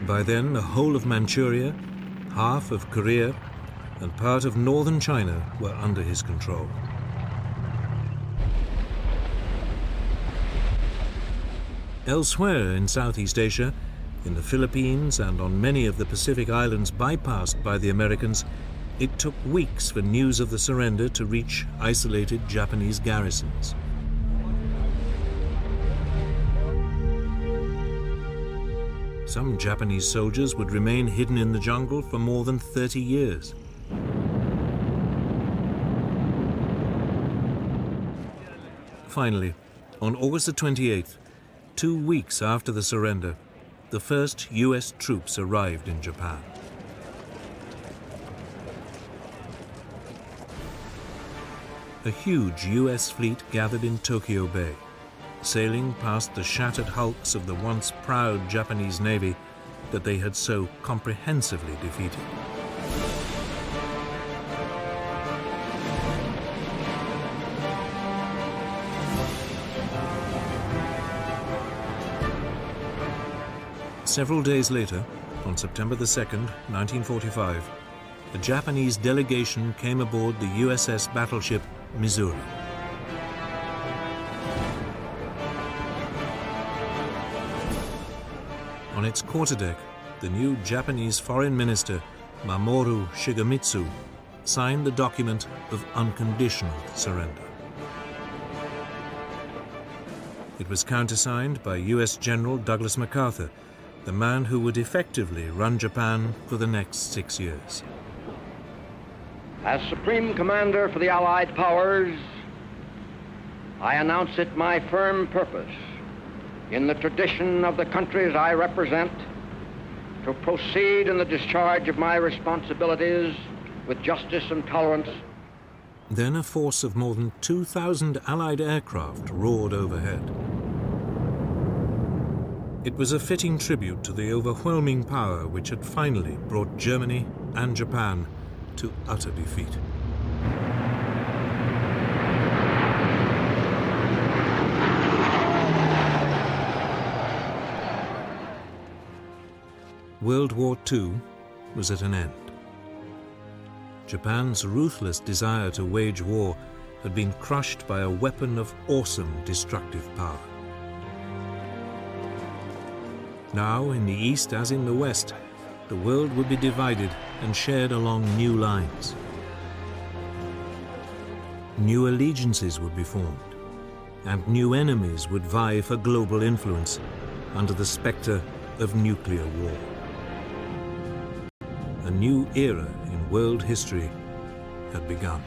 By then, the whole of Manchuria, half of Korea, and part of northern China were under his control. Elsewhere in Southeast Asia, in the Philippines and on many of the Pacific islands bypassed by the Americans, it took weeks for news of the surrender to reach isolated Japanese garrisons. Some Japanese soldiers would remain hidden in the jungle for more than 30 years. Finally, on August the 28th, 2 weeks after the surrender, the first US troops arrived in Japan. A huge US fleet gathered in Tokyo Bay, sailing past the shattered hulks of the once proud Japanese Navy that they had so comprehensively defeated. Several days later, on September the 2nd, 1945, a Japanese delegation came aboard the USS battleship Missouri. On its quarterdeck, the new Japanese Foreign Minister, Mamoru Shigemitsu, signed the document of unconditional surrender. It was countersigned by US General Douglas MacArthur, the man who would effectively run Japan for the next 6 years. As Supreme Commander for the Allied Powers, I announce it my firm purpose, in the tradition of the countries I represent, to proceed in the discharge of my responsibilities with justice and tolerance. Then a force of more than 2,000 Allied aircraft roared overhead. It was a fitting tribute to the overwhelming power which had finally brought Germany and Japan to utter defeat. World War II was at an end. Japan's ruthless desire to wage war had been crushed by a weapon of awesome destructive power. Now, in the East as in the West, the world would be divided and shared along new lines. New allegiances would be formed, and new enemies would vie for global influence under the specter of nuclear war. A new era in world history had begun.